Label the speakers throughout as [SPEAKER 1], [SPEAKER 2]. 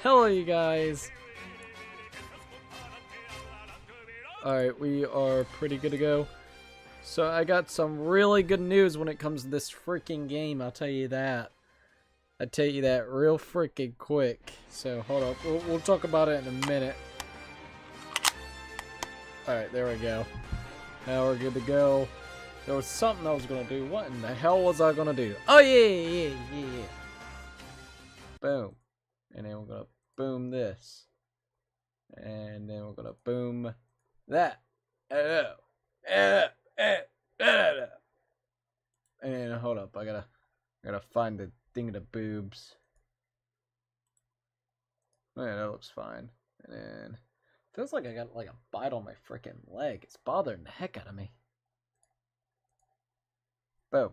[SPEAKER 1] Hello, you guys. Alright, we are pretty good to go. So I got some really good news when it comes to this freaking game, I'll tell you that. I'll tell you that real freaking quick. So hold up, we'll talk about it in a minute. Alright, there we go. Now we're good to go. There was something I was going to do. What in the hell was I going to do? Oh yeah. Boom. And then we're going to boom this. And then we're going to boom that. And hold up, I gotta find the thing of the boobs. Oh, yeah, that looks fine. And then feels like I got like a bite on my freaking leg. It's bothering the heck out of me. Boom.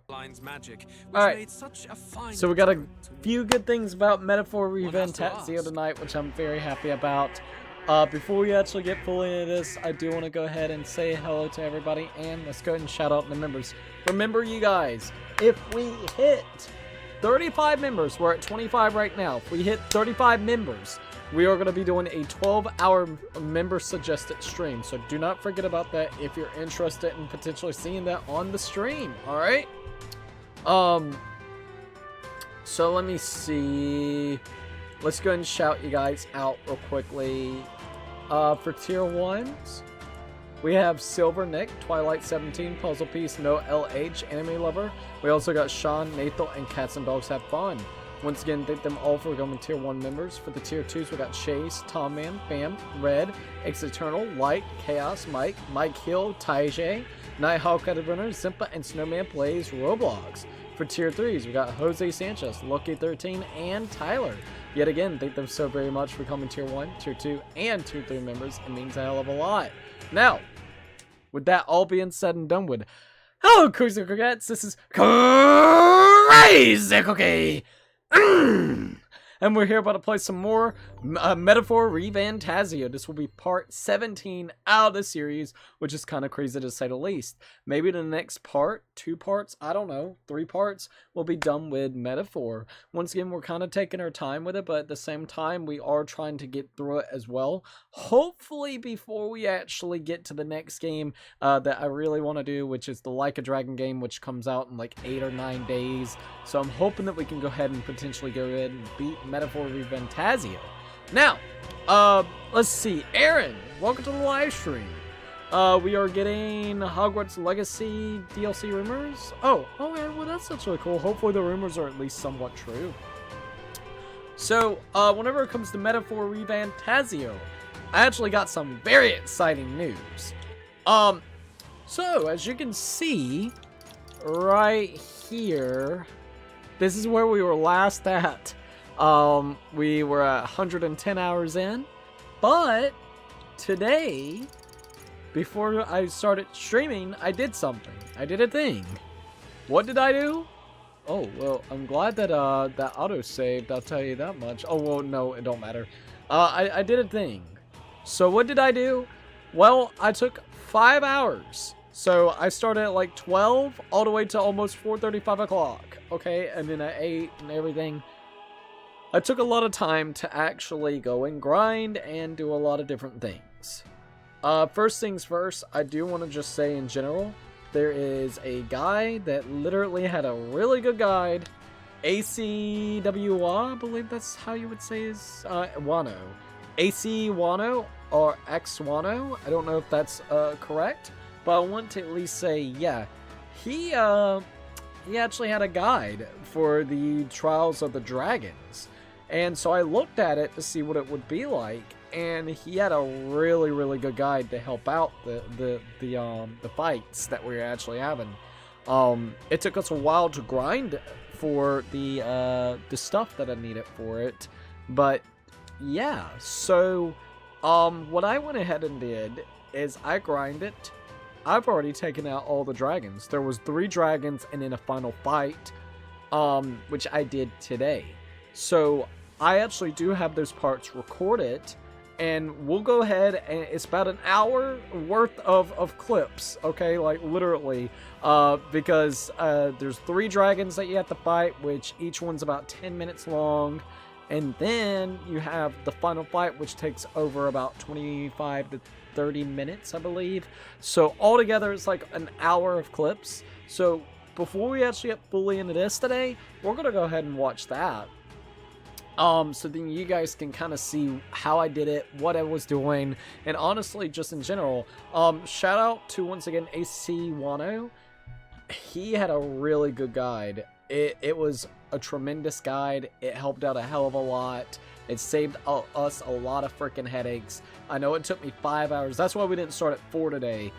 [SPEAKER 1] Alright, so we got a few good things about Metaphor ReFantazio tonight, which I'm very happy about. Before we actually get fully into this, I do want to go ahead and say hello to everybody, and let's go ahead and shout out the members. Remember, you guys, if we hit 35 members, we're at 25 right now. If we hit 35 members, we are going to be doing a 12-hour member suggested stream. So do not forget about that if you're interested in potentially seeing that on the stream. All right. So let me see. Let's go ahead and shout you guys out real quickly. For tier 1s, we have Silver Nick, Twilight 17, Puzzle Piece, No LH, Anime Lover. We also got Sean, Nathal, and Cats and Dogs Have Fun. Once again, thank them all for becoming tier 1 members. For the tier 2s, we got Chase, Tom Man, Bam, Red, X Eternal, Light, Chaos, Mike Hill, Taijay, Nighthawk Runner, Zimpa, and Snowman Plays Roblox. For tier 3s, we got Jose Sanchez, Lucky13, and Tyler. Yet again, thank them so very much for becoming tier 1, tier 2, and tier 3 members. It means a hell of a lot. Now, with that all being said and done with, hello, Crazy Cookettes. This is Crazy Cookie. And we're here about to play some more Metaphor ReFantazio. This will be part 17 out of the series, which is kind of crazy to say the least. Maybe the next part, 2 parts, I don't know, 3 parts, will be done with Metaphor. Once again, we're kind of taking our time with it, but at the same time, we are trying to get through it as well. Hopefully, before we actually get to the next game that I really want to do, which is the Like a Dragon game, which comes out in like 8 or 9 days. So I'm hoping that we can go ahead and potentially go ahead and beat Metaphor ReFantazio. Now, let's see. Aaron, welcome to the live stream. We are getting Hogwarts Legacy DLC rumors. Oh, Aaron, well, that's actually cool. Hopefully the rumors are at least somewhat true. So, whenever it comes to Metaphor ReFantazio, I actually got some very exciting news. So, as you can see, right here, this is where we were last at. We were at 110 hours in, but today, before I started streaming, I did something. I did a thing. What did I do? Oh, well, I'm glad that, that auto-saved, I'll tell you that much. Oh, well, no, it don't matter. I did a thing. So what did I do? Well, I took 5 hours. So I started at like 12 all the way to almost 4:30, 5 o'clock. Okay, and then I ate and everything. I took a lot of time to actually go and grind and do a lot of different things. First things first, I do want to just say in general, there is a guy that literally had a really good guide. ACWA, I believe that's how you would say his, Wano. AC Wano, or X Wano, I don't know if that's, correct, but I want to at least say, yeah, he actually had a guide for the Trials of the Dragons. And so I looked at it to see what it would be like, and he had a really, really good guide to help out the fights that we were actually having. It took us a while to grind for the stuff that I needed for it, but yeah. So what I went ahead and did is I grinded. I've already taken out all the dragons. There was 3 dragons and then a final fight, which I did today. So I actually do have those parts recorded, and we'll go ahead, and it's about an hour worth of clips, okay, like literally, because there's 3 dragons that you have to fight, which each one's about 10 minutes long, and then you have the final fight, which takes over about 25 to 30 minutes, I believe. So altogether, it's like an hour of clips. So before we actually get fully into this today, we're gonna go ahead and watch that. So then you guys can kind of see how I did it, what I was doing, and honestly, just in general. Shout out to, once again, AC Wano. He had a really good guide. It was a tremendous guide. It helped out a hell of a lot. It saved us a lot of freaking headaches. I know it took me 5 hours. That's why we didn't start at 4 today.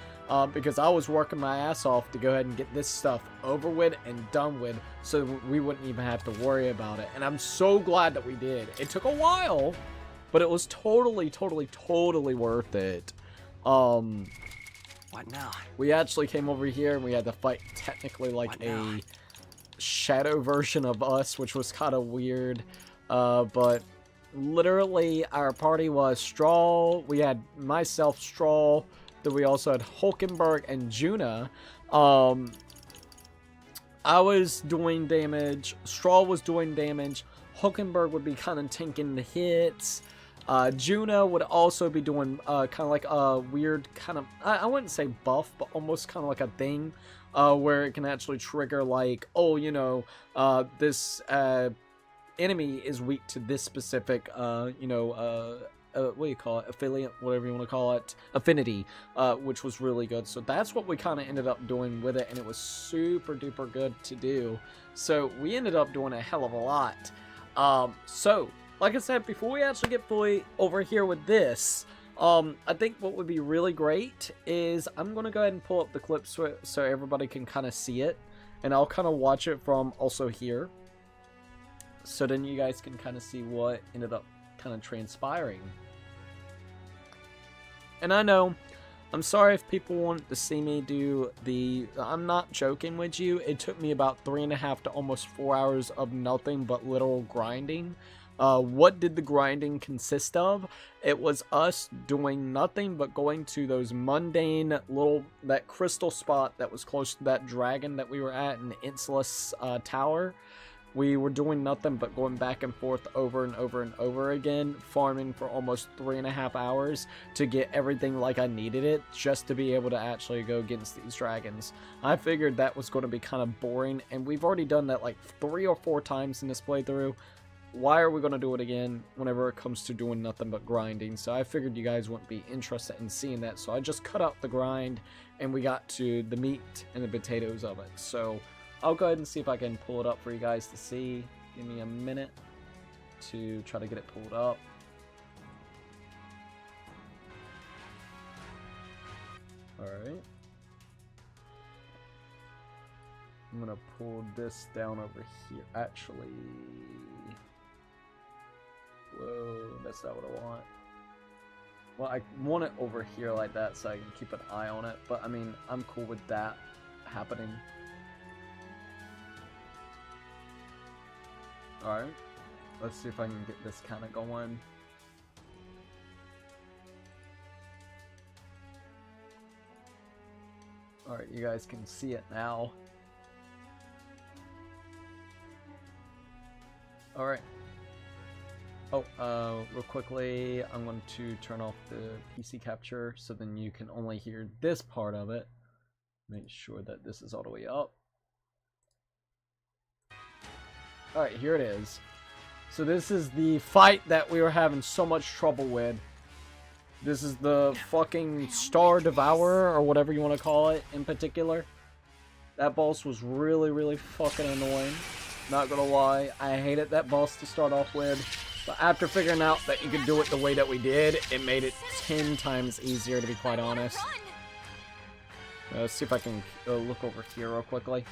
[SPEAKER 1] Because I was working my ass off to go ahead and get this stuff over with and done with, so we wouldn't even have to worry about it. And I'm so glad that we did. It took a while, but it was totally worth it.
[SPEAKER 2] What now? We
[SPEAKER 1] actually came over here and we had to fight technically like a shadow version of us, which was kind of weird. But literally our party was Straw. We had myself, Straw. Then we also had Hulkenberg and Juna. I was doing damage. Straw was doing damage. Hulkenberg would be kind of tanking the hits. Juna would also be doing kind of like a weird kind of, I wouldn't say buff, but almost kind of like a thing where it can actually trigger like, oh, you know, this enemy is weak to this specific, you know, what do you call it? Affiliate, whatever you want to call it. Affinity, which was really good. So that's what we kind of ended up doing with it, and it was super duper good to do. So we ended up doing a hell of a lot. So, like I said, before we actually get fully over here with this, I think what would be really great is I'm going to go ahead and pull up the clip so everybody can kind of see it. And I'll kind of watch it from also here. So then you guys can kind of see what ended up kind of transpiring. And I know, I'm sorry if people want to see me do the, I'm not joking with you, it took me about 3.5 to almost 4 hours of nothing but literal grinding. What did the grinding consist of? It was us doing nothing but going to those mundane little, that crystal spot that was close to that dragon that we were at in the Insulus Tower. We were doing nothing but going back and forth over and over and over again, farming for almost 3.5 hours to get everything like I needed it, just to be able to actually go against these dragons. I figured that was going to be kind of boring, and we've already done that like 3 or 4 times in this playthrough. Why are we going to do it again whenever it comes to doing nothing but grinding? So I figured you guys wouldn't be interested in seeing that, so I just cut out the grind, and we got to the meat and the potatoes of it. So I'll go ahead and see if I can pull it up for you guys to see. Give me a minute to try to get it pulled up. Alright. I'm gonna pull this down over here. Actually, whoa, that's not what I want. Well, I want it over here like that so I can keep an eye on it. But I mean, I'm cool with that happening. Alright, let's see if I can get this kind of going. Alright, you guys can see it now. Alright. Oh, real quickly, I'm going to turn off the PC capture so then you can only hear this part of it. Make sure that this is all the way up. Alright, here it is. So this is the fight that we were having so much trouble with. This is the fucking Star Devourer, or whatever you want to call it in particular. That boss was really fucking annoying. Not gonna lie, I hated that boss to start off with. But after figuring out that you could do it the way that we did, it made it 10 times easier, to be quite honest. Let's see if I can look over here real quickly.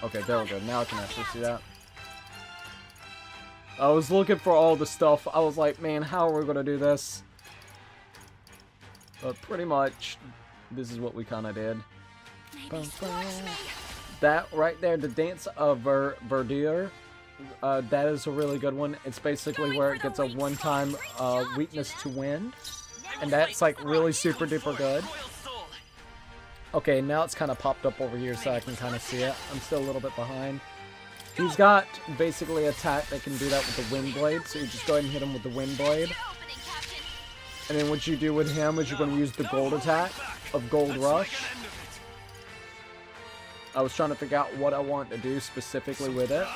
[SPEAKER 1] Okay, there we go. Now I can actually see that. I was looking for all the stuff. I was like, man, how are we going to do this? But pretty much, this is what we kind of did. That right there, the Dance of Verdure, that is a really good one. It's basically where it gets a one-time weakness to wind, and that's like really super duper good. Okay, now it's kind of popped up over here so I can kind of see it. I'm still a little bit behind. He's got basically a attack that can do that with the wind blade, so you just go ahead and hit him with the wind blade. And then what you do with him is you're going to use the gold attack of Gold Rush. I was trying to figure out what I want to do specifically with it,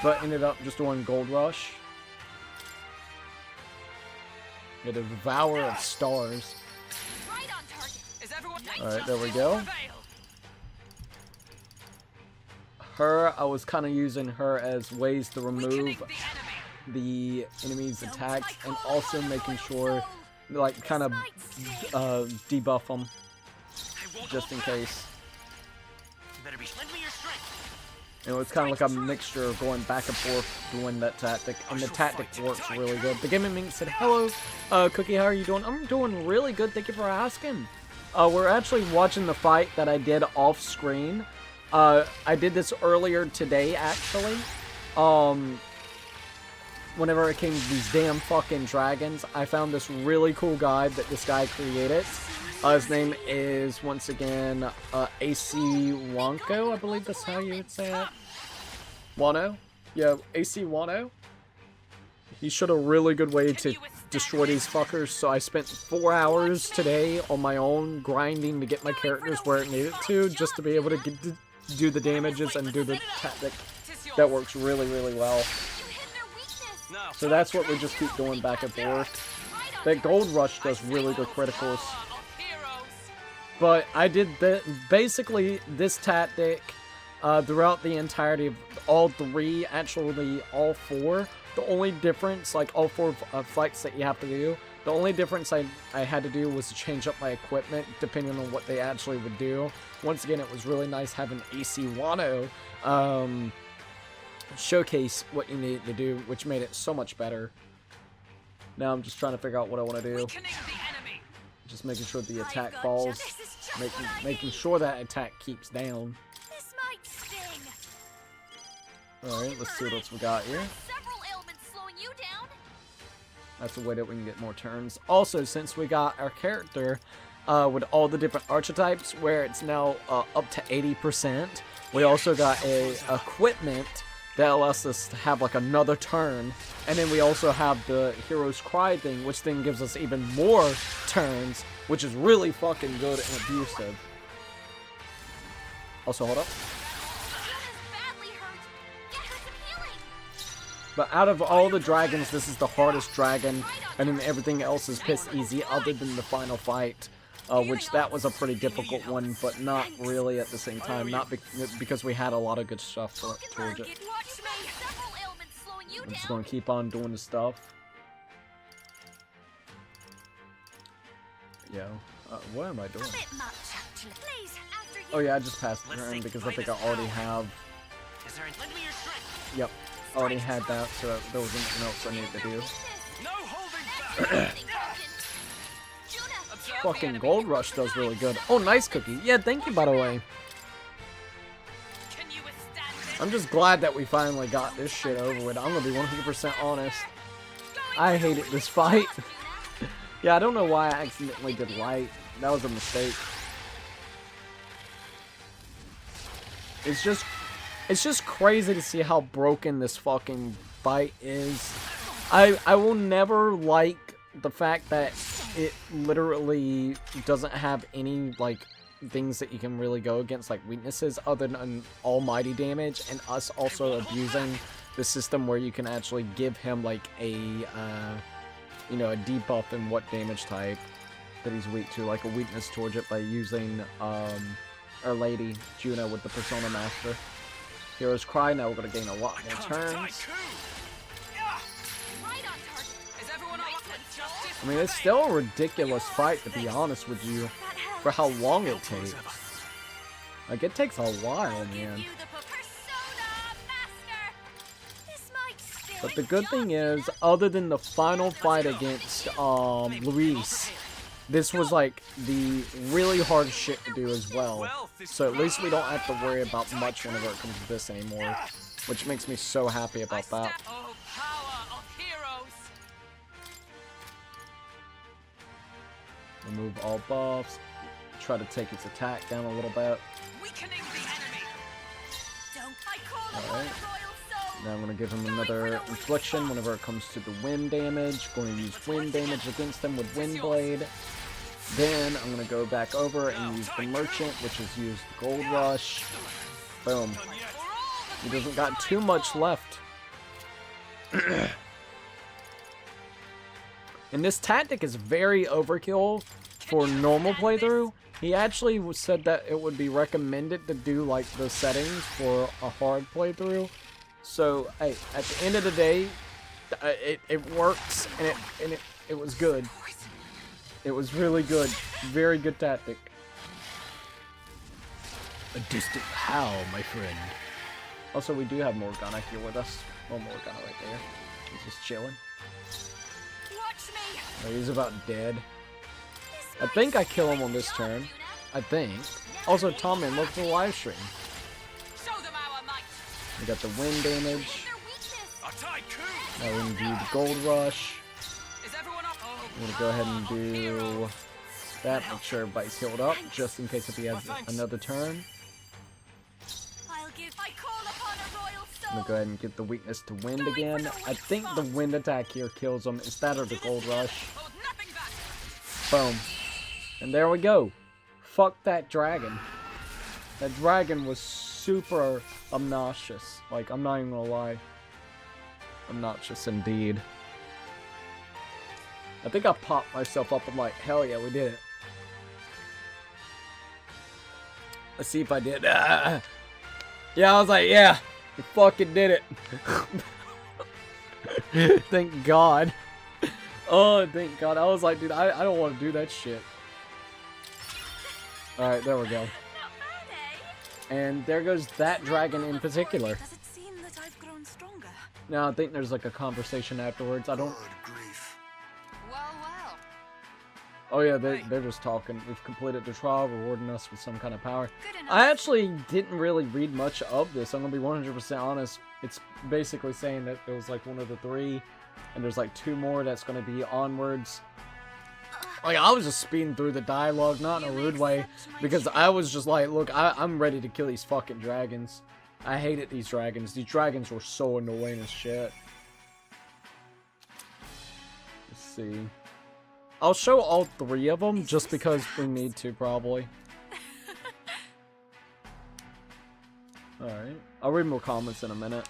[SPEAKER 1] but ended up just doing Gold Rush. Yeah, the Devourer of Stars. Alright, there we go. Her, I was kind of using her as ways to remove the enemy's attacks and also making sure, like, kind of debuff them just in case. You know, it's kind of like a mixture of going back and forth doing that tactic, and the tactic works really good. The Gaming Mink said, "Hello, Cookie, how are you doing?" I'm doing really good, thank you for asking. We're actually watching the fight that I did off screen. I did this earlier today, actually. Whenever it came to these damn fucking dragons, I found this really cool guide that this guy created. His name is, once again, AC Wonko, I believe that's how you would say it. Wano? Yeah, AC Wano. He showed a really good way to destroy these fuckers, so I spent 4 hours today on my own grinding to get my characters where it needed to, just to be able to do the damages and do the tactic. That works really, really well. So that's what we just keep doing back and forth. That Gold Rush does really good criticals. But I did basically this tactic throughout the entirety of all three, actually all four. The only difference, like all four fights that you have to do, the only difference I had to do was to change up my equipment depending on what they actually would do. Once again, it was really nice having AC Wano showcase what you need to do, which made it so much better. Now I'm just trying to figure out what I want to do. Just making sure the attack falls, making sure that attack keeps down. Alright, let's see what else we got here. That's a way that we can get more turns. Also, since we got our character with all the different archetypes, where it's now up to 80%, we also got a equipment that allows us to have like another turn. And then we also have the Hero's Cry thing, which then gives us even more turns, which is really fucking good and abusive. Also, hold up. But out of all the dragons, this is the hardest dragon, and then everything else is piss easy other than the final fight, which that was a pretty difficult one, but not really at the same time, not because we had a lot of good stuff towards it. I'm just going to keep on doing the stuff. Yo, what am I doing? Oh yeah, I just passed the turn because I think I already have... Yep. Already had that, so there was nothing else I needed to do. Fucking Gold Rush does really good. Oh, nice, Cookie. Yeah, thank you, by the way. I'm just glad that we finally got this shit over with. I'm gonna be 100% honest. I hated this fight. Yeah, I don't know why I accidentally did light. That was a mistake. It's just crazy to see how broken this fucking fight is. I will never like the fact that it literally doesn't have any, like, things that you can really go against, like weaknesses, other than almighty damage, and us also abusing the system where you can actually give him, like, a, you know, a debuff in what damage type that he's weak to, like a weakness towards it by using, Our Lady, Juno, with the Persona Master. Hero's Cry, now we're going to gain a lot more turns. I mean, it's still a ridiculous fight, to be honest with you, for how long it takes. Like, it takes a while, man. But the good thing is, other than the final fight against, Luis, this was like the really hard shit to do as well. So at least we don't have to worry about much whenever it comes to this anymore, which makes me so happy about that. Remove all buffs. Try to take its attack down a little bit. Alright. Now I'm going to give him another infliction whenever it comes to the wind damage. Going to use wind damage against him with Wind Blade. Then I'm going to go back over and use the Merchant, which is use the Gold Rush. Boom. He doesn't got too much left. And this tactic is very overkill for normal playthrough. He actually said that it would be recommended to do like the settings for a hard playthrough. So, hey, at the end of the day, it works, and it was good. It was really good. Very good tactic. A distant howl, my friend. Also, we do have Morgana here with us. Oh, Morgana right there. He's just chilling. Oh, he's about dead. I think I kill him on this turn. I think. Also, Tom, man, look at the live stream. We got the wind damage. Now we're gonna do the Gold Rush. I'm gonna go ahead and do that. Make sure everybody's healed up, just in case if he has another turn. I'm gonna go ahead and get the weakness to wind again. I think the wind attack here kills him instead of the Gold Rush. Boom. And there we go. Fuck that dragon. That dragon was super obnoxious. Like, I'm not even gonna lie. Obnoxious indeed. I think I popped myself up. I'm like, hell yeah, we did it. Let's see if I did. Yeah, I was like, yeah, we fucking did it. Thank God. Oh, thank God. I was like, dude, I don't want to do that shit. Alright, there we go. And there goes that dragon in particular.
[SPEAKER 2] Does it seem that I've grown stronger?
[SPEAKER 1] No, I think there's like a conversation afterwards. I don't...
[SPEAKER 2] Well.
[SPEAKER 1] Oh yeah, they're just talking. We've completed the trial, rewarding us with some kind of power. I actually didn't really read much of this. I'm gonna be 100% honest. It's basically saying that it was like one of the three, and there's like two more that's gonna be onwards. Like, I was just speeding through the dialogue, not in a rude way, because I was just like, look, I'm ready to kill these fucking dragons. I hated these dragons. These dragons were so annoying as shit. Let's see. I'll show all three of them, just because we need to, probably. Alright. I'll read more comments in a minute.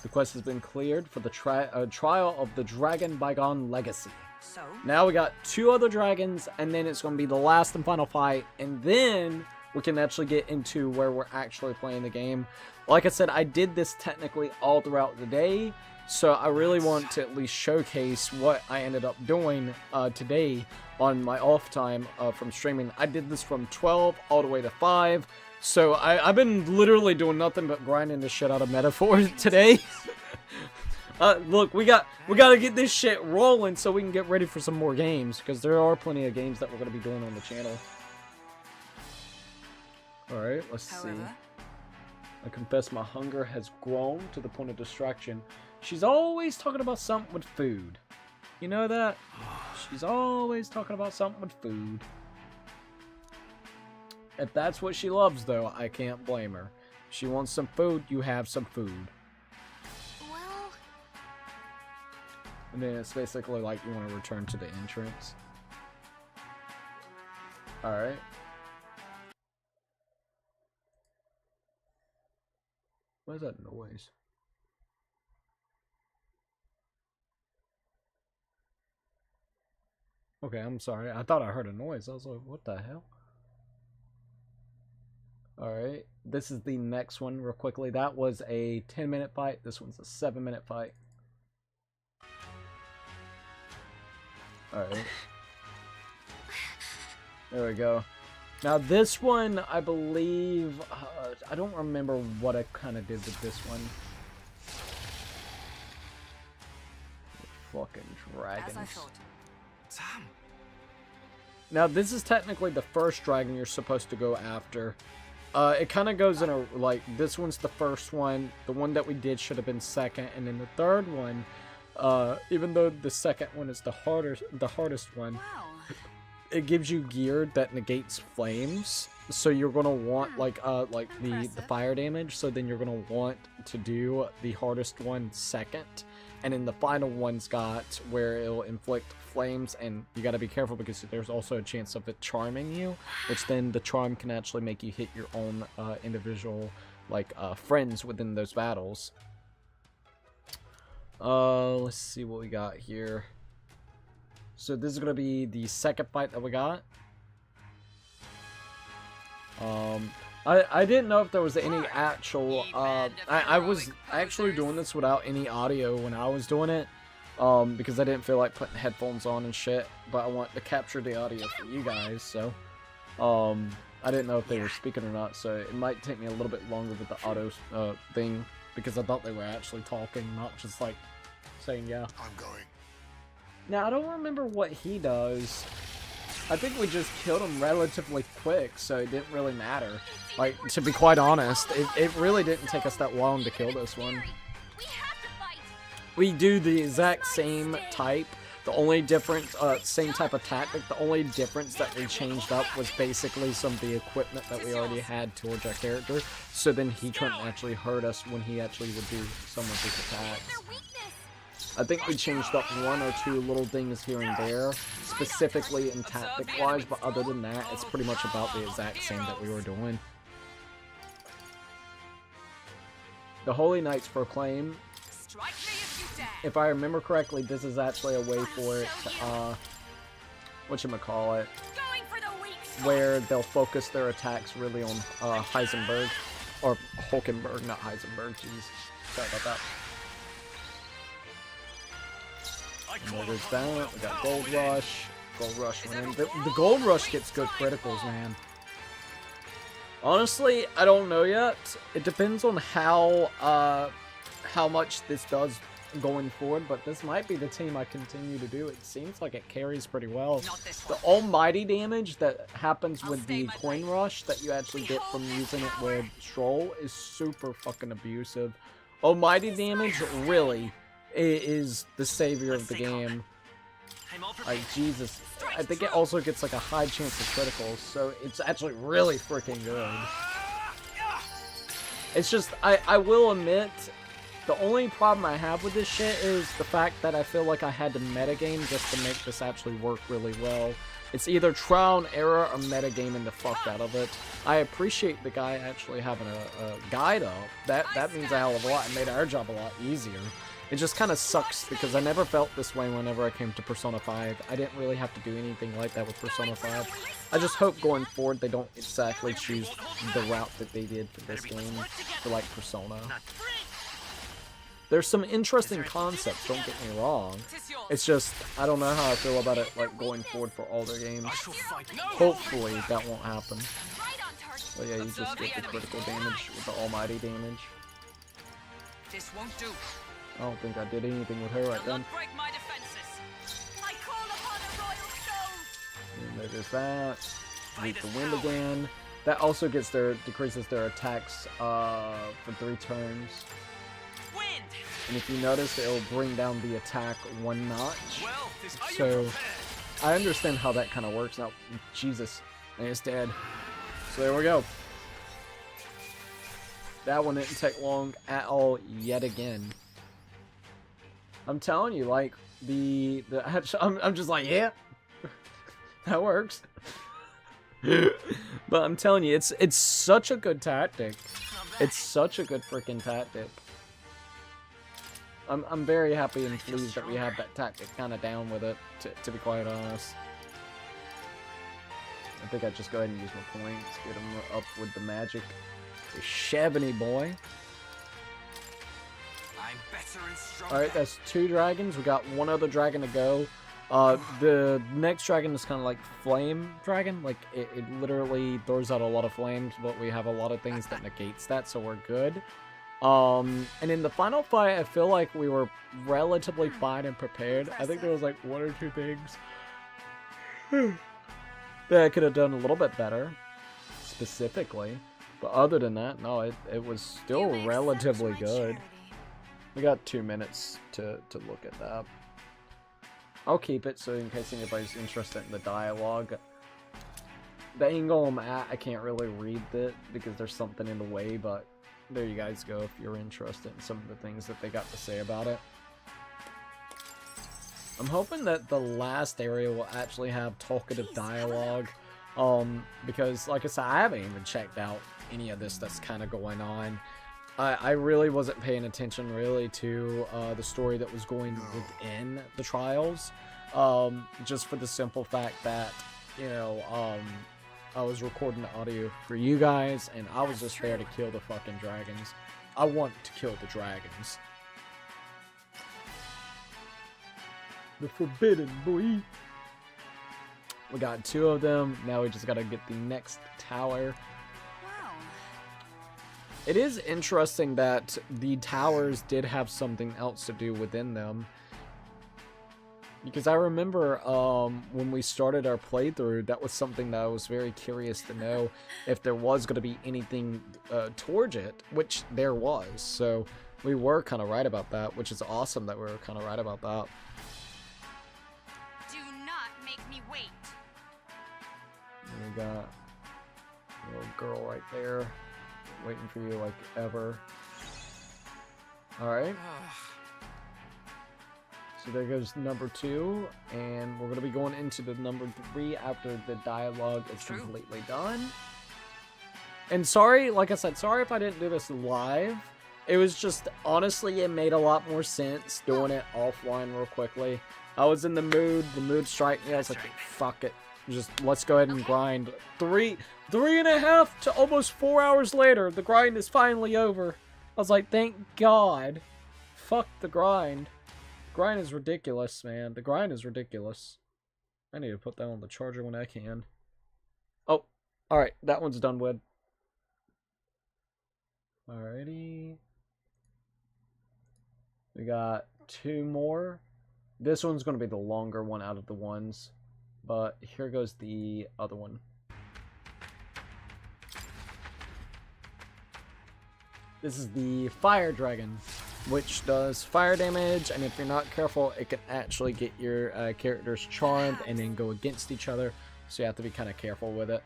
[SPEAKER 1] The quest has been cleared for the trial of the Dragon Bygone Legacy.
[SPEAKER 2] So?
[SPEAKER 1] Now we got two other dragons, and then it's going to be the last and final fight, and then we can actually get into where we're actually playing the game. Like I said, I did this technically all throughout the day, so I really want to at least showcase what I ended up doing today on my off time from streaming. I did this from 12 all the way to 5, so I've been literally doing nothing but grinding the shit out of Metaphor today. Look, we gotta get this shit rolling so we can get ready for some more games, because there are plenty of games that we're gonna be doing on the channel. Alright, let's see. I confess my hunger has grown to the point of distraction. She's always talking about something with food. You know that? She's always talking about something with food. If that's what she loves, though, I can't blame her. If she wants some food, you have some food. And then it's basically like you want to return to the entrance. Alright. What is that noise? Okay, I'm sorry. I thought I heard a noise. I was like, what the hell? Alright. This is the next one real quickly. That was a 10-minute fight. This one's a 7-minute fight. Alright. There we go. Now this one, I believe, I don't remember what I kind of did with this one. Fucking dragons.
[SPEAKER 2] As I thought.
[SPEAKER 3] Damn.
[SPEAKER 1] Now, this is technically the first dragon you're supposed to go after. It kind of goes in a, like, this one's the first one. The one that we did should have been second. And then the third one, even though the second one is the hardest one,
[SPEAKER 2] Wow.
[SPEAKER 1] it gives you gear that negates flames. So you're going to want, like the fire damage. So then you're going to want to do the hardest one second. And then the final one's got where it'll inflict flames, and you got to be careful because there's also a chance of it charming you, which then the charm can actually make you hit your own individual, like, friends within those battles. Let's see what we got here. So this is going to be the second fight that we got. I didn't know if there was any actual, I was actually doing this without any audio when I was doing it, because I didn't feel like putting headphones on and shit, but I want to capture the audio for you guys, so, I didn't know if they were speaking or not, so it might take me a little bit longer with the auto, thing, because I thought they were actually talking, not just, like, saying, yeah.
[SPEAKER 3] I'm going.
[SPEAKER 1] Now, I don't remember what he does. I think we just killed him relatively quick, so it didn't really matter. Like, to be quite honest, it really didn't take us that long to kill this one. We do the exact same type. The only difference, same type of tactic. The only difference that we changed up was basically some of the equipment that we already had towards our character. So then he couldn't actually hurt us when he actually would do some of his attacks. I think we changed up one or two little things here and there, specifically in tactic-wise, but other than that, it's pretty much about the exact same that we were doing. The Holy Knights proclaim. If I remember correctly, this is actually a way for it to, whatchamacallit, where they'll focus their attacks really on, Heisenberg, or Hulkenberg, not Heisenberg, jeez, sorry about that. And there's that. We got Gold Rush. Gold Rush went in. The Gold Rush gets good criticals, man. Honestly, I don't know yet. It depends on how much this does going forward, but this might be the team I continue to do. It seems like it carries pretty well. The almighty damage that happens with the coin rush that you actually get from using it with Stroll is super fucking abusive. Almighty damage, really, is the savior of the game. Like, Jesus. I think it also gets like a high chance of criticals, so it's actually really freaking good. It's just, I will admit, the only problem I have with this shit is the fact that I feel like I had to metagame just to make this actually work really well. It's either trial and error or metagaming the fuck out of it. I appreciate the guy actually having a guide up. That means a hell of a lot. It made our job a lot easier. It just kind of sucks because I never felt this way whenever I came to Persona 5. I didn't really have to do anything like that with Persona 5. I just hope going forward they don't exactly choose the route that they did for this game, for like Persona. There's some interesting concepts, don't get me wrong. It's just, I don't know how I feel about it like going forward for all their games. Hopefully that won't happen. But yeah, you just get the critical damage with the almighty damage.
[SPEAKER 4] This won't do.
[SPEAKER 1] I don't think I did anything with her right then.
[SPEAKER 4] Break my defenses.
[SPEAKER 2] I call upon a royal soul.
[SPEAKER 1] And there's that. Meet the wind again. That also gets decreases their attacks for 3 turns.
[SPEAKER 4] Wind.
[SPEAKER 1] And if you notice, it'll bring down the attack 1 notch.
[SPEAKER 4] Well,
[SPEAKER 1] So I understand how that kind of works. Now, Jesus, and it's dead. So there we go. That one didn't take long at all yet again. I'm telling you, like, I'm just like, yeah, that works. But I'm telling you, it's such a good tactic. It's such a good freaking tactic. I'm very happy and pleased that we have that tactic kind of down with it, to be quite honest. I think I'd just go ahead and use my points, get him up with the magic. The Shabany boy. Alright, that's 2 dragons. We got 1 other dragon to go. The next dragon is kind of like flame dragon. Like, it literally throws out a lot of flames, but we have a lot of things that negates that, so we're good. And in the final fight, I feel like we were relatively fine and prepared. I think there was like 1 or 2 things that I could have done a little bit better, specifically. But other than that, no, it was still
[SPEAKER 2] You may
[SPEAKER 1] relatively
[SPEAKER 2] accept my
[SPEAKER 1] good.
[SPEAKER 2] charity.
[SPEAKER 1] We got 2 minutes to look at that. I'll keep it so in case anybody's interested in the dialogue. The angle I'm at, I can't really read it because there's something in the way, but there you guys go if you're interested in some of the things that they got to say about it. I'm hoping that the last area will actually have talkative dialogue, because like I said, I haven't even checked out any of this that's kind of going on. I really wasn't paying attention really to the story that was going within the trials, just for the simple fact that, you know, I was recording the audio for you guys, and I was just there to kill the fucking dragons. I want to kill the dragons. The forbidden boy. We got 2 of them. Now we just gotta get the next tower.
[SPEAKER 2] Wow.
[SPEAKER 1] It is interesting that the towers did have something else to do within them. Because I remember when we started our playthrough, that was something that I was very curious to know if there was going to be anything towards it, which there was. So we were kind of right about that, which is awesome that we were kind of right about that.
[SPEAKER 2] Do not make me wait.
[SPEAKER 1] And we got a little girl right there, waiting for you like ever. Alright. So there goes number 2, and we're going to be going into the number 3 after the dialogue is completely done. And sorry, like I said, sorry if I didn't do this live. It was just, honestly, it made a lot more sense doing it offline real quickly. I was in the mood struck me. I was like, fuck it. Just, let's go ahead and grind. 3.5 to almost 4 hours later, the grind is finally over. I was like, thank God. Fuck the grind. Grind is ridiculous, man. The grind is ridiculous. I need to put that on the charger when I can. Oh, alright. That one's done with. Alrighty. We got 2 more. This one's going to be the longer one out of the ones. But here goes the other one. This is the Fire Dragon, which does fire damage, and if you're not careful, it can actually get your characters charmed and then go against each other, so you have to be kind of careful with it.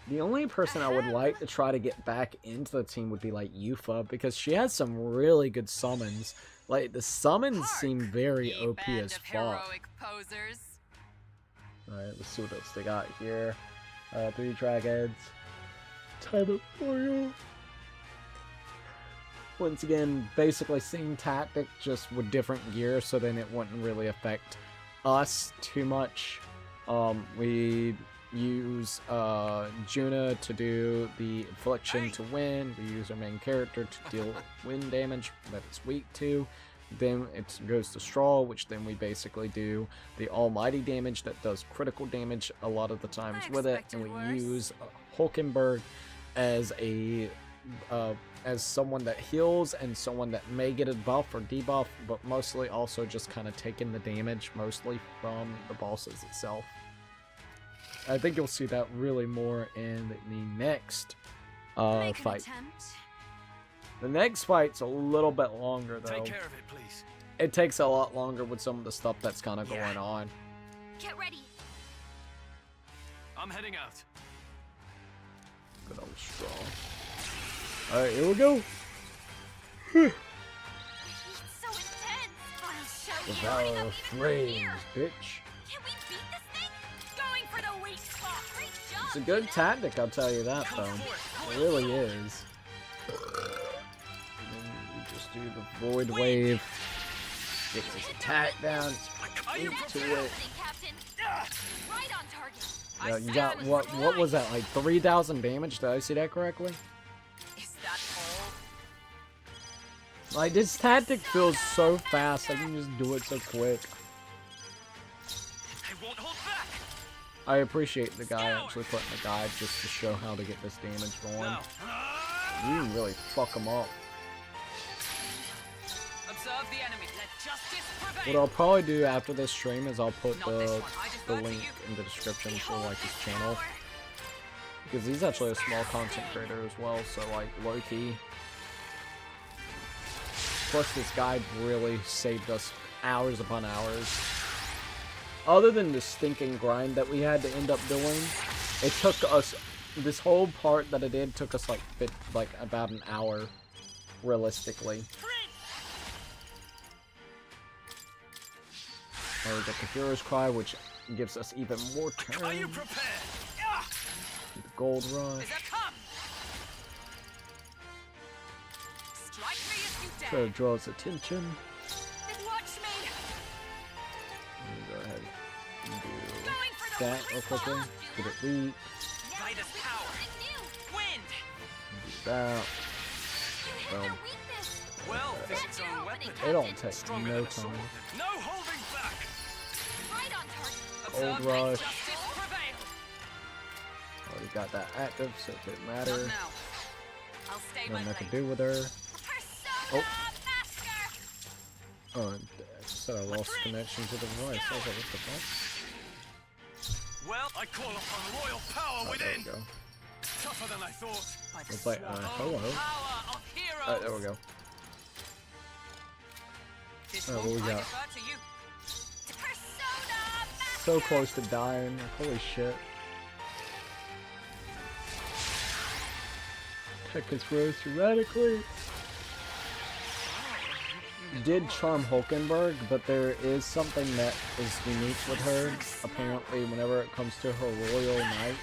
[SPEAKER 1] The only person I would like to try to get back into the team would be like Yufa, because she has some really good summons. Like, the summons seem very OP as fuck. Alright, let's see what else they got here. 3 dragons. Timeout for you. Once again, basically same tactic, just with different gear, so then it wouldn't really affect us too much. We use Juna to do the infliction to wind. We use our main character to deal wind damage that it's weak to. Then it goes to Straw, which then we basically do the almighty damage that does critical damage a lot of the times with it. And we use Hulkenberg as a as someone that heals and someone that may get a buff or debuff, but mostly also just kind of taking the damage mostly from the bosses itself. I think you'll see that really more in the next fight. The next fight's a little bit longer, though.
[SPEAKER 3] Take care of it, please.
[SPEAKER 1] It takes a lot longer with some of the stuff that's kind of going on.
[SPEAKER 2] Get ready.
[SPEAKER 3] I'm heading out.
[SPEAKER 1] Good old Straw. Alright, here we go.
[SPEAKER 2] It's so intense. I'll show you.
[SPEAKER 1] Devour
[SPEAKER 2] Even
[SPEAKER 1] flames,
[SPEAKER 2] here.
[SPEAKER 1] bitch.
[SPEAKER 2] Can we beat this thing? Going for the weak spot. Great job.
[SPEAKER 1] It's a good tactic, I'll tell you that, though. It really is. And then you just do the Void Wave. Gets his attack down. Into it.
[SPEAKER 2] Captain. Right on target.
[SPEAKER 1] Yeah, you got, what was that, like 3,000 damage? Did I see that correctly?
[SPEAKER 4] Is that all?
[SPEAKER 1] Like, this tactic feels so fast. I can just do it so quick.
[SPEAKER 3] I won't hold back.
[SPEAKER 1] I appreciate the guy actually putting a guide just to show how to get this damage going.
[SPEAKER 3] Now.
[SPEAKER 1] You can really fuck him up.
[SPEAKER 3] I'm set.
[SPEAKER 4] Observe the enemy. Let justice
[SPEAKER 1] What
[SPEAKER 4] prevail.
[SPEAKER 1] I'll probably do after this stream is I'll put
[SPEAKER 4] Not this
[SPEAKER 1] the
[SPEAKER 4] one. I defer to
[SPEAKER 1] link
[SPEAKER 4] you.
[SPEAKER 1] in the description for like his channel. Because he's actually a small content creator as well, so like low-key. Plus this guide really saved us hours upon hours. Other than the stinking grind that we had to end up doing, it took us, this whole part that it did took us like about an hour, realistically. Or we got the Hero's Cry, which gives us even more turns.
[SPEAKER 4] Are you prepared?
[SPEAKER 1] The Gold Rush.
[SPEAKER 4] Is that come? Strike me if you dare.
[SPEAKER 1] So it draws attention.
[SPEAKER 2] And watch me.
[SPEAKER 1] Let me go ahead and do
[SPEAKER 2] Going for the
[SPEAKER 1] that real quickly. Get it weak.
[SPEAKER 4] Light as power. Wind.
[SPEAKER 1] Do that.
[SPEAKER 2] You hit
[SPEAKER 1] Boom.
[SPEAKER 2] their weakness.
[SPEAKER 4] Well,
[SPEAKER 2] That's
[SPEAKER 4] this is
[SPEAKER 2] your
[SPEAKER 4] own
[SPEAKER 2] opening,
[SPEAKER 4] weapon.
[SPEAKER 1] It don't
[SPEAKER 2] Captain.
[SPEAKER 1] take
[SPEAKER 4] Stronger
[SPEAKER 1] no
[SPEAKER 4] than a sword.
[SPEAKER 1] time.
[SPEAKER 4] No holding back.
[SPEAKER 2] Right on target.
[SPEAKER 1] Gold
[SPEAKER 4] Observe, let
[SPEAKER 1] Rush.
[SPEAKER 4] justice prevail.
[SPEAKER 1] Already got that active, so it didn't
[SPEAKER 4] Not
[SPEAKER 1] matter.
[SPEAKER 4] now. I'll stay my
[SPEAKER 1] Nothing I
[SPEAKER 4] lane.
[SPEAKER 1] can do with her.
[SPEAKER 2] Persona
[SPEAKER 1] Oh.
[SPEAKER 2] Master.
[SPEAKER 1] Oh, and I just said I lost connection to the device. I was like, what the fuck?
[SPEAKER 4] Well, I call upon royal power
[SPEAKER 1] Oh, there we
[SPEAKER 4] within.
[SPEAKER 1] go.
[SPEAKER 4] Tougher than I thought. By the
[SPEAKER 1] It's like,
[SPEAKER 4] swan.
[SPEAKER 1] hello.
[SPEAKER 4] Power of heroes.
[SPEAKER 1] There we go.
[SPEAKER 4] This
[SPEAKER 1] Alright,
[SPEAKER 4] one
[SPEAKER 1] what we
[SPEAKER 4] I
[SPEAKER 1] got?
[SPEAKER 4] defer to you.
[SPEAKER 2] Persona Master.
[SPEAKER 1] So close to dying. Like, holy shit. Tech is rose theoretically. Did charm Hulkenberg, but there is something that is unique with her. Apparently, whenever it comes to her royal knight,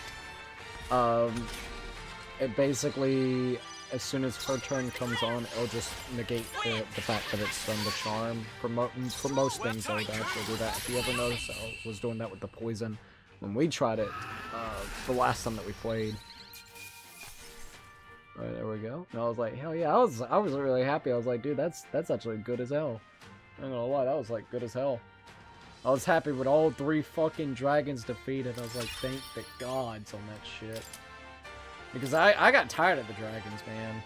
[SPEAKER 1] it basically, as soon as her turn comes on, it'll just negate the fact that it's done the charm. For most things, I would actually do that. If you ever noticed, I was doing that with the poison when we tried it the last time that we played. Alright, there we go. And I was like, hell yeah, I was really happy. I was like, dude, that's actually good as hell. I'm not gonna lie, that was like good as hell. I was happy with all 3 fucking dragons defeated. I was like, thank the gods on that shit. Because I got tired of the dragons, man.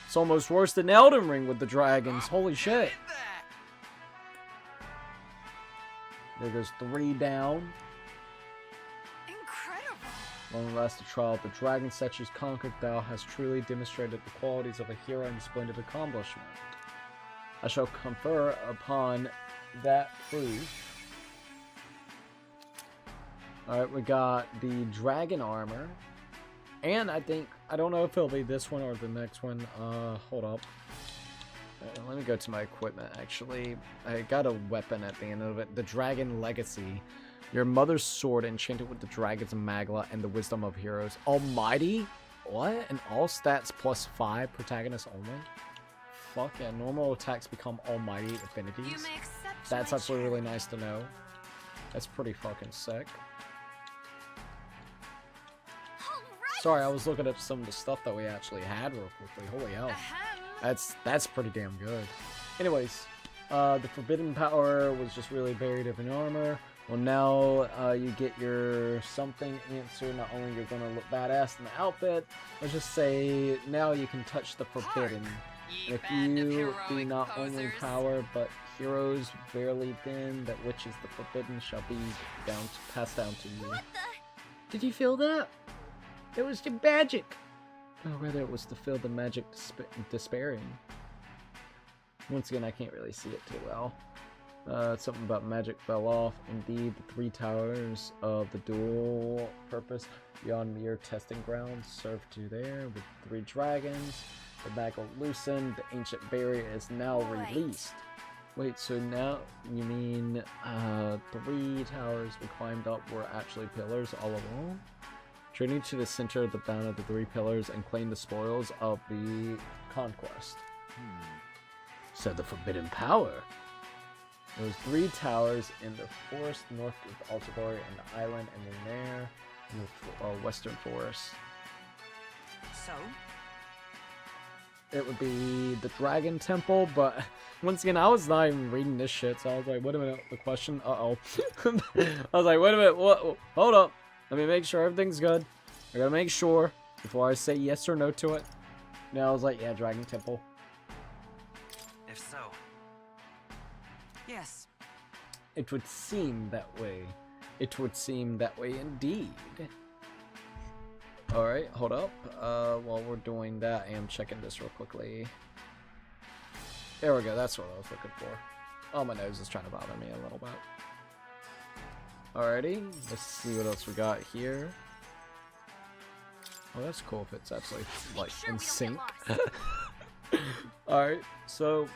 [SPEAKER 1] It's almost worse than Elden Ring with the dragons. Holy shit. There goes 3 down.
[SPEAKER 2] Incredible.
[SPEAKER 1] Long last the trial, the dragon statues conquered thou has truly demonstrated the qualities of a hero and splendid accomplishment. I shall confer upon that proof. Alright, we got the dragon armor. And I don't know if it'll be this one or the next one. Hold up. Let me go to my equipment, actually. I got a weapon at the end of it. The Dragon Legacy. Your mother's sword enchanted with the dragons of Magla and the wisdom of heroes. Almighty? What? And all stats +5, protagonist only? Fuck yeah, normal attacks become almighty
[SPEAKER 2] You
[SPEAKER 1] affinities.
[SPEAKER 2] may accept
[SPEAKER 1] That's
[SPEAKER 2] my
[SPEAKER 1] actually really
[SPEAKER 2] challenge.
[SPEAKER 1] nice to know. That's pretty fucking sick.
[SPEAKER 2] Alright.
[SPEAKER 1] Sorry, I was looking at some of the stuff that we actually had real quickly. Holy hell.
[SPEAKER 2] Ahem.
[SPEAKER 1] That's pretty damn good. Anyways, the forbidden power was just really buried in armor. Well, now you get your something answer. Not only you're gonna look badass in the outfit, let's just say now you can touch the forbidden.
[SPEAKER 4] Ye
[SPEAKER 1] If
[SPEAKER 4] band of
[SPEAKER 1] you be
[SPEAKER 4] heroic
[SPEAKER 1] not only
[SPEAKER 4] posers.
[SPEAKER 1] power, but heroes barely then, that which is the forbidden shall be passed down to you.
[SPEAKER 2] What the?
[SPEAKER 1] Did you feel that? It was the magic. Or rather, it was to feel the magic despairing. Once again, I can't really see it too well. Something about magic fell off. Indeed, the 3 towers of the dual purpose beyond mere testing grounds served you there with 3 dragons. The bagel loosened. The ancient barrier is now
[SPEAKER 2] Right.
[SPEAKER 1] released. Wait, so now you mean 3 towers we climbed up were actually pillars all along? Journey to the center of the bound of the 3 pillars and claim the spoils of the conquest. So the forbidden power. There was 3 towers in the forest north of Altibar and the island, and then there in the western forest.
[SPEAKER 4] So?
[SPEAKER 1] It would be the Dragon Temple, but once again, I was not even reading this shit, so I was like, wait a minute, the question, uh-oh. I was like, wait a minute, what? Hold up. Let me make sure everything's good. I gotta make sure before I say yes or no to it. Now I was like, yeah, Dragon Temple.
[SPEAKER 4] If so, Yes.
[SPEAKER 1] It would seem that way. It would seem that way indeed. Alright, hold up. While we're doing that, I am checking this real quickly. There we go, that's what I was looking for. Oh, my nose is trying to bother me a little bit. Alrighty, let's see what else we got here. Oh, that's cool if it's actually, like, in sync. Alright, so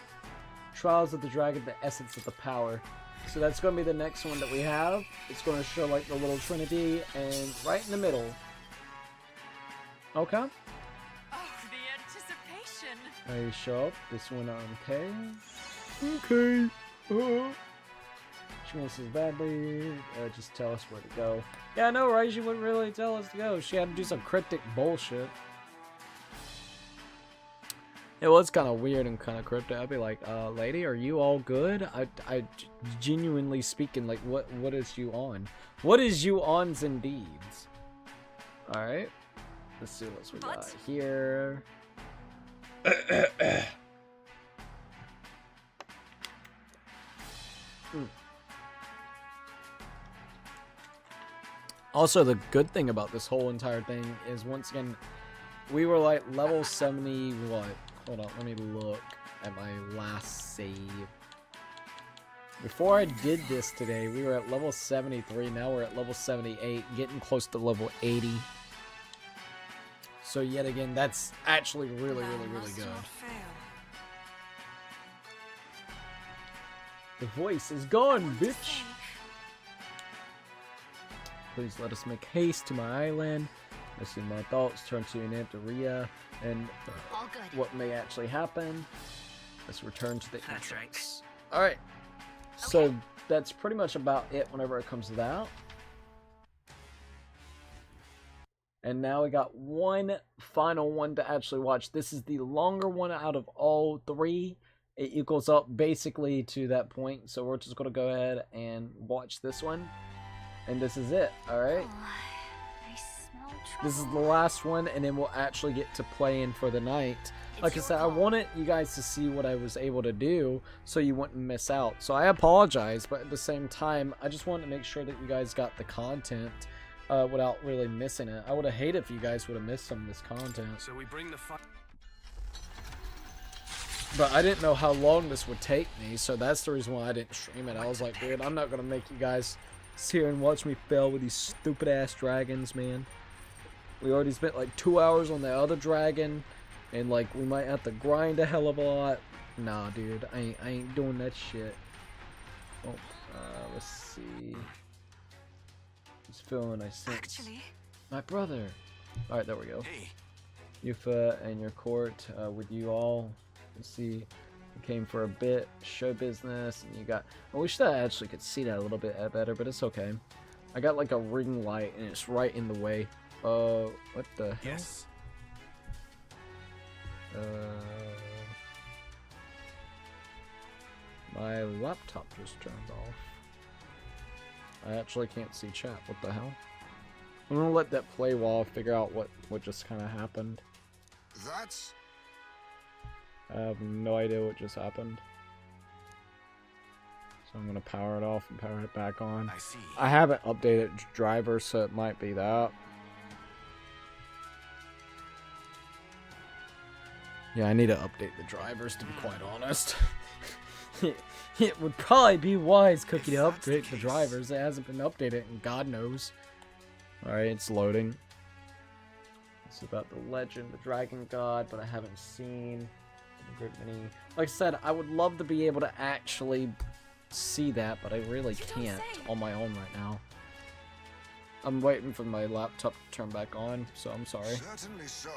[SPEAKER 1] Trials of the Dragon, the Essence of the Power. So that's going to be the next one that we have. It's going to show like the little trinity and right in the middle. Okay.
[SPEAKER 2] Oh, the anticipation.
[SPEAKER 1] I show up. This one okay. Okay. She wants us badly. Just tell us where to go. Yeah, I know, right? She wouldn't really tell us to go. She had to do some cryptic bullshit. It was kind of weird and kind of cryptic. I'd be like, lady, are you all good? I genuinely speaking, like, what is you on? What is you ons and deeds? Alright. Let's see what else we got here. Also, the good thing about this whole entire thing is, once again, we were like level 70, what? Hold on, let me look at my last save. Before I did this today, we were at level 73. Now we're at level 78, getting close to level 80. So yet again, that's actually really good. The voice is gone, bitch! Please let us make haste to my island. I see my thoughts turn to an Antaria, and what may actually happen. Let's return to the entrance. Alright, so that's pretty much about it whenever it comes to that. And now we got one final one to actually watch. This is the longer one out of all three. It equals up basically to that point, so we're just going to go ahead and watch this one. And this is it, alright? This is the last one, and then we'll actually get to playing for the night. Like I said, I wanted you guys to see what I was able to do so you wouldn't miss out. So I apologize, but at the same time, I just wanted to make sure that you guys got the content without really missing it. I would have hated if you guys would have missed some of this content.
[SPEAKER 4] So we bring the
[SPEAKER 1] But I didn't know how long this would take me, so that's the reason why I didn't stream it. I was like, dude, I'm not going to make you guys sit here and watch me fail with these stupid-ass dragons, man. We already spent like 2 hours on the other dragon, and like we might have to grind a hell of a lot. Nah, dude, I ain't doing that shit. Oh, let's see. This feeling I sense.
[SPEAKER 2] Actually,
[SPEAKER 1] My brother. All right, there we go.
[SPEAKER 4] Hey.
[SPEAKER 1] Yufa and your court with you all. Let's see. You came for a bit, show business, and you got. I wish that I actually could see that a little bit better, but it's okay. I got like a ring light, and it's right in the way. What the hell?
[SPEAKER 4] Yes.
[SPEAKER 1] My laptop just turned off. I actually can't see chat. What the hell? I'm gonna let that play while I figure out what just kind of happened.
[SPEAKER 3] That's...
[SPEAKER 1] I have no idea what just happened. So I'm gonna power it off and power it back on.
[SPEAKER 4] I see.
[SPEAKER 1] I haven't updated drivers, so it might be that. Yeah, I need to update the drivers, to be quite honest. It would probably be wise, Cookie, to update the drivers. It hasn't been updated, and God knows. Alright, it's loading. It's about the legend, the dragon god, but I haven't seen a good many. Like I said, I would love to be able to actually see that, but I really can't on my own right now. I'm waiting for my laptop to turn back on, so I'm sorry.
[SPEAKER 3] Certainly so.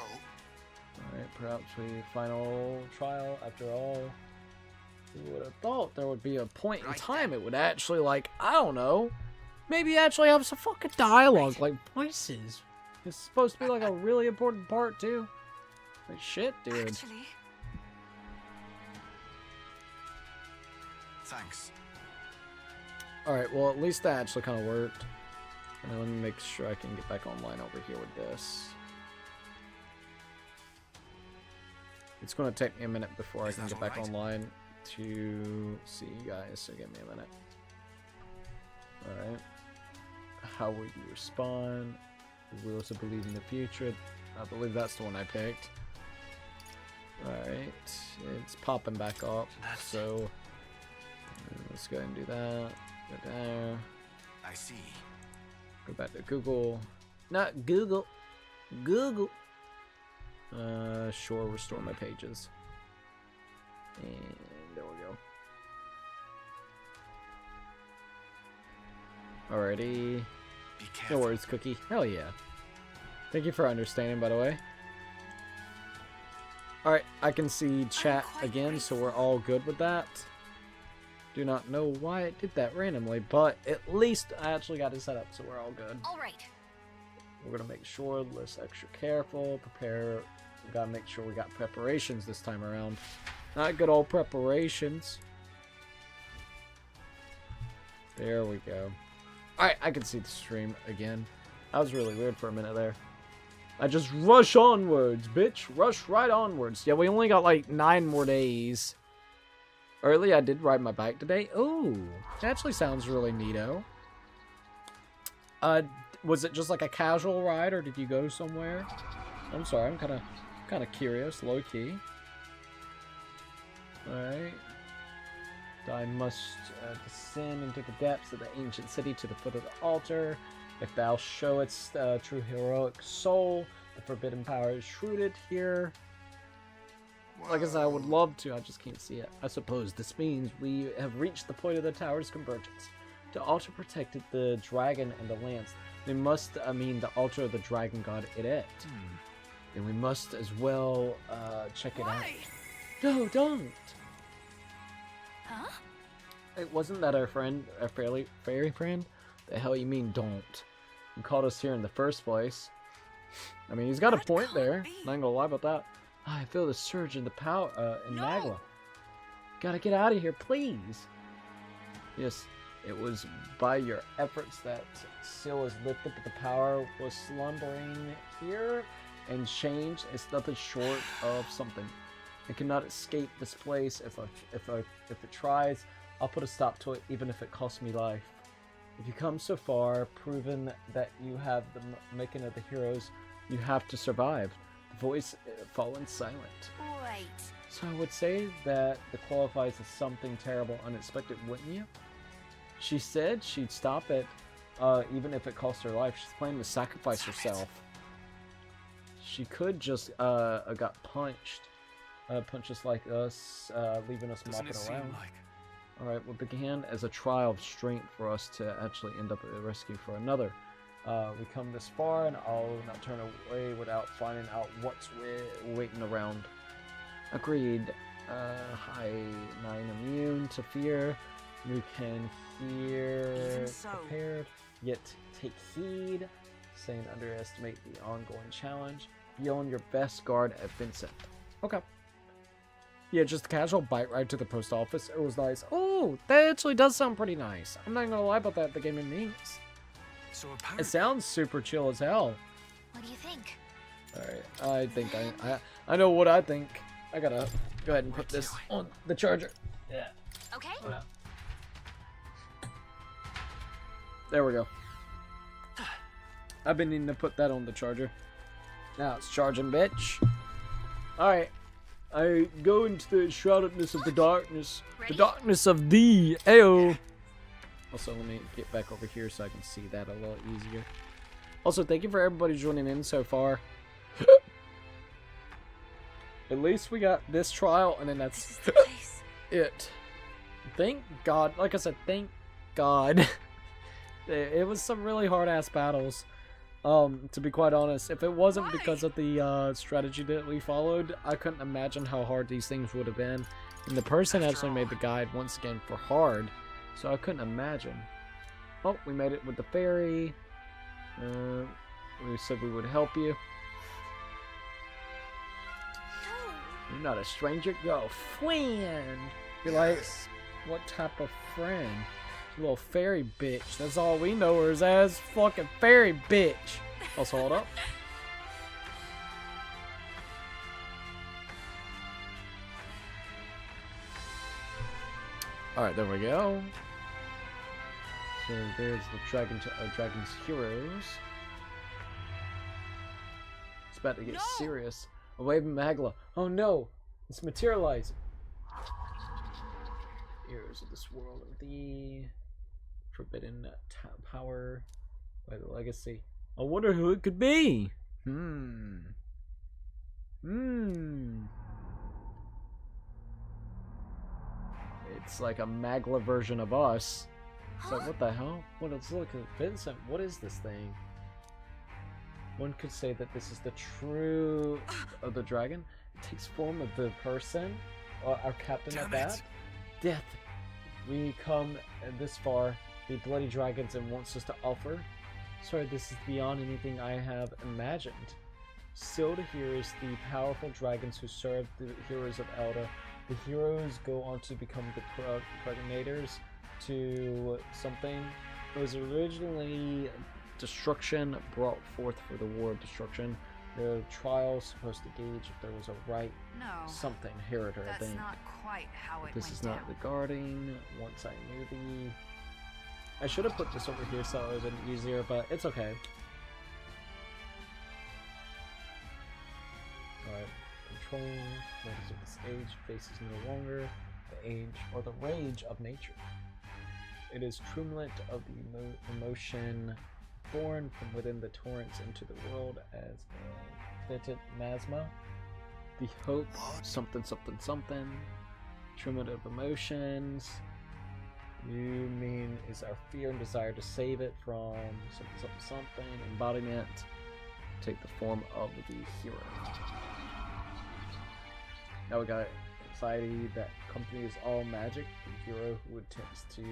[SPEAKER 1] Alright, perhaps we final trial after all. You would have thought there would be a point in time it would actually, like, I don't know, maybe actually have some fucking dialogue, like voices. It's supposed to be like a really important part too. Like shit, dude.
[SPEAKER 2] actually,
[SPEAKER 4] Thanks.
[SPEAKER 1] Alright, well at least that actually kind of worked. Let me make sure I can get back online over here with this. It's going to take me a minute before I can get back online. to see you guys, so give me a minute. Alright. How will you respond? We also believe in the future. I believe that's the one I picked. Alright. It's popping back up. So let's go ahead and do that. Go there.
[SPEAKER 3] I see.
[SPEAKER 1] Go back to Google. Not Google. Google. Sure, restore my pages. And there we go. Alrighty.
[SPEAKER 3] Be
[SPEAKER 1] No
[SPEAKER 3] careful.
[SPEAKER 1] worries, Cookie. Hell yeah. Thank you for understanding, by the way. Alright, I can see chat again, so we're all good with that. Do not know why it did that randomly, but at least I actually got it set up, so we're all good.
[SPEAKER 2] All right.
[SPEAKER 1] We're gonna make sure, less extra careful, prepare. We gotta make sure we got preparations this time around. Not good old preparations. There we go. Alright, I can see the stream again. That was really weird for a minute there. I just rush onwards, bitch. Rush right onwards. Yeah, we only got like 9 more days. Early, I did ride my bike today. Ooh, that actually sounds really neato. Was it just like a casual ride, or did you go somewhere? I'm sorry, I'm kind of curious, low key. All right. I must descend into the depths of the ancient city to the foot of the altar. If thou showest true heroic soul, the forbidden power is rooted here. Like I said, I would love to, I just can't see it. I suppose this means we have reached the point of the tower's convergence. The altar protected the dragon and the lance. We must, mean the altar of the dragon god Idet. And we must as well check it out. No, don't!
[SPEAKER 2] Huh?
[SPEAKER 1] It wasn't that our friend, our fairy friend? The hell you mean don't? He called us here in the first place. I mean, he's got a
[SPEAKER 2] That
[SPEAKER 1] point
[SPEAKER 2] can't
[SPEAKER 1] there.
[SPEAKER 2] be.
[SPEAKER 1] Not gonna lie about that. I feel the surge in the power in
[SPEAKER 2] No.
[SPEAKER 1] Nagla. Gotta get out of here, please. Yes, it was by your efforts that seal was lifted, but the power was slumbering here and changed. It's nothing short of something. It cannot escape this place. If it tries, I'll put a stop to it, even if it costs me life. If you come so far, proven that you have the making of the heroes, you have to survive. The voice fallen silent.
[SPEAKER 2] Wait.
[SPEAKER 1] So I would say that the qualifies as something terrible, unexpected, wouldn't you? She said she'd stop it, even if it cost her life. She's planning to sacrifice herself. She could just got punched, punch us like us, leaving us
[SPEAKER 4] Doesn't
[SPEAKER 1] mopping
[SPEAKER 4] it seem
[SPEAKER 1] around.
[SPEAKER 4] like?
[SPEAKER 1] Alright, what began as a trial of strength for us to actually end up at a rescue for another. We come this far, and I'll not turn away without finding out what's waiting around. Agreed. Hi, nine immune to fear. You can hear
[SPEAKER 4] Even so.
[SPEAKER 1] prepared, yet take heed. Saying underestimate the ongoing challenge. Be on your best guard at Vincent. Okay. Yeah, just a casual bike ride to the post office. It was nice. Oh, that actually does sound pretty nice. I'm not gonna lie about that. The game it means.
[SPEAKER 4] So
[SPEAKER 1] It
[SPEAKER 4] apparently,
[SPEAKER 1] sounds super chill as hell.
[SPEAKER 2] What do you think?
[SPEAKER 1] Alright, I think I know what I think. I gotta go ahead and put this on the charger. Yeah.
[SPEAKER 2] Okay.
[SPEAKER 1] There we go. I've been needing to put that on the charger. Now it's charging, bitch. Alright. I go into the shroudedness of the darkness.
[SPEAKER 2] Ready?
[SPEAKER 1] The darkness of thee. Ayo. Also, let me get back over here so I can see that a little easier. Also, thank you for everybody joining in so far. At least we got this trial, and then
[SPEAKER 2] This
[SPEAKER 1] that's
[SPEAKER 2] is the place.
[SPEAKER 1] it. Thank God. Like I said, thank God. It was some really hard-ass battles. To be quite honest, if it wasn't because of the strategy that we followed, I couldn't imagine how hard these things would have been. And the person actually made the guide once again for hard, so I couldn't imagine. Oh, we made it with the fairy. We said we would help you.
[SPEAKER 2] No.
[SPEAKER 1] You're not a stranger. You're a friend. You're like, what type of friend? Little fairy bitch. That's all we know her as. Fucking fairy bitch. Also, hold up. Alright, there we go. So there's the Dragon's Heroes. It's about to get serious. A wave of Magla. Oh no! It's materialized! Heroes of this world of the forbidden power by the legacy. I wonder who it could be! It's like a Magla version of us. It's like, what the hell? What is, look, Vincent, what is this thing? One could say that this is the true of the dragon. It takes form of the person, our captain at that. Death. We come this far, the bloody dragons, and wants us to offer. Sorry, this is beyond anything I have imagined. Still to hear is the powerful dragons who serve the heroes of Elda. The heroes go on to become the progenitors to something. It was originally destruction brought forth for the war of destruction. The trial supposed to gauge if there was a right something inheritor, I think.
[SPEAKER 2] Not quite how it
[SPEAKER 1] this is not the guarding. Once I knew the. I should have put this over here so it would have been easier, but it's okay. Alright. Controlling matters of this age faces no longer the age or the rage of nature. It is truculent of the emotion born from within the torrents into the world as a fitted masma. The hope, something, something, something. Truculent of emotions. You mean is our fear and desire to save it from something, something, something. Embodiment. Take the form of the hero. Now we got anxiety that accompanies all magic. The hero who attempts to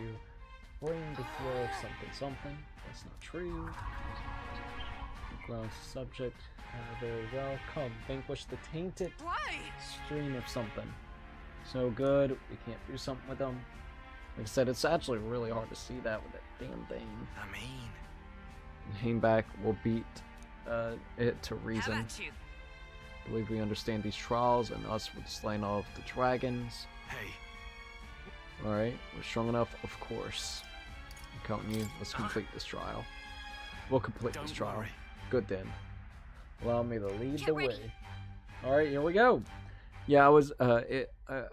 [SPEAKER 1] bring the hero of something something. That's not true. Grounds subject. Very well. Come, vanquish the tainted stream of something. So good. We can't do something with them. Like I said, it's actually really hard to see that with that damn thing.
[SPEAKER 4] I mean,
[SPEAKER 1] Hainback will beat it to reason. Believe we understand these trials and us with slaying all of the dragons.
[SPEAKER 4] hey,
[SPEAKER 1] Alright, we're strong enough, of course. I'm counting you. Let's complete this trial. We'll complete this
[SPEAKER 4] Don't
[SPEAKER 1] trial.
[SPEAKER 4] worry.
[SPEAKER 1] Good then. Allow me to lead the way. Alright, here we go. Yeah, it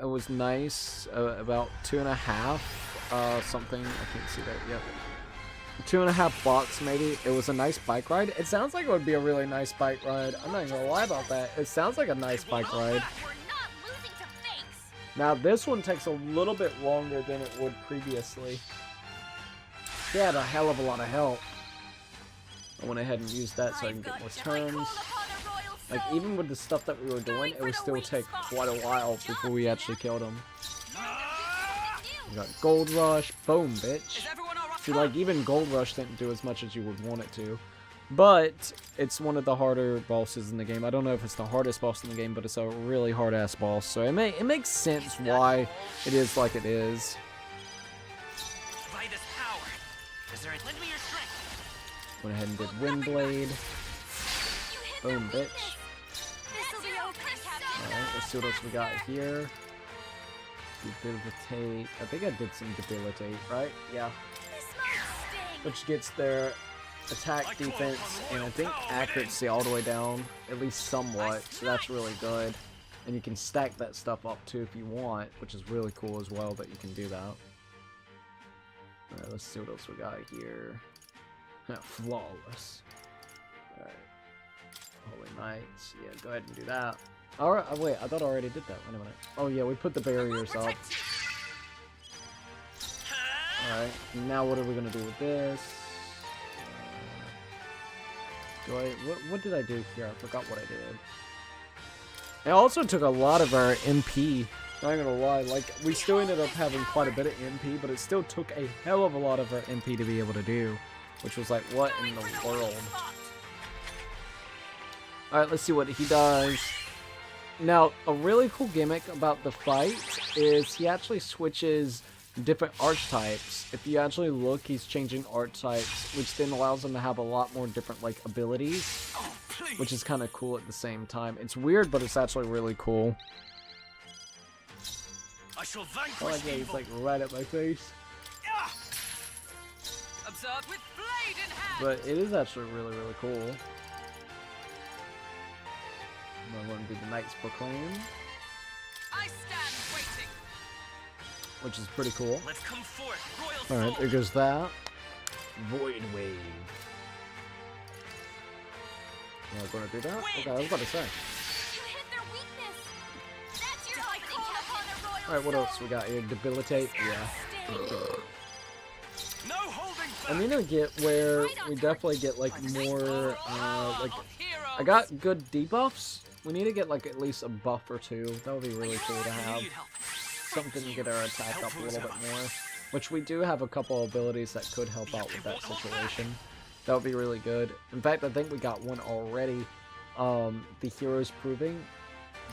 [SPEAKER 1] was nice. About 2.5 something. I can't see that yet. 2.5 blocks maybe. It was a nice bike ride. It sounds like it would be a really nice bike ride. I'm not even gonna lie about that. It sounds like a nice bike ride.
[SPEAKER 2] We're not losing to fakes.
[SPEAKER 1] Now this one takes a little bit longer than it would previously. They had a hell of a lot of help. I went ahead and used that so I can get more turns. Like even with the stuff that we were doing, it would still take quite a while before we actually killed him. We got Gold Rush. Boom, bitch. See, like, even Gold Rush didn't do as much as you would want it to. But it's one of the harder bosses in the game. I don't know if it's the hardest boss in the game, but it's a really hard-ass boss. So it makes sense why it is like it is.
[SPEAKER 4] by this power, is there lend me your strength?
[SPEAKER 1] Went ahead and did Windblade. Boom, bitch.
[SPEAKER 2] This'll be okay, Captain.
[SPEAKER 1] Alright, let's see what else we got here. Debilitate. I think I did some Debilitate, right? Yeah.
[SPEAKER 2] This must sting.
[SPEAKER 1] Which gets their attack, defense, and I think accuracy all the way down, at least somewhat, so that's really good. And you can stack that stuff up too if you want, which is really cool as well that you can do that. Alright, let's see what else we got here. Flawless. Alright. Holy Knights. Yeah, go ahead and do that. Alright, oh, wait, I thought I already did that. Wait a minute. Oh yeah, we put the barriers up. Alright, now what are we gonna do with this? What did I do here? I forgot what I did. It also took a lot of our MP. Not gonna lie, like, we still ended up having quite a bit of MP, but it still took a hell of a lot of our MP to be able to do. Which was like, what in the world? Alright, let's see what he does. Now, a really cool gimmick about the fight is he actually switches different archetypes. If you actually look, he's changing archetypes, which then allows him to have a lot more different, like, abilities. Which is kind of cool at the same time. It's weird, but it's actually really cool.
[SPEAKER 4] I shall
[SPEAKER 1] Oh,
[SPEAKER 4] vanquish
[SPEAKER 1] like, yeah, he's
[SPEAKER 4] evil.
[SPEAKER 1] like right at my face.
[SPEAKER 4] Ah!
[SPEAKER 2] Observe with blade in hand.
[SPEAKER 1] But it is actually really, really cool. I want to do the Knights Proclaim,
[SPEAKER 2] I stand waiting.
[SPEAKER 1] which is pretty cool.
[SPEAKER 4] Let's come forth, royal
[SPEAKER 1] Alright,
[SPEAKER 4] soul.
[SPEAKER 1] there goes that. Void Wave. Am I going to do that? Okay, I was about to say.
[SPEAKER 2] You hit their weakness. That's your fighting, Captain.
[SPEAKER 1] Alright, what else we got here? Debilitate? Yeah.
[SPEAKER 4] No holding back.
[SPEAKER 1] I need to get where we definitely get like more, like, I got good debuffs. We need to get like at least a buff or two. That would be really cool to have.
[SPEAKER 4] Need help.
[SPEAKER 1] Something to get our attack up a little bit more. Which we do have a couple abilities that could help out with that situation. That would be really good. In fact, I think we got one already. The Hero's Proving.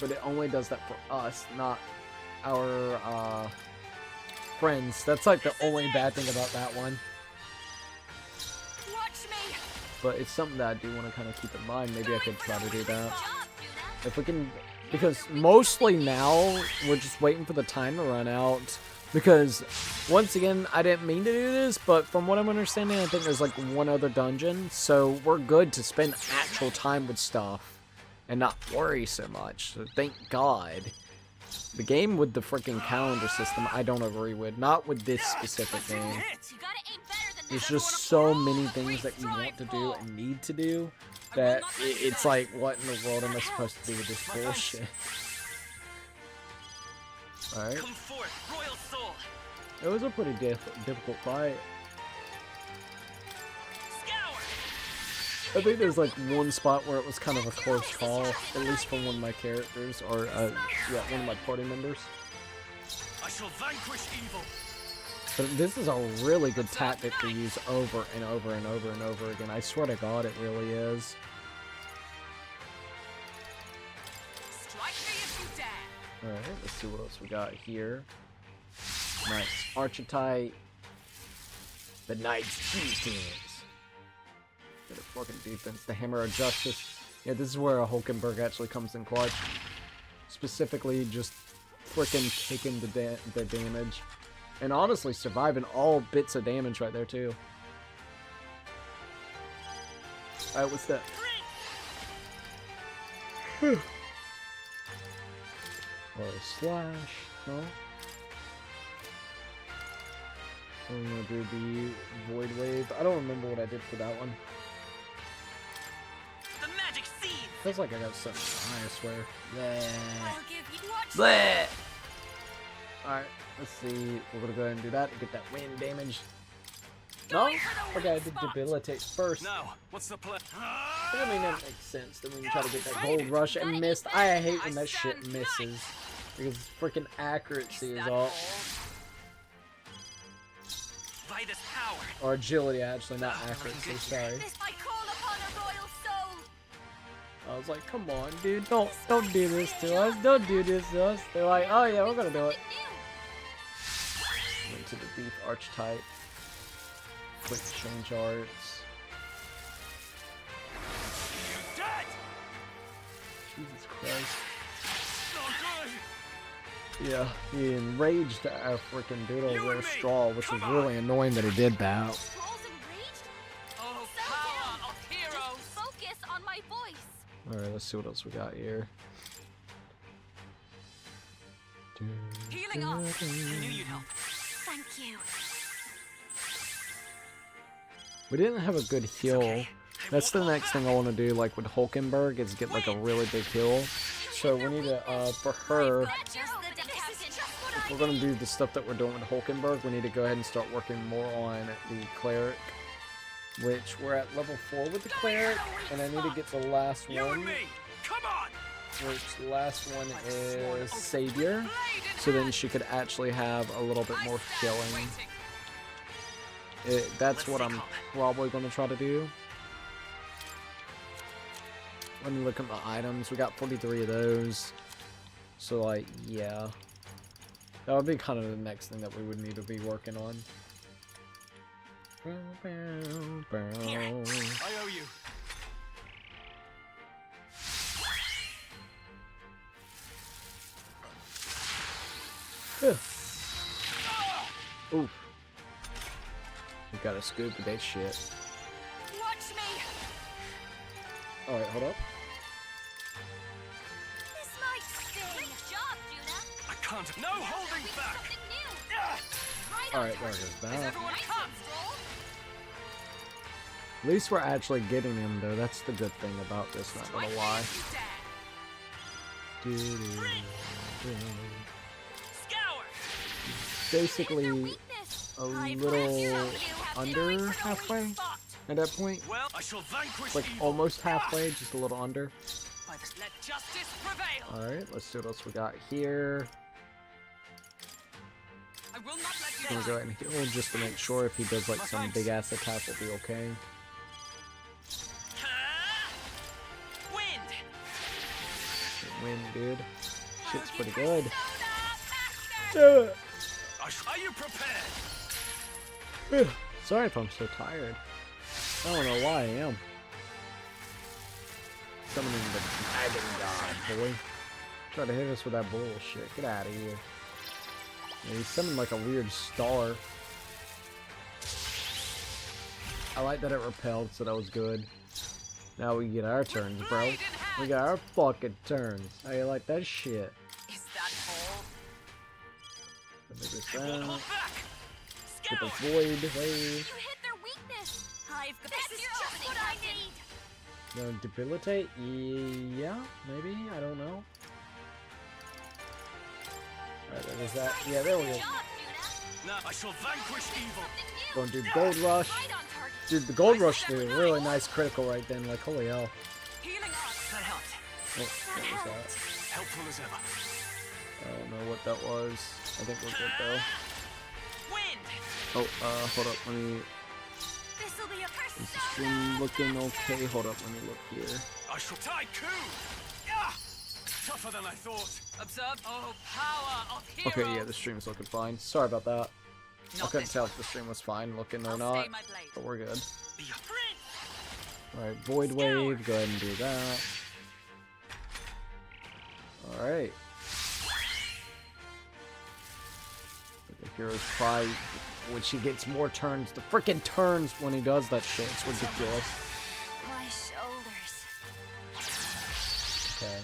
[SPEAKER 1] But it only does that for us, not our friends. That's like the only bad thing about that one.
[SPEAKER 2] Watch me.
[SPEAKER 1] But it's something that I do want to kind of keep in mind. Maybe I could try to do that. If we can, because mostly now we're just waiting for the time to run out. Because once again, I didn't mean to do this, but from what I'm understanding, I think there's like one other dungeon. So we're good to spend actual time with stuff and not worry so much. So thank God. The game with the freaking calendar system, I don't agree with. Not with this specific game.
[SPEAKER 2] You gotta aim better than
[SPEAKER 1] There's
[SPEAKER 2] that.
[SPEAKER 1] just so many things that you want to do and need to do that it's like, what in the world am I supposed to do with this bullshit? Alright.
[SPEAKER 4] Come forth, royal soul.
[SPEAKER 1] It was a pretty difficult fight.
[SPEAKER 4] Scour.
[SPEAKER 1] I think there's like one spot where it was kind of a close call, at least from one of my characters, or yeah, one of my party members.
[SPEAKER 4] I shall vanquish evil.
[SPEAKER 1] But this is a really good tactic to use over and over and over and over again. I swear to God, it really is.
[SPEAKER 2] Strike me if you dare.
[SPEAKER 1] Alright, let's see what else we got here. Nice. Archetype. The Knight's Defense. Get a fucking defense. The Hammer of Justice. Yeah, this is where a Hulkenberg actually comes in clutch. Specifically, just freaking taking the damage. And honestly, surviving all bits of damage right there, too. Alright, what's that? Or a slash, no? I'm gonna do the Void Wave. I don't remember what I did for that one.
[SPEAKER 4] The magic seed.
[SPEAKER 1] Feels like I got something high, I swear. Yeah.
[SPEAKER 2] I'll give you watch.
[SPEAKER 1] Bleh! Alright, let's see. We're gonna go ahead and do that to get that wind damage. No? Okay, I did Debilitate first.
[SPEAKER 4] Now, what's the plan?
[SPEAKER 1] I mean, that makes sense. Then we can try to get that Gold Rush and missed. I hate when that shit misses. Because freaking accuracy is all.
[SPEAKER 4] By this power.
[SPEAKER 1] Or agility, actually, not accuracy. Sorry.
[SPEAKER 2] I call upon a royal soul.
[SPEAKER 1] I was like, come on, dude, don't do this to us. Don't do this to us. They're like, oh yeah, we're gonna do it. Went to the Beef Archetype. Quick change arts.
[SPEAKER 4] Dead.
[SPEAKER 1] Jesus Christ.
[SPEAKER 4] So good.
[SPEAKER 1] Yeah, he enraged our freaking doodle
[SPEAKER 4] You
[SPEAKER 1] with
[SPEAKER 4] and me.
[SPEAKER 1] straw, which was
[SPEAKER 4] Come
[SPEAKER 1] really annoying that he did that.
[SPEAKER 2] Trolls enraged?
[SPEAKER 4] Oh,
[SPEAKER 2] So
[SPEAKER 4] power
[SPEAKER 2] down.
[SPEAKER 4] of heroes.
[SPEAKER 2] Just focus on my voice.
[SPEAKER 1] Alright, let's see what else we got here.
[SPEAKER 2] Healing up.
[SPEAKER 4] I knew you'd help.
[SPEAKER 2] Thank you.
[SPEAKER 1] We didn't have a good heal.
[SPEAKER 4] okay.
[SPEAKER 1] That's the next thing I want to do, like with Hulkenberg, is get like a really big heal. So we need to, for her, if we're gonna do the stuff that we're doing with Hulkenberg, we need to go ahead and start working more on the Cleric. Which we're at level 4 with the Cleric, and I need to get the last
[SPEAKER 4] You and
[SPEAKER 1] one.
[SPEAKER 4] me. Come on.
[SPEAKER 1] Which the last one is Savior. So then she could actually have a little bit more healing. That's what I'm probably going to try to do. Let me look at my items. We got 43 of those. So, like, yeah. That would be kind of the next thing that we would need to be working on.
[SPEAKER 4] Here. I owe you.
[SPEAKER 1] Oof. We gotta scoop that shit.
[SPEAKER 2] Watch me.
[SPEAKER 1] Alright, hold up.
[SPEAKER 2] This might sting. Great job, Juna.
[SPEAKER 4] I can't. No holding
[SPEAKER 2] We
[SPEAKER 4] back.
[SPEAKER 2] something new.
[SPEAKER 4] Ah!
[SPEAKER 2] Right on
[SPEAKER 1] Alright, there
[SPEAKER 2] target.
[SPEAKER 1] goes
[SPEAKER 4] Is
[SPEAKER 1] that.
[SPEAKER 4] everyone
[SPEAKER 2] Nice
[SPEAKER 4] come?
[SPEAKER 2] Stroll.
[SPEAKER 1] At least we're actually getting him, though. That's the good thing about this, not gonna lie.
[SPEAKER 4] Scour.
[SPEAKER 1] Basically,
[SPEAKER 2] Weakness.
[SPEAKER 1] a
[SPEAKER 2] I've
[SPEAKER 1] little
[SPEAKER 2] you have
[SPEAKER 1] under
[SPEAKER 2] feeling for the
[SPEAKER 1] halfway
[SPEAKER 2] weak spot.
[SPEAKER 1] at that point.
[SPEAKER 4] Well, I shall vanquish
[SPEAKER 1] Like
[SPEAKER 4] evil.
[SPEAKER 1] almost halfway, just a little under.
[SPEAKER 4] By the... Let justice prevail.
[SPEAKER 1] Alright, let's see what else we got here.
[SPEAKER 4] I will not let you
[SPEAKER 1] I'm gonna go ahead and heal just to make sure if he does like some big ass attack, we'll be okay.
[SPEAKER 4] Wind.
[SPEAKER 1] Win, dude. Shit's pretty good.
[SPEAKER 4] Are you prepared?
[SPEAKER 1] Sorry if I'm so tired. I don't know why I am. Summoning the Dragon God, boy. Try to hit us with that bullshit. Get out of here. Yeah, he summoned like a weird star. I like that it repelled, so that was good. Now we get our turns, bro. We got our fucking turns. How you like that shit?
[SPEAKER 4] Is that all?
[SPEAKER 1] Let me just
[SPEAKER 4] I won't hold back.
[SPEAKER 1] get the
[SPEAKER 4] Scour.
[SPEAKER 1] void wave.
[SPEAKER 2] You hit their weakness. I've got this is just what I need.
[SPEAKER 1] Debilitate? Yeah, maybe. I don't know. Alright, there's that. Yeah, there we go.
[SPEAKER 2] Good job, Juna.
[SPEAKER 4] Now I shall vanquish evil.
[SPEAKER 1] Going to do Gold Rush.
[SPEAKER 2] Right on target.
[SPEAKER 1] Dude, the Gold Rush did a really nice critical right then. Like, holy hell.
[SPEAKER 4] Healing arts. That helped.
[SPEAKER 1] Oh, what was that?
[SPEAKER 4] Helpful as ever.
[SPEAKER 1] I don't know what that was. I think we're good though.
[SPEAKER 4] Wind.
[SPEAKER 1] Oh, hold up. Let me.
[SPEAKER 2] This'll be a
[SPEAKER 1] Is the stream looking okay? Hold up. Let me look here.
[SPEAKER 4] I shall tie coup. Yeah. Tougher than I thought. Observe. Oh, power of heroes.
[SPEAKER 1] Okay, yeah, the stream's looking fine. Sorry about that. I
[SPEAKER 4] Not
[SPEAKER 1] couldn't
[SPEAKER 4] this
[SPEAKER 1] tell
[SPEAKER 4] one.
[SPEAKER 1] if the stream was fine looking or
[SPEAKER 4] I'll
[SPEAKER 1] not,
[SPEAKER 4] stay my blade.
[SPEAKER 1] but we're good.
[SPEAKER 4] Be a prince.
[SPEAKER 1] Alright, Void Wave. Go ahead and do that. Alright. The hero's pride, which he gets more turns. The freaking turns when he does that shit. It's ridiculous.
[SPEAKER 2] My shoulders.
[SPEAKER 1] Okay.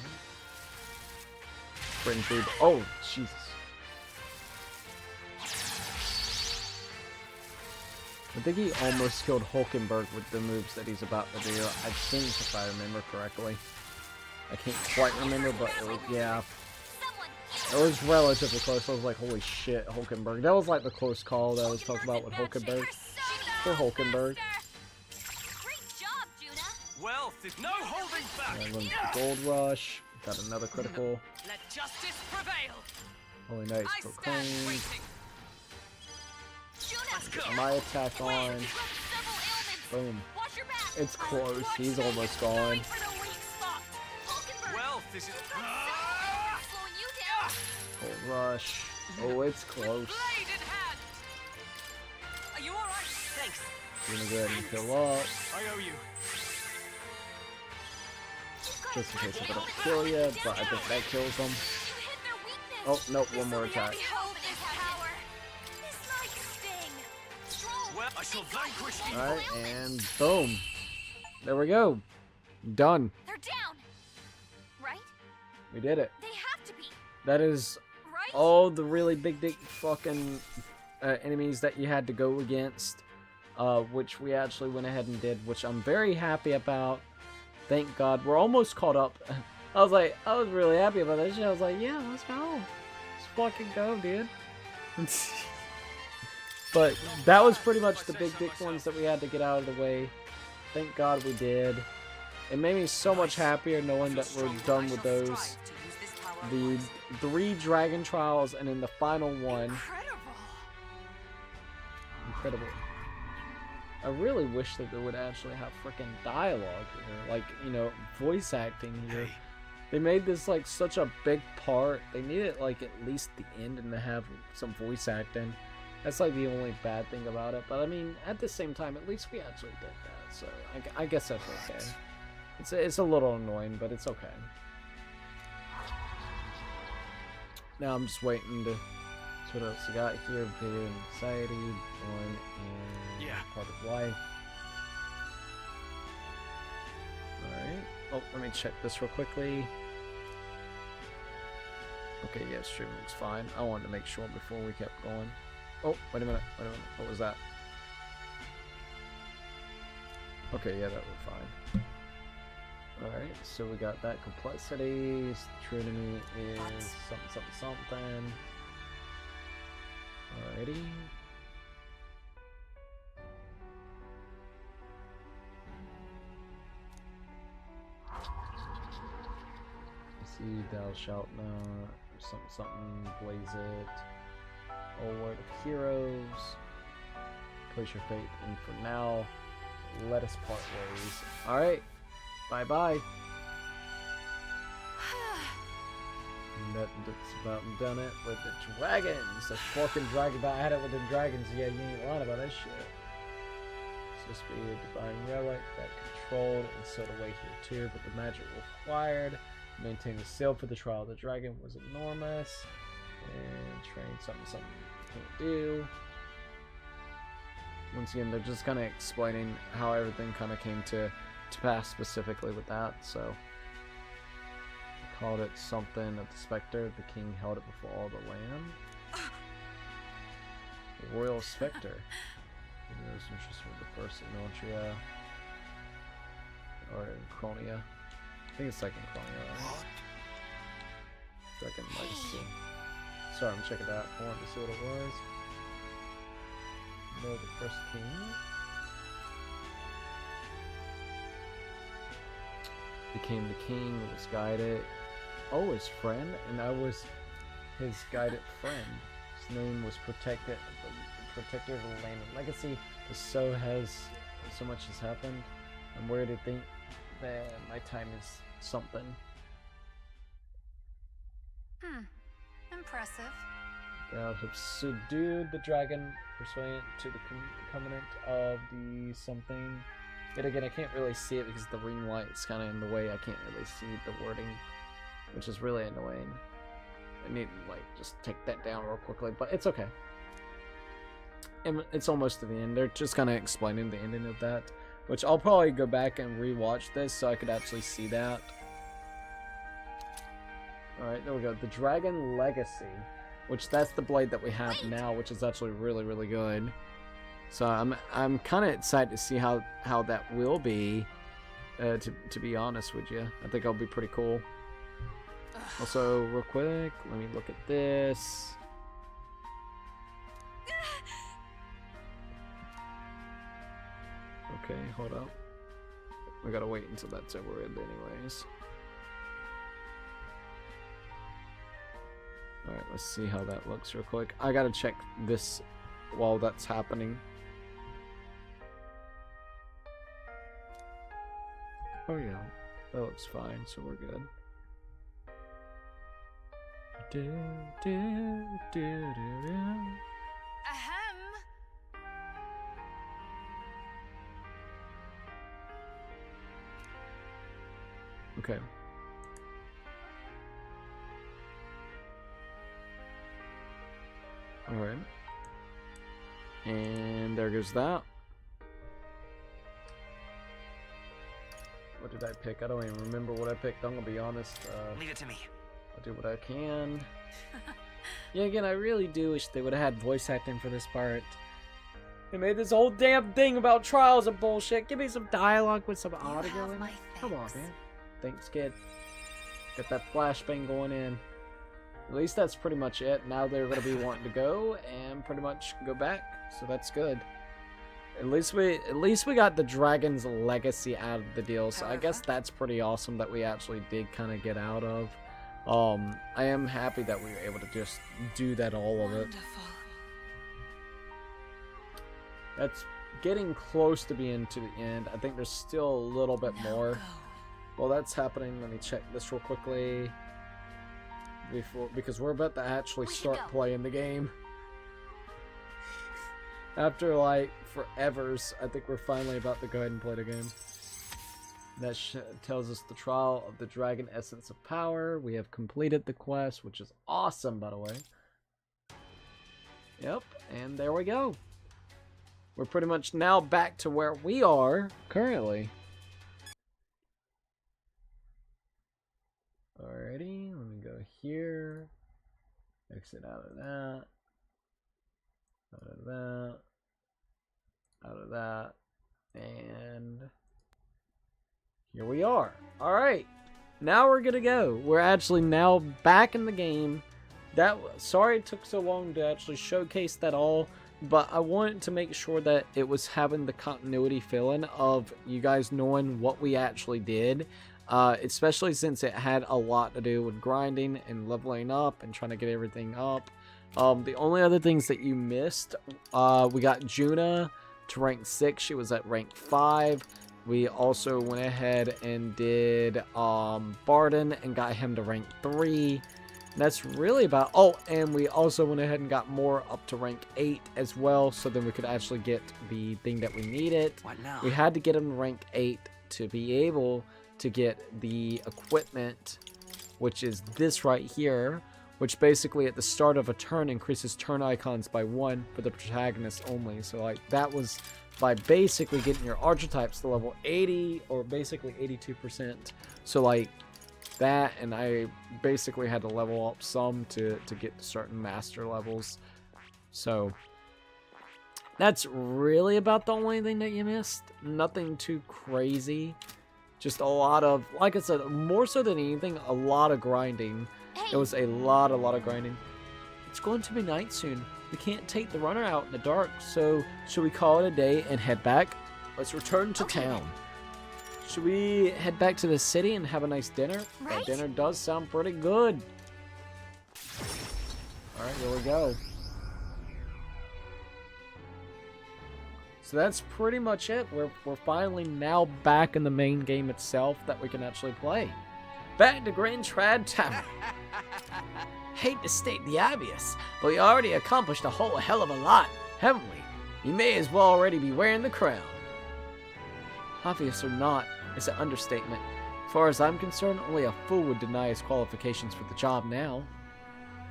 [SPEAKER 1] Fringe Food. Oh, Jesus. I think he almost killed Hulkenberg with the moves that he's about to do. I think, if I remember correctly. I can't quite remember, but it was, yeah.
[SPEAKER 2] Someone
[SPEAKER 1] It was relatively close. I was like, holy shit, Hulkenberg. That was like the close call that I was talking about with Hulkenberg. For Hulkenberg.
[SPEAKER 2] Great job, Juna.
[SPEAKER 4] Wealth is no holding back.
[SPEAKER 1] And then the Gold Rush. Got another critical.
[SPEAKER 4] Let justice prevail.
[SPEAKER 1] Holy nice.
[SPEAKER 4] I stand
[SPEAKER 1] Proclaim.
[SPEAKER 4] waiting.
[SPEAKER 2] Juna.
[SPEAKER 4] Let's go.
[SPEAKER 1] My attack on.
[SPEAKER 2] Several ailments.
[SPEAKER 1] Boom.
[SPEAKER 2] Watch your back.
[SPEAKER 1] It's close.
[SPEAKER 2] Watch
[SPEAKER 1] He's
[SPEAKER 2] me.
[SPEAKER 1] almost
[SPEAKER 2] Going
[SPEAKER 1] gone.
[SPEAKER 2] for the weak spot. Hulkenberg.
[SPEAKER 4] Wealth is.
[SPEAKER 2] You've got several ailments slowing you down.
[SPEAKER 1] Gold Rush. Oh, it's close.
[SPEAKER 4] Blade in hand. Are you all right? Thanks.
[SPEAKER 1] We're gonna go ahead and fill up.
[SPEAKER 4] I owe you.
[SPEAKER 2] You've got
[SPEAKER 1] Just in case
[SPEAKER 2] a
[SPEAKER 1] if I don't
[SPEAKER 2] ailment
[SPEAKER 1] kill
[SPEAKER 2] slowing
[SPEAKER 1] you,
[SPEAKER 2] down.
[SPEAKER 1] but I think that kills them.
[SPEAKER 2] You hit their weakness.
[SPEAKER 1] Oh, nope, one more
[SPEAKER 2] This'll
[SPEAKER 1] attack.
[SPEAKER 2] behold this power. This might sting. Stroll.
[SPEAKER 4] Well, I shall vanquish evil.
[SPEAKER 1] Alright, and boom. There we go. Done.
[SPEAKER 2] They're down. Right?
[SPEAKER 1] We did it.
[SPEAKER 2] They have to be.
[SPEAKER 1] That is
[SPEAKER 2] Right?
[SPEAKER 1] all the really big fucking enemies that you had to go against, which we actually went ahead and did, which I'm very happy about. Thank God. We're almost caught up. I was really happy about that shit. I was like, yeah, let's go. Let's fucking go, dude. But that was pretty much the big dick ones that we had to get out of the way. Thank God we did. It made me so much happier knowing that we're done with those. The 3 dragon trials and then the final one.
[SPEAKER 2] Incredible.
[SPEAKER 1] Incredible. I really wish that they would actually have freaking dialogue here, like, you know, voice acting here. They made this like such a big part. They needed like at least the end and to have some voice acting. That's like the only bad thing about it. But I mean, at the same time, at least we actually did that. So I guess that's okay. It's a little annoying, but it's okay. Now I'm just waiting to So what else you got here? Video anxiety, born in public life. Alright. Oh, let me check this real quickly. Okay, yeah, streaming looks fine. I wanted to make sure before we kept going. Oh, wait a minute. What was that? Okay, yeah, that was fine. Alright, so we got that. Complexities. True enemy is something. Alrighty. See, thou shalt not, something, blaze it. Oh, word of heroes. Place your faith in for now. Let us part ways. Alright. Bye bye. That's about done it with the dragons. The fucking dragon. I had it with the dragons. Yeah, you ain't lying about that shit. It's just be a divine relic that controlled and sewed away here too, but the magic required maintain the seal for the trial of the dragon was enormous. And train something you can't do. Once again, they're just kind of explaining how everything kind of came to pass specifically with that. So called it something of the specter. The king held it before all the land. The royal specter. It was interested with the first in Notria or in Chronia. I think it's like in Chronia.
[SPEAKER 3] What?
[SPEAKER 1] Second legacy. Sorry, I'm checking that. I wanted to see what it was. No, the first king. Became the king, was guided. Oh, his friend, and I was his guided friend. His name was protector of the land and legacy. But so much has happened. I'm worried to think that my time is something.
[SPEAKER 2] Impressive.
[SPEAKER 1] Thou have subdued the dragon pursuant to the covenant of the something. Yet again, I can't really see it because the ring light is kind of in the way. I can't really see the wording, which is really annoying. I need to just take that down real quickly, but it's okay. And it's almost to the end. They're just kind of explaining the ending of that, which I'll probably go back and rewatch this so I could actually see that. Alright, there we go. The Dragon Legacy, which that's the blade that we have now, which is actually really, really good. So I'm kind of excited to see how that will be, to be honest with you. I think it'll be pretty cool. Also, real quick, let me look at this. Okay, hold up. We gotta wait until that's over with anyways. Alright, let's see how that looks real quick. I gotta check this while that's happening. Oh yeah, that looks fine, so we're good.
[SPEAKER 2] Ahem.
[SPEAKER 1] Okay. Alright. And there goes that. What did I pick? I don't even remember what I picked. I'm gonna be honest.
[SPEAKER 4] Leave it to me.
[SPEAKER 1] I'll do what I can. Yeah, again, I really do wish they would have had voice acting for this part. They made this whole damn thing about trials of bullshit. Give me some dialogue with some audio in it. Come on, man. Thanks, kid. Get that flashbang going in. At least that's pretty much it. Now they're going to be wanting to go and pretty much go back. So that's good. At least we got the Dragon's Legacy out of the deal. So I guess that's pretty awesome that we actually did kind of get out of. I am happy that we were able to just do that, all of it. That's getting close to being to the end. I think there's still a little bit more. While that's happening, let me check this real quickly. Because we're about to actually start playing the game. After like forevers, I think we're finally about to go ahead and play the game. That tells us the trial of the Dragon Essence of Power. We have completed the quest, which is awesome, by the way. Yep, and there we go. We're pretty much now back to where we are currently. Alrighty, let me go here. Exit out of that. Out of that. Out of that. And here we are. Alright. Now we're gonna go. We're actually now back in the game. Sorry it took so long to actually showcase that all, but I wanted to make sure that it was having the continuity feeling of you guys knowing what we actually did, especially since it had a lot to do with grinding and leveling up and trying to get everything up. The only other things that you missed, we got Juna to rank 6. She was at rank 5. We also went ahead and did Barden and got him to rank 3. That's really about... Oh, and we also went ahead and got more up to rank 8 as well, so then we could actually get the thing that we needed.
[SPEAKER 4] What now?
[SPEAKER 1] We had to get him to rank 8 to be able to get the equipment, which is this right here, which basically at the start of a turn increases turn icons by 1 for the protagonist only. So like that was by basically getting your archetypes to level 80 or basically 82%. So like that, and I basically had to level up some to get to certain master levels. So that's really about the only thing that you missed. Nothing too crazy. Just a lot of, like I said, more so than anything, a lot of grinding. It was a lot of grinding. It's going to be night soon. We can't take the runner out in the dark, so should we call it a day and head back? Let's return to town. Should we head back to the city and have a nice dinner?
[SPEAKER 2] Right?
[SPEAKER 1] That dinner does sound pretty good. Alright, here we go. So that's pretty much it. We're finally now back in the main game itself that we can actually play. Back to Grand Trad Tavern. Hate to state the obvious, but we already accomplished a whole hell of a lot, haven't we? You may as well already be wearing the crown. Obvious or not is an understatement. As far as I'm concerned, only a fool would deny his qualifications for the job now.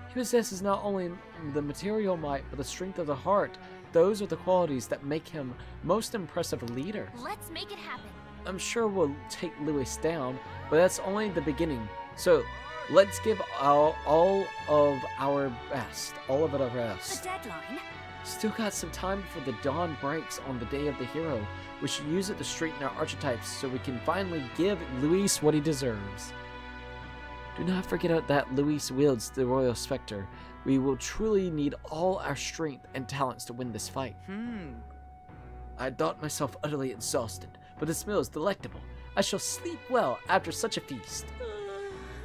[SPEAKER 1] He possesses not only the material might, but the strength of the heart. Those are the qualities that make him most impressive leader.
[SPEAKER 2] Let's make it happen.
[SPEAKER 1] I'm sure we'll take Lewis down, but that's only the beginning. So, let's give all of our best. All of it our
[SPEAKER 2] The
[SPEAKER 1] best.
[SPEAKER 2] deadline?
[SPEAKER 1] Still got some time before the dawn breaks on the day of the hero. We should use it to straighten our archetypes so we can finally give Luis what he deserves. Do not forget that Luis wields the Royal Spectre. We will truly need all our strength and talents to win this fight. I thought myself utterly exhausted, but this meal is delectable. I shall sleep well after such a feast.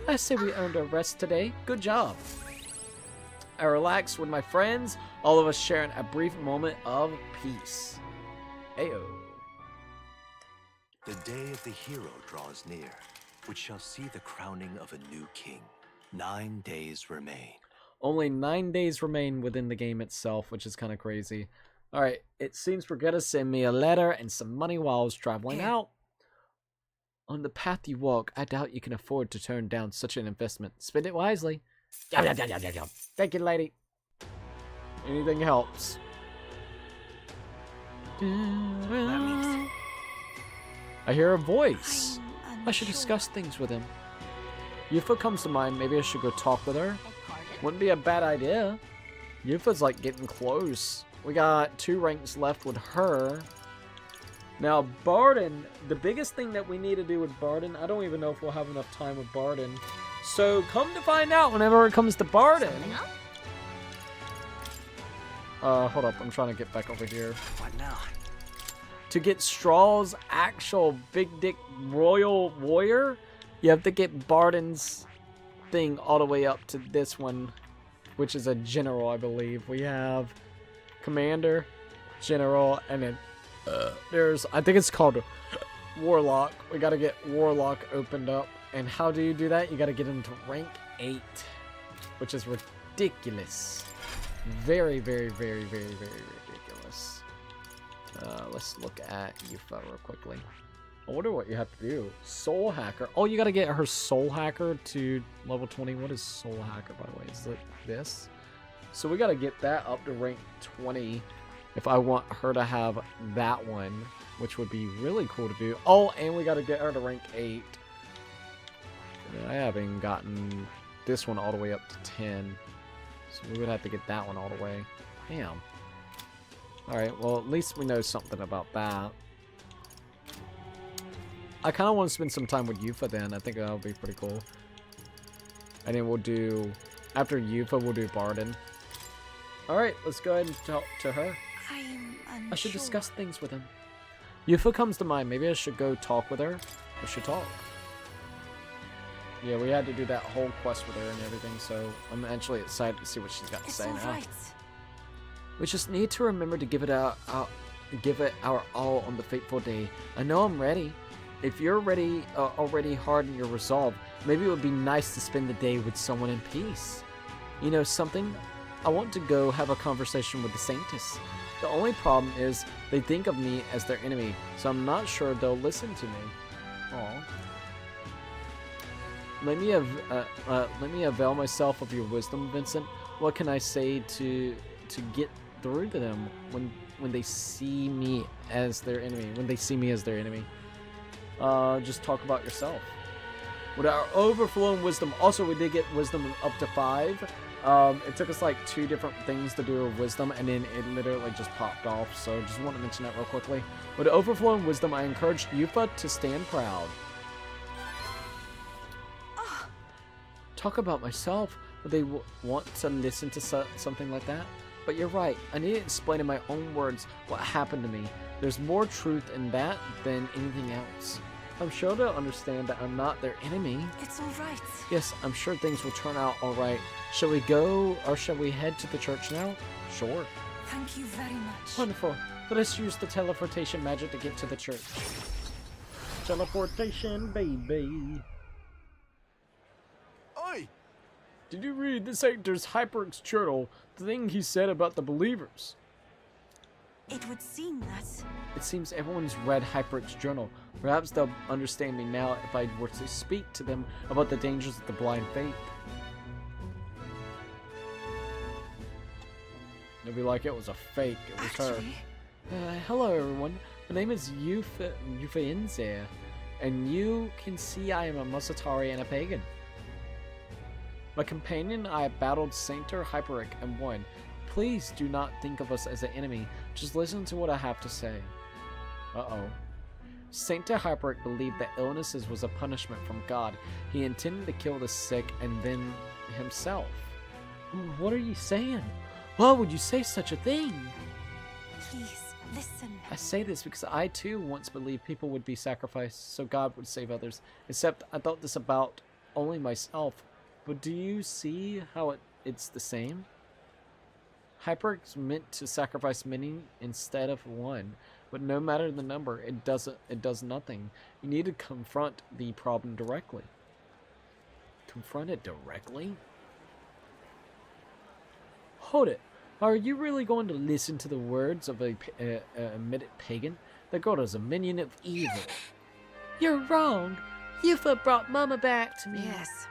[SPEAKER 1] I say we earned a rest today. Good job. I relaxed with my friends, all of us sharing a brief moment of peace. Ayo.
[SPEAKER 5] The day of the hero draws near, which shall see the crowning of a new king. 9 days remain.
[SPEAKER 1] Only 9 days remain within the game itself, which is kind of crazy. Alright, it seems we're gonna send me a letter and some money while I was traveling out. On the path you walk, I doubt you can afford to turn down such an investment. Spend it wisely. Thank you, lady. Anything helps. I hear a voice. I should discuss things with him. Yufa comes to mind. Maybe I should go talk with her. Wouldn't be a bad idea. Yufa's like getting close. We got 2 ranks left with her. Now, Barden, the biggest thing that we need to do with Barden, I don't even know if we'll have enough time with Barden. So, come to find out whenever it comes to Barden. Hold up, I'm trying to get back over here.
[SPEAKER 4] What now?
[SPEAKER 1] To get Straw's actual big dick royal warrior, you have to get Barden's thing all the way up to this one, which is a general, I believe. We have commander, general, and then there's, I think it's called Warlock. We gotta get Warlock opened up. And how do you do that? You gotta get him to rank 8, which is ridiculous. Very, very, very, very, very ridiculous. Let's look at Yufa real quickly. I wonder what you have to do. Soul Hacker. Oh, you gotta get her Soul Hacker to level 20. What is Soul Hacker, by the way? Is it this? So we got to get that up to rank 20 if I want her to have that one, which would be really cool to do. Oh, and we got to get her to rank 8. I haven't gotten this one all the way up to 10. So we would have to get that one all the way. Damn. Alright, well, at least we know something about that. I kind of want to spend some time with Yufa then. I think that'll be pretty cool. And then we'll do... After Yufa, we'll do Barden. Alright, let's go ahead and talk to her. I should discuss things with him. Yufa comes to mind. Maybe I should go talk with her. We should talk. Yeah, we had to do that whole quest with her and everything, so I'm actually excited to see what she's got to say now. Right. We just need to remember to give it our all on the fateful day. I know I'm ready. If you're ready, already hard in your resolve, maybe it would be nice to spend the day with someone in peace. You know something? I want to go have a conversation with the Sanctus. The only problem is they think of me as their enemy, so I'm not sure they'll listen to me. Aww. Let me avail myself of your wisdom, Vincent. What can I say to get through to them when they see me as their enemy? When they see me as their enemy, just talk about yourself. With our overflowing wisdom, also we did get wisdom up to 5. It took us like 2 different things to do with wisdom, and then it literally just popped off. So just want to mention that real quickly. With overflowing wisdom, I encouraged Yufa to stand proud. Talk about myself. Would they want to listen to something like that? But you're right. I need to explain in my own words what happened to me. There's more truth in that than anything else. I'm sure they'll understand that I'm not their enemy.
[SPEAKER 2] It's all right.
[SPEAKER 1] Yes, I'm sure things will turn out all right. Shall we go, or shall we head to the church now? Sure.
[SPEAKER 2] Thank you very much.
[SPEAKER 1] Wonderful. Let us use the teleportation magic to get to the church. Teleportation, baby.
[SPEAKER 3] Oi!
[SPEAKER 1] Did you read the Sanctor's Hyperic's journal, the thing he said about the believers?
[SPEAKER 2] It would seem that...
[SPEAKER 1] It seems everyone's read Hyperic's journal. Perhaps they'll understand me now if I were to speak to them about the dangers of the blind faith. They'll be like it was a fake, it was
[SPEAKER 2] Actually...
[SPEAKER 1] her. Hello everyone, my name is Yufainze, and you can see I am a Musatari and a pagan. My companion and I battled Sanctor Hyperic and won. Please do not think of us as an enemy, just listen to what I have to say. Uh-oh. Sanctor Hyperic believed that illnesses was a punishment from God. He intended to kill the sick and then himself. What are you saying? Why would you say such a thing?
[SPEAKER 2] Please, listen.
[SPEAKER 1] I say this because I too once believed people would be sacrificed so God would save others. Except I thought this about only myself. But do you see how it's the same? Hyperic's meant to sacrifice many instead of one, but no matter the number, it does nothing. You need to confront the problem directly. Confront it directly? Hold it. Are you really going to listen to the words of a admitted pagan? That girl is a minion of evil. You're wrong. Yufa brought Mama back to me.
[SPEAKER 2] Yes.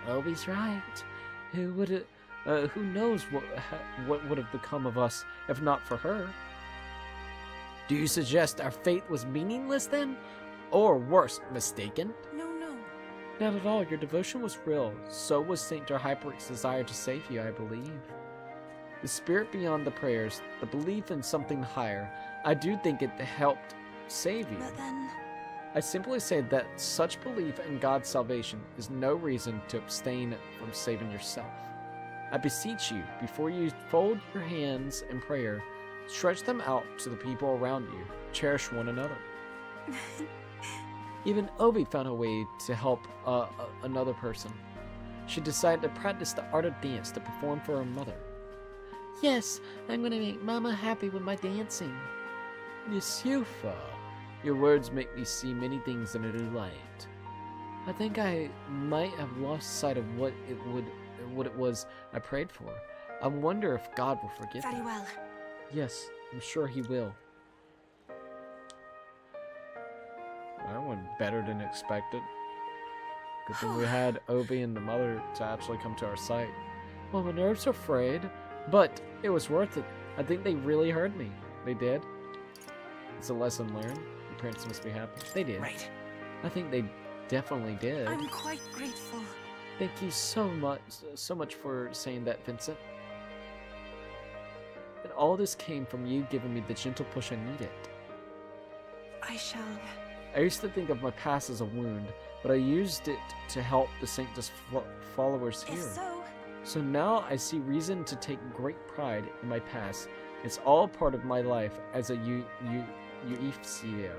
[SPEAKER 1] Obi's right. Who knows what would have become of us if not for her? Do you suggest our fate was meaningless then? Or worse, mistaken?
[SPEAKER 2] No.
[SPEAKER 1] Not at all. Your devotion was real. So was Sanctor Hyperic's desire to save you, I believe. The spirit beyond the prayers, the belief in something higher, I do think it helped save you.
[SPEAKER 2] But then...
[SPEAKER 1] I simply say that such belief in God's salvation is no reason to abstain from saving yourself. I beseech you, before you fold your hands in prayer, stretch them out to the people around you. Cherish one another. Even Obi found a way to help another person. She decided to practice the art of dance to perform for her mother. Yes, I'm going to make Mama happy with my dancing. Miss Yufa, your words make me see many things in a new light. I think I might have lost sight of what it was I prayed for. I wonder if God will forgive me.
[SPEAKER 2] Very well.
[SPEAKER 1] Yes, I'm sure he will. That went better than expected. Good thing we had Obi and the mother to actually come to our site. Well, my nerves are frayed, but it was worth it. I think they really heard me. They did. It's a lesson learned. Your parents must be happy. They did.
[SPEAKER 5] Right.
[SPEAKER 1] I think they definitely did.
[SPEAKER 6] I'm quite grateful.
[SPEAKER 1] Thank you so much for saying that, Vincent. And all this came from you giving me the gentle push I needed.
[SPEAKER 6] I shall...
[SPEAKER 1] I used to think of my past as a wound, but I used it to help the Sanctus followers
[SPEAKER 6] If
[SPEAKER 1] here.
[SPEAKER 6] so,
[SPEAKER 1] So now I see reason to take great pride in my past. It's all part of my life as a Uifcio.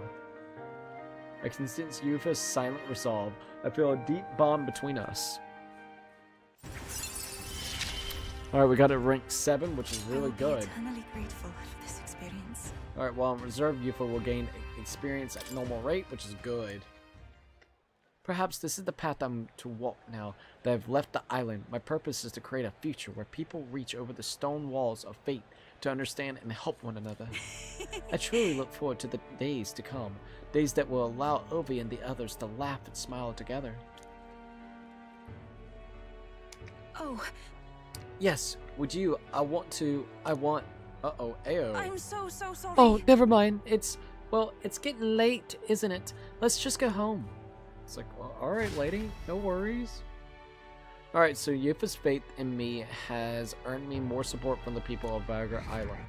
[SPEAKER 1] I can sense Yufa's silent resolve. I feel a deep bond between us. Alright, we got a rank 7, which is
[SPEAKER 6] I
[SPEAKER 1] really
[SPEAKER 6] will be
[SPEAKER 1] good.
[SPEAKER 6] eternally grateful for this experience.
[SPEAKER 1] Alright, while in reserve, Yufa will gain experience at normal rate, which is good. Perhaps this is the path I'm to walk now that I've left the island. My purpose is to create a future where people reach over the stone walls of fate to understand and help one another. I truly look forward to the days to come, days that will allow Ovi and the others to laugh and smile together.
[SPEAKER 6] Oh,
[SPEAKER 1] Yes, would you? I want... Uh-oh, Ayo.
[SPEAKER 6] I'm so sorry.
[SPEAKER 1] Oh, never mind. It's getting late, isn't it? Let's just go home. It's like, well, alright, lady. No worries. Alright, so Yufa's faith in me has earned me more support from the people of Viagra Island.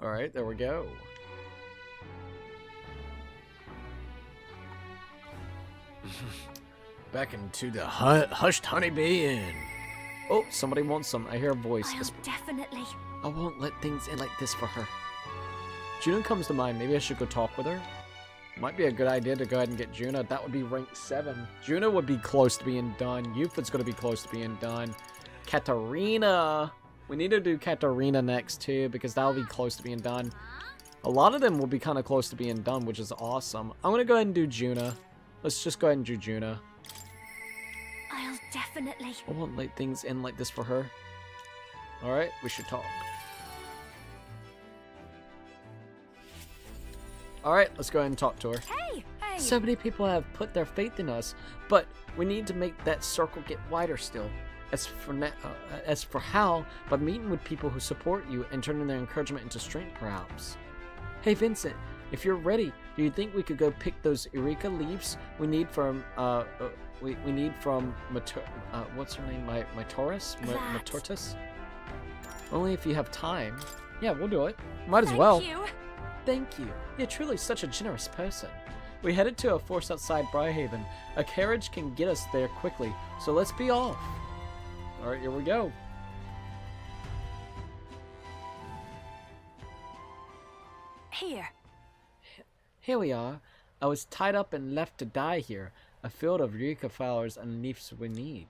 [SPEAKER 1] Alright, there we go. Back into the hushed honeybee inn. Oh, somebody wants some. I hear a voice.
[SPEAKER 2] I'll definitely.
[SPEAKER 1] I won't let things end like this for her. Juna comes to mind. Maybe I should go talk with her. Might be a good idea to go ahead and get Juna. That would be rank 7. Juna would be close to being done. Yufa's going to be close to being done. Katarina. We need to do Katarina next too, because that'll be close to being done. A lot of them will be kind of close to being done, which is awesome. I'm going to go ahead and do Juna. Let's just go ahead and do Juna.
[SPEAKER 2] I'll definitely.
[SPEAKER 1] I won't let things end like this for her. Alright, we should talk. Alright, let's go ahead and talk to her.
[SPEAKER 2] Hey!
[SPEAKER 1] So many people have put their faith in us, but we need to make that circle get wider still. As for how, by meeting with people who support you and turning their encouragement into strength, perhaps. Hey Vincent, if you're ready, do you think we could go pick those Eureka leaves we need from we need from what's her name? My Taurus? My Tortoise? Only if you have time. Yeah, we'll do it. Might as well.
[SPEAKER 2] Thank you.
[SPEAKER 1] Thank you. You're truly such a generous person. We headed to a force outside Briarhaven. A carriage can get us there quickly, so let's be off. Alright, here we go.
[SPEAKER 6] Here.
[SPEAKER 1] Here we are. I was tied up and left to die here. A field of Eureka flowers and leaves we need.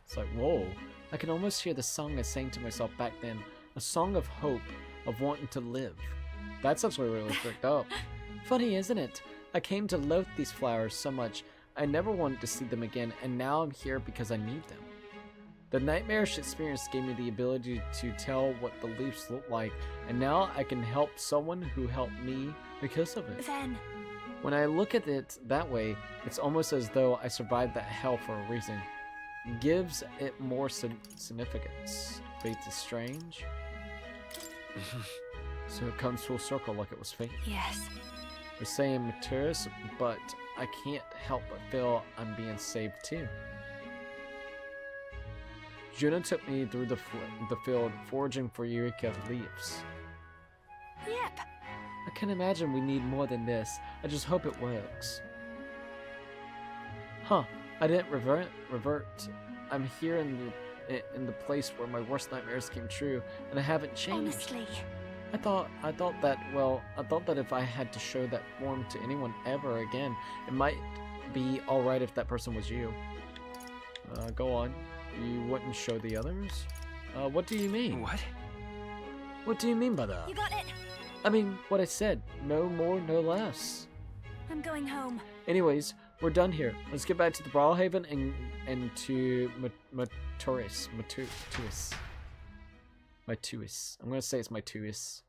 [SPEAKER 1] It's like, whoa. I can almost hear the song I sang to myself back then. A song of hope, of wanting to live. That's actually really tricked up. Funny, isn't it? I came to loathe these flowers so much. I never wanted to see them again, and now I'm here because I need them. The nightmarish experience gave me the ability to tell what the leaves look like, and now I can help someone who helped me because of it.
[SPEAKER 2] Then.
[SPEAKER 1] When I look at it that way, it's almost as though I survived that hell for a reason. It gives it more significance. Fate is strange. So it comes full circle like it was fate.
[SPEAKER 6] Yes.
[SPEAKER 1] We're saying Maturus, but I can't help but feel I'm being saved too. Juna took me through the field, foraging for Eureka leaves.
[SPEAKER 6] Yep.
[SPEAKER 1] I can imagine we need more than this. I just hope it works. Huh, I didn't revert. I'm here in the place where my worst nightmares came true, and I haven't changed.
[SPEAKER 2] Honestly.
[SPEAKER 1] I thought that if I had to show that form to anyone ever again, it might be alright if that person was you. Go on. You wouldn't show the others? What do you mean?
[SPEAKER 5] What?
[SPEAKER 1] What do you mean by that?
[SPEAKER 2] You got it.
[SPEAKER 1] I mean, what I said. No more, no less.
[SPEAKER 2] I'm going home.
[SPEAKER 1] Anyways, we're done here. Let's get back to the Brawlhaven and to Maturis. Matuis. I'm gonna say it's Matuis.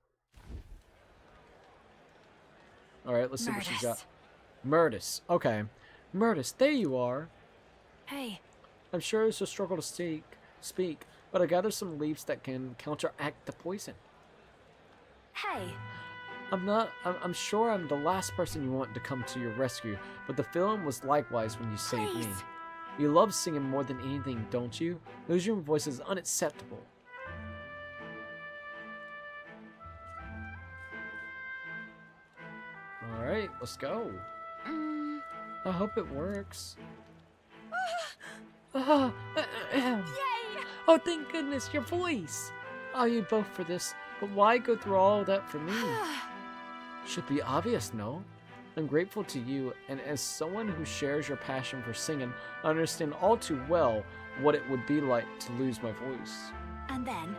[SPEAKER 1] Alright, let's see what she's got. Murtis. Okay. Murtis, there you are.
[SPEAKER 6] Hey.
[SPEAKER 1] I'm sure it's a struggle to speak, but I gathered some leaves that can counteract the poison.
[SPEAKER 6] Hey.
[SPEAKER 1] I'm sure I'm the last person you want to come to your rescue, but the feeling was likewise when you saved me.
[SPEAKER 6] Please.
[SPEAKER 1] You love singing more than anything, don't you? Losing your voice is unacceptable. Alright, let's go. I hope it works.
[SPEAKER 6] Yay!
[SPEAKER 1] Oh, thank goodness, your voice! Oh, you both for this, but why go through all that for me? Should be obvious, no? I'm grateful to you, and as someone who shares your passion for singing, I understand all too well what it would be like to lose my voice.
[SPEAKER 6] And then?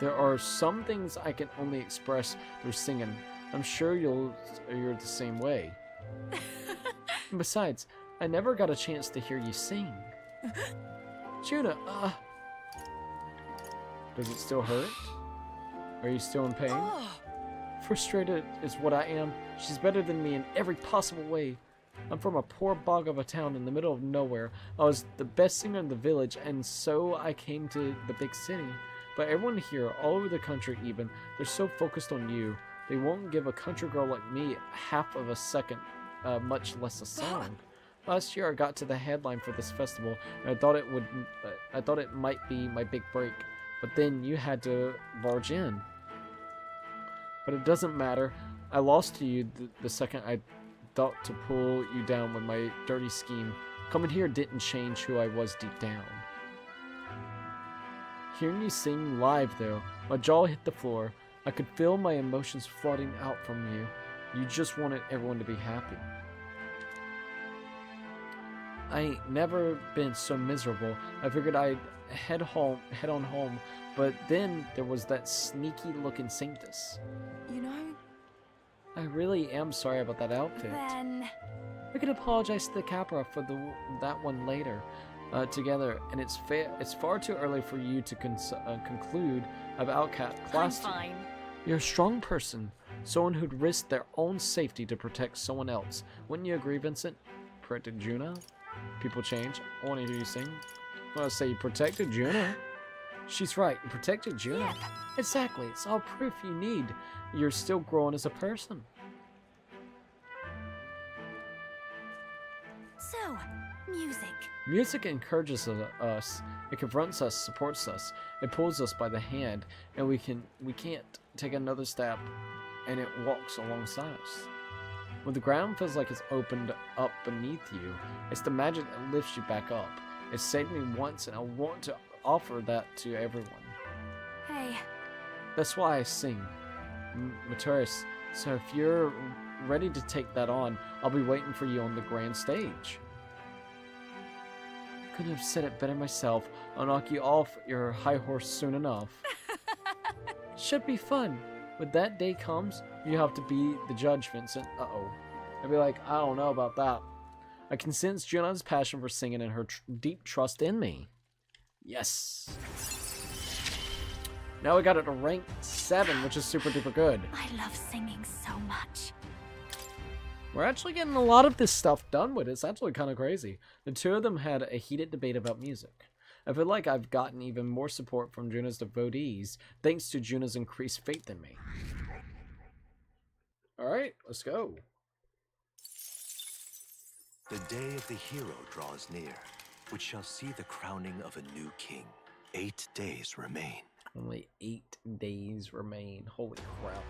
[SPEAKER 1] There are some things I can only express through singing. I'm sure you're the same way. And besides, I never got a chance to hear you sing. Juna, does it still hurt? Are you still in pain?
[SPEAKER 6] Oh.
[SPEAKER 1] Frustrated is what I am. She's better than me in every possible way. I'm from a poor bog of a town in the middle of nowhere. I was the best singer in the village, and so I came to the big city. But everyone here, all over the country even, they're so focused on you. They won't give a country girl like me half of a second, much less a song. Last year I got to the headline for this festival, and I thought it might be my big break. But then you had to barge in. But it doesn't matter. I lost to you the second I thought to pull you down with my dirty scheme. Coming here didn't change who I was deep down. Hearing you sing live though, my jaw hit the floor. I could feel my emotions flooding out from you. You just wanted everyone to be happy. I ain't never been so miserable. I figured I'd head on home, but then there was that sneaky looking Sanctus.
[SPEAKER 6] You know?
[SPEAKER 1] I really am sorry about that outfit.
[SPEAKER 6] Then...
[SPEAKER 1] We can apologize to the Capra for that one later, together, and it's far too early for you to conclude I've outclassed you.
[SPEAKER 6] I'm fine.
[SPEAKER 1] You're a strong person, someone who'd risk their own safety to protect someone else. Wouldn't you agree, Vincent? Protected Juna? People change. I want to hear you sing. I want to say you protected Juna. She's right. You protected Juna.
[SPEAKER 6] Yep.
[SPEAKER 1] Exactly. It's all proof you need. You're still growing as a person.
[SPEAKER 6] So, music.
[SPEAKER 1] Music encourages us. It confronts us, supports us. It pulls us by the hand, and we can't take another step, and it walks alongside us. When the ground feels like it's opened up beneath you, it's the magic that lifts you back up. It saved me once, and I want to offer that to everyone.
[SPEAKER 6] Hey.
[SPEAKER 1] That's why I sing, Maturis. So if you're ready to take that on, I'll be waiting for you on the grand stage. Couldn't have said it better myself. I'll knock you off your high horse soon enough. Should be fun. When that day comes, you have to be the judge, Vincent. Uh-oh. I'd be like, I don't know about that. I can sense Juna's passion for singing and her deep trust in me. Yes. Now we got it to rank 7, which is super duper good.
[SPEAKER 6] I love singing so much.
[SPEAKER 1] We're actually getting a lot of this stuff done with it. It's actually kind of crazy. The two of them had a heated debate about music. I feel like I've gotten even more support from Juna's devotees thanks to Juna's increased faith in me. Alright, let's go.
[SPEAKER 5] The day of the hero draws near, which shall see the crowning of a new king. 8 days remain.
[SPEAKER 1] Only 8 days remain. Holy crap.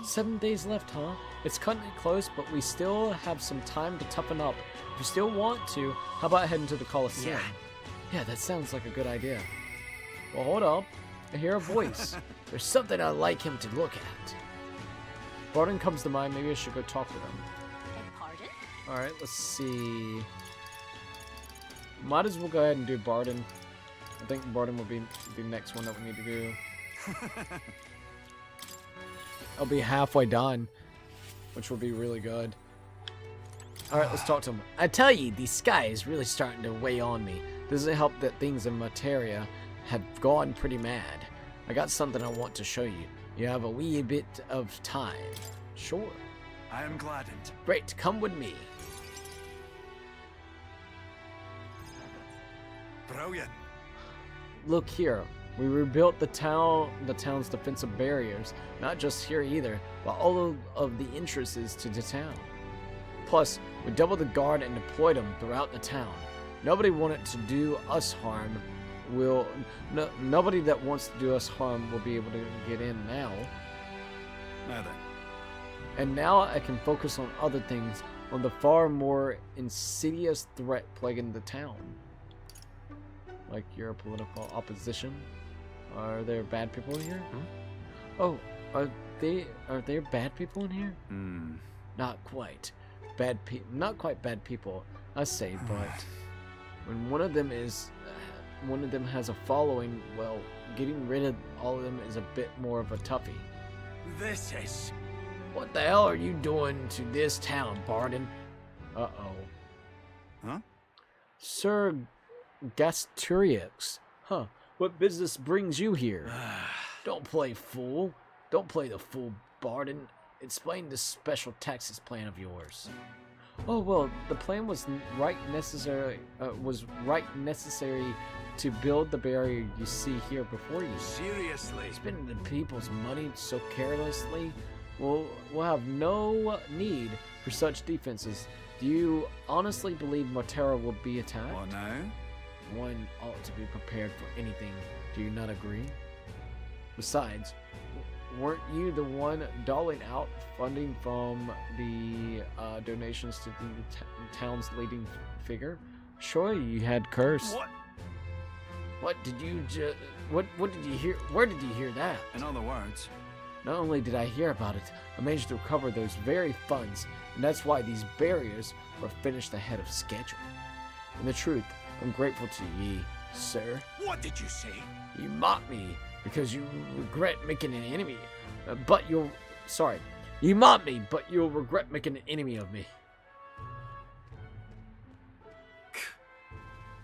[SPEAKER 1] 7 days left, huh? It's cutting it close, but we still have some time to toughen up. If you still want to, how about heading to the Coliseum? Yeah, that sounds like a good idea. Well, hold up. I hear a voice. There's something I'd like him to look at. Barton comes to mind. Maybe I should go talk with him.
[SPEAKER 6] Pardon?
[SPEAKER 1] Alright, let's see. Might as well go ahead and do Barton. I think Barton will be the next one that we need to do. I'll be halfway done, which will be really good. Alright, let's talk to him. I tell you, the sky is really starting to weigh on me. Doesn't help that things in Materia have gone pretty mad. I got something I want to show you. You have a wee bit of time. Sure.
[SPEAKER 5] I am gladdened.
[SPEAKER 1] Great, come with me.
[SPEAKER 5] Brilliant.
[SPEAKER 1] Look here. We rebuilt the town's defensive barriers. Not just here either, but all of the entrances to the town. Plus, we doubled the guard and deployed them throughout the town. Nobody wanted to do us harm. Nobody that wants to do us harm will be able to get in now.
[SPEAKER 5] Now then.
[SPEAKER 1] And now I can focus on other things, on the far more insidious threat plaguing the town. Like your political opposition. Are there bad people in here? Oh, are there bad people in here? Not quite. Not quite bad people, I say, but when one of them has a following, well, getting rid of all of them is a bit more of a toughie.
[SPEAKER 5] This is...
[SPEAKER 1] What the hell are you doing to this town, Barden? Uh-oh.
[SPEAKER 5] Huh?
[SPEAKER 1] Sir Gasturix. Huh. What business brings you here? Don't play fool. Don't play the fool, Barden. Explain this special taxes plan of yours. Oh, well, the plan was necessary to build the barrier you see here before you.
[SPEAKER 5] Seriously?
[SPEAKER 1] Spending the people's money so carelessly? We'll have no need for such defenses. Do you honestly believe Montero will be attacked?
[SPEAKER 5] What now?
[SPEAKER 1] One ought to be prepared for anything. Do you not agree? Besides, weren't you the one doling out funding from the donations to the town's leading figure? Sure, you had cursed.
[SPEAKER 5] What?
[SPEAKER 1] What did you what did you hear? Where did you hear that?
[SPEAKER 5] In other words...
[SPEAKER 1] Not only did I hear about it, I managed to recover those very funds, and that's why these barriers were finished ahead of schedule. In the truth, I'm grateful to ye, sir.
[SPEAKER 5] What did you say?
[SPEAKER 1] You mock me because you regret making an enemy, you mock me, but you'll regret making an enemy of me.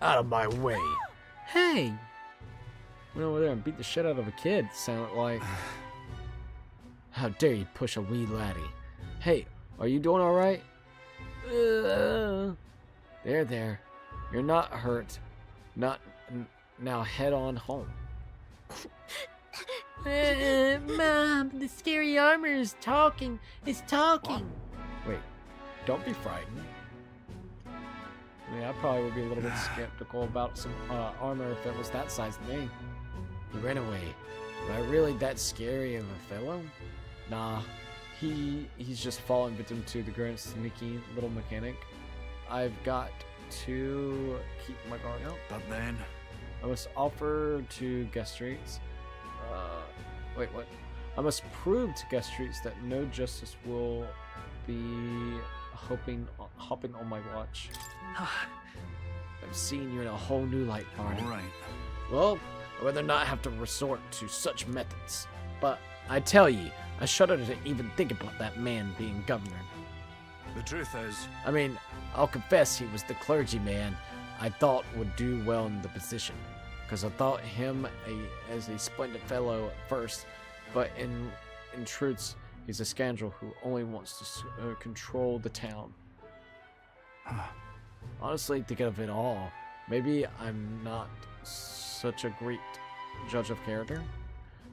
[SPEAKER 1] Out of my way. Hey! Went over there and beat the shit out of a kid, sounded like. How dare you push a wee laddie? Hey, are you doing alright? There. You're not hurt. Now head on home. Mom, the scary armor is talking. It's talking. Wait, don't be frightened. I mean, I probably would be a little bit skeptical about some armor if it was that size to me. He ran away. Am I really that scary of a fellow? Nah, he's just fallen victim to the grand sneaky little mechanic. I've got to keep my guard out.
[SPEAKER 5] But then...
[SPEAKER 1] I must offer to guest streets. Wait, what? I must prove to guest streets that no justice will be hopping on my watch. I've seen you in a whole new light, Barney.
[SPEAKER 5] All right.
[SPEAKER 1] Well, I'd rather not have to resort to such methods. But I tell ye, I shudder to even think about that man being governor.
[SPEAKER 5] The truth is...
[SPEAKER 1] I mean, I'll confess he was the clergyman I thought would do well in the position. Because I thought him as a splendid fellow at first, but in truth, he's a scoundrel who only wants to control the town. Honestly, thinking of it all, maybe I'm not such a great judge of character.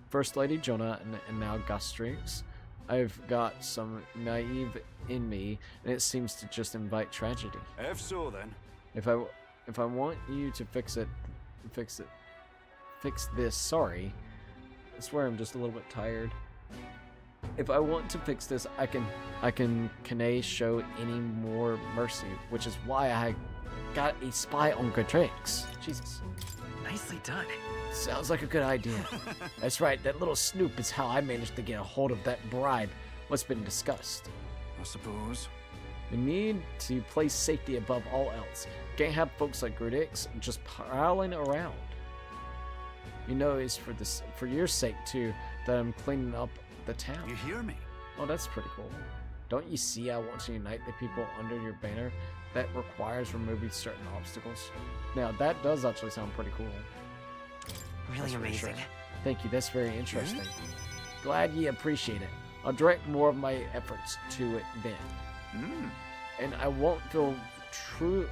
[SPEAKER 1] First Lady Jonah and now Gastrix. I've got some naive in me, and it seems to just invite tragedy.
[SPEAKER 5] If so, then.
[SPEAKER 1] If I want you to fix this. Sorry, I swear I'm just a little bit tired. If I want to fix this, I can show any more mercy, which is why I got a spy on Gatrix. Jesus.
[SPEAKER 5] Nicely done.
[SPEAKER 1] Sounds like a good idea. That's right, that little snoop is how I managed to get a hold of that bribe. What's been discussed?
[SPEAKER 5] I suppose.
[SPEAKER 1] We need to place safety above all else. Can't have folks like Grudix just prowling around. You know, it's for your sake too that I'm cleaning up the town.
[SPEAKER 5] You hear me?
[SPEAKER 1] Oh, that's pretty cool. Don't you see I want to unite the people under your banner? That requires removing certain obstacles. Now, that does actually sound pretty cool.
[SPEAKER 7] Really amazing.
[SPEAKER 1] Thank you, that's very interesting. Glad you appreciate it. I'll direct more of my efforts to it then. And I won't feel truly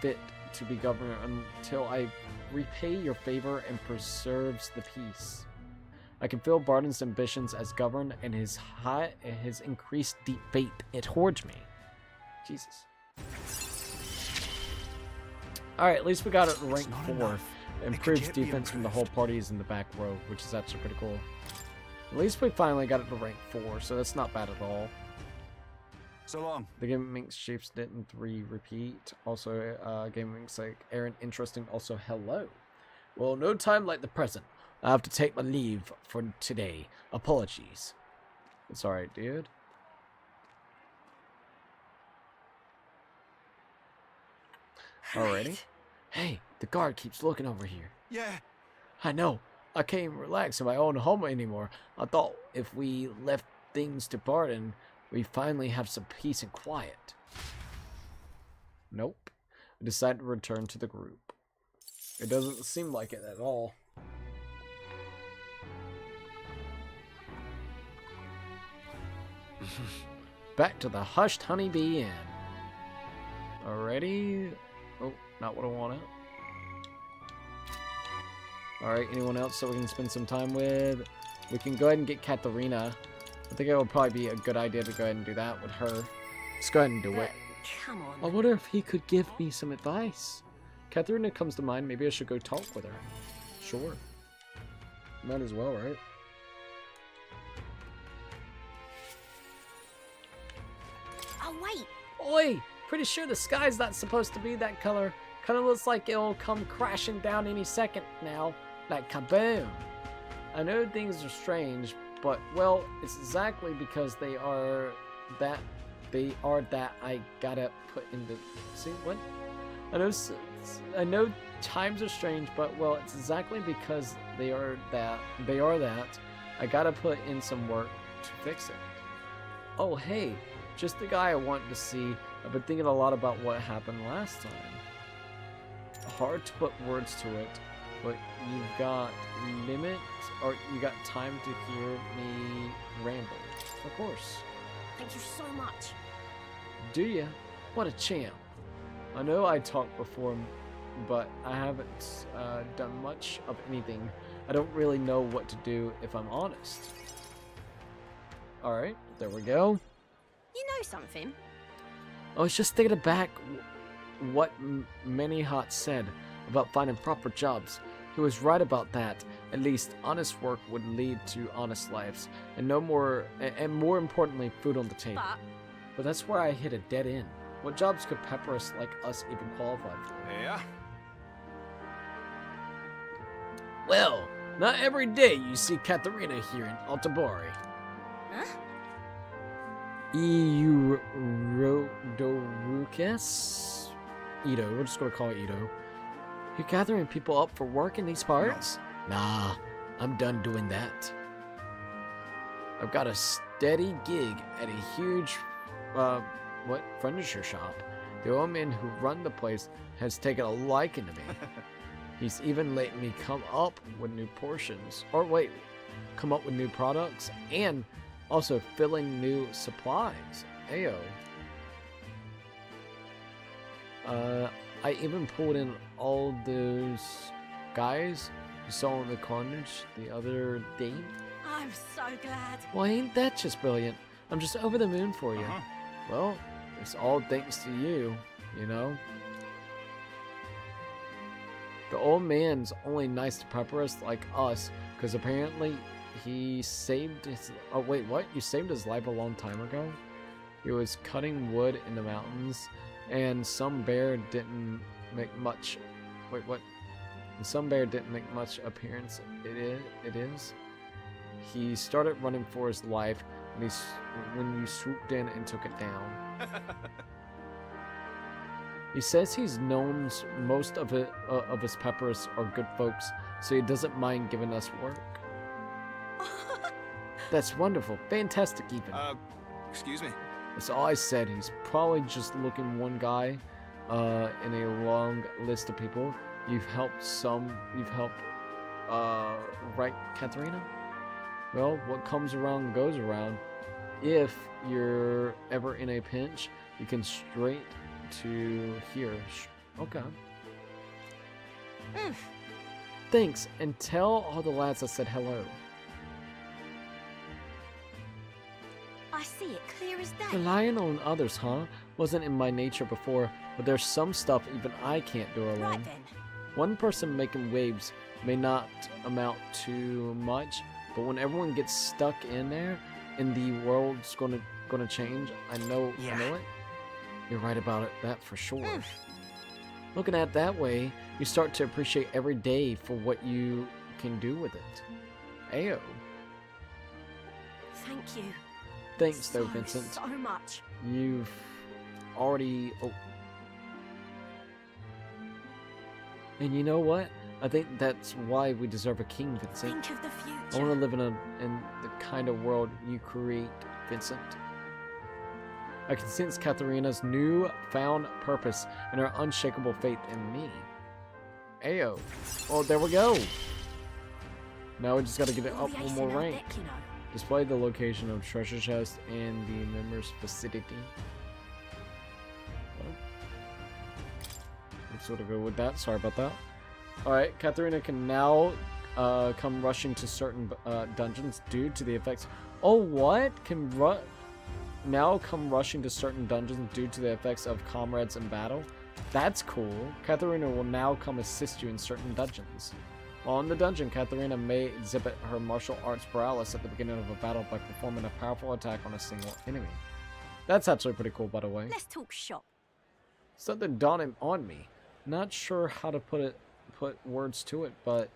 [SPEAKER 1] fit to be governor until I repay your favor and preserves the peace. I can feel Barton's ambitions as governor and his increased deep faith towards me. Jesus. Alright, at least we got it rank 4. Improves defense from the whole parties in the back row, which is actually pretty cool. At least we finally got it to rank 4, so that's not bad at all.
[SPEAKER 7] So long.
[SPEAKER 1] The game makes shapes didn't 3 repeat. Also, game makes like Aaron interesting. Also, hello. Well, no time like the present. I have to take my leave for today. Apologies. It's alright, dude. Alrighty. Hey, the guard keeps looking over here.
[SPEAKER 7] Yeah.
[SPEAKER 1] I know. I can't even relax in my own home anymore. I thought if we left things to Barton, we finally have some peace and quiet. Nope. I decided to return to the group. It doesn't seem like it at all. Back to the hushed honeybee inn. Alrighty. Oh, not what I wanted. Alright, anyone else that we can spend some time with? We can go ahead and get Katharina. I think it would probably be a good idea to go ahead and do that with her. Let's go ahead and do it.
[SPEAKER 6] Come on.
[SPEAKER 1] I wonder if he could give me some advice. Katharina comes to mind. Maybe I should go talk with her. Sure. Might as well, right?
[SPEAKER 6] Oh, wait.
[SPEAKER 1] Oi! Pretty sure the sky's not supposed to be that color. Kinda looks like it'll come crashing down any second now. Like kaboom! I know things are strange, but, well, it's exactly because they are that I gotta put into... See, what? I know times are strange, but, well, it's exactly because they are that I gotta put in some work to fix it. Oh, hey, just the guy I wanted to see. I've been thinking a lot about what happened last time. Hard to put words to it, but you got time to hear me ramble. Of course.
[SPEAKER 6] Thank you so much.
[SPEAKER 1] Do ya? What a champ. I know I talked before, but I haven't done much of anything. I don't really know what to do if I'm honest. Alright, there we go.
[SPEAKER 6] You know something?
[SPEAKER 1] I was just thinking back what Manihot said about finding proper jobs. He was right about that. At least honest work would lead to honest lives, and more importantly, food on the table. But that's where I hit a dead end. What jobs could peppers like us even qualify for?
[SPEAKER 7] Yeah.
[SPEAKER 1] Well, not every day you see Katharina here in Altabari.
[SPEAKER 6] Huh?
[SPEAKER 1] Eurodorukes? Ito, we're just gonna call it Ito. You're gathering people up for work in these parts? No. Nah, I'm done doing that. I've got a steady gig at a huge, furniture shop. The old man who run the place has taken a liking to me. He's even letting me come up with new products, and also filling new supplies. Ayo. I even pulled in all those guys who saw the carnage the other day.
[SPEAKER 6] I'm so glad.
[SPEAKER 1] Well, ain't that just brilliant? I'm just over the moon for you. Well, it's all thanks to you, you know? The old man's only nice to preppers like us, because apparently he saved his... Oh, wait, what? You saved his life a long time ago? He was cutting wood in the mountains, and some bear didn't make much... Wait, what? And some bear didn't make much appearance. It is. He started running for his life when you swooped in and took it down. He says he's known most of his peppers are good folks, so he doesn't mind giving us work. That's wonderful. Fantastic, even.
[SPEAKER 7] Excuse me?
[SPEAKER 1] That's all I said. He's probably just looking one guy in a long list of people. You've helped, right, Katharina? Well, what comes around goes around. If you're ever in a pinch, you can straight to here. Okay. Thanks, and tell all the lads I said hello.
[SPEAKER 6] I see it clear as day.
[SPEAKER 1] Relying on others, huh? Wasn't in my nature before, but there's some stuff even I can't do alone.
[SPEAKER 6] Right then.
[SPEAKER 1] One person making waves may not amount to much, but when everyone gets stuck in there, and the world's gonna change, I know it. You're right about that for sure. Looking at it that way, you start to appreciate every day for what you can do with it. Ayo.
[SPEAKER 6] Thank you.
[SPEAKER 1] Thanks though, Vincent.
[SPEAKER 6] So much.
[SPEAKER 1] You've already... Oh. And you know what? I think that's why we deserve a king, Vincent.
[SPEAKER 6] Think of the
[SPEAKER 1] I
[SPEAKER 6] future.
[SPEAKER 1] want to live in the kind of world you create, Vincent. I can sense Katharina's new-found purpose and her unshakable faith in me. Ayo. Oh, there we go. Now we just gotta get it
[SPEAKER 6] All
[SPEAKER 1] up
[SPEAKER 6] the
[SPEAKER 1] one
[SPEAKER 6] ace
[SPEAKER 1] more
[SPEAKER 6] in our
[SPEAKER 1] rank.
[SPEAKER 6] deck, you know.
[SPEAKER 1] Display the location of treasure chest and the members' vicinity. Let's sort of go with that. Sorry about that. Alright, Katharina can now come rushing to certain dungeons due to the effects. Oh, what? Can now come rushing to certain dungeons due to the effects of comrades in battle? That's cool. Katharina will now come assist you in certain dungeons. While in the dungeon, Katharina may exhibit her martial arts prowess at the beginning of a battle by performing a powerful attack on a single enemy. That's actually pretty cool, by the way.
[SPEAKER 6] Let's talk shop.
[SPEAKER 1] Something dawning on me. Not sure how to put words to it, but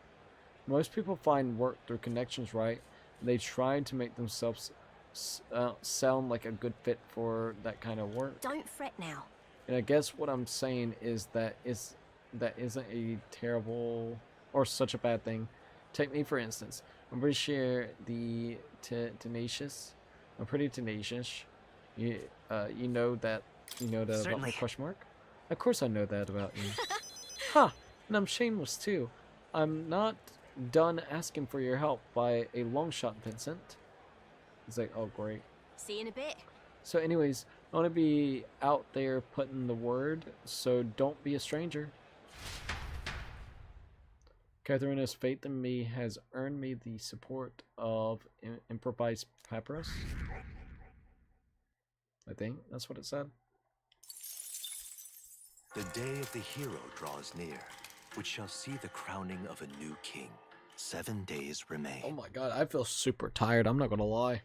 [SPEAKER 1] most people find work through connections, right? They try to make themselves sound like a good fit for that kind of work.
[SPEAKER 6] Don't fret now.
[SPEAKER 1] And I guess what I'm saying is that isn't a terrible or such a bad thing. Take me for instance. I'm pretty sure the tenacious. I'm pretty tenacious. You know that about my question mark? Of course I know that about you. Ha! And I'm shameless too. I'm not done asking for your help by a long shot, Vincent. He's like, oh great.
[SPEAKER 6] See you in a bit.
[SPEAKER 1] So anyways, I want to be out there putting the word, so don't be a stranger. Katharina's faith in me has earned me the support of improvised papyrus. I think that's what it said.
[SPEAKER 5] The day of the hero draws near, which shall see the crowning of a new king. 7 days remain.
[SPEAKER 1] Oh my god, I feel super tired, I'm not gonna lie.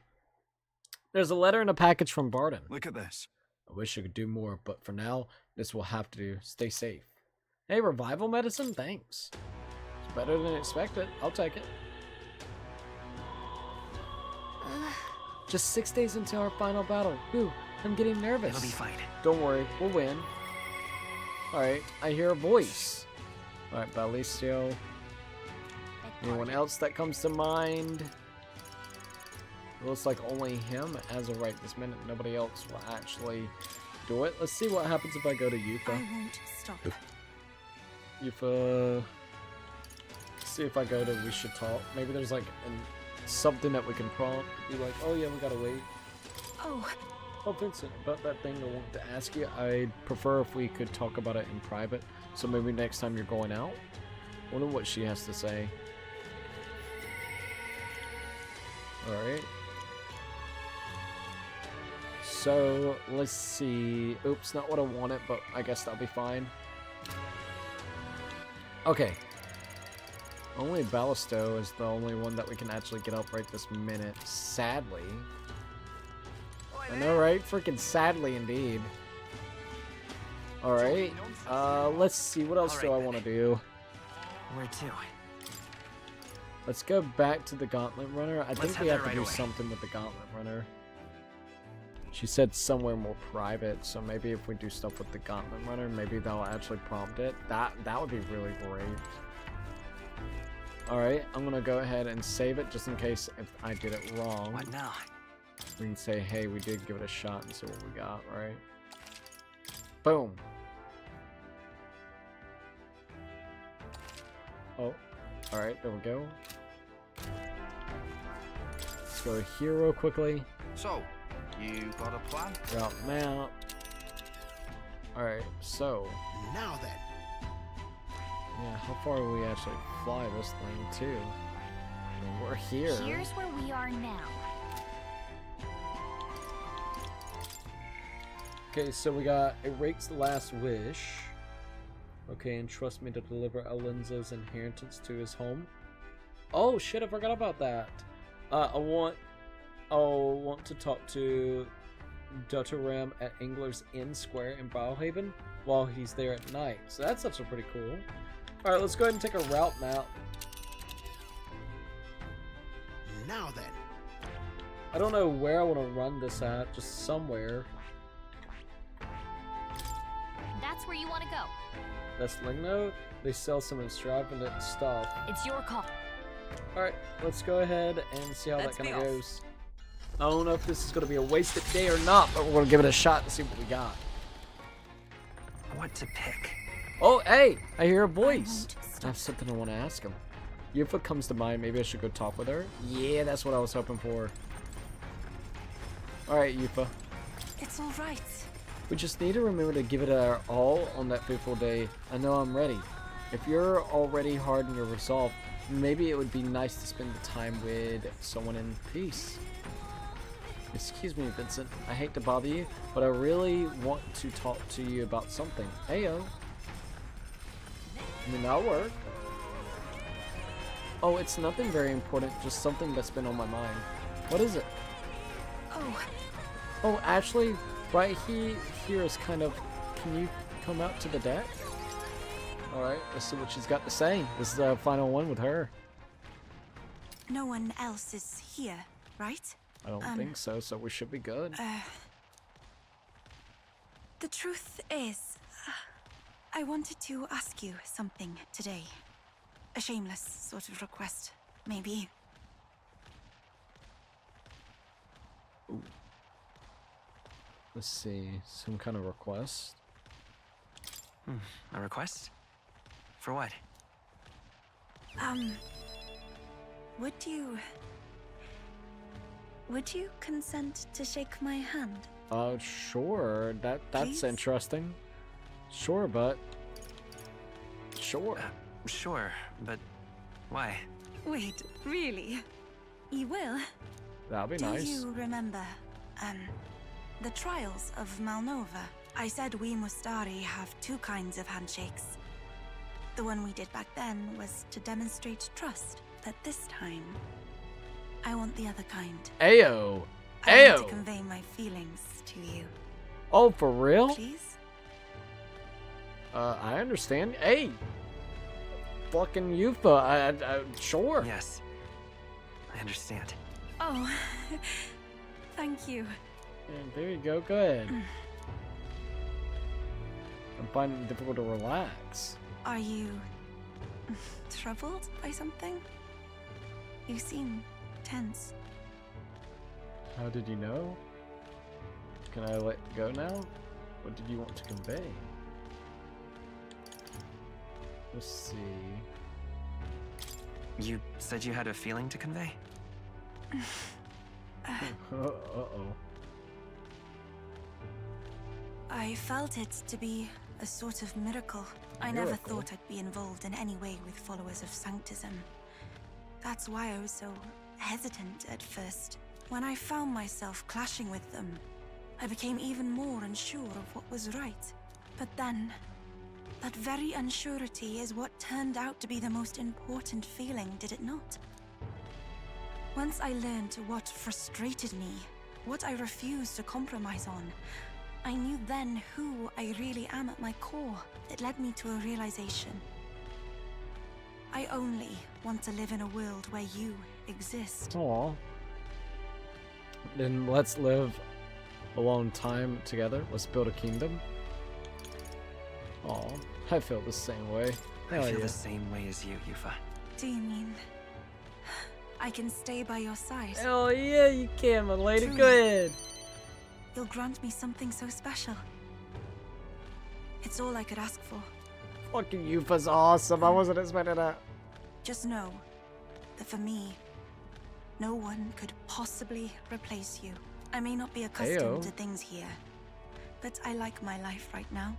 [SPEAKER 1] There's a letter and a package from Barden.
[SPEAKER 7] Look at this.
[SPEAKER 1] I wish I could do more, but for now, this will have to do. Stay safe. Hey, revival medicine? Thanks. It's better than expected. I'll take it. Just 6 days into our final battle. Ooh, I'm getting nervous.
[SPEAKER 4] It'll be fine.
[SPEAKER 1] Don't worry, we'll win. Alright, I hear a voice. Alright, Balisio. Anyone else that comes to mind? It looks like only him as of right this minute. Nobody else will actually do it. Let's see what happens if I go to Yufa.
[SPEAKER 6] I won't stop.
[SPEAKER 1] Yufa. See if I go to We Should Talk. Maybe there's like something that we can prompt. Be like, oh yeah, we gotta wait. Oh, Vincent, about that thing I want to ask you. I'd prefer if we could talk about it in private. So maybe next time you're going out. I wonder what she has to say. Alright. So, let's see. Oops, not what I wanted, but I guess that'll be fine. Okay. Only Ballisto is the only one that we can actually get up right this minute. Sadly. I know, right? Freaking sadly indeed. Alright. Let's see. What else do I want to do?
[SPEAKER 4] Where to?
[SPEAKER 1] Let's go back to the Gauntlet Runner. I think
[SPEAKER 4] have
[SPEAKER 1] we have
[SPEAKER 4] that
[SPEAKER 1] to
[SPEAKER 4] right
[SPEAKER 1] do
[SPEAKER 4] away.
[SPEAKER 1] something with the Gauntlet Runner. She said somewhere more private, so maybe if we do stuff with the Gauntlet Runner, maybe that'll actually prompt it. That would be really great. Alright, I'm gonna go ahead and save it just in case if I did it wrong.
[SPEAKER 4] What now?
[SPEAKER 1] We can say, hey, we did give it a shot and see what we got, right? Boom. Oh, alright, there we go. Let's go here real quickly.
[SPEAKER 7] So, you got a plan?
[SPEAKER 1] Route map. Alright, so.
[SPEAKER 3] Now then.
[SPEAKER 1] Yeah, how far do we actually fly this thing to? We're here.
[SPEAKER 2] Here's where we are now.
[SPEAKER 1] Okay, so we got Erate's last wish. Okay, and trust me to deliver Alenzo's inheritance to his home. Oh shit, I forgot about that. I'll want to talk to Dr. Ram at Angler's Inn Square in Bowhaven while he's there at night. So that's actually pretty cool. Alright, let's go ahead and take a route map.
[SPEAKER 3] Now then.
[SPEAKER 1] I don't know where I want to run this at, just somewhere.
[SPEAKER 2] That's where you want to go.
[SPEAKER 1] That's Lingno. They sell some extravagant stuff.
[SPEAKER 2] It's your call.
[SPEAKER 1] Alright, let's go ahead and see how
[SPEAKER 4] Let's
[SPEAKER 1] that kind
[SPEAKER 4] be
[SPEAKER 1] of
[SPEAKER 4] off.
[SPEAKER 1] goes. I don't know if this is going to be a wasted day or not, but we're going to give it a shot to see what we got.
[SPEAKER 5] What to pick?
[SPEAKER 1] Oh, hey! I hear a voice.
[SPEAKER 6] won't
[SPEAKER 1] I
[SPEAKER 6] stop.
[SPEAKER 1] have something I want to ask him. Yufa comes to mind. Maybe I should go talk with her? Yeah, that's what I was hoping for. Alright, Yufa.
[SPEAKER 6] It's all right.
[SPEAKER 1] We just need to remember to give it our all on that fateful day. I know I'm ready. If you're already hard in your resolve, maybe it would be nice to spend the time with someone in peace. Excuse me, Vincent. I hate to bother you, but I really want to talk to you about something. Heyo. I mean, that'll work. Oh, it's nothing very important, just something that's been on my mind. What is it?
[SPEAKER 6] Oh,
[SPEAKER 1] Oh, actually, right here is kind of... Can you come out to the deck? Alright, let's see what she's got to say. This is the final one with her.
[SPEAKER 6] no one else is here, right?
[SPEAKER 1] I don't think so, so we should be good.
[SPEAKER 6] The truth is, I wanted to ask you something today. A shameless sort of request, maybe.
[SPEAKER 1] Let's see, some kind of request.
[SPEAKER 5] A request? For what?
[SPEAKER 6] Would you consent to shake my hand?
[SPEAKER 1] Sure, that's
[SPEAKER 6] Please?
[SPEAKER 1] interesting. Sure, but... Sure.
[SPEAKER 5] Sure, but why?
[SPEAKER 6] Wait, really? You will?
[SPEAKER 1] That'll be
[SPEAKER 6] Do
[SPEAKER 1] nice.
[SPEAKER 6] you remember, the trials of Malnova? I said we Mustari have two kinds of handshakes. The one we did back then was to demonstrate trust, but this time, I want the other kind.
[SPEAKER 1] Ayo!
[SPEAKER 6] I want to
[SPEAKER 1] Ayo!
[SPEAKER 6] convey my feelings to you.
[SPEAKER 1] Oh, for real?
[SPEAKER 6] Please?
[SPEAKER 1] I understand. Hey! Fucking Yufa, sure.
[SPEAKER 5] Yes. I understand.
[SPEAKER 6] Oh, thank you.
[SPEAKER 1] And there you go, good. I'm finding it difficult to relax.
[SPEAKER 6] Are you troubled by something? You seem tense.
[SPEAKER 1] How did you know? Can I let go now? What did you want to convey? Let's see.
[SPEAKER 5] You said you had a feeling to convey?
[SPEAKER 1] Uh-oh.
[SPEAKER 6] I felt it to be a sort of miracle. I never
[SPEAKER 1] Miracle?
[SPEAKER 6] thought I'd be involved in any way with followers of Sanctism. That's why I was so hesitant at first. When I found myself clashing with them, I became even more unsure of what was right. But then, that very unsurety is what turned out to be the most important feeling, did it not? Once I learned what frustrated me, what I refused to compromise on, I knew then who I really am at my core. It led me to a realization. I only want to live in a world where you exist.
[SPEAKER 1] Aw. Then let's live a long time together. Let's build a kingdom. Aw, I feel the same way.
[SPEAKER 5] I
[SPEAKER 1] Hell
[SPEAKER 5] feel
[SPEAKER 1] yeah.
[SPEAKER 5] the same way as you, Yufa.
[SPEAKER 6] Do you mean I can stay by your side?
[SPEAKER 1] Hell yeah, you can, my lady.
[SPEAKER 6] Truly.
[SPEAKER 1] Go ahead.
[SPEAKER 6] You'll grant me something so special. It's all I could ask for.
[SPEAKER 1] Fucking Yufa's awesome. I wasn't expecting that.
[SPEAKER 6] Just know that for me, No one could possibly replace you. I may not be accustomed to things here, but I like my life right now.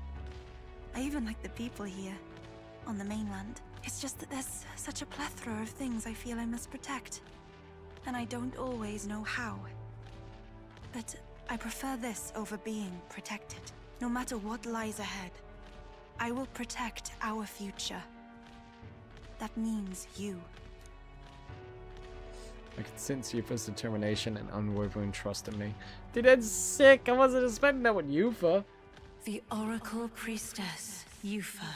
[SPEAKER 6] I even like the people here, on the mainland. It's just that there's such a plethora of things I feel I must protect, and I don't always know how. But I prefer this over being protected. No matter what lies ahead, I will protect our future. That means you.
[SPEAKER 1] I can sense Yufa's determination and unwavering trust in me. Dude, that's sick. I wasn't expecting that with Yufa.
[SPEAKER 8] The Oracle Priestess, Yufa,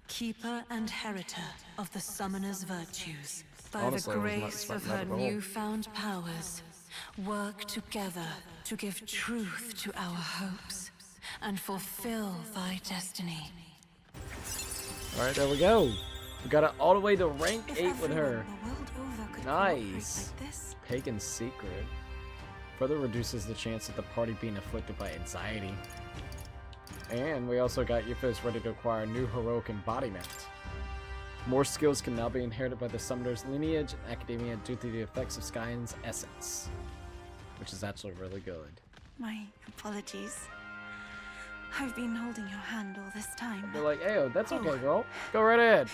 [SPEAKER 8] keeper and heritor of the Summoner's virtues. By
[SPEAKER 1] Honestly,
[SPEAKER 8] the
[SPEAKER 1] I was not
[SPEAKER 8] grace of
[SPEAKER 1] expecting
[SPEAKER 8] her
[SPEAKER 1] that at all.
[SPEAKER 8] newfound powers, work together to give truth to our hopes and fulfill thy destiny.
[SPEAKER 1] Alright, there we go. We got it all the way to rank
[SPEAKER 6] If
[SPEAKER 1] 8 with
[SPEAKER 6] everyone
[SPEAKER 1] her.
[SPEAKER 6] the world over could cooperate
[SPEAKER 1] Nice.
[SPEAKER 6] like this.
[SPEAKER 1] Pagan Secret. Further reduces the chance of the party being afflicted by anxiety. And we also got Yufa's ready to acquire a new heroic embodiment. More skills can now be inherited by the summoner's lineage and academia due to the effects of Skyen's essence. Which is actually really good.
[SPEAKER 6] My apologies. I've been holding your hand all this time.
[SPEAKER 1] They're like, ayo, that's okay, girl. Go right ahead.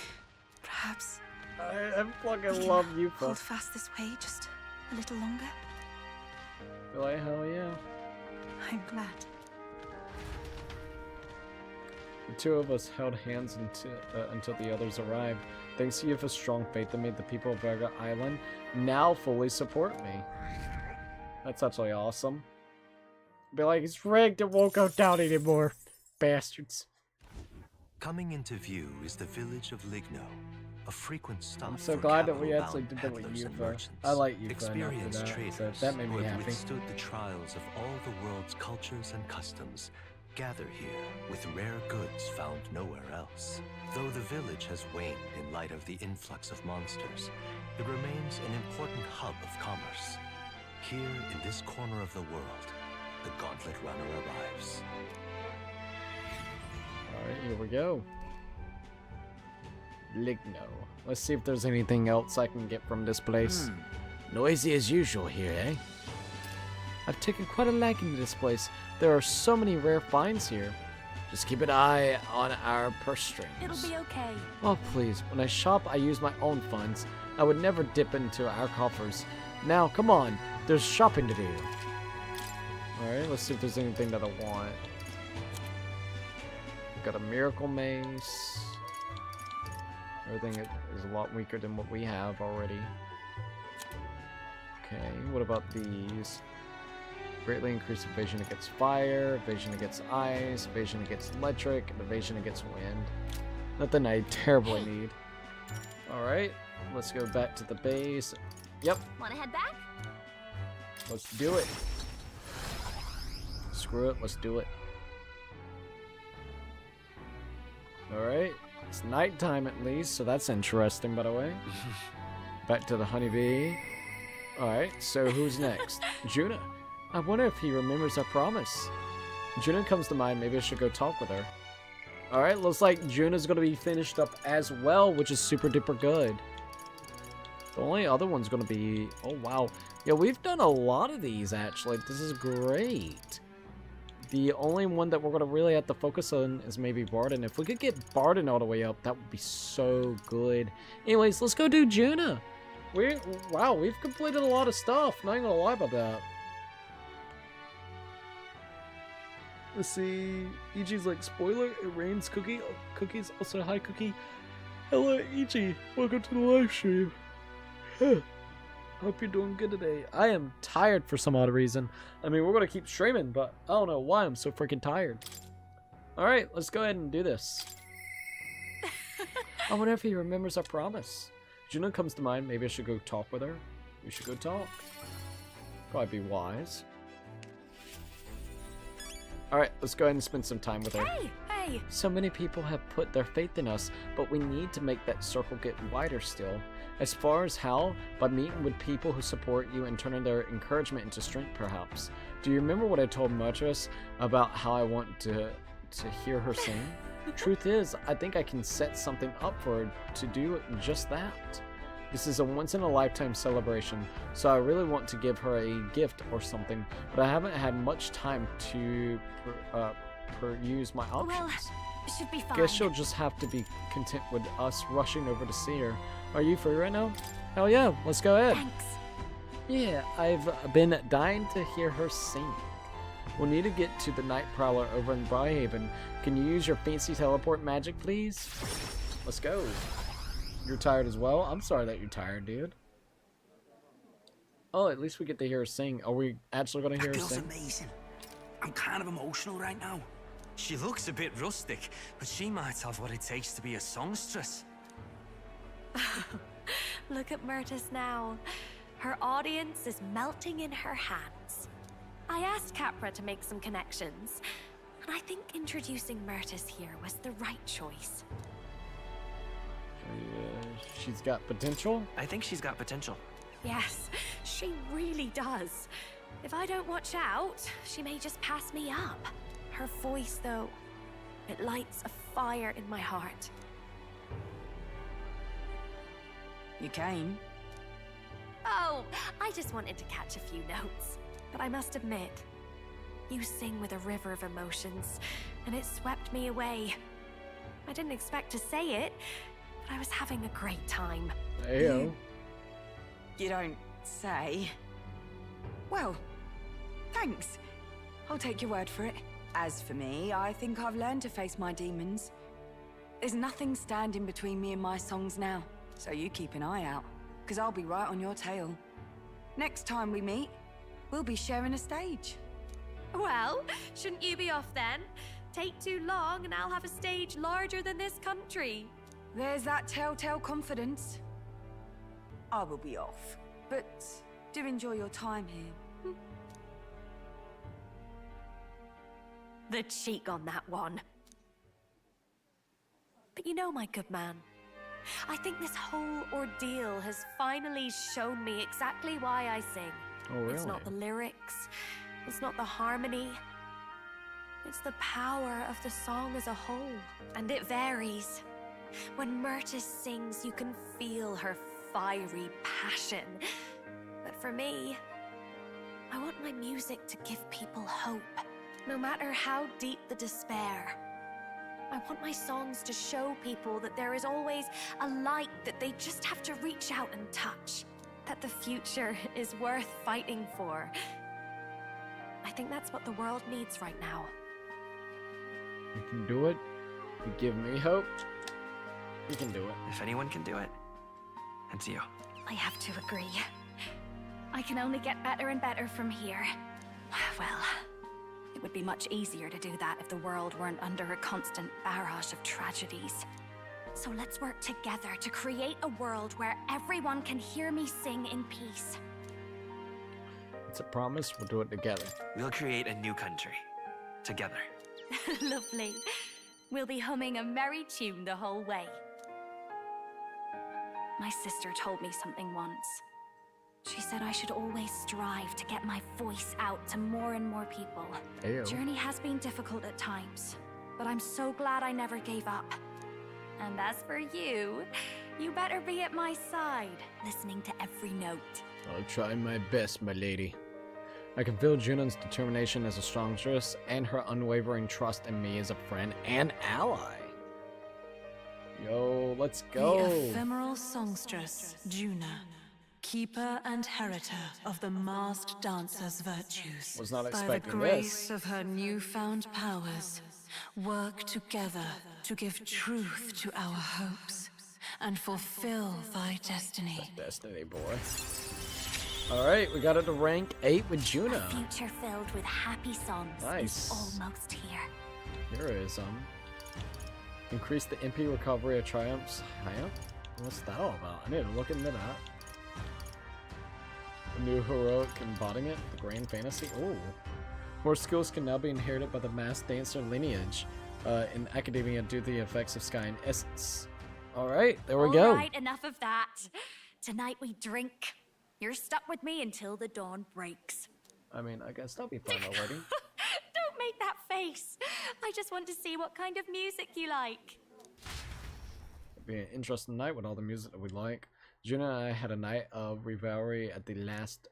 [SPEAKER 6] Perhaps
[SPEAKER 1] I
[SPEAKER 6] we
[SPEAKER 1] fucking
[SPEAKER 6] can
[SPEAKER 1] love
[SPEAKER 6] hold
[SPEAKER 1] Yufa.
[SPEAKER 6] fast this way just a little longer.
[SPEAKER 1] They're like, hell yeah.
[SPEAKER 6] I'm glad.
[SPEAKER 1] The two of us held hands until the others arrived. Thanks to Yufa's strong faith in me, the people of Verga Island now fully support me. That's actually awesome. Be like, it's rigged, it won't go down anymore. Bastards.
[SPEAKER 5] Coming into view is the village of Ligno, a frequent stop
[SPEAKER 1] I'm so
[SPEAKER 5] for
[SPEAKER 1] glad that we
[SPEAKER 5] capital-bound
[SPEAKER 1] actually did that with
[SPEAKER 5] peddlers and
[SPEAKER 1] Yufa.
[SPEAKER 5] merchants,
[SPEAKER 1] I like Yufa
[SPEAKER 5] experienced
[SPEAKER 1] enough for
[SPEAKER 5] traders
[SPEAKER 1] that, so that made me
[SPEAKER 5] who have
[SPEAKER 1] happy.
[SPEAKER 5] withstood the trials of all the world's cultures and customs, gather here with rare goods found nowhere else. Though the village has waned in light of the influx of monsters, it remains an important hub of commerce. Here in this corner of the world, the Gauntlet Runner arrives.
[SPEAKER 1] Alright, here we go. Ligno. Let's see if there's anything else I can get from this place. Noisy as usual here, eh? I've taken quite a liking to this place. There are so many rare finds here. Just keep an eye on our purse strings.
[SPEAKER 2] It'll be okay.
[SPEAKER 1] Oh, please. When I shop, I use my own funds. I would never dip into our coffers. Now, come on. There's shopping to do. Alright, let's see if there's anything that I want. We've got a miracle mace. Everything is a lot weaker than what we have already. Okay, what about these? Greatly increased evasion against fire, evasion against ice, evasion against electric, and evasion against wind. Nothing I terribly need. Alright, let's go back to the base. Yep,
[SPEAKER 2] Wanna head back?
[SPEAKER 1] let's do it. Screw it, let's do it. Alright, it's nighttime at least, so that's interesting, by the way. Back to the honeybee. Alright, so who's next? Juna. I wonder if he remembers our promise. Juna comes to mind, maybe I should go talk with her. Alright, looks like Juna's gonna be finished up as well, which is super duper good. The only other one's gonna be... Oh, wow. Yeah, we've done a lot of these, actually. This is great. The only one that we're gonna really have to focus on is maybe Barden. If we could get Barden all the way up, that would be so good. Anyways, let's go do Juna. Wow, we've completed a lot of stuff. Not even gonna lie about that. Let's see. Ichi's like, spoiler, it rains Cookie. Cookie's also hi, Cookie. Hello, Ichi. Welcome to the live stream. Hope you're doing good today. I am tired for some odd reason. I mean, we're going to keep streaming, but I don't know why I'm so freaking tired. Alright, let's go ahead and do this. I wonder if he remembers our promise. Juna comes to mind. Maybe I should go talk with her. We should go talk. Probably be wise. Alright, let's go ahead and spend some time with her.
[SPEAKER 2] Hey!
[SPEAKER 1] So many people have put their faith in us, but we need to make that circle get wider still. As far as how? By meeting with people who support you and turning their encouragement into strength, perhaps. Do you remember what I told Matras about how I want to hear her sing? Truth is, I think I can set something up for her to do just that. This is a once-in-a-lifetime celebration, so I really want to give her a gift or something, but I haven't had much time to peruse my options.
[SPEAKER 2] Well, it should be fine.
[SPEAKER 1] Guess she'll just have to be content with us rushing over to see her. Are you free right now? Hell yeah, let's go ahead.
[SPEAKER 2] Thanks.
[SPEAKER 1] Yeah, I've been dying to hear her sing. We'll need to get to the Night Prowler over in Bryhaven. Can you use your fancy teleport magic, please? Let's go. You're tired as well? I'm sorry that you're tired, dude. Oh, at least we get to hear her sing. Are we actually going to hear her
[SPEAKER 9] That
[SPEAKER 1] sing?
[SPEAKER 9] girl's amazing. I'm kind of emotional right now.
[SPEAKER 4] She looks a bit rustic, but she might have what it takes to be a songstress.
[SPEAKER 2] Look at Myrtis now. Her audience is melting in her hands. I asked Capra to make some connections, and I think introducing Myrtis here was the right choice.
[SPEAKER 1] She's got potential?
[SPEAKER 4] I think she's got potential.
[SPEAKER 2] Yes, she really does. If I don't watch out, she may just pass me up. Her voice, though, it lights a fire in my heart.
[SPEAKER 10] You came?
[SPEAKER 2] Oh, I just wanted to catch a few notes. But I must admit, you sing with a river of emotions, and it swept me away. I didn't expect to say it, but I was having a great time.
[SPEAKER 1] Ayo.
[SPEAKER 10] You don't say. Well, thanks. I'll take your word for it. As for me, I think I've learned to face my demons. There's nothing standing between me and my songs now, so you keep an eye out, because I'll be right on your tail. Next time we meet, we'll be sharing a stage.
[SPEAKER 2] Well, shouldn't you be off then? Take too long and I'll have a stage larger than this country.
[SPEAKER 10] There's that telltale confidence. I will be off, but do enjoy your time here.
[SPEAKER 2] The cheek on that one. But you know, my good man, I think this whole ordeal has finally shown me exactly why I sing.
[SPEAKER 1] Oh, really?
[SPEAKER 2] It's not the lyrics, it's not the harmony, it's the power of the song as a whole. And it varies. When Myrtis sings, you can feel her fiery passion. But for me, I want my music to give people hope, no matter how deep the despair. I want my songs to show people that there is always a light that they just have to reach out and touch. That the future is worth fighting for. I think that's what the world needs right now.
[SPEAKER 1] You can do it. You give me hope. You can do it.
[SPEAKER 4] If anyone can do it, it's you.
[SPEAKER 2] I have to agree. I can only get better and better from here. Well, it would be much easier to do that if the world weren't under a constant barrage of tragedies. So let's work together to create a world where everyone can hear me sing in peace.
[SPEAKER 1] It's a promise. We'll do it together.
[SPEAKER 4] We'll create a new country. Together.
[SPEAKER 2] Lovely. We'll be humming a merry tune the whole way. My sister told me something once. She said I should always strive to get my voice out to more and more people.
[SPEAKER 1] Ayo.
[SPEAKER 2] Journey has been difficult at times, but I'm so glad I never gave up. And as for you, you better be at my side, listening to every note.
[SPEAKER 1] I'll try my best, my lady. I can feel Junon's determination as a songstress and her unwavering trust in me as a friend and ally. Yo, let's go.
[SPEAKER 8] The ephemeral songstress, Juna, keeper and heritor of the masked dancer's virtues.
[SPEAKER 1] Was not
[SPEAKER 8] By the
[SPEAKER 1] expecting
[SPEAKER 8] grace
[SPEAKER 1] this.
[SPEAKER 8] of her newfound powers, work together to give truth to our hopes and fulfill thy destiny.
[SPEAKER 1] Destiny, boy. Alright, we got it to rank 8 with
[SPEAKER 2] A
[SPEAKER 1] Juna.
[SPEAKER 2] future filled with happy songs
[SPEAKER 1] Nice.
[SPEAKER 2] is almost here.
[SPEAKER 1] Here is increase the MP recovery of triumphs. Huh? What's that all about? I need to look into that. The new heroic embodiment, the grand fantasy. Oh, more skills can now be inherited by the masked dancer lineage in academia due to the effects of Sky and Essence. All right, there we go.
[SPEAKER 2] All right, enough of that. Tonight we drink. You're stuck with me until the dawn breaks.
[SPEAKER 1] I mean, I guess that'll be fun already.
[SPEAKER 2] Don't make that face. I just want to see what kind of music you like.
[SPEAKER 1] It'll be an interesting night with all the music that we like. Juna and I had a night of revelry at the last.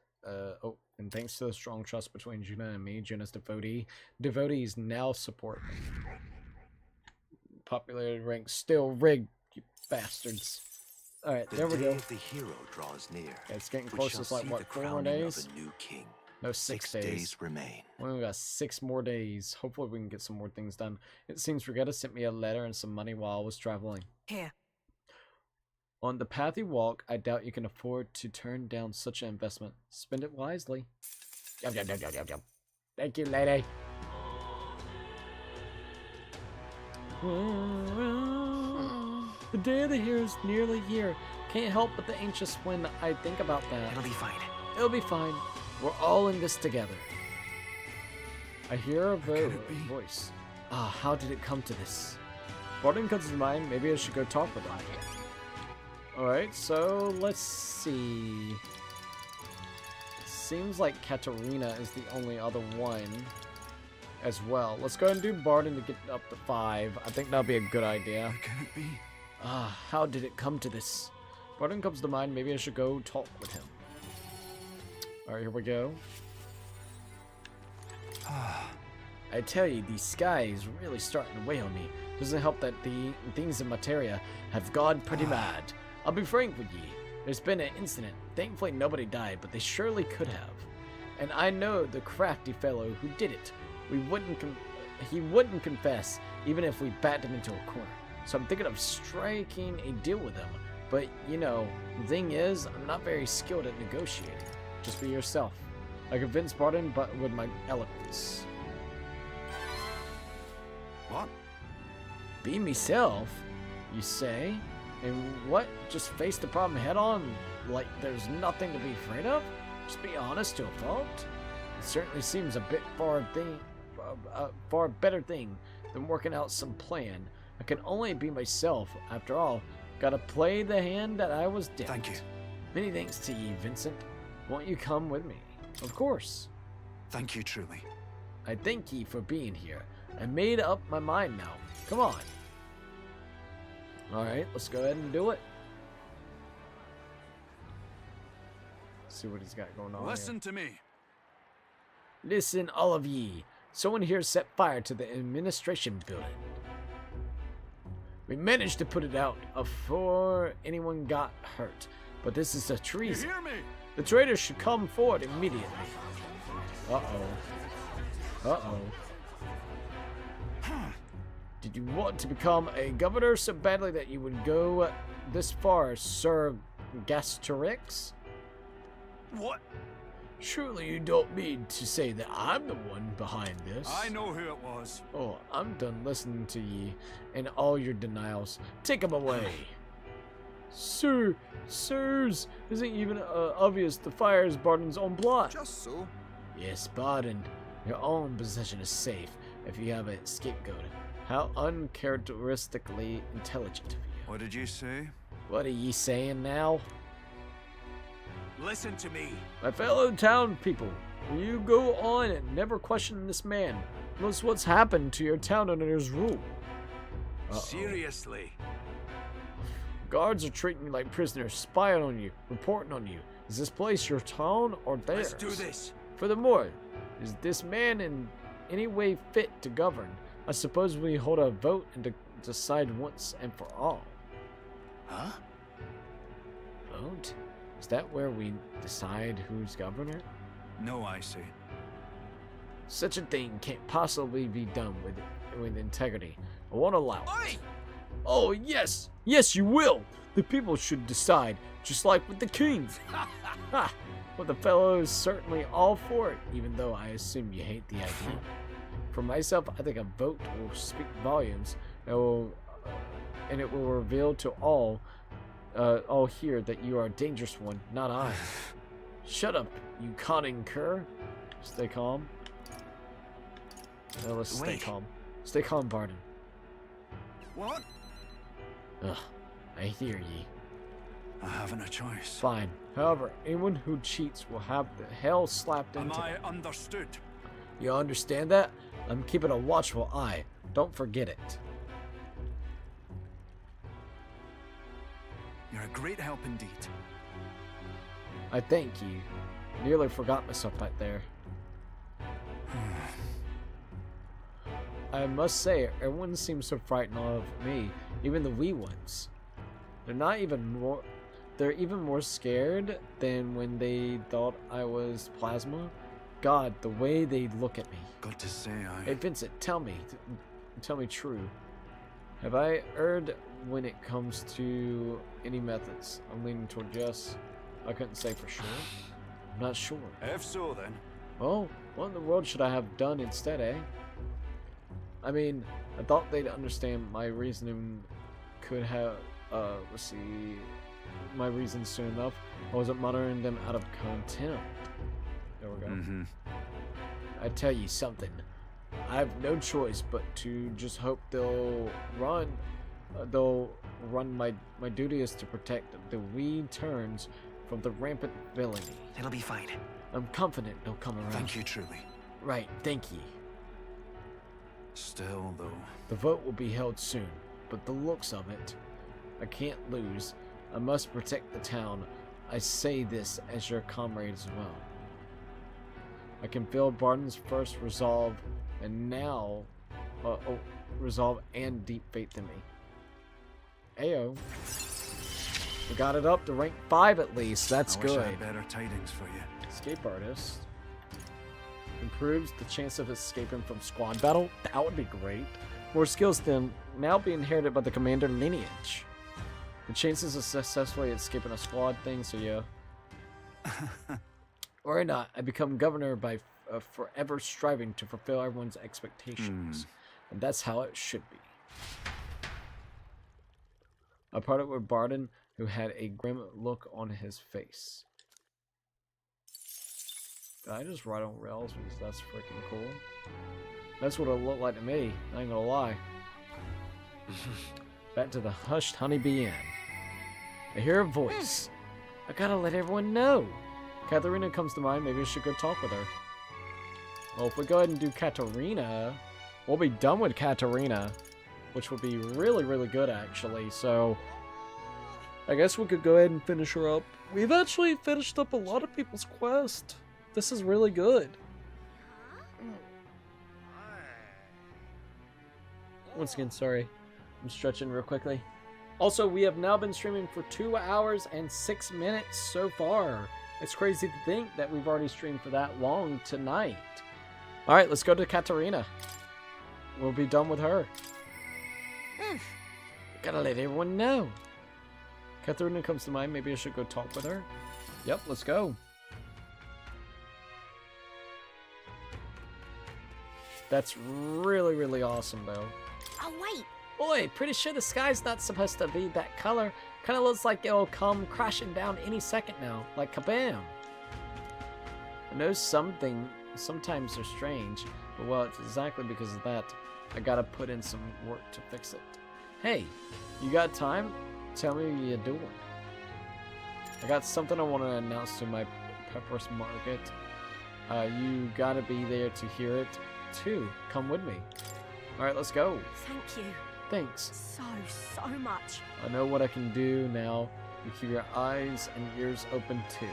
[SPEAKER 1] And thanks to the strong trust between Juna and me, Juna's devotees now support me. Popularity rank still rigged, you bastards. Alright, there we go.
[SPEAKER 5] The hero draws near.
[SPEAKER 1] Yeah, it's getting close. It's like, what, 4 more days?
[SPEAKER 5] New king.
[SPEAKER 1] No, 6 days.
[SPEAKER 5] Remain.
[SPEAKER 1] We only got 6 more days. Hopefully we can get some more things done. It seems Regetta sent me a letter and some money while I was traveling.
[SPEAKER 8] Here.
[SPEAKER 1] On the path you walk, I doubt you can afford to turn down such an investment. Spend it wisely. Yum, yum, yum, yum, yum, yum. Thank you, lady. The day of the hero is nearly here. Can't help but the anxious when I think about that.
[SPEAKER 9] It'll be fine.
[SPEAKER 1] It'll be fine. We're all in this together. I hear a voice. Ah, how did it come to this? Barton comes to mind. Maybe I should go talk with him. Alright, so let's see. Seems like Katarina is the only other one as well. Let's go ahead and do Barton to get up to 5. I think that'll be a good idea.
[SPEAKER 9] How can it be?
[SPEAKER 1] Ah, how did it come to this? Barton comes to mind. Maybe I should go talk with him. Alright, here we go. I tell you, the sky is really starting to weigh on me. Doesn't help that the things in Materia have gone pretty mad. I'll be frank with ye. There's been an incident. Thankfully nobody died, but they surely could have. And I know the crafty fellow who did it. He wouldn't confess, even if we backed him into a corner. So I'm thinking of striking a deal with him. But, you know, the thing is, I'm not very skilled at negotiating. Just be yourself. I convinced Barton, but with my eloquence.
[SPEAKER 9] What?
[SPEAKER 1] Be myself, you say? And what? Just face the problem head on, like there's nothing to be afraid of? Just be honest to a fault? It certainly seems a bit far better thing than working out some plan. I can only be myself, after all. Gotta play the hand that I was dealt.
[SPEAKER 9] Thank you.
[SPEAKER 1] Many thanks to ye, Vincent. Won't you come with me? Of course.
[SPEAKER 9] Thank you, truly.
[SPEAKER 1] I thank ye for being here. I made up my mind now. Come on. Alright, let's go ahead and do it. See what he's got going on.
[SPEAKER 9] Listen to me.
[SPEAKER 1] Listen, all of ye. Someone here set fire to the administration building. We managed to put it out before anyone got hurt. But this is a treason.
[SPEAKER 9] You hear me?
[SPEAKER 1] The traitors should come forward immediately. Uh-oh. Uh-oh. Did you want to become a governor so badly that you would go this far, Sir Gasterix?
[SPEAKER 9] What?
[SPEAKER 1] Surely you don't mean to say that I'm the one behind this.
[SPEAKER 9] I know who it was.
[SPEAKER 1] Oh, I'm done listening to ye and all your denials. Take them away. Sirs, isn't even obvious the fire is Barton's own plot.
[SPEAKER 9] Just so.
[SPEAKER 1] Yes, Barton, your own possession is safe if you have a scapegoat. How uncharacteristically intelligent of you.
[SPEAKER 9] What did you say?
[SPEAKER 1] What are ye saying now?
[SPEAKER 9] Listen to me.
[SPEAKER 1] My fellow town people, will you go on and never question this man? Knows what's happened to your town under his rule.
[SPEAKER 9] Seriously.
[SPEAKER 1] Guards are treating you like prisoners, spying on you, reporting on you. Is this place your town or theirs?
[SPEAKER 9] Let's do this.
[SPEAKER 1] Furthermore, is this man in any way fit to govern? I suppose we hold a vote and decide once and for all.
[SPEAKER 9] Huh?
[SPEAKER 1] Vote? Is that where we decide who's governor?
[SPEAKER 9] No, I see.
[SPEAKER 1] Such a thing can't possibly be done with integrity. I won't allow it.
[SPEAKER 9] Oi!
[SPEAKER 1] Oh, yes! Yes, you will! The people should decide, just like with the king. Ha! Well, the fellow is certainly all for it, even though I assume you hate the idea. For myself, I think a vote will speak volumes, and it will reveal to all here that you are a dangerous one, not I. Shut up, you conning cur. Stay calm. No, let's stay calm. Stay calm, Barton.
[SPEAKER 9] What?
[SPEAKER 1] Ugh, I hear ye.
[SPEAKER 9] I haven't a choice.
[SPEAKER 1] Fine. However, anyone who cheats will have the hell slapped into them.
[SPEAKER 9] Am I understood?
[SPEAKER 1] You understand that? I'm keeping a watchful eye. Don't forget it.
[SPEAKER 9] You're a great help indeed.
[SPEAKER 1] I thank you. Nearly forgot myself back there. I must say, everyone seems so frightened of me, even the wee ones. They're even more scared than when they thought I was plasma. God, the way they look at me.
[SPEAKER 9] Got to say,
[SPEAKER 1] Hey Vincent, tell me true. Have I erred when it comes to any methods? I'm leaning toward yes. I couldn't say for sure. I'm not sure.
[SPEAKER 9] If so, then.
[SPEAKER 1] Well, what in the world should I have done instead, eh? I mean, I thought they'd understand my reasoning could have, let's see, my reasons soon enough. I wasn't monitoring them out of contempt. There we go. I tell you something. I have no choice but to just hope they'll run my duty is to protect the wee turns from the rampant villainy.
[SPEAKER 11] It'll be fine.
[SPEAKER 1] I'm confident they'll come around.
[SPEAKER 9] Thank you, truly.
[SPEAKER 1] Right, thank you.
[SPEAKER 9] Still, though.
[SPEAKER 1] The vote will be held soon, but the looks of it, I can't lose. I must protect the town. I say this as your comrade as well. I can feel Barton's first resolve, and now, resolve and deep faith in me. Ayo. We got it up to rank 5 at least. That's
[SPEAKER 9] I
[SPEAKER 1] good.
[SPEAKER 9] wish I had better tidings for you.
[SPEAKER 1] Escape artist. Improves the chance of escaping from squad battle. That would be great. More skills then now be inherited by the commander lineage. The chances of successfully escaping a squad thing, so yeah. Or not, I become governor by forever striving to fulfill everyone's expectations. And that's how it should be. I parted with Barton, who had a grim look on his face. Did I just ride on rails because that's freaking cool? That's what it looked like to me, I ain't gonna lie. Back to the hushed honeybee inn. I hear a voice. I gotta let everyone know. Katharina comes to mind, maybe I should go talk with her. Well, if we go ahead and do Katarina, we'll be done with Katarina, which would be really, really good actually, so I guess we could go ahead and finish her up. We've actually finished up a lot of people's quest. This is really good. Once again, sorry. I'm stretching real quickly. Also, we have now been streaming for 2 hours and 6 minutes so far. It's crazy to think that we've already streamed for that long tonight. Alright, let's go to Katarina. We'll be done with her. Gotta let everyone know. Katarina comes to mind, maybe I should go talk with her. Yep, let's go. That's really, really awesome, though.
[SPEAKER 2] Oh, wait.
[SPEAKER 1] Boy, pretty sure the sky's not supposed to be that color. Kind of looks like it'll come crashing down any second now. Like kabam. I know sometimes they're strange, but well, it's exactly because of that. I gotta put in some work to fix it. Hey, you got time? Tell me what you're doing. I got something I want to announce to my Pepper's Market. You gotta be there to hear it, too. Come with me. Alright, let's go.
[SPEAKER 2] Thank you.
[SPEAKER 1] Thanks.
[SPEAKER 2] So much.
[SPEAKER 1] I know what I can do now. You keep your eyes and ears open, too.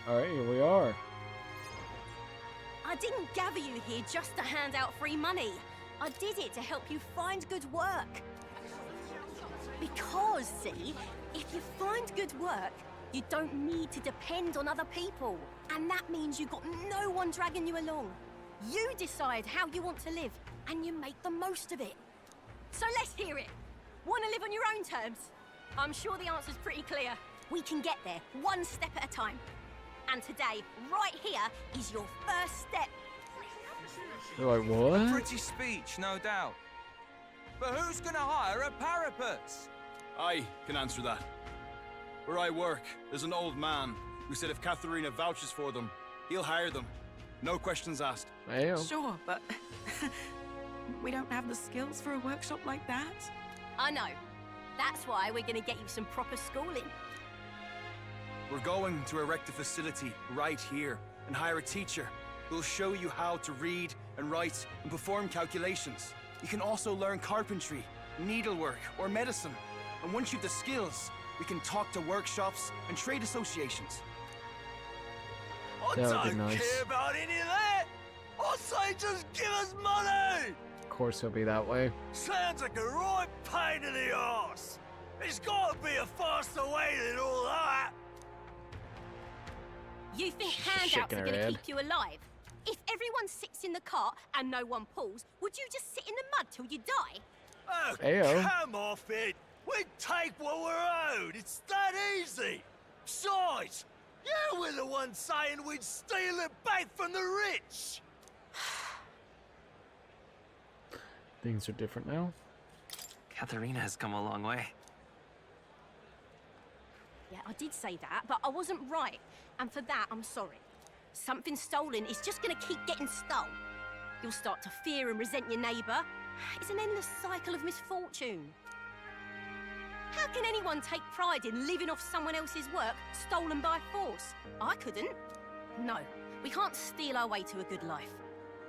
[SPEAKER 1] Alright, here we are.
[SPEAKER 2] I didn't gather you here just to hand out free money. I did it to help you find good work. Because, see, if you find good work, you don't need to depend on other people. And that means you've got no one dragging you along. You decide how you want to live, and you make the most of it. So let's hear it. Want to live on your own terms? I'm sure the answer's pretty clear. We can get there, one step at a time. And today, right here, is your first step.
[SPEAKER 1] You're like, what?
[SPEAKER 4] Pretty speech, no doubt. But who's gonna hire a parapets?
[SPEAKER 12] I can answer that. Where I work, there's an old man who said if Katharina vouches for them, he'll hire them. No questions asked.
[SPEAKER 1] Damn.
[SPEAKER 6] Sure, but we don't have the skills for a workshop like that.
[SPEAKER 2] I know. That's why we're gonna get you some proper schooling.
[SPEAKER 12] We're going to erect a facility right here and hire a teacher who'll show you how to read and write and perform calculations. You can also learn carpentry, needlework, or medicine. And once you've the skills, we can talk to workshops and trade associations.
[SPEAKER 1] That would be nice.
[SPEAKER 4] Care about any of that. I say just give us money.
[SPEAKER 1] Of course he'll be that way.
[SPEAKER 4] Sounds like a right pain in the arse. There's got to be a faster way than all that.
[SPEAKER 11] You think handouts
[SPEAKER 1] Shaking
[SPEAKER 11] are
[SPEAKER 1] her
[SPEAKER 11] going to
[SPEAKER 1] head.
[SPEAKER 11] keep you alive? If everyone sits in the cart and no one pulls, would you just sit in the mud till you die?
[SPEAKER 4] Oh,
[SPEAKER 1] Ayo.
[SPEAKER 4] come off it. We take what we're owed. It's that easy. Besides, you were the one saying we'd steal it back from the rich.
[SPEAKER 1] Things are different now.
[SPEAKER 13] Katharina has come a long way.
[SPEAKER 11] Yeah, I did say that, but I wasn't right. And for that, I'm sorry. Something stolen is just going to keep getting stolen. You'll start to fear and resent your neighbour. It's an endless cycle of misfortune. How can anyone take pride in living off someone else's work stolen by force? I couldn't. No, we can't steal our way to a good life.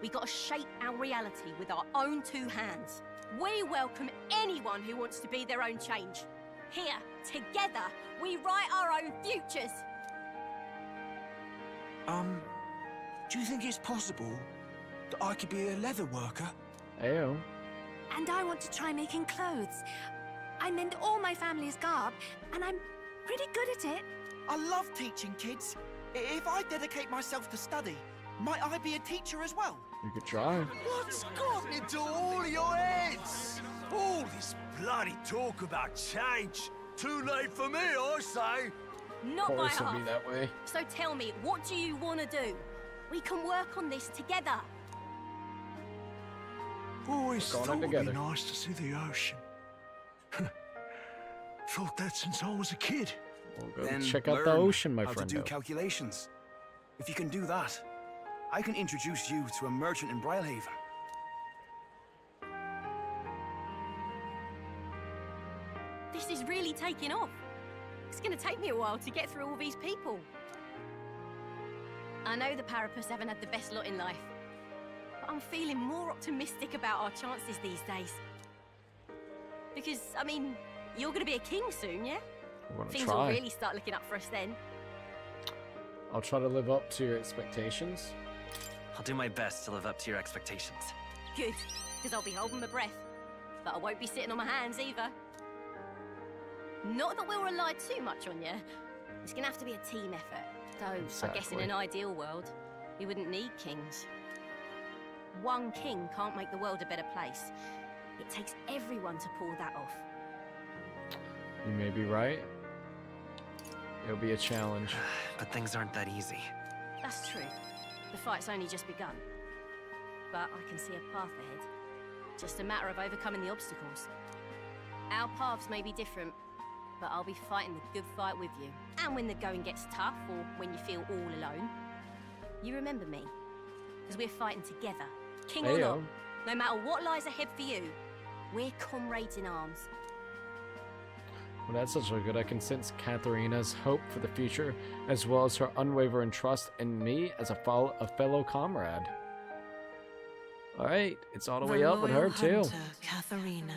[SPEAKER 11] We got to shape our reality with our own two hands. We welcome anyone who wants to be their own change. Here, together, we write our own futures.
[SPEAKER 14] Do you think it's possible that I could be a leather worker?
[SPEAKER 1] Ayo.
[SPEAKER 6] And I want to try making clothes. I mend all my family's garb, and I'm pretty good at it.
[SPEAKER 14] I love teaching kids. If I dedicate myself to study, might I be a teacher as well?
[SPEAKER 1] You could try.
[SPEAKER 4] What's gotten into all your heads? All this bloody talk about change. Too late for me, I say.
[SPEAKER 11] Not
[SPEAKER 1] Of
[SPEAKER 11] by
[SPEAKER 1] course it'll
[SPEAKER 11] half.
[SPEAKER 1] be that way.
[SPEAKER 11] So tell me, what do you want to do? We can work on this together.
[SPEAKER 9] Always
[SPEAKER 1] We're going
[SPEAKER 9] thought
[SPEAKER 1] in
[SPEAKER 9] it'd be
[SPEAKER 1] together.
[SPEAKER 9] nice to see the ocean. Thought that since I was a kid.
[SPEAKER 1] We'll go
[SPEAKER 12] Then
[SPEAKER 1] check out the
[SPEAKER 12] learn
[SPEAKER 1] ocean, my
[SPEAKER 12] how
[SPEAKER 1] friend.
[SPEAKER 12] to do calculations. If you can do that, I can introduce you to a merchant in Brylehaven.
[SPEAKER 11] This is really taking off. It's going to take me a while to get through all these people. I know the Parapus haven't had the best lot in life, but I'm feeling more optimistic about our chances these days. Because, I mean, you're going to be a king soon, yeah?
[SPEAKER 1] We're gonna
[SPEAKER 11] Things
[SPEAKER 1] try.
[SPEAKER 11] will really start looking up for us then.
[SPEAKER 1] I'll try to live up to your expectations.
[SPEAKER 13] I'll do my best to live up to your expectations.
[SPEAKER 11] Good, because I'll be holding my breath. But I won't be sitting on my hands either. Not that we'll rely too much on you. It's going to have to be a team effort. Though, I guess in
[SPEAKER 1] Exactly.
[SPEAKER 11] an ideal world, we wouldn't need kings. One king can't make the world a better place. It takes everyone to pull that off.
[SPEAKER 1] You may be right. It'll be a challenge.
[SPEAKER 13] But things aren't that easy.
[SPEAKER 11] That's true. The fight's only just begun. But I can see a path ahead. Just a matter of overcoming the obstacles. Our paths may be different, but I'll be fighting the good fight with you. And when the going gets tough, or when you feel all alone, you remember me. Because we're fighting together, king or not.
[SPEAKER 1] Ayo.
[SPEAKER 11] No matter what lies ahead for you, we're comrades in arms.
[SPEAKER 1] Well, that's actually good. I can sense Katharina's hope for the future, as well as her unwavering trust in me as a fellow comrade. Alright, it's all the way up with her,
[SPEAKER 8] loyal
[SPEAKER 1] too.
[SPEAKER 8] hunter, Katharina,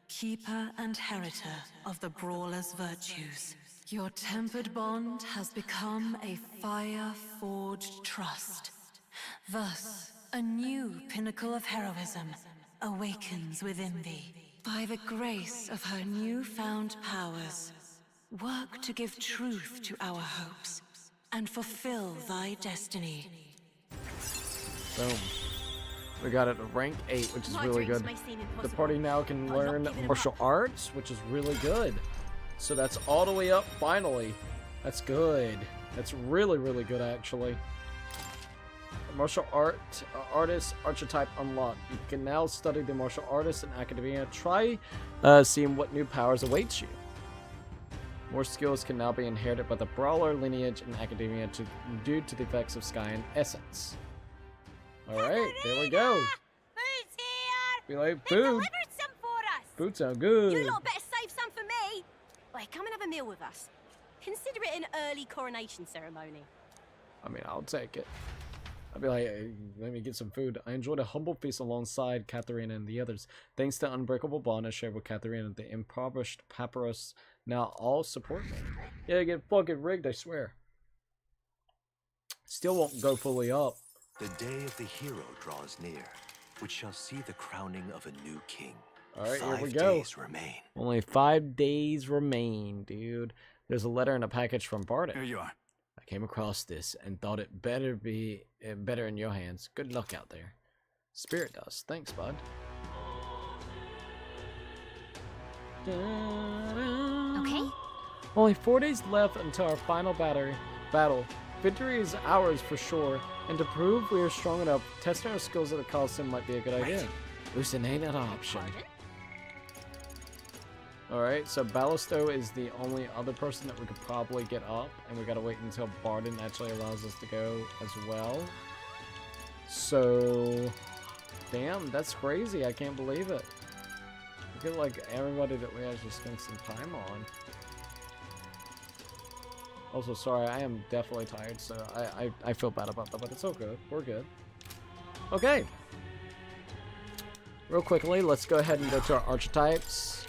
[SPEAKER 8] keeper and heritor of the brawler's virtues. Your tempered bond has become a fire-forged trust. Thus, a new pinnacle of heroism awakens within thee. By the grace of her newfound powers, work to give truth to our hopes and fulfill thy destiny.
[SPEAKER 1] Boom. We got it at rank 8, which is
[SPEAKER 11] My
[SPEAKER 1] really
[SPEAKER 11] dreams
[SPEAKER 1] good.
[SPEAKER 11] may seem
[SPEAKER 1] The
[SPEAKER 11] impossible,
[SPEAKER 1] party now can
[SPEAKER 11] but I'm not
[SPEAKER 1] learn
[SPEAKER 11] giving up.
[SPEAKER 1] martial arts, which is really good. So that's all the way up, finally. That's good. That's really, really good, actually. Martial artist archetype unlocked. You can now study the martial artist in academia. Try seeing what new powers awaits you. More skills can now be inherited by the brawler lineage in academia due to the effects of Sky and Essence. Alright, there we go.
[SPEAKER 11] Food's here!
[SPEAKER 1] We like
[SPEAKER 11] They
[SPEAKER 1] food.
[SPEAKER 11] delivered some for us!
[SPEAKER 1] Food sound good.
[SPEAKER 11] You lot better save some for me! Wait, come and have a meal with us. Consider it an early coronation ceremony.
[SPEAKER 1] I mean, I'll take it. I'd be like, hey, let me get some food. I enjoyed a humble feast alongside Katharina and the others. Thanks to unbreakable bond I shared with Katharina, the impoverished Papyrus now all support me. Yeah, get fucking rigged, I swear. Still won't go fully up.
[SPEAKER 5] The day of the hero draws near, which shall see the crowning of a new king.
[SPEAKER 1] Alright, here we
[SPEAKER 5] 5
[SPEAKER 1] go.
[SPEAKER 5] days remain.
[SPEAKER 1] Only 5 days remain, dude. There's a letter and a package from Barton.
[SPEAKER 12] Here you are.
[SPEAKER 1] I came across this and thought it better be better in your hands. Good luck out there. Spirit dust. Thanks, bud.
[SPEAKER 11] Okay.
[SPEAKER 1] Only 4 days left until our final battle. Victory is ours for sure, and to prove we are strong enough, testing our skills at the Coliseum might be a good idea. Loosen ain't an option. Alright, so Ballisto is the only other person that we could probably get up, and we gotta wait until Barden actually allows us to go as well. So, damn, that's crazy. I can't believe it. Look at like everybody that we actually spent some time on. Also, sorry, I am definitely tired, so I feel bad about that, but it's all good. We're good. Okay. Real quickly, let's go ahead and go to our archetypes.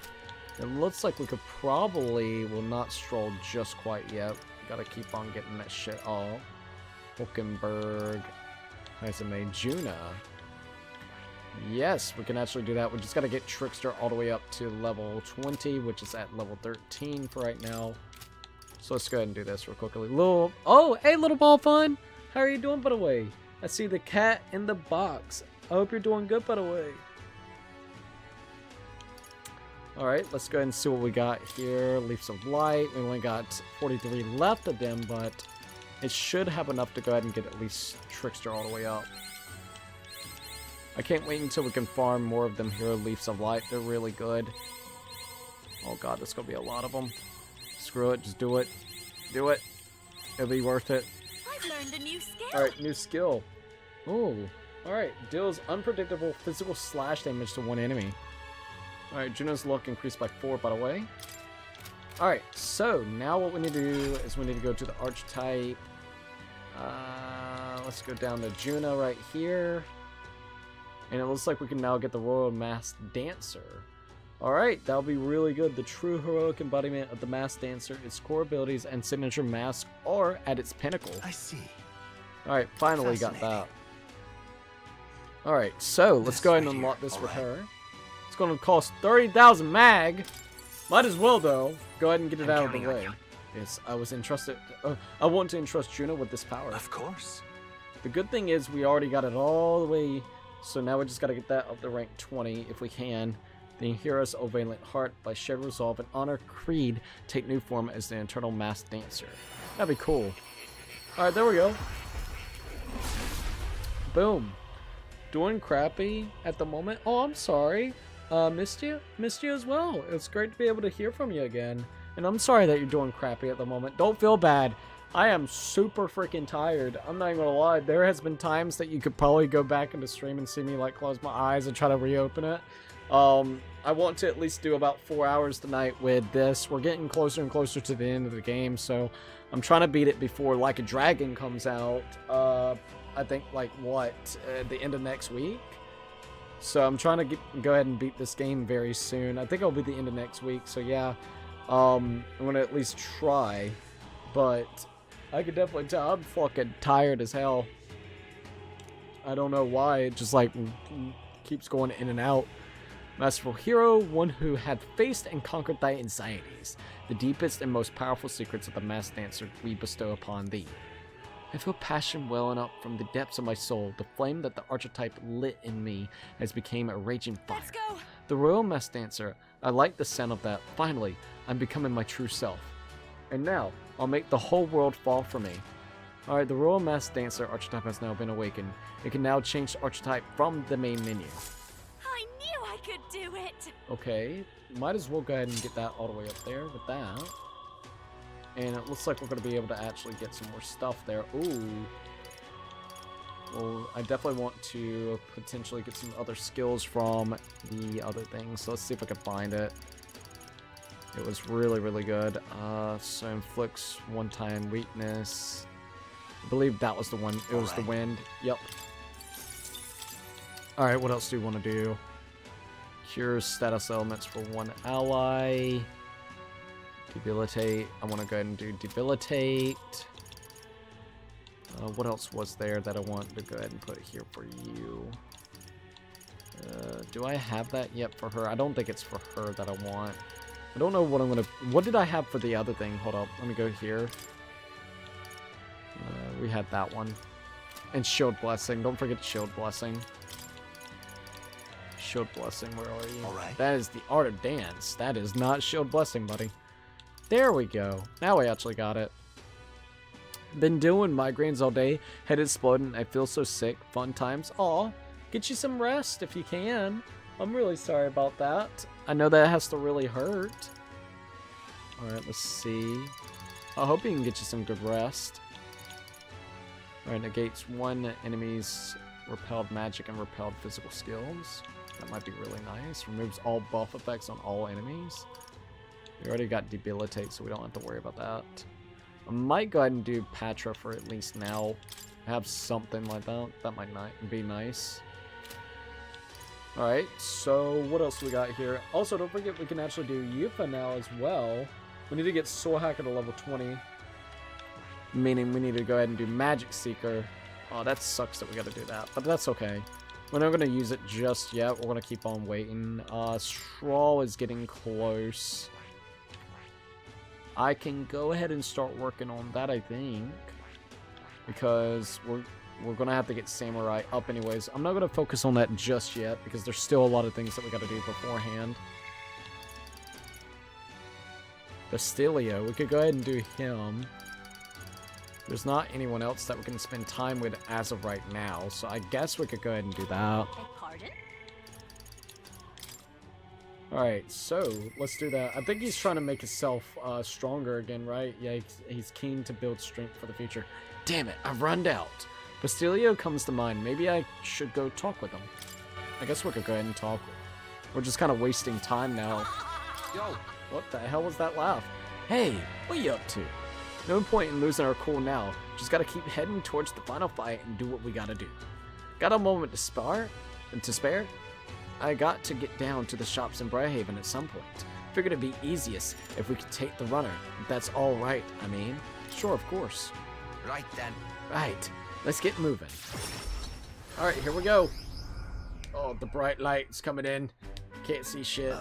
[SPEAKER 1] It looks like we could probably will not stroll just quite yet. We gotta keep on getting that shit all. Hulkenberg, Hazame, Juna. Yes, we can actually do that. We just gotta get Trickster all the way up to level 20, which is at level 13 for right now. So let's go ahead and do this real quickly. Hey, little ball fun. How are you doing, by the way? I see the cat in the box. I hope you're doing good, by the way. Alright, let's go ahead and see what we got here. Leaves of Light. We only got 43 left of them, but it should have enough to go ahead and get at least Trickster all the way up. I can't wait until we can farm more of them here. Leaves of Light. They're really good. Oh god, there's gonna be a lot of them. Screw it, just do it. Do it. It'll be worth it.
[SPEAKER 2] I've learned a new skill.
[SPEAKER 1] Alright, new skill. Ooh. Alright, deals unpredictable physical slash damage to one enemy. Alright, Juno's luck increased by 4, by the way. Alright, so now what we need to do is we need to go to the archetype. Let's go down to Juno right here. And it looks like we can now get the Royal Masked Dancer. Alright, that'll be really good. The true heroic embodiment of the Masked Dancer, its core abilities and signature mask are at its pinnacle.
[SPEAKER 5] I see.
[SPEAKER 1] Alright, finally got that. Alright, so let's go ahead and unlock this with her. It's going to cost 30,000 mag. Might as well, though. Go ahead and get it out of the way. Yes, I was entrusted. I want to entrust Juno with this power.
[SPEAKER 5] Of course.
[SPEAKER 1] The good thing is we already got it all the way. So now we just got to get that up to rank 20 if we can. The Heroes of Valiant Heart, by shared resolve and honor creed, take new form as the Eternal Masked Dancer. That'd be cool. Alright, there we go. Boom. Doing crappy at the moment. Oh, I'm sorry. Missed you as well. It's great to be able to hear from you again. And I'm sorry that you're doing crappy at the moment. Don't feel bad. I am super freaking tired. I'm not even gonna lie. There has been times that you could probably go back into stream and see me like close my eyes and try to reopen it. I want to at least do about 4 hours tonight with this. We're getting closer and closer to the end of the game, so I'm trying to beat it before Like a Dragon comes out. I think like the end of next week. So I'm trying to go ahead and beat this game very soon. I think it'll be the end of next week. So yeah, I'm gonna at least try. But I can definitely tell I'm fucking tired as hell. I don't know why. It just like keeps going in and out. Masterful hero, one who had faced and conquered thy anxieties, the deepest and most powerful secrets of the Masked Dancer we bestow upon thee. I feel passion welling up from the depths of my soul. The flame that the archetype lit in me has become a raging fire.
[SPEAKER 2] Let's go.
[SPEAKER 1] The Royal Masked Dancer, I like the sound of that. Finally, I'm becoming my true self. And now, I'll make the whole world fall for me. Alright, the Royal Masked Dancer archetype has now been awakened. It can now change the archetype from the main menu.
[SPEAKER 2] I knew I could do it.
[SPEAKER 1] Okay, might as well go ahead and get that all the way up there with that. And it looks like we're going to be able to actually get some more stuff there. Ooh. Well, I definitely want to potentially get some other skills from the other things. So let's see if I can find it. It was really, really good. So inflicts one-time weakness. I believe that was the one. It was the wind. Yep. Alright, what else do we want to do? Cure status elements for one ally. Debilitate. I want to go ahead and do debilitate. What else was there that I want to go ahead and put here for you? Do I have that yet for her? I don't think it's for her that I want. I don't know what I'm going to... What did I have for the other thing? Hold up. Let me go here. We had that one. And Shield Blessing. Don't forget Shield Blessing. Shield Blessing, where are you?
[SPEAKER 3] Alright.
[SPEAKER 1] That is the Art of Dance. That is not Shield Blessing, buddy. There we go. Now we actually got it. Been doing migraines all day. Head exploding. I feel so sick. Fun times. Aw. Get you some rest if you can. I'm really sorry about that. I know that has to really hurt. Alright, let's see. I hope you can get you some good rest. Alright, negates one enemy's repelled magic and repelled physical skills. That might be really nice. Removes all buff effects on all enemies. We already got debilitate, so we don't have to worry about that. I might go ahead and do Patra for at least now. Have something like that. That might not be nice. Alright, so what else do we got here? Also, don't forget we can actually do Yuffie now as well. We need to get Soul Hacker to level 20. Meaning we need to go ahead and do Magic Seeker. Oh, that sucks that we gotta do that, but that's okay. We're not gonna use it just yet. We're gonna keep on waiting. Straw is getting close. I can go ahead and start working on that, I think. Because we're gonna have to get Samurai up anyways. I'm not gonna focus on that just yet because there's still a lot of things that we gotta do beforehand. Bastilio, we could go ahead and do him. There's not anyone else that we can spend time with as of right now, so I guess we could go ahead and do that.
[SPEAKER 11] Pardon?
[SPEAKER 1] Alright, so let's do that. I think he's trying to make himself stronger again, right? Yeah, he's keen to build strength for the future. Damn it, I've run out. Bastilio comes to mind. Maybe I should go talk with him. I guess we could go ahead and talk. We're just kind of wasting time now.
[SPEAKER 14] Yo,
[SPEAKER 1] what the hell was that laugh? Hey, what you up to? No point in losing our cool now. Just gotta keep heading towards the final fight and do what we gotta do. Got a moment to spare? I got to get down to the shops in Briarhaven at some point. Figured it'd be easiest if we could take the runner. If that's all right, I mean. Sure, of course.
[SPEAKER 14] Right then.
[SPEAKER 1] Right. Let's get moving. Alright, here we go. Oh, the bright light's coming in. Can't see shit.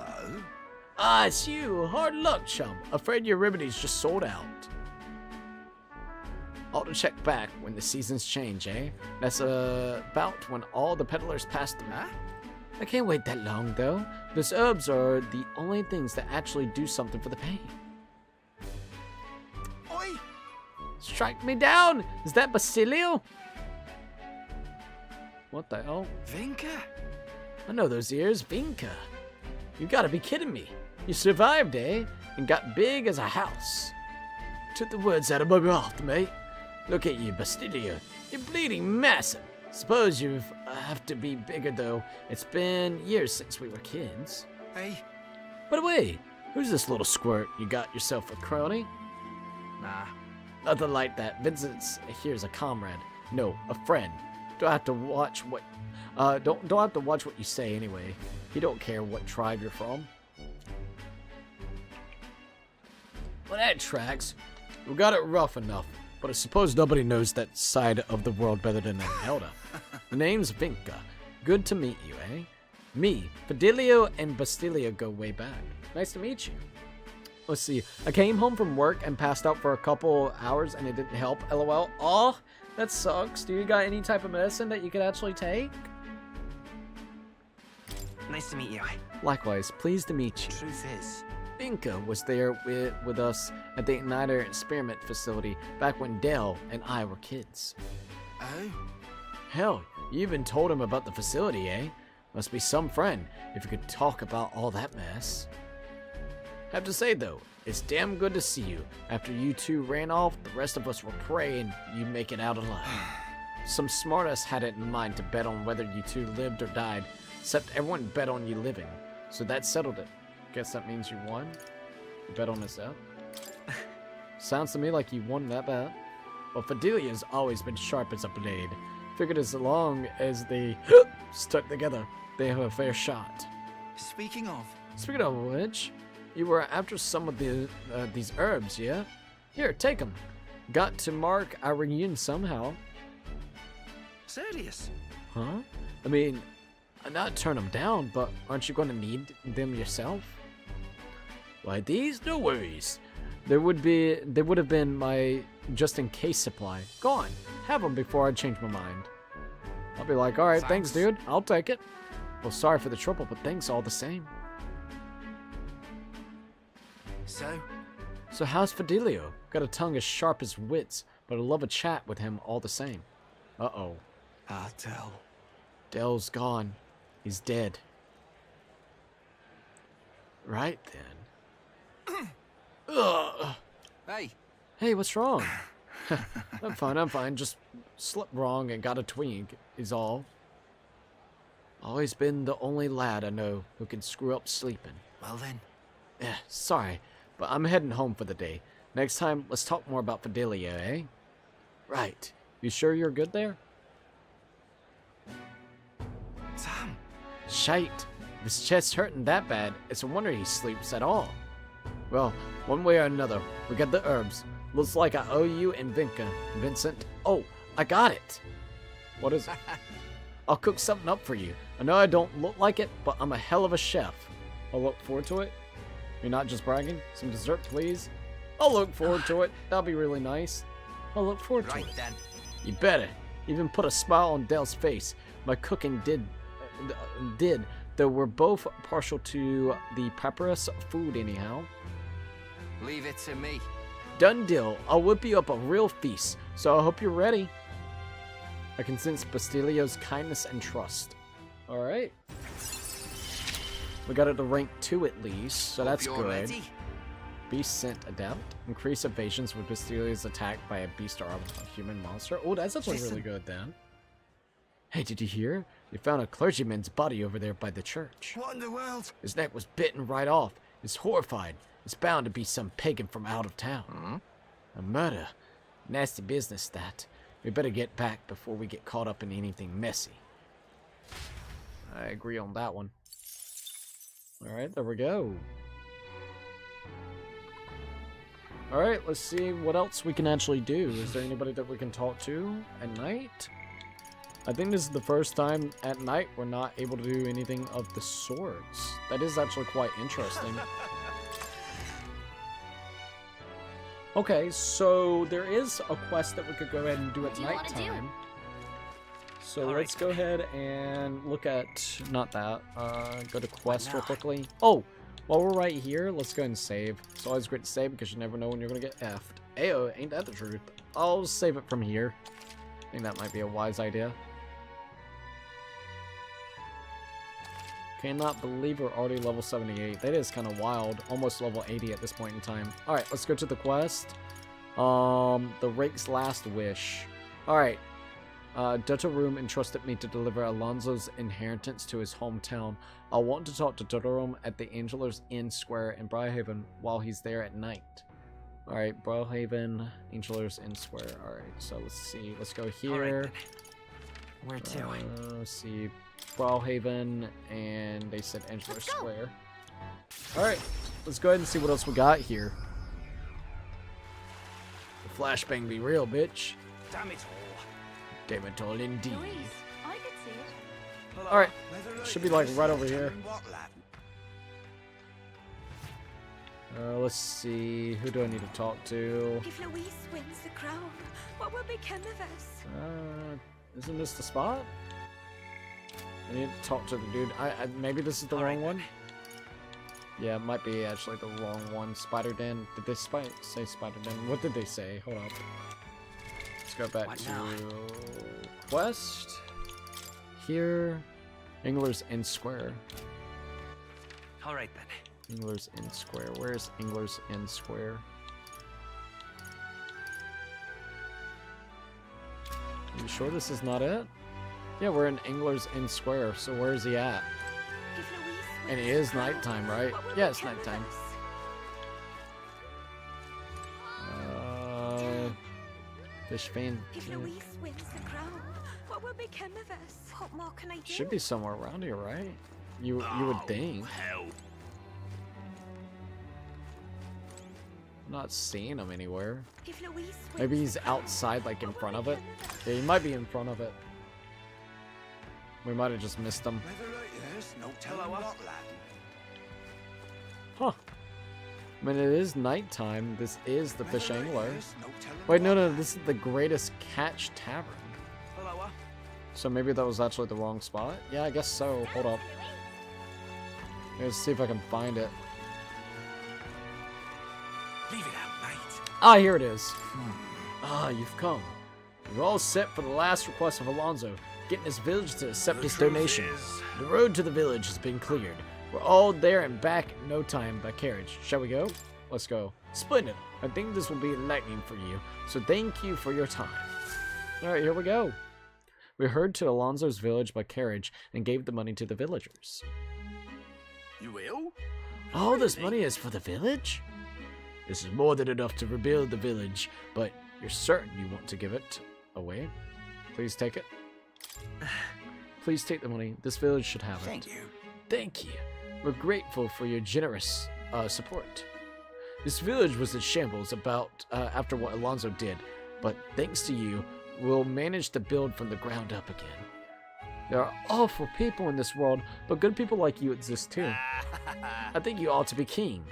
[SPEAKER 1] Ah, it's you. Hard luck, chum. Afraid your remedies just sold out. Ought to check back when the seasons change, eh? That's about when all the peddlers pass through. Huh? I can't wait that long, though. Those herbs are the only things that actually do something for the pain.
[SPEAKER 14] Oi!
[SPEAKER 1] Strike me down! Is that Basilio? What the hell?
[SPEAKER 14] Vinka?
[SPEAKER 1] I know those ears, Vinka. You gotta be kidding me. You survived, eh? And got big as a house. Took the words out of my mouth, mate. Look at you, Bastilio. You're bleeding massive. Suppose you have to be bigger, though. It's been years since we were kids.
[SPEAKER 14] Hey.
[SPEAKER 1] By the way, who's this little squirt? You got yourself a crony?
[SPEAKER 14] Nah.
[SPEAKER 1] Nothing like that. Vincent's here's a comrade. No, a friend. Don't have to watch what don't have to watch what you say anyway. He don't care what tribe you're from. Well, that tracks. We got it rough enough, but I suppose nobody knows that side of the world better than an elder. The name's Vinka. Good to meet you, eh? Me, Fidelio, and Bastilio go way back. Nice to meet you. Let's see. I came home from work and passed out for a couple hours and it didn't help. LOL. Aw, that sucks. Do you got any type of medicine that you could actually take?
[SPEAKER 13] Nice to meet you.
[SPEAKER 1] Likewise. Pleased to meet you.
[SPEAKER 14] Truth is,
[SPEAKER 1] Vinka was there with us at the Igniter Experiment Facility back when Dell and I were kids.
[SPEAKER 14] oh?
[SPEAKER 1] Hell, you even told him about the facility, eh? Must be some friend if you could talk about all that mess. Have to say though, it's damn good to see you. After you two ran off, the rest of us were praying you'd make it out alive. Some smartass had it in mind to bet on whether you two lived or died, except everyone bet on you living. So that settled it. Guess that means you won? You bet on his death? Sounds to me like you won that bet. Well, Fidelia's always been sharp as a blade. Figured as long as they stuck together, they have a fair shot.
[SPEAKER 14] Speaking
[SPEAKER 1] of which, you were after some of these herbs, yeah? Here, take them. Got to mark our reunion somehow.
[SPEAKER 14] Serious?
[SPEAKER 1] Huh? I mean, not turn them down, but aren't you going to need them yourself? Why, these? No worries. They would have been my just-in-case supply. Go on, have them before I change my mind. I'll be like, alright, thanks, dude. I'll take it. Well, sorry for the trouble, but thanks all the same. So how's Fidelio? Got a tongue as sharp as wits, but I love a chat with him all the same. Uh-oh.
[SPEAKER 14] Del.
[SPEAKER 1] Del's gone. He's dead. Right then. Ugh. Hey, what's wrong? I'm fine. Just slept wrong and got a twig, is all. Always been the only lad I know who can screw up sleeping.
[SPEAKER 14] Well then.
[SPEAKER 1] Sorry, but I'm heading home for the day. Next time, let's talk more about Fidelia, eh? Right. You sure you're good there?
[SPEAKER 14] Sam.
[SPEAKER 1] Shite. If his chest's hurting that bad, it's a wonder he sleeps at all. Well, one way or another, we got the herbs. Looks like I owe you and Vincent. Oh, I got it. What is it? I'll cook something up for you. I know I don't look like it, but I'm a hell of a chef. I'll look forward to it. You're not just bragging? Some dessert, please? I'll look forward to it. That'll be really nice. I'll look forward to it.
[SPEAKER 14] Then.
[SPEAKER 1] You better. Even put a smile on Del's face. My cooking did, though we're both partial to the papyrus food anyhow.
[SPEAKER 14] Leave it to me.
[SPEAKER 1] Done deal. I'll whip you up a real feast, so I hope you're ready. I can sense Bastilio's kindness and trust. Alright. We got it to rank 2 at least, so that's good.
[SPEAKER 14] Ready.
[SPEAKER 1] Beast Scent Adept. Increase evasions when Bastilio is attacked by a beast or a human monster. Oh, that's actually really good then. Hey, did you hear? You found a clergyman's body over there by the church.
[SPEAKER 9] What in the world?
[SPEAKER 1] His neck was bitten right off. He's horrified. It's bound to be some pagan from out of town. A murder. Nasty business, that. We better get back before we get caught up in anything messy. I agree on that one. Alright, there we go. Alright, let's see what else we can actually do. Is there anybody that we can talk to at night? I think this is the first time at night we're not able to do anything of the sorts. That is actually quite interesting. Okay, so there is a quest that we could go ahead and do at nighttime. So let's go ahead and look at, not that, go to quest real quickly. Oh, while we're right here, let's go ahead and save. It's always great to save because you never know when you're going to get effed. Ayo, ain't that the truth? I'll save it from here. I think that might be a wise idea. Cannot believe we're already level 78. That is kind of wild. Almost level 80 at this point in time. Alright, let's go to the quest. The Rake's Last Wish. Alright. Dutto Room entrusted me to deliver Alonso's inheritance to his hometown. I want to talk to Dutto Room at the Angelers Inn Square in Briarhaven while he's there at night. Alright, Briarhaven, Angelers Inn Square. Alright, so let's see. Let's go here.
[SPEAKER 13] Right, where to?
[SPEAKER 1] Let's see. Brawlhaven, and they said Angela Square. Alright, let's go ahead and see what else we got here. The flashbang be real, bitch.
[SPEAKER 14] Damn it all.
[SPEAKER 1] Damn it all indeed.
[SPEAKER 11] I could see it.
[SPEAKER 1] Alright, should be like right over here. Let's see, who do I need to talk to?
[SPEAKER 2] If Louise wins the crown, what will become of us?
[SPEAKER 1] Isn't this the spot? I need to talk to the dude. Maybe this is the wrong one? Yeah, it might be actually the wrong one. Spider Den. Did they say Spider Den? What did they say? Hold up. Let's go back to quest. Here. Anglers Inn Square.
[SPEAKER 13] Alright then.
[SPEAKER 1] Anglers Inn Square. Where's Anglers Inn Square? Are you sure this is not it? Yeah, we're in Anglers Inn Square, so where is he at? And it is nighttime, right? Yeah, it's nighttime. Fish fan.
[SPEAKER 2] If Louise wins the crown, what will become of us? What more can I do?
[SPEAKER 1] Should be somewhere around here, right? You would think.
[SPEAKER 4] Hell.
[SPEAKER 1] I'm not seeing him anywhere.
[SPEAKER 2] If Louise wins
[SPEAKER 1] Maybe he's outside, like in front of it. Yeah, he might be in front of it. We might have just missed him. Huh. I mean, it is nighttime. This is the Fish Angler. Wait, no, this is the Greatest Catch Tavern. So maybe that was actually the wrong spot? Yeah, I guess so. Hold up. Let's see if I can find it.
[SPEAKER 4] Leave it out, mate.
[SPEAKER 1] Ah, here it is. Ah, you've come. You're all set for the last request of Alonso, getting his village to accept his donation. The road to the village has been cleared. We're all there and back in no time by carriage. Shall we go? Let's go. Splendid. I think this will be enlightening for you, so thank you for your time. Alright, here we go. We hurried to Alonso's village by carriage and gave the money to the villagers.
[SPEAKER 4] You will?
[SPEAKER 1] All this money is for the village? This is more than enough to rebuild the village, but you're certain you want to give it away? Please take it. Please take the money. This village should have it.
[SPEAKER 4] Thank you.
[SPEAKER 1] Thank you. We're grateful for your generous support. This village was in shambles after what Alonso did, but thanks to you, we'll manage to build from the ground up again. There are awful people in this world, but good people like you exist too. I think you ought to be king.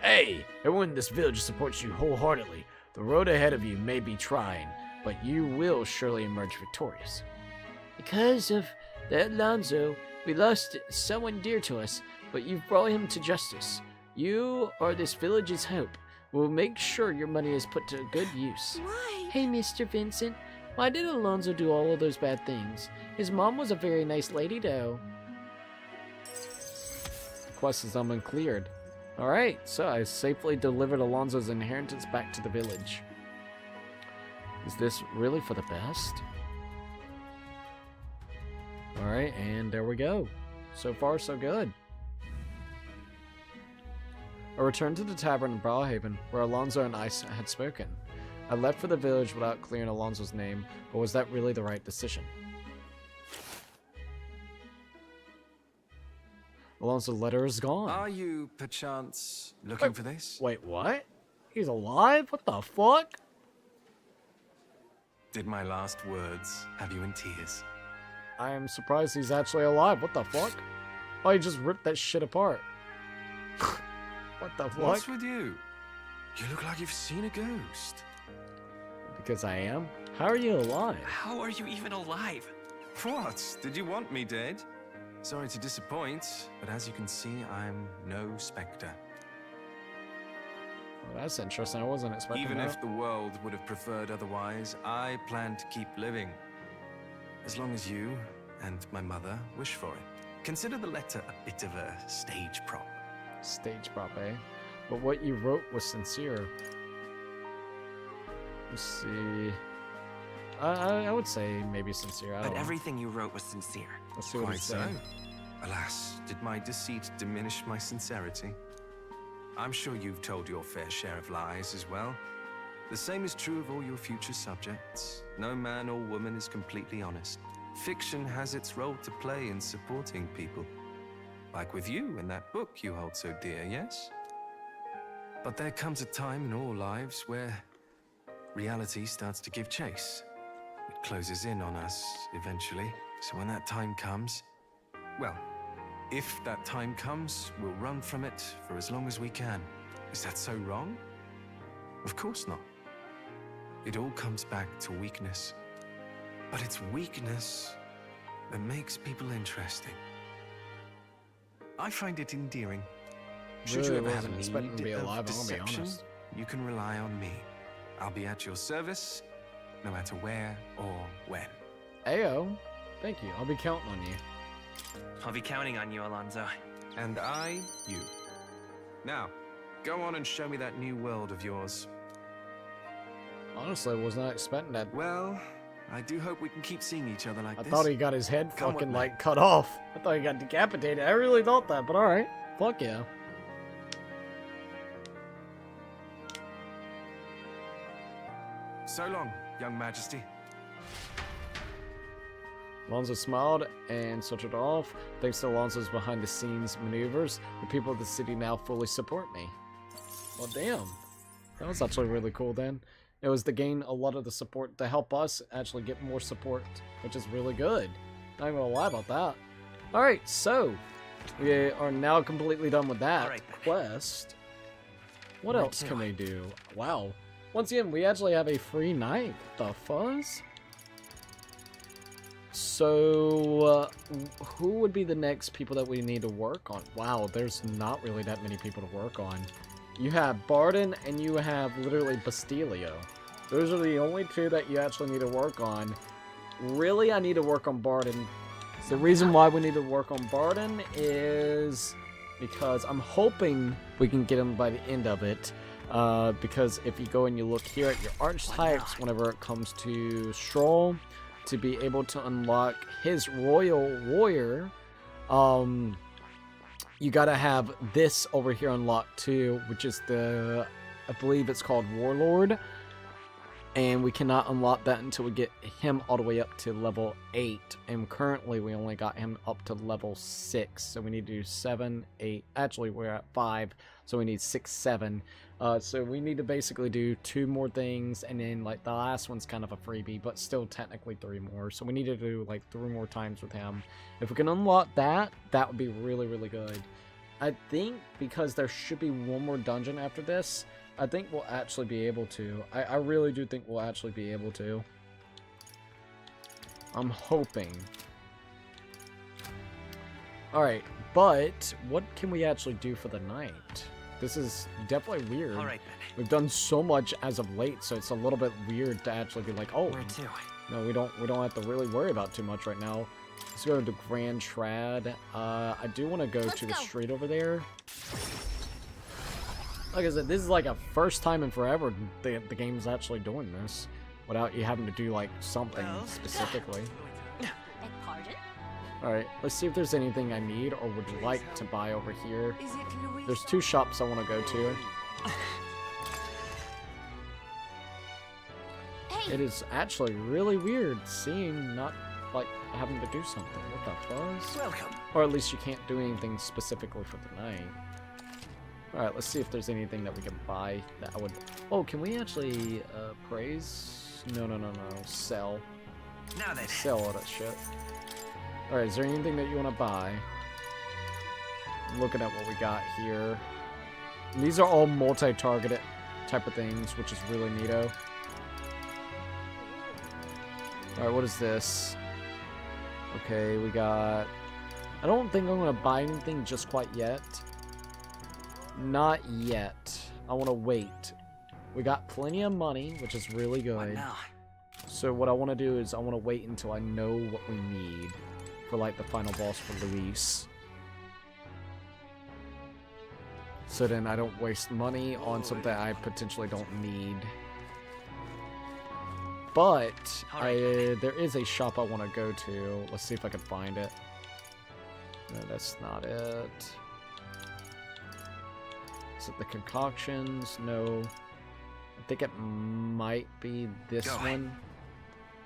[SPEAKER 1] Hey, everyone in this village supports you wholeheartedly. The road ahead of you may be trying, but you will surely emerge victorious. Because of that Alonso, we lost someone dear to us, but you've brought him to justice. You are this village's hope. We'll make sure your money is put to good use.
[SPEAKER 2] Why?
[SPEAKER 1] Hey, Mr. Vincent, why did Alonso do all of those bad things? His mom was a very nice lady, though. Quest is uncleared. Alright, so I safely delivered Alonso's inheritance back to the village. Is this really for the best? Alright, and there we go. So far, so good. I returned to the tavern in Brawlhaven, where Alonso and I had spoken. I left for the village without clearing Alonso's name, but was that really the right decision? Alonso's letter is gone.
[SPEAKER 5] Are you, perchance, looking for this?
[SPEAKER 1] Wait, what? He's alive? What the fuck?
[SPEAKER 5] Did my last words have you in tears?
[SPEAKER 1] I am surprised he's actually alive. What the fuck? Oh, he just ripped that shit apart. What the fuck?
[SPEAKER 5] What's with you? You look like you've seen a ghost.
[SPEAKER 1] Because I am? How are you alive?
[SPEAKER 13] How are you even alive?
[SPEAKER 5] What? Did you want me dead? Sorry to disappoint, but as you can see, I'm no spectre.
[SPEAKER 1] Well, that's interesting. I wasn't expecting
[SPEAKER 5] Even
[SPEAKER 1] that.
[SPEAKER 5] if the world would have preferred otherwise, I plan to keep living. As long as you and my mother wish for it. Consider the letter a bit of a stage prop.
[SPEAKER 1] Stage prop, eh? But what you wrote was sincere. Let's see. I would say maybe sincere. I don't
[SPEAKER 13] But
[SPEAKER 1] know.
[SPEAKER 13] everything you wrote was sincere.
[SPEAKER 1] Let's see what
[SPEAKER 5] Quite
[SPEAKER 1] he's
[SPEAKER 5] so.
[SPEAKER 1] saying.
[SPEAKER 5] Alas, did my deceit diminish my sincerity? I'm sure you've told your fair share of lies as well. The same is true of all your future subjects. No man or woman is completely honest. Fiction has its role to play in supporting people. Like with you in that book you hold so dear, yes? But there comes a time in all lives where reality starts to give chase. It closes in on us eventually. So when that time comes, well, if that time comes, we'll run from it for as long as we can. Is that so wrong? Of course not. It all comes back to weakness. But it's weakness that makes people interesting. I find it endearing. Should
[SPEAKER 1] Really
[SPEAKER 5] you ever have
[SPEAKER 1] wasn't
[SPEAKER 5] a
[SPEAKER 1] expecting
[SPEAKER 5] need
[SPEAKER 1] to be
[SPEAKER 5] of
[SPEAKER 1] alive, I'm gonna be
[SPEAKER 5] deception,
[SPEAKER 1] honest.
[SPEAKER 5] you can rely on me. I'll be at your service, no matter where or when.
[SPEAKER 1] Ayo. Thank you. I'll be counting on you.
[SPEAKER 13] I'll be counting on you, Alonso.
[SPEAKER 5] And I, you. Now, go on and show me that new world of yours.
[SPEAKER 1] Honestly, I was not expecting that.
[SPEAKER 5] Well, I do hope we can keep seeing each other like
[SPEAKER 1] I
[SPEAKER 5] this.
[SPEAKER 1] thought he got his head
[SPEAKER 5] Come
[SPEAKER 1] fucking,
[SPEAKER 5] with me.
[SPEAKER 1] like, cut off. I thought he got decapitated. I really thought that, but alright. Fuck yeah.
[SPEAKER 13] So long, young majesty.
[SPEAKER 1] Alonso smiled and sauntered off. Thanks to Alonso's behind-the-scenes maneuvers, the people of the city now fully support me. Well, damn. That was actually really cool then. It was to gain a lot of the support to help us actually get more support, which is really good. Not even gonna lie about that. Alright, so we are now completely done with that quest. What else can we do? Wow. Once again, we actually have a free night. The fuzz? So, who would be the next people that we need to work on? Wow, there's not really that many people to work on. You have Barden and you have literally Bastilio. Those are the only two that you actually need to work on. Really, I need to work on Barden. The reason why we need to work on Barden is because I'm hoping we can get him by the end of it. Because if you go and you look here at your archetypes, whenever it comes to Stroll, to be able to unlock his Royal Warrior, you gotta have this over here unlocked too, which is the, I believe it's called Warlord. And we cannot unlock that until we get him all the way up to level 8. And currently we only got him up to level 6. So we need to do 7, 8. Actually, we're at 5. So we need 6, 7. So we need to basically do 2 more things. And then like the last one's kind of a freebie, but still technically 3 more. So we need to do like 3 more times with him. If we can unlock that, that would be really, really good. I think because there should be 1 more dungeon after this, I think we'll actually be able to. I really do think we'll actually be able to. I'm hoping. Alright, but what can we actually do for the night? This is definitely weird.
[SPEAKER 13] Alright then.
[SPEAKER 1] We've done so much as of late, so it's a little bit weird to actually be like, oh,
[SPEAKER 13] Where to?
[SPEAKER 1] no, we don't have to really worry about too much right now. Let's go to Grand Trad. I do want to go to the street over there. Like I said, this is like a first time in forever the game's actually doing this without you having to do like something specifically. Alright, let's see if there's anything I need or would like to buy over here. There's 2 shops I want to go to. It is actually really weird seeing not like having to do something. What the fuzz?
[SPEAKER 14] Welcome.
[SPEAKER 1] Or at least you can't do anything specifically for the night. Alright, let's see if there's anything that we can buy that I would... Oh, can we actually praise? No. Sell.
[SPEAKER 13] Now then.
[SPEAKER 1] Sell all that shit. Alright, is there anything that you want to buy? Looking at what we got here. And these are all multi-targeted type of things, which is really neato. Alright, what is this? Okay, we got... I don't think I'm going to buy anything just quite yet. Not yet. I want to wait. We got plenty of money, which is really good. So what I want to do is I want to wait until I know what we need for like the final boss for Luis. So then I don't waste money on something I potentially don't need. But there is a shop I want to go to. Let's see if I can find it. No, that's not it. Is it the concoctions? No. I think it might be this one.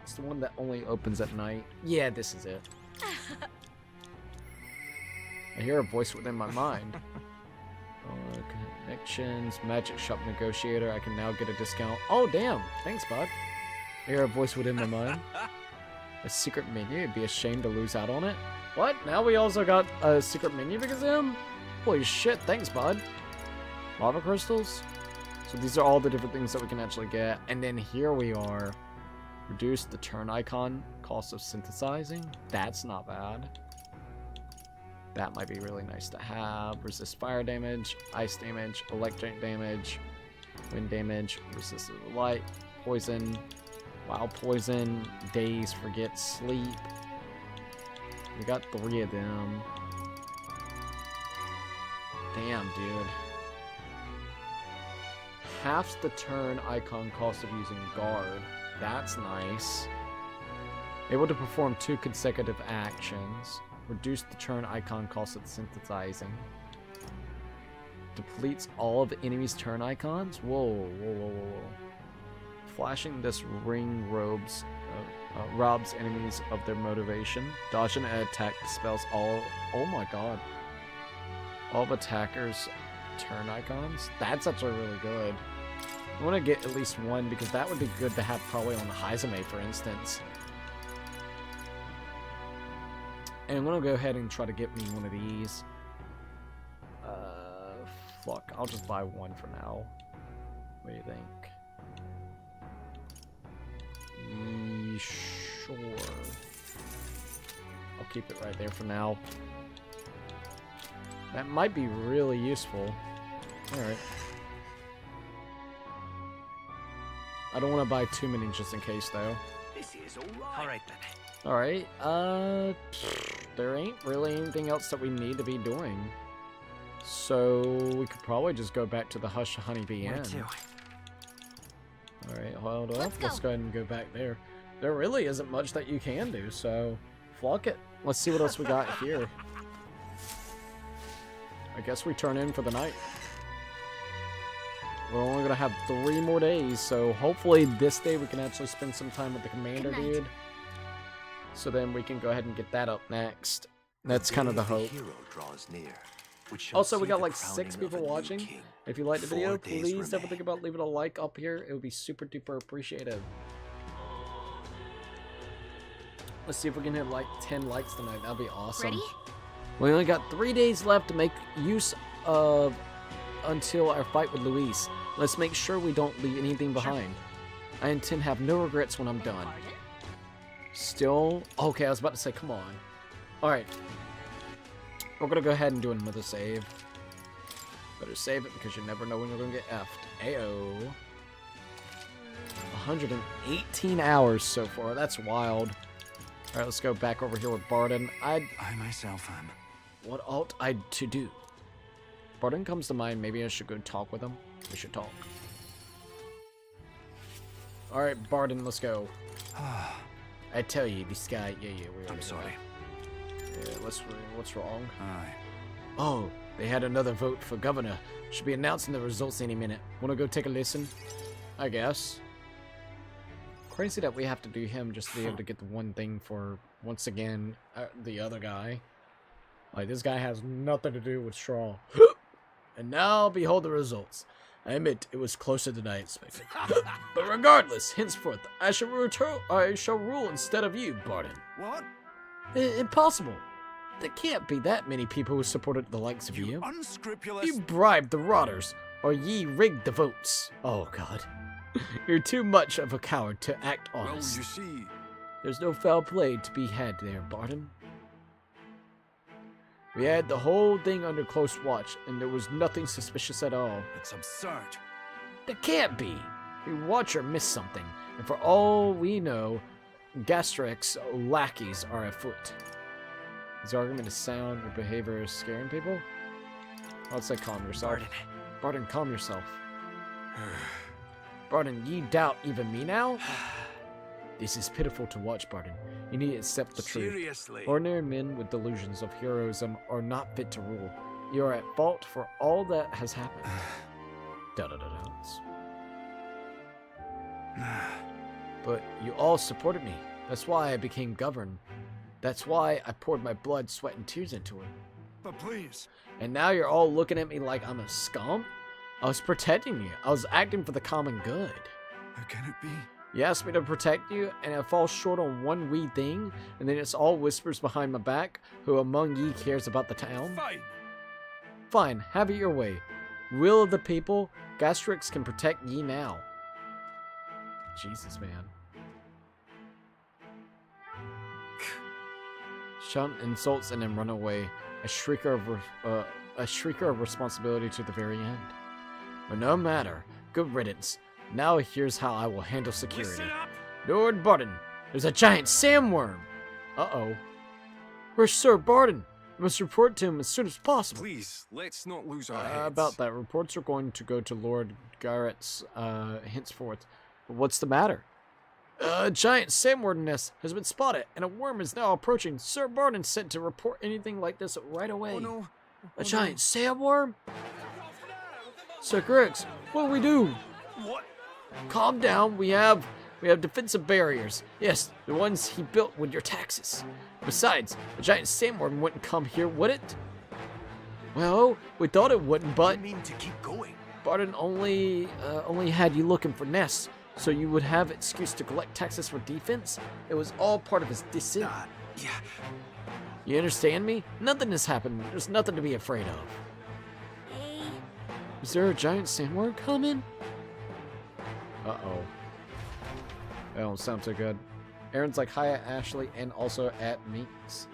[SPEAKER 1] It's the one that only opens at night. Yeah, this is it. I hear a voice within my mind. Connections, magic shop negotiator. I can now get a discount. Oh, damn. Thanks, bud. I hear a voice within my mind. A secret menu. It'd be a shame to lose out on it. What? Now we also got a secret menu because of him? Holy shit. Thanks, bud. Lava crystals. So these are all the different things that we can actually get. And then here we are. Reduce the turn icon. Cost of synthesizing. That's not bad. That might be really nice to have. Resist fire damage, ice damage, electric damage, wind damage, resist light, poison, wild poison, daze, forget, sleep. We got 3 of them. Damn, dude. Halves the turn icon cost of using guard. That's nice. Able to perform 2 consecutive actions. Reduce the turn icon cost of synthesizing. Depletes all of the enemy's turn icons? Whoa. Flashing this ring robes robs enemies of their motivation. Dodging an attack dispels all. Oh my god! All of attackers' turn icons. That's actually really good. I want to get at least one because that would be good to have probably on the Haizame, for instance. And I'm gonna go ahead and try to get me one of these. Fuck, I'll just buy one for now. What do you think? Sure. I'll keep it right there for now. That might be really useful. Alright. I don't want to buy too many just in case, though.
[SPEAKER 13] This is alright then.
[SPEAKER 1] Alright, there ain't really anything else that we need to be doing. So, we could probably just go back to the Hush Honeybee Inn. Alright, hold up. Let's go ahead and go back there. There really isn't much that you can do, so fuck it. Let's see what else we got here. I guess we turn in for the night. We're only gonna have 3 more days, so hopefully this day we can actually spend some time with the commander dude. So then we can go ahead and get that up next. That's kind of the hope. Also, we got like 6 people watching. If you liked the video, please don't think about leaving a like up here. It would be super duper appreciative. Let's see if we can hit like 10 likes tonight. That'd be awesome.
[SPEAKER 11] Ready?
[SPEAKER 1] We only got 3 days left to make use of until our fight with Luis. Let's make sure we don't leave anything behind. I intend to have no regrets when I'm done. Still? Okay, I was about to say, come on. Alright. We're gonna go ahead and do another save. Better save it because you never know when you're gonna get effed. Ayo. 118 hours so far. That's wild. Alright, let's go back over here with Barden.
[SPEAKER 13] I myself am.
[SPEAKER 1] What ought I to do? Barden comes to mind. Maybe I should go talk with him. We should talk. Alright, Barden, let's go. I tell you, this guy... Yeah,
[SPEAKER 13] I'm sorry.
[SPEAKER 1] Yeah, what's wrong?
[SPEAKER 13] Aye.
[SPEAKER 1] Oh, they had another vote for governor. Should be announcing the results any minute. Wanna go take a listen? I guess. Crazy that we have to do him just to be able to get the one thing for, once again, the other guy. Like, this guy has nothing to do with Straw. And now, behold the results. I admit, it was closer than I expected. But regardless, henceforth, I shall rule instead of you, Barden.
[SPEAKER 13] What?
[SPEAKER 1] Impossible. There can't be that many people who supported the likes of you.
[SPEAKER 13] Unscrupulous.
[SPEAKER 1] You bribed the rotters, or ye rigged the votes. Oh, God. You're too much of a coward to act honest.
[SPEAKER 13] Well, you see...
[SPEAKER 1] There's no foul play to be had there, Barden. We had the whole thing under close watch, and there was nothing suspicious at all.
[SPEAKER 13] It's absurd.
[SPEAKER 1] There can't be. We watch or miss something, and for all we know, Gastric's lackeys are afoot. His argument is sound, your behavior is scaring people? I'd say calm yourself. Barden, calm yourself. Barden, ye doubt even me now? This is pitiful to watch, Barden. You need to accept the truth.
[SPEAKER 13] Seriously?
[SPEAKER 1] Ordinary men with delusions of heroism are not fit to rule. You are at fault for all that has happened. But you all supported me. That's why I became governed. That's why I poured my blood, sweat, and tears into it.
[SPEAKER 13] But please.
[SPEAKER 1] And now you're all looking at me like I'm a scum? I was protecting you. I was acting for the common good.
[SPEAKER 13] How can it be?
[SPEAKER 1] You asked me to protect you, and I fall short on one wee thing, and then it's all whispers behind my back. Who among ye cares about the town?
[SPEAKER 13] Fine.
[SPEAKER 1] Fine, have it your way. Will of the people, Gastrix can protect ye now. Jesus, man. Shout insults and then run away. A shrieker of responsibility to the very end. But no matter. Good riddance. Now here's how I will handle security.
[SPEAKER 13] Listen up.
[SPEAKER 1] Lord Barden, there's a giant sandworm. Uh-oh. Where's Sir Barden? We must report to him as soon as possible.
[SPEAKER 13] Please, let's not lose our heads.
[SPEAKER 1] About that, reports are going to go to Lord Garrett's henceforth. What's the matter? A giant sandworm nest has been spotted, and a worm is now approaching. Sir Barden sent to report anything like this right away.
[SPEAKER 13] Oh no.
[SPEAKER 1] A giant sandworm? Sir Griggs, what do we do?
[SPEAKER 13] What?
[SPEAKER 1] Calm down. We have defensive barriers. Yes, the ones he built with your taxes. Besides, a giant sandworm wouldn't come here, would it? Well, we thought it wouldn't, but
[SPEAKER 3] I mean to keep going.
[SPEAKER 1] Barden only had you looking for nests, so you would have excuse to collect taxes for defense. It was all part of his deceit.
[SPEAKER 3] Yeah.
[SPEAKER 1] You understand me? Nothing has happened. There's nothing to be afraid of.
[SPEAKER 2] Hey.
[SPEAKER 1] Is there a giant sandworm coming? Uh-oh. That don't sound too good. Aaron's like, hi at Ashley and also at Meeks.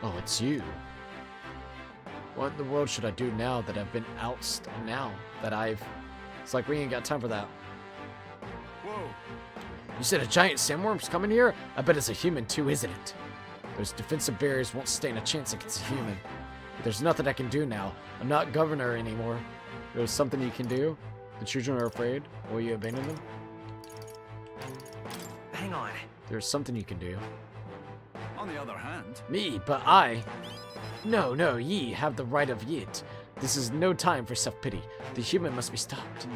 [SPEAKER 1] Oh, it's you. What in the world should I do now that I've been ousted? It's like we ain't got time for that.
[SPEAKER 13] Whoa.
[SPEAKER 1] You said a giant sandworm's coming here? I bet it's a human too, isn't it? Those defensive barriers won't stand a chance against a human. But there's nothing I can do now. I'm not governor anymore. There's something you can do? The children are afraid. Will you abandon them?
[SPEAKER 14] Hang on.
[SPEAKER 1] There's something you can do.
[SPEAKER 13] On the other hand,
[SPEAKER 1] Me, but I... No, ye have the right of it. This is no time for self-pity. The human must be stopped.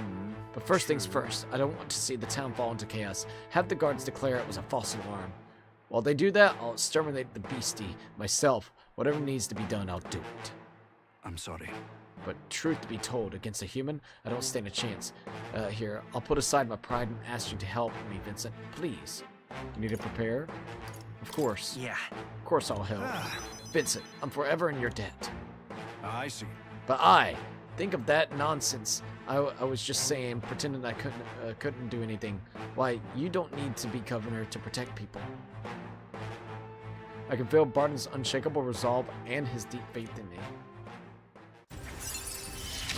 [SPEAKER 1] But first things first, I don't want to see the town fall into chaos. Have the guards declare it was a false alarm. While they do that, I'll exterminate the beastie myself. Whatever needs to be done, I'll do it.
[SPEAKER 13] I'm sorry.
[SPEAKER 1] But truth to be told, against a human, I don't stand a chance. Here, I'll put aside my pride and ask you to help me, Vincent. Please. You need to prepare? Of course.
[SPEAKER 14] Yeah.
[SPEAKER 1] Of course I'll help. Vincent, I'm forever in your debt.
[SPEAKER 13] I see.
[SPEAKER 1] But think of that nonsense. I was just saying, pretending I couldn't do anything. Why, you don't need to be governor to protect people. I can feel Barton's unshakable resolve and his deep faith in me.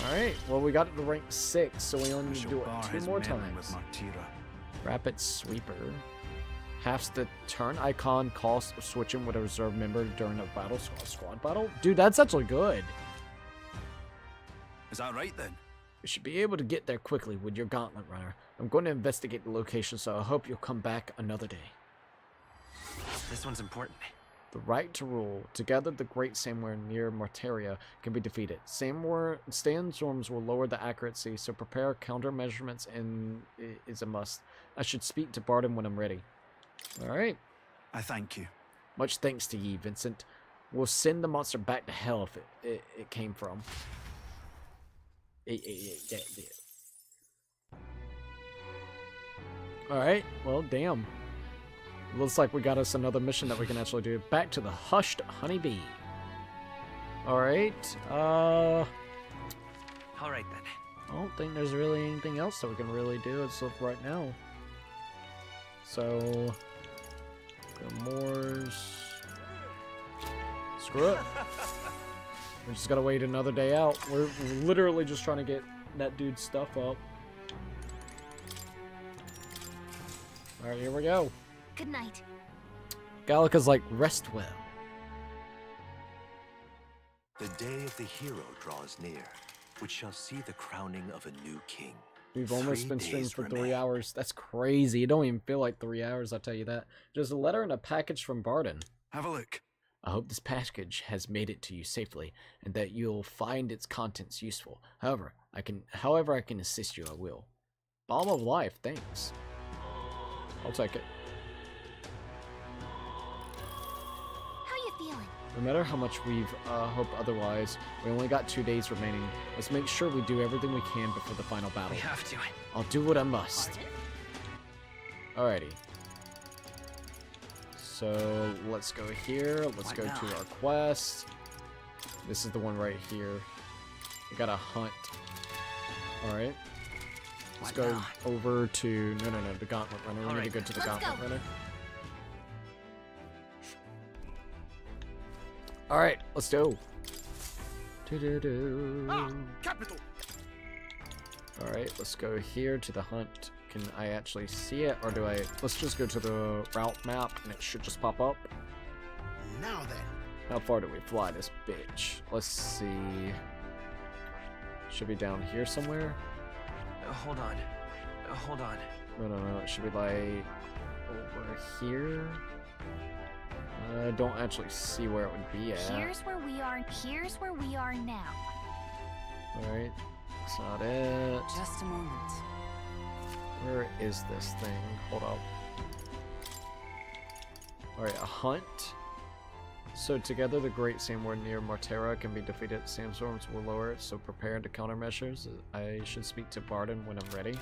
[SPEAKER 1] Alright, well we got it to rank 6, so we only need to do it 2 more times. Rapid Sweeper. Halves the turn icon cost of switching with a reserve member during a battle, squad battle? Dude, that's actually good.
[SPEAKER 13] Is that right then?
[SPEAKER 1] You should be able to get there quickly with your gauntlet runner. I'm going to investigate the location, so I hope you'll come back another day.
[SPEAKER 14] This one's important.
[SPEAKER 1] The right to rule. Together, the great sandworm near Martaria can be defeated. Sandstorms will lower the accuracy, so prepare countermeasurements is a must. I should speak to Barton when I'm ready. Alright.
[SPEAKER 13] I thank you.
[SPEAKER 1] Much thanks to ye, Vincent. We'll send the monster back to hell if it came from. Yeah. Alright, well, damn. Looks like we got us another mission that we can actually do. Back to the Hushed Honeybee. Alright,
[SPEAKER 14] Alright then.
[SPEAKER 1] I don't think there's really anything else that we can really do as of right now. So... Moors. Screw it. We just gotta wait another day out. We're literally just trying to get that dude's stuff up. Alright, here we go.
[SPEAKER 2] Good night.
[SPEAKER 1] Gallica's like, rest well.
[SPEAKER 5] The day of the hero draws near, which shall see the crowning of a new king.
[SPEAKER 1] We've almost been streaming for 3 hours. That's crazy. It don't even feel like 3 hours, I'll tell you that. There's a letter and a package from Barton.
[SPEAKER 13] Have a look.
[SPEAKER 1] I hope this package has made it to you safely, and that you'll find its contents useful. However I can assist you, I will. Balm of life, thanks. I'll take it.
[SPEAKER 2] How you feeling?
[SPEAKER 1] No matter how much we've hoped otherwise, we only got 2 days remaining. Let's make sure we do everything we can before the final battle.
[SPEAKER 14] We have to.
[SPEAKER 1] I'll do what I must. Alrighty. So, let's go here. Let's go to our quest. This is the one right here. We gotta hunt. Alright. Let's go over to... No, the Gauntlet Runner. We need to go to the Gauntlet Runner. Alright, let's go.
[SPEAKER 14] Capital.
[SPEAKER 1] Alright, let's go here to the hunt. Can I actually see it, or do I... Let's just go to the route map, and it should just pop up.
[SPEAKER 3] Now then.
[SPEAKER 1] How far do we fly this bitch? Let's see... Should be down here somewhere?
[SPEAKER 14] Hold on.
[SPEAKER 1] No. It should be like... over here? I don't actually see where it would be at.
[SPEAKER 2] Here's where we are now.
[SPEAKER 1] Alright. That's not it.
[SPEAKER 8] Just a moment.
[SPEAKER 1] Where is this thing? Hold up. Alright, a hunt. So together the great sandworm near Martera can be defeated. Sandstorms will lower it, so prepare to countermeasures. I should speak to Barden when I'm ready.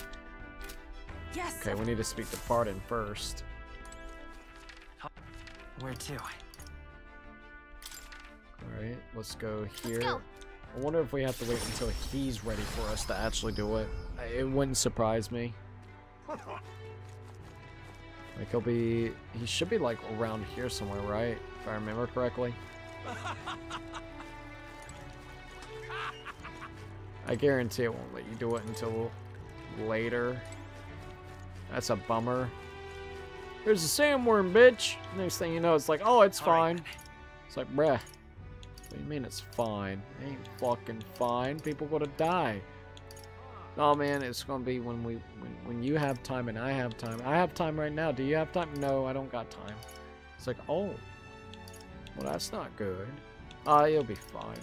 [SPEAKER 6] Yes.
[SPEAKER 1] Okay, we need to speak to Barden first.
[SPEAKER 14] Where to?
[SPEAKER 1] Alright, let's go here.
[SPEAKER 11] go.
[SPEAKER 1] I wonder if we have to wait until he's ready for us to actually do it. It wouldn't surprise me. Like he should be like around here somewhere, right? If I remember correctly. I guarantee it won't let you do it until later. That's a bummer. There's a sandworm, bitch! Next thing you know, it's like, oh, it's fine. It's like, bruh. What do you mean it's fine? It ain't fucking fine. People gonna die. Oh man, it's gonna be when you have time and I have time. I have time right now. Do you have time? No, I don't got time. It's like, oh, well that's not good. You'll be fine.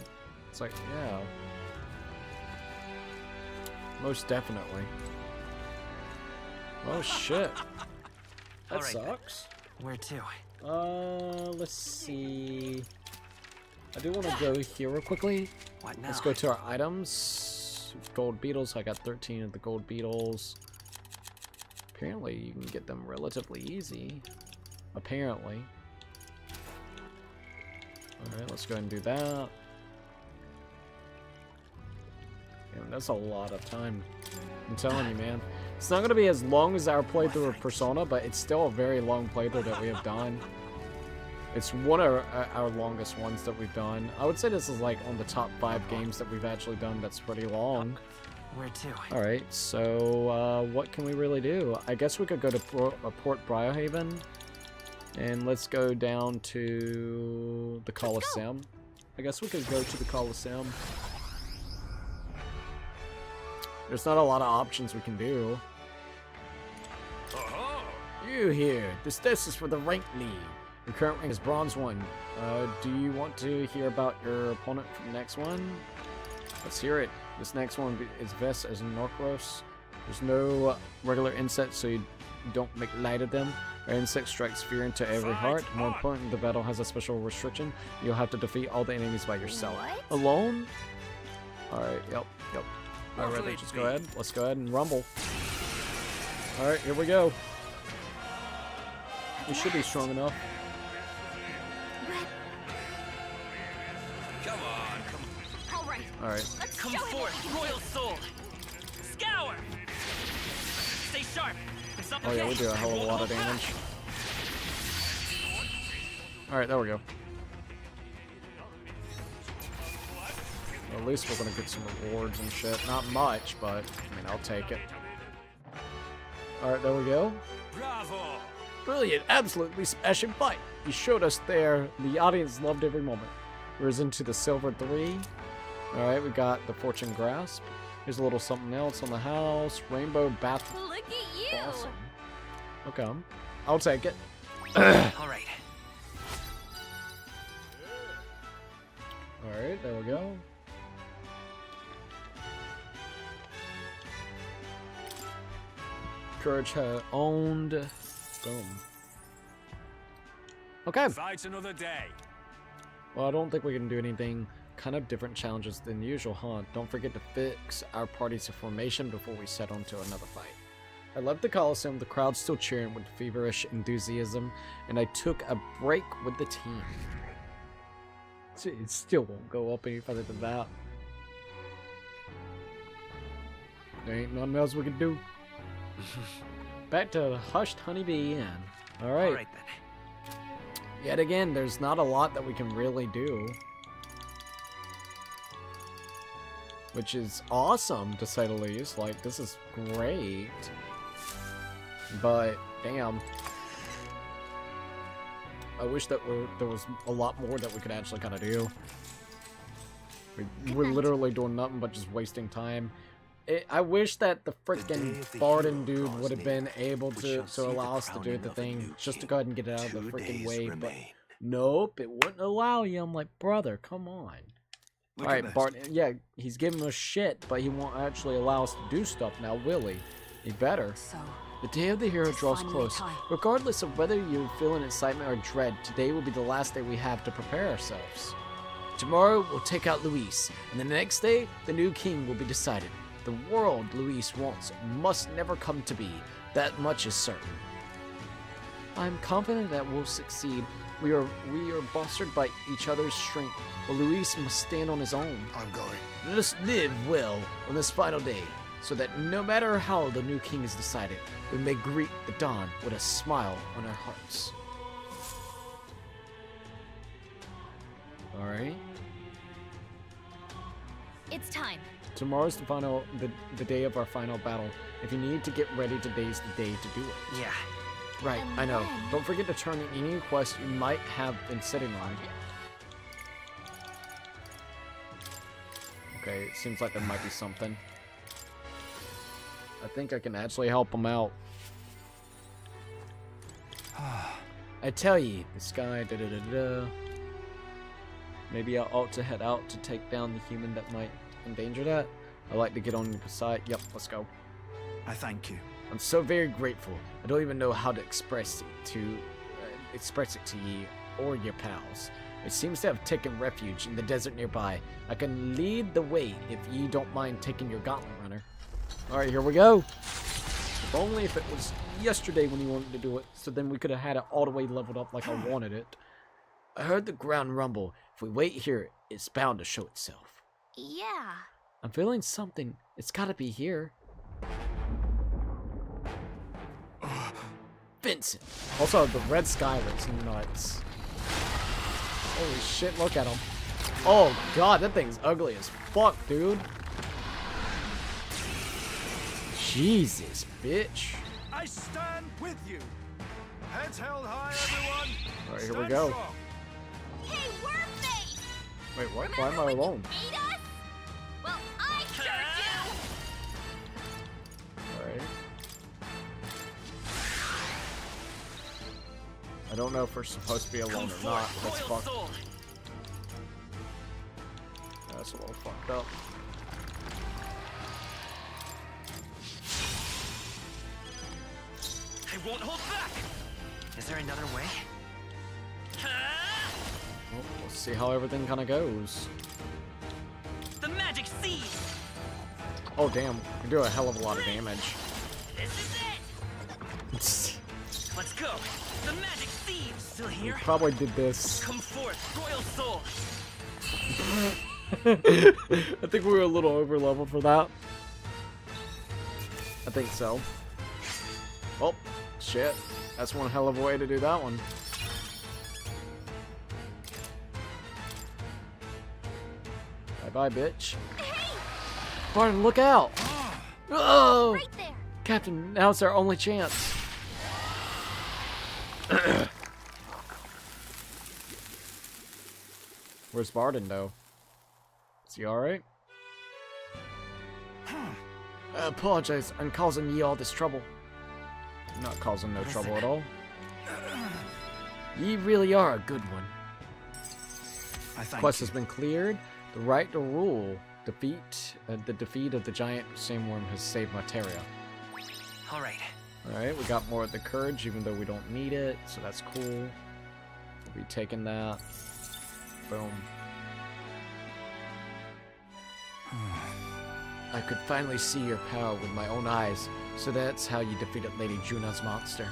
[SPEAKER 1] It's like, yeah, most definitely. Oh shit, that sucks.
[SPEAKER 14] Where to?
[SPEAKER 1] Let's see. I do want to go here real quickly.
[SPEAKER 14] What now?
[SPEAKER 1] Let's go to our items. Gold beetles. I got 13 of the gold beetles. Apparently, you can get them relatively easy. Apparently. Alright, let's go ahead and do that. Damn, that's a lot of time. I'm telling you, man. It's not going to be as long as our playthrough of Persona, but it's still a very long playthrough that we have done. It's one of our longest ones that we've done. I would say this is like on the top 5 games that we've actually done that's pretty long.
[SPEAKER 14] Where to?
[SPEAKER 1] Alright, so what can we really do? I guess we could go to Port Briohaven. And let's go down to the Colosseum. I guess we could go to the Colosseum. There's not a lot of options we can do. You here. This test is for the rank lead. Your current rank is Bronze 1. Do you want to hear about your opponent from the next one? Let's hear it. This next one is Vest as Norcros. There's no regular insects, so you don't make light of them. Our insect strikes fear into every heart. More important, the battle has a special restriction. You'll have to defeat all the enemies by yourself.
[SPEAKER 11] What?
[SPEAKER 1] Alone? Alright, yep. Alright, then just go ahead. Let's go ahead and rumble. Alright, here we go. We should be strong enough.
[SPEAKER 4] Come on.
[SPEAKER 11] All right.
[SPEAKER 1] Alright.
[SPEAKER 11] Let's
[SPEAKER 14] Come
[SPEAKER 11] show him
[SPEAKER 14] forth, royal soul. Scour. Stay sharp. It's up
[SPEAKER 1] Oh yeah, we do a hell of a lot of damage. Alright, there we go. Well, at least we're gonna get some rewards and shit. Not much, but I mean, I'll take it. Alright, there we go.
[SPEAKER 4] Bravo.
[SPEAKER 1] Brilliant, absolutely smashing fight. You showed us there. The audience loved every moment. Risen to the Silver 3. Alright, we got the Fortune Grasp. Here's a little something else on the house. Rainbow Bath.
[SPEAKER 11] Look at you.
[SPEAKER 1] Awesome. Okay, I'll take it.
[SPEAKER 14] Alright.
[SPEAKER 1] Alright, there we go. Courage owned. Boom. Okay.
[SPEAKER 4] Fight another day.
[SPEAKER 1] Well, I don't think we can do anything kind of different challenges than usual, huh? Don't forget to fix our party's formation before we set on to another fight. I left the Coliseum, the crowd still cheering with feverish enthusiasm, and I took a break with the team. It still won't go up any further than that. There ain't nothing else we can do. Back to the Hushed Honeybee Inn. Alright.
[SPEAKER 14] Alright then.
[SPEAKER 1] Yet again, there's not a lot that we can really do. Which is awesome, to say the least. Like, this is great. But, damn. I wish that there was a lot more that we could actually kind of do. We're literally doing nothing but just wasting time. I wish that the freaking Barden dude would have been able to allow us to do the thing, just to go ahead and get it out of the freaking way, but nope, it wouldn't allow you. I'm like, brother, come on.
[SPEAKER 13] Look
[SPEAKER 1] Alright,
[SPEAKER 13] at this.
[SPEAKER 1] Bart, yeah, he's giving us shit, but he won't actually allow us to do stuff now, will he? He better.
[SPEAKER 8] So,
[SPEAKER 1] The day of the hero draws
[SPEAKER 8] finally
[SPEAKER 1] close.
[SPEAKER 8] time.
[SPEAKER 1] Regardless of whether you're feeling excitement or dread, today will be the last day we have to prepare ourselves. Tomorrow, we'll take out Luis, and the next day, the new king will be decided. The world Luis wants must never come to be. That much is certain. I'm confident that we'll succeed. We are bolstered by each other's strength, but Luis must stand on his own.
[SPEAKER 3] I'm going.
[SPEAKER 1] Let us live well on this final day, so that no matter how the new king is decided, we may greet the dawn with a smile on our hearts. Alright.
[SPEAKER 11] It's time.
[SPEAKER 1] Tomorrow's the day of our final battle. If you need to get ready, today's the day to do it.
[SPEAKER 14] Yeah.
[SPEAKER 1] Right,
[SPEAKER 11] And
[SPEAKER 1] I know.
[SPEAKER 11] then-
[SPEAKER 1] Don't forget to turn in any quest you might have been sitting on. Okay, it seems like there might be something. I think I can actually help him out. I tell ye, this guy, da-da-da-da. Maybe I ought to head out to take down the human that might endanger that. I like to get on your side. Yep, let's go.
[SPEAKER 13] I thank you.
[SPEAKER 1] I'm so very grateful. I don't even know how to express it to ye or your pals. It seems to have taken refuge in the desert nearby. I can lead the way if ye don't mind taking your gauntlet runner. Alright, here we go. If only if it was yesterday when you wanted to do it, so then we could have had it all the way leveled up like I wanted it. I heard the ground rumble. If we wait here, it's bound to show itself.
[SPEAKER 11] Yeah.
[SPEAKER 1] I'm feeling something. It's gotta be here. Vincent. Also, the red sky looks nuts. Holy shit, look at him. Oh god, that thing's ugly as fuck, dude. Jesus, bitch.
[SPEAKER 9] I stand with you. Heads held high, everyone.
[SPEAKER 1] Alright, here we go.
[SPEAKER 11] Hey, Wormface!
[SPEAKER 1] Wait, what? Why am I alone?
[SPEAKER 11] Beat us? Well, I sure do!
[SPEAKER 1] Alright. I don't know if we're supposed to be alone or not. That's fucked. That's a little fucked up.
[SPEAKER 14] I won't hold back. Is there another way?
[SPEAKER 1] Well, we'll see how everything kind of goes.
[SPEAKER 14] The magic seed.
[SPEAKER 1] Oh damn, we do a hell of a lot of damage.
[SPEAKER 14] This is it. Let's go. The magic seed still
[SPEAKER 1] We
[SPEAKER 14] here.
[SPEAKER 1] probably did this.
[SPEAKER 14] Come forth, royal soul.
[SPEAKER 1] I think we were a little over level for that. I think so. Oh, shit. That's one hell of a way to do that one. Bye-bye, bitch. Barton, look out! Oh!
[SPEAKER 11] Right there.
[SPEAKER 1] Captain, now's our only chance. Where's Barton, though? Is he alright? I apologize. I'm causing ye all this trouble. I'm not causing no trouble at all. Ye really are a good one.
[SPEAKER 13] I thank
[SPEAKER 1] Quest
[SPEAKER 13] you.
[SPEAKER 1] has been cleared. The right to rule. The defeat of the giant sandworm has saved Materia.
[SPEAKER 14] All right.
[SPEAKER 1] Alright, we got more of the courage, even though we don't need it, so that's cool. We'll be taking that. Boom. I could finally see your power with my own eyes, so that's how you defeated Lady Juna's monster.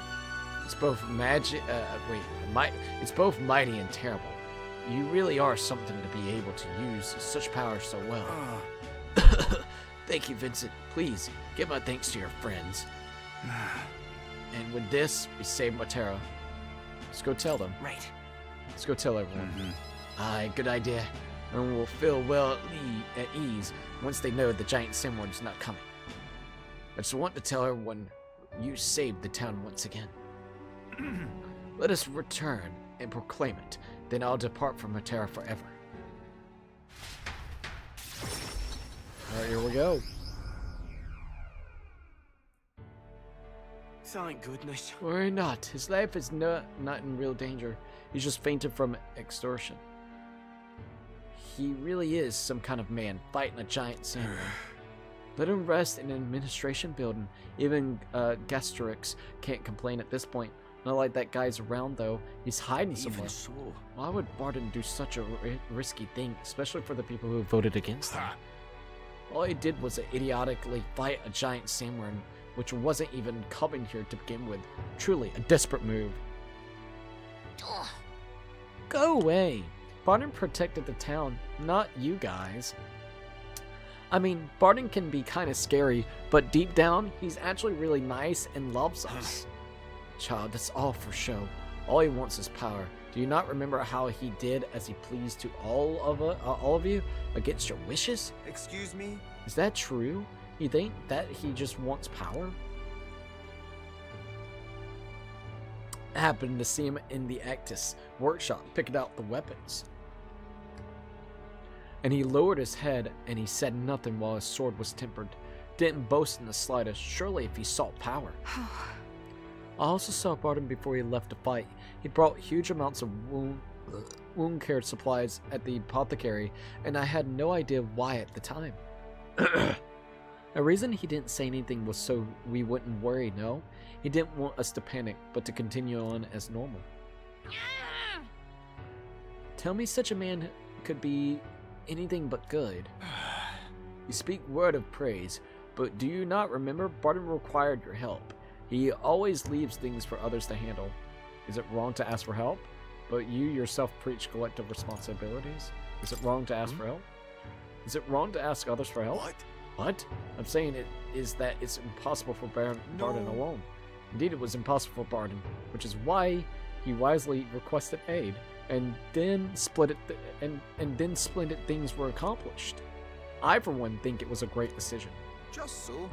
[SPEAKER 1] It's both it's both mighty and terrible. You really are something to be able to use such power so well. Thank you, Vincent. Please, give my thanks to your friends. And with this, we save Matera. Let's go tell them.
[SPEAKER 14] Right.
[SPEAKER 1] Let's go tell everyone. Aye, good idea. And we'll feel well at ease once they know the giant sandworm's not coming. I just want to tell everyone you saved the town once again. Let us return and proclaim it. Then I'll depart from Matera forever. Alright, here we go.
[SPEAKER 14] Thank goodness.
[SPEAKER 1] Worry not. His life is not in real danger. He's just fainted from extortion. he really is some kind of man fighting a giant sandworm. Let him rest in an administration building. Even Gasterix can't complain at this point. Not like that guy's around, though. He's hiding somewhere.
[SPEAKER 13] So.
[SPEAKER 1] Why would Barton do such a risky thing, especially for the people who voted against him? All he did was idiotically fight a giant sandworm, which wasn't even coming here to begin with. Truly, a desperate move. Go away. Barton protected the town, not you guys. I mean, Barton can be kind of scary, but deep down, he's actually really nice and loves us. Child, that's all for show. All he wants is power. Do you not remember how he did as he pleased to all of you against your wishes?
[SPEAKER 7] Excuse me?
[SPEAKER 1] Is that true? You think that he just wants power? I happened to see him in the Actus workshop picking out the weapons. And he lowered his head and he said nothing while his sword was tempered. Didn't boast in the slightest, surely if he sought power. I also saw Barton before he left to fight. He brought huge amounts of wound care supplies at the apothecary, and I had no idea why at the time. The reason he didn't say anything was so we wouldn't worry, no? He didn't want us to panic, but to continue on as normal. Tell me such a man could be anything but good. You speak word of praise, but do you not remember Barton required your help? He always leaves things for others to handle. Is it wrong to ask for help? But you yourself preach collective responsibilities. Is it wrong to ask for help? Is it wrong to ask others for help? What? I'm saying it is that it's impossible for Barton alone. Indeed, it was impossible for Barton, which is why he wisely requested aid, and then splendid things were accomplished. I, for one, think it was a great decision.
[SPEAKER 7] Just so.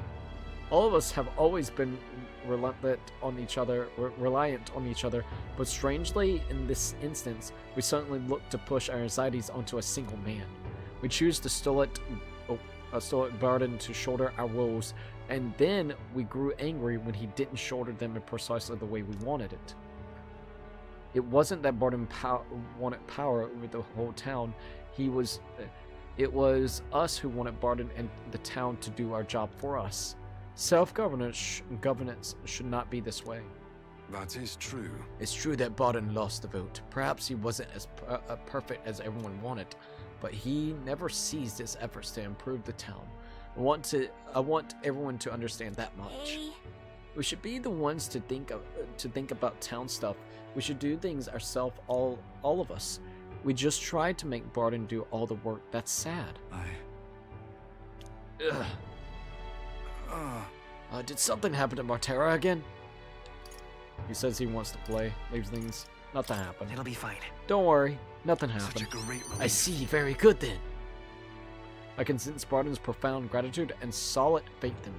[SPEAKER 1] All of us have always been reliant on each other, but strangely, in this instance, we suddenly look to push our anxieties onto a single man. We choose to stoic Barton to shoulder our woes, and then we grew angry when he didn't shoulder them in precisely the way we wanted it. It wasn't that Barton wanted power over the whole town. It was us who wanted Barton and the town to do our job for us. Self-governance should not be this way.
[SPEAKER 9] That is true.
[SPEAKER 1] It's true that Barton lost the vote. Perhaps he wasn't as perfect as everyone wanted, but he never ceased his efforts to improve the town. I want everyone to understand that much. We should be the ones to think about town stuff. We should do things ourselves, all of us. We just tried to make Barton do all the work. That's sad. Did something happen to Martera again? He says he wants to play. Leaves things. Nothing happened.
[SPEAKER 14] It'll be fine.
[SPEAKER 1] Don't worry. Nothing happened.
[SPEAKER 14] Such a great relief.
[SPEAKER 1] I see. Very good then. I can sense Barton's profound gratitude and solid faith in me.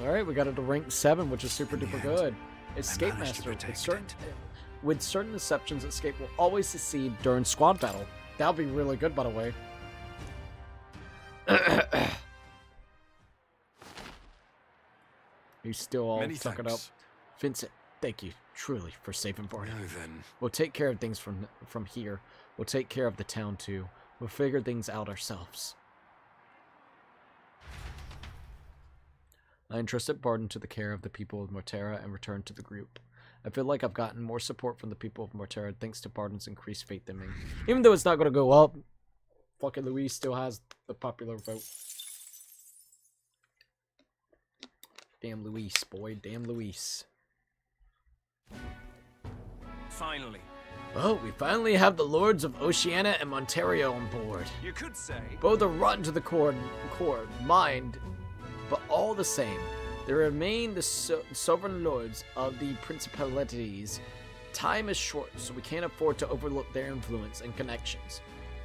[SPEAKER 1] Alright, we got it to rank 7, which is super duper good. Escape Master. With certain exceptions, Escape will always succeed during squad battle. That'll be really good, by the way. He's still all tuckered up. Vincent, thank you, truly, for saving Barton. We'll take care of things from here. We'll take care of the town, too. We'll figure things out ourselves. I entrusted Barton to the care of the people of Mortera and returned to the group. I feel like I've gotten more support from the people of Mortera thanks to Barton's increased faith in me. Even though it's not going to go up, fucking Luis still has the popular vote. Damn Luis, boy. Damn Luis.
[SPEAKER 9] Finally.
[SPEAKER 1] Oh, we finally have the Lords of Oceania and Monterio on board.
[SPEAKER 9] You could say.
[SPEAKER 1] Both are rotten to the core, mind, but all the same, they remain the sovereign lords of the principalities. Time is short, so we can't afford to overlook their influence and connections.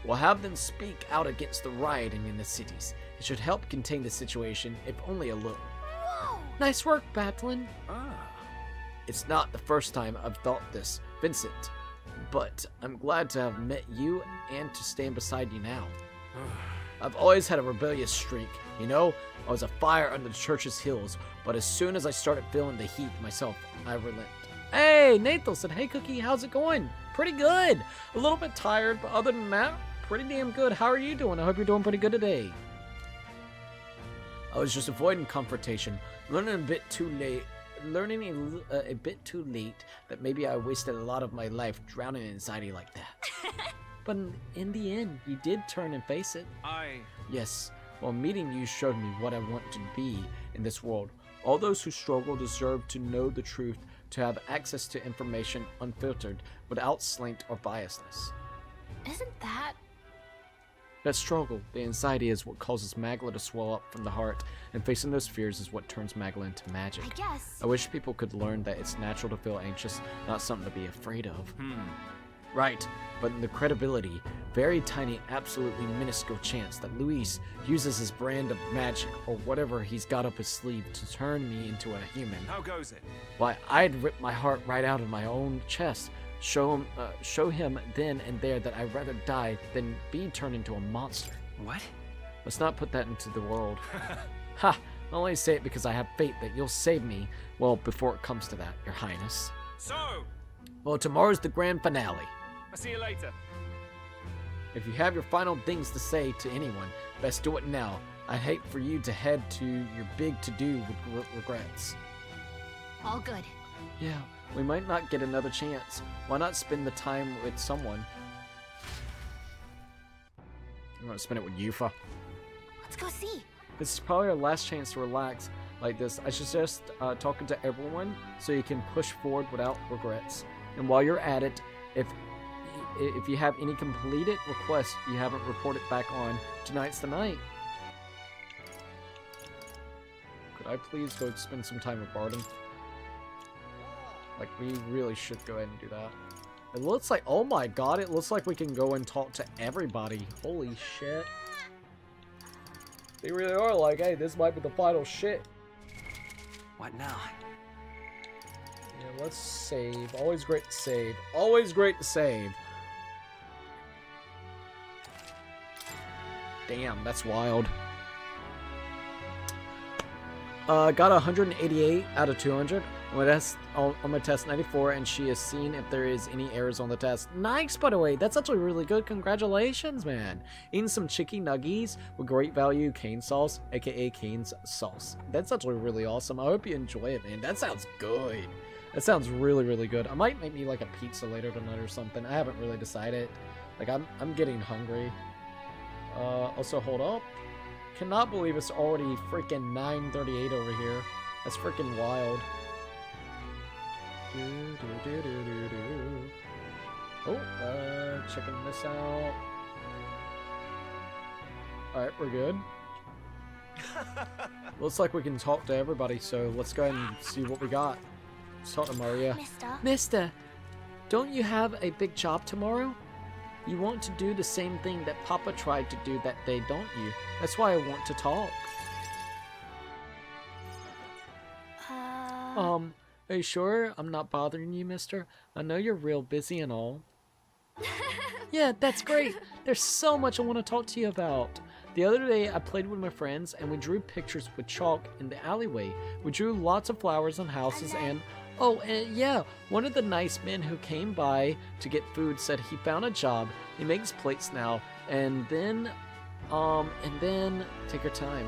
[SPEAKER 1] We'll have them speak out against the rioting in the cities. It should help contain the situation, if only a little.
[SPEAKER 2] Whoa.
[SPEAKER 1] Nice work, Batlin. It's not the first time I've thought this, Vincent, but I'm glad to have met you and to stand beside you now. I've always had a rebellious streak, you know? I was a fire under the church's heels, but as soon as I started feeling the heat myself, I relent. Hey, Nathan said, hey Cookie, how's it going? Pretty good. A little bit tired, but other than that, pretty damn good. How are you doing? I hope you're doing pretty good today. I was just avoiding confrontation, learning a bit too late that maybe I wasted a lot of my life drowning in anxiety like that. But in the end, you did turn and face it. Yes, well, meeting you showed me what I want to be in this world. All those who struggle deserve to know the truth, to have access to information unfiltered, without slant or biasness.
[SPEAKER 2] Isn't that...
[SPEAKER 1] That struggle, the anxiety, is what causes Magla to swell up from the heart, and facing those fears is what turns Magla into magic.
[SPEAKER 2] I guess.
[SPEAKER 1] I wish people could learn that it's natural to feel anxious, not something to be afraid of. Right, but in the credibility, very tiny, absolutely minuscule chance that Luis uses his brand of magic, or whatever he's got up his sleeve, to turn me into a human.
[SPEAKER 9] How goes it?
[SPEAKER 1] Why, I'd rip my heart right out of my own chest. Show him then and there that I'd rather die than be turned into a monster.
[SPEAKER 13] What?
[SPEAKER 1] Let's not put that into the world. Ha! I only say it because I have faith that you'll save me, well, before it comes to that, Your Highness.
[SPEAKER 9] So,
[SPEAKER 1] Well, tomorrow's the grand finale.
[SPEAKER 9] I'll see you later.
[SPEAKER 1] If you have your final things to say to anyone, best do it now. I'd hate for you to head to your big to-do with regrets.
[SPEAKER 2] All good.
[SPEAKER 1] Yeah, we might not get another chance. Why not spend the time with someone? I'm gonna spend it with Yufa.
[SPEAKER 2] Let's go see.
[SPEAKER 1] This is probably our last chance to relax like this. I suggest talking to everyone so you can push forward without regrets. And while you're at it, if you have any completed requests you haven't reported back on, tonight's the night. Could I please go spend some time with Barton? Like, we really should go ahead and do that. It looks like, oh my god, it looks like we can go and talk to everybody. Holy shit. They really are like, hey, this might be the final shit.
[SPEAKER 13] What now?
[SPEAKER 1] Yeah, let's save. Always great to save. Always great to save. Damn, that's wild. Got 188 out of 200 on my test 94, and she has seen if there is any errors on the test. Nice, by the way. That's actually really good. Congratulations, man. Eating some chicken nuggies with great value cane sauce, aka Cane's sauce. That's actually really awesome. I hope you enjoy it, man. That sounds good. That sounds really, really good. I might make me like a pizza later tonight or something. I haven't really decided. Like, I'm getting hungry. Also, hold up. Cannot believe it's already freaking 9:38 over here. That's freaking wild. Oh, checking this out. Alright, we're good. Looks like we can talk to everybody, so let's go ahead and see what we got. Let's talk to Maria. Mister, don't you have a big job tomorrow? You want to do the same thing that Papa tried to do that day, don't you? That's why I want to talk. Are you sure I'm not bothering you, mister? I know you're real busy and all. Yeah, that's great. There's so much I want to talk to you about. The other day, I played with my friends and we drew pictures with chalk in the alleyway. We drew lots of flowers and houses and... Oh, and yeah, one of the nice men who came by to get food said he found a job. He makes plates now. And then, take your time.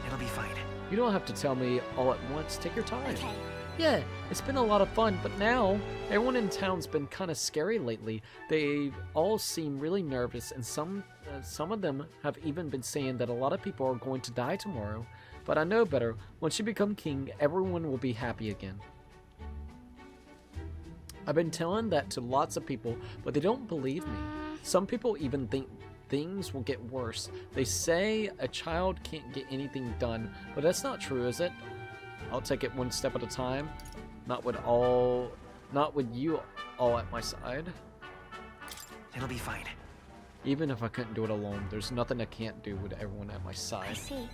[SPEAKER 13] It'll be fine.
[SPEAKER 1] You don't have to tell me all at once. Take your time.
[SPEAKER 2] Okay.
[SPEAKER 1] Yeah, it's been a lot of fun, but now everyone in town's been kind of scary lately. They all seem really nervous, and some of them have even been saying that a lot of people are going to die tomorrow. But I know better. Once you become king, everyone will be happy again. I've been telling that to lots of people, but they don't believe me. Some people even think things will get worse. They say a child can't get anything done, but that's not true, is it? I'll take it one step at a time. Not with you all at my side.
[SPEAKER 13] It'll be fine.
[SPEAKER 1] Even if I couldn't do it alone, there's nothing I can't do with everyone at my side.
[SPEAKER 2] I see.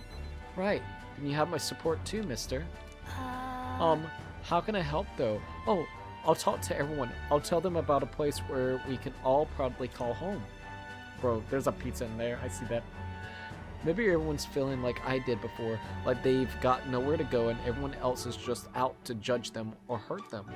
[SPEAKER 1] Right. Then you have my support too, mister. How can I help though? Oh, I'll talk to everyone. I'll tell them about a place where we can all proudly call home. Bro, there's a pizza in there. I see that. Maybe everyone's feeling like I did before, like they've got nowhere to go and everyone else is just out to judge them or hurt them.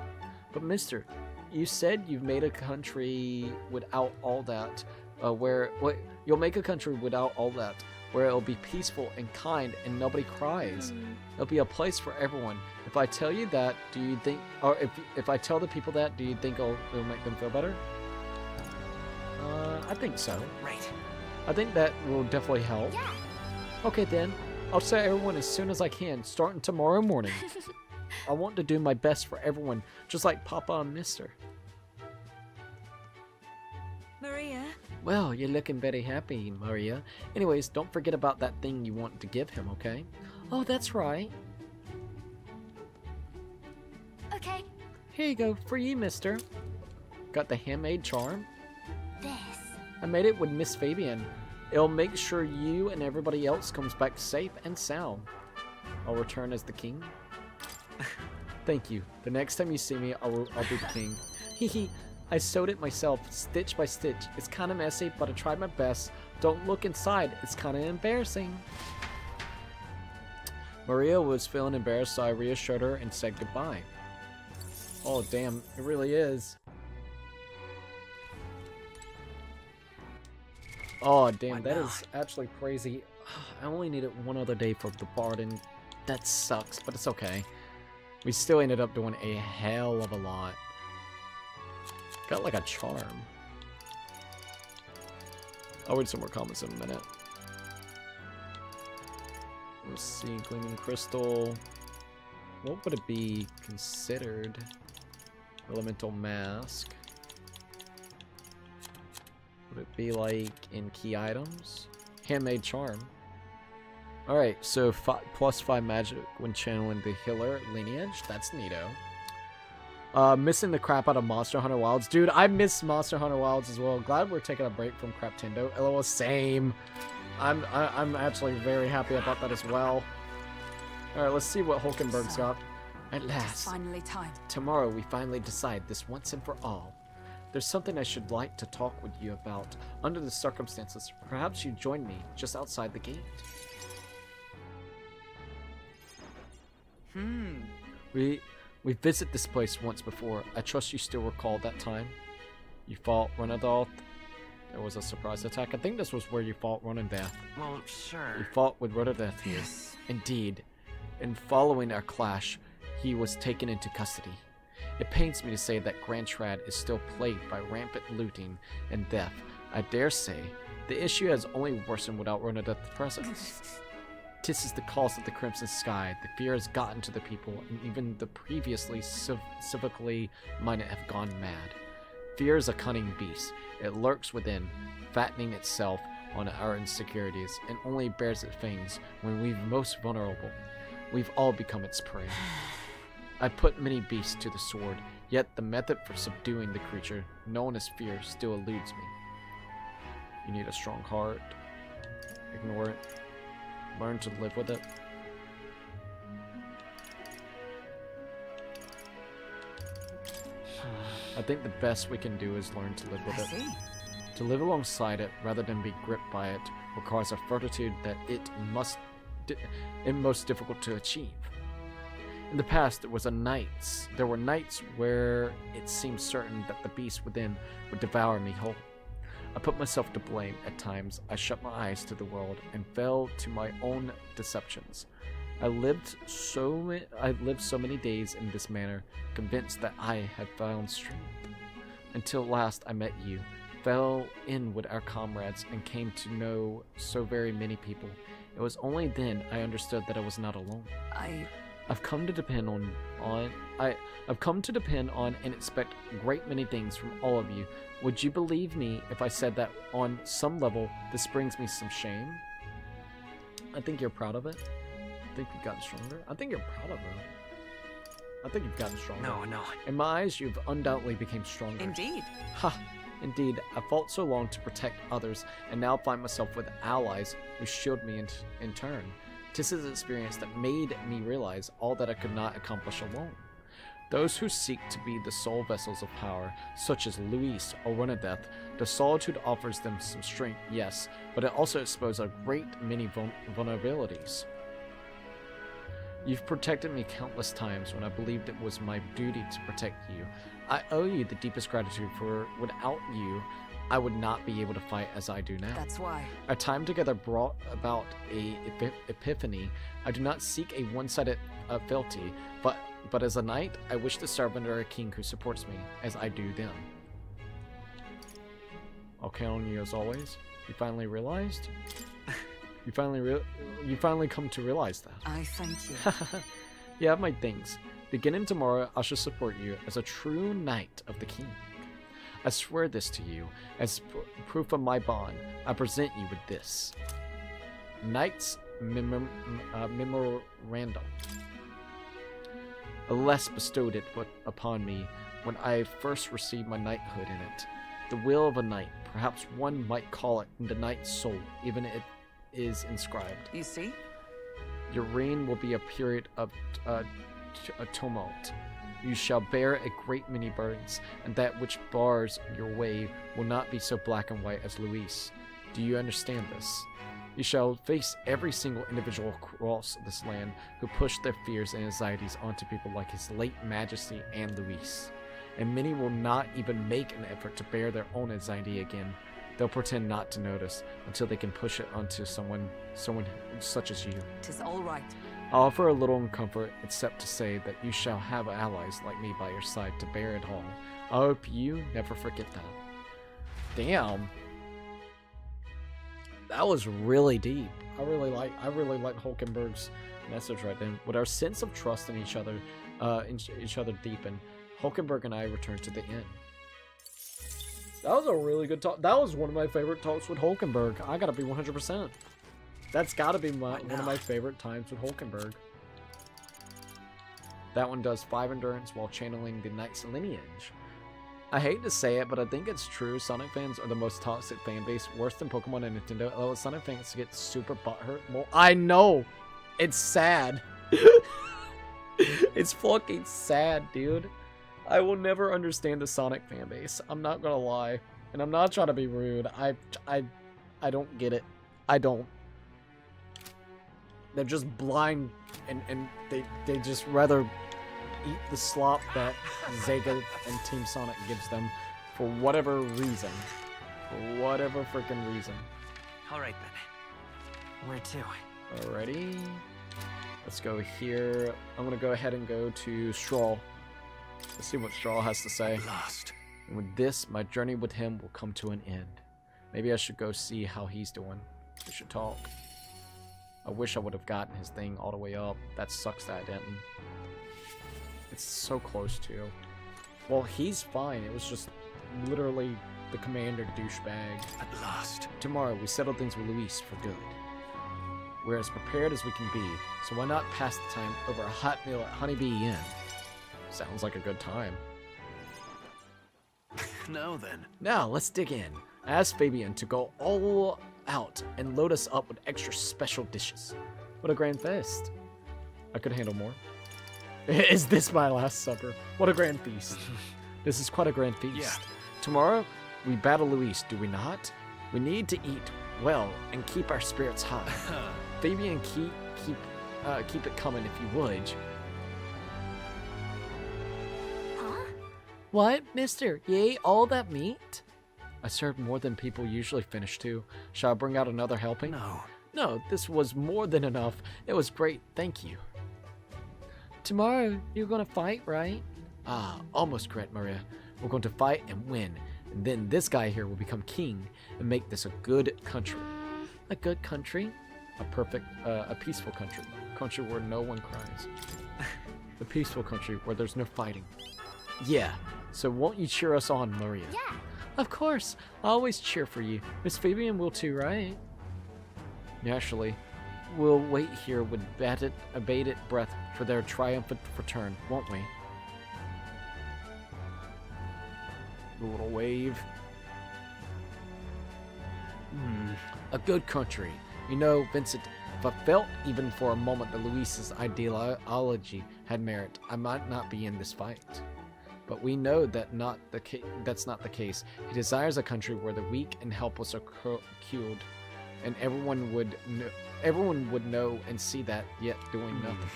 [SPEAKER 1] But mister, you said you've made a country without all that, you'll make a country without all that, where it'll be peaceful and kind and nobody cries. It'll be a place for everyone. If I tell you that, do you think, or if I tell the people that, do you think it'll make them feel better? I think so.
[SPEAKER 13] Right.
[SPEAKER 1] I think that will definitely help.
[SPEAKER 2] Yeah.
[SPEAKER 1] Okay then, I'll tell everyone as soon as I can, starting tomorrow morning. I want to do my best for everyone, just like Papa and Mister.
[SPEAKER 6] Maria?
[SPEAKER 1] Well, you're looking very happy, Maria. Anyways, don't forget about that thing you want to give him, okay? Oh, that's right.
[SPEAKER 2] Okay.
[SPEAKER 1] Here you go, for you, mister. Got the handmade charm.
[SPEAKER 2] This.
[SPEAKER 1] I made it with Miss Fabian. It'll make sure you and everybody else comes back safe and sound. I'll return as the king. Thank you. The next time you see me, I'll be the king. Hehe. I sewed it myself, stitch by stitch. It's kind of messy, but I tried my best. Don't look inside. It's kind of embarrassing. Maria was feeling embarrassed, so I reassured her and said goodbye. Oh, damn. It really is. Oh, damn. That is actually crazy. I only needed one other day for the bard, and that sucks, but it's okay. We still ended up doing a hell of a lot. Got like a charm. I'll read some more comments in a minute. Let's see, Gleaming Crystal. What would it be considered? Elemental Mask. Would it be like in key items? Handmade Charm. Alright, so +5 magic when channeling the healer lineage. That's neato. Missing the crap out of Monster Hunter Wilds. Dude, I miss Monster Hunter Wilds as well. Glad we're taking a break from Craptendo. LOL, same. I'm actually very happy about that as well. Alright, let's see what Hulkenberg's got. At last.
[SPEAKER 8] Finally time.
[SPEAKER 1] Tomorrow we finally decide this once and for all. There's something I should like to talk with you about. Under the circumstances, perhaps you join me just outside the gate. We visited this place once before. I trust you still recall that time. You fought Renadolf. There was a surprise attack. I think this was where you fought Renadolf.
[SPEAKER 13] Well, sure.
[SPEAKER 1] You fought with Renadolf here.
[SPEAKER 13] Yes.
[SPEAKER 1] Indeed. In following our clash, he was taken into custody. It pains me to say that Grand Trad is still plagued by rampant looting and theft. I dare say, the issue has only worsened without Renadolf's presence. This is the cause of the Crimson Sky. The fear has gotten to the people, and even the previously civically minded have gone mad. Fear is a cunning beast. It lurks within, fattening itself on our insecurities, and only bears its fangs when we're most vulnerable. We've all become its prey. I put many beasts to the sword, yet the method for subduing the creature, known as fear, still eludes me. You need a strong heart. Ignore it. Learn to live with it. I think the best we can do is learn to live with it. To live alongside it, rather than be gripped by it, requires a fortitude that it most difficult to achieve. In the past, there were nights where it seemed certain that the beast within would devour me whole. I put myself to blame at times. I shut my eyes to the world and fell to my own deceptions. I lived so many days in this manner, convinced that I had found strength. Until last I met you, fell in with our comrades, and came to know so very many people. It was only then I understood that I was not alone. I've come to depend on and expect a great many things from all of you. Would you believe me if I said that on some level this brings me some shame? I think you're proud of it. I think you've gotten stronger. I think you're proud of it. I think you've gotten stronger.
[SPEAKER 13] No.
[SPEAKER 1] In my eyes, you've undoubtedly become stronger.
[SPEAKER 8] Indeed.
[SPEAKER 1] Ha! Indeed, I fought so long to protect others, and now find myself with allies who shield me in turn. This is an experience that made me realize all that I could not accomplish alone. Those who seek to be the sole vessels of power, such as Luis or Renadeth, the solitude offers them some strength, yes, but it also exposes a great many vulnerabilities. You've protected me countless times when I believed it was my duty to protect you. I owe you the deepest gratitude, for without you, I would not be able to fight as I do now.
[SPEAKER 10] That's why.
[SPEAKER 1] Our time together brought about a epiphany. I do not seek a one-sided fealty, but as a knight, I wish to serve under a king who supports me, as I do them. I'll count on you as always. You finally realized? You finally come to realize that.
[SPEAKER 10] I thank you.
[SPEAKER 1] You have my things. Beginning tomorrow, I shall support you as a true knight of the king. I swear this to you, as proof of my bond. I present you with this. Knight's Memorandum. Alas, bestowed it upon me when I first received my knighthood in it. The will of a knight, perhaps one might call it the knight's soul, even it is inscribed.
[SPEAKER 10] You see?
[SPEAKER 1] Your reign will be a period of a tumult. You shall bear a great many burdens, and that which bars your way will not be so black and white as Luis. Do you understand this? You shall face every single individual across this land who pushed their fears and anxieties onto people like His late Majesty and Luis. And many will not even make an effort to bear their own anxiety again. They'll pretend not to notice until they can push it onto someone such as you.
[SPEAKER 10] 'Tis all right.
[SPEAKER 1] I offer a little comfort, except to say that you shall have allies like me by your side to bear it all. I hope you never forget that. Damn. That was really deep. I really like Hulkenberg's message right then. With our sense of trust in each other deepen, Hulkenberg and I return to the inn. That was a really good talk. That was one of my favorite talks with Hulkenberg. I gotta be 100%. That's gotta be one of my favorite times with Hulkenberg. That one does 5 endurance while channeling the Knight's lineage. I hate to say it, but I think it's true. Sonic fans are the most toxic fan base, worse than Pokemon and Nintendo. Allow Sonic fans to get super butthurt. Well, I know! It's sad. It's fucking sad, dude. I will never understand the Sonic fan base. I'm not gonna lie. And I'm not trying to be rude. I don't get it. I don't. They're just blind and they just rather eat the slop that Sega and Team Sonic gives them for whatever reason. For whatever freaking reason.
[SPEAKER 13] Alright then. Where to?
[SPEAKER 1] Alrighty. Let's go here. I'm gonna go ahead and go to Straw. Let's see what Straw has to say.
[SPEAKER 3] Lost.
[SPEAKER 1] And with this, my journey with him will come to an end. Maybe I should go see how he's doing. We should talk. I wish I would have gotten his thing all the way up. That sucks that I didn't. It's so close to. Well, he's fine. It was just literally the commander douchebag.
[SPEAKER 3] At last.
[SPEAKER 1] Tomorrow, we settle things with Luis for good. We're as prepared as we can be, so why not pass the time over a hot meal at Honeybee Inn? Sounds like a good time.
[SPEAKER 3] Now then.
[SPEAKER 1] Now, let's dig in. I asked Fabian to go all out and load us up with extra special dishes. What a grand feast. I could handle more. Is this my last supper? What a grand feast. This is quite a grand feast.
[SPEAKER 3] Yeah.
[SPEAKER 1] Tomorrow, we battle Luis, do we not? We need to eat well and keep our spirits high. Fabian, keep it coming if you would.
[SPEAKER 11] Huh?
[SPEAKER 1] What, mister? You ate all that meat? I served more than people usually finish too. Shall I bring out another helping?
[SPEAKER 3] No.
[SPEAKER 1] No, this was more than enough. It was great, thank you. Tomorrow, you're gonna fight, right? Ah, almost correct, Maria. We're going to fight and win. And then this guy here will become king and make this a good country. A good country? A peaceful country. Country where no one cries. A peaceful country where there's no fighting. Yeah, so won't you cheer us on, Maria?
[SPEAKER 11] Yeah.
[SPEAKER 1] Of course, I always cheer for you. Miss Fabian will too, right? Naturally. We'll wait here with abated breath for their triumphant return, won't we? A little wave. A good country. You know, Vincent, if I felt even for a moment that Luis's ideology had merit, I might not be in this fight. But we know that that's not the case. He desires a country where the weak and helpless are cured, and everyone would know and see that, yet doing nothing.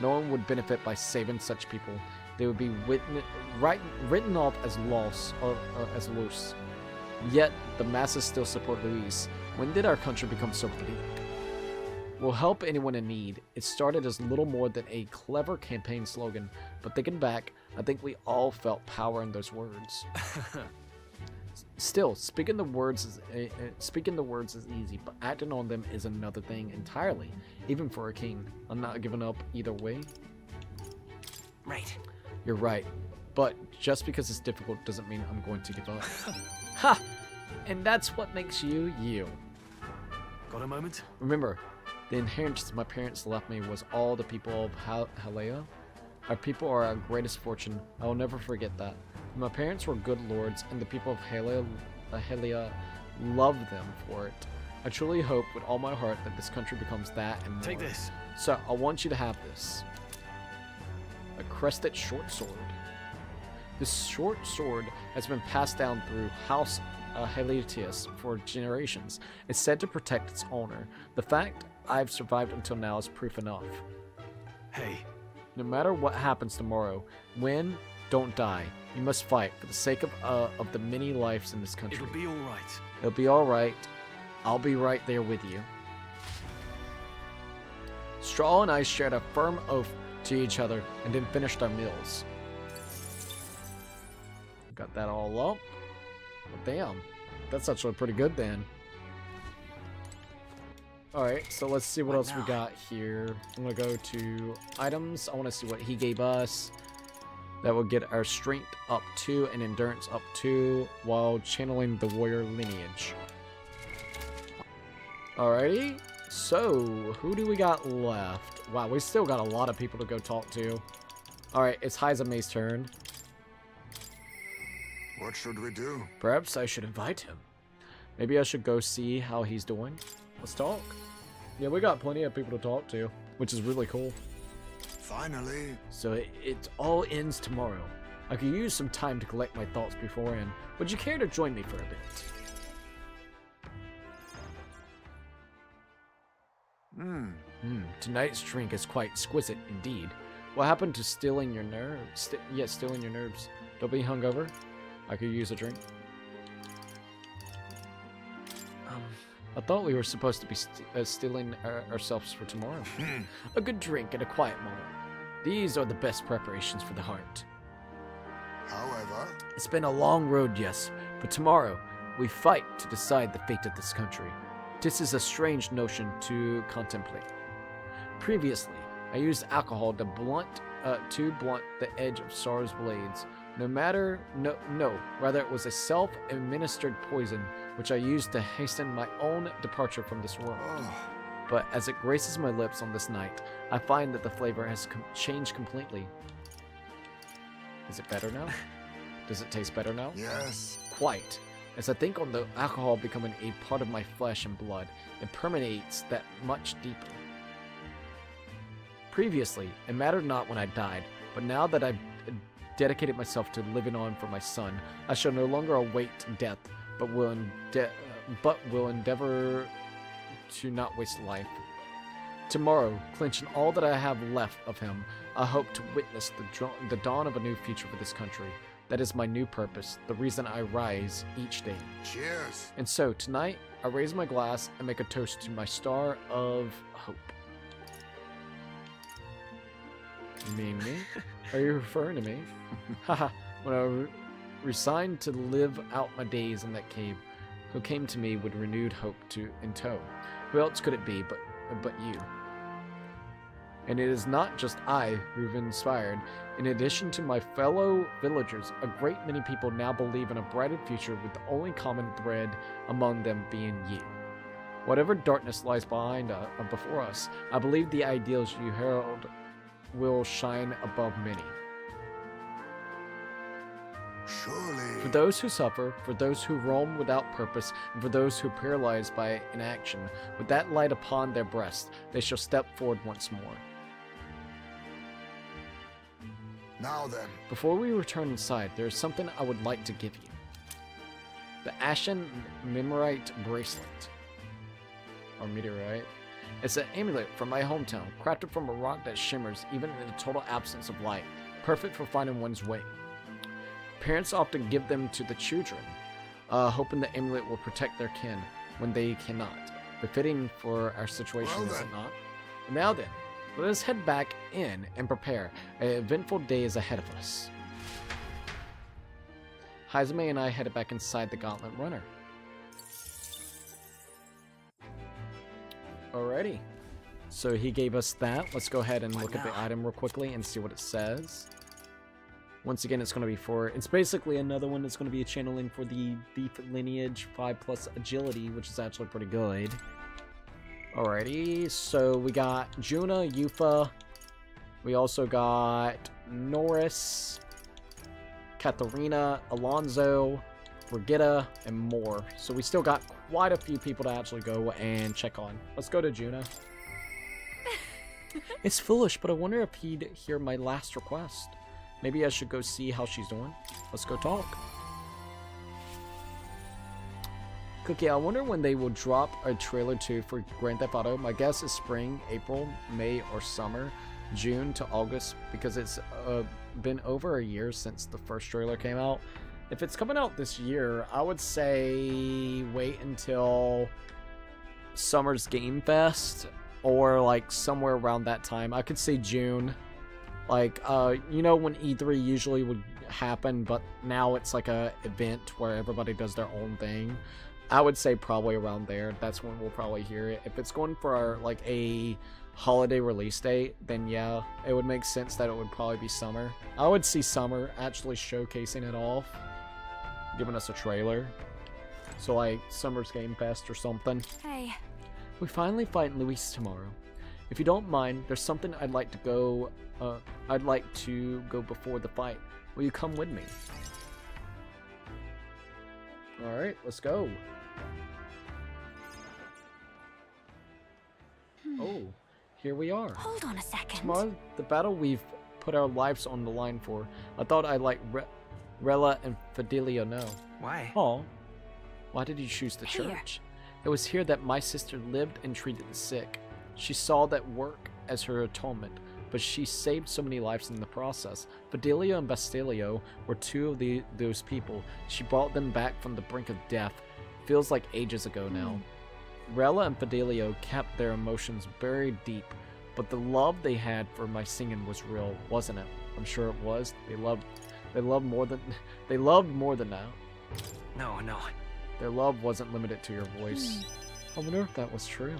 [SPEAKER 1] No one would benefit by saving such people. they would be written off as lost or as loose. Yet the masses still support Luis. When did our country become so bleak? We'll help anyone in need. It started as little more than a clever campaign slogan, but thinking back, I think we all felt power in those words. Still, speaking the words is easy, but acting on them is another thing entirely. Even for a king, I'm not giving up either way.
[SPEAKER 13] Right.
[SPEAKER 1] You're right, but just because it's difficult doesn't mean I'm going to give up. Ha! And that's what makes you, you.
[SPEAKER 9] Got a moment?
[SPEAKER 1] Remember, the inheritance my parents left me was all the people of Halea. Our people are our greatest fortune. I will never forget that. My parents were good lords, and the people of Halea loved them for it. I truly hope with all my heart that this country becomes that and more.
[SPEAKER 9] Take this.
[SPEAKER 1] So, I want you to have this. A crested short sword. This short sword has been passed down through House Haletius for generations. It's said to protect its owner. The fact I've survived until now is proof enough.
[SPEAKER 9] Hey.
[SPEAKER 1] No matter what happens tomorrow, win, don't die. You must fight for the sake of the many lives in this country.
[SPEAKER 9] It'll be all right.
[SPEAKER 1] It'll be all right. I'll be right there with you. Straw and I shared a firm oath to each other and then finished our meals. Got that all up. Well, damn. That's actually pretty good then. Alright, so let's see what else we got here. I'm gonna go to items. I want to see what he gave us. That will get our strength up 2 and endurance up 2 while channeling the warrior lineage. Alrighty, so who do we got left? Wow, we still got a lot of people to go talk to. Alright, it's Haizame's turn.
[SPEAKER 3] What should we do?
[SPEAKER 1] Perhaps I should invite him. Maybe I should go see how he's doing. Let's talk. Yeah, we got plenty of people to talk to, which is really cool.
[SPEAKER 3] Finally.
[SPEAKER 1] So it all ends tomorrow. I could use some time to collect my thoughts beforehand. Would you care to join me for a bit? Tonight's drink is quite exquisite indeed. What happened to stealing your nerves? Stealing your nerves. Don't be hungover. I could use a drink. I thought we were supposed to be stealing ourselves for tomorrow. A good drink and a quiet moment. These are the best preparations for the heart.
[SPEAKER 3] However,
[SPEAKER 1] it's been a long road, yes, but tomorrow we fight to decide the fate of this country. This is a strange notion to contemplate. Previously, I used alcohol to blunt the edge of Sar's blades. Rather it was a self-administered poison which I used to hasten my own departure from this world. But as it graces my lips on this night, I find that the flavor has changed completely. Is it better now? Does it taste better now?
[SPEAKER 3] Yes.
[SPEAKER 1] Quite. As I think on the alcohol becoming a part of my flesh and blood, it permeates that much deeper. Previously, it mattered not when I died, but now that I've dedicated myself to living on for my son, I shall no longer await death, but will endeavor to not waste life. Tomorrow, clenching all that I have left of him, I hope to witness the dawn of a new future for this country. That is my new purpose, the reason I rise each day.
[SPEAKER 3] Cheers!
[SPEAKER 1] And so, tonight, I raise my glass and make a toast to my star of hope. You mean me? Are you referring to me? Haha, when I resigned to live out my days in that cave, who came to me with renewed hope in tow? Who else could it be but you? And it is not just I who've inspired. In addition to my fellow villagers, a great many people now believe in a brighter future with the only common thread among them being you. Whatever darkness lies before us, I believe the ideals you herald will shine above many.
[SPEAKER 3] Surely.
[SPEAKER 1] For those who suffer, for those who roam without purpose, and for those who are paralyzed by inaction, with that light upon their breast, they shall step forward once more.
[SPEAKER 3] Now then.
[SPEAKER 1] Before we return inside, there is something I would like to give you. The Ashen Memorite Bracelet. Or Meteorite. It's an amulet from my hometown, crafted from a rock that shimmers even in the total absence of light. perfect for finding one's way. Parents often give them to the children, hoping the amulet will protect their kin when they cannot. Befitting for our situation, is it not? Now then, let us head back in and prepare. An eventful day is ahead of us. Haizumi and I headed back inside the Gauntlet Runner. Alrighty. So he gave us that. Let's go ahead and look at the item real quickly and see what it says. Once again, it's going to be for... It's basically another one that's going to be a channeling for the Thief Lineage 5+ Agility, which is actually pretty good. Alrighty, so we got Juna, Yufa. We also got Norris, Katharina, Alonzo, Brigitta, and more. So we still got quite a few people to actually go and check on. Let's go to Juna. It's foolish, but I wonder if he'd hear my last request. Maybe I should go see how she's doing. Let's go talk. Cookie, I wonder when they will drop a trailer 2 for Grand Theft Auto. My guess is spring, April, May, or summer. June to August, because it's been over a year since the first trailer came out. If it's coming out this year, I would say wait until Summer's Game Fest, or like somewhere around that time. I could say June. Like, you know when E3 usually would happen, but now it's like a event where everybody does their own thing. I would say probably around there. That's when we'll probably hear it. If it's going for like a holiday release date, then yeah, it would make sense that it would probably be summer. I would see summer actually showcasing it off, giving us a trailer. So like Summer's Game Fest or something.
[SPEAKER 2] Hey.
[SPEAKER 6] We finally fight Luis tomorrow. If you don't mind, there's something I'd like to go before the fight. Will you come with me? Alright, let's go. Oh, here we are.
[SPEAKER 2] Hold on a second.
[SPEAKER 6] Tomorrow, the battle we've put our lives on the line for. I thought I'd let Rella and Fidelio know.
[SPEAKER 13] Why?
[SPEAKER 6] Oh, why did you choose the church? It was here that my sister lived and treated the sick. She saw that work as her atonement, but she saved so many lives in the process. Fidelio and Bastilio were two of those people. She brought them back from the brink of death. Feels like ages ago now. Rella and Fidelio kept their emotions buried deep, but the love they had for my singing was real, wasn't it? I'm sure it was. They loved more than that.
[SPEAKER 13] No.
[SPEAKER 1] Their love wasn't limited to your voice. I wonder if that was true.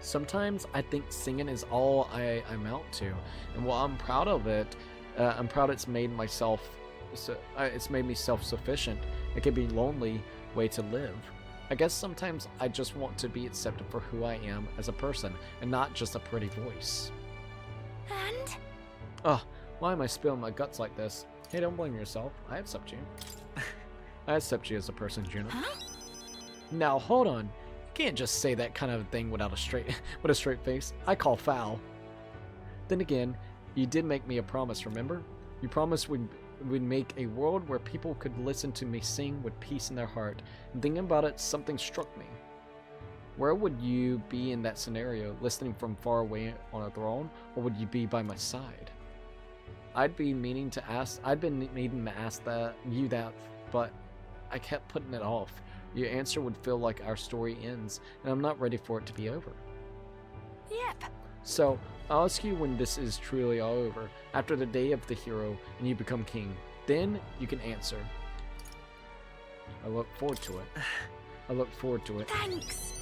[SPEAKER 1] Sometimes I think singing is all I amount to, and while I'm proud of it, I'm proud it's made me self-sufficient. It can be a lonely way to live. I guess sometimes I just want to be accepted for who I am as a person, and not just a pretty voice.
[SPEAKER 2] And?
[SPEAKER 1] Oh, why am I spilling my guts like this? Hey, don't blame yourself. I accept you. I accept you as a person, Juno.
[SPEAKER 2] Huh?
[SPEAKER 1] Now, hold on. You can't just say that kind of thing without a straight face. I call foul. Then again, you did make me a promise, remember? You promised we'd make a world where people could listen to me sing with peace in their heart. And thinking about it, something struck me. Where would you be in that scenario? Listening from far away on a throne? Or would you be by my side? I'd been needing to ask you that, but I kept putting it off. Your answer would feel like our story ends, and I'm not ready for it to be over.
[SPEAKER 2] Yep.
[SPEAKER 1] So, I'll ask you when this is truly all over, after the day of the hero, and you become king. Then, you can answer. I look forward to it. I look forward to it.
[SPEAKER 2] Thanks.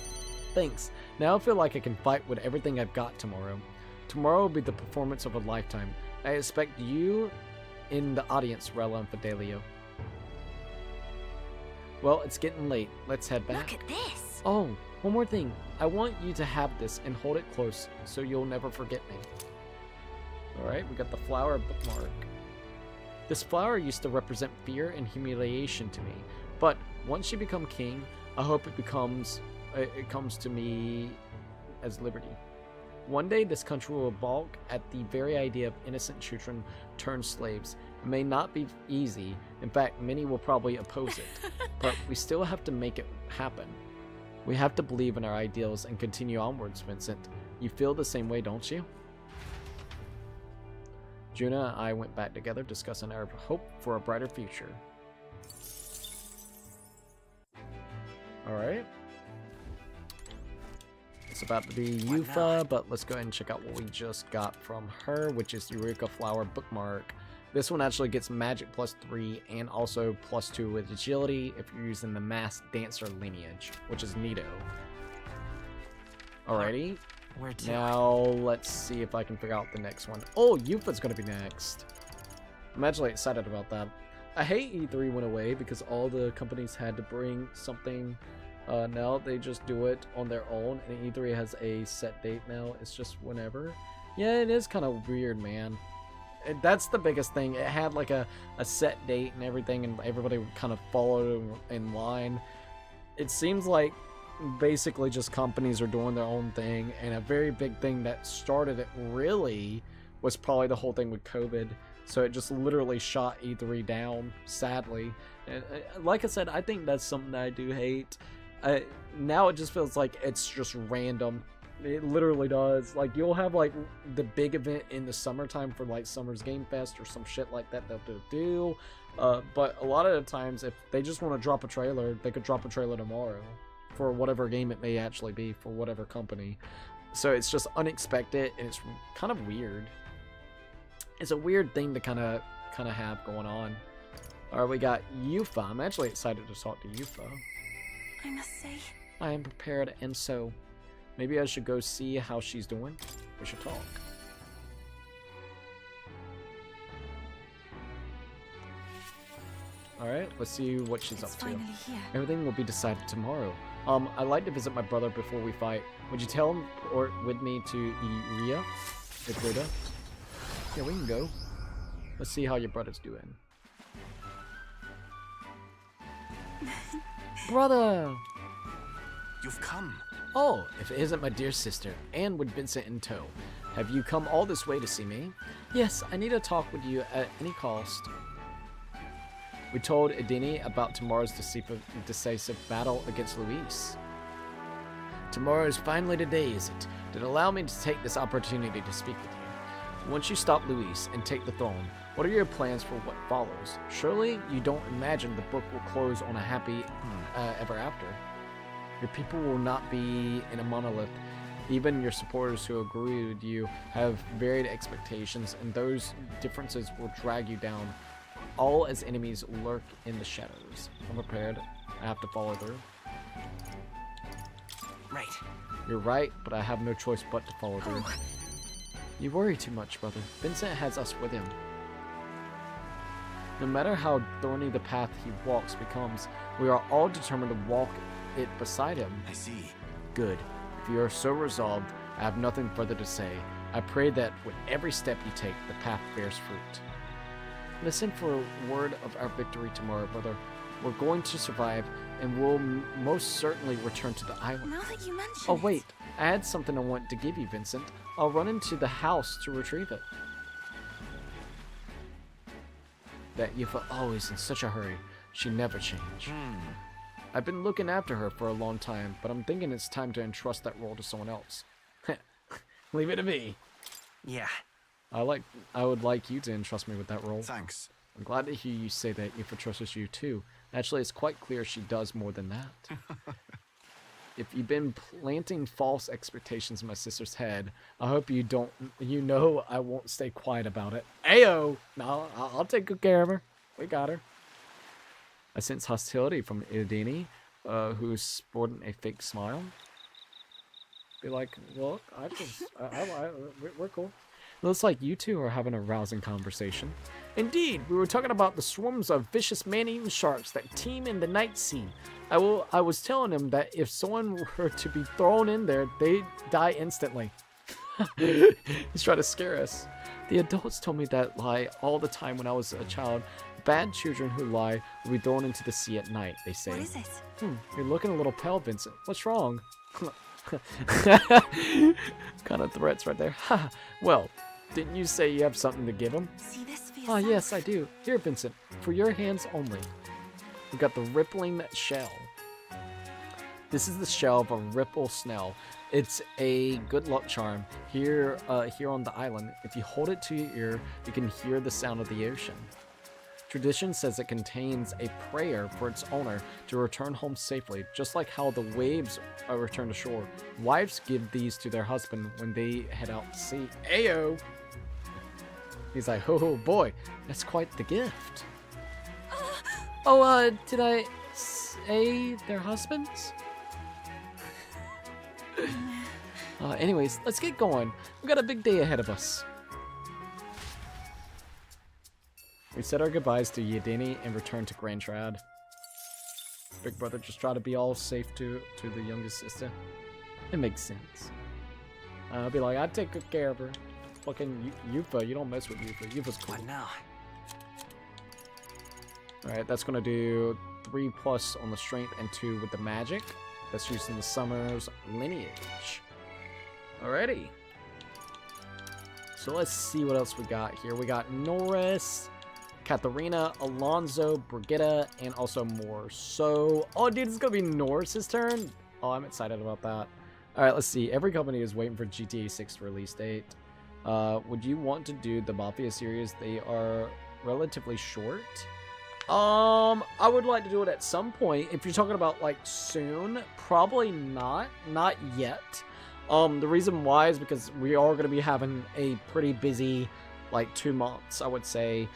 [SPEAKER 1] Thanks. Now I feel like I can fight with everything I've got tomorrow. Tomorrow will be the performance of a lifetime. I expect you in the audience, Rella and Fidelio. Well, it's getting late. Let's head back.
[SPEAKER 2] Look at this.
[SPEAKER 1] Oh, one more thing. I want you to have this and hold it close so you'll never forget me. Alright, we got the flower bookmark. This flower used to represent fear and humiliation to me, but once you become king, I hope it comes to me as liberty. One day this country will balk at the very idea of innocent children turned slaves. It may not be easy. In fact, many will probably oppose it. But we still have to make it happen. We have to believe in our ideals and continue onwards, Vincent. You feel the same way, don't you? Juna and I went back together, discussing our hope for a brighter future. Alright. It's about to be Yufa, but let's go ahead and check out what we just got from her, which is Eureka Flower Bookmark. This one actually gets magic +3 and also +2 with agility if you're using the masked dancer lineage, which is neato. Alrighty. Now let's see if I can figure out the next one. Oh, Yufa's gonna be next. I'm actually excited about that. I hate E3 went away because all the companies had to bring something. Now they just do it on their own, and E3 has a set date now. It's just whenever. Yeah, it is kind of weird, man. That's the biggest thing. It had like a set date and everything, and everybody would kind of follow in line. It seems like basically just companies are doing their own thing, and a very big thing that started it really was probably the whole thing with COVID. So it just literally shot E3 down, sadly. And like I said, I think that's something that I do hate. Now it just feels like it's just random. It literally does. Like, you'll have like the big event in the summertime for like Summer's Game Fest or some shit like that they'll do. But a lot of the times, if they just want to drop a trailer, they could drop a trailer tomorrow for whatever game it may actually be for whatever company. So it's just unexpected, and it's kind of weird. It's a weird thing to kind of have going on. Alright, we got Yufa. I'm actually excited to talk to Yufa.
[SPEAKER 6] I must say,
[SPEAKER 1] I am prepared, and so maybe I should go see how she's doing. We should talk. Alright, let's see what she's up to.
[SPEAKER 6] finally here.
[SPEAKER 1] Everything will be decided tomorrow. I'd like to visit my brother before we fight. Would you tell him or with me to Iria? Equita? Yeah, we can go. Let's see how your brother's doing. Brother!
[SPEAKER 13] You've come.
[SPEAKER 1] Oh, if it isn't my dear sister, and with Vincent in tow. Have you come all this way to see me? Yes, I need to talk with you at any cost. We told Edini about tomorrow's decisive battle against Luis. Tomorrow is finally the day, is it? Then allow me to take this opportunity to speak with you. Once you stop Luis and take the throne, what are your plans for what follows? Surely you don't imagine the book will close on a happy ever after. Your people will not be in a monolith. Even your supporters who agree with you have varied expectations, and those differences will drag you down. All as enemies lurk in the shadows. I'm prepared. I have to follow through.
[SPEAKER 13] Right.
[SPEAKER 1] You're right, but I have no choice but to follow through. You worry too much, brother. Vincent has us with him. No matter how thorny the path he walks becomes, we are all determined to walk it beside him.
[SPEAKER 13] I see.
[SPEAKER 1] Good. If you are so resolved, I have nothing further to say. I pray that with every step you take, the path bears fruit. Listen for a word of our victory tomorrow, brother. We're going to survive, and we'll most certainly return to the island.
[SPEAKER 6] Now that you mention
[SPEAKER 1] Oh wait, I had something I want to give you, Vincent. I'll run into the house to retrieve it. That Yufa always in such a hurry. She never changed. I've been looking after her for a long time, but I'm thinking it's time to entrust that role to someone else. Leave it to me.
[SPEAKER 13] Yeah.
[SPEAKER 1] I would like you to entrust me with that role.
[SPEAKER 13] Thanks.
[SPEAKER 1] I'm glad to hear you say that Yufa trusts you too. Actually, it's quite clear she does more than that. If you've been planting false expectations in my sister's head, I hope you don't. You know I won't stay quiet about it. Ayo! No, I'll take good care of her. We got her. I sense hostility from Idini, who's sporting a fake smile. Be like, well, we're cool. Looks like you two are having a rousing conversation. Indeed, we were talking about the swarms of vicious man-eating sharks that teem in the night sea. I was telling him that if someone were to be thrown in there, they'd die instantly. He's trying to scare us. The adults told me that lie all the time when I was a child. Bad children who lie will be thrown into the sea at night, they say.
[SPEAKER 6] What is it?
[SPEAKER 1] You're looking a little pale, Vincent. What's wrong? Kind of threats right there. Well, didn't you say you have something to give him?
[SPEAKER 6] See this for
[SPEAKER 1] Ah,
[SPEAKER 6] yourself?
[SPEAKER 1] yes, I do. Here, Vincent, for your hands only. We got the rippling shell. This is the shell of a ripple snail. It's a good luck charm. Here on the island, if you hold it to your ear, you can hear the sound of the ocean. Tradition says it contains a prayer for its owner to return home safely, just like how the waves return to shore. Wives give these to their husband when they head out to sea. Ayo! He's like, oh boy, that's quite the gift. Oh, did I say their husbands? Anyways, let's get going. We got a big day ahead of us. We said our goodbyes to Yadini and returned to Grand Trad. Big brother just try to be all safe to the youngest sister. It makes sense. I'll be like, I'd take good care of her. Fucking Yufa, you don't mess with Yufa. Yufa's cool.
[SPEAKER 13] What now?
[SPEAKER 1] Alright, that's gonna do 3+ on the strength and 2 with the magic. That's using the summer's lineage. Alrighty. So let's see what else we got here. We got Norris, Katharina, Alonso, Brigitta, and also more. So, oh dude, it's gonna be Norris's turn. Oh, I'm excited about that. Alright, let's see. Every company is waiting for GTA 6 release date. Would you want to do the Mafia series? They are relatively short. I would like to do it at some point. If you're talking about like soon, probably not yet. The reason why is because we are going to be having a pretty busy like 2 months, I would say.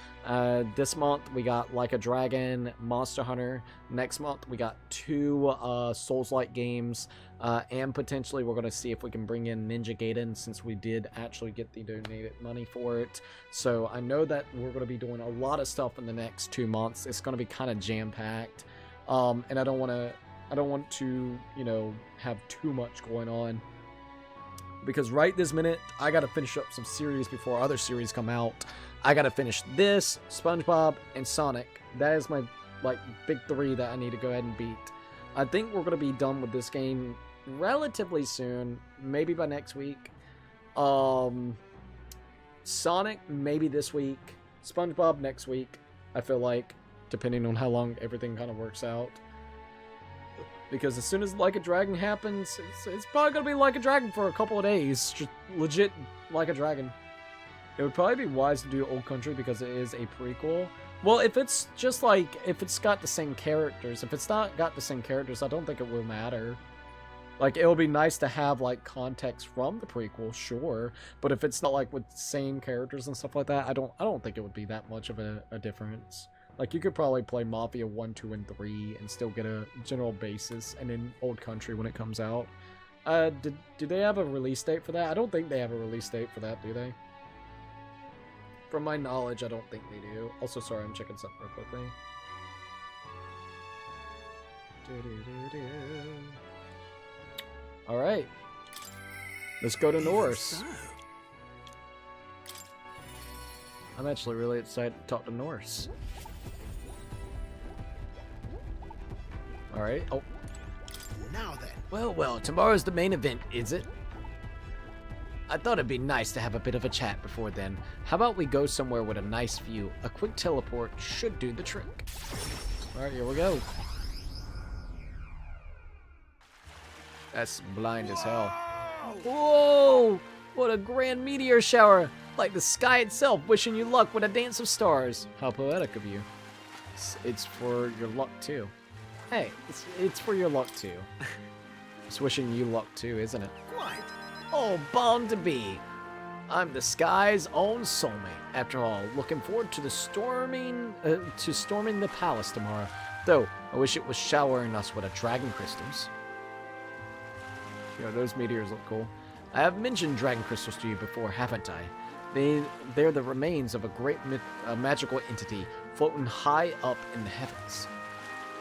[SPEAKER 1] This month we got Like a Dragon, Monster Hunter. Next month we got 2 Souls-like games, and potentially we're going to see if we can bring in Ninja Gaiden, since we did actually get the donated money for it. So I know that we're going to be doing a lot of stuff in the next 2 months. It's going to be kind of jam-packed, and I don't want to, you know, have too much going on. Because right this minute, I gotta finish up some series before other series come out. I gotta finish this, SpongeBob, and Sonic. That is my, like, big 3 that I need to go ahead and beat. I think we're gonna be done with this game relatively soon. Maybe by next week. Sonic, maybe this week. SpongeBob next week, I feel like. Depending on how long everything kind of works out. Because as soon as Like a Dragon happens, it's probably going to be Like a Dragon for a couple of days. Just legit Like a Dragon. It would probably be wise to do Old Country because it is a prequel. Well, if it's just like, if it's got the same characters. If it's not got the same characters, I don't think it will matter. Like, it will be nice to have, like, context from the prequel, sure. But if it's not, like, with the same characters and stuff like that, I don't think it would be that much of a difference. Like, you could probably play Mafia 1, 2, and 3 and still get a general basis, and then Old Country when it comes out. Do they have a release date for that? I don't think they have a release date for that, do they? From my knowledge, I don't think they do. Also, sorry, I'm checking something real quickly. Alright. Let's go to Norse. I'm actually really excited to talk to Norse. Alright. Oh.
[SPEAKER 4] Now then.
[SPEAKER 1] Well, tomorrow's the main event, is it? I thought it'd be nice to have a bit of a chat before then. How about we go somewhere with a nice view? A quick teleport should do the trick. Alright, here we go. That's blind as hell. Whoa! What a grand meteor shower! Like the sky itself wishing you luck with a dance of stars. How poetic of you. It's for your luck too. Hey, it's for your luck too. It's wishing you luck too, isn't it?
[SPEAKER 4] Quite.
[SPEAKER 1] Oh, bound to be. I'm the sky's own soulmate. After all, looking forward to storming the palace tomorrow. Though I wish it was showering us with dragon crystals. You know, those meteors look cool. I have mentioned dragon crystals to you before, haven't I? They're the remains of a great magical entity floating high up in the heavens.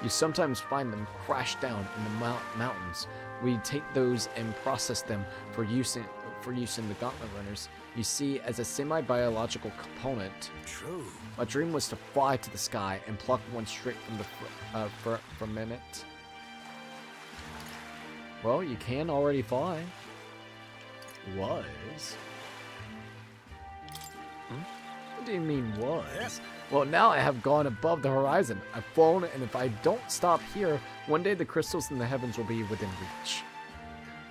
[SPEAKER 1] You sometimes find them crashed down in the mountains. We take those and process them for use in the Gauntlet Runners. You see, as a semi-biological component.
[SPEAKER 4] True.
[SPEAKER 1] My dream was to fly to the sky and pluck one straight from the firmament. Well, you can already fly. Was? What do you mean was? Well, now I have gone above the horizon. I've flown, and if I don't stop here, one day the crystals in the heavens will be within reach.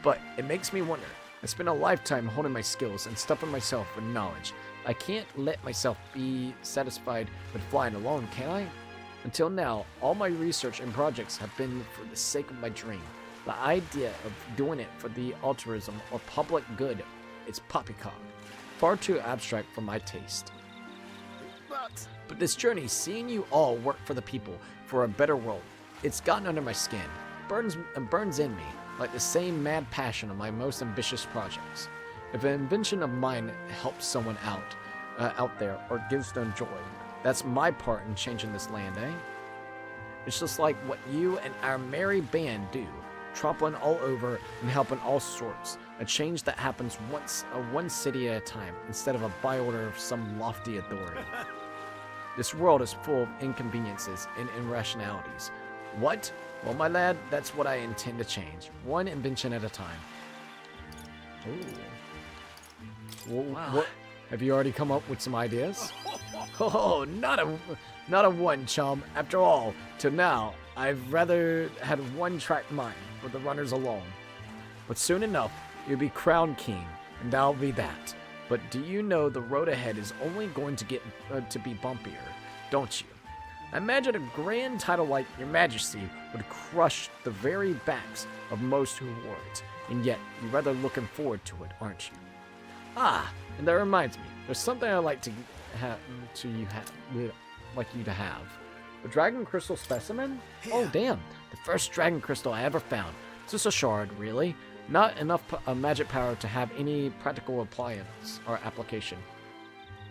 [SPEAKER 1] But it makes me wonder. I spent a lifetime honing my skills and stuffing myself with knowledge. I can't let myself be satisfied with flying alone, can I? Until now, all my research and projects have been for the sake of my dream. The idea of doing it for the altruism or public good is poppycock. Far too abstract for my taste. But this journey, seeing you all work for the people, for a better world, it's gotten under my skin. Burns in me, like the same mad passion of my most ambitious projects. If an invention of mine helps someone out there, or gives them joy, that's my part in changing this land, eh? It's just like what you and our merry band do, trampling all over and helping all sorts. A change that happens one city at a time, instead of a by order of some lofty authority. This world is full of inconveniences and irrationalities. What? Well, my lad, that's what I intend to change. One invention at a time. Ooh. What? Have you already come up with some ideas? Oh, not a one, chum. After all, till now, I've rather had one-track mind for the runners alone. But soon enough, you'll be crowned king, and that'll be that. But do you know the road ahead is only going to get to be bumpier, don't you? I imagine a grand title like Your Majesty would crush the very backs of most who wore it, and yet you're rather looking forward to it, aren't you? Ah, and that reminds me, there's something I'd like to have. A dragon crystal specimen? Oh damn, the first dragon crystal I ever found. It's just a shard, really. Not enough magic power to have any practical appliance or application.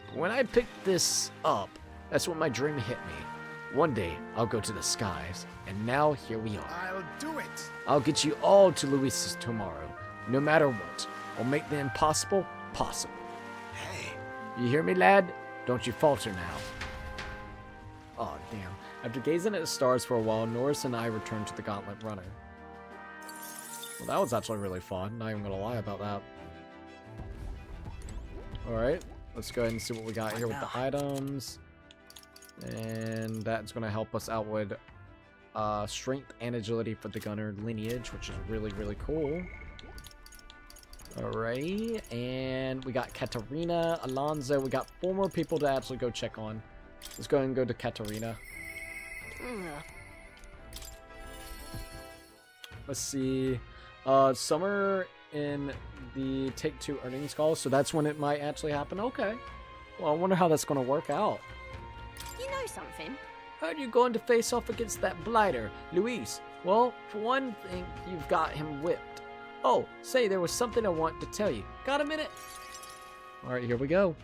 [SPEAKER 1] But when I picked this up, that's when my dream hit me. One day, I'll go to the skies, and now here we are.
[SPEAKER 9] I'll do it!
[SPEAKER 1] I'll get you all to Luis's tomorrow, no matter what. I'll make the impossible possible.
[SPEAKER 13] Hey.
[SPEAKER 1] You hear me, lad? Don't you falter now. Oh, damn. After gazing at the stars for a while, Norris and I returned to the Gauntlet Runner. Well, that was actually really fun. Not even gonna lie about that. Alright, let's go ahead and see what we got here with the items. And that's gonna help us out with strength and agility for the gunner lineage, which is really, really cool. Alright, and we got Katarina, Alonzo. We got 4 more people to actually go check on. Let's go ahead and go to Katarina. Let's see. Summer in the Take-Two earnings call, so that's when it might actually happen. Okay. Well, I wonder how that's going to work out.
[SPEAKER 11] You know something?
[SPEAKER 1] Heard you're going to face off against that blighter, Luis. Well, for one thing, you've got him whipped. Oh, say, there was something I want to tell you. Got a minute? Alright, here we go.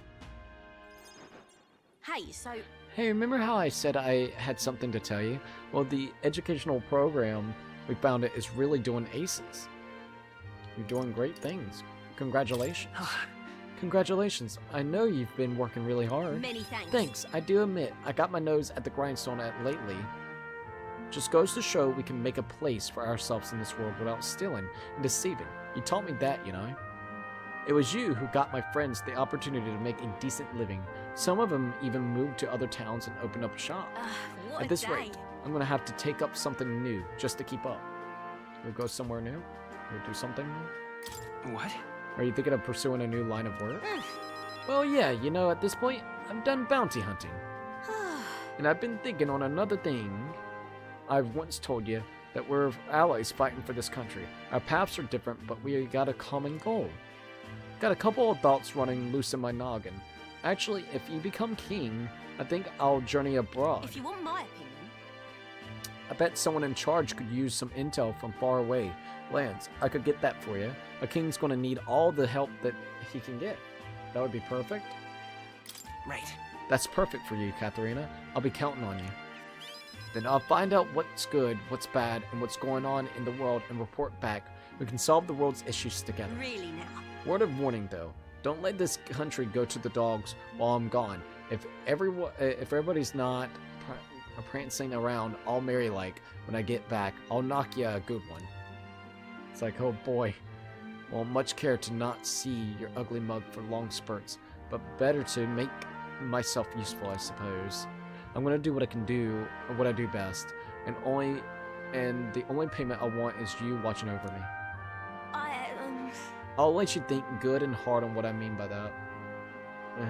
[SPEAKER 11] Hey, so...
[SPEAKER 1] Hey, remember how I said I had something to tell you? Well, the educational program, we found it is really doing aces. You're doing great things. Congratulations. Congratulations. I know you've been working really hard.
[SPEAKER 11] Many thanks.
[SPEAKER 1] Thanks. I do admit, I got my nose at the grindstone lately. Just goes to show we can make a place for ourselves in this world without stealing and deceiving. You taught me that, you know. It was you who got my friends the opportunity to make a decent living. Some of them even moved to other towns and opened up a shop. At this rate, I'm gonna have to take up something new just to keep up. We'll go somewhere new? We'll do something new?
[SPEAKER 13] What?
[SPEAKER 1] Are you thinking of pursuing a new line of work? Well, yeah, you know, at this point, I'm done bounty hunting. And I've been thinking on another thing. I've once told you that we're allies fighting for this country. Our paths are different, but we got a common goal. Got a couple of thoughts running loose in my noggin. Actually, if you become king, I think I'll journey abroad.
[SPEAKER 11] If you want my opinion...
[SPEAKER 1] I bet someone in charge could use some intel from far away lands. I could get that for you. A king's gonna need all the help that he can get. That would be perfect.
[SPEAKER 13] Right.
[SPEAKER 1] That's perfect for you, Katharina. I'll be counting on you. Then I'll find out what's good, what's bad, and what's going on in the world and report back. We can solve the world's issues together.
[SPEAKER 11] Really now?
[SPEAKER 1] Word of warning, though. Don't let this country go to the dogs while I'm gone. If everybody's not prancing around all merry-like when I get back, I'll knock you a good one. It's like, oh boy. Well, much care to not see your ugly mug for long spurts, but better to make myself useful, I suppose. I'm gonna do what I can do, or what I do best, and the only payment I want is you watching over me. I'll let you think good and hard on what I mean by that.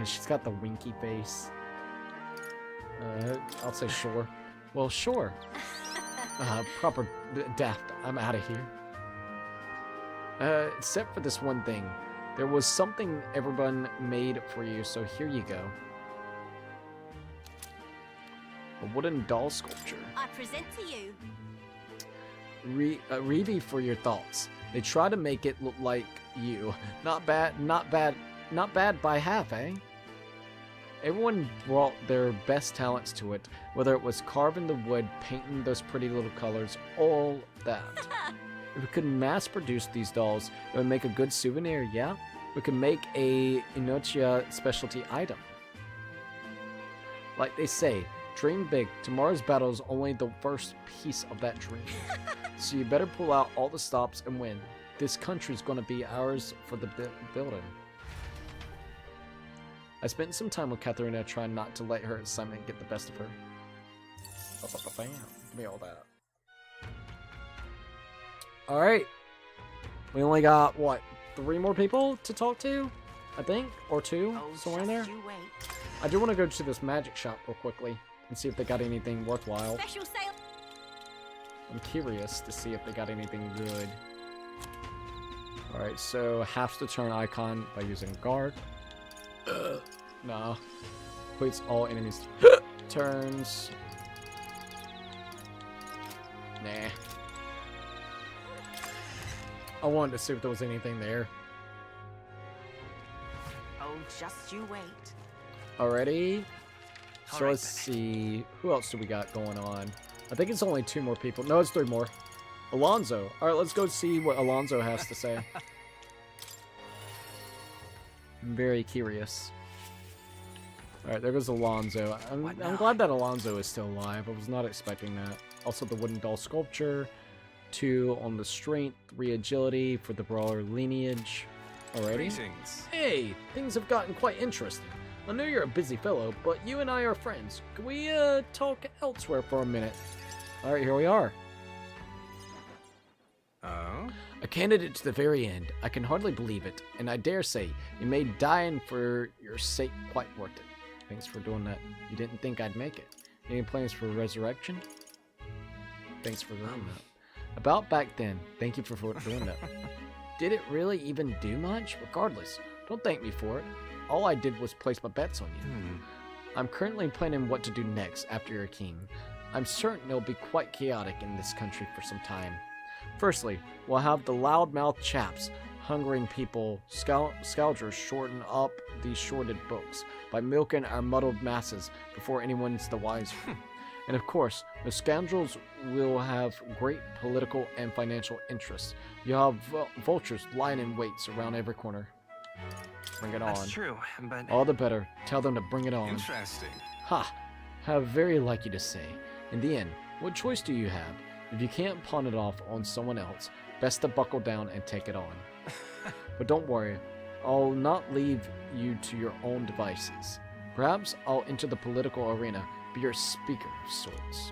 [SPEAKER 1] She's got the winky face. I'll say sure. Well, sure. Proper daft. I'm out of here. Except for this one thing. There was something everyone made for you, so here you go. A wooden doll sculpture.
[SPEAKER 11] I present to you.
[SPEAKER 1] Revi for your thoughts. They try to make it look like you. Not bad by half, eh? Everyone brought their best talents to it, whether it was carving the wood, painting those pretty little colors, all that. If we could mass produce these dolls, it would make a good souvenir, yeah? We could make a Inochia specialty item. Like they say, dream big. Tomorrow's battle is only the first piece of that dream. So you better pull out all the stops and win. This country's gonna be ours for the building. I spent some time with Katharina trying not to let her assignment get the best of her. Bam. Give me all that. Alright. We only got, what, 3 more people to talk to? I think? Or 2? Somewhere in there? I do want to go to this magic shop real quickly and see if they got anything worthwhile.
[SPEAKER 11] Special sale.
[SPEAKER 1] I'm curious to see if they got anything good. Alright, so halves the turn icon by using guard. Nah. Completes all enemies' turns. Nah. I wanted to see if there was anything there.
[SPEAKER 6] Oh, just you wait.
[SPEAKER 1] Already. So let's see. Who else do we got going on? I think it's only 2 more people. No, it's 3 more. Alonzo. Alright, let's go see what Alonzo has to say. I'm very curious. Alright, there goes Alonzo. I'm glad that Alonzo is still alive. I was not expecting that. Also, the wooden doll sculpture. 2 on the strength, 3 agility for the brawler lineage. Alrighty.
[SPEAKER 9] Greetings.
[SPEAKER 1] Hey, things have gotten quite interesting. I know you're a busy fellow, but you and I are friends. Can we talk elsewhere for a minute? Alright, here we are.
[SPEAKER 9] Oh?
[SPEAKER 1] A candidate to the very end. I can hardly believe it, and I dare say you made dying for your sake quite worth it. Thanks for doing that. You didn't think I'd make it. Any plans for resurrection? Thanks for doing that. About back then, thank you for doing that. Did it really even do much? Regardless, don't thank me for it. All I did was place my bets on you. I'm currently planning what to do next after you're king. I'm certain it'll be quite chaotic in this country for some time. Firstly, we'll have the loudmouth chaps, hungering people, scourgers shorten up these shorted books by milking our muddled masses before anyone's the wiser. And of course, the scoundrels will have great political and financial interests. You'll have vultures lying in waits around every corner. Bring it on.
[SPEAKER 13] That's true, but...
[SPEAKER 1] All the better. Tell them to bring it on.
[SPEAKER 9] Interesting.
[SPEAKER 1] Ha! How very like you to say. In the end, what choice do you have? If you can't pawn it off on someone else, best to buckle down and take it on. But don't worry, I'll not leave you to your own devices. Perhaps I'll enter the political arena, be your speaker of sorts.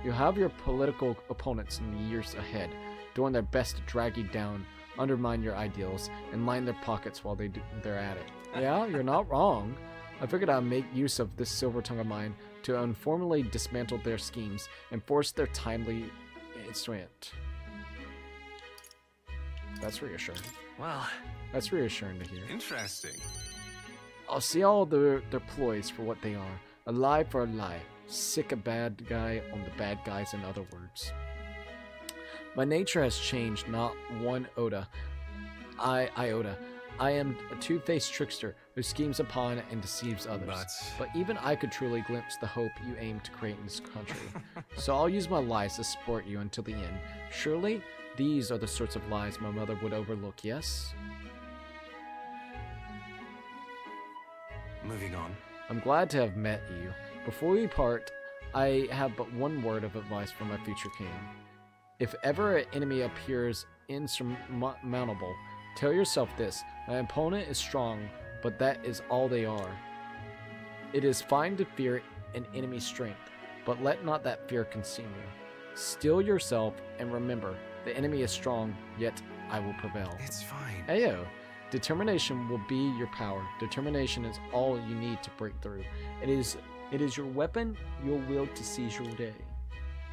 [SPEAKER 1] You'll have your political opponents in the years ahead, doing their best to drag you down, undermine your ideals, and line their pockets while they're at it. Yeah, you're not wrong. I figured I'd make use of this silver tongue of mine to informally dismantle their schemes and force their timely instrument. That's reassuring.
[SPEAKER 13] Well,
[SPEAKER 1] that's reassuring to hear.
[SPEAKER 9] Interesting.
[SPEAKER 1] I'll see all their ploys for what they are. A lie for a lie. Sick a bad guy on the bad guys, in other words. My nature has changed, not one iota. I am a two-faced trickster who schemes upon and deceives others. But even I could truly glimpse the hope you aim to create in this country. So I'll use my lies to support you until the end. Surely, these are the sorts of lies my mother would overlook, yes?
[SPEAKER 13] Moving on.
[SPEAKER 1] I'm glad to have met you. Before we part, I have but one word of advice for my future king. If ever an enemy appears insurmountable, tell yourself this: my opponent is strong, but that is all they are. It is fine to fear an enemy's strength, but let not that fear consume you. Steel yourself and remember, the enemy is strong, yet I will prevail.
[SPEAKER 13] It's fine.
[SPEAKER 1] Ayo, determination will be your power. Determination is all you need to break through. It is your weapon you'll wield to seize your day.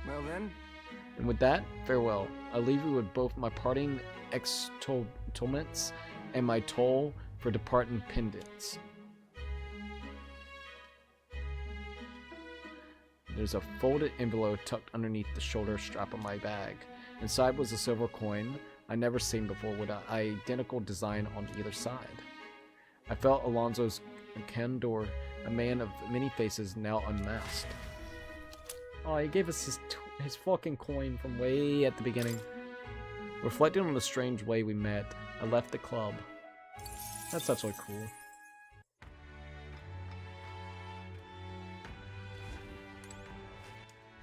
[SPEAKER 13] Well then.
[SPEAKER 1] And with that, farewell. I leave you with both my parting extolments and my toll for departing pendants. There's a folded envelope tucked underneath the shoulder strap of my bag. Inside was a silver coin I'd never seen before with an identical design on either side. I felt Alonso's candor, a man of many faces now unmasked. Oh, he gave us his fucking coin from way at the beginning. Reflecting on the strange way we met, I left the club. That's actually cool.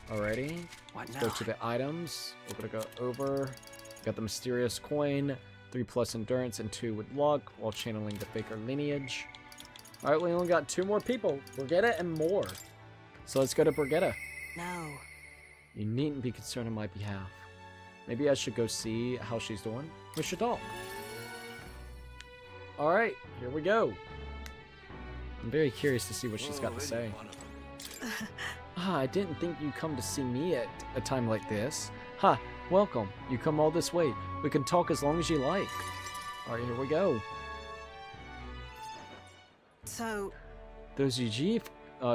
[SPEAKER 1] Alrighty, let's go to the items. We're gonna go over. Got the mysterious coin, 3+ endurance, and 2 with luck, while channeling the Faker lineage. Alright, we only got 2 more people. Brigitta and more. So let's go to Brigitta.
[SPEAKER 6] No.
[SPEAKER 1] You needn't be concerned on my behalf. Maybe I should go see how she's doing. We should talk. Alright, here we go. I'm very curious to see what she's got to say. I didn't think you'd come to see me at a time like this. Welcome. You come all this way. We can talk as long as you like. Alright, here we go.
[SPEAKER 6] So...
[SPEAKER 1] Those Ujif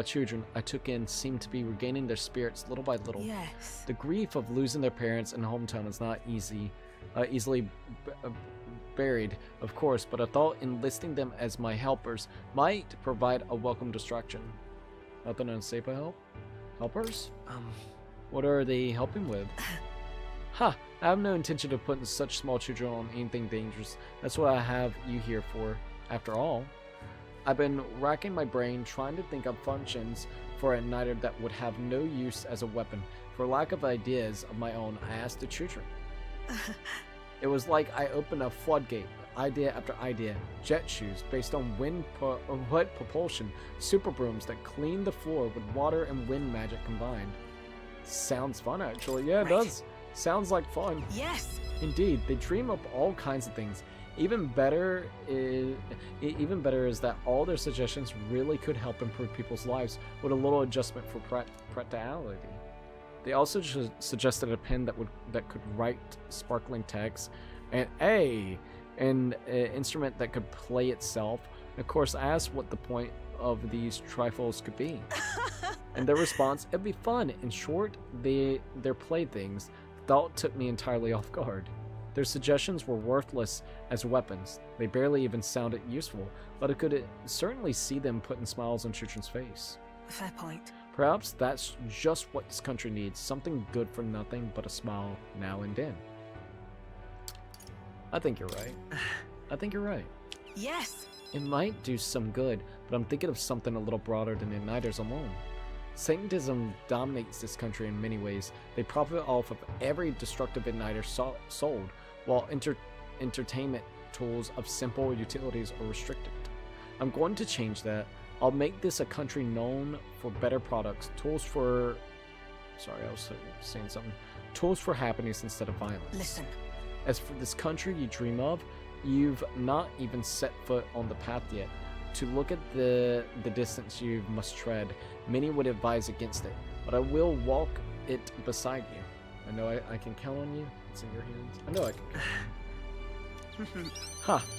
[SPEAKER 1] children I took in seem to be regaining their spirits little by little.
[SPEAKER 6] Yes.
[SPEAKER 1] The grief of losing their parents and hometown is not easily buried, of course, but I thought enlisting them as my helpers might provide a welcome distraction. Nothing unsafe about helpers? What are they helping with? I have no intention of putting such small children on anything dangerous. That's what I have you here for, after all. I've been racking my brain trying to think of functions for a niter that would have no use as a weapon. For lack of ideas of my own, I asked the children. It was like I opened a floodgate, idea after idea. Jet shoes based on wet propulsion, super brooms that clean the floor with water and wind magic combined. Sounds fun, actually. Yeah, it does. Sounds like fun.
[SPEAKER 6] Yes.
[SPEAKER 1] Indeed, they dream up all kinds of things. Even better is that all their suggestions really could help improve people's lives with a little adjustment for practicality. They also suggested a pen that could write sparkling text, and an instrument that could play itself. And of course, I asked what the point of these trifles could be. And their response, it'd be fun. In short, their playthings thought took me entirely off guard. Their suggestions were worthless as weapons. They barely even sounded useful, but I could certainly see them putting smiles on children's face.
[SPEAKER 6] Fair point.
[SPEAKER 1] Perhaps that's just what this country needs, something good for nothing but a smile now and then. I think you're right. I think you're right.
[SPEAKER 6] Yes!
[SPEAKER 1] It might do some good, but I'm thinking of something a little broader than the Igniters alone. Satanism dominates this country in many ways. They profit off of every destructive Igniter sold, while entertainment tools of simple utilities are restricted. I'm going to change that. I'll make this a country known for better products, tools for... Sorry, I was saying something. Tools for happiness instead of violence.
[SPEAKER 6] Listen.
[SPEAKER 1] As for this country you dream of, you've not even set foot on the path yet. To look at the distance you must tread, many would advise against it, but I will walk it beside you. I know I can count on you. It's in your hands. I know I can count on you.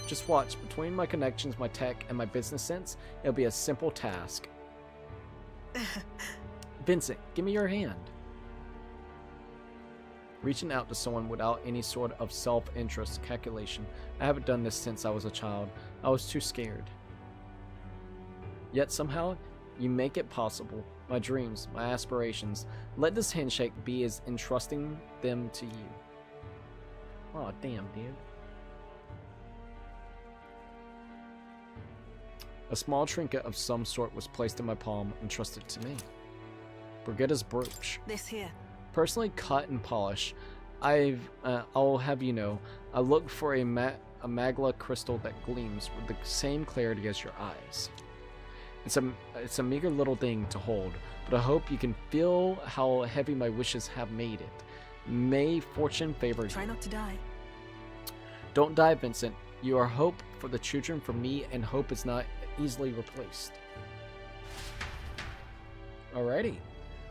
[SPEAKER 1] Just watch. Between my connections, my tech, and my business sense, it'll be a simple task. Vincent, give me your hand. Reaching out to someone without any sort of self-interest calculation. I haven't done this since I was a child. I was too scared. Yet somehow, you make it possible. My dreams, my aspirations. Let this handshake be as entrusting them to you. Aw, damn, dude. A small trinket of some sort was placed in my palm and trusted to me. Brigitta's brooch.
[SPEAKER 6] This here.
[SPEAKER 1] Personally cut and polished. I'll have you know, I look for a magla crystal that gleams with the same clarity as your eyes. It's a meager little thing to hold, but I hope you can feel how heavy my wishes have made it. May fortune favor you.
[SPEAKER 6] Try not to die.
[SPEAKER 1] Don't die, Vincent. You are hope for the children, for me, and hope is not easily replaced. Alrighty.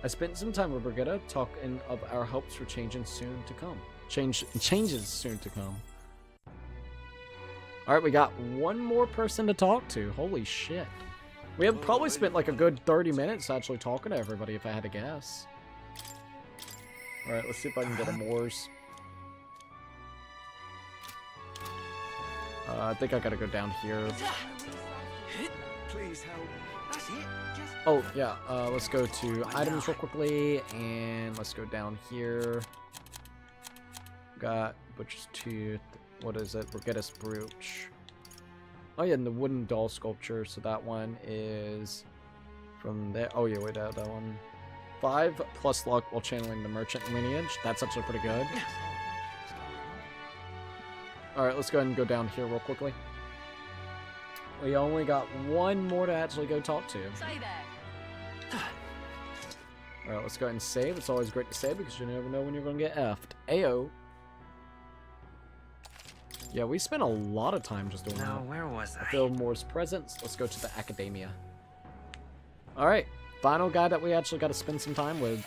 [SPEAKER 1] I spent some time with Brigitte talking of our hopes for changes soon to come. Changes soon to come. Alright, we got one more person to talk to. Holy shit. We have probably spent like a good 30 minutes actually talking to everybody if I had to guess. Alright, let's see if I can get a Moors. I think I gotta go down here.
[SPEAKER 14] Please help. That's it. Just...
[SPEAKER 1] Oh, yeah. Let's go to items real quickly, and let's go down here. Got Butcher's Tooth. What is it? Brigitte's Brooch. Oh, yeah, and the wooden doll sculpture. So that one is from there. Oh, yeah, wait, that one. 5 plus luck while channeling the merchant lineage. That's actually pretty good. Alright, let's go ahead and go down here real quickly. We only got one more to actually go talk to. Alright, let's go ahead and save. It's always great to save because you never know when you're going to get effed. Ayo. Yeah, we spent a lot of time just doing that.
[SPEAKER 13] Now, where was I?
[SPEAKER 1] Feel Moore's presence. Let's go to the Academia. Alright, final guy that we actually got to spend some time with.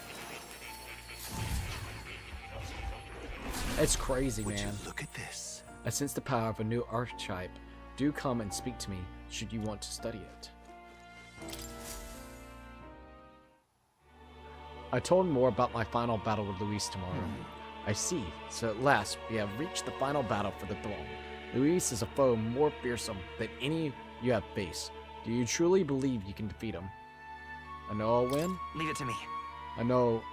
[SPEAKER 1] It's crazy, man.
[SPEAKER 5] Would you look at this?
[SPEAKER 1] I sense the power of a new archetype. Do come and speak to me, should you want to study it. I told more about my final battle with Luis tomorrow. I see, so at last we have reached the final battle for the throne. Luis is a foe more fearsome than any you have faced. Do you truly believe you can defeat him? I know I'll win?
[SPEAKER 13] Leave it to me.
[SPEAKER 1] I know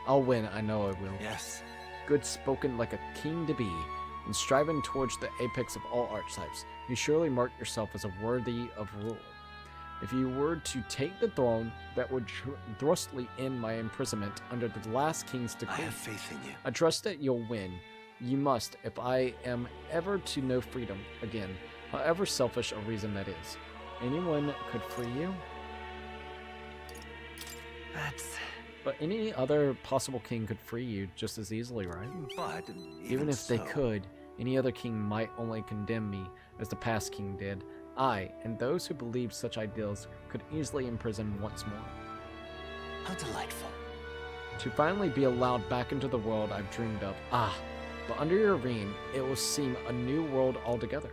[SPEAKER 1] I'll win, I know I will.
[SPEAKER 13] Yes.
[SPEAKER 1] Good spoken like a king to be. And striving towards the apex of all archetypes, you surely mark yourself as a worthy of rule. If you were to take the throne, that would thrustly end my imprisonment under the last king's decree.
[SPEAKER 5] I have faith in you.
[SPEAKER 1] I trust that you'll win. You must, if I am ever to know freedom again, however selfish a reason that is. Anyone could free you? But any other possible king could free you just as easily, right?
[SPEAKER 5] But
[SPEAKER 1] even if they could, any other king might only condemn me, as the past king did. I, and those who believe such ideals, could easily imprison once more.
[SPEAKER 5] How delightful.
[SPEAKER 1] To finally be allowed back into the world I've dreamed of. But under your reign, it will seem a new world altogether.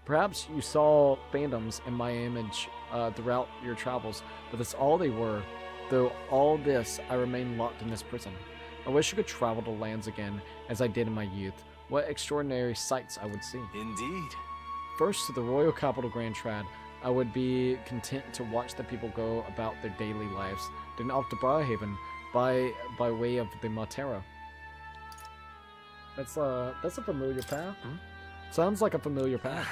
[SPEAKER 1] Perhaps you saw phantoms in my image throughout your travels, but that's all they were. Though all this, I remain locked in this prison. I wish I could travel to lands again, as I did in my youth. What extraordinary sights I would see.
[SPEAKER 5] Indeed.
[SPEAKER 1] First to the royal capital Grand Trad, I would be content to watch the people go about their daily lives. Then off to Briarhaven, by way of the Matera. That's a familiar path. Sounds like a familiar path.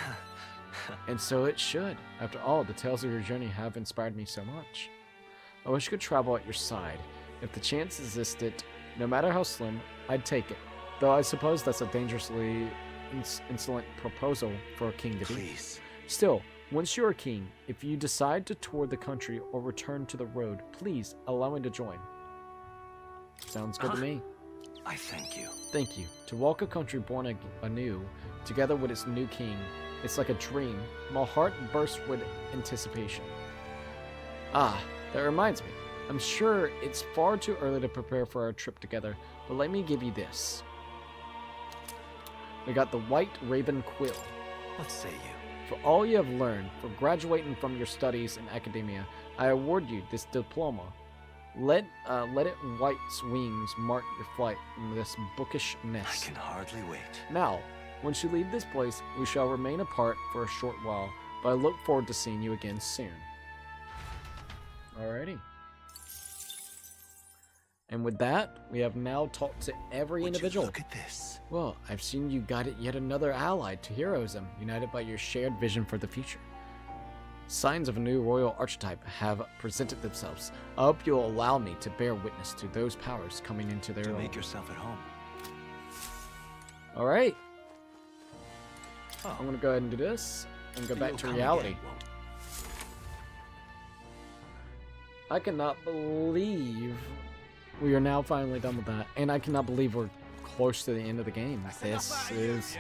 [SPEAKER 1] And so it should. After all, the tales of your journey have inspired me so much. I wish I could travel at your side. If the chance existed, no matter how slim, I'd take it. Though I suppose that's a dangerously insolent proposal for a king to be.
[SPEAKER 5] Please.
[SPEAKER 1] Still, once you're a king, if you decide to tour the country or return to the road, please allow me to join. Sounds good to me.
[SPEAKER 5] I thank you.
[SPEAKER 1] Thank you. To walk a country born anew, together with its new king, it's like a dream. My heart bursts with anticipation. That reminds me. I'm sure it's far too early to prepare for our trip together, but let me give you this. We got the White Raven Quill.
[SPEAKER 5] What say you?
[SPEAKER 1] For all you have learned, for graduating from your studies in academia, I award you this diploma. Let it white's wings mark your flight in this bookish mist.
[SPEAKER 5] I can hardly wait.
[SPEAKER 1] Now, once you leave this place, we shall remain apart for a short while, but I look forward to seeing you again soon. Alrighty. And with that, we have now talked to every individual.
[SPEAKER 5] Look at this.
[SPEAKER 1] Well, I've seen you guided yet another ally to heroism, united by your shared vision for the future. Signs of a new royal archetype have presented themselves. I hope you'll allow me to bear witness to those powers coming into their own.
[SPEAKER 5] Make yourself at home.
[SPEAKER 1] Alright. I'm gonna go ahead and do this and go back to reality. I cannot believe we are now finally done with that. And I cannot believe we're close to the end of the game. This is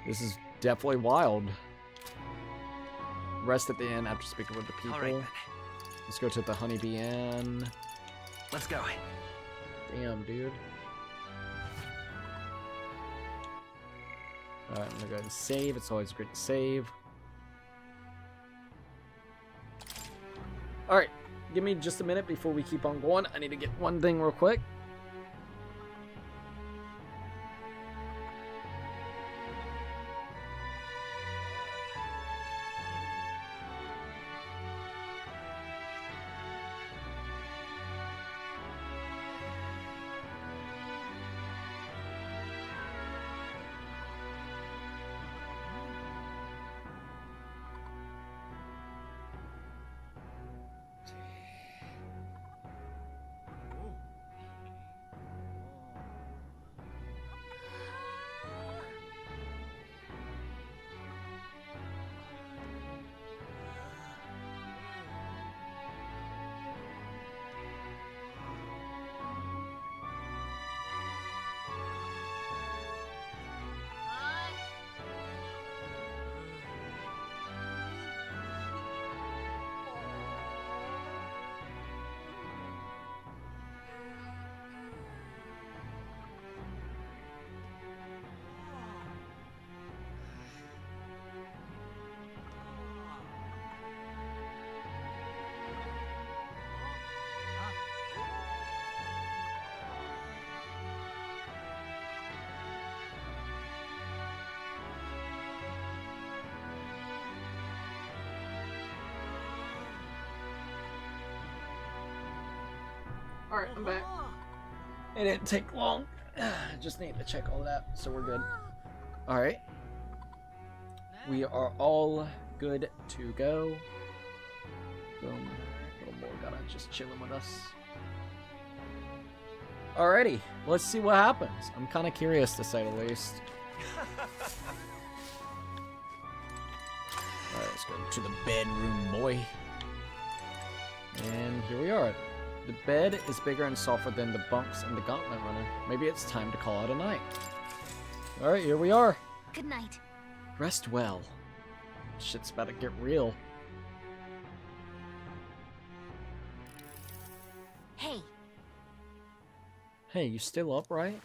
[SPEAKER 1] This is definitely wild. Rest at the inn after speaking with the people.
[SPEAKER 13] All right, then.
[SPEAKER 1] Let's go to the Honeybee Inn.
[SPEAKER 13] Let's go.
[SPEAKER 1] Damn, dude. Alright, I'm gonna go ahead and save. It's always great to save. Alright, give me just a minute before we keep on going. I need to get one thing real quick. Alright, I'm back. It didn't take long. Just need to check all that, so we're good. Alright. We are all good to go. Boom. Little boy gotta just chilling with us. Alrighty, let's see what happens. I'm kind of curious to say the least. Alright, let's go to the bedroom, boy. And here we are. The bed is bigger and softer than the bunks in the Gauntlet Runner. Maybe it's time to call it a night. Alright, here we are.
[SPEAKER 2] Good night.
[SPEAKER 1] Rest well. Shit's about to get real.
[SPEAKER 2] Hey.
[SPEAKER 1] Hey, you still up, right?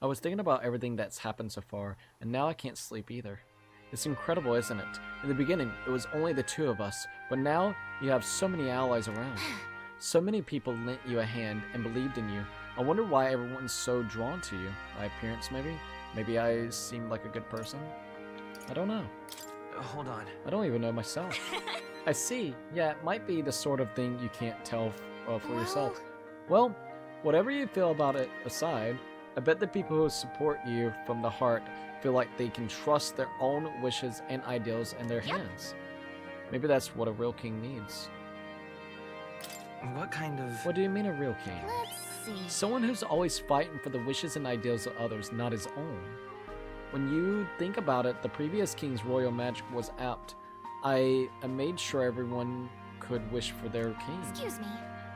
[SPEAKER 1] I was thinking about everything that's happened so far, and now I can't sleep either. It's incredible, isn't it? In the beginning, it was only the two of us, but now you have so many allies around. So many people lent you a hand and believed in you. I wonder why everyone's so drawn to you. My appearance, maybe? Maybe I seem like a good person? I don't know.
[SPEAKER 13] Hold on.
[SPEAKER 1] I don't even know myself. I see. Yeah, it might be the sort of thing you can't tell for yourself. Well, whatever you feel about it aside, I bet the people who support you from the heart feel like they can trust their own wishes and ideals in their hands. Maybe that's what a real king needs.
[SPEAKER 13] What kind of...
[SPEAKER 1] What do you mean a real king?
[SPEAKER 2] Let's see.
[SPEAKER 1] Someone who's always fighting for the wishes and ideals of others, not his own. When you think about it, the previous king's royal magic was apt. I made sure everyone could wish for their king.
[SPEAKER 2] Excuse me.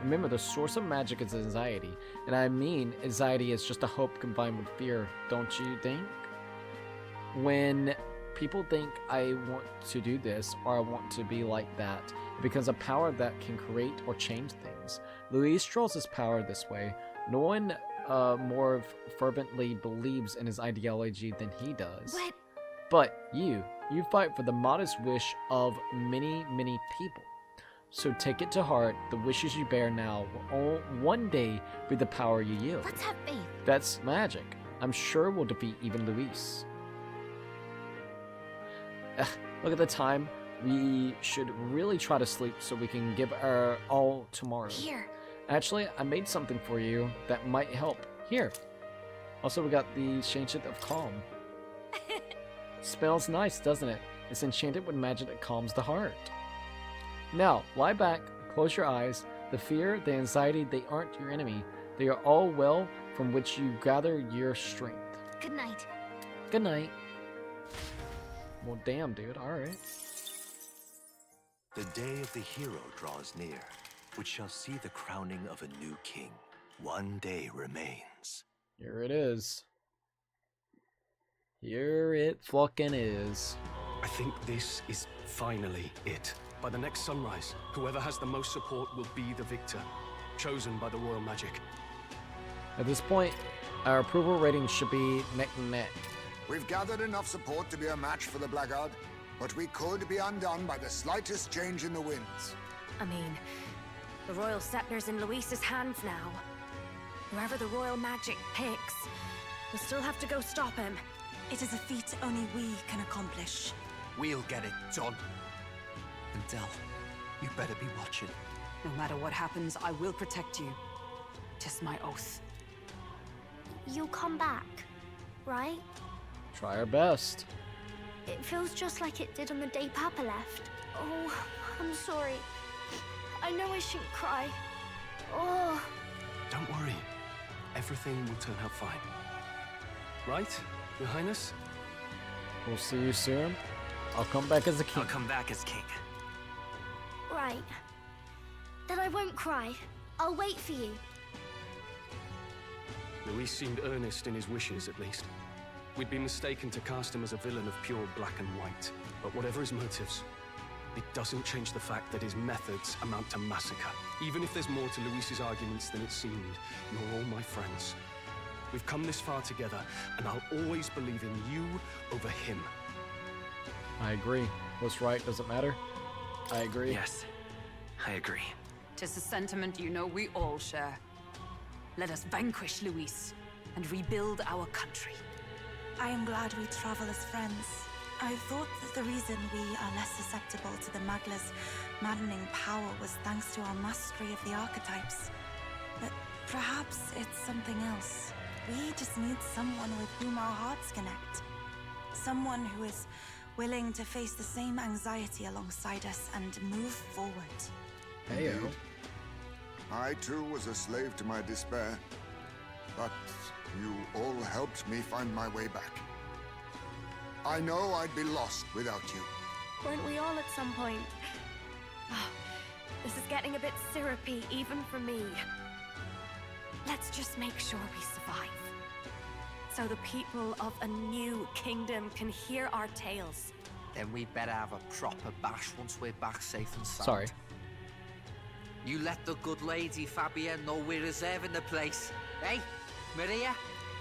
[SPEAKER 1] Remember, the source of magic is anxiety. And I mean, anxiety is just a hope combined with fear, don't you think? When people think I want to do this or I want to be like that, it becomes a power that can create or change things. Luis draws his power this way. No one more fervently believes in his ideology than he does.
[SPEAKER 2] What?
[SPEAKER 1] But you fight for the modest wish of many, many people. So take it to heart, the wishes you bear now will one day be the power you yield.
[SPEAKER 2] Let's have faith.
[SPEAKER 1] That's magic. I'm sure we'll defeat even Luis. Look at the time. We should really try to sleep so we can give our all tomorrow.
[SPEAKER 2] Here.
[SPEAKER 1] Actually, I made something for you that might help. Here. Also, we got the Enchanted of Calm. Smells nice, doesn't it? It's enchanted with magic that calms the heart. Now, lie back, close your eyes. The fear, the anxiety, they aren't your enemy. They are all well from which you gather your strength.
[SPEAKER 2] Good night.
[SPEAKER 1] Good night. Well, damn, dude. Alright.
[SPEAKER 5] The day of the hero draws near, which shall see the crowning of a new king. One day remains.
[SPEAKER 1] Here it is. Here it fucking is.
[SPEAKER 15] I think this is finally it. By the next sunrise, whoever has the most support will be the victor, chosen by the royal magic.
[SPEAKER 1] At this point, our approval rating should be neck and neck.
[SPEAKER 3] We've gathered enough support to be a match for the Blackguard, but we could be undone by the slightest change in the winds.
[SPEAKER 2] I mean, the royal scepter's in Luis's hands now. Whoever the royal magic picks, we'll still have to go stop him.
[SPEAKER 6] It is a feat only we can accomplish.
[SPEAKER 14] We'll get it done. And Del, you better be watching.
[SPEAKER 10] No matter what happens, I will protect you. 'Tis my oath.
[SPEAKER 16] You'll come back, right?
[SPEAKER 1] Try our best.
[SPEAKER 16] It feels just like it did on the day Papa left. Oh, I'm sorry. I know I shouldn't cry. Oh.
[SPEAKER 15] Don't worry. Everything will turn out fine. Right, Your Highness?
[SPEAKER 1] We'll see you soon. I'll come back as a king.
[SPEAKER 13] I'll come back as king.
[SPEAKER 16] Right. Then I won't cry. I'll wait for you.
[SPEAKER 15] Luis seemed earnest in his wishes, at least. We'd been mistaken to cast him as a villain of pure black and white. But whatever his motives, it doesn't change the fact that his methods amount to massacre. Even if there's more to Luis's arguments than it seemed, you're all my friends. We've come this far together, and I'll always believe in you over him.
[SPEAKER 1] I agree. What's right doesn't matter. I agree.
[SPEAKER 13] Yes, I agree.
[SPEAKER 10] 'Tis a sentiment you know we all share. Let us vanquish Luis and rebuild our country.
[SPEAKER 6] I am glad we travel as friends. I thought that the reason we are less susceptible to the Magla's maddening power was thanks to our mastery of the archetypes. But perhaps it's something else. We just need someone with whom our hearts connect. Someone who is willing to face the same anxiety alongside us and move forward.
[SPEAKER 1] Heyo.
[SPEAKER 3] I too was a slave to my despair, but you all helped me find my way back. I know I'd be lost without you.
[SPEAKER 2] Weren't we all at some point? Oh, this is getting a bit syrupy, even for me. Let's just make sure we survive. So the people of a new kingdom can hear our tales.
[SPEAKER 14] Then we better have a proper bash once we're back safe and sound.
[SPEAKER 1] Sorry.
[SPEAKER 14] You let the good lady Fabia know we're reserving the place. Hey, Maria?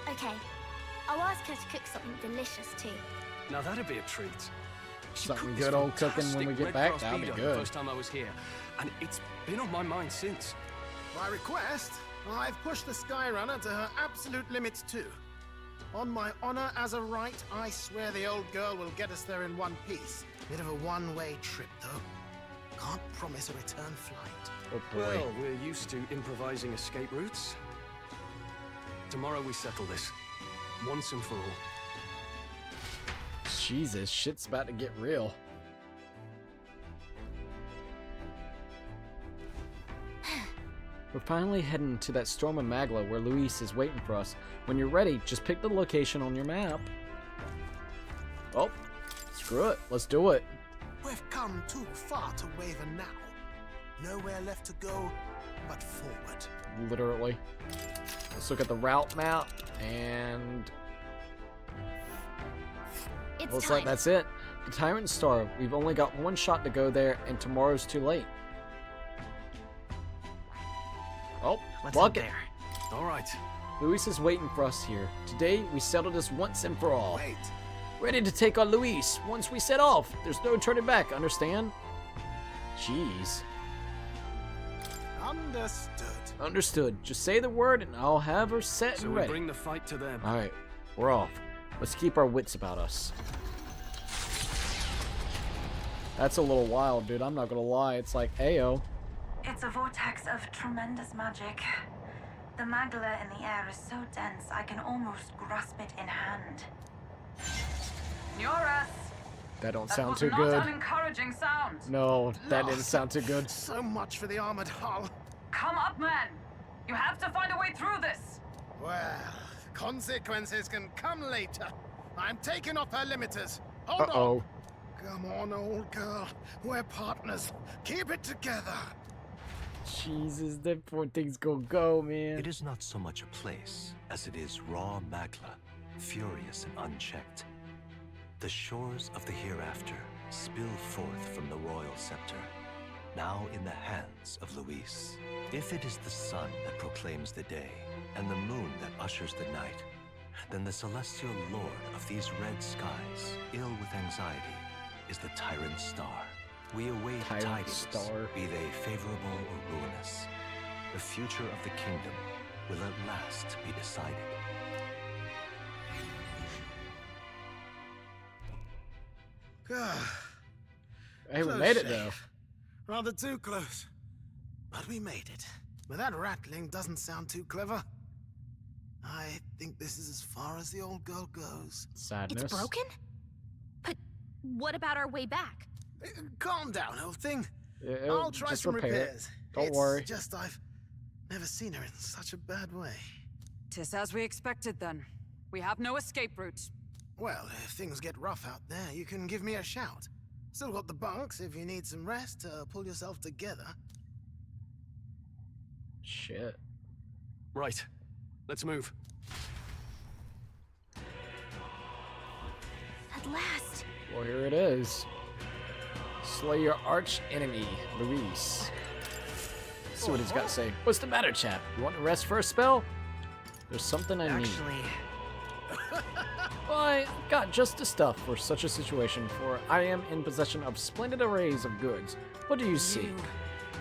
[SPEAKER 16] Okay. I'll ask her to cook something delicious too.
[SPEAKER 15] Now that'd be a treat. She
[SPEAKER 1] Something
[SPEAKER 15] cooked
[SPEAKER 1] good
[SPEAKER 15] this
[SPEAKER 1] old cooking when we
[SPEAKER 15] fantastic
[SPEAKER 1] get
[SPEAKER 15] Red
[SPEAKER 1] back.
[SPEAKER 15] Cross
[SPEAKER 1] That'll be
[SPEAKER 15] beef
[SPEAKER 1] good.
[SPEAKER 15] The first time I was here, and it's been on my mind since.
[SPEAKER 9] By request, I've pushed the Skyrunner to her absolute limits too. On my honor as a right, I swear the old girl will get us there in one piece. Bit of a one-way trip, though. Can't promise a return flight.
[SPEAKER 1] Oh boy.
[SPEAKER 15] Well, we're used to improvising escape routes. Tomorrow we settle this, once and for all.
[SPEAKER 1] Jesus, shit's about to get real. We're finally heading to that storm of Magla where Luis is waiting for us. When you're ready, just pick the location on your map. Oh, screw it. Let's do it.
[SPEAKER 9] We've come too far to waver now. Nowhere left to go but forward.
[SPEAKER 1] Literally. Let's look at the route map, and
[SPEAKER 16] It's
[SPEAKER 1] looks
[SPEAKER 16] time.
[SPEAKER 1] like that's it. The Tyrant Star. We've only got one shot to go there, and tomorrow's too late. Oh,
[SPEAKER 13] What's
[SPEAKER 1] block
[SPEAKER 13] up
[SPEAKER 1] it.
[SPEAKER 13] there?
[SPEAKER 15] All right.
[SPEAKER 1] Luis is waiting for us here. Today, we settle this once and for all.
[SPEAKER 9] Wait.
[SPEAKER 1] Ready to take on Luis. Once we set off, there's no turning back, understand? Jeez.
[SPEAKER 9] Understood.
[SPEAKER 1] Understood. Just say the word and I'll have her set
[SPEAKER 15] So
[SPEAKER 1] and
[SPEAKER 15] we
[SPEAKER 1] ready.
[SPEAKER 15] bring the fight to them.
[SPEAKER 1] Alright, we're off. Let's keep our wits about us. That's a little wild, dude. I'm not gonna lie. It's like, ayo.
[SPEAKER 6] It's a vortex of tremendous magic. The Magla in the air is so dense I can almost grasp it in hand.
[SPEAKER 8] Yoras!
[SPEAKER 1] That don't
[SPEAKER 8] That
[SPEAKER 1] sound
[SPEAKER 8] was
[SPEAKER 1] too
[SPEAKER 8] not
[SPEAKER 1] good.
[SPEAKER 8] an encouraging sound.
[SPEAKER 1] No, that didn't
[SPEAKER 9] Lost.
[SPEAKER 1] sound too good.
[SPEAKER 9] So much for the armored hull.
[SPEAKER 8] Come up, man. You have to find a way through this.
[SPEAKER 9] Well, consequences can come later. I'm taking off her limiters. Hold
[SPEAKER 1] Uh-oh.
[SPEAKER 9] on. Come on, old girl. We're partners. Keep it together.
[SPEAKER 1] Jesus, that poor thing's gonna go, man.
[SPEAKER 5] It is not so much a place as it is raw Magla, furious and unchecked. The shores of the hereafter spill forth from the royal scepter, now in the hands of Luis. If it is the sun that proclaims the day, and the moon that ushers the night, then the celestial lord of these red skies, ill with anxiety, is the tyrant star. We await tidings, be they favorable or ruinous. The future of the kingdom will at last be decided.
[SPEAKER 1] Hey, we made it though.
[SPEAKER 9] Rather too close. But we made it. But that rattling doesn't sound too clever. I think this is as far as the old girl goes.
[SPEAKER 1] Sadness.
[SPEAKER 11] It's broken? But what about our way back?
[SPEAKER 9] Calm down, old thing.
[SPEAKER 1] Yeah,
[SPEAKER 9] I'll try
[SPEAKER 1] just
[SPEAKER 9] some
[SPEAKER 1] repair it.
[SPEAKER 9] repairs.
[SPEAKER 1] Don't worry.
[SPEAKER 9] It's just I've never seen her in such a bad way.
[SPEAKER 8] 'Tis as we expected then. We have no escape route.
[SPEAKER 9] Well, if things get rough out there, you can give me a shout. Still got the bunks if you need some rest to pull yourself together.
[SPEAKER 1] Shit.
[SPEAKER 15] Right. Let's move.
[SPEAKER 11] At last.
[SPEAKER 1] Well, here it is. Slay your arch enemy, Luis. Let's see what he's got to say. What's the matter, chap? You want to rest for a spell? There's something I need. Well, I got just the stuff for such a situation, for I am in possession of splendid arrays of goods. What do you seek?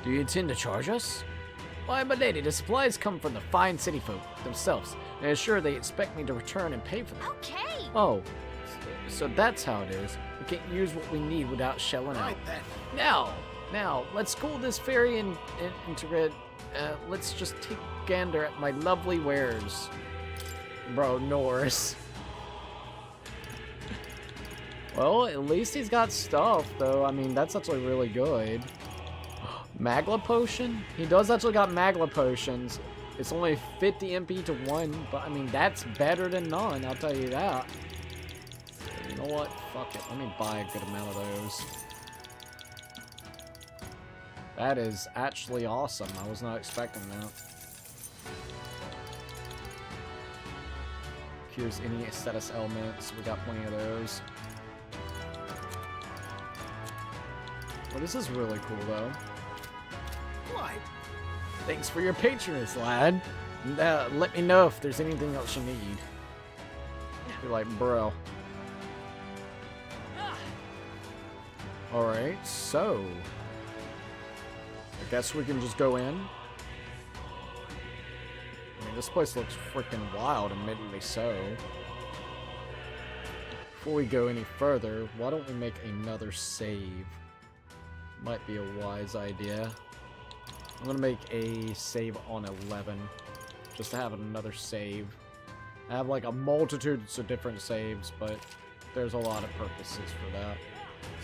[SPEAKER 1] Do you intend to charge us? Why, my lady, the supplies come from the fine city folk themselves, and assure they expect me to return and pay for them.
[SPEAKER 11] Okay.
[SPEAKER 1] Oh, so that's how it is. We can't use what we need without shelling out. Now, let's cool this ferry and into let's just take a gander at my lovely wares. Bro, Norris. Well, at least he's got stuff, though. I mean, that's actually really good. Magla potion? He does actually got Magla potions. It's only 50 MP to 1, but I mean, that's better than none, I'll tell you that. You know what? Fuck it. Let me buy a good amount of those. That is actually awesome. I was not expecting that. Cures any status elements. We got plenty of those. Well, this is really cool, though.
[SPEAKER 9] Why?
[SPEAKER 1] Thanks for your patronage, lad. Let me know if there's anything else you need. You're like, bro. Alright, so... I guess we can just go in. I mean, this place looks freaking wild, admittedly so. Before we go any further, why don't we make another save? Might be a wise idea. I'm gonna make a save on 11, just to have another save. I have like a multitude of different saves, but there's a lot of purposes for that.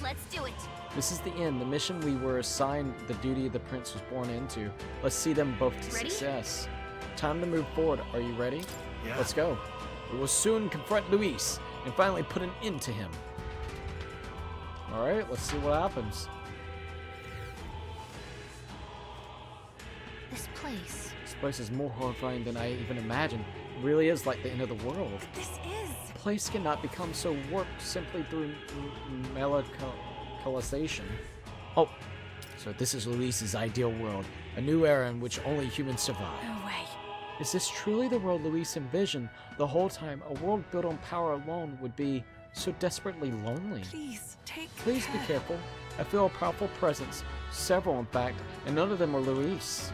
[SPEAKER 11] Let's do it.
[SPEAKER 1] This is the end, the mission we were assigned, the duty the prince was born into. Let's see them both to success. Time to move forward. Are you ready?
[SPEAKER 9] Yeah.
[SPEAKER 1] Let's go. We will soon confront Luis and finally put an end to him. Alright, let's see what happens.
[SPEAKER 11] This place.
[SPEAKER 1] This place is more horrifying than I even imagined. It really is like the end of the world.
[SPEAKER 6] This is.
[SPEAKER 1] The place cannot become so warped simply through melancholisation. Oh, so this is Luis's ideal world. A new era in which only humans survive.
[SPEAKER 6] No way.
[SPEAKER 1] Is this truly the world Luis envisioned the whole time? A world built on power alone would be so desperately lonely.
[SPEAKER 6] Please,
[SPEAKER 1] Please be careful. I feel a powerful presence. Several, in fact, and none of them are Luis.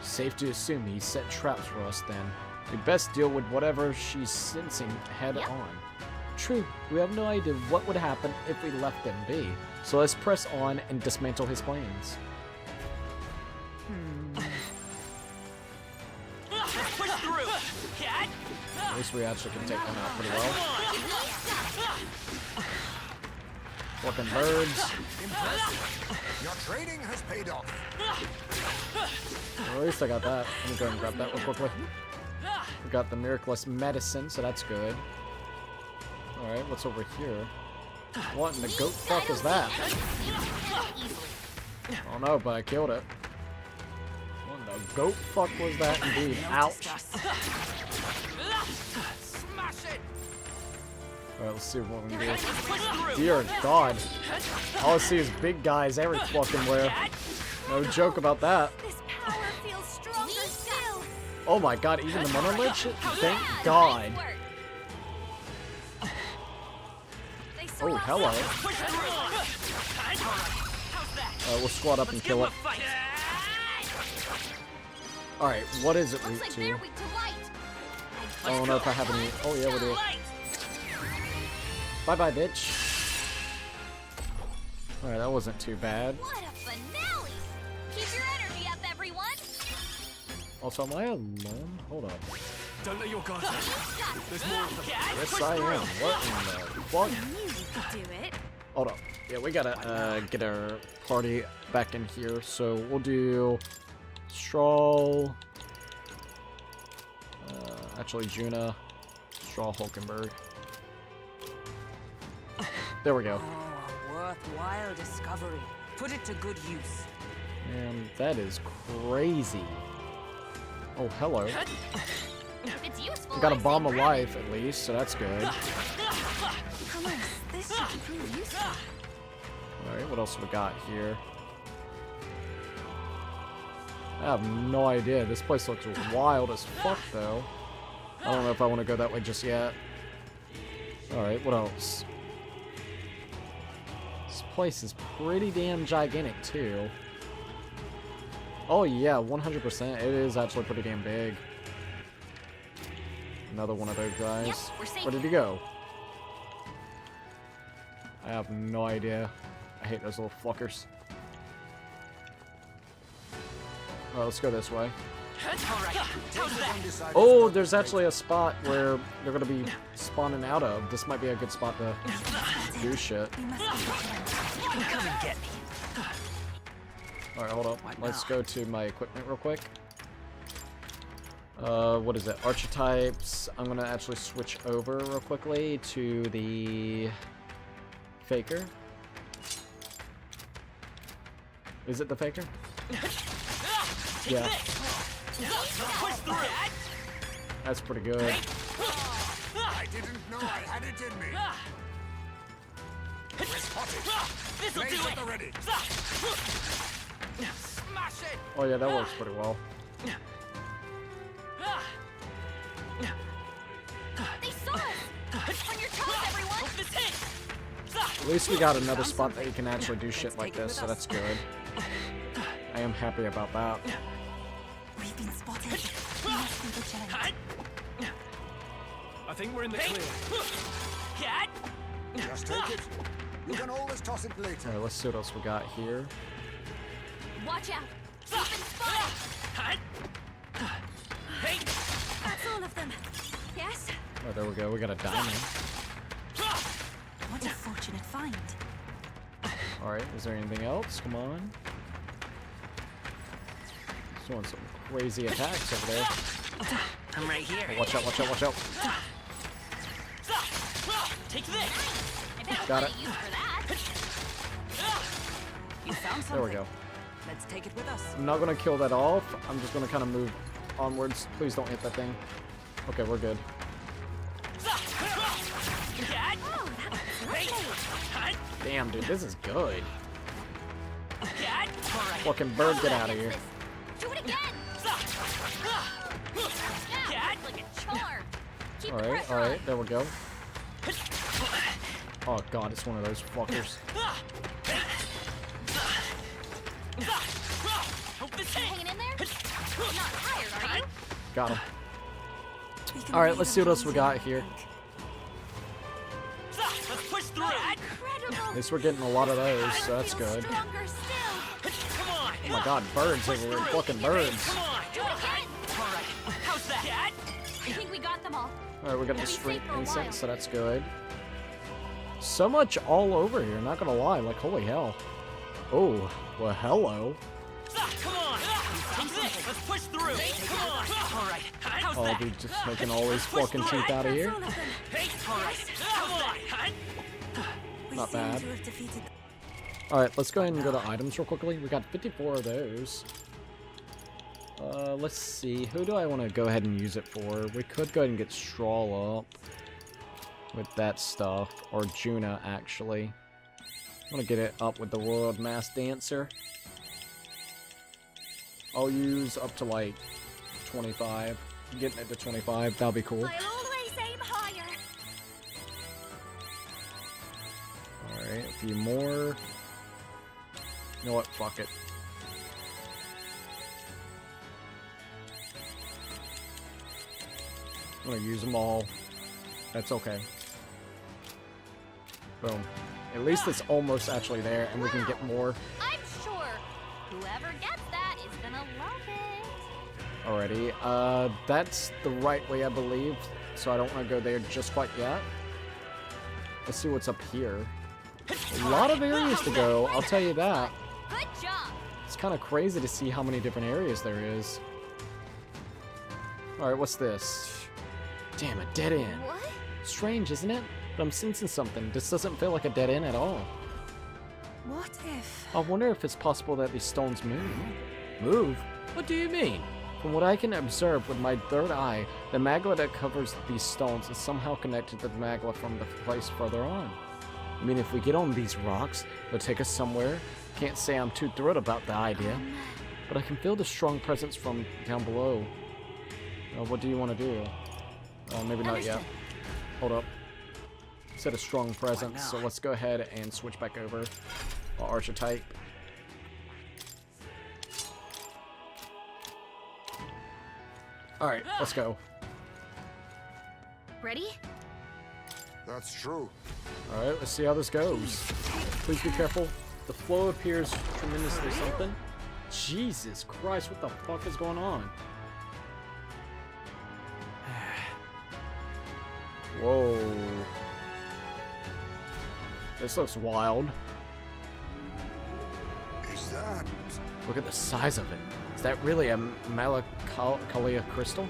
[SPEAKER 1] Safe to assume he set traps for us then. We best deal with whatever she's sensing head on. True, we have no idea what would happen if we left them be. So let's press on and dismantle his plans.
[SPEAKER 4] Push through! Cat!
[SPEAKER 1] At least we actually can take one out pretty well. Fucking birds.
[SPEAKER 3] Impressive. Your training has paid off.
[SPEAKER 1] Well, at least I got that. Let me go ahead and grab that real quickly. We got the miraculous medicine, so that's good. Alright, what's over here? What in the goat fuck is that? I don't know, but I killed it. What in the goat fuck was that indeed? Ouch.
[SPEAKER 4] Smash it!
[SPEAKER 1] Alright, let's see what we can do. Dear God. All I see is big guys every fucking where. No joke about that.
[SPEAKER 2] This power feels stronger still.
[SPEAKER 1] Oh my God, even the monolith? Thank God. Oh, hello. We'll squat up and kill it. Alright, what is it weak to? I don't know if I have any. Oh, yeah, we do. Bye-bye, bitch. Alright, that wasn't too bad.
[SPEAKER 11] What a finale! Keep your energy up, everyone.
[SPEAKER 1] Also, am I alone? Hold up.
[SPEAKER 15] Don't let your guard down. There's more of them.
[SPEAKER 1] Yes, I am. What in the fuck?
[SPEAKER 2] You could do it.
[SPEAKER 1] Hold up. Yeah, we gotta get our party back in here. So we'll do Straw. Actually, Juna, Straw, Hulkenberg. There we go.
[SPEAKER 10] Oh, worthwhile discovery. Put it to good use.
[SPEAKER 1] Man, that is crazy. Oh, hello.
[SPEAKER 11] If it's useful,
[SPEAKER 1] We got a
[SPEAKER 11] I say
[SPEAKER 1] bomb of
[SPEAKER 11] grab
[SPEAKER 1] life at least, so that's good.
[SPEAKER 6] Come on, this should prove useful.
[SPEAKER 1] Alright, what else have we got here? I have no idea. This place looks wild as fuck, though. I don't know if I want to go that way just yet. Alright, what else? This place is pretty damn gigantic, too. Oh, yeah, 100%. It is actually pretty damn big. Another one of those guys. Where did he go? I have no idea. I hate those little fuckers. Alright, let's go this way. Oh, there's actually a spot where they're gonna be spawning out of. This might be a good spot to do shit.
[SPEAKER 10] Come and get me.
[SPEAKER 1] Alright, hold up. Let's go to my equipment real quick. What is it? Archetypes. I'm gonna actually switch over real quickly to the Faker. Is it the Faker? Yeah. That's pretty good.
[SPEAKER 3] I didn't know I had it in me.
[SPEAKER 4] This'll do it.
[SPEAKER 3] Ready.
[SPEAKER 4] Smash it.
[SPEAKER 1] Oh yeah, that works pretty well.
[SPEAKER 11] They saw us. On your toes, everyone.
[SPEAKER 1] At least we got another spot that you can actually do shit like this, so that's good. I am happy about that.
[SPEAKER 6] We've been spotted. We must be vigilant.
[SPEAKER 15] I think we're in the clear.
[SPEAKER 3] Just take it. You can always toss it later.
[SPEAKER 1] Alright, let's see what else we got here.
[SPEAKER 11] Watch out. Something spotted.
[SPEAKER 2] That's all of them.
[SPEAKER 11] Yes?
[SPEAKER 1] Oh, there we go. We got a diamond.
[SPEAKER 6] What a fortunate find.
[SPEAKER 1] Alright, is there anything else? Come on. Doing some crazy attacks over there.
[SPEAKER 13] I'm right here.
[SPEAKER 1] Oh, watch out, watch out, watch out.
[SPEAKER 11] Take this.
[SPEAKER 1] Got it.
[SPEAKER 10] You found something.
[SPEAKER 1] There we go.
[SPEAKER 10] Let's take it with us.
[SPEAKER 1] I'm not going to kill that off. I'm just going to kind of move onwards. Please don't hit that thing. Okay, we're good. Damn, dude, this is good. Fucking bird, get out of here.
[SPEAKER 11] Do it again. Like a charm. Keep the
[SPEAKER 1] Alright,
[SPEAKER 11] pressure on.
[SPEAKER 1] alright, there we go. Oh god, it's one of those fuckers.
[SPEAKER 11] Hanging in there? You're not tired, are you?
[SPEAKER 1] Got him. Alright, let's see what else we got here.
[SPEAKER 4] Let's push through.
[SPEAKER 1] At least we're getting a lot of those, so that's good.
[SPEAKER 11] Stronger still.
[SPEAKER 4] Come on.
[SPEAKER 1] Oh my god, birds everywhere. Fucking birds.
[SPEAKER 4] Come on.
[SPEAKER 11] Do it again.
[SPEAKER 4] All right. How's that?
[SPEAKER 11] I think we got them all.
[SPEAKER 1] Alright, we got the
[SPEAKER 11] We'll be
[SPEAKER 1] street
[SPEAKER 11] safe for a
[SPEAKER 1] insect,
[SPEAKER 11] while.
[SPEAKER 1] so that's good. So much all over here, not gonna lie, like holy hell. Oh, well hello.
[SPEAKER 4] Come on. Take this. Let's push through. Come on. All right. How's
[SPEAKER 1] Oh
[SPEAKER 4] that?
[SPEAKER 1] dude, just taking all these fucking teeth out of here.
[SPEAKER 4] All right. Come on.
[SPEAKER 1] Not
[SPEAKER 6] seem
[SPEAKER 1] bad.
[SPEAKER 6] to have defeated.
[SPEAKER 1] Alright, let's go ahead and go to items real quickly. We got 54 of those. Let's see. Who do I want to go ahead and use it for? We could go ahead and get Straw up. with that stuff, or Juna actually. I'm gonna get it up with the World Mass Dancer. I'll use up to like 25. Getting it to 25, that'll be cool.
[SPEAKER 2] I'll always aim higher.
[SPEAKER 1] Alright, a few more. You know what? Fuck it. I'm gonna use them all. That's okay. Boom. At least it's almost actually there, and we can get more.
[SPEAKER 11] I'm sure whoever gets that is gonna love it.
[SPEAKER 1] Alrighty. That's the right way, I believe. So I don't want to go there just quite yet. Let's see what's up here. A lot of areas to go, I'll tell you that.
[SPEAKER 11] Good job.
[SPEAKER 1] It's kind of crazy to see how many different areas there is. Alright, what's this? Damn, a dead end.
[SPEAKER 2] What?
[SPEAKER 1] Strange, isn't it? But I'm sensing something. This doesn't feel like a dead end at all.
[SPEAKER 6] What if...
[SPEAKER 1] I wonder if it's possible that these stones move. Move? What do you mean? From what I can observe with my third eye, the magma that covers these stones is somehow connected to the magma from the place further on. I mean, if we get on these rocks, they'll take us somewhere. Can't say I'm too thrilled about the idea, but I can feel the strong presence from down below. What do you want to do? Maybe not yet. Hold up. Said a strong presence, so let's go ahead and switch back over. Archetype. Alright, let's go.
[SPEAKER 2] Ready?
[SPEAKER 3] That's true.
[SPEAKER 1] Alright, let's see how this goes. Please be careful. The flow appears tremendously something. Jesus Christ, what the fuck is going on? Whoa. This looks wild.
[SPEAKER 3] Is that...
[SPEAKER 1] Look at the size of it. Is that really a Melancholia crystal?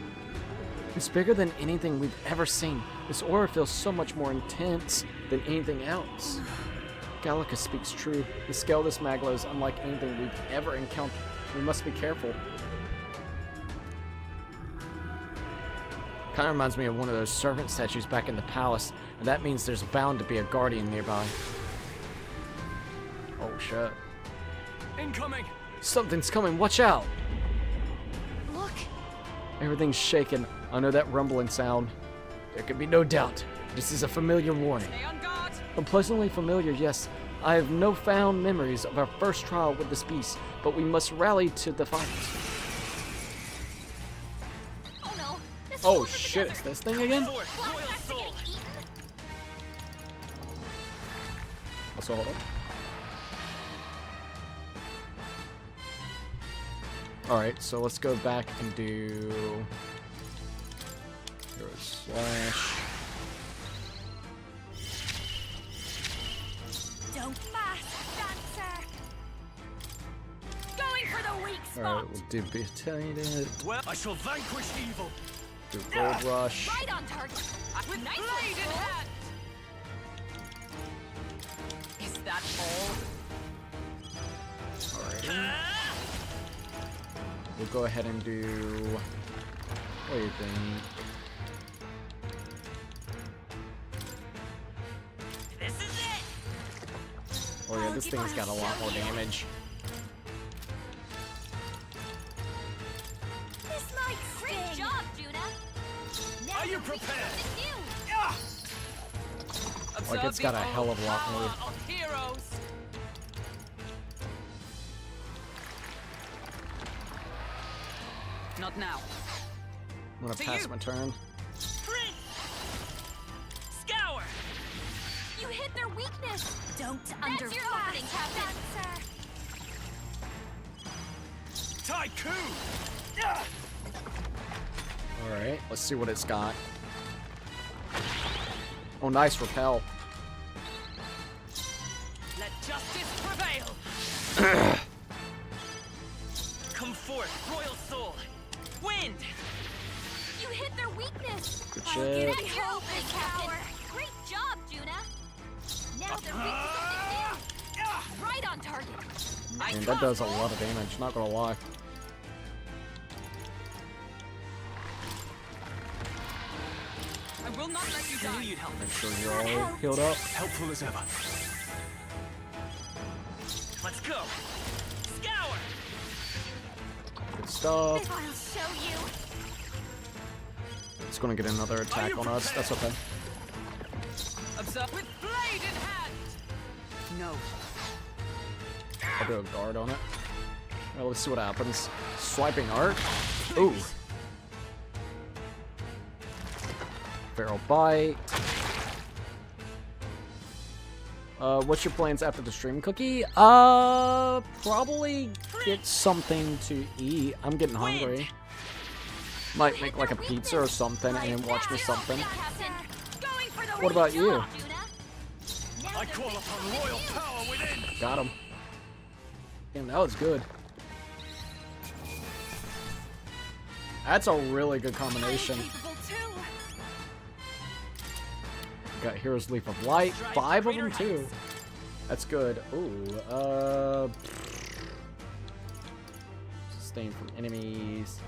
[SPEAKER 1] It's bigger than anything we've ever seen. This aura feels so much more intense than anything else. Gallica speaks true. The scale of this magma is unlike anything we've ever encountered. We must be careful. Kind of reminds me of one of those servant statues back in the palace, and that means there's bound to be a guardian nearby. Oh shit.
[SPEAKER 15] Incoming!
[SPEAKER 1] Something's coming, watch out!
[SPEAKER 2] Look!
[SPEAKER 1] Everything's shaking. I know that rumbling sound. There can be no doubt. This is a familiar warning.
[SPEAKER 10] Stay on guard!
[SPEAKER 1] Unpleasantly familiar, yes. I have no fond memories of our first trial with this beast, but we must rally to the fight.
[SPEAKER 11] Oh no. This
[SPEAKER 1] Oh
[SPEAKER 11] falls
[SPEAKER 1] shit,
[SPEAKER 11] together.
[SPEAKER 1] it's this thing again?
[SPEAKER 11] Flashbacks to getting eaten.
[SPEAKER 1] Also, hold on. Alright, so let's go back and do... slash...
[SPEAKER 2] Don't mass dancer! Going for the weak spot!
[SPEAKER 1] Alright, we'll do Battalion.
[SPEAKER 4] Well, I shall vanquish evil.
[SPEAKER 1] Do Gold Rush.
[SPEAKER 2] Right on target!
[SPEAKER 10] With nice blade in hand! Is that all?
[SPEAKER 1] Alrighty. We'll go ahead and do... What do you think?
[SPEAKER 11] This is it!
[SPEAKER 1] Oh yeah, this thing's got a lot more damage.
[SPEAKER 2] This might
[SPEAKER 11] Great
[SPEAKER 2] sting!
[SPEAKER 11] job, Juna. Now
[SPEAKER 4] Are you
[SPEAKER 11] we can
[SPEAKER 4] prepared?
[SPEAKER 11] something new.
[SPEAKER 1] Like, it's got a hell of a lot more.
[SPEAKER 10] Of heroes. Not now.
[SPEAKER 1] I'm gonna pass my turn.
[SPEAKER 11] Scour! You hit their weakness!
[SPEAKER 2] Don't
[SPEAKER 11] That's your opening, Captain!
[SPEAKER 4] Tycoon!
[SPEAKER 1] Alright, let's see what it's got. Oh, nice repel.
[SPEAKER 10] Let justice prevail.
[SPEAKER 4] Come forth, royal soul.
[SPEAKER 10] Wind.
[SPEAKER 11] You hit their weakness!
[SPEAKER 1] Good
[SPEAKER 11] That's
[SPEAKER 1] shit.
[SPEAKER 11] your opening, Captain! Great job, Juna! Now they're weak to something new! Right on target!
[SPEAKER 1] And that does a lot of damage, not gonna lie.
[SPEAKER 13] I will not let you die. You'd help.
[SPEAKER 1] Make sure you're all healed up.
[SPEAKER 15] Helpful as ever.
[SPEAKER 13] Let's go. Scour.
[SPEAKER 1] Good stuff.
[SPEAKER 2] If I'll show you.
[SPEAKER 1] It's gonna get another attack on us. That's okay.
[SPEAKER 13] Observe with blade in hand. No.
[SPEAKER 1] I'll do a guard on it. Well, let's see what happens. Swiping art. Ooh. Feral bite. What's your plans after the stream, Cookie? Probably get something to eat. I'm getting hungry. Might make like a pizza or something and then watch me something. What about you?
[SPEAKER 4] I call upon royal power within.
[SPEAKER 1] Got him. Damn, that was good. That's a really good combination. Got Hero's Leaf of Light. 5 of them too. That's good. Ooh, sustain from enemies.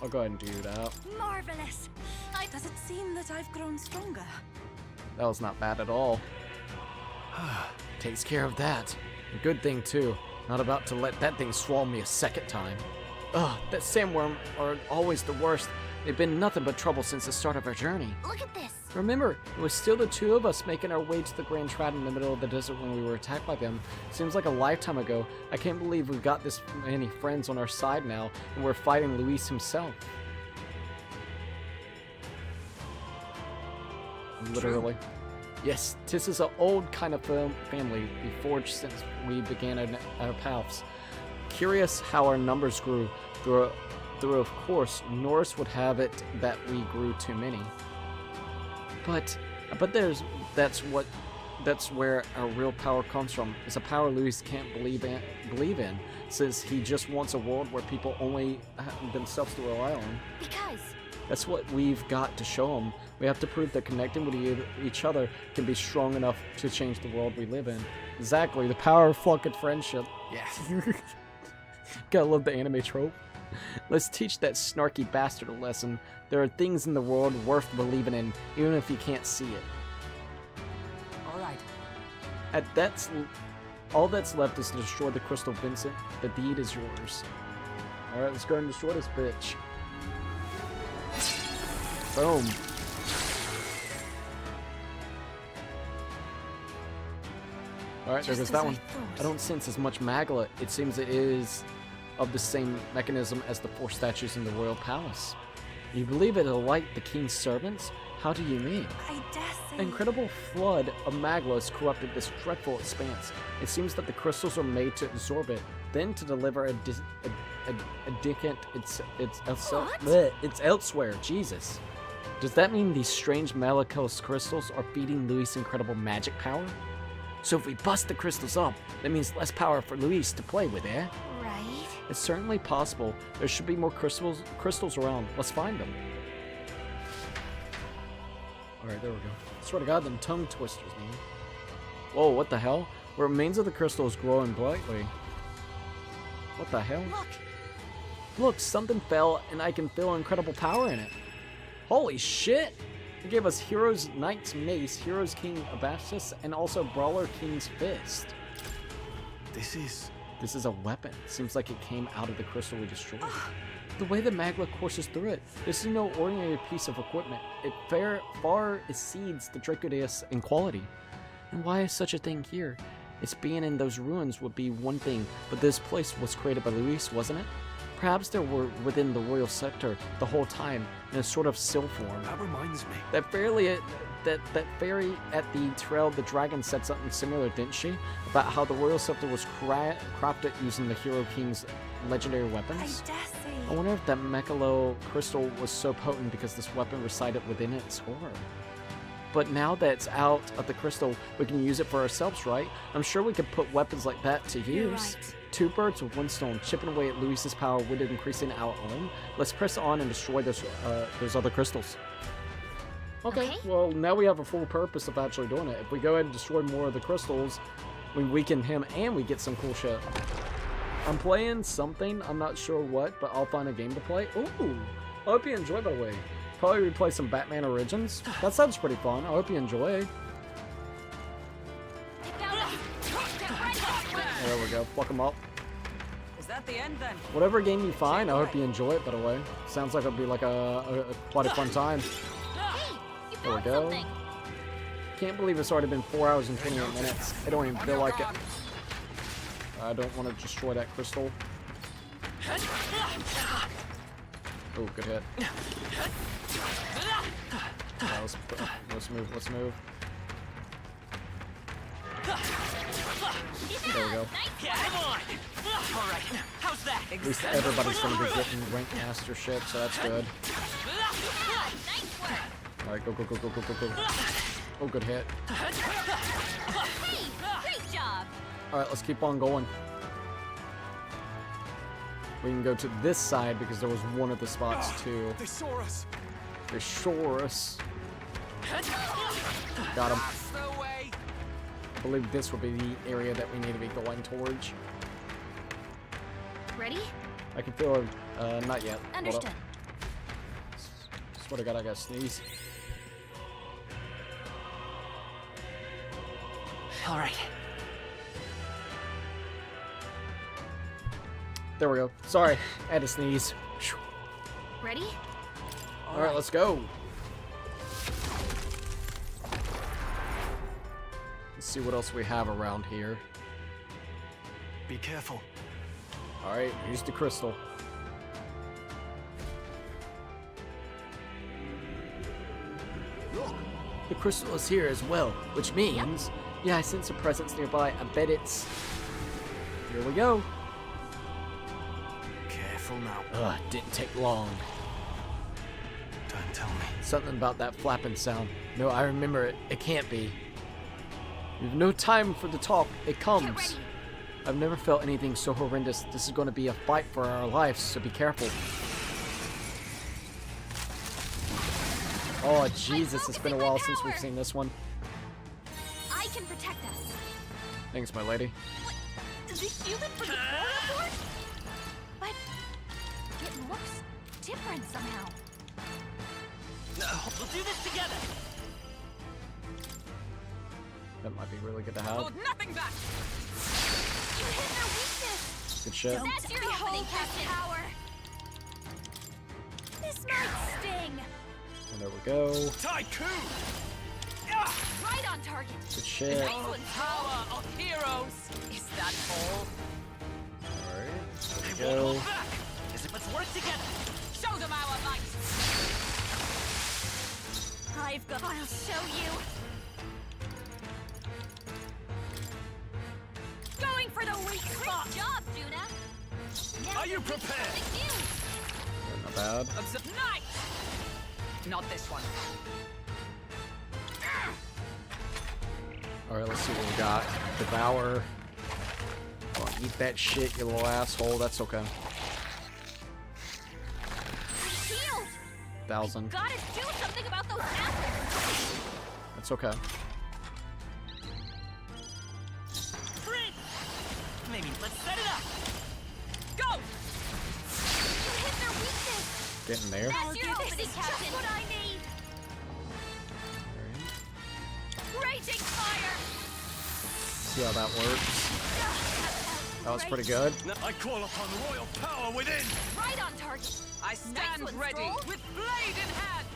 [SPEAKER 1] I'll go ahead and do that.
[SPEAKER 6] Marvelous. Does it seem that I've grown stronger?
[SPEAKER 1] That was not bad at all. Takes care of that. A good thing too. Not about to let that thing swallow me a second time. Ugh, that sandworm are always the worst. They've been nothing but trouble since the start of our journey.
[SPEAKER 2] Look at this.
[SPEAKER 1] Remember, it was still the two of us making our way to the Grand Trad in the middle of the desert when we were attacked by them. Seems like a lifetime ago. I can't believe we've got this many friends on our side now, and we're fighting Luis himself. Literally. Yes, this is an old kind of family we forged since we began our paths. Curious how our numbers grew. Though of course, Norris would have it that we grew too many. But that's where our real power comes from. It's a power Luis can't believe in, since he just wants a world where people only have themselves to rely on.
[SPEAKER 2] Because
[SPEAKER 1] that's what we've got to show him. We have to prove that connecting with each other can be strong enough to change the world we live in. Exactly, the power of fucking friendship.
[SPEAKER 15] Yes.
[SPEAKER 1] Gotta love the anime trope. Let's teach that snarky bastard a lesson. There are things in the world worth believing in, even if you can't see it.
[SPEAKER 13] Alright.
[SPEAKER 1] All that's left is to destroy the crystal, Vincent. The deed is yours. Alright, let's go and destroy this bitch. Boom. Alright, there goes that one. I don't sense as much magla. It seems it is of the same mechanism as the 4 statues in the royal palace. You believe it'll light the king's servants? How do you mean?
[SPEAKER 6] I dare say.
[SPEAKER 1] An incredible flood of magla has corrupted this dreadful expanse. It seems that the crystals are made to absorb it, then to deliver a decant it's elsewhere. Jesus. Does that mean these strange Malakos crystals are feeding Luis incredible magic power? So if we bust the crystals up, that means less power for Luis to play with, eh?
[SPEAKER 2] Right.
[SPEAKER 1] It's certainly possible. There should be more crystals around. Let's find them. Alright, there we go. I swear to God, them tongue twisters, man. Whoa, what the hell? The remains of the crystal is glowing brightly. What the hell? Look, something fell and I can feel incredible power in it. Holy shit! It gave us Hero's Knight's Mace, Hero's King Abastus, and also Brawler King's Fist.
[SPEAKER 15] This
[SPEAKER 1] is a weapon. Seems like it came out of the crystal we destroyed. The way the magma courses through it, this is no ordinary piece of equipment. It far exceeds the Dracodeus in quality. And why is such a thing here? Its being in those ruins would be one thing, but this place was created by Luis, wasn't it? Perhaps they were within the royal sector the whole time in a sort of seal form.
[SPEAKER 15] That reminds me.
[SPEAKER 1] That fairy at the Trail of the Dragon said something similar, didn't she? About how the royal scepter was crafted using the Hero King's legendary weapons. I wonder if that Mechalo crystal was so potent because this weapon resided within its core. But now that it's out of the crystal, we can use it for ourselves, right? I'm sure we could put weapons like that to use.
[SPEAKER 6] Right.
[SPEAKER 1] 2 birds with 1 stone, chipping away at Luis's power with increasing our own. Let's press on and destroy those other crystals. Okay, well, now we have a full purpose of actually doing it. If we go ahead and destroy more of the crystals, we weaken him and we get some cool shit. I'm playing something, I'm not sure what, but I'll find a game to play. Ooh, I hope you enjoy, by the way. probably replay some Batman Origins. That sounds pretty fun. I hope you enjoy. There we go. Fuck them up.
[SPEAKER 13] Is that the end then?
[SPEAKER 1] Whatever game you find, I hope you enjoy it, by the way. Sounds like it'll be like quite a fun time. There we go. Can't believe it's already been 4 hours and 28 minutes. I don't even feel like it. I don't want to destroy that crystal. Oh, good hit. Let's move. There we go.
[SPEAKER 13] Come on! Alright, how's that?
[SPEAKER 1] At least everybody's going to be getting rank master shit, so that's good. Alright, go. Oh, good hit.
[SPEAKER 11] Hey, great job.
[SPEAKER 1] Alright, let's keep on going. We can go to this side because there was one of the spots too.
[SPEAKER 12] They saw us.
[SPEAKER 1] They saw us. Got him. I believe this would be the area that we need to be going towards.
[SPEAKER 16] Ready?
[SPEAKER 1] I can feel it. Not yet.
[SPEAKER 16] Understood.
[SPEAKER 1] Swear to God, I gotta sneeze.
[SPEAKER 13] All right.
[SPEAKER 1] There we go. Sorry, I had to sneeze.
[SPEAKER 16] Ready?
[SPEAKER 1] All right, let's go. Let's see what else we have around here.
[SPEAKER 15] Be careful.
[SPEAKER 1] All right, use the crystal.
[SPEAKER 3] Look,
[SPEAKER 1] The crystal is here as well, which means, yeah, I sense a presence nearby. I bet it's. Here we go.
[SPEAKER 15] Careful now.
[SPEAKER 1] Ugh, didn't take long.
[SPEAKER 15] Don't tell me.
[SPEAKER 1] Something about that flapping sound. No, I remember it. It can't be. We've no time for the talk. It comes. I've never felt anything so horrendous. This is going to be a fight for our lives, so be careful. Oh, Jesus, it's been a while since we've seen this one.
[SPEAKER 11] I can protect us.
[SPEAKER 1] Thanks, my lady.
[SPEAKER 11] The human from the board? But it looks different somehow.
[SPEAKER 13] No, we'll do this together.
[SPEAKER 1] That might be really good to have.
[SPEAKER 13] Hold nothing back.
[SPEAKER 11] You hit their weakness.
[SPEAKER 1] Good shit.
[SPEAKER 11] That's your opening, Captain. Power. This might sting.
[SPEAKER 1] And there we go.
[SPEAKER 13] Tycoon!
[SPEAKER 11] Right on target.
[SPEAKER 1] Good shit.
[SPEAKER 13] Excellent power of heroes. Is that all?
[SPEAKER 1] Alright. There we go.
[SPEAKER 13] Let's work together. Show them our might.
[SPEAKER 11] I'll show you. Going for the weak spot. Great job, Juna. Now
[SPEAKER 13] Are you prepared?
[SPEAKER 1] Not bad.
[SPEAKER 13] Nice. Not this one.
[SPEAKER 1] Alright, let's see what we got. Devour. Oh, eat that shit, you little asshole. That's okay. 1,000.
[SPEAKER 11] Gotta do something about those apples.
[SPEAKER 1] That's okay.
[SPEAKER 13] Maybe let's set it up. Go!
[SPEAKER 11] You hit their weakness.
[SPEAKER 1] Getting there.
[SPEAKER 11] That's your opening, Captain. Just what I need. Raging fire.
[SPEAKER 1] See how that works. That was pretty good.
[SPEAKER 13] I call upon royal power within.
[SPEAKER 11] Right on target.
[SPEAKER 13] I stand ready with blade in hand.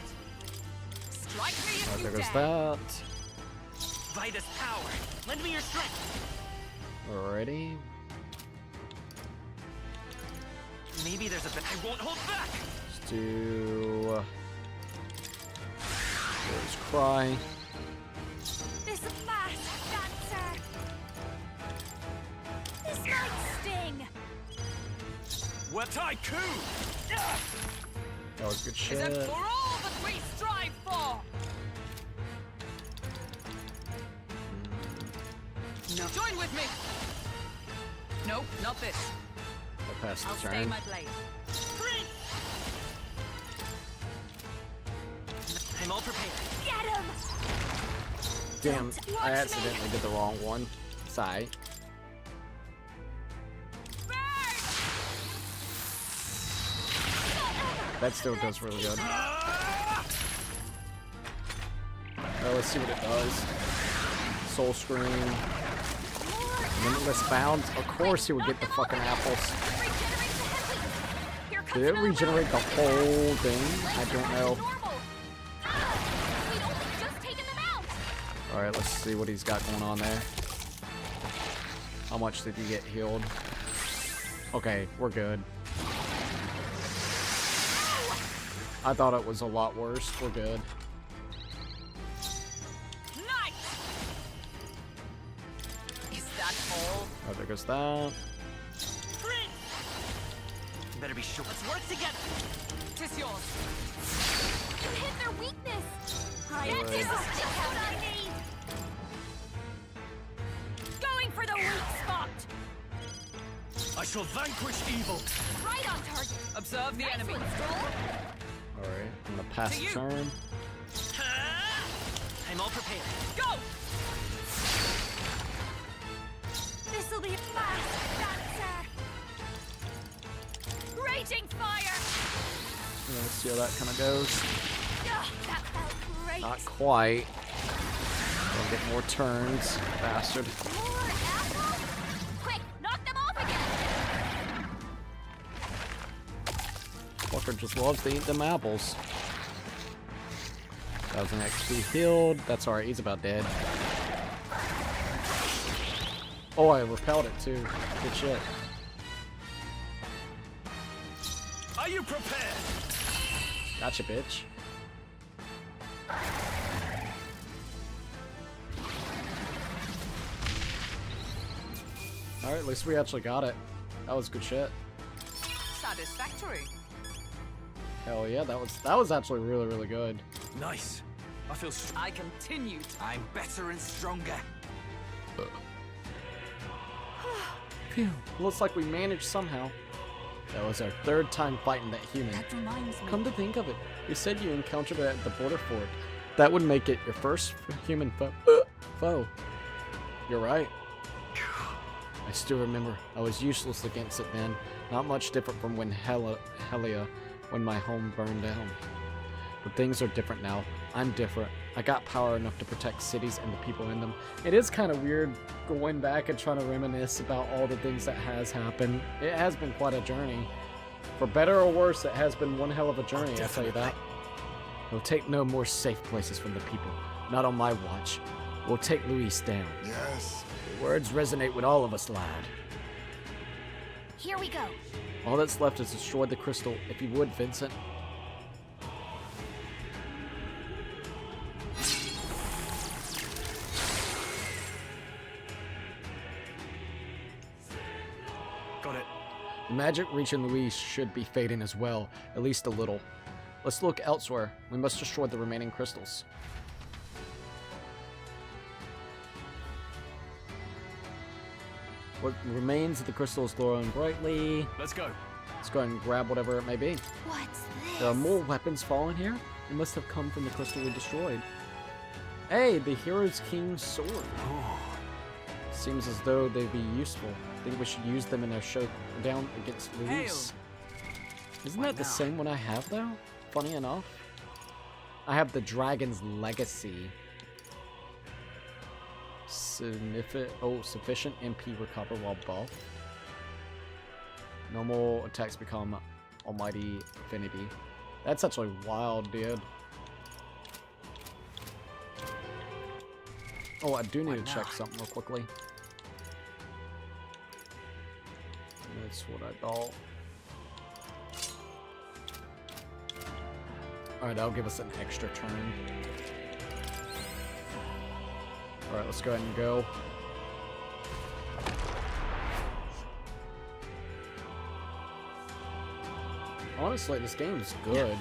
[SPEAKER 13] Strike me if
[SPEAKER 1] There
[SPEAKER 13] you
[SPEAKER 1] goes
[SPEAKER 13] dare.
[SPEAKER 1] that.
[SPEAKER 13] By this power, lend me your strength.
[SPEAKER 1] Alrighty.
[SPEAKER 13] Maybe there's a bit I won't hold back.
[SPEAKER 1] Let's do. Let's cry.
[SPEAKER 11] This mass dancer. This might sting.
[SPEAKER 13] What tycoon?
[SPEAKER 1] That was good
[SPEAKER 13] Is
[SPEAKER 1] shit.
[SPEAKER 13] it for all that we strive for? No. Join with me. Nope, not this.
[SPEAKER 1] I'll pass the
[SPEAKER 13] I'll stay
[SPEAKER 1] turn.
[SPEAKER 13] my blade. I'm all prepared.
[SPEAKER 11] Get him.
[SPEAKER 1] Damn, I
[SPEAKER 11] Watch
[SPEAKER 1] accidentally did the wrong one. Sigh. That still does really good. let's see what it does. Soul Scream. Limitless Bounds. Of course he would get the fucking apples. Did it regenerate the whole thing? I don't know. Alright, let's see what he's got going on there. How much did he get healed? Okay, we're good. I thought it was a lot worse. We're good.
[SPEAKER 13] Is that all?
[SPEAKER 1] Oh, there goes that.
[SPEAKER 4] Better be sure.
[SPEAKER 13] Let's work together. Tis yours.
[SPEAKER 2] You hit their weakness.
[SPEAKER 1] That is
[SPEAKER 2] just what I need.
[SPEAKER 11] Going for the weak spot.
[SPEAKER 4] I shall vanquish evil.
[SPEAKER 11] Right on target.
[SPEAKER 13] Observe the enemy.
[SPEAKER 1] Alright, I'm gonna pass the turn.
[SPEAKER 4] I'm all prepared.
[SPEAKER 13] Go!
[SPEAKER 2] This'll be fast.
[SPEAKER 11] Raging fire.
[SPEAKER 1] Yeah, let's see how that kind of goes.
[SPEAKER 2] That felt great.
[SPEAKER 1] Not quite. Gonna get more turns. Bastard.
[SPEAKER 11] More apples. Quick, knock them off again.
[SPEAKER 1] Fucker just loves to eat them apples. 1000 XP healed. That's alright, he's about dead. Oh, I repelled it too. Good shit.
[SPEAKER 4] Are you prepared?
[SPEAKER 1] Gotcha, bitch. Alright, at least we actually got it. That was good shit.
[SPEAKER 13] Satisfactory.
[SPEAKER 1] Hell yeah, that was actually really, really good.
[SPEAKER 4] Nice. I feel
[SPEAKER 13] I continue.
[SPEAKER 4] I'm better and stronger.
[SPEAKER 1] Phew. Looks like we managed somehow. That was our third time fighting that human.
[SPEAKER 6] That reminds me.
[SPEAKER 1] Come to think of it, you said you encountered it at the border fort. That would make it your first human foe. You're right. I still remember. I was useless against it then. Not much different from when Helia, when my home burned down. But things are different now. I'm different. I got power enough to protect cities and the people in them. It is kind of weird going back and trying to reminisce about all the things that has happened. It has been quite a journey. For better or worse, it has been one hell of a journey, I'll tell you that. We'll take no more safe places from the people. Not on my watch. We'll take Luis down.
[SPEAKER 3] Yes.
[SPEAKER 1] The words resonate with all of us loud.
[SPEAKER 2] Here we go.
[SPEAKER 1] All that's left is destroy the crystal. If you would, Vincent.
[SPEAKER 15] Got it.
[SPEAKER 1] The magic reaching Luis should be fading as well, at least a little. Let's look elsewhere. We must destroy the remaining crystals. What remains of the crystal is glowing brightly.
[SPEAKER 15] Let's go.
[SPEAKER 1] Let's go ahead and grab whatever it may be.
[SPEAKER 2] What's this?
[SPEAKER 1] There are more weapons falling here. They must have come from the crystal we destroyed. Hey, the Hero's King's sword. Seems as though they'd be useful. Think we should use them in our showdown against Luis. Isn't that the same one I have though? Funny enough. I have the Dragon's Legacy. Sufficient MP recover while buff. Normal attacks become Almighty Affinity. That's actually wild, dude. Oh, I do need to check something real quickly. That's what I thought. Alright, that'll give us an extra turn. Alright, let's go ahead and go. Honestly, this game's good.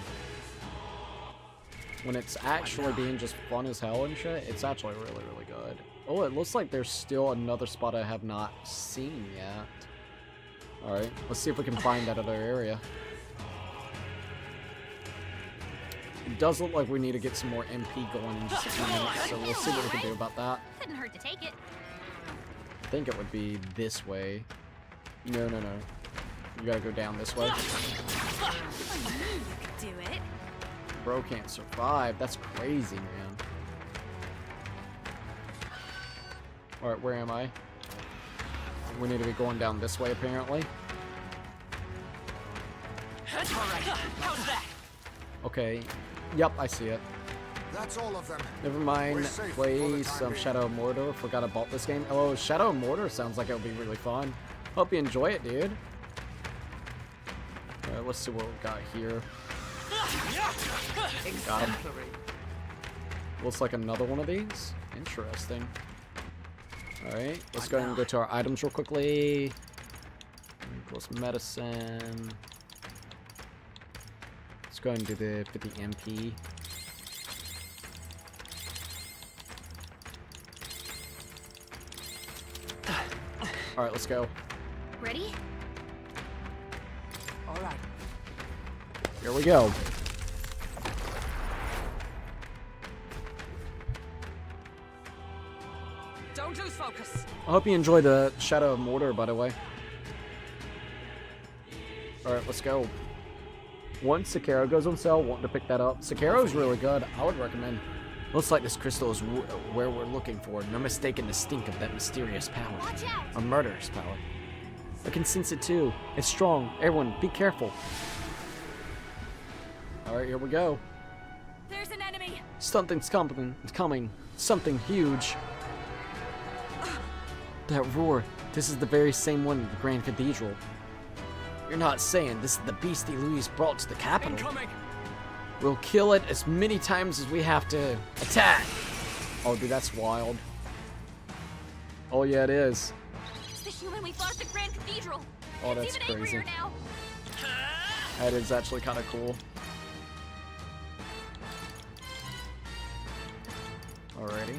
[SPEAKER 1] When it's actually being just fun as hell and shit, it's actually really, really good. Oh, it looks like there's still another spot I have not seen yet. Alright, let's see if we can find that other area. It does look like we need to get some more MP going in just a few minutes, so we'll see what we can do about that.
[SPEAKER 11] Couldn't hurt to take it.
[SPEAKER 1] I think it would be this way. No, no, no. You gotta go down this way.
[SPEAKER 2] I knew you could do it.
[SPEAKER 1] Bro can't survive. That's crazy, man. Alright, where am I? We need to be going down this way, apparently.
[SPEAKER 13] How's that?
[SPEAKER 1] Okay. Yep, I see it.
[SPEAKER 3] That's all of them.
[SPEAKER 1] Never mind.
[SPEAKER 3] We're safe
[SPEAKER 1] Play
[SPEAKER 3] for the time
[SPEAKER 1] some
[SPEAKER 3] being.
[SPEAKER 1] Shadow of Mordor. Forgot about this game. Oh, Shadow of Mordor sounds like it'll be really fun. Hope you enjoy it, dude. Alright, let's see what we got here. Got him. Looks like another one of these. Interesting. Alright, let's go ahead and go to our items real quickly. Plus medicine. Let's go ahead and do the 50 MP. Alright, let's go.
[SPEAKER 11] Ready?
[SPEAKER 10] All right.
[SPEAKER 1] Here we go.
[SPEAKER 13] Don't lose focus.
[SPEAKER 1] I hope you enjoy the Shadow of Mordor, by the way. Alright, let's go. Once Sekiro goes on sale, wanting to pick that up. Sekiro's really good. I would recommend. Looks like this crystal is where we're looking for. No mistaking the stink of that mysterious power.
[SPEAKER 11] Watch out!
[SPEAKER 1] A murderous power. I can sense it too. It's strong. Everyone, be careful. Alright, here we go.
[SPEAKER 2] There's an enemy.
[SPEAKER 1] Something's coming. It's coming. Something huge. That roar. This is the very same one in the Grand Cathedral. You're not saying this is the beastie Louis brought to the capital?
[SPEAKER 15] Incoming.
[SPEAKER 1] We'll kill it as many times as we have to attack. Oh, dude, that's wild. Oh, yeah, it is.
[SPEAKER 11] It's the human we fought at the Grand Cathedral.
[SPEAKER 1] Oh,
[SPEAKER 11] It's
[SPEAKER 1] that's
[SPEAKER 11] even
[SPEAKER 1] crazy.
[SPEAKER 11] angrier now.
[SPEAKER 1] That is actually kind of cool. Alrighty.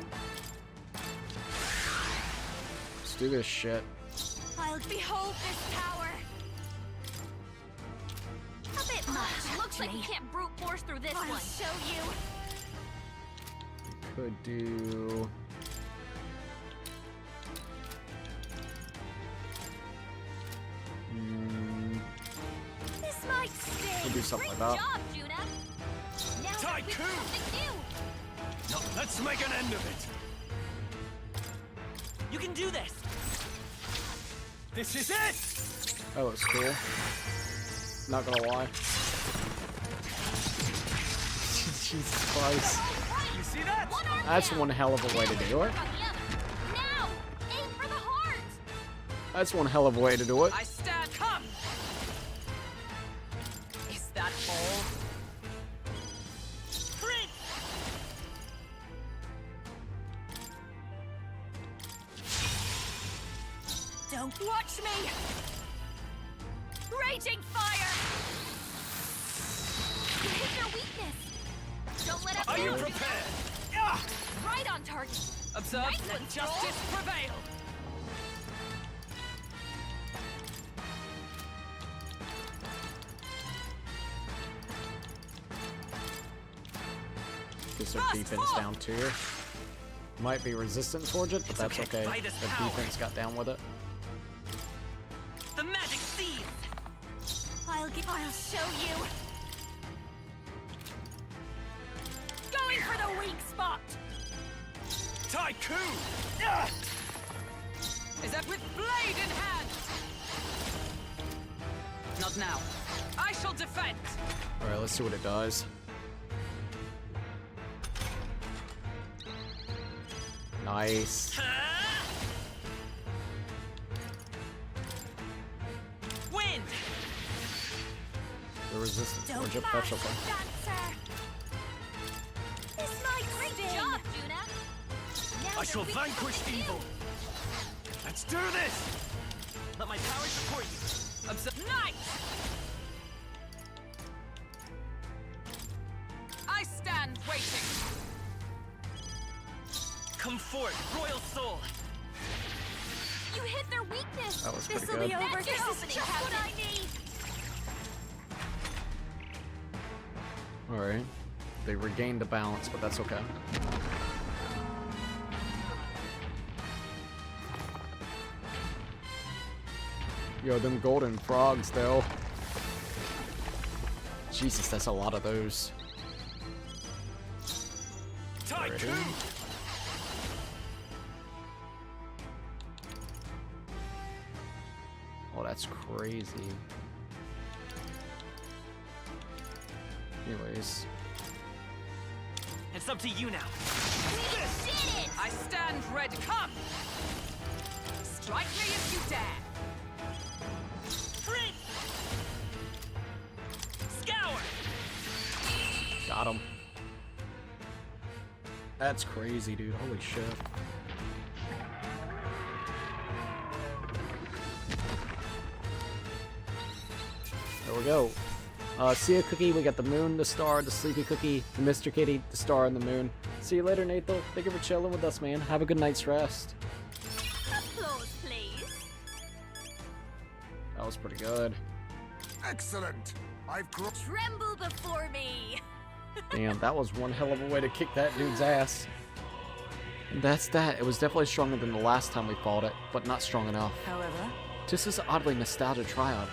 [SPEAKER 1] Let's do this shit.
[SPEAKER 2] I'll behold this power.
[SPEAKER 11] A bit much. Looks like we can't brute force through this
[SPEAKER 2] I'll
[SPEAKER 11] one.
[SPEAKER 2] show you.
[SPEAKER 1] Could do...
[SPEAKER 2] This might sting.
[SPEAKER 1] Could do something like
[SPEAKER 11] Great
[SPEAKER 1] that.
[SPEAKER 11] job, Juna. Now that we've got something new.
[SPEAKER 4] No, let's make an end of it.
[SPEAKER 13] You can do this.
[SPEAKER 4] This is it.
[SPEAKER 1] That was cool. Not gonna lie. Jesus Christ.
[SPEAKER 4] You see that?
[SPEAKER 1] That's one hell of a way to do it.
[SPEAKER 11] Now, aim for the heart.
[SPEAKER 1] That's one hell of a way to do it.
[SPEAKER 13] I stand. Come. Is that all? Prince.
[SPEAKER 2] Don't watch me. Raging fire.
[SPEAKER 11] You hit their weakness. Don't let us
[SPEAKER 4] Are you
[SPEAKER 11] lose.
[SPEAKER 4] prepared? Yeah.
[SPEAKER 11] Right on target.
[SPEAKER 13] Observe.
[SPEAKER 11] Nice
[SPEAKER 13] Let
[SPEAKER 11] one,
[SPEAKER 13] justice prevail.
[SPEAKER 1] Gets their defense down tier. Might be resistant towards it, but that's okay.
[SPEAKER 13] Fight us
[SPEAKER 1] The
[SPEAKER 13] power.
[SPEAKER 1] defense got down with it.
[SPEAKER 13] The magic seed.
[SPEAKER 2] I'll show you. Going for the weak spot.
[SPEAKER 4] Tycoon. Yeah.
[SPEAKER 13] Is that with blade in hand? Not now. I shall defend.
[SPEAKER 1] Alright, let's see what it does. Nice.
[SPEAKER 13] Wind.
[SPEAKER 1] The resistance
[SPEAKER 2] Don't
[SPEAKER 1] towards it, that's okay.
[SPEAKER 2] dancer. This might
[SPEAKER 11] Great
[SPEAKER 2] sting.
[SPEAKER 11] job, Juna. Now
[SPEAKER 4] I shall
[SPEAKER 11] that we've got
[SPEAKER 4] vanquish
[SPEAKER 11] something
[SPEAKER 4] evil. Let's do this.
[SPEAKER 13] Let my power support you. Observe. Knight. I stand waiting. Come forth, royal soul.
[SPEAKER 11] You hit their weakness.
[SPEAKER 1] That was pretty
[SPEAKER 2] This'll
[SPEAKER 1] good.
[SPEAKER 2] be over.
[SPEAKER 11] That's
[SPEAKER 2] This
[SPEAKER 11] your
[SPEAKER 2] is
[SPEAKER 11] opening,
[SPEAKER 2] just what
[SPEAKER 11] Captain.
[SPEAKER 2] I need.
[SPEAKER 1] Alright. They regained the balance, but that's okay. Yo, them golden frogs, though. Jesus, that's a lot of those.
[SPEAKER 4] Tycoon.
[SPEAKER 1] That's crazy. Anyways.
[SPEAKER 13] It's up to you now. I stand ready. Come! Strike me if you dare. Crit! Scour!
[SPEAKER 1] Got him. That's crazy, dude. Holy shit. There we go. See ya, Cookie. We got the moon, the star, the sleepy cookie, the Mr. Kitty, the star, and the moon. See you later, Nathan. Thank you for chilling with us, man. Have a good night's rest.
[SPEAKER 11] Applause, please.
[SPEAKER 1] That was pretty good.
[SPEAKER 3] Excellent.
[SPEAKER 11] Tremble before me.
[SPEAKER 1] Damn, that was one hell of a way to kick that dude's ass. And that's that. It was definitely stronger than the last time we fought it, but not strong enough.
[SPEAKER 10] However,
[SPEAKER 1] This is an oddly nostalgic triumph.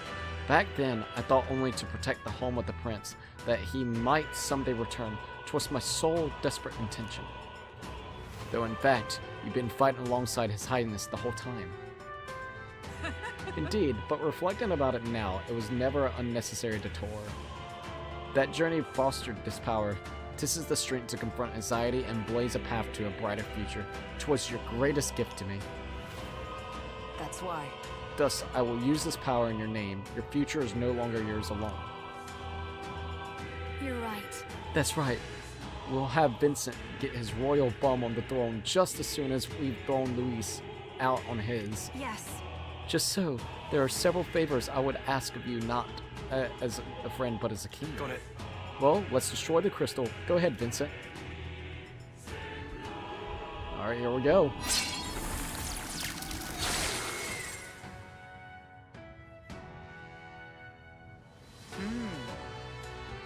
[SPEAKER 1] Back then, I thought only to protect the home of the prince, that he might someday return. 'Twas my sole desperate intention. Though in fact, you've been fighting alongside his highness the whole time. Indeed, but reflecting about it now, it was never unnecessary to tour. That journey fostered this power. This is the strength to confront anxiety and blaze a path to a brighter future. 'Twas your greatest gift to me.
[SPEAKER 10] that's why.
[SPEAKER 1] Thus, I will use this power in your name. Your future is no longer yours alone.
[SPEAKER 2] You're right.
[SPEAKER 1] That's right. We'll have Vincent get his royal bum on the throne just as soon as we've thrown Luis out on his.
[SPEAKER 6] Yes.
[SPEAKER 1] Just so, there are several favors I would ask of you, not as a friend, but as a king.
[SPEAKER 15] Got it.
[SPEAKER 1] Well, let's destroy the crystal. Go ahead, Vincent. Alright, here we go.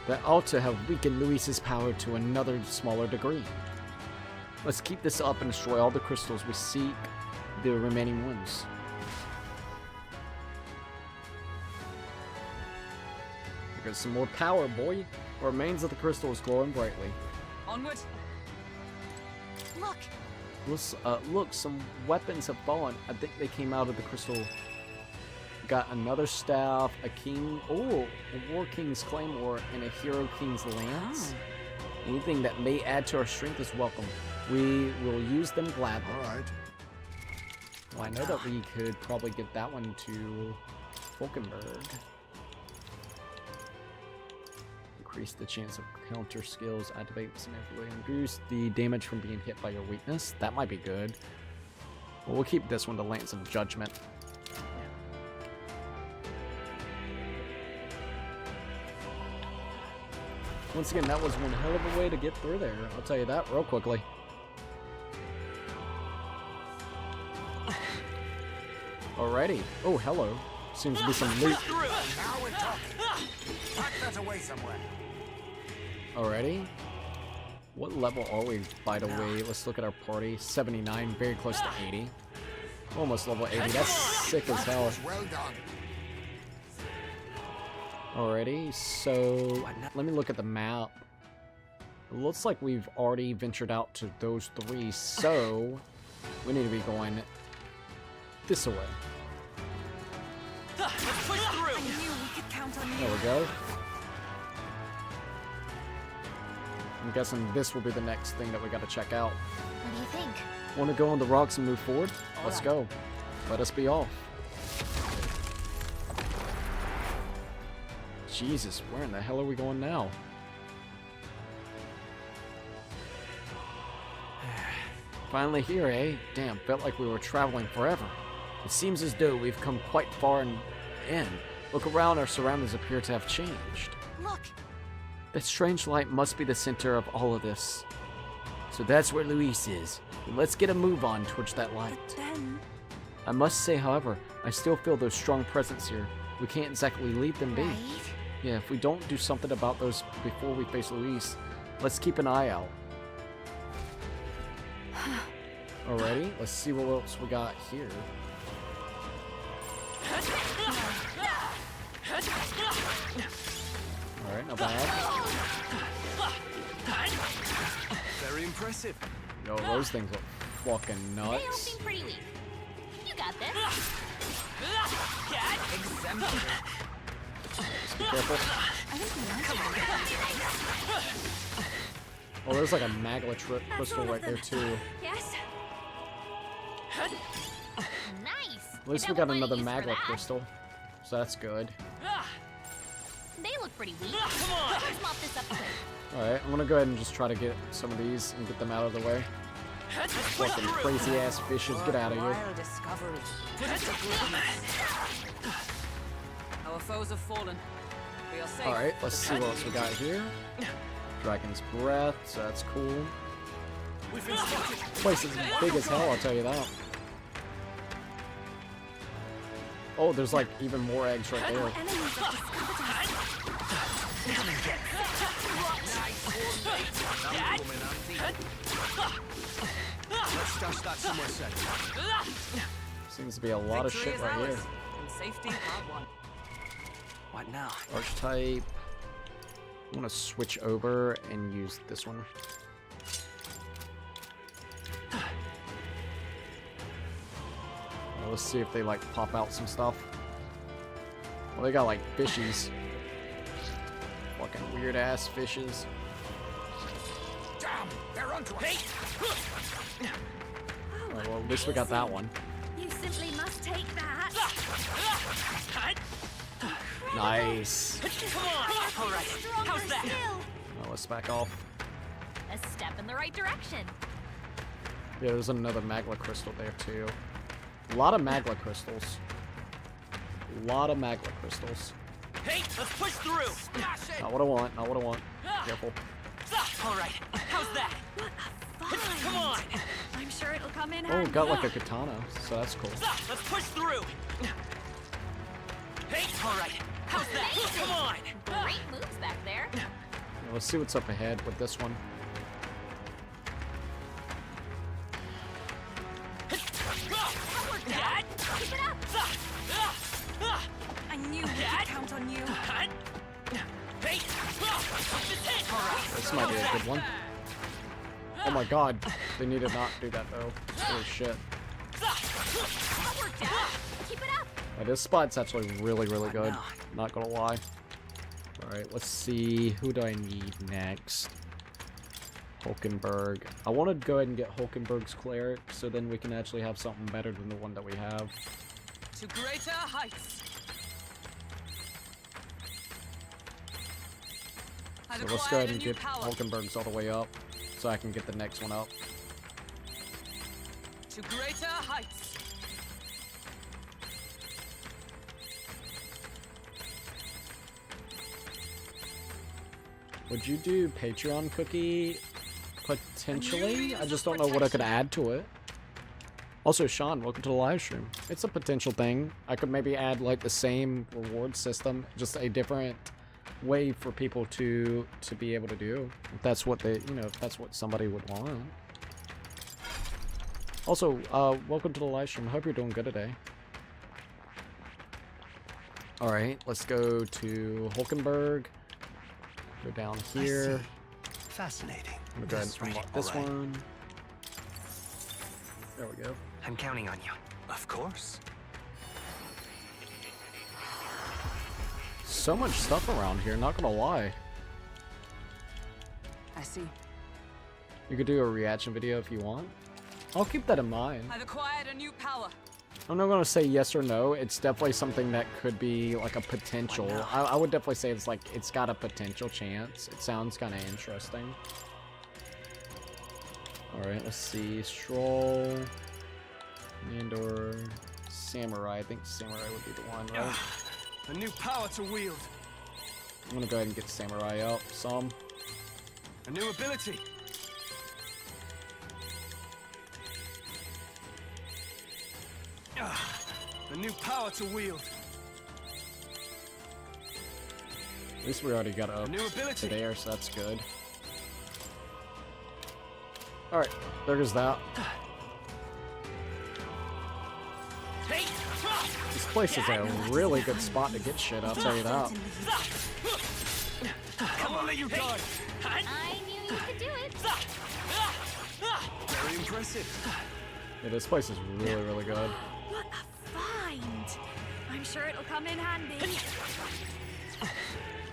[SPEAKER 1] That ought to have weakened Luis's power to another smaller degree. Let's keep this up and destroy all the crystals we seek the remaining ones. Got some more power, boy. The remains of the crystal is glowing brightly.
[SPEAKER 13] Onward.
[SPEAKER 11] Look.
[SPEAKER 1] Look, some weapons have fallen. I think they came out of the crystal. Got another staff, a king, a war king's claymore, and a hero king's lance. Anything that may add to our strength is welcome. We will use them gladly.
[SPEAKER 3] All right.
[SPEAKER 1] Well, I know that we could probably get that one to Falkenberg. Increase the chance of counter skills, activate significantly, reduce the damage from being hit by your weakness. That might be good. Well, we'll keep this one to Lance of Judgment. Once again, that was one hell of a way to get through there. I'll tell you that real quickly. Alrighty. Oh, hello. Seems to be some loot.
[SPEAKER 4] Now we're talking. Tuck that away somewhere.
[SPEAKER 1] Alrighty. What level are we, by the way? Let's look at our party. 79, very close to 80. Almost level 80. That's sick as hell.
[SPEAKER 3] Well done.
[SPEAKER 1] Alrighty, so let me look at the map. It looks like we've already ventured out to those three, so we need to be going this way.
[SPEAKER 13] Let's push through.
[SPEAKER 6] I knew we could count on you.
[SPEAKER 1] There we go. I'm guessing this will be the next thing that we gotta check out.
[SPEAKER 16] What do you think?
[SPEAKER 1] Want to go on the rocks and move forward? Let's go. Let us be off. Jesus, where in the hell are we going now? Finally here, eh? Damn, felt like we were traveling forever. It seems as though we've come quite far in. Look around, our surroundings appear to have changed.
[SPEAKER 11] Look.
[SPEAKER 1] That strange light must be the center of all of this. So that's where Luis is. Let's get a move on towards that light.
[SPEAKER 6] But then...
[SPEAKER 1] I must say, however, I still feel those strong presence here. We can't exactly leave them be.
[SPEAKER 16] Right?
[SPEAKER 1] Yeah, if we don't do something about those before we face Luis, let's keep an eye out. Alrighty, let's see what else we got here. Alright, not bad.
[SPEAKER 15] Very impressive.
[SPEAKER 1] Yo, those things look fucking
[SPEAKER 11] They all
[SPEAKER 1] nuts.
[SPEAKER 11] seem pretty weak. You got this.
[SPEAKER 1] Just be careful. Oh, there's like a maglet crystal right there too.
[SPEAKER 2] Yes.
[SPEAKER 11] Nice.
[SPEAKER 1] At least we got another maglet crystal, so that's good.
[SPEAKER 11] They look pretty weak. Come on. Let's mop this up quick.
[SPEAKER 1] Alright, I'm gonna go ahead and just try to get some of these and get them out of the way. Fucking crazy ass fishes, get out of here.
[SPEAKER 13] Our foes have fallen. We are safe.
[SPEAKER 1] Alright, let's see what else we got here. Dragon's Breath, so that's cool. This place is big as hell, I'll tell you that. Oh, there's like even more eggs right there.
[SPEAKER 15] Let's stash that somewhere safe.
[SPEAKER 1] Seems to be a lot of shit right here.
[SPEAKER 13] And safety hard won.
[SPEAKER 15] What now?
[SPEAKER 1] Archetype. I'm gonna switch over and use this one. Let's see if they like pop out some stuff. Well, they got like fishies. Fucking weird ass fishes.
[SPEAKER 4] Damn, they're onto us.
[SPEAKER 1] Oh, well, at least we got that one.
[SPEAKER 2] You simply must take that.
[SPEAKER 1] Nice.
[SPEAKER 13] Come on. All right. How's that?
[SPEAKER 1] Well, let's back off.
[SPEAKER 11] A step in the right direction.
[SPEAKER 1] Yeah, there's another maglet crystal there too. A lot of maglet crystals. A lot of maglet crystals.
[SPEAKER 13] Hey, let's push through.
[SPEAKER 1] Not what I want. Not what I want. Careful.
[SPEAKER 13] All right. How's that? Come on.
[SPEAKER 2] I'm sure it'll come in
[SPEAKER 1] Oh,
[SPEAKER 2] handy.
[SPEAKER 1] got like a katana, so that's cool.
[SPEAKER 13] Let's push through. Hey, all right. How's that? Come on.
[SPEAKER 11] Great moves back there.
[SPEAKER 1] Yeah, let's see what's up ahead with this one.
[SPEAKER 2] Keep it up.
[SPEAKER 6] I knew we could count on you.
[SPEAKER 1] This might be a good one. Oh my god, they need to not do that though. Holy shit.
[SPEAKER 11] That worked out. Keep it up.
[SPEAKER 1] This spot's actually really, really good. Not gonna lie. Alright, let's see. Who do I need next? Hulkenberg. I want to go ahead and get Hulkenberg's cleric, so then we can actually have something better than the one that we have.
[SPEAKER 13] To greater heights.
[SPEAKER 1] So let's go ahead and get Hulkenberg's all the way up, so I can get the next one up.
[SPEAKER 13] To greater heights.
[SPEAKER 1] Would you do Patreon cookie? Potentially. I just don't know what I could add to it. Also, Sean, welcome to the live stream. It's a potential thing. I could maybe add like the same reward system, just a different way for people to be able to do. If that's what they, if that's what somebody would want. Also, welcome to the live stream. I hope you're doing good today. All right, let's go to Hulkenberg. Go down here.
[SPEAKER 5] Fascinating.
[SPEAKER 1] I'm gonna go ahead and unlock this one. There we go.
[SPEAKER 5] I'm counting on you. Of course.
[SPEAKER 1] So much stuff around here, not gonna lie.
[SPEAKER 13] I see.
[SPEAKER 1] You could do a reaction video if you want. I'll keep that in mind.
[SPEAKER 13] I've acquired a new power.
[SPEAKER 1] I'm not gonna say yes or no. It's definitely something that could be like a potential. I would definitely say it's got a potential chance. It sounds kind of interesting. All right, let's see. Stroll and/or Samurai. I think Samurai would be the one, right?
[SPEAKER 15] A new power to wield.
[SPEAKER 1] I'm gonna go ahead and get Samurai up some.
[SPEAKER 15] A new ability. A new power to wield.
[SPEAKER 1] At least we already got up
[SPEAKER 15] new ability
[SPEAKER 1] to there, so that's good. Alright, there goes that. This place is a really good spot to get shit, I'll tell you that.
[SPEAKER 15] Come on, you guard.
[SPEAKER 11] I knew you could do it.
[SPEAKER 15] Very impressive.
[SPEAKER 1] Yeah, this place is really, really good.
[SPEAKER 2] What a find! sure it'll come in handy.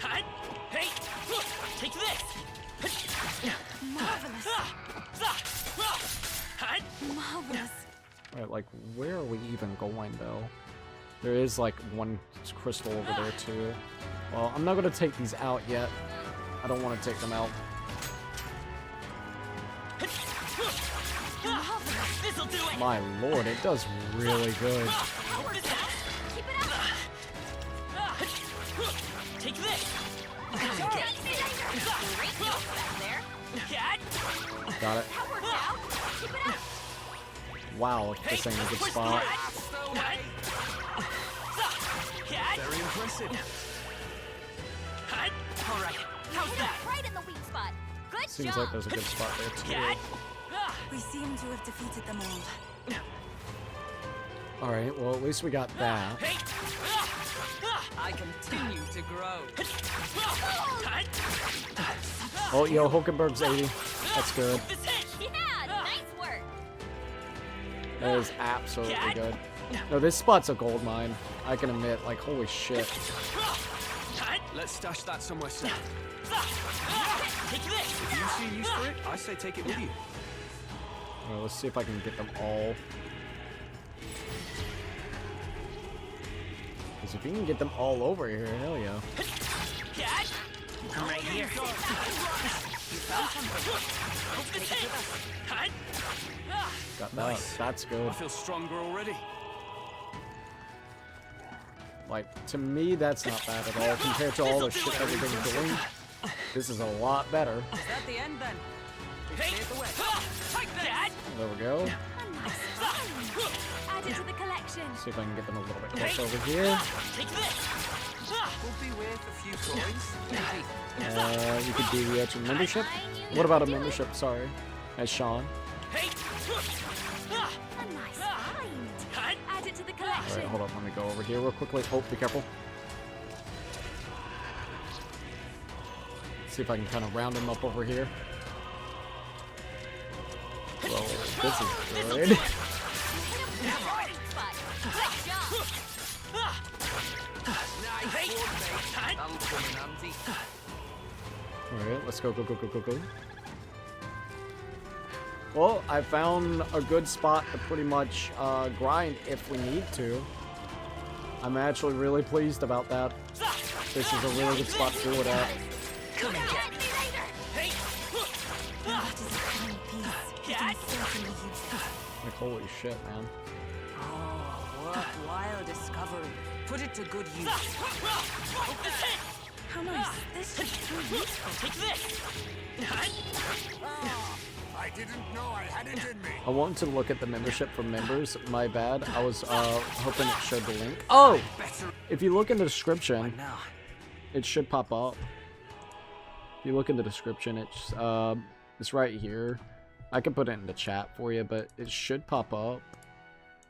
[SPEAKER 13] Hey! Take this!
[SPEAKER 6] Marvelous. Marvelous.
[SPEAKER 1] Alright, like, where are we even going, though? There is, like, one crystal over there, too. Well, I'm not gonna take these out yet. I don't want to take them out.
[SPEAKER 13] This'll do it.
[SPEAKER 1] My lord, it does really good.
[SPEAKER 13] Take this.
[SPEAKER 1] Got it. Wow, this ain't a good spot.
[SPEAKER 15] Very impressive.
[SPEAKER 13] All right. How's that?
[SPEAKER 11] Right in the weak spot. Good
[SPEAKER 1] Seems
[SPEAKER 11] job.
[SPEAKER 1] like there's a good spot there, too.
[SPEAKER 6] We seem to have defeated them all.
[SPEAKER 1] Alright, well, at least we got that.
[SPEAKER 13] I continue to grow.
[SPEAKER 1] Oh, yo, Hulkenberg's 80. That's good.
[SPEAKER 11] Yeah, nice work.
[SPEAKER 1] That is absolutely good. No, this spot's a gold mine. I can admit, like, holy shit.
[SPEAKER 15] Let's stash that somewhere safe.
[SPEAKER 13] Take this.
[SPEAKER 15] If you see use for it, I say take it with you.
[SPEAKER 1] Alright, let's see if I can get them all. Because if you can get them all over here, hell yeah.
[SPEAKER 13] I'm right here.
[SPEAKER 1] Got that.
[SPEAKER 15] Nice.
[SPEAKER 1] That's good.
[SPEAKER 15] I feel stronger already.
[SPEAKER 1] Like, to me, that's not bad at all compared to all the shit that we've been doing. This is a lot better.
[SPEAKER 13] Is that the end then? Cleared the way. Take that.
[SPEAKER 1] There we go.
[SPEAKER 2] Add it to the collection.
[SPEAKER 1] See if I can get them a little bit closer over here.
[SPEAKER 13] Take this.
[SPEAKER 14] Would be worth a few coins, maybe.
[SPEAKER 1] You could do the extra membership. What about a membership? Sorry, as Sean.
[SPEAKER 13] Hey.
[SPEAKER 2] A nice find. Add it to the collection.
[SPEAKER 1] All right, hold up. Let me go over here real quickly. Oh, be careful. See if I can kind of round him up over here. Well, this is good.
[SPEAKER 14] That'll come in handy.
[SPEAKER 1] Alright, let's go. Well, I found a good spot to pretty much grind if we need to. I'm actually really pleased about that. This is a really good spot to do it at.
[SPEAKER 13] Come and get me.
[SPEAKER 6] That is a fine piece. We can certainly use it.
[SPEAKER 1] Like, holy shit, man.
[SPEAKER 10] Oh, worthwhile discovery. Put it to good use.
[SPEAKER 6] How nice. This is too useful.
[SPEAKER 13] Take this.
[SPEAKER 3] I didn't know I had it in me.
[SPEAKER 1] I wanted to look at the membership for members. My bad. I was hoping it showed the link. Oh! If you look in the description, it should pop up. If you look in the description, it's right here. I can put it in the chat for you, but it should pop up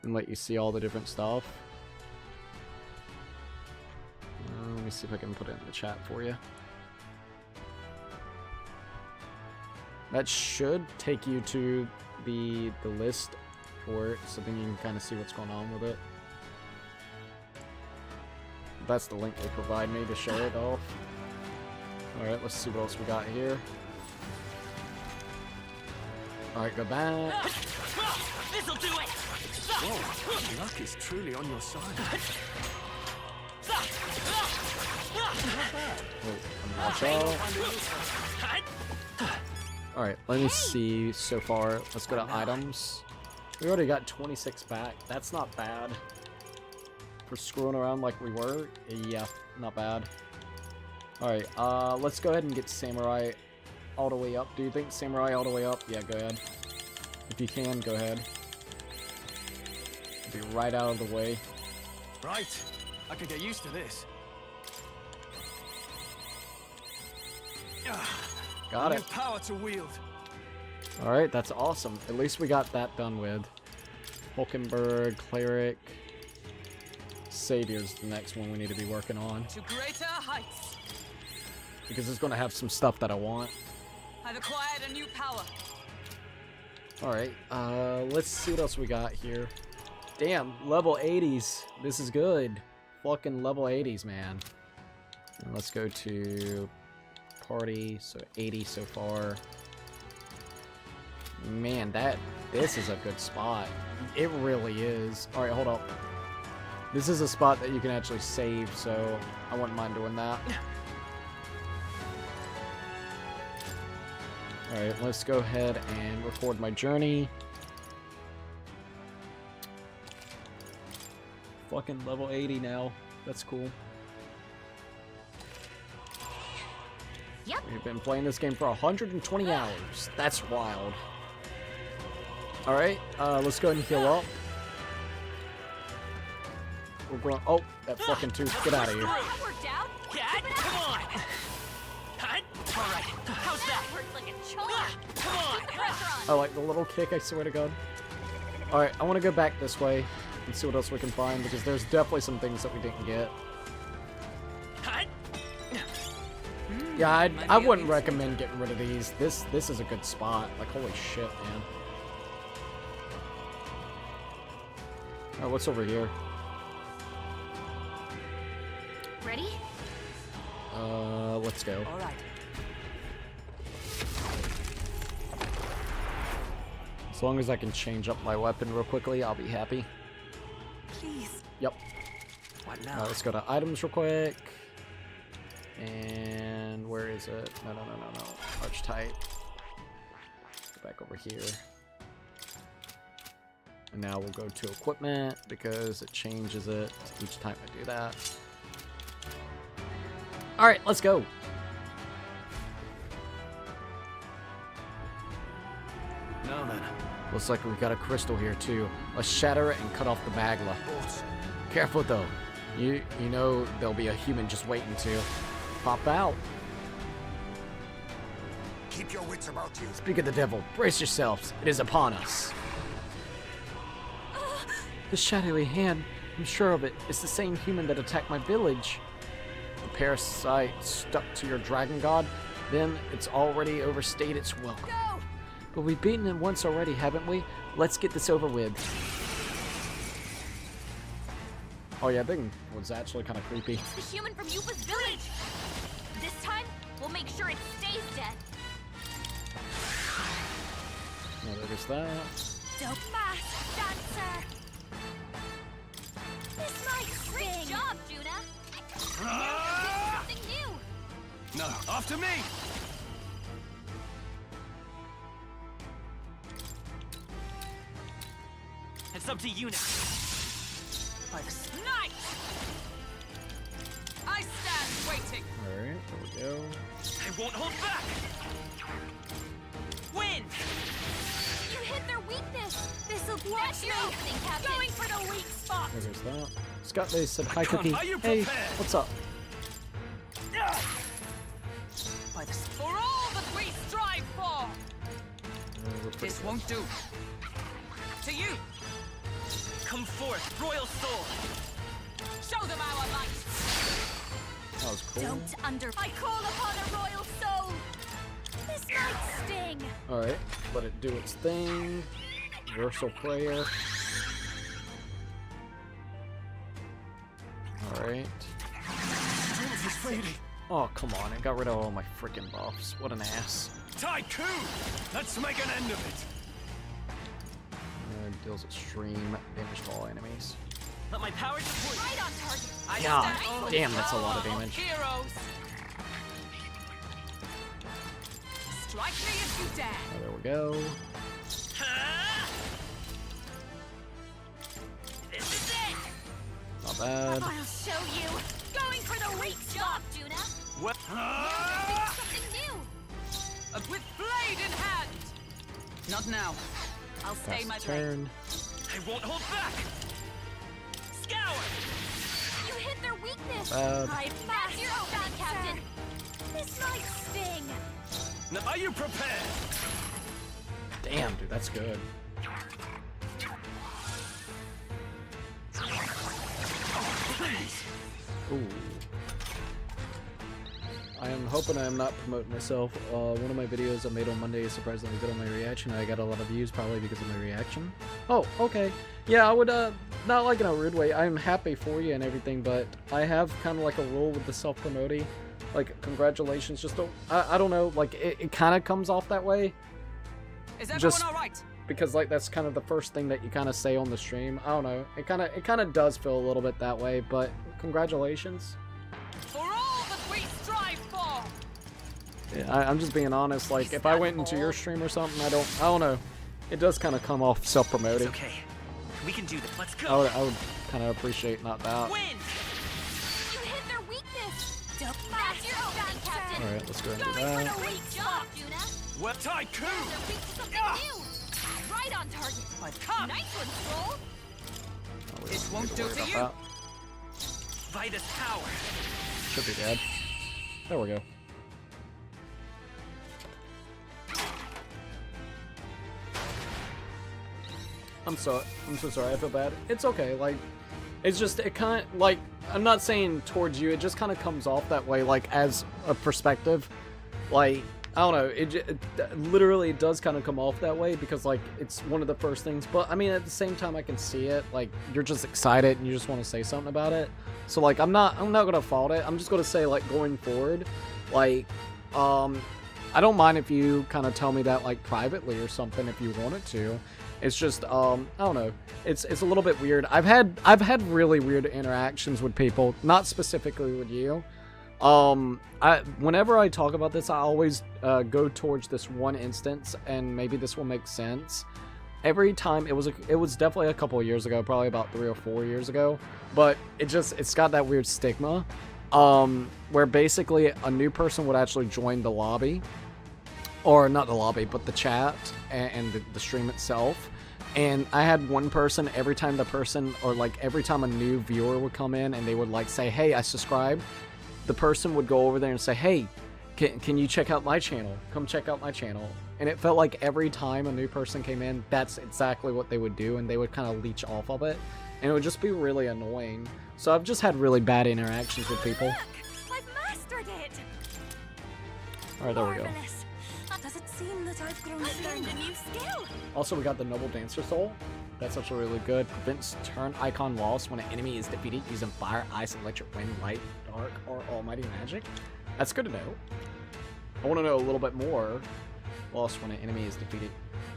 [SPEAKER 1] and let you see all the different stuff. Let me see if I can put it in the chat for you. That should take you to the list for it, so then you can kind of see what's going on with it. That's the link they provide me to show it off. Alright, let's see what else we got here. Alright, go back.
[SPEAKER 13] This'll do it.
[SPEAKER 15] Whoa, luck is truly on your side.
[SPEAKER 1] Watch out. Alright, let me see so far. Let's go to items. We already got 26 back. That's not bad. For screwing around like we were. Yeah, not bad. Alright, let's go ahead and get Samurai all the way up. Do you think Samurai all the way up? Yeah, go ahead. If you can, go ahead. Be right out of the way.
[SPEAKER 15] Right. I could get used to this.
[SPEAKER 1] Got it.
[SPEAKER 15] Power to wield.
[SPEAKER 1] Alright, that's awesome. At least we got that done with. Hulkenberg, Cleric. Savior's the next one we need to be working on.
[SPEAKER 13] To greater heights.
[SPEAKER 1] Because it's going to have some stuff that I want.
[SPEAKER 13] I've acquired a new power.
[SPEAKER 1] Alright, let's see what else we got here. Damn, level 80s. This is good. fucking level 80s, man. And let's go to party. So 80 so far. Man, this is a good spot. It really is. All right, hold up. This is a spot that you can actually save, so I wouldn't mind doing that. All right, let's go ahead and record my journey. Fucking level 80 now. That's cool.
[SPEAKER 11] Yep.
[SPEAKER 1] We've been playing this game for 120 hours. That's wild. All right, let's go ahead and heal up. We're going. Oh, that fucking tooth! Get out of here!
[SPEAKER 11] That worked out.
[SPEAKER 13] Come on. All right. How's that?
[SPEAKER 11] Worked like a charm.
[SPEAKER 13] Come on.
[SPEAKER 11] Put the pressure on.
[SPEAKER 1] I like the little kick. I swear to God. All right, I want to go back this way and see what else we can find because there's definitely some things that we didn't get. Yeah, I wouldn't recommend getting rid of these. This is a good spot. Like, holy shit, man. Alright, what's over here?
[SPEAKER 11] Ready?
[SPEAKER 1] Let's go.
[SPEAKER 13] All right.
[SPEAKER 1] As long as I can change up my weapon real quickly, I'll be happy.
[SPEAKER 6] Please.
[SPEAKER 1] Yep.
[SPEAKER 13] What now?
[SPEAKER 1] Alright, let's go to items real quick. And where is it? No. Arch type. Go back over here. And now we'll go to equipment because it changes it each time I do that. Alright, let's go.
[SPEAKER 15] Now then.
[SPEAKER 1] Looks like we've got a crystal here too. Let's shatter it and cut off the bagla. Careful though. You know there'll be a human just waiting to pop out.
[SPEAKER 3] Keep your wits about you.
[SPEAKER 1] Speak of the devil, brace yourselves. It is upon us. The shadowy hand, I'm sure of it, is the same human that attacked my village. The parasite stuck to your dragon god, then it's already overstayed its welcome.
[SPEAKER 11] Go!
[SPEAKER 1] But we've beaten him once already, haven't we? Let's get this over with. Oh yeah, that thing was actually kind of creepy.
[SPEAKER 11] The human from Yupa's village. This time, we'll make sure it stays dead.
[SPEAKER 1] Oh, there's that.
[SPEAKER 11] Dope mask dancer. This might sting. Great job, Juna. Now something new.
[SPEAKER 15] No, after me!
[SPEAKER 13] It's up to you now. By the night! I stand waiting.
[SPEAKER 1] Alright, there we go.
[SPEAKER 13] I won't hold back. Win!
[SPEAKER 11] You hit their weakness. This'll watch me. Going for the weak spot.
[SPEAKER 1] There's that. Scott Day said, hi,
[SPEAKER 13] Come,
[SPEAKER 1] Cookie.
[SPEAKER 13] are you
[SPEAKER 1] Hey,
[SPEAKER 13] prepared?
[SPEAKER 1] what's up?
[SPEAKER 13] By the for all that we strive for. This won't do. To you. Come forth, royal soul. Show them our might.
[SPEAKER 1] That was cool.
[SPEAKER 11] Don't under. I call upon a royal soul. This might sting.
[SPEAKER 1] Alright, let it do its thing. Universal prayer. Alright. Oh, come on. It got rid of all my freaking buffs. What an ass.
[SPEAKER 15] Tycoon! Let's make an end of it!
[SPEAKER 1] Deals extreme damage to all enemies.
[SPEAKER 13] Let my power deploy.
[SPEAKER 11] Right on target.
[SPEAKER 13] I
[SPEAKER 1] God,
[SPEAKER 13] stand
[SPEAKER 1] damn, that's a lot of
[SPEAKER 13] for
[SPEAKER 1] damage.
[SPEAKER 13] Heroes. Strike me if you dare.
[SPEAKER 1] Oh, there we go.
[SPEAKER 11] This is it.
[SPEAKER 1] Not bad.
[SPEAKER 11] I'll show you. Going for the weak spot, Juna.
[SPEAKER 13] What?
[SPEAKER 11] Something new.
[SPEAKER 13] With blade in hand. Not now. I'll stay
[SPEAKER 1] Pass
[SPEAKER 13] my
[SPEAKER 1] the turn.
[SPEAKER 13] I won't hold back. Scour.
[SPEAKER 11] You hit their weakness.
[SPEAKER 1] Bad.
[SPEAKER 11] That's your open, Captain. This might sting.
[SPEAKER 15] Now, are you prepared?
[SPEAKER 1] Damn, dude, that's good. Ooh. I am hoping I am not promoting myself. One of my videos I made on Monday is surprisingly good on my reaction. I got a lot of views probably because of my reaction. Oh, okay. Yeah, I would, not like in a rude way. I'm happy for you and everything, but I have kind of like a rule with the self-promoting. Like, congratulations, just don't, I don't know, like, it kind of comes off that way.
[SPEAKER 13] Is everyone
[SPEAKER 1] Just
[SPEAKER 13] alright?
[SPEAKER 1] because, like, that's kind of the first thing that you kind of say on the stream. I don't know. It kind of does feel a little bit that way, but congratulations.
[SPEAKER 13] For all that we strive for!
[SPEAKER 1] Yeah, I'm just being honest. Like, if I went into your stream or something, I don't know. It does kind of come off self-promoting.
[SPEAKER 17] Okay, we can do this. Let's go.
[SPEAKER 1] I would kind of appreciate not that.
[SPEAKER 11] You hit their weakness. That's your own, Captain.
[SPEAKER 1] All right, let's go ahead and do
[SPEAKER 11] Going
[SPEAKER 1] that.
[SPEAKER 11] for the weak job, Juna.
[SPEAKER 17] What I
[SPEAKER 11] They're weak to something new. Right on target.
[SPEAKER 13] Come.
[SPEAKER 11] Nice one, Stroll.
[SPEAKER 1] Oh,
[SPEAKER 13] This won't do to you.
[SPEAKER 1] That.
[SPEAKER 17] Vitus power.
[SPEAKER 1] Should be dead. There we go. I'm so sorry. I feel bad. It's okay. Like, it's just, it kind of, like, I'm not saying towards you. It just kind of comes off that way, like, as a perspective. Like, I don't know. It literally does kind of come off that way because, like, it's one of the first things. But, I mean, at the same time, I can see it. Like, you're just excited and you just want to say something about it. So, like, I'm not going to fault it. I'm just going to say, like, going forward, like, I don't mind if you kind of tell me that, like, privately or something if you wanted to. It's just, I don't know. It's a little bit weird. I've had really weird interactions with people, not specifically with you. Whenever I talk about this, I always go towards this one instance, and maybe this will make sense. Every time, it was definitely a couple of years ago, probably about 3 or 4 years ago, but it's got that weird stigma, where basically a new person would actually join the lobby, or not the lobby, but the chat and the stream itself. And I had one person, every time every time a new viewer would come in and they would like say, hey, I subscribed, the person would go over there and say, hey, can you check out my channel? Come check out my channel. And it felt like every time a new person came in, that's exactly what they would do, and they would kind of leech off of it. And it would just be really annoying. So I've just had really bad interactions with people.
[SPEAKER 2] I've mastered it.
[SPEAKER 1] Alright, there we go.
[SPEAKER 6] Does it seem that I've grown
[SPEAKER 2] I've learned a new skill.
[SPEAKER 1] Also, we got the Noble Dancer Soul. That's actually really good. Prevents turn icon loss when an enemy is defeated using fire, ice, electric, wind, light, dark, or almighty magic. That's good to know. I want to know a little bit more. Loss when an enemy is defeated.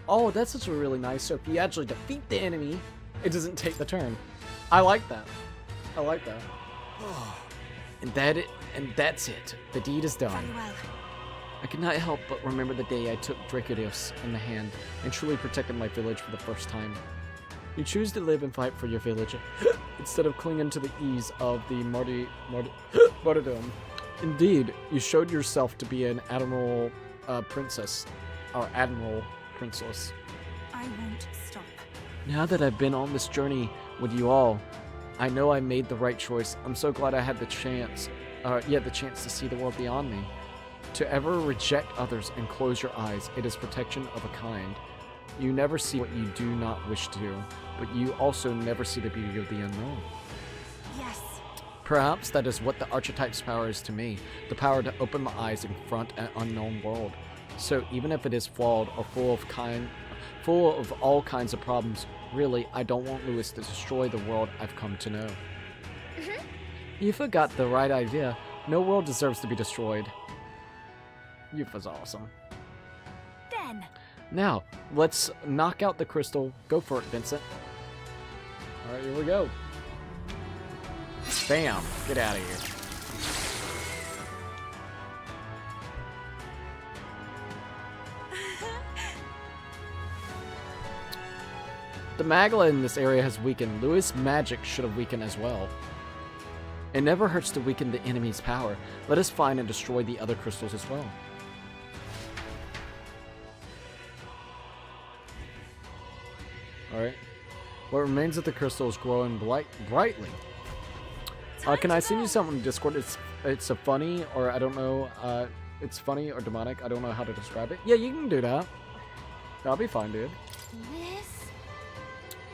[SPEAKER 1] Oh, that's actually really nice. So if you actually defeat the enemy, it doesn't take the turn. I like that. I like that. And that's it. The deed is done.
[SPEAKER 6] Very well.
[SPEAKER 1] I could not help but remember the day I took Dracodius in the hand and truly protected my village for the first time. You choose to live and fight for your village instead of clinging to the ease of the martyrdom. Indeed, you showed yourself to be an admiral princess, or admiral princess.
[SPEAKER 6] I won't stop.
[SPEAKER 1] Now that I've been on this journey with you all, I know I made the right choice. I'm so glad I had the chance to see the world beyond me. To ever reject others and close your eyes, it is protection of a kind. You never see what you do not wish to, but you also never see the beauty of the unknown.
[SPEAKER 6] Yes.
[SPEAKER 1] Perhaps that is what the archetype's power is to me, the power to open my eyes and confront an unknown world. So even if it is flawed or full of all kinds of problems, really, I don't want Lewis to destroy the world I've come to know. You forgot the right idea. No world deserves to be destroyed. Yufa's awesome.
[SPEAKER 2] Then.
[SPEAKER 1] Now, let's knock out the crystal. Go for it, Vincent. Alright, here we go. Bam! Get out of here. The Magla in this area has weakened. Lewis' magic should have weakened as well. It never hurts to weaken the enemy's power. Let us find and destroy the other crystals as well. Alright. What remains of the crystal is growing brightly. Can I send you something in Discord? It's a funny, or I don't know, it's funny or demonic. I don't know how to describe it. Yeah, you can do that. That'll be fine, dude.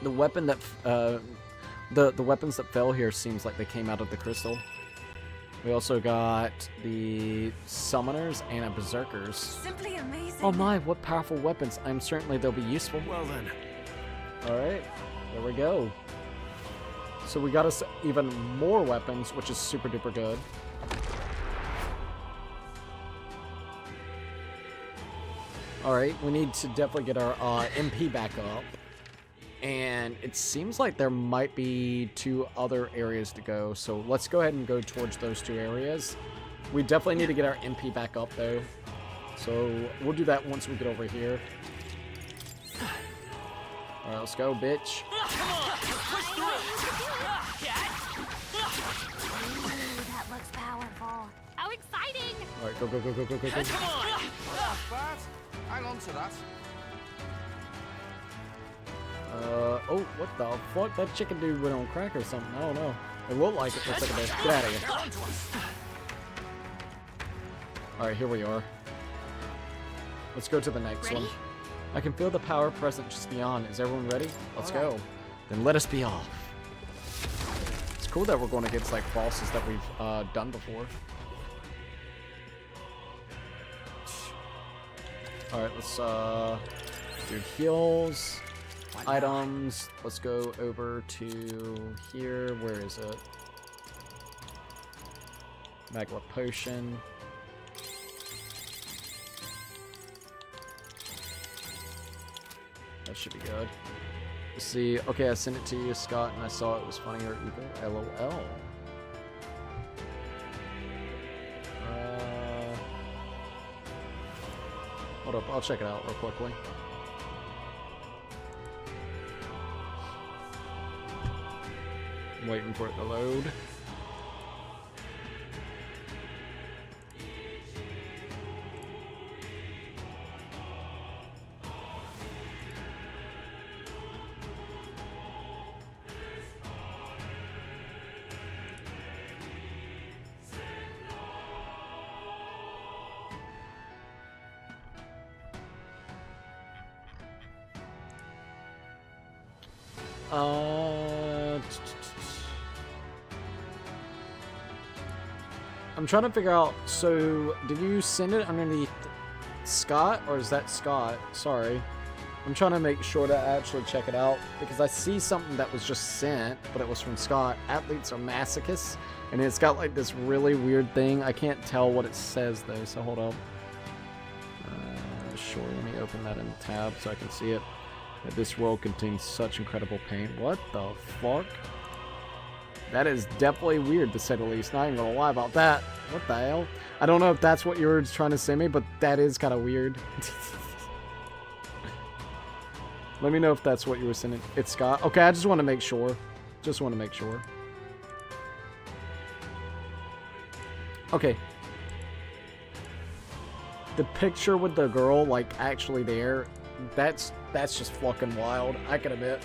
[SPEAKER 1] The weapon that, the weapons that fell here seems like they came out of the crystal. We also got the summoners and a berserkers.
[SPEAKER 6] Simply amazing.
[SPEAKER 1] Oh my, what powerful weapons. I'm certainly they'll be useful.
[SPEAKER 15] Well then,
[SPEAKER 1] Alright, there we go. So we got us even more weapons, which is super duper good. Alright, we need to definitely get our MP back up. And it seems like there might be 2 other areas to go, so let's go ahead and go towards those 2 areas. We definitely need to get our MP back up, though. So we'll do that once we get over here. Alright, let's go, bitch.
[SPEAKER 16] That looks powerful. How exciting!
[SPEAKER 1] Alright, go, go, go, go, go, go, go.
[SPEAKER 7] Come on! Bart, hang on to that.
[SPEAKER 1] Oh, what the fuck? That chicken dude went on crack or something. I don't know. It looked like it for a second there. Get out of here. Alright, here we are. Let's go to the next one. I can feel the power present just beyond. Is everyone ready? Let's go. Then let us be off. It's cool that we're going against like bosses that we've done before. Alright, let's do heals. Items. Let's go over to here. Where is it? Magma potion. That should be good. Let's see. Okay, I sent it to you, Scott, and I saw it was funny or evil. LOL. Hold up, I'll check it out real quickly. I'm waiting for it to load. I'm trying to figure out, so did you send it underneath Scott, or is that Scott? Sorry. I'm trying to make sure to actually check it out, because I see something that was just sent, but it was from Scott. Athletes are masochists, and it's got like this really weird thing. I can't tell what it says though, so hold up. Sure, let me open that in the tab so I can see it. That this world contains such incredible pain. What the fuck? That is definitely weird, to say the least. Not even gonna lie about that. What the hell? I don't know if that's what you were trying to say me, but that is kind of weird. Let me know if that's what you were sending. It's Scott. Okay, I just want to make sure. Just want to make sure. Okay. The picture with the girl, like, actually there, that's just fucking wild. I can admit.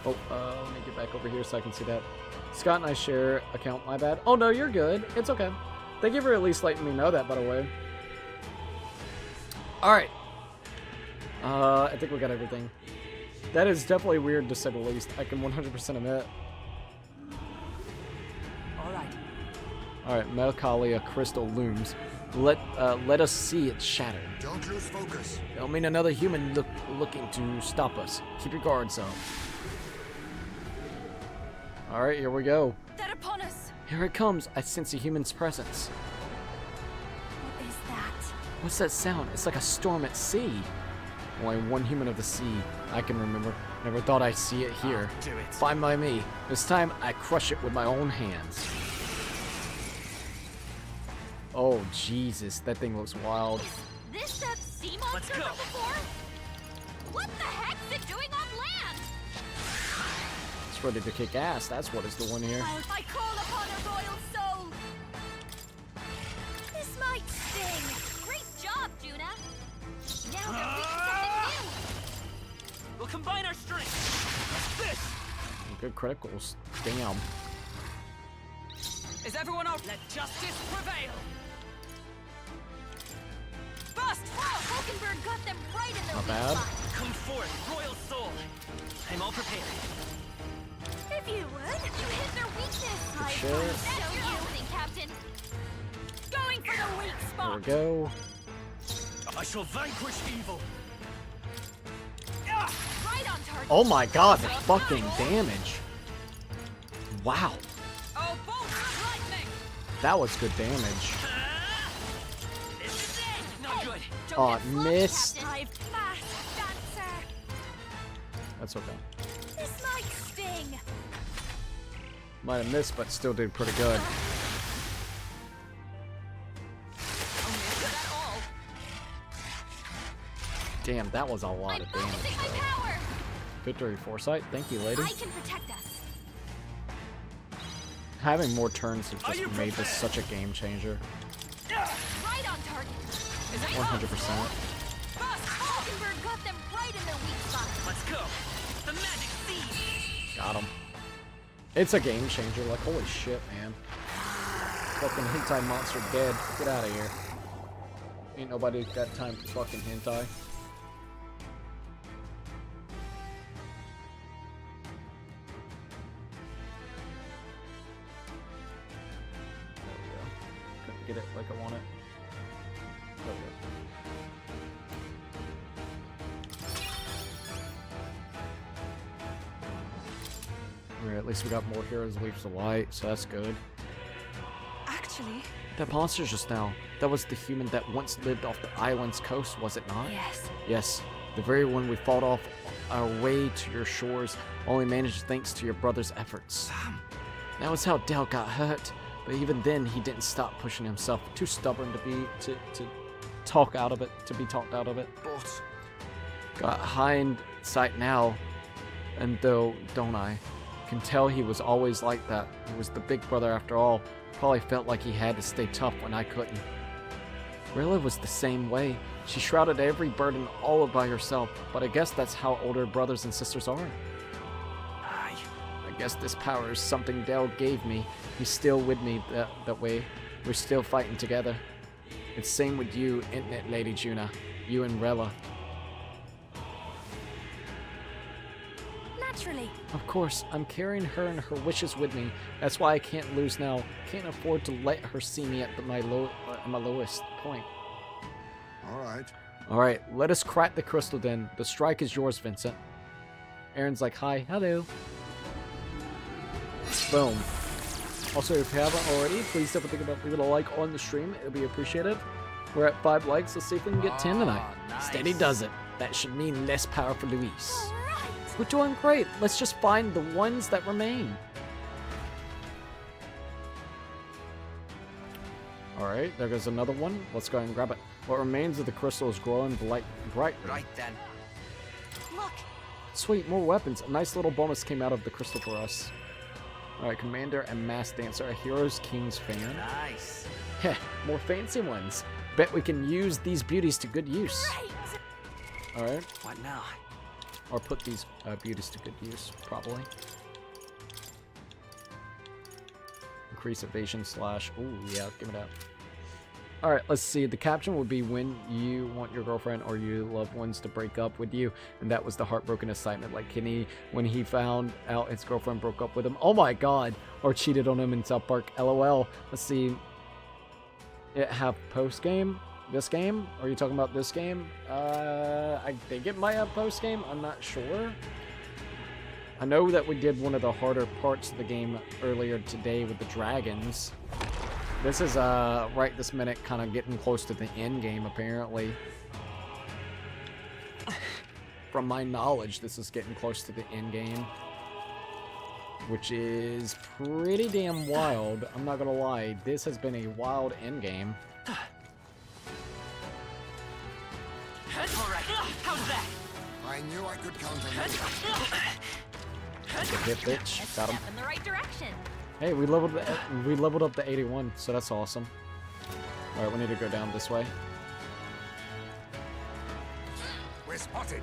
[SPEAKER 1] Oh, let me get back over here so I can see that. Scott and I share account, my bad. Oh, no, you're good. It's okay. Thank you for at least letting me know that, by the way. Alright. I think we got everything. That is definitely weird, to say the least. I can 100% admit. Alright, Melkalia crystal looms. Let us see it shatter.
[SPEAKER 3] Don't lose focus.
[SPEAKER 1] Don't mean another human looking to stop us. Keep your guards up. Alright, here we go.
[SPEAKER 2] They're upon us.
[SPEAKER 1] Here it comes. I sense a human's presence.
[SPEAKER 2] What is that?
[SPEAKER 1] What's that sound? It's like a storm at sea. Only one human of the sea I can remember. Never thought I'd see it here.
[SPEAKER 17] Do it.
[SPEAKER 1] Fine by me. This time I crush it with my own hands. Oh Jesus, that thing looks wild.
[SPEAKER 11] This that sea monster from before? What the heck's it doing on land?
[SPEAKER 1] It's ready to kick ass. That's what it's doing here.
[SPEAKER 11] I call upon a royal soul. This might sting. Great job, Juna. Now they're doing something new.
[SPEAKER 17] We'll combine our strength. This.
[SPEAKER 1] Good criticals. Damn.
[SPEAKER 13] Is everyone out? Let justice prevail. Bust!
[SPEAKER 11] Wow, Hulkenberg got them right in their
[SPEAKER 1] Not bad.
[SPEAKER 17] Come forth, royal soul. I'm all prepared.
[SPEAKER 11] If you would, you hit their weakness.
[SPEAKER 1] Good shit.
[SPEAKER 11] That's your opening, Captain. Going for the weak
[SPEAKER 1] There
[SPEAKER 11] spot.
[SPEAKER 1] we go.
[SPEAKER 17] I shall vanquish evil.
[SPEAKER 1] Oh my god, the fucking damage. Wow. That was good damage. Oh, missed. That's okay.
[SPEAKER 2] This might sting.
[SPEAKER 1] Might have missed, but still did pretty good. Damn, that was a lot of damage. Victory Foresight. Thank you, lady.
[SPEAKER 2] I can protect us.
[SPEAKER 1] Having more turns has just made this such a game changer.
[SPEAKER 2] Right on target.
[SPEAKER 1] 100%.
[SPEAKER 2] Hockenberg got them right in their weak spot.
[SPEAKER 17] Let's go. The magic seed.
[SPEAKER 1] Got him. It's a game changer. Like, holy shit, man. Fucking hentai monster dead. Get out of here. Ain't nobody got time for fucking hentai. Get it like I want it. There we go. Alright, at least we got more heroes leaves of light, so that's good.
[SPEAKER 6] Actually,
[SPEAKER 1] That monster just now, that was the human that once lived off the island's coast, was it not?
[SPEAKER 6] yes.
[SPEAKER 1] Yes, the very one we fought off our way to your shores, only managed thanks to your brother's efforts. That was how Dale got hurt. But even then, he didn't stop pushing himself. Too stubborn to be to talk out of it, to be talked out of it.
[SPEAKER 7] But
[SPEAKER 1] Got hindsight now, and though don't I, can tell he was always like that. He was the big brother after all. Probably felt like he had to stay tough when I couldn't. Rilla was the same way. She shrouded every burden all by herself. But I guess that's how older brothers and sisters are. I guess this power is something Dale gave me. He's still with me that way. We're still fighting together. It's same with you, isn't it, Lady Juna? You and Rella.
[SPEAKER 2] Naturally.
[SPEAKER 1] Of course, I'm carrying her and her wishes with me. That's why I can't lose now. Can't afford to let her see me at my lowest point. All right, let us crack the crystal then. The strike is yours, Vincent. Aaron's like, hi, hello. Boom. Also, if you haven't already, please don't think about leaving a like on the stream. It'll be appreciated. We're at 5 likes. Let's see if we can get 10 tonight.
[SPEAKER 7] Nice.
[SPEAKER 1] Steady does it. That should mean less power for Luis. We're doing great. Let's just find the ones that remain. Alright, there goes another one. Let's go ahead and grab it. What remains of the crystal is growing bright.
[SPEAKER 14] Right then.
[SPEAKER 2] Look.
[SPEAKER 1] Sweet, more weapons. A nice little bonus came out of the crystal for us. Alright, Commander and Mass Dancer, a Heroes King's fan.
[SPEAKER 14] Nice.
[SPEAKER 1] Heh, more fancy ones. Bet we can use these beauties to good use. Alright.
[SPEAKER 14] What now?
[SPEAKER 1] Or put these beauties to good use, probably. Increase evasion slash... Ooh, yeah, give it up. Alright, let's see. The caption would be when you want your girlfriend or your loved ones to break up with you. And that was the heartbroken assignment. Like Kenny, when he found out his girlfriend broke up with him. Oh my god! Or cheated on him in South Park. LOL. Let's see. It have post-game? This game? Are you talking about this game? I think it might have post-game. I'm not sure. I know that we did one of the harder parts of the game earlier today with the dragons. This is, right this minute, kind of getting close to the end game, apparently. From my knowledge, this is getting close to the end game. Which is pretty damn wild. I'm not gonna lie. This has been a wild end game.
[SPEAKER 17] Alright, how's that?
[SPEAKER 3] I knew I could count on you.
[SPEAKER 1] Hit bitch. Got him.
[SPEAKER 2] Step in the right direction.
[SPEAKER 1] Hey, we leveled up to 81, so that's awesome. Alright, we need to go down this way.
[SPEAKER 3] We're spotted.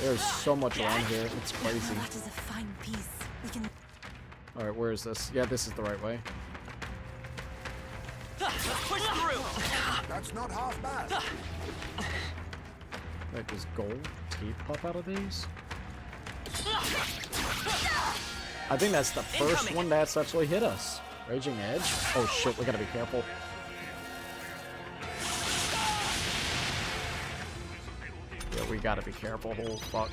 [SPEAKER 1] There's so much around here. It's crazy.
[SPEAKER 6] That is a fine piece. We can.
[SPEAKER 1] Alright, where is this? Yeah, this is the right way.
[SPEAKER 17] Push through.
[SPEAKER 3] That's not half bad.
[SPEAKER 1] Like, does gold teeth pop out of these? I think that's the first one that's actually hit us. Raging Edge? Oh shit, we gotta be careful. Yeah, we gotta be careful. Oh, fuck.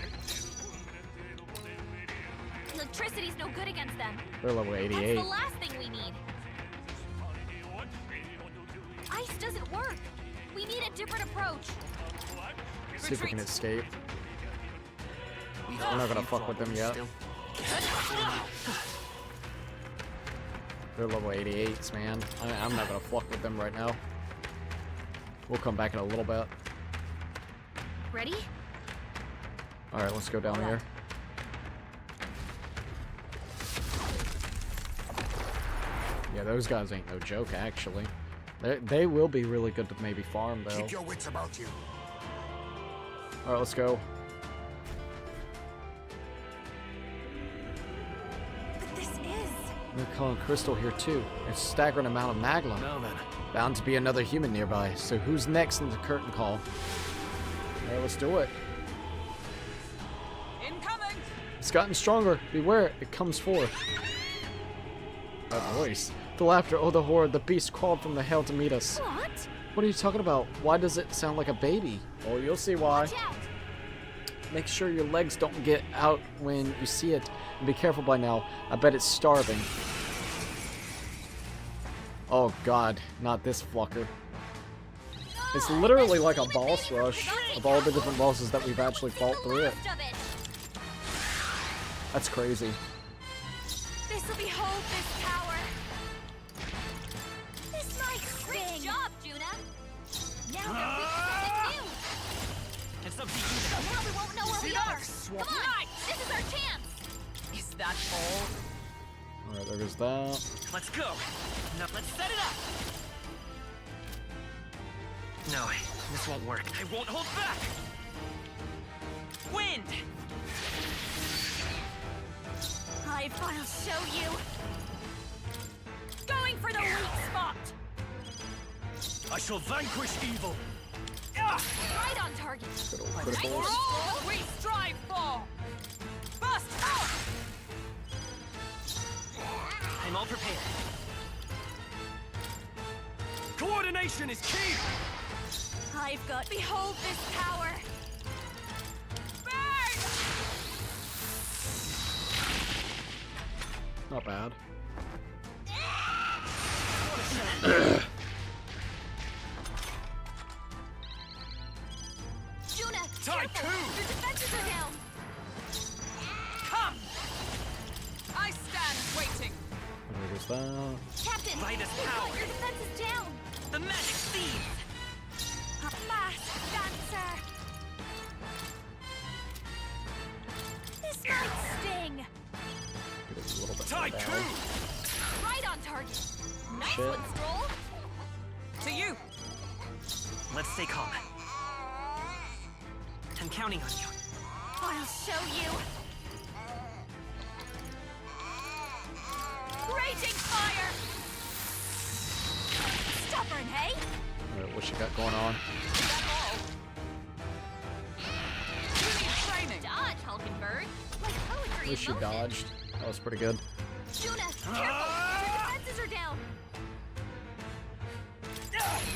[SPEAKER 11] Electricity's no good against them.
[SPEAKER 1] They're level 88.
[SPEAKER 11] That's the last thing we need. Ice doesn't work. We need a different approach.
[SPEAKER 1] See if we can escape. We're not gonna fuck with them yet. They're level 88s, man. I'm not gonna fuck with them right now. We'll come back in a little bit.
[SPEAKER 11] Ready?
[SPEAKER 1] Alright, let's go down here. Yeah, those guys ain't no joke, actually. They will be really good to maybe farm, though.
[SPEAKER 3] Keep your wits about you.
[SPEAKER 1] Alright, let's go.
[SPEAKER 2] But this is...
[SPEAKER 1] They're calling Crystal here, too. There's a staggering amount of Magla.
[SPEAKER 15] Now then.
[SPEAKER 1] Bound to be another human nearby. So who's next in the curtain call? Alright, let's do it.
[SPEAKER 13] Incoming!
[SPEAKER 1] It's gotten stronger. Beware, it comes forth. That voice. The laughter, oh the horror, the beast crawled from the hell to meet us.
[SPEAKER 11] What?
[SPEAKER 1] What are you talking about? Why does it sound like a baby? Oh, you'll see why.
[SPEAKER 11] Watch out.
[SPEAKER 1] Make sure your legs don't get out when you see it. And be careful by now. I bet it's starving. Oh god, not this fucker. It's literally like a boss rush of all the different bosses that we've actually fought through it. That's crazy.
[SPEAKER 2] This'll behold this power. This might sting.
[SPEAKER 11] Great job, Juna. Now they're weak to something new.
[SPEAKER 17] It's up to you.
[SPEAKER 11] Now we won't know where we are. Come on, this is our chance.
[SPEAKER 13] Is that all?
[SPEAKER 1] Alright, there goes that.
[SPEAKER 17] Let's go. Now let's set it up. No, this won't work. I won't hold back. Wind.
[SPEAKER 2] I'll show you. Going for the weak spot.
[SPEAKER 17] I shall vanquish evil.
[SPEAKER 2] Right on target.
[SPEAKER 1] Good old
[SPEAKER 13] For
[SPEAKER 1] criticals.
[SPEAKER 13] all we strive for. Bust forth.
[SPEAKER 17] I'm all prepared.
[SPEAKER 15] Coordination is key!
[SPEAKER 2] I've got... Behold this power. Burn!
[SPEAKER 1] Not bad.
[SPEAKER 11] Juna,
[SPEAKER 17] Tycoon!
[SPEAKER 11] careful. Your defenses are down.
[SPEAKER 13] Come. I stand waiting.
[SPEAKER 1] There goes that.
[SPEAKER 11] Captain,
[SPEAKER 17] By this power.
[SPEAKER 11] your defense is down.
[SPEAKER 17] The magic seeds.
[SPEAKER 2] Masked dancer. This might sting.
[SPEAKER 1] Get it a little bit more down.
[SPEAKER 17] Tycoon!
[SPEAKER 11] Right on target. Nice
[SPEAKER 1] Shit.
[SPEAKER 11] one, Stroll.
[SPEAKER 13] To you.
[SPEAKER 17] Let's stay calm. I'm counting on you.
[SPEAKER 2] I'll show you. Raging fire. Stubborn, hey?
[SPEAKER 1] Alright, what you got going on?
[SPEAKER 13] You need training.
[SPEAKER 11] Dodge, Hulkenberg. Like poetry
[SPEAKER 1] At least
[SPEAKER 11] in
[SPEAKER 1] she
[SPEAKER 11] motion.
[SPEAKER 1] dodged. That was pretty good.
[SPEAKER 11] Juna, careful. Your defenses are down.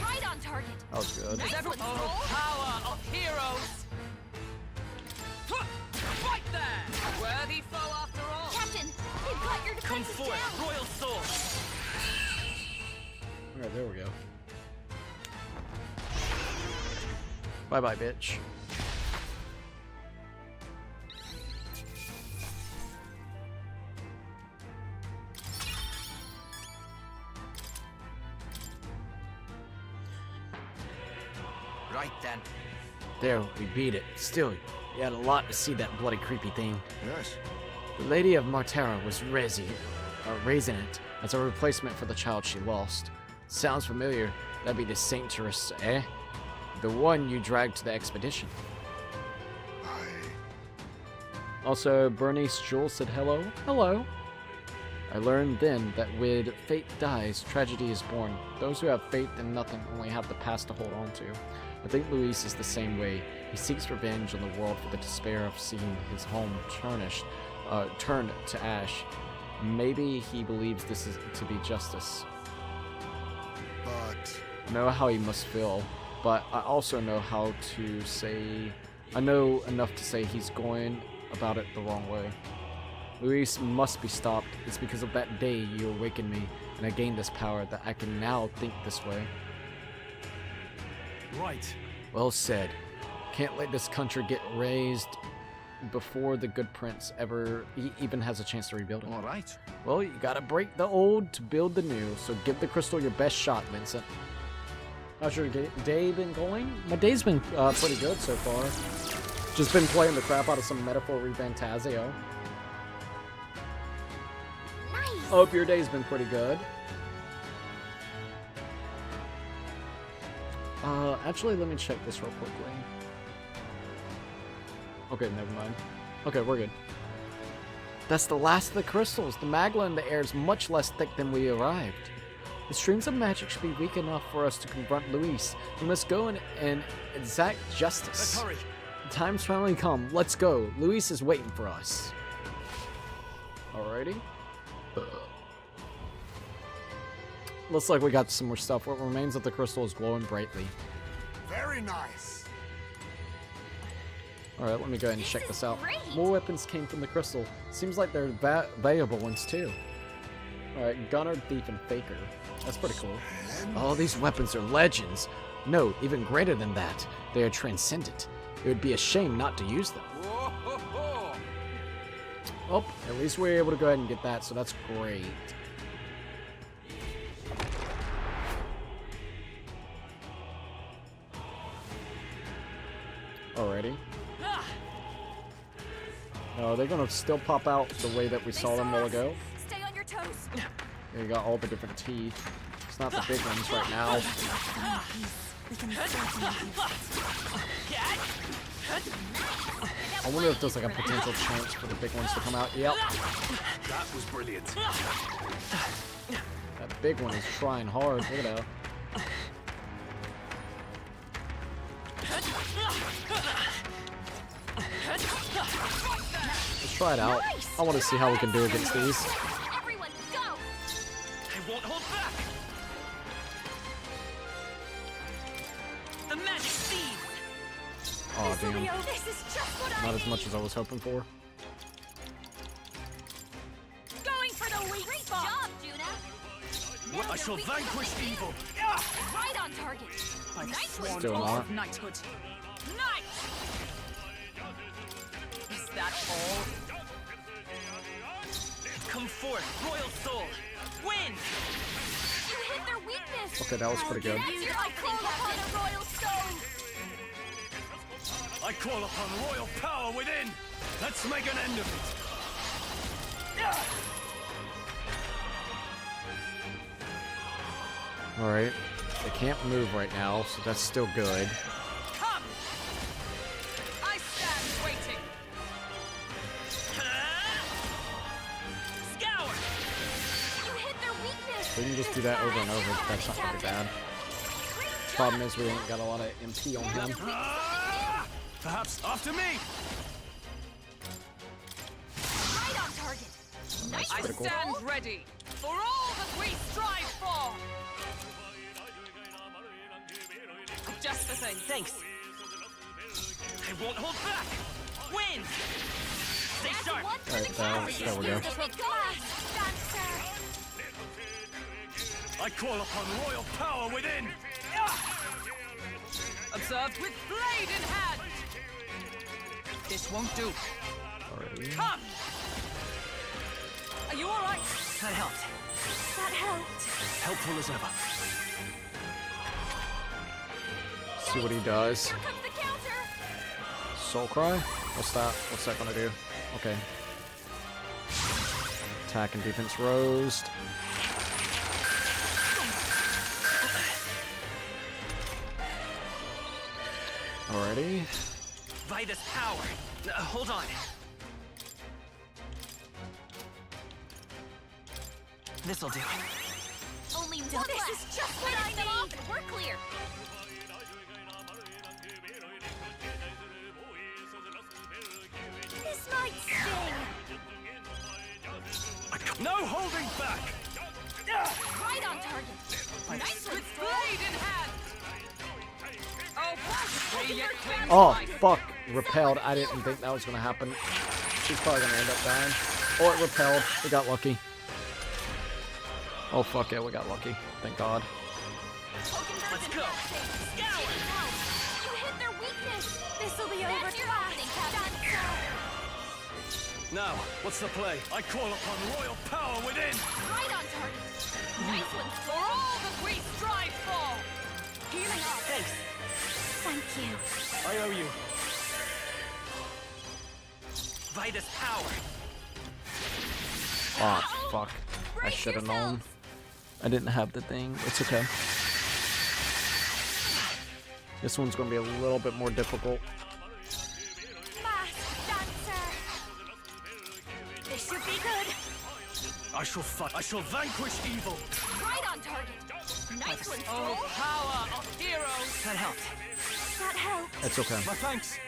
[SPEAKER 11] Right on target.
[SPEAKER 1] That was good.
[SPEAKER 11] Nice one,
[SPEAKER 13] Oh,
[SPEAKER 11] Stroll.
[SPEAKER 13] power of heroes. Right there. A worthy foe after all.
[SPEAKER 11] Captain, you've got your
[SPEAKER 17] Come
[SPEAKER 11] defenses
[SPEAKER 17] forth,
[SPEAKER 11] down.
[SPEAKER 17] Royal Soul.
[SPEAKER 1] Alright, there we go. Bye-bye, bitch.
[SPEAKER 14] Right then.
[SPEAKER 1] There, we beat it. Still, you had a lot to see that bloody creepy thing.
[SPEAKER 3] Yes.
[SPEAKER 1] The Lady of Martera was raising it as a replacement for the child she lost. Sounds familiar. That'd be the Saint Teresa, eh? The one you dragged to the expedition. Also, Bernice Jewel said hello. Hello. I learned then that when fate dies, tragedy is born. Those who have faith in nothing only have the past to hold on to. I think Luis is the same way. He seeks revenge on the world for the despair of seeing his home turned to ash. Maybe he believes this is to be justice.
[SPEAKER 3] But
[SPEAKER 1] I know how he must feel, but I also know how to say I know enough to say he's going about it the wrong way. Luis must be stopped. It's because of that day you awakened me, and I gained this power that I can now think this way.
[SPEAKER 15] Right.
[SPEAKER 1] Well said. Can't let this country get razed before the good prince even has a chance to rebuild it.
[SPEAKER 7] All right.
[SPEAKER 1] Well, you gotta break the old to build the new, so give the crystal your best shot, Vincent. How's your day been going? My day's been pretty good so far. Just been playing the crap out of some Metaphor ReFantazio.
[SPEAKER 16] Nice.
[SPEAKER 1] Hope your day's been pretty good. Actually, let me check this real quickly. Okay, never mind. Okay, we're good. That's the last of the crystals. The magma in the air is much less thick than we arrived. The streams of magic should be weak enough for us to confront Luis. We must go and exact justice.
[SPEAKER 15] Let's hurry.
[SPEAKER 1] The time's finally come. Let's go. Luis is waiting for us. Alrighty. Looks like we got some more stuff. What remains of the crystal is glowing brightly.
[SPEAKER 3] Very nice.
[SPEAKER 1] Alright, let me go ahead and check this out.
[SPEAKER 16] Great.
[SPEAKER 1] More weapons came from the crystal. Seems like they're valuable ones too. Alright, Gunner, Thief, and Faker. That's pretty cool. All these weapons are legends. No, even greater than that. They are transcendent. It would be a shame not to use them. Oh, at least we're able to go ahead and get that, so that's great. Alrighty. They're gonna still pop out the way that we saw them a while ago.
[SPEAKER 2] Stay on your toes.
[SPEAKER 1] You got all the different teeth. It's not the big ones right now. I wonder if there's like a potential chance for the big ones to come out. Yep.
[SPEAKER 15] That was brilliant.
[SPEAKER 1] That big one is trying hard. Look at that. Let's try it out. I want to see how we can do against these.
[SPEAKER 11] Everyone, go!
[SPEAKER 17] I won't hold back! The magic seed!
[SPEAKER 1] Oh damn.
[SPEAKER 2] This is just what
[SPEAKER 1] Not as much as I was hoping for.
[SPEAKER 11] Going for the weak spot! Great job, Juna!
[SPEAKER 17] I shall vanquish evil!
[SPEAKER 11] Right on target!
[SPEAKER 17] By the
[SPEAKER 11] Nice
[SPEAKER 17] sworn
[SPEAKER 1] Still
[SPEAKER 17] oath
[SPEAKER 1] not.
[SPEAKER 17] of knighthood.
[SPEAKER 11] Nice!
[SPEAKER 17] Is that all? Come forth, royal soul! Win!
[SPEAKER 11] You hit their weakness!
[SPEAKER 1] Okay, that was pretty good.
[SPEAKER 11] That's your call upon a royal stone!
[SPEAKER 15] I call upon royal power within. Let's make an end of it.
[SPEAKER 1] Alright. They can't move right now, so that's still good.
[SPEAKER 13] Come! I stand waiting. Scour!
[SPEAKER 11] You hit their weakness!
[SPEAKER 1] We can just do that over and over. That's not really bad. Problem is we ain't got a lot of MP on him.
[SPEAKER 15] Perhaps after me.
[SPEAKER 11] Right on target!
[SPEAKER 1] Nice,
[SPEAKER 13] I
[SPEAKER 1] critical.
[SPEAKER 13] stand ready for all that we strive for. Just the thing.
[SPEAKER 17] Thanks. I won't hold back. Win! Stay sharp.
[SPEAKER 1] Alright, there we go.
[SPEAKER 15] I call upon royal power within.
[SPEAKER 13] Observed with blade in hand. This won't do.
[SPEAKER 1] Alrighty.
[SPEAKER 13] Come! Are you all right?
[SPEAKER 17] That helped.
[SPEAKER 2] That helped.
[SPEAKER 15] Helpful as ever.
[SPEAKER 1] See what he does.
[SPEAKER 11] Here comes the counter!
[SPEAKER 1] Soul Cry? What's that? What's that gonna do? Okay. Attack and defense rose. Alrighty.
[SPEAKER 17] By this power. Hold on. This'll do.
[SPEAKER 11] Only one
[SPEAKER 2] This
[SPEAKER 11] left.
[SPEAKER 2] is just what I
[SPEAKER 11] Finish them off
[SPEAKER 2] need.
[SPEAKER 11] and we're clear.
[SPEAKER 2] This might sting.
[SPEAKER 15] No holding back.
[SPEAKER 11] Right on target. Nice one,
[SPEAKER 13] With blade in hand. Oh, possibly yet cling to
[SPEAKER 1] Oh,
[SPEAKER 13] life.
[SPEAKER 1] fuck. repelled. I didn't think that was going to happen. She's probably going to end up dying. Oh, it repelled. We got lucky. Oh, fuck it. We got lucky. Thank God.
[SPEAKER 11] Let's go. Scour. You hit their weakness. This'll be over fast.
[SPEAKER 15] Now, what's the play? I call upon royal power within!
[SPEAKER 11] Right on target. Nice one. For all that we strive for. Healing up.
[SPEAKER 13] Thanks.
[SPEAKER 16] Thank you.
[SPEAKER 15] I owe you.
[SPEAKER 17] Vitus power.
[SPEAKER 1] Oh, fuck. I should have known. I didn't have the thing. It's okay. This one's going to be a little bit more difficult.
[SPEAKER 11] This should be good.
[SPEAKER 15] I shall fight. I shall vanquish evil.
[SPEAKER 11] Right on target. Nice one.
[SPEAKER 13] Oh, power of heroes.
[SPEAKER 17] That helped.
[SPEAKER 16] That helped.
[SPEAKER 1] It's okay.
[SPEAKER 15] My thanks.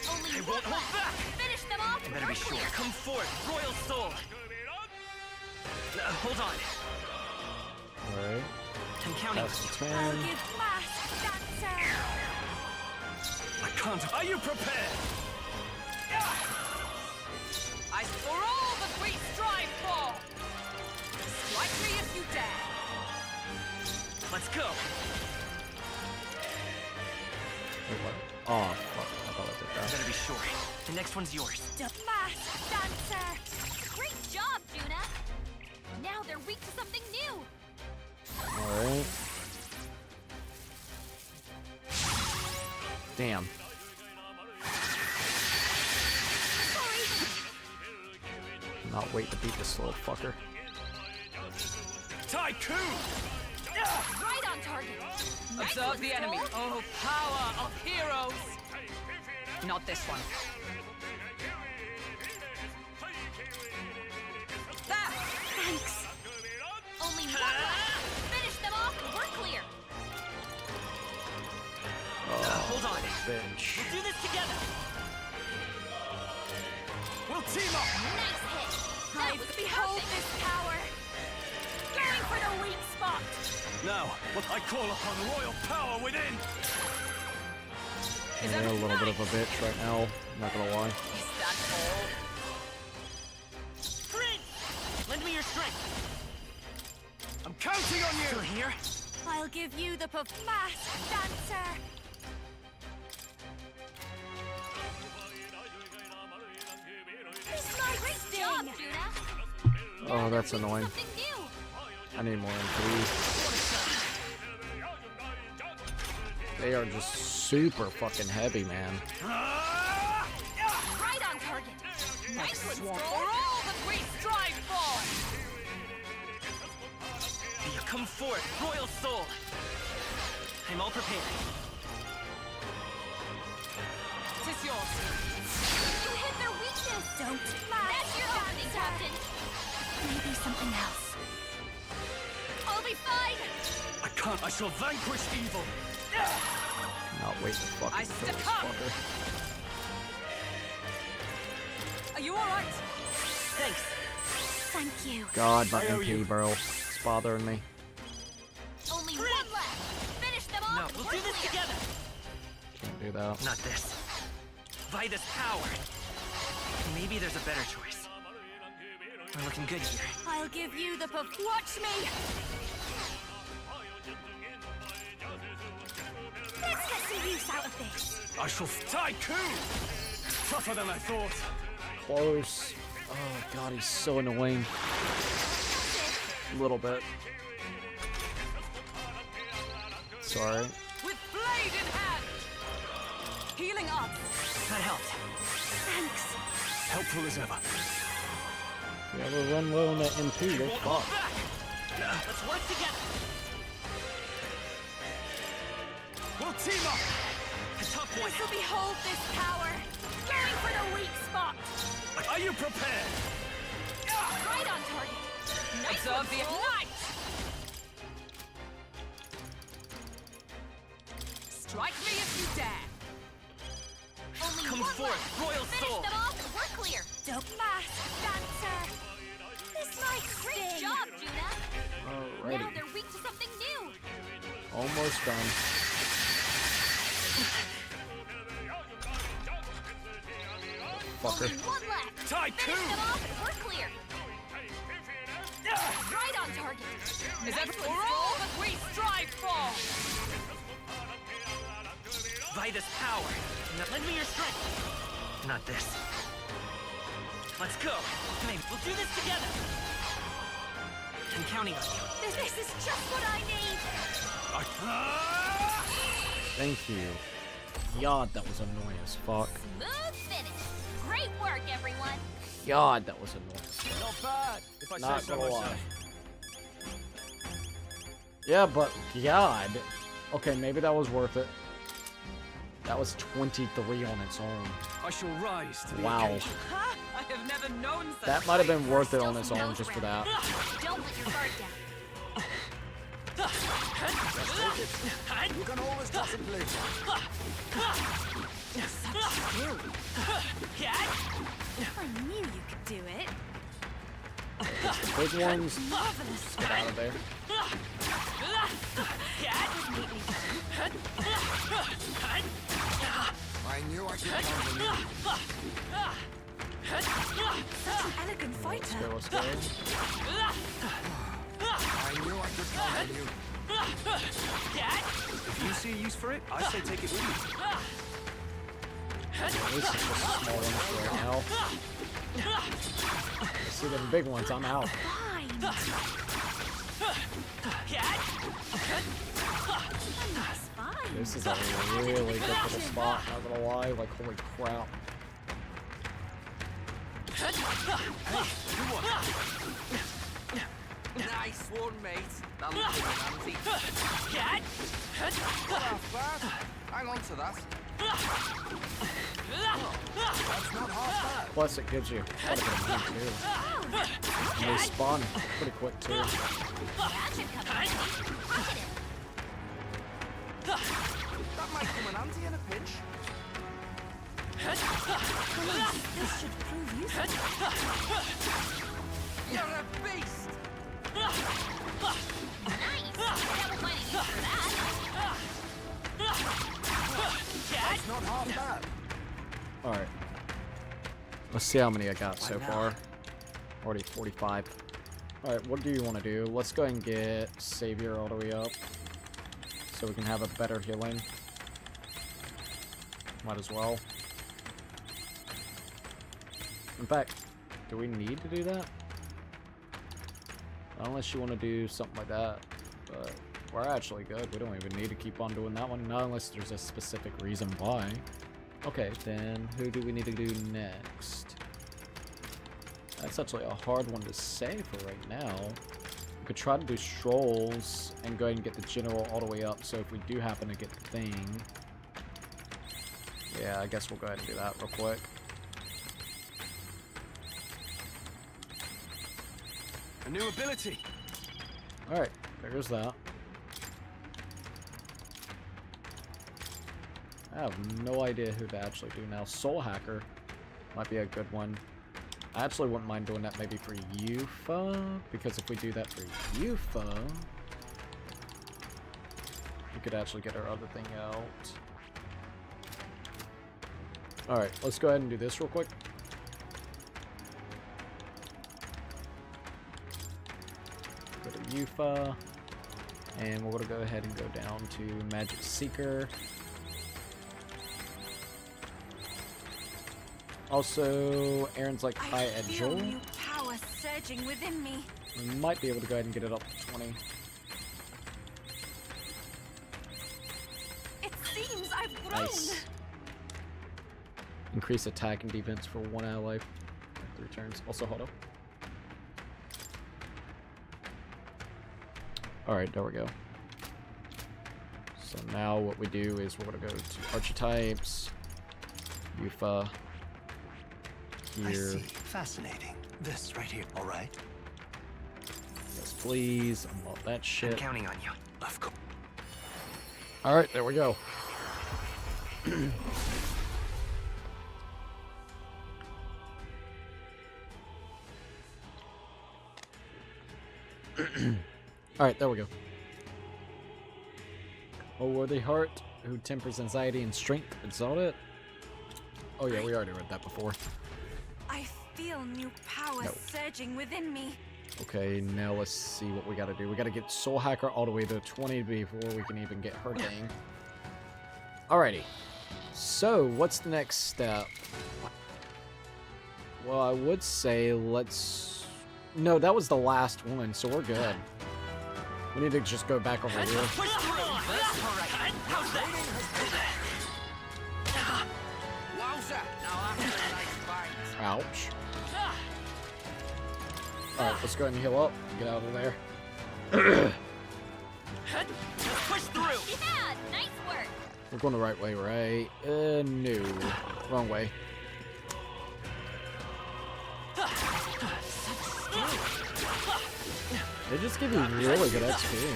[SPEAKER 11] Only
[SPEAKER 17] I won't hold back.
[SPEAKER 11] Finish them off.
[SPEAKER 17] I better be sure. Come forth, royal soul. Hold on.
[SPEAKER 1] Alright.
[SPEAKER 17] I'm counting.
[SPEAKER 1] That's 10.
[SPEAKER 11] I'll give fast dancer.
[SPEAKER 15] I can't. Are you prepared?
[SPEAKER 13] I for all that we strive for. Strike me if you dare.
[SPEAKER 17] Let's go.
[SPEAKER 1] Wait, what? Oh, fuck. I thought I did that.
[SPEAKER 17] Better be sure. The next one's yours.
[SPEAKER 11] Fast dancer. Great job, Juna. Now they're weak to something new.
[SPEAKER 1] Alright. Damn. Not wait to beat this little fucker.
[SPEAKER 15] Tycoon!
[SPEAKER 11] Right on target.
[SPEAKER 13] Observe the enemy. Oh, power of heroes. Not this one.
[SPEAKER 11] Thanks. Only one left. Finish them off and we're clear.
[SPEAKER 17] Hold on.
[SPEAKER 1] Bench.
[SPEAKER 17] We'll do this together.
[SPEAKER 15] We'll team up.
[SPEAKER 11] Nice hit. That was behold this power. Going for the weak spot.
[SPEAKER 15] Now, what I call upon royal power within.
[SPEAKER 1] I'm a little bit of a bitch right now. Not gonna lie.
[SPEAKER 13] Is that all?
[SPEAKER 17] Prince! Lend me your strength.
[SPEAKER 15] I'm counting on you.
[SPEAKER 17] Still here?
[SPEAKER 11] I'll give you the fast dancer. Great job, Juna.
[SPEAKER 1] Oh, that's annoying.
[SPEAKER 11] Something new.
[SPEAKER 1] I need more MP. They are just super fucking heavy, man.
[SPEAKER 11] Right on target. Nice one,
[SPEAKER 13] For
[SPEAKER 11] Stroll.
[SPEAKER 13] all that we strive for.
[SPEAKER 17] Come forth, royal soul. I'm all prepared.
[SPEAKER 13] Tis yours.
[SPEAKER 11] You hit their weakness. Don't lie. That's your darling, Captain.
[SPEAKER 16] Maybe something else.
[SPEAKER 11] I'll be fine.
[SPEAKER 15] I can't. I shall vanquish evil.
[SPEAKER 1] Not wait to fucking
[SPEAKER 13] I
[SPEAKER 1] kill this
[SPEAKER 13] succumb.
[SPEAKER 1] fucker.
[SPEAKER 13] Are you all right?
[SPEAKER 17] Thanks.
[SPEAKER 16] Thank you.
[SPEAKER 1] God, my
[SPEAKER 15] I owe
[SPEAKER 1] MP,
[SPEAKER 15] you.
[SPEAKER 1] bro. It's bothering me.
[SPEAKER 11] Only one left. Finish them off.
[SPEAKER 17] No,
[SPEAKER 11] and
[SPEAKER 17] we'll
[SPEAKER 11] we're
[SPEAKER 17] do this
[SPEAKER 11] clear.
[SPEAKER 17] together.
[SPEAKER 1] Can't do that.
[SPEAKER 17] Not this. Vitus power. Maybe there's a better choice. We're looking good here.
[SPEAKER 11] I'll give you the watch me. Let's get some use out of this.
[SPEAKER 15] I shall tycoon. Tougher than I thought.
[SPEAKER 1] Close. Oh, God, he's so annoying. A little bit. Sorry.
[SPEAKER 13] With blade in hand. Healing up.
[SPEAKER 17] That helped.
[SPEAKER 16] Thanks.
[SPEAKER 15] Helpful as ever.
[SPEAKER 1] Yeah, we'll run low on that MP. We're fucked.
[SPEAKER 17] Let's work together.
[SPEAKER 15] We'll team up.
[SPEAKER 17] A tough one.
[SPEAKER 11] This'll behold this power. Going for the weak spot.
[SPEAKER 15] Are you prepared?
[SPEAKER 11] Right on target. Nice
[SPEAKER 13] Observe
[SPEAKER 11] one,
[SPEAKER 13] the
[SPEAKER 11] Stroll.
[SPEAKER 13] ignite. Strike me if you dare.
[SPEAKER 11] Only
[SPEAKER 17] Come
[SPEAKER 11] one
[SPEAKER 17] forth,
[SPEAKER 11] left.
[SPEAKER 17] royal
[SPEAKER 11] Finish
[SPEAKER 17] soul.
[SPEAKER 11] them off and we're clear. Don't fast dancer. This might Great job, Juna. Now
[SPEAKER 1] Alrighty.
[SPEAKER 11] they're weak to something new.
[SPEAKER 1] Almost done. motherfucker.
[SPEAKER 11] Only one left.
[SPEAKER 13] Tycoon!
[SPEAKER 11] Finish them off and we're clear. Right on target.
[SPEAKER 13] Is that for all that we strive for? By this power. Now lend me your strength. Not this. Let's go. Maybe we'll do this together. I'm counting on you.
[SPEAKER 11] This is just what I need.
[SPEAKER 1] Thank you. God, that was annoying as fuck.
[SPEAKER 11] Smooth finish. Great work, everyone.
[SPEAKER 1] God, that was annoying as fuck.
[SPEAKER 12] Not bad, if I
[SPEAKER 1] Not
[SPEAKER 12] say so
[SPEAKER 1] gonna lie.
[SPEAKER 12] myself.
[SPEAKER 1] Yeah, but God. Okay, maybe that was worth it. That was 23 on its own.
[SPEAKER 15] I shall rise to the
[SPEAKER 1] Wow.
[SPEAKER 15] occasion.
[SPEAKER 13] I have never known such
[SPEAKER 1] That might have been
[SPEAKER 13] fight.
[SPEAKER 1] worth it on its own just for that.
[SPEAKER 11] Don't let your guard down.
[SPEAKER 3] You can always contemplate.
[SPEAKER 2] I knew you could do it.
[SPEAKER 1] Big ones.
[SPEAKER 2] Marvelous.
[SPEAKER 1] Get out of there.
[SPEAKER 3] I knew I could count on you.
[SPEAKER 6] Such an elegant fighter.
[SPEAKER 1] Let's go.
[SPEAKER 3] I knew I could count on you.
[SPEAKER 15] If you see a use for it, I say take it with you.
[SPEAKER 1] This is just small ones right now. See them big ones, I'm out. This is a really good little spot, not gonna lie, like holy crap.
[SPEAKER 14] Nice one, mate. That'll come in handy.
[SPEAKER 7] Not half bad. Hang on to that.
[SPEAKER 3] That's not half bad.
[SPEAKER 1] Plus it gives you quite a bit of money too. And they spawn pretty quick too.
[SPEAKER 11] That should come in handy. Pocket it.
[SPEAKER 7] That might come in handy in a pinch.
[SPEAKER 6] This should prove useful.
[SPEAKER 14] You're a beast!
[SPEAKER 11] Nice. That will find a use for that.
[SPEAKER 3] That's not half bad.
[SPEAKER 1] Alright. Let's see how many I got so far. Already 45. Alright, what do you want to do? Let's go ahead and get Savior all the way up. So we can have a better healing. Might as well. In fact, do we need to do that? Unless you want to do something like that. But we're actually good. We don't even need to keep on doing that one. Not unless there's a specific reason why. Okay, then who do we need to do next? That's actually a hard one to say for right now. We could try to do Strolls and go ahead and get the General all the way up. So if we do happen to get the thing. Yeah, I guess we'll go ahead and do that real quick.
[SPEAKER 15] A new ability.
[SPEAKER 1] Alright, there's that. I have no idea who to actually do now. Soul Hacker might be a good one. I actually wouldn't mind doing that maybe for Yufa, because if we do that for Yufa, we could actually get our other thing out. Alright, let's go ahead and do this real quick. Go to Yufa, and we're going to go ahead and go down to Magic Seeker. Also, Aaron's like high at
[SPEAKER 6] Feel
[SPEAKER 1] Joel.
[SPEAKER 6] new power surging within me.
[SPEAKER 1] We might be able to go ahead and get it up to 20.
[SPEAKER 6] It seems I've grown.
[SPEAKER 1] Nice. Increase attack and defense for 1 ally for 3 turns. Also, hold up. Alright, there we go. So now what we do is we're going to go to archetypes, Yufa,
[SPEAKER 5] I
[SPEAKER 1] here.
[SPEAKER 5] see. Fascinating. This right here. All right.
[SPEAKER 1] Yes, please. Unlock that shit.
[SPEAKER 17] I'm counting on you.
[SPEAKER 5] Of course.
[SPEAKER 1] Alright, there we go. Alright, there we go. Oh, worthy heart, who tempers anxiety and strength. Exalt it. Oh yeah, we already read that before.
[SPEAKER 6] I feel new power surging within me.
[SPEAKER 1] Okay, now let's see what we gotta do. We gotta get Soul Hacker all the way to 20 before we can even get her thing. Alrighty. So, what's the next step? Well, I would say let's... No, that was the last one, so we're good. We need to just go back over here. Ouch. Alright, let's go ahead and heal up. Get out of there.
[SPEAKER 11] Push through. Yeah, nice work.
[SPEAKER 1] We're going the right way, right? No. Wrong way. They just give you really good XP.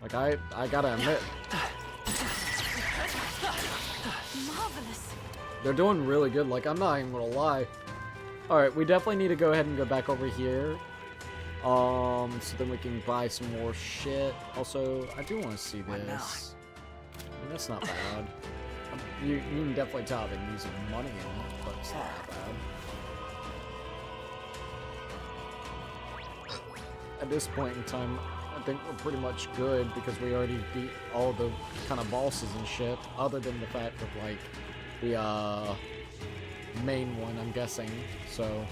[SPEAKER 1] Like, I gotta admit.
[SPEAKER 6] Marvelous.
[SPEAKER 1] They're doing really good, like, I'm not even gonna lie. Alright, we definitely need to go ahead and go back over here. So then we can buy some more shit. Also, I do want to see this. I mean, that's not bad. You can definitely tell I've been using money in it, but it's not that bad. At this point in time, I think we're pretty much good because we already beat all the kind of bosses and shit, other than the fact that, like, the, main one, I'm guessing. So,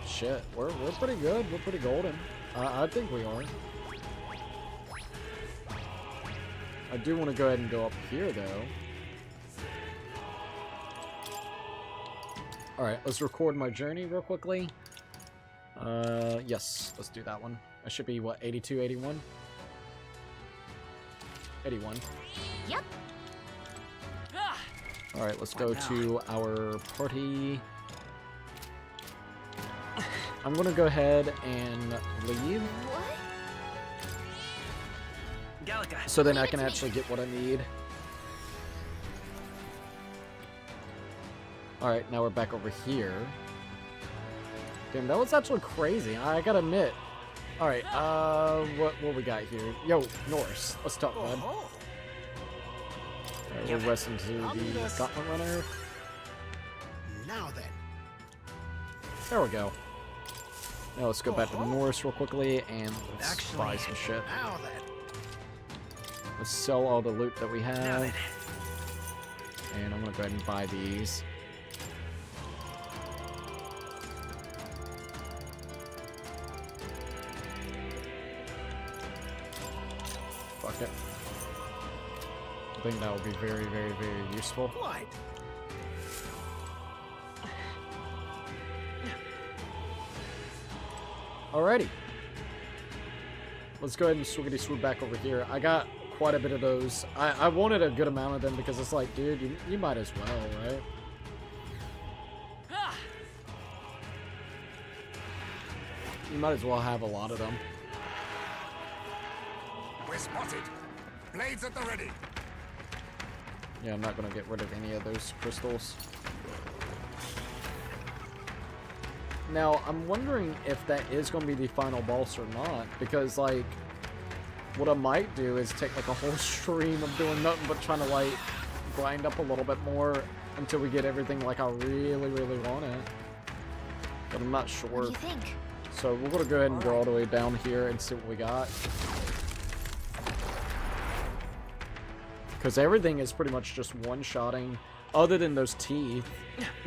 [SPEAKER 1] shit, we're pretty good. We're pretty golden. I think we are. I do want to go ahead and go up here, though. Alright, let's record my journey real quickly. Yes, let's do that one. I should be, what, 82, 81? 81.
[SPEAKER 11] Yep.
[SPEAKER 1] Alright, let's go to our party. I'm gonna go ahead and leave.
[SPEAKER 11] What?
[SPEAKER 17] Gallica.
[SPEAKER 1] So then I can actually get what I need. Alright, now we're back over here. Damn, that was actually crazy. I gotta admit. Alright, what we got here? Yo, Norse. Let's talk, bud. Alright, we'll rest into the Gauntlet Runner.
[SPEAKER 9] Now then.
[SPEAKER 1] There we go. Now let's go back to Norse real quickly and let's buy some shit.
[SPEAKER 9] Now then.
[SPEAKER 1] Let's sell all the loot that we have. And I'm gonna go ahead and buy these. Fuck it. I think that would be very, very, very useful.
[SPEAKER 9] What?
[SPEAKER 1] Alrighty. Let's go ahead and swiggity swoop back over here. I got quite a bit of those. I wanted a good amount of them because it's like, dude, you might as well, right? You might as well have a lot of them.
[SPEAKER 3] We're spotted. Blades at the ready.
[SPEAKER 1] Yeah, I'm not gonna get rid of any of those crystals. Now, I'm wondering if that is going to be the final boss or not, because, like, what I might do is take, like, a whole stream of doing nothing but trying to, like, grind up a little bit more until we get everything like I really, really want it. But I'm not sure.
[SPEAKER 11] What do you think?
[SPEAKER 1] So we're going to go ahead and go all the way down here and see what we got. Because everything is pretty much just one-shotting, other than those teeth,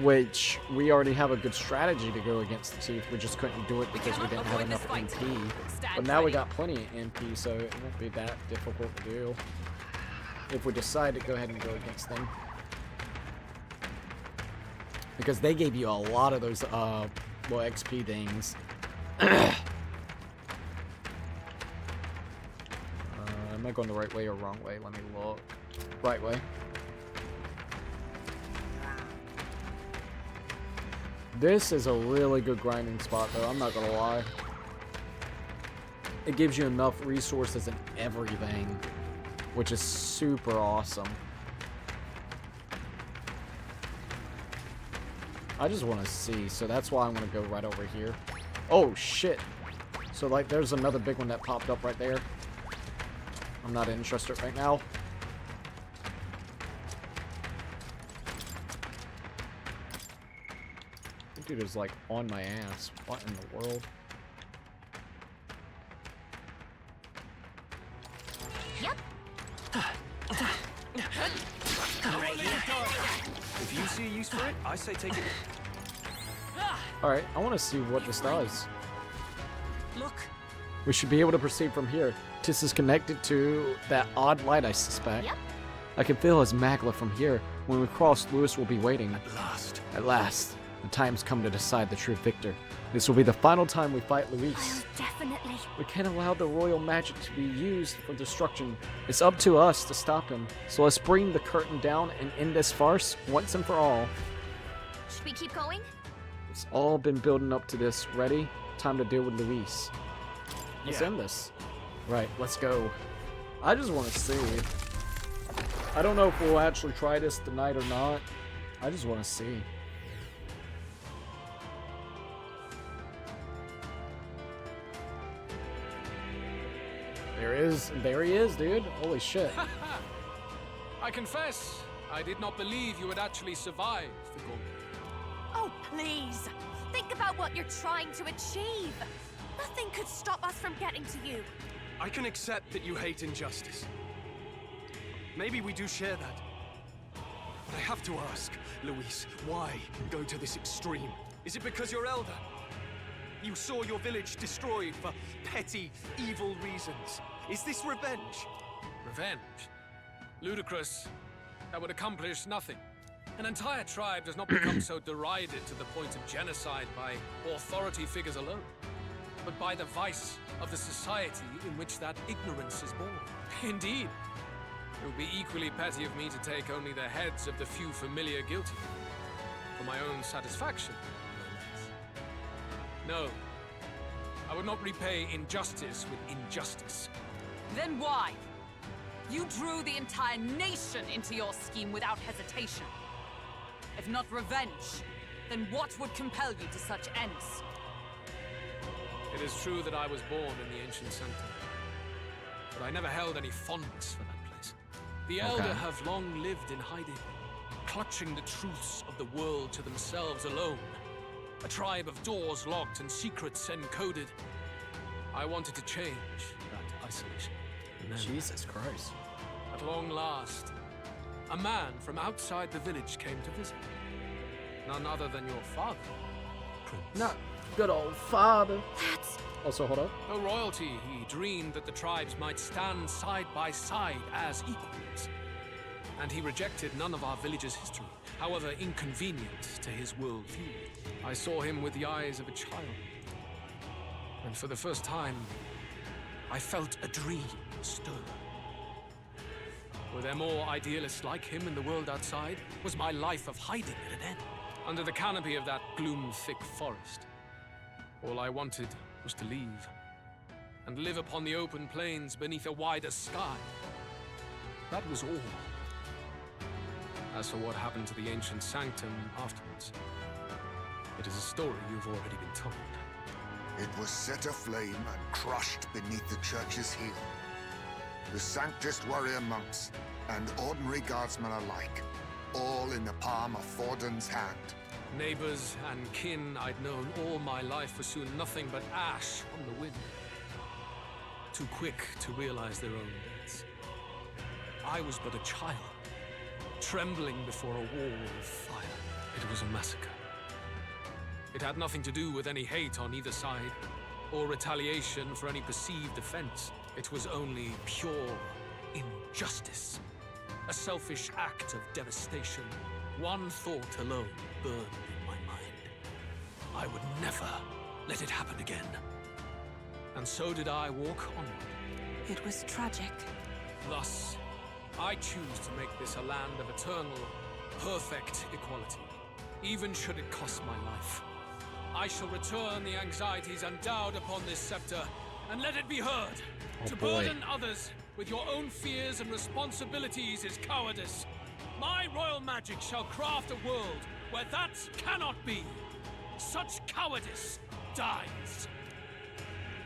[SPEAKER 1] which we already have a good strategy to go against the teeth. We just couldn't do it because we didn't have enough MP. But now we got plenty of MP, so it won't be that difficult to do if we decide to go ahead and go against them. Because they gave you a lot of those, well, XP things. Am I going the right way or wrong way? Let me look. Right way. This is a really good grinding spot, though. I'm not gonna lie. It gives you enough resources and everything, which is super awesome. I just want to see, so that's why I'm gonna go right over here. Oh shit! So like, there's another big one that popped up right there. I'm not interested right now. dude is like on my ass. What in the world?
[SPEAKER 11] Yep.
[SPEAKER 15] If you see a use for it, I say take it.
[SPEAKER 1] Alright, I want to see what this does.
[SPEAKER 13] Look.
[SPEAKER 1] We should be able to proceed from here. This is connected to that odd light, I suspect.
[SPEAKER 11] Yep.
[SPEAKER 1] I can feel his magla from here. When we cross, Lewis will be waiting.
[SPEAKER 15] At last.
[SPEAKER 1] At last. The time's come to decide the true victor. This will be the final time we fight Luis.
[SPEAKER 16] Definitely.
[SPEAKER 1] We can't allow the royal magic to be used for destruction. It's up to us to stop him. So let's bring the curtain down and end this farce once and for all.
[SPEAKER 11] Should we keep going?
[SPEAKER 1] It's all been building up to this. Ready? Time to deal with Luis. Let's end this. Right, let's go. I just want to see. I don't know if we'll actually try this tonight or not. I just want to see. There he is, dude. Holy shit.
[SPEAKER 15] I confess, I did not believe you would actually survive the gauntlet.
[SPEAKER 2] Oh, please. Think about what you're trying to achieve. Nothing could stop us from getting to you.
[SPEAKER 15] I can accept that you hate injustice. Maybe we do share that. But I have to ask, Luis, why go to this extreme? Is it because you're elder? You saw your village destroyed for petty, evil reasons. Is this revenge? Revenge? Ludicrous. That would accomplish nothing. An entire tribe does not become so derided to the point of genocide by authority figures alone, but by the vice of the society in which that ignorance is born. Indeed. It would be equally petty of me to take only the heads of the few familiar guilty. For my own satisfaction, no less. No. I would not repay injustice with injustice.
[SPEAKER 13] Then why? You drew the entire nation into your scheme without hesitation. If not revenge, then what would compel you to such ends?
[SPEAKER 15] It is true that I was born in the ancient center, but I never held any fondness for that place. The elder have long lived in hiding, clutching the truths of the world to themselves alone. A tribe of doors locked and secrets encoded. I wanted to change that isolation. And then,
[SPEAKER 1] Jesus Christ.
[SPEAKER 15] at long last, a man from outside the village came to visit. None other than your father, Prince.
[SPEAKER 1] Not good old father. Also, hold up.
[SPEAKER 15] Though royalty, he dreamed that the tribes might stand side by side as equals. And he rejected none of our village's history, however inconvenient to his worldview. I saw him with the eyes of a child. And for the first time, I felt a dream stir. Were there more idealists like him in the world outside? Was my life of hiding at an end? Under the canopy of that gloom-thick forest, all I wanted was to leave and live upon the open plains beneath a wider sky. That was all. As for what happened to the ancient sanctum afterwards, it is a story you've already been told.
[SPEAKER 3] It was set aflame and crushed beneath the church's heel. The Sanctist warrior monks and ordinary guardsmen alike, all in the palm of Forden's hand.
[SPEAKER 15] Neighbors and kin I'd known all my life were soon nothing but ash on the wind. Too quick to realize their own deaths. I was but a child, trembling before a wall of fire. It was a massacre. It had nothing to do with any hate on either side, or retaliation for any perceived offense. It was only pure injustice. A selfish act of devastation. One thought alone burned in my mind. I would never let it happen again. And so did I walk onward.
[SPEAKER 6] It was tragic.
[SPEAKER 15] Thus, I choose to make this a land of eternal, perfect equality, even should it cost my life. I shall return the anxieties endowed upon this scepter, and let it be heard. To burden others with your own fears and responsibilities is cowardice. My royal magic shall craft a world where that cannot be. Such cowardice dies.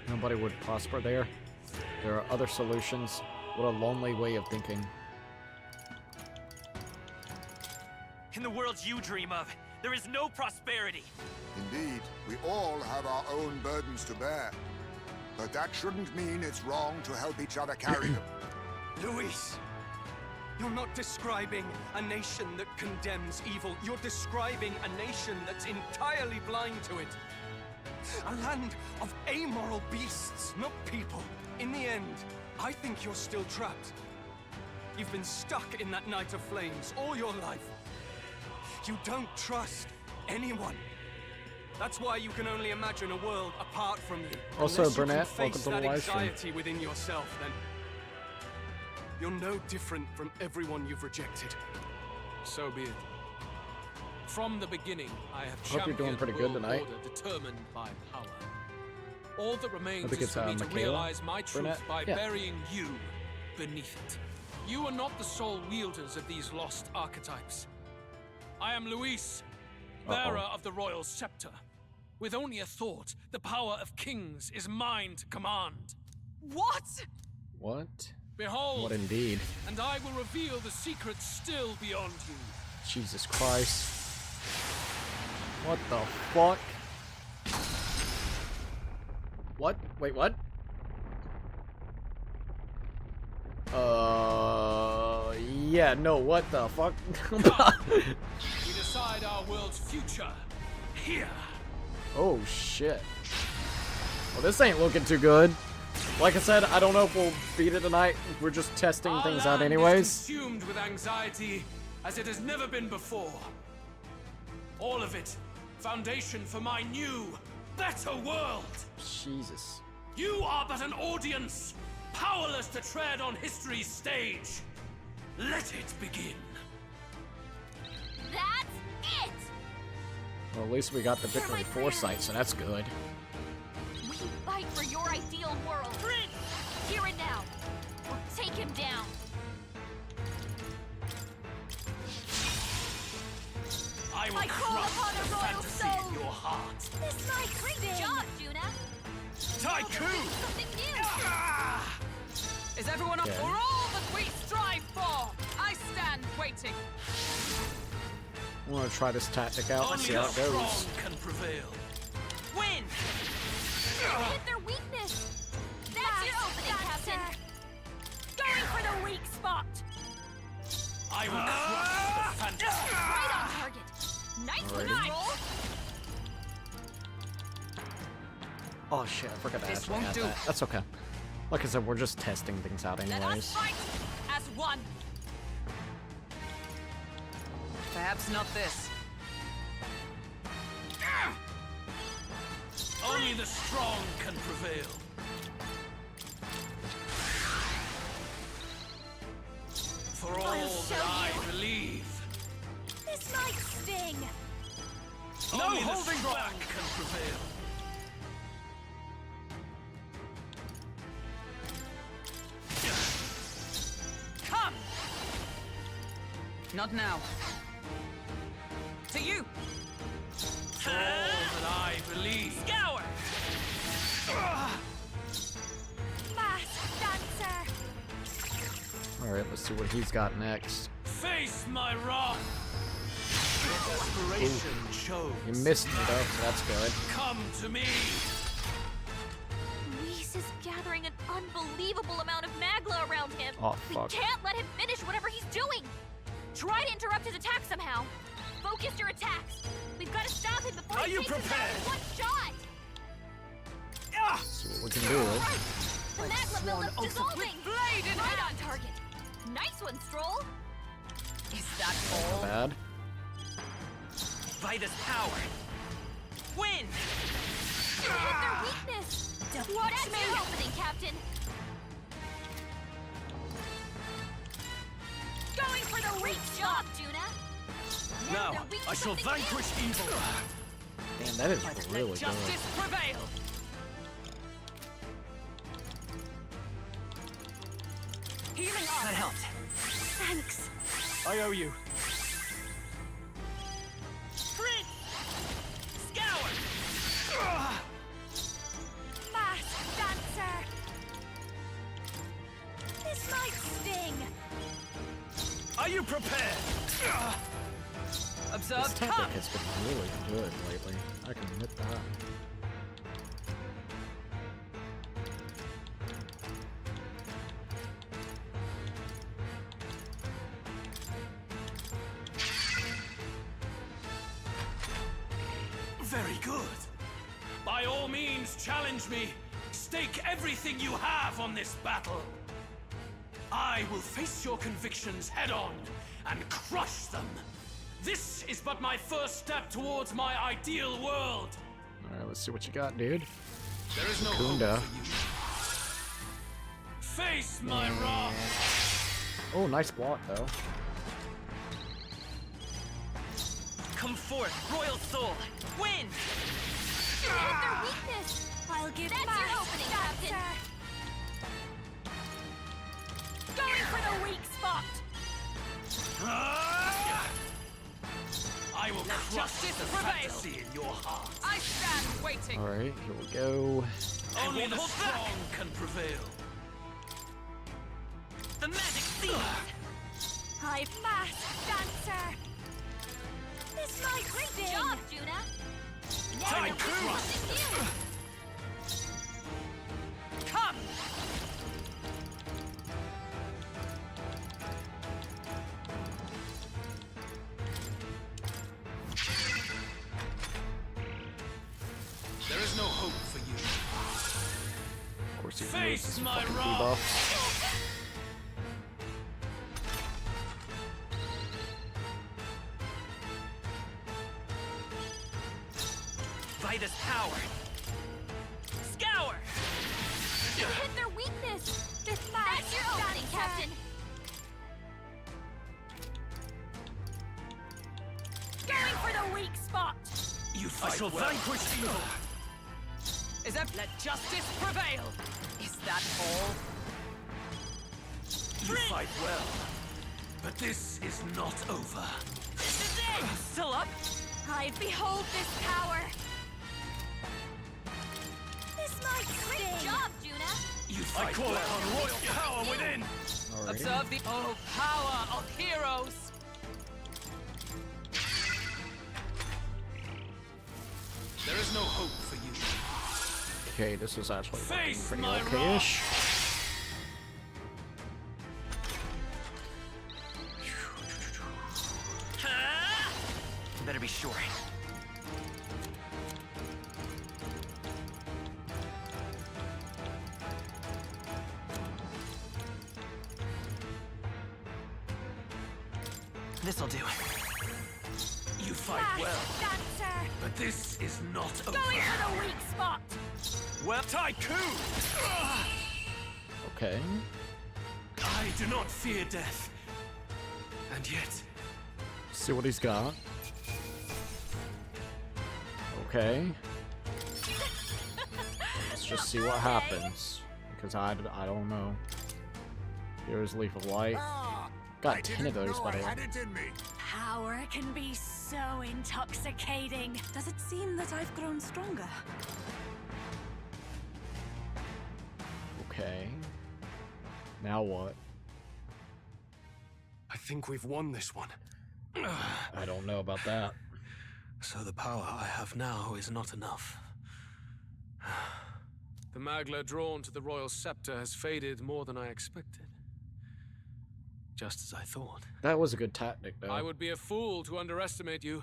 [SPEAKER 1] Nobody would prosper there. There are other solutions. What a lonely way of thinking.
[SPEAKER 17] In the world you dream of, there is no prosperity.
[SPEAKER 3] Indeed, we all have our own burdens to bear. But that shouldn't mean it's wrong to help each other carry them.
[SPEAKER 15] Luis! You're not describing a nation that condemns evil. You're describing a nation that's entirely blind to it. A land of amoral beasts, not people. In the end, I think you're still trapped. You've been stuck in that night of flames all your life. You don't trust anyone. That's why you can only imagine a world apart from you.
[SPEAKER 1] Also,
[SPEAKER 15] Unless you
[SPEAKER 1] Burnett,
[SPEAKER 15] can
[SPEAKER 1] welcome
[SPEAKER 15] face
[SPEAKER 1] to the
[SPEAKER 15] that
[SPEAKER 1] live stream.
[SPEAKER 15] anxiety within yourself, then you're no different from everyone you've rejected.
[SPEAKER 18] So be it. From the beginning, I have
[SPEAKER 1] Hope you're doing
[SPEAKER 18] championed
[SPEAKER 1] pretty
[SPEAKER 18] a
[SPEAKER 1] good
[SPEAKER 18] world
[SPEAKER 1] tonight.
[SPEAKER 18] order determined by power. All that
[SPEAKER 1] I
[SPEAKER 18] remains
[SPEAKER 1] think
[SPEAKER 18] is
[SPEAKER 1] it's,
[SPEAKER 18] for me to
[SPEAKER 1] Michaela
[SPEAKER 18] realize my truth
[SPEAKER 1] Burnett.
[SPEAKER 18] by
[SPEAKER 1] Yeah.
[SPEAKER 18] burying you beneath it. You are not the sole wielders of these lost archetypes. I am Luis, bearer of the royal scepter. With only a thought, the power of kings is mine to command.
[SPEAKER 10] What?
[SPEAKER 1] What?
[SPEAKER 18] Behold.
[SPEAKER 1] What indeed?
[SPEAKER 18] And I will reveal the secrets still beyond you.
[SPEAKER 1] Jesus Christ. What the fuck? What? Wait, what? Yeah, no, what the fuck?
[SPEAKER 18] We decide our world's future here.
[SPEAKER 1] Oh, shit. Well, this ain't looking too good. Like I said, I don't know if we'll beat it tonight. We're just testing
[SPEAKER 18] Our
[SPEAKER 1] things out
[SPEAKER 18] land
[SPEAKER 1] anyways.
[SPEAKER 18] is consumed with anxiety as it has never been before. All of it, foundation for my new, better world.
[SPEAKER 1] Jesus.
[SPEAKER 18] You are but an audience, powerless to tread on history's stage. Let it begin.
[SPEAKER 11] That's it!
[SPEAKER 1] Well, at least we got the victory foresight, so that's good.
[SPEAKER 11] We fight for your ideal world. Here and now. Or take him down.
[SPEAKER 18] I will
[SPEAKER 11] call
[SPEAKER 18] crush
[SPEAKER 11] upon
[SPEAKER 18] the
[SPEAKER 11] a royal
[SPEAKER 18] fantasy
[SPEAKER 11] soul.
[SPEAKER 18] in your heart.
[SPEAKER 11] This might great job, Juna.
[SPEAKER 18] Tycoon!
[SPEAKER 11] Something new.
[SPEAKER 13] Is everyone up
[SPEAKER 1] Okay.
[SPEAKER 13] for all that we strive for? I stand waiting.
[SPEAKER 1] I'm gonna try this tactic out and
[SPEAKER 18] Only
[SPEAKER 1] see how
[SPEAKER 18] the
[SPEAKER 1] it goes.
[SPEAKER 18] strong can prevail.
[SPEAKER 13] Win!
[SPEAKER 11] Hit their weakness. That's your opening, Captain. Going for the weak spot.
[SPEAKER 18] I will crush the fantasy.
[SPEAKER 11] Right on target. Nice one,
[SPEAKER 1] Alrighty.
[SPEAKER 11] roll.
[SPEAKER 1] Oh shit, I forgot to
[SPEAKER 13] This
[SPEAKER 1] actually
[SPEAKER 13] won't
[SPEAKER 1] add
[SPEAKER 13] do.
[SPEAKER 1] that. That's okay. Like I said, we're just testing things out
[SPEAKER 13] Let us
[SPEAKER 1] anyways.
[SPEAKER 13] fight as one. Perhaps not this.
[SPEAKER 18] Only the strong can prevail. For all
[SPEAKER 11] show
[SPEAKER 18] that I
[SPEAKER 11] you.
[SPEAKER 18] believe,
[SPEAKER 11] This might sting.
[SPEAKER 18] only the strong can prevail.
[SPEAKER 13] Come! Not now. To you!
[SPEAKER 18] For all that I believe.
[SPEAKER 13] Scour!
[SPEAKER 11] Masked dancer.
[SPEAKER 1] Alright, let's see what he's got next.
[SPEAKER 18] Face my wrath. Your desperation shows.
[SPEAKER 1] You missed me though, so that's good.
[SPEAKER 18] Come to me.
[SPEAKER 11] Luis is gathering an unbelievable amount of magla around him.
[SPEAKER 1] Oh,
[SPEAKER 11] We
[SPEAKER 1] fuck.
[SPEAKER 11] can't let him finish whatever he's doing. Try to interrupt his attack somehow. Focus your attacks. We've got to stop him before
[SPEAKER 18] Are
[SPEAKER 11] he
[SPEAKER 18] you
[SPEAKER 11] takes us out
[SPEAKER 18] prepared?
[SPEAKER 11] in one shot.
[SPEAKER 1] See what we can do.
[SPEAKER 11] Right. The magma
[SPEAKER 13] sworn
[SPEAKER 11] buildup's
[SPEAKER 13] oath of
[SPEAKER 11] dissolving.
[SPEAKER 13] blade in
[SPEAKER 11] Right
[SPEAKER 13] hand.
[SPEAKER 11] on target. Nice one, Stroll.
[SPEAKER 13] Is that
[SPEAKER 1] Not
[SPEAKER 13] all?
[SPEAKER 1] bad.
[SPEAKER 17] By this power.
[SPEAKER 13] Win!
[SPEAKER 11] Hit their weakness. Watch That's your opening, Captain. Going for the weak job, Juna.
[SPEAKER 18] Now,
[SPEAKER 11] They're weak to
[SPEAKER 18] I shall
[SPEAKER 11] something new.
[SPEAKER 18] vanquish evil.
[SPEAKER 1] Damn, that is
[SPEAKER 13] Let
[SPEAKER 1] really good.
[SPEAKER 13] justice prevail! Healing
[SPEAKER 17] That
[SPEAKER 13] armor.
[SPEAKER 17] helped.
[SPEAKER 11] Thanks.
[SPEAKER 18] I owe you.
[SPEAKER 13] Sprint! Scour!
[SPEAKER 11] Masked dancer. This might sting.
[SPEAKER 18] Are you prepared?
[SPEAKER 13] Observe.
[SPEAKER 1] This tactic has been really good lately. I can admit that.
[SPEAKER 18] Very good. By all means, challenge me. Stake everything you have on this battle. I will face your convictions head-on and crush them. This is but my first step towards my ideal world.
[SPEAKER 1] Alright, let's see what you got, dude.
[SPEAKER 18] There is no
[SPEAKER 1] Kunda.
[SPEAKER 18] hope for you. Face my wrath.
[SPEAKER 1] Oh, nice block, though.
[SPEAKER 13] Come forth, Royal Soul. Win!
[SPEAKER 16] Hit their weakness. I'll give
[SPEAKER 2] That's
[SPEAKER 16] my
[SPEAKER 2] your opening, Captain.
[SPEAKER 11] Going for the weak spot.
[SPEAKER 18] I will crush
[SPEAKER 13] justice
[SPEAKER 18] the
[SPEAKER 13] prevail.
[SPEAKER 18] fantasy in your heart.
[SPEAKER 13] I stand waiting.
[SPEAKER 1] Alright, here we go.
[SPEAKER 18] Only the
[SPEAKER 13] hold back.
[SPEAKER 18] strong can prevail.
[SPEAKER 13] The magic seed.
[SPEAKER 16] I'm masked dancer. This might
[SPEAKER 11] Great
[SPEAKER 16] sting.
[SPEAKER 11] job, Juna.
[SPEAKER 18] Time
[SPEAKER 11] Now,
[SPEAKER 18] cruise.
[SPEAKER 13] Come.
[SPEAKER 18] There is no hope for you.
[SPEAKER 1] Of course, he
[SPEAKER 18] Face
[SPEAKER 1] loses
[SPEAKER 18] my
[SPEAKER 1] fucking
[SPEAKER 18] wrath.
[SPEAKER 1] debuff.
[SPEAKER 17] By this power. Scour!
[SPEAKER 16] Hit their weakness. This might
[SPEAKER 11] That's your opening, Captain. Going for the weak spot.
[SPEAKER 18] You
[SPEAKER 17] I
[SPEAKER 18] fight
[SPEAKER 17] shall
[SPEAKER 18] well.
[SPEAKER 17] vanquish evil.
[SPEAKER 13] Is that let justice prevail? Is that all?
[SPEAKER 18] You fight well. But this is not over.
[SPEAKER 13] This is it. Still up?
[SPEAKER 16] I behold this power. This might
[SPEAKER 11] Great
[SPEAKER 16] sting.
[SPEAKER 11] job, Juna.
[SPEAKER 18] You fight well.
[SPEAKER 17] upon royal power within.
[SPEAKER 1] Alrighty.
[SPEAKER 13] Observe the power of heroes.
[SPEAKER 18] There is no hope for you.
[SPEAKER 1] Okay, this is actually looking
[SPEAKER 18] Face
[SPEAKER 1] pretty
[SPEAKER 18] my
[SPEAKER 1] okay-ish.
[SPEAKER 17] Better be sure. This'll do.
[SPEAKER 18] You fight
[SPEAKER 16] Masked
[SPEAKER 18] well.
[SPEAKER 16] dancer.
[SPEAKER 18] But this is not over.
[SPEAKER 11] Going for the weak spot.
[SPEAKER 17] Well, Tycoon!
[SPEAKER 1] Okay.
[SPEAKER 18] I do not fear death. And yet,
[SPEAKER 1] See what he's got. Okay. Let's just see what happens. Because I don't know. Here's Leaf of Light. Got 10 of those, by the way.
[SPEAKER 3] it in me.
[SPEAKER 16] Power can be so intoxicating.
[SPEAKER 6] Does it seem that I've grown stronger?
[SPEAKER 1] Okay. Now what?
[SPEAKER 15] I think we've won this one.
[SPEAKER 1] I don't know about that.
[SPEAKER 18] so the power I have now is not enough.
[SPEAKER 19] The Magla drawn to the royal scepter has faded more than I expected.
[SPEAKER 18] Just as I thought.
[SPEAKER 1] That was a good tactic, though.
[SPEAKER 19] I would be a fool to underestimate you,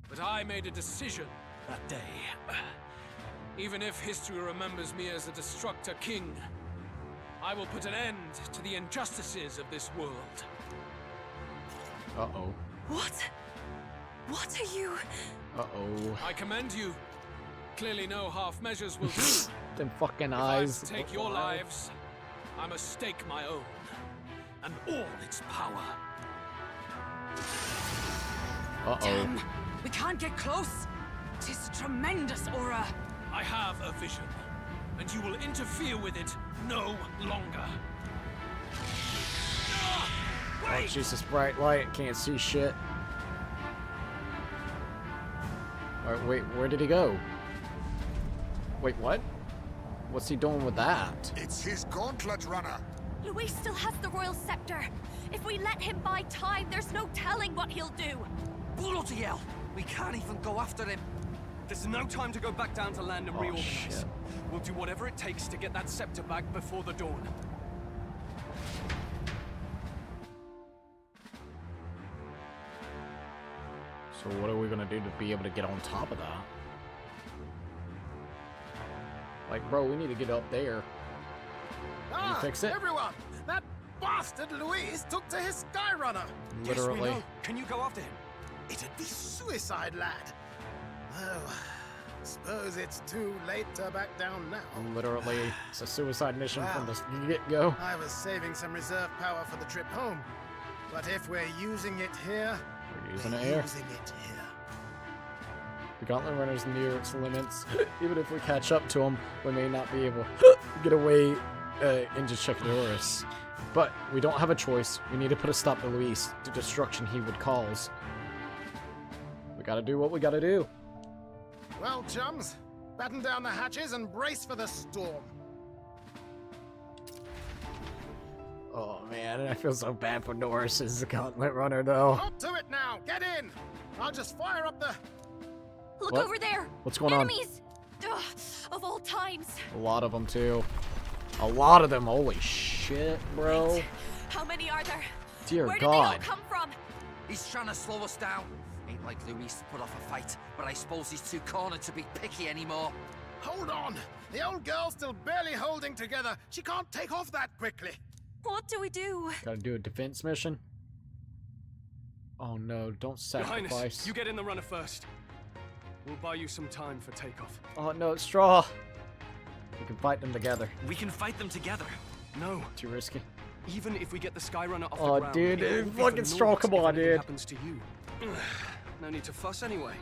[SPEAKER 19] but I made a decision
[SPEAKER 18] That day,
[SPEAKER 19] Even if history remembers me as a destructor king, I will put an end to the injustices of this world.
[SPEAKER 1] Uh-oh.
[SPEAKER 6] What? What are you?
[SPEAKER 1] Uh-oh.
[SPEAKER 19] I commend you. Clearly no half measures will do.
[SPEAKER 1] Them fucking
[SPEAKER 19] If
[SPEAKER 1] eyes.
[SPEAKER 19] I'm to take your lives, I must stake my own, and all its power.
[SPEAKER 1] Uh-oh.
[SPEAKER 13] Damn! We can't get close! Tis tremendous aura!
[SPEAKER 19] I have a vision, and you will interfere with it no longer.
[SPEAKER 1] Oh, Jesus, bright light. Can't see shit. Alright, wait, where did he go? Wait, what? What's he doing with that?
[SPEAKER 3] It's his gauntlet runner.
[SPEAKER 2] Luis still has the royal scepter. If we let him buy time, there's no telling what he'll do.
[SPEAKER 14] Bloody hell! We can't even go after him.
[SPEAKER 15] There's no time to go back down to land and
[SPEAKER 1] Oh,
[SPEAKER 15] reorganize.
[SPEAKER 1] shit.
[SPEAKER 15] We'll do whatever it takes to get that scepter back before the dawn.
[SPEAKER 1] So what are we gonna do to be able to get on top of that? Like, bro, we need to get up there. Can you fix it?
[SPEAKER 9] Everyone! That bastard Luis took to his Skyrunner!
[SPEAKER 1] Literally.
[SPEAKER 9] Yes, we know.
[SPEAKER 15] Can you go after him?
[SPEAKER 9] It'd be suicide, lad. Oh, suppose it's too late to back down now.
[SPEAKER 1] Literally, it's a suicide mission from
[SPEAKER 9] Wow.
[SPEAKER 1] the get-go.
[SPEAKER 9] I was saving some reserve power for the trip home. But if we're using it here,
[SPEAKER 1] We're using
[SPEAKER 9] we're
[SPEAKER 1] it here.
[SPEAKER 9] using it here.
[SPEAKER 1] The Gauntlet Runner's near its limits. Even if we catch up to him, we may not be able to get away into Chekadorus. But we don't have a choice. We need to put a stop to Luis, the destruction he would cause. We gotta do what we gotta do.
[SPEAKER 9] Well, chums, batten down the hatches and brace for the storm.
[SPEAKER 1] Oh man, I feel so bad for Norris as the Gauntlet Runner, though.
[SPEAKER 9] Up to it now! Get in! I'll just fire up the...
[SPEAKER 2] Look
[SPEAKER 1] What?
[SPEAKER 2] over there!
[SPEAKER 1] What's going on?
[SPEAKER 2] Enemies! Ugh, of all times!
[SPEAKER 1] A lot of them, too. A lot of them. Holy shit, bro.
[SPEAKER 2] Wait, how many are there?
[SPEAKER 1] Dear
[SPEAKER 2] Where
[SPEAKER 1] God.
[SPEAKER 2] did they all come from?
[SPEAKER 14] He's trying to slow us down. Ain't like Luis to put off a fight, but I suppose he's too cornered to be picky anymore.
[SPEAKER 9] Hold on! The old girl's still barely holding together. She can't take off that quickly.
[SPEAKER 2] What do we do?
[SPEAKER 1] Gotta do a defense mission. Oh no, don't
[SPEAKER 15] Your Highness,
[SPEAKER 1] sacrifice.
[SPEAKER 15] you get in the runner first. We'll buy you some time for takeoff.
[SPEAKER 1] Oh no, Straw. We can fight them together.
[SPEAKER 17] We can fight them together.
[SPEAKER 15] No.
[SPEAKER 1] Too risky.
[SPEAKER 15] Even if we get the Skyrunner off
[SPEAKER 1] Oh,
[SPEAKER 15] the ground,
[SPEAKER 1] dude,
[SPEAKER 15] it won't be
[SPEAKER 1] fucking
[SPEAKER 15] for
[SPEAKER 1] Straw,
[SPEAKER 15] naught
[SPEAKER 1] come
[SPEAKER 15] if
[SPEAKER 1] on,
[SPEAKER 15] anything
[SPEAKER 1] dude.
[SPEAKER 15] happens to you. No need to fuss anyway.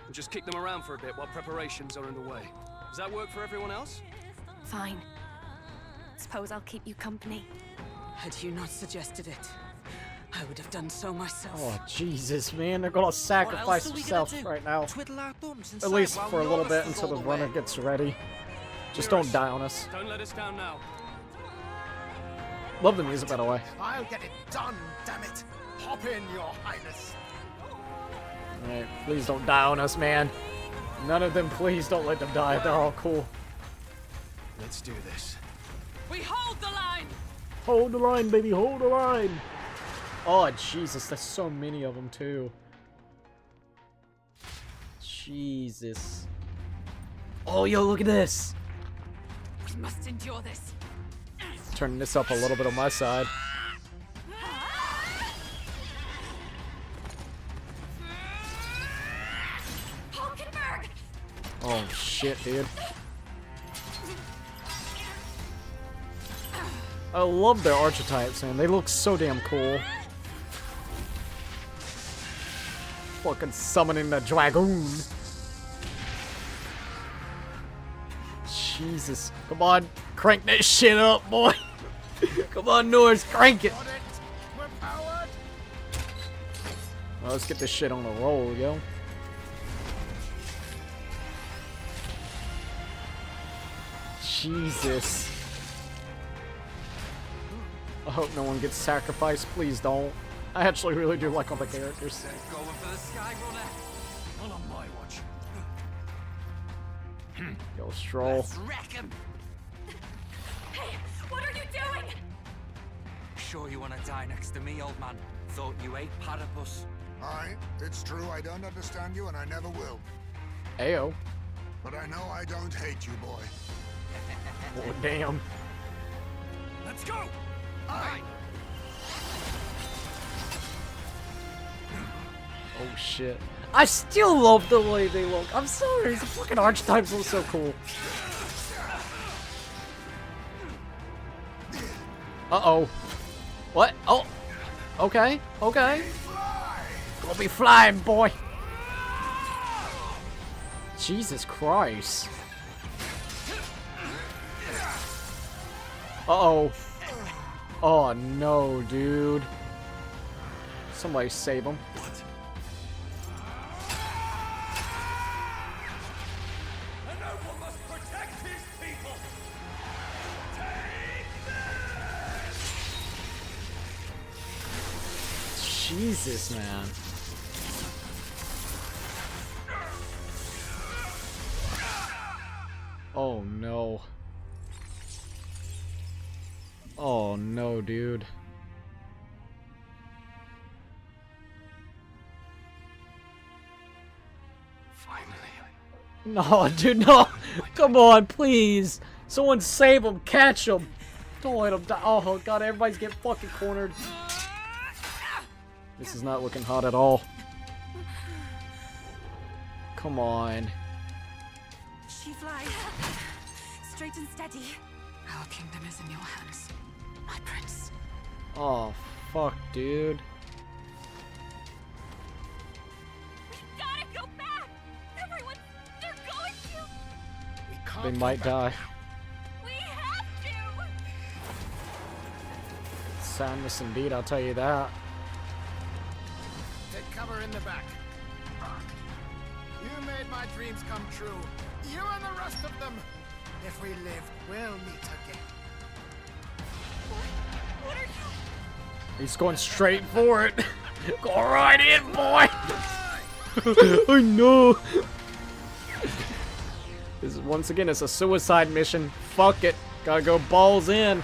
[SPEAKER 15] We'll just kick them around for a bit while preparations are underway. Does that work for everyone else?
[SPEAKER 2] Fine. Suppose I'll keep you company.
[SPEAKER 8] Had you not suggested it, I would have done so myself.
[SPEAKER 1] Oh Jesus, man, they're gonna sacrifice
[SPEAKER 14] are we
[SPEAKER 1] themselves
[SPEAKER 14] gonna do?
[SPEAKER 1] right now.
[SPEAKER 14] Twiddle our thumbs
[SPEAKER 1] At
[SPEAKER 14] inside
[SPEAKER 1] least
[SPEAKER 14] while
[SPEAKER 1] for a little
[SPEAKER 14] Norris
[SPEAKER 1] bit
[SPEAKER 14] does
[SPEAKER 1] until
[SPEAKER 14] all
[SPEAKER 1] the
[SPEAKER 14] the
[SPEAKER 1] runner
[SPEAKER 14] work.
[SPEAKER 1] gets ready. Just
[SPEAKER 15] Hear us.
[SPEAKER 1] don't die on us.
[SPEAKER 15] Don't let us down now.
[SPEAKER 1] Love the music, by the way.
[SPEAKER 9] I'll get it done, damn it! Hop in, Your Highness.
[SPEAKER 1] Alright, please don't die on us, man. None of them, please don't let them die. They're all cool.
[SPEAKER 15] Let's do this.
[SPEAKER 8] We hold the line!
[SPEAKER 1] Hold the line, baby, hold the line. Oh, Jesus, there's so many of them, too. Jesus. Oh, yo, look at this.
[SPEAKER 8] We must endure this.
[SPEAKER 1] Turning this up a little bit on my side.
[SPEAKER 2] Hulkenberg!
[SPEAKER 1] Oh, shit, dude. I love their archetypes, man. They look so damn cool. Fucking summoning the dragoon. Jesus. Come on. Crank that shit up, boy. Come on, Norris. Crank it.
[SPEAKER 9] We're powered.
[SPEAKER 1] Well, let's get this shit on the roll, yo. Jesus. I hope no one gets sacrificed. Please don't. I actually really do like all the characters.
[SPEAKER 14] Going for the Skyrunner.
[SPEAKER 15] Not on my watch.
[SPEAKER 1] Yo, Stroll.
[SPEAKER 14] Let's wreck him.
[SPEAKER 2] Hey, what are you doing?
[SPEAKER 14] Sure you want to die next to me, old man? Thought you ate platypus.
[SPEAKER 3] Aye, it's true I don't understand you and I never will.
[SPEAKER 1] Ayo.
[SPEAKER 3] But I know I don't hate you, boy.
[SPEAKER 1] Oh, damn.
[SPEAKER 15] Let's go!
[SPEAKER 3] Aye!
[SPEAKER 1] Oh, shit. I still love the way they look. I'm sorry. The fucking archetypes look so cool. Uh-oh. What? Oh. Okay. Okay. Gonna be flying, boy. Jesus Christ. Uh-oh. Oh, no, dude. Somebody save him.
[SPEAKER 4] And no one must protect his people. Take
[SPEAKER 1] Jesus, man. Oh no. Oh no, dude. No, dude, no! Come on, please! Someone save him! Catch him! Don't let him die! Oh god, everybody's getting fucking cornered. This is not looking hot at all. Come on.
[SPEAKER 6] She flies. Straight and steady. Our kingdom is in your hands, my prince.
[SPEAKER 1] Oh, fuck, dude.
[SPEAKER 11] Gotta go back! Everyone, they're going to!
[SPEAKER 1] They might die.
[SPEAKER 11] We have to!
[SPEAKER 1] Sadness indeed, I'll tell you that.
[SPEAKER 9] Take cover in the back. You made my dreams come true. You and the rest of them. If we live, we'll meet again.
[SPEAKER 11] What are you?
[SPEAKER 1] He's going straight for it. Go right in, boy. I know. This is, once again, it's a suicide mission. Fuck it. Gotta go balls in.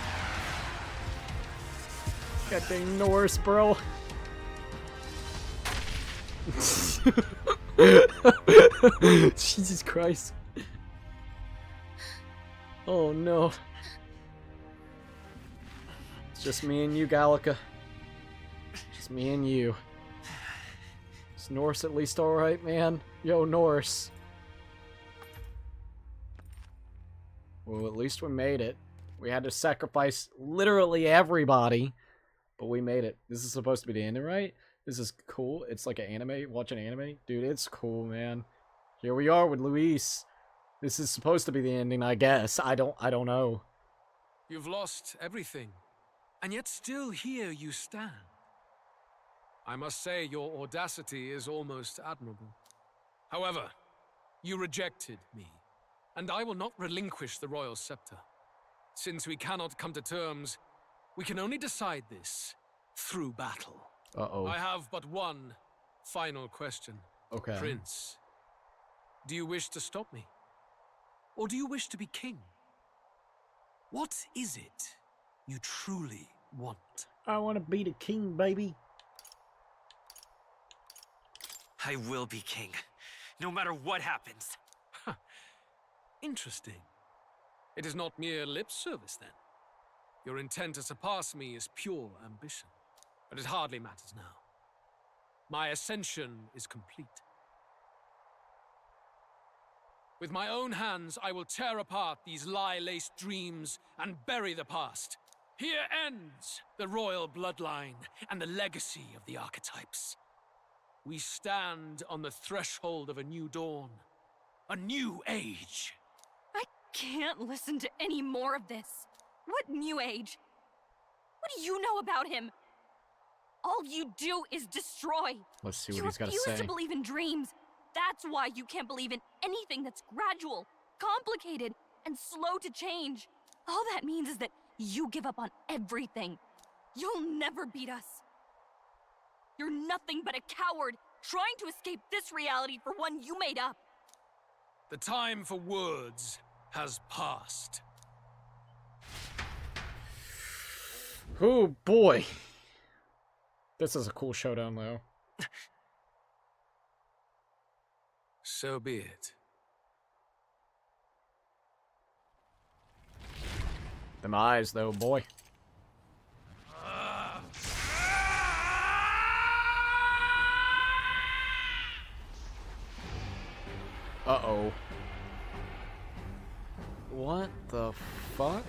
[SPEAKER 1] Goddamn Norse, bro. Jesus Christ. Oh no. It's just me and you, Gallica. Just me and you. Is Norse at least alright, man? Yo, Norse. Well, at least we made it. We had to sacrifice literally everybody, but we made it. This is supposed to be the ending, right? This is cool. It's like an anime. Watch an anime. Dude, it's cool, man. Here we are with Luis. This is supposed to be the ending, I guess. I don't know.
[SPEAKER 18] You've lost everything, and yet still here you stand. I must say your audacity is almost admirable. However, you rejected me, and I will not relinquish the royal scepter. Since we cannot come to terms, we can only decide this through battle.
[SPEAKER 1] Uh-oh.
[SPEAKER 18] I have but one final question.
[SPEAKER 1] Okay.
[SPEAKER 18] Prince, do you wish to stop me? Or do you wish to be king? What is it you truly want?
[SPEAKER 1] I want to be the king, baby.
[SPEAKER 17] I will be king, no matter what happens.
[SPEAKER 18] Huh. Interesting. It is not mere lip service, then. Your intent to surpass me is pure ambition. But it hardly matters now. My ascension is complete. With my own hands, I will tear apart these lie-laced dreams and bury the past. Here ends the royal bloodline and the legacy of the archetypes. We stand on the threshold of a new dawn, a new age.
[SPEAKER 11] I can't listen to any more of this. What new age? What do you know about him? All you do is destroy.
[SPEAKER 1] Let's see what he's got to say.
[SPEAKER 11] You refuse to believe in dreams. That's why you can't believe in anything that's gradual, complicated, and slow to change. All that means is that you give up on everything. You'll never beat us. You're nothing but a coward trying to escape this reality for one you made up.
[SPEAKER 18] The time for words has passed.
[SPEAKER 1] Oh boy. This is a cool showdown, though.
[SPEAKER 18] So be it.
[SPEAKER 1] Them eyes, though, boy. Uh-oh. What the fuck?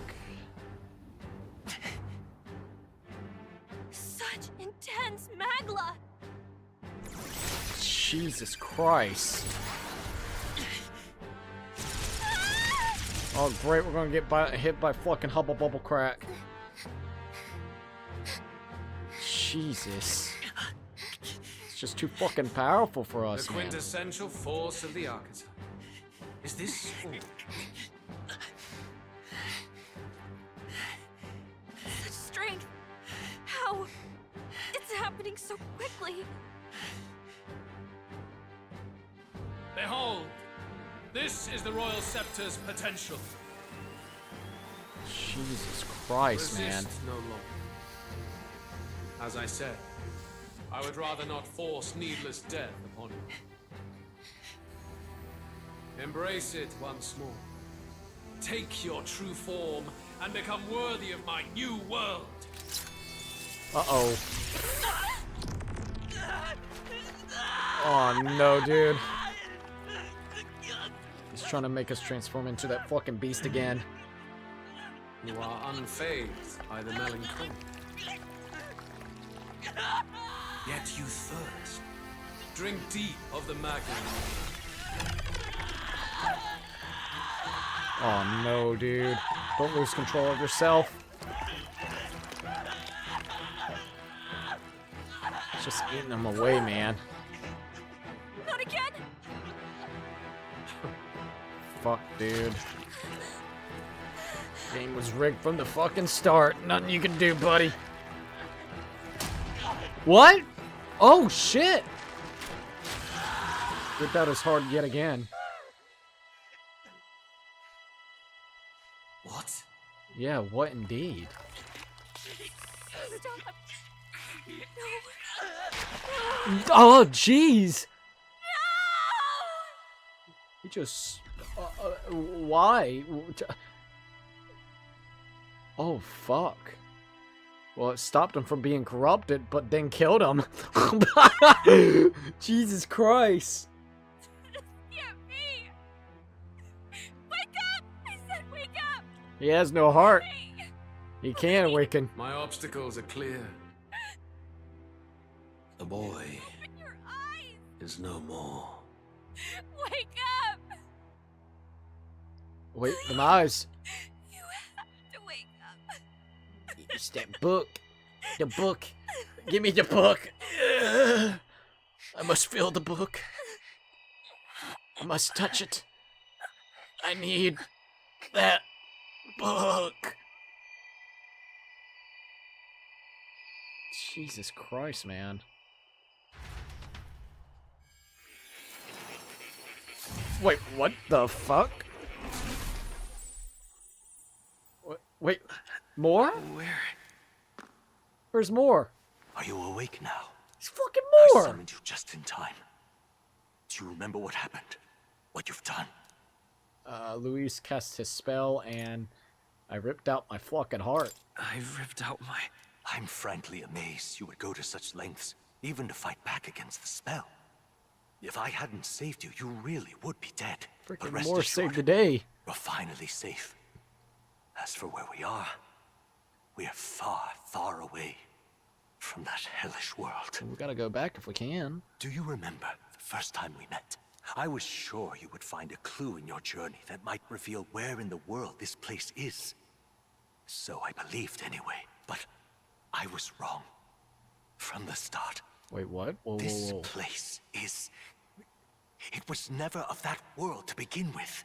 [SPEAKER 11] Such intense magla!
[SPEAKER 1] Jesus Christ. Oh great, we're gonna get hit by fucking Hubble Bubble Crack. Jesus. It's just too fucking powerful for us,
[SPEAKER 18] The
[SPEAKER 1] man.
[SPEAKER 18] quintessential force of the archetype. Is this all?
[SPEAKER 11] Such strength! How? It's happening so quickly!
[SPEAKER 18] Behold,
[SPEAKER 19] This is the Royal Scepter's potential.
[SPEAKER 1] Jesus Christ, man.
[SPEAKER 19] Resist no longer. As I said, I would rather not force needless death upon you. Embrace it once more. Take your true form and become worthy of my new world.
[SPEAKER 1] Uh-oh. Oh, no, dude. He's trying to make us transform into that fucking beast again.
[SPEAKER 19] You are unfazed by the melancholy. Yet you thirst. Drink deep of the magma.
[SPEAKER 1] Oh, no, dude. Don't lose control of yourself. It's just eating them away, man.
[SPEAKER 2] Not again!
[SPEAKER 1] Fuck, dude. Game was rigged from the fucking start. Nothing you can do, buddy. What? Oh, shit! Ripped out his heart yet again.
[SPEAKER 17] What?
[SPEAKER 1] Yeah, what indeed? Oh, jeez! He just... why? Oh, fuck. Well, it stopped him from being corrupted, but then killed him. Jesus Christ.
[SPEAKER 2] Wake up! I said wake up!
[SPEAKER 1] He has no heart. He can't awaken.
[SPEAKER 19] My obstacles are clear.
[SPEAKER 5] The boy is no more.
[SPEAKER 2] Wake up!
[SPEAKER 1] Wait, the eyes.
[SPEAKER 2] You have to wake up.
[SPEAKER 1] It's that book. The book. Give me the book. I must feel the book. I must touch it. I need that book. Jesus Christ, man. Wait, what the fuck? Wait, more? Where's more?
[SPEAKER 5] Are you awake now?
[SPEAKER 1] It's fucking
[SPEAKER 5] I
[SPEAKER 1] more!
[SPEAKER 5] summoned you just in time. Do you remember what happened? What you've done?
[SPEAKER 1] Luis cast his spell and I ripped out my fucking heart.
[SPEAKER 5] I ripped out my... I'm frankly amazed you would go to such lengths, even to fight back against the spell. If I hadn't saved you, you really would be dead.
[SPEAKER 1] Freaking more saved the day.
[SPEAKER 5] We're finally safe. As for where we are far, far away from that hellish world.
[SPEAKER 1] We gotta go back if we can.
[SPEAKER 5] Do you remember the first time we met? I was sure you would find a clue in your journey that might reveal where in the world this place is. So I believed anyway, but I was wrong. From the start.
[SPEAKER 1] Wait, what? Whoa,
[SPEAKER 5] This
[SPEAKER 1] whoa, whoa.
[SPEAKER 5] place is... It was never of that world to begin with.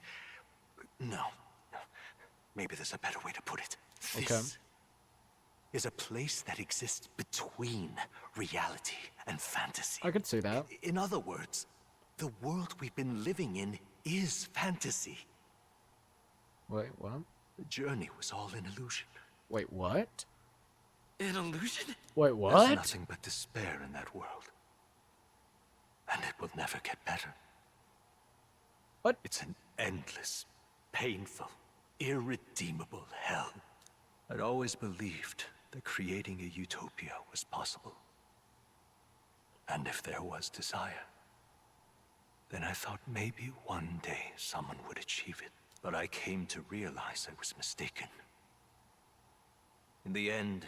[SPEAKER 5] No. Maybe there's a better way to put it. This is a place that exists between reality and fantasy.
[SPEAKER 1] I could see that.
[SPEAKER 5] In other words, the world we've been living in is fantasy.
[SPEAKER 1] Wait, what?
[SPEAKER 5] The journey was all an illusion.
[SPEAKER 1] Wait, what?
[SPEAKER 5] An illusion?
[SPEAKER 1] Wait,
[SPEAKER 5] There's
[SPEAKER 1] what?
[SPEAKER 5] nothing but despair in that world. And it will never get better.
[SPEAKER 1] What?
[SPEAKER 5] It's an endless, painful, irredeemable hell. I'd always believed that creating a utopia was possible. And if there was desire, then I thought maybe one day someone would achieve it. But I came to realize I was mistaken. In the end,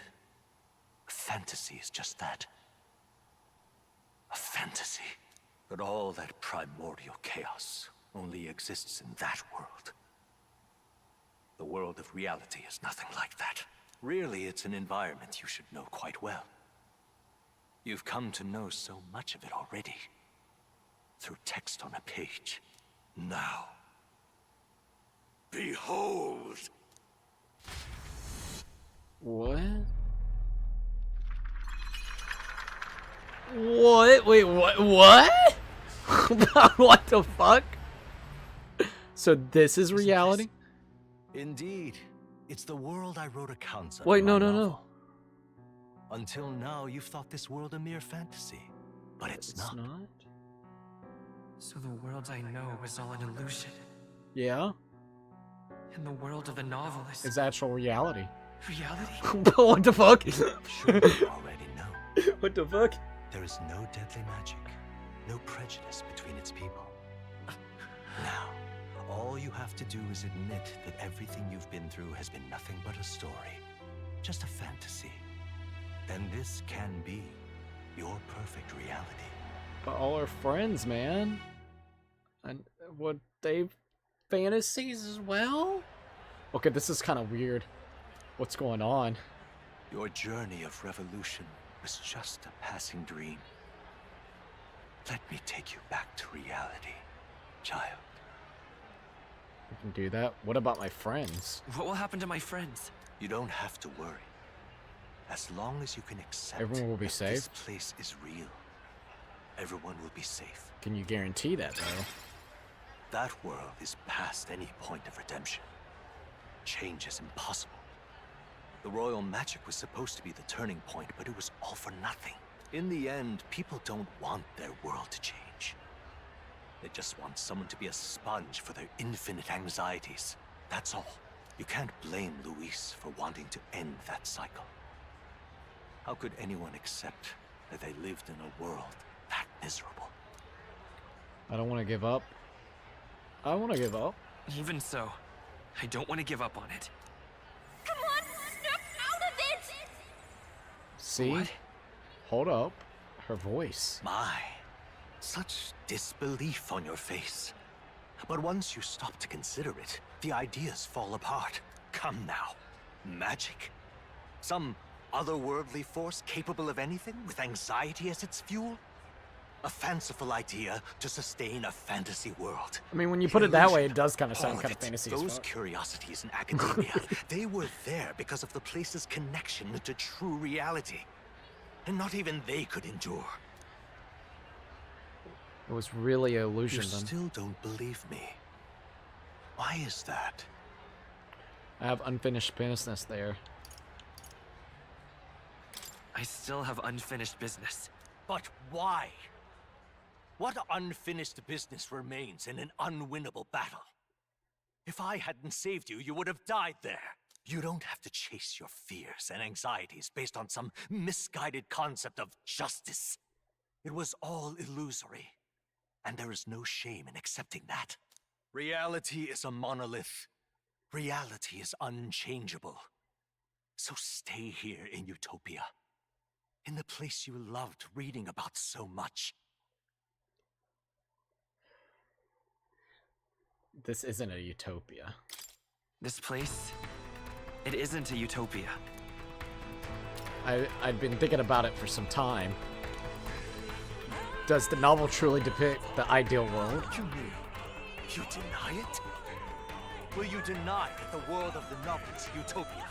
[SPEAKER 5] fantasy is just that. A fantasy. But all that primordial chaos only exists in that world. The world of reality is nothing like that. Really, it's an environment you should know quite well. You've come to know so much of it already. Through text on a page. Now, behold!
[SPEAKER 1] What? What? Wait, what? What? What the fuck? So this is reality?
[SPEAKER 5] Indeed. It's the world I wrote accounts of.
[SPEAKER 1] Wait,
[SPEAKER 5] in
[SPEAKER 1] no,
[SPEAKER 5] my
[SPEAKER 1] no,
[SPEAKER 5] novel.
[SPEAKER 1] no.
[SPEAKER 5] Until now, you've thought this world a mere fantasy. But it's not.
[SPEAKER 13] So the world I know is all an illusion.
[SPEAKER 1] Yeah?
[SPEAKER 13] And the world of the novelist.
[SPEAKER 1] It's actual reality.
[SPEAKER 13] Reality?
[SPEAKER 1] What the fuck?
[SPEAKER 5] Sure, you already know.
[SPEAKER 1] What the fuck?
[SPEAKER 5] There is no deadly magic, no prejudice between its people. Now, all you have to do is admit that everything you've been through has been nothing but a story, just a fantasy. Then this can be your perfect reality.
[SPEAKER 1] But all our friends, man. And what they fantasies as well? Okay, this is kind of weird. What's going on?
[SPEAKER 5] Your journey of revolution was just a passing dream. Let me take you back to reality, child.
[SPEAKER 1] We can do that. What about my friends?
[SPEAKER 13] What will happen to my friends?
[SPEAKER 5] You don't have to worry. As long as you can accept
[SPEAKER 1] Everyone will be
[SPEAKER 5] that
[SPEAKER 1] safe?
[SPEAKER 5] this place is real, everyone will be safe.
[SPEAKER 1] Can you guarantee that, though?
[SPEAKER 5] That world is past any point of redemption. Change is impossible. The royal magic was supposed to be the turning point, but it was all for nothing. In the end, people don't want their world to change. They just want someone to be a sponge for their infinite anxieties. That's all. You can't blame Luis for wanting to end that cycle. How could anyone accept that they lived in a world that miserable?
[SPEAKER 1] I don't want to give up. I want to give up.
[SPEAKER 13] Even so, I don't want to give up on it.
[SPEAKER 11] Come on, snap out of it!
[SPEAKER 1] See?
[SPEAKER 13] What?
[SPEAKER 1] Hold up. Her voice.
[SPEAKER 5] My, such disbelief on your face. But once you stop to consider it, the ideas fall apart. Come now. Magic? Some otherworldly force capable of anything with anxiety as its fuel? A fanciful idea to sustain a fantasy world.
[SPEAKER 1] I mean, when you put it that way, it does kind of sound kind of fantasy as
[SPEAKER 5] Those
[SPEAKER 1] fuck.
[SPEAKER 5] curiosities in academia, they were there because of the place's connection to true reality. And not even they could endure.
[SPEAKER 1] It was really an illusion
[SPEAKER 5] You
[SPEAKER 1] then.
[SPEAKER 5] still don't believe me. Why is that?
[SPEAKER 1] I have unfinished business there.
[SPEAKER 13] I still have unfinished business.
[SPEAKER 5] But why? What unfinished business remains in an unwinnable battle? If I hadn't saved you, you would have died there. You don't have to chase your fears and anxieties based on some misguided concept of justice. It was all illusory, and there is no shame in accepting that. Reality is a monolith. Reality is unchangeable. So stay here in Utopia, in the place you loved reading about so much.
[SPEAKER 1] This isn't a utopia.
[SPEAKER 13] This place, it isn't a utopia.
[SPEAKER 1] I'd been thinking about it for some time. Does the novel truly depict the ideal world?
[SPEAKER 5] What do you mean? You deny it? Will you deny that the world of the novel is utopia?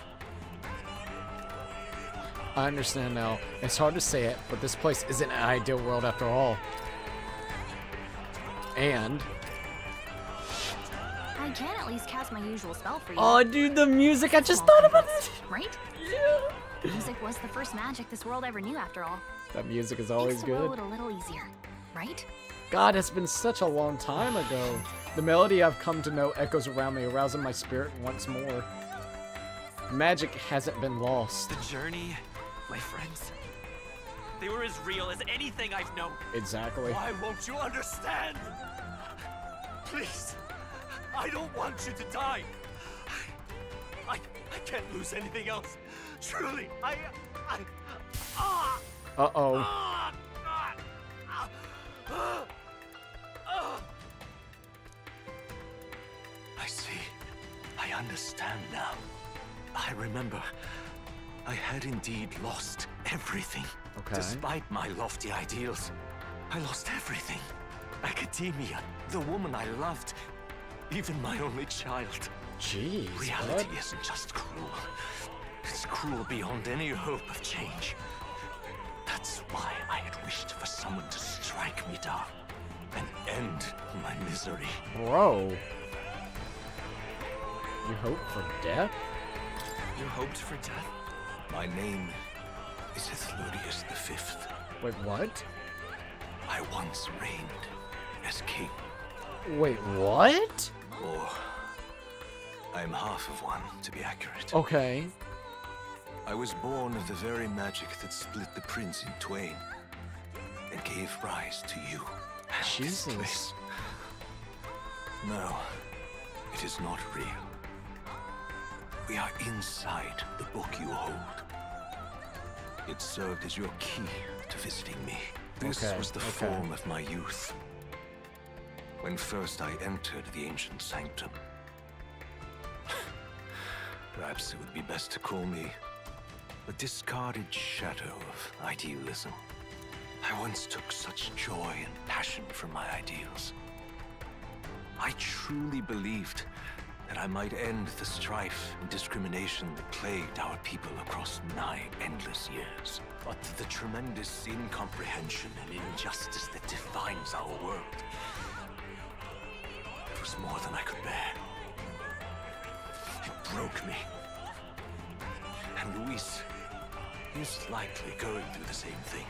[SPEAKER 1] I understand now. It's hard to say it, but this place isn't an ideal world after all. And...
[SPEAKER 20] I can at least cast my usual spell for you.
[SPEAKER 1] oh, dude, the music! I just thought about it!
[SPEAKER 20] Right? Yeah. Music was the first magic this world ever knew, after all.
[SPEAKER 1] That music is always
[SPEAKER 20] Makes the
[SPEAKER 1] good.
[SPEAKER 20] road a little easier, right?
[SPEAKER 1] God, it's been such a long time ago. The melody I've come to know echoes around me, arousing my spirit once more. Magic hasn't been lost.
[SPEAKER 13] The journey, my friends, they were as real as anything I've known.
[SPEAKER 1] Exactly.
[SPEAKER 4] Why won't you understand? Please, I don't want you to die. I can't lose anything else. Truly,
[SPEAKER 1] Uh-oh.
[SPEAKER 5] I see. I understand now. I remember. I had indeed lost everything.
[SPEAKER 1] Okay.
[SPEAKER 5] Despite my lofty ideals, I lost everything. Academia, the woman I loved, even my only child.
[SPEAKER 1] Jeez,
[SPEAKER 5] reality
[SPEAKER 1] what?
[SPEAKER 5] isn't just cruel. It's cruel beyond any hope of change. That's why I had wished for someone to strike me down and end my misery.
[SPEAKER 1] Bro. You hope for death?
[SPEAKER 17] You hoped for death?
[SPEAKER 5] My name is Ethlodius V.
[SPEAKER 1] Wait, what?
[SPEAKER 5] I once reigned as king.
[SPEAKER 1] Wait, what?
[SPEAKER 5] Or I'm half of one, to be accurate.
[SPEAKER 1] Okay.
[SPEAKER 5] I was born of the very magic that split the prince in twain and gave rise to you.
[SPEAKER 1] Jesus.
[SPEAKER 5] No, it is not real. We are inside the book you hold. It served as your key to visiting me. This was the form of my youth. When first I entered the ancient sanctum. Perhaps it would be best to call me a discarded shadow of idealism. I once took such joy and passion for my ideals. I truly believed that I might end the strife and discrimination that plagued our people across nigh endless years. But the tremendous incomprehension and injustice that defines our world, it was more than I could bear. It broke me. And Luis is likely going through the same thing.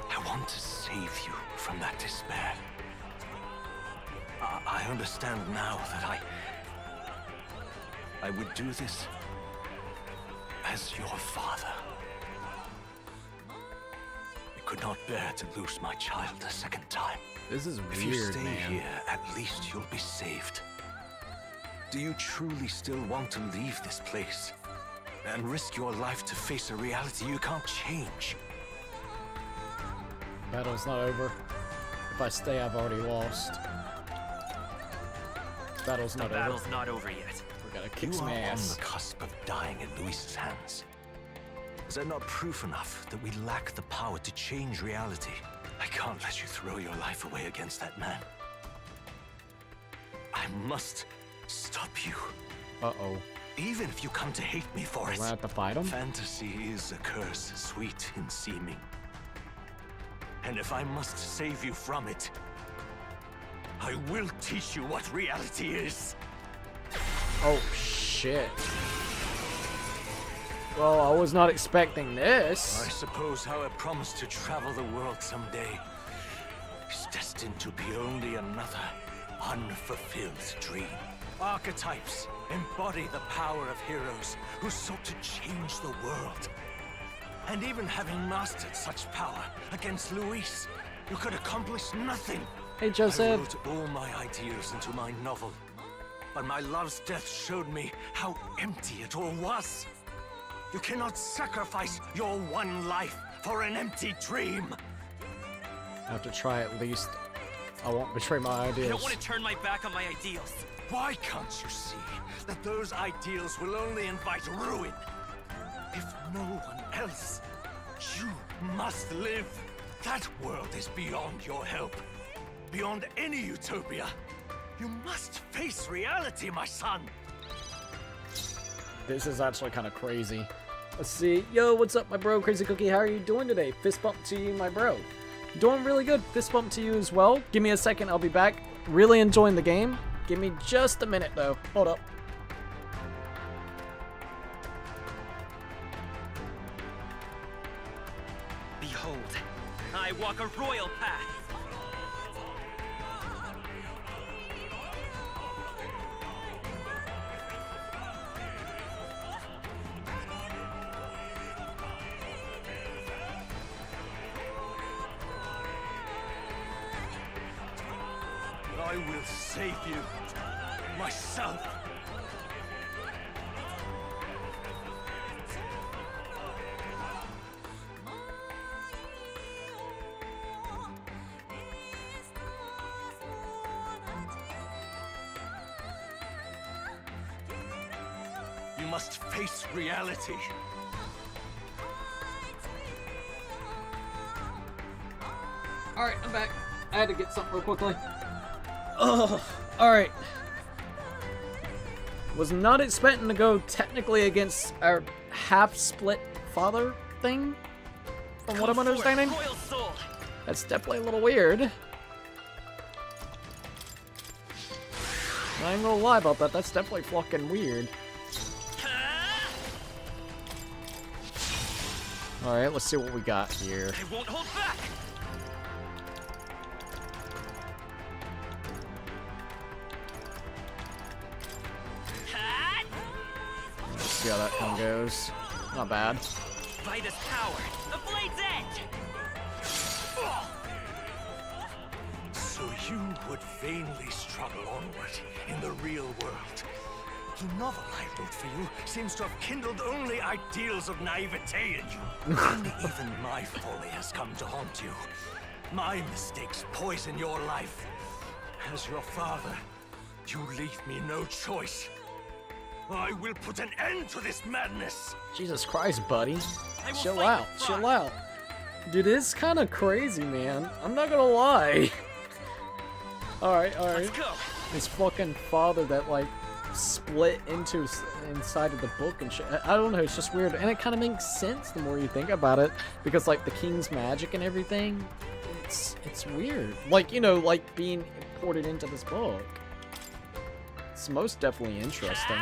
[SPEAKER 5] I want to save you from that despair. I understand now that I would do this as your father. I could not bear to lose my child a second time.
[SPEAKER 1] This is weird,
[SPEAKER 5] If you stay
[SPEAKER 1] man.
[SPEAKER 5] here, at least you'll be saved. Do you truly still want to leave this place and risk your life to face a reality you can't change?
[SPEAKER 1] Battle's not over. If I stay, I've already lost. Battle's not over.
[SPEAKER 17] Battle's not over yet.
[SPEAKER 1] We gotta kick
[SPEAKER 5] You
[SPEAKER 1] some
[SPEAKER 5] are
[SPEAKER 1] ass.
[SPEAKER 5] on the cusp of dying in Luis's hands. Is that not proof enough that we lack the power to change reality? I can't let you throw your life away against that man. I must stop you.
[SPEAKER 1] Uh-oh.
[SPEAKER 5] Even if you come to hate me for it.
[SPEAKER 1] We're gonna have to fight him?
[SPEAKER 5] Fantasy is a curse, sweet in seeming. And if I must save you from it, I will teach you what reality is.
[SPEAKER 1] Oh, shit. Well, I was not expecting this.
[SPEAKER 5] I suppose how I promised to travel the world someday is destined to be only another unfulfilled dream. Archetypes embody the power of heroes who sought to change the world. And even having mastered such power against Luis, you could accomplish nothing.
[SPEAKER 1] Hey, Joseph.
[SPEAKER 5] I wrote all my ideas into my novel, but my love's death showed me how empty it all was. You cannot sacrifice your one life for an empty dream.
[SPEAKER 1] I have to try at least. I won't betray my
[SPEAKER 17] I
[SPEAKER 1] ideas.
[SPEAKER 17] don't want to turn my back on my ideals.
[SPEAKER 5] Why can't you see that those ideals will only invite ruin? If no one else, you must live. That world is beyond your help. Beyond any utopia. You must face reality, my son.
[SPEAKER 1] This is actually kind of crazy. Let's see. Yo, what's up, my bro? Crazy Cookie, how are you doing today? Fist bump to you, my bro. Doing really good. Fist bump to you as well. Give me a second, I'll be back. Really enjoying the game. Give me just a minute, though. Hold up.
[SPEAKER 17] Behold, I walk a royal path.
[SPEAKER 5] I will save you. Myself. You must face reality.
[SPEAKER 1] Alright, I'm back. I had to get something real quickly. Oh, alright. Was not expecting to go technically against our half-split father thing, from what I'm understanding. That's definitely a little weird. I ain't gonna lie about that, that's definitely fucking weird. Alright, let's see what we got here.
[SPEAKER 17] I won't hold back!
[SPEAKER 1] Let's see how that one goes. Not bad.
[SPEAKER 17] By this power, the blade's edge!
[SPEAKER 4] So you would vainly struggle onward in the real world. The novel I wrote for you seems to have kindled only ideals of naivete in you. And even my folly has come to haunt you. My mistakes poison your life. As your father, you leave me no choice. I will put an end to this madness.
[SPEAKER 1] Jesus Christ, buddy. Chill out. Chill out. Dude, it's kind of crazy, man. I'm not gonna lie. Alright, alright.
[SPEAKER 17] Let's go.
[SPEAKER 1] His fucking father that, like, split into inside of the book and shit. I don't know, it's just weird. And it kind of makes sense the more you think about it. Because, like, the king's magic and everything, it's weird. Like, you know, like, being ported into this book. It's most definitely interesting.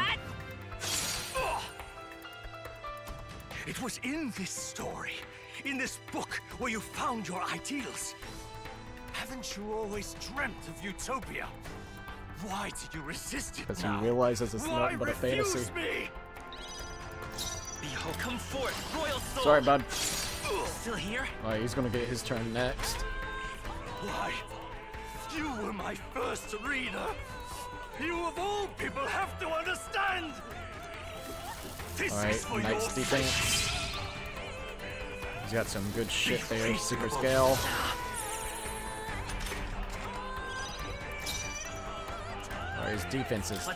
[SPEAKER 4] It was in this story, in this book, where you found your ideals. Haven't you always dreamt of utopia? Why did you resist it
[SPEAKER 1] Because he
[SPEAKER 4] now?
[SPEAKER 1] realizes it's nothing but a fantasy.
[SPEAKER 4] Me?
[SPEAKER 17] Behold, come forth, royal soul!
[SPEAKER 1] Sorry, bud.
[SPEAKER 17] Still here?
[SPEAKER 1] Alright, he's gonna get his turn next.
[SPEAKER 4] Why? You were my first reader. You of all people have to understand.
[SPEAKER 1] Alright, nice defense. He's got some good shit there. Super scale. Alright, his defense is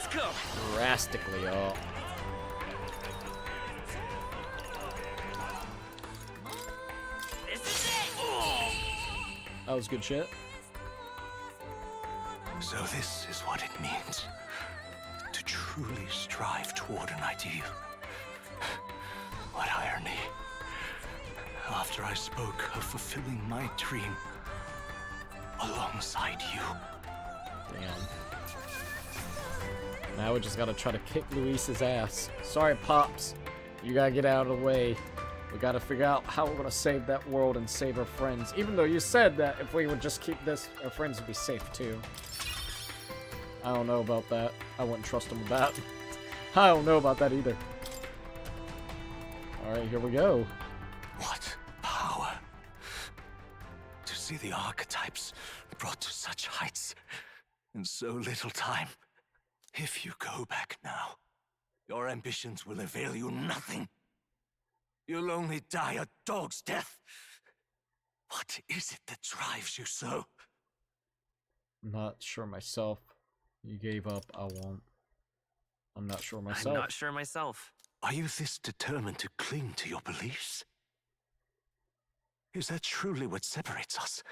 [SPEAKER 1] drastically up. That was good shit.
[SPEAKER 4] So this is what it means to truly strive toward an ideal. What irony. After I spoke of fulfilling my dream alongside you.
[SPEAKER 1] Damn. Now we just gotta try to kick Luis's ass. Sorry, Pops. You gotta get out of the way. We gotta figure out how we're gonna save that world and save our friends. Even though you said that if we would just keep this, our friends would be safe too. I don't know about that. I wouldn't trust them with that. I don't know about that either. Alright, here we go.
[SPEAKER 4] What power. To see the archetypes brought to such heights in so little time. If you go back now, your ambitions will avail you nothing. You'll only die a dog's death. What is it that drives you so?
[SPEAKER 1] I'm not sure myself. You gave up, I won't. I'm not sure myself.
[SPEAKER 17] I'm not sure myself.
[SPEAKER 4] Are you this determined to cling to your beliefs? Is that truly what separates us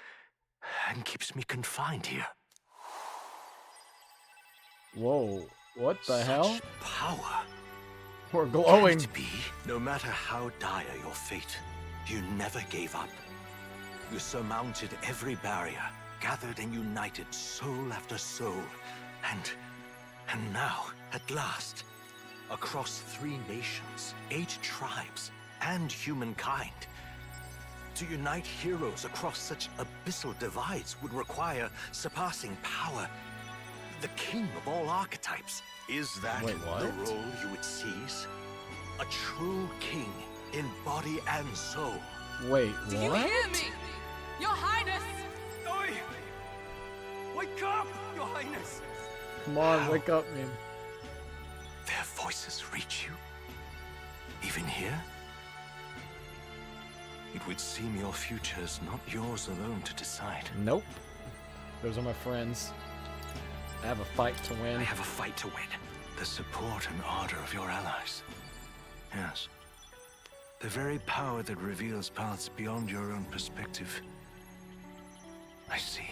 [SPEAKER 4] and keeps me confined here?
[SPEAKER 1] Whoa, what the hell?
[SPEAKER 4] Power.
[SPEAKER 1] We're glowing.
[SPEAKER 4] Can it be? No matter how dire your fate, you never gave up. You surmounted every barrier, gathered and united soul after soul, and now, at last, across 3 nations, 8 tribes, and humankind. To unite heroes across such abyssal divides would require surpassing power. The king of all archetypes. Is that
[SPEAKER 1] Wait, what?
[SPEAKER 4] the role you would seize? A true king in body and soul.
[SPEAKER 1] Wait,
[SPEAKER 13] Do you hear me? Your Highness!
[SPEAKER 4] Oi! Wake up, Your Highness!
[SPEAKER 1] Come on, wake up, man.
[SPEAKER 4] Their voices reach you? Even here? It would seem your future is not yours alone to decide.
[SPEAKER 1] Nope. Those are my friends. I have a fight to win.
[SPEAKER 4] I have a fight to win. The support and ardor of your allies. Yes. The very power that reveals paths beyond your own perspective. I see.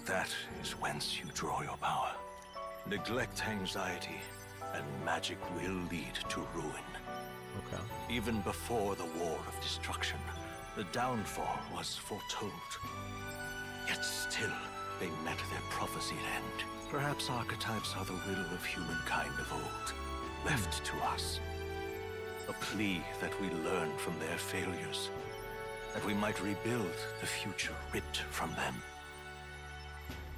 [SPEAKER 4] That is whence you draw your power. Neglect anxiety, and magic will lead to ruin.
[SPEAKER 1] Okay.
[SPEAKER 4] Even before the war of destruction, the downfall was foretold. Yet still, they met their prophesied end. Perhaps archetypes are the will of humankind of old, left to us. A plea that we learn from their failures, that we might rebuild the future ripped from them.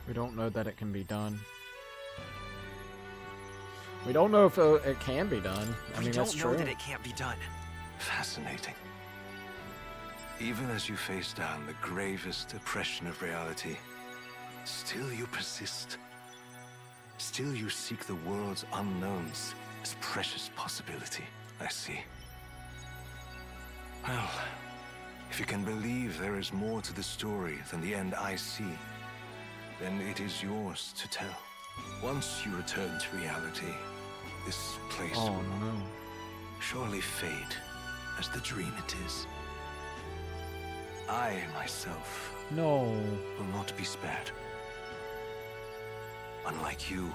[SPEAKER 1] We don't know that it can be done. We don't know if it can be done. I mean, that's true.
[SPEAKER 17] We don't know that it can't be done.
[SPEAKER 4] Fascinating. Even as you face down the gravest oppression of reality, still you persist. Still you seek the world's unknowns as precious possibility. I see. Well, if you can believe there is more to the story than the end I see, then it is yours to tell. Once you return to reality, this place will surely fade as the dream it is. I, myself, will not be spared. Unlike you,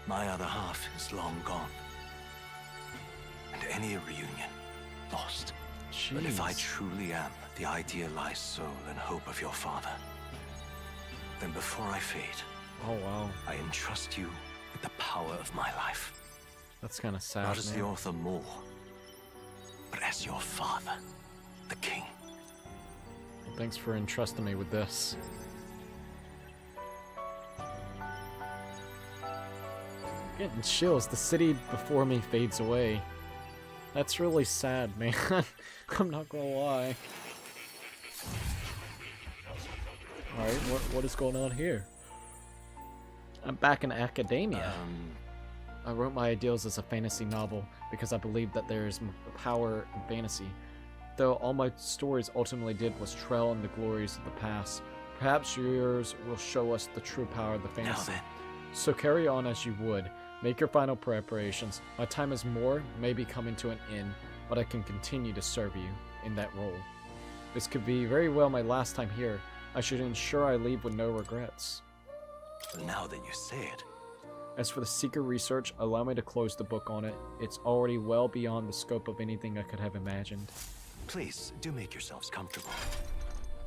[SPEAKER 4] my other half is long gone. And any reunion, lost. But if I truly am the idealized soul and hope of your father, then before I fade, I entrust you with the power of my life.
[SPEAKER 1] That's kind of sad,
[SPEAKER 4] Not as
[SPEAKER 1] man.
[SPEAKER 4] the author more, but as your father, the king.
[SPEAKER 1] Thanks for entrusting me with this. Getting chills. The city before me fades away. That's really sad, man. I'm not gonna lie. Alright, what is going on here? I'm back in academia. I wrote my ideals as a fantasy novel because I believed that there is power in fantasy. Though all my stories ultimately did was trail in the glories of the past, perhaps yours will show us the true power of the fantasy. So carry on as you would. Make your final preparations. My time is maybe coming to an end, but I can continue to serve you in that role. This could be very well my last time here. I should ensure I leave with no regrets.
[SPEAKER 4] Now that you say it.
[SPEAKER 1] As for the Seeker research, allow me to close the book on it. It's already well beyond the scope of anything I could have imagined.
[SPEAKER 4] Please, do make yourselves comfortable.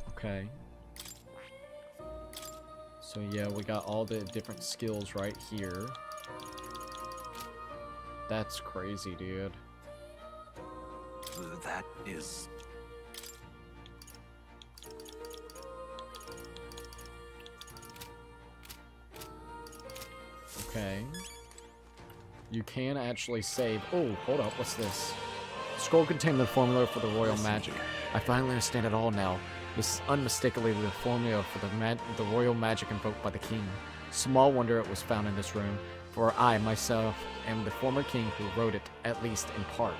[SPEAKER 1] Okay. So yeah, we got all the different skills right here. That's crazy, dude.
[SPEAKER 4] That is...
[SPEAKER 1] Okay. You can actually save... Oh, hold up. What's this? Scroll contained the formula for the royal magic. I finally understand it all now. This is unmistakably the formula for the royal magic invoked by the king. Small wonder it was found in this room, for I, myself, am the former king who wrote it, at least in part.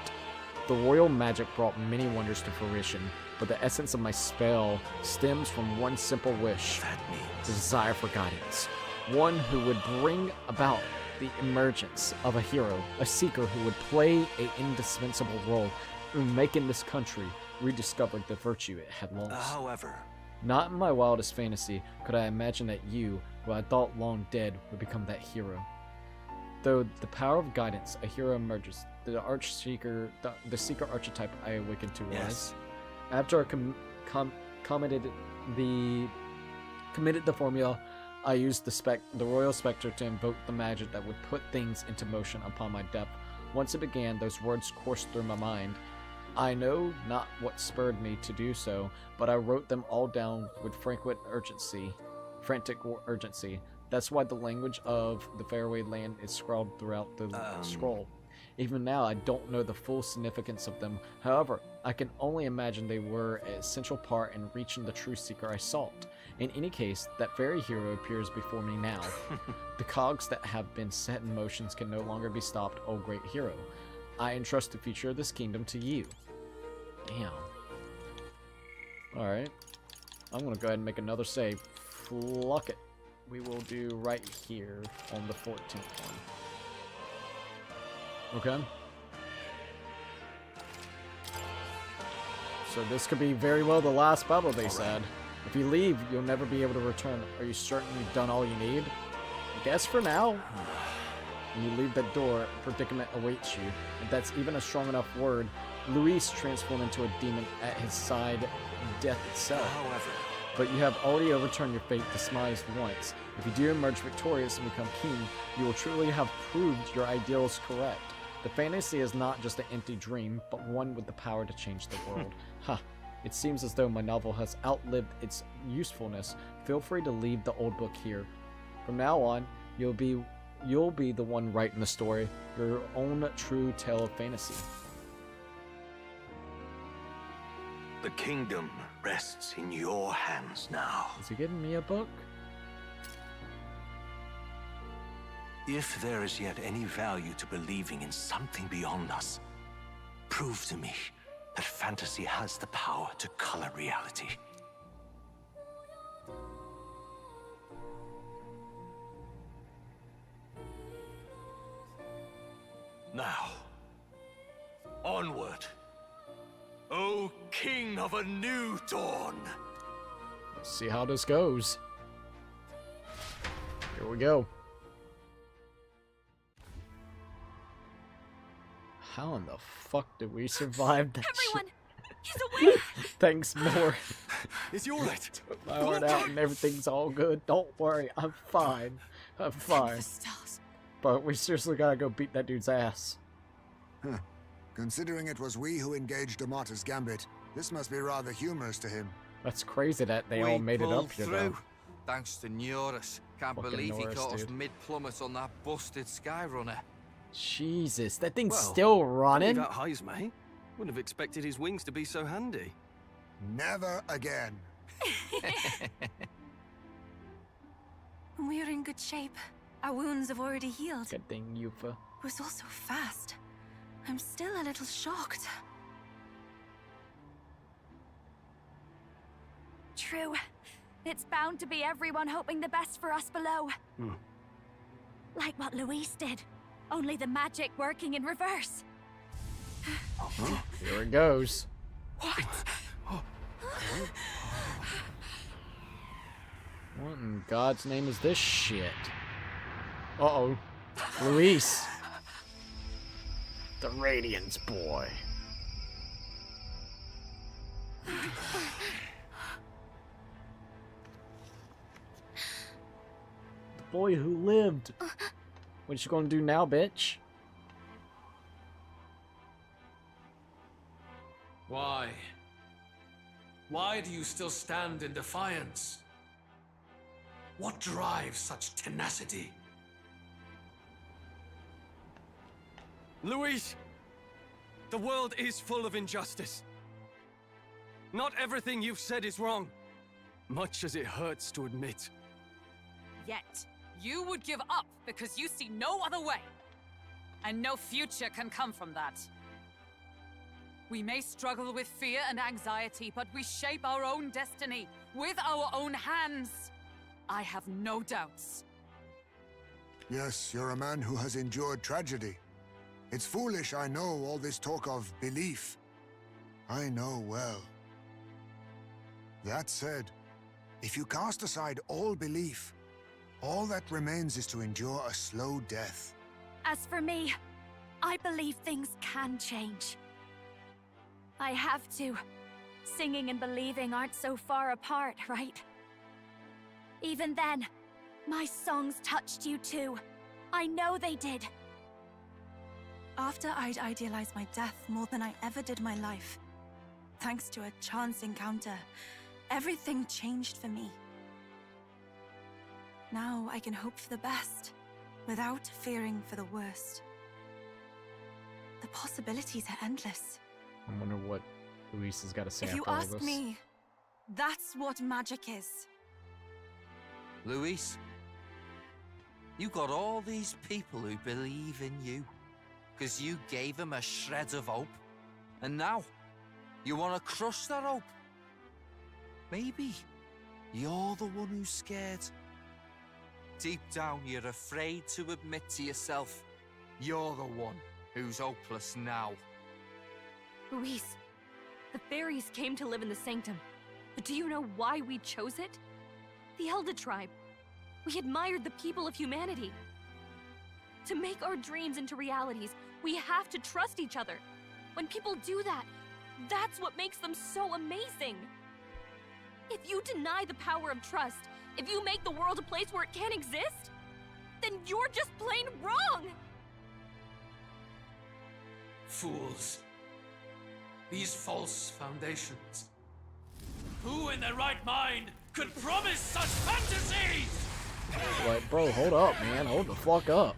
[SPEAKER 1] The royal magic brought many wonders to fruition, but the essence of my spell stems from one simple wish. The desire for guidance. One who would bring about the emergence of a hero, a seeker who would play an indispensable role in making this country rediscover the virtue it had lost.
[SPEAKER 4] However...
[SPEAKER 1] Not in my wildest fantasy could I imagine that you, who I thought long dead, would become that hero. Though the power of guidance, a hero emerges. The seeker archetype I awakened to was. After I committed the formula, I used the royal spectre to invoke the magic that would put things into motion upon my death. Once it began, those words coursed through my mind. I know not what spurred me to do so, but I wrote them all down with frantic urgency. That's why the language of the faraway land is scrawled throughout the scroll. Even now, I don't know the full significance of them. However, I can only imagine they were an essential part in reaching the true seeker I sought. In any case, that very hero appears before me now. The cogs that have been set in motion can no longer be stopped, O great hero. I entrust the future of this kingdom to you. Damn. Alright. I'm gonna go ahead and make another save. Fuck it. We will do right here on the 14th one. Okay. So this could be very well the last battle, they said. If you leave, you'll never be able to return. Are you certain you've done all you need? I guess for now. When you leave that door, a predicament awaits you. If that's even a strong enough word, Luis transformed into a demon at his side, death itself.
[SPEAKER 4] However,
[SPEAKER 1] but you have already overturned your fate despised once. If you do emerge victorious and become king, you will truly have proved your ideals correct. The fantasy is not just an empty dream, but one with the power to change the world. Huh. It seems as though my novel has outlived its usefulness. Feel free to leave the old book here. From now on, you'll be the one writing the story, your own true tale of fantasy.
[SPEAKER 4] The kingdom rests in your hands now.
[SPEAKER 1] Is he giving me a book?
[SPEAKER 4] If there is yet any value to believing in something beyond us, prove to me that fantasy has the power to color reality. Now, onward, O King of a new dawn!
[SPEAKER 1] Let's see how this goes. Here we go. How in the fuck did we survive that
[SPEAKER 2] Everyone,
[SPEAKER 1] shit?
[SPEAKER 2] he's awake!
[SPEAKER 1] Thanks, more.
[SPEAKER 4] Is he alright?
[SPEAKER 1] Took my heart out and everything's all good. Don't worry, I'm fine. I'm fine. But we seriously gotta go beat that dude's ass.
[SPEAKER 3] Huh. Considering it was we who engaged Amata's gambit, this must be rather humorous to him.
[SPEAKER 1] That's crazy that they all made it up here, though.
[SPEAKER 7] Thanks to Norris. Can't
[SPEAKER 1] Fucking
[SPEAKER 7] believe he
[SPEAKER 1] Norris,
[SPEAKER 7] caught us
[SPEAKER 1] dude.
[SPEAKER 7] mid-plummet on that busted Skyrunner.
[SPEAKER 1] Jesus, that thing's
[SPEAKER 15] Well,
[SPEAKER 1] still running?
[SPEAKER 15] That highs, mate. Wouldn't have expected his wings to be so handy.
[SPEAKER 3] Never again.
[SPEAKER 6] We're in good shape. Our wounds have already healed.
[SPEAKER 1] Good thing, Yufa.
[SPEAKER 6] It was all so fast. I'm still a little shocked.
[SPEAKER 2] True. It's bound to be everyone hoping the best for us below. Like what Luis did. Only the magic working in reverse.
[SPEAKER 1] Here it goes.
[SPEAKER 2] What?
[SPEAKER 1] What in God's name is this shit? Uh-oh. Luis. The Radiance boy. The boy who lived. What you gonna do now, bitch?
[SPEAKER 19] Why? Why do you still stand in defiance? What drives such tenacity?
[SPEAKER 15] Luis! The world is full of injustice. Not everything you've said is wrong, much as it hurts to admit.
[SPEAKER 13] Yet, you would give up because you see no other way. And no future can come from that. We may struggle with fear and anxiety, but we shape our own destiny with our own hands. I have no doubts.
[SPEAKER 3] Yes, you're a man who has endured tragedy. It's foolish, I know, all this talk of belief. I know well. That said, if you cast aside all belief, all that remains is to endure a slow death.
[SPEAKER 2] As for me, I believe things can change. I have to. Singing and believing aren't so far apart, right? Even then, my songs touched you too. I know they did.
[SPEAKER 6] After I'd idealized my death more than I ever did my life, thanks to a chance encounter, everything changed for me. Now I can hope for the best, without fearing for the worst. The possibilities are endless.
[SPEAKER 1] I wonder what Luis has got to say
[SPEAKER 6] If you
[SPEAKER 1] after all
[SPEAKER 6] ask
[SPEAKER 1] this.
[SPEAKER 6] me, that's what magic is.
[SPEAKER 14] Luis, you got all these people who believe in you, because you gave them a shred of hope. And now, you want to crush that hope. Maybe you're the one who's scared. Deep down, you're afraid to admit to yourself, you're the one who's hopeless now.
[SPEAKER 21] Luis, the fairies came to live in the Sanctum. But do you know why we chose it? The Elder Tribe. We admired the people of humanity. To make our dreams into realities, we have to trust each other. When people do that, that's what makes them so amazing. If you deny the power of trust, if you make the world a place where it can't exist, then you're just plain wrong!
[SPEAKER 19] Fools. These false foundations. Who in their right mind could promise such fantasies?
[SPEAKER 1] Like, bro, hold up, man. Hold the fuck up.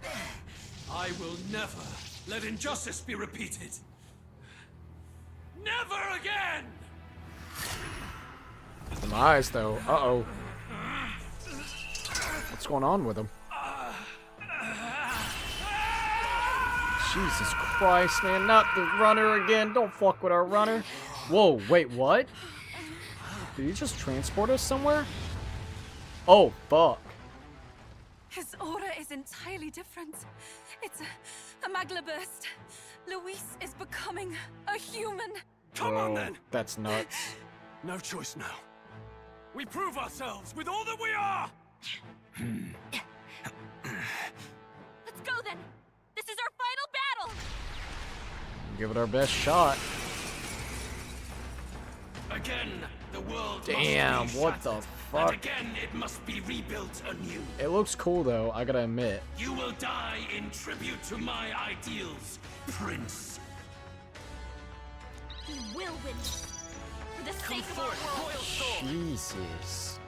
[SPEAKER 19] I will never let injustice be repeated. Never again!
[SPEAKER 1] Some eyes, though. Uh-oh. What's going on with him? Jesus Christ, man. Not the runner again. Don't fuck with our runner. Whoa, wait, what? Did he just transport us somewhere? Oh, fuck.
[SPEAKER 8] His aura is entirely different. It's a magla burst. Luis is becoming a human.
[SPEAKER 15] Come on, then.
[SPEAKER 1] That's nuts.
[SPEAKER 15] No choice now. We prove ourselves with all that we are!
[SPEAKER 21] Let's go then. This is our final battle.
[SPEAKER 1] Give it our best shot.
[SPEAKER 19] Again, the world
[SPEAKER 1] Damn,
[SPEAKER 19] must be
[SPEAKER 1] what the
[SPEAKER 19] shattered,
[SPEAKER 1] fuck?
[SPEAKER 19] And again, it must be rebuilt anew.
[SPEAKER 1] It looks cool, though, I gotta admit.
[SPEAKER 19] You will die in tribute to my ideals, Prince.
[SPEAKER 11] He will win. For the sake of our world.
[SPEAKER 1] Jesus.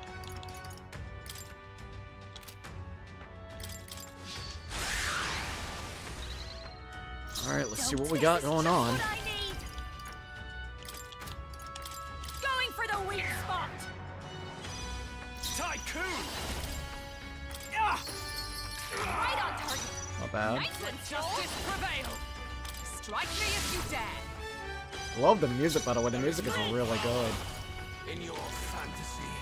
[SPEAKER 1] Alright, let's see what we got going on.
[SPEAKER 11] Going for the weak spot.
[SPEAKER 15] Tycoon!
[SPEAKER 11] Right on target.
[SPEAKER 1] Not bad.
[SPEAKER 11] Nice one,
[SPEAKER 13] Justice prevail. Strike me if you dare.
[SPEAKER 1] Love the music, by the way. The music is really good.
[SPEAKER 19] In your fantasy.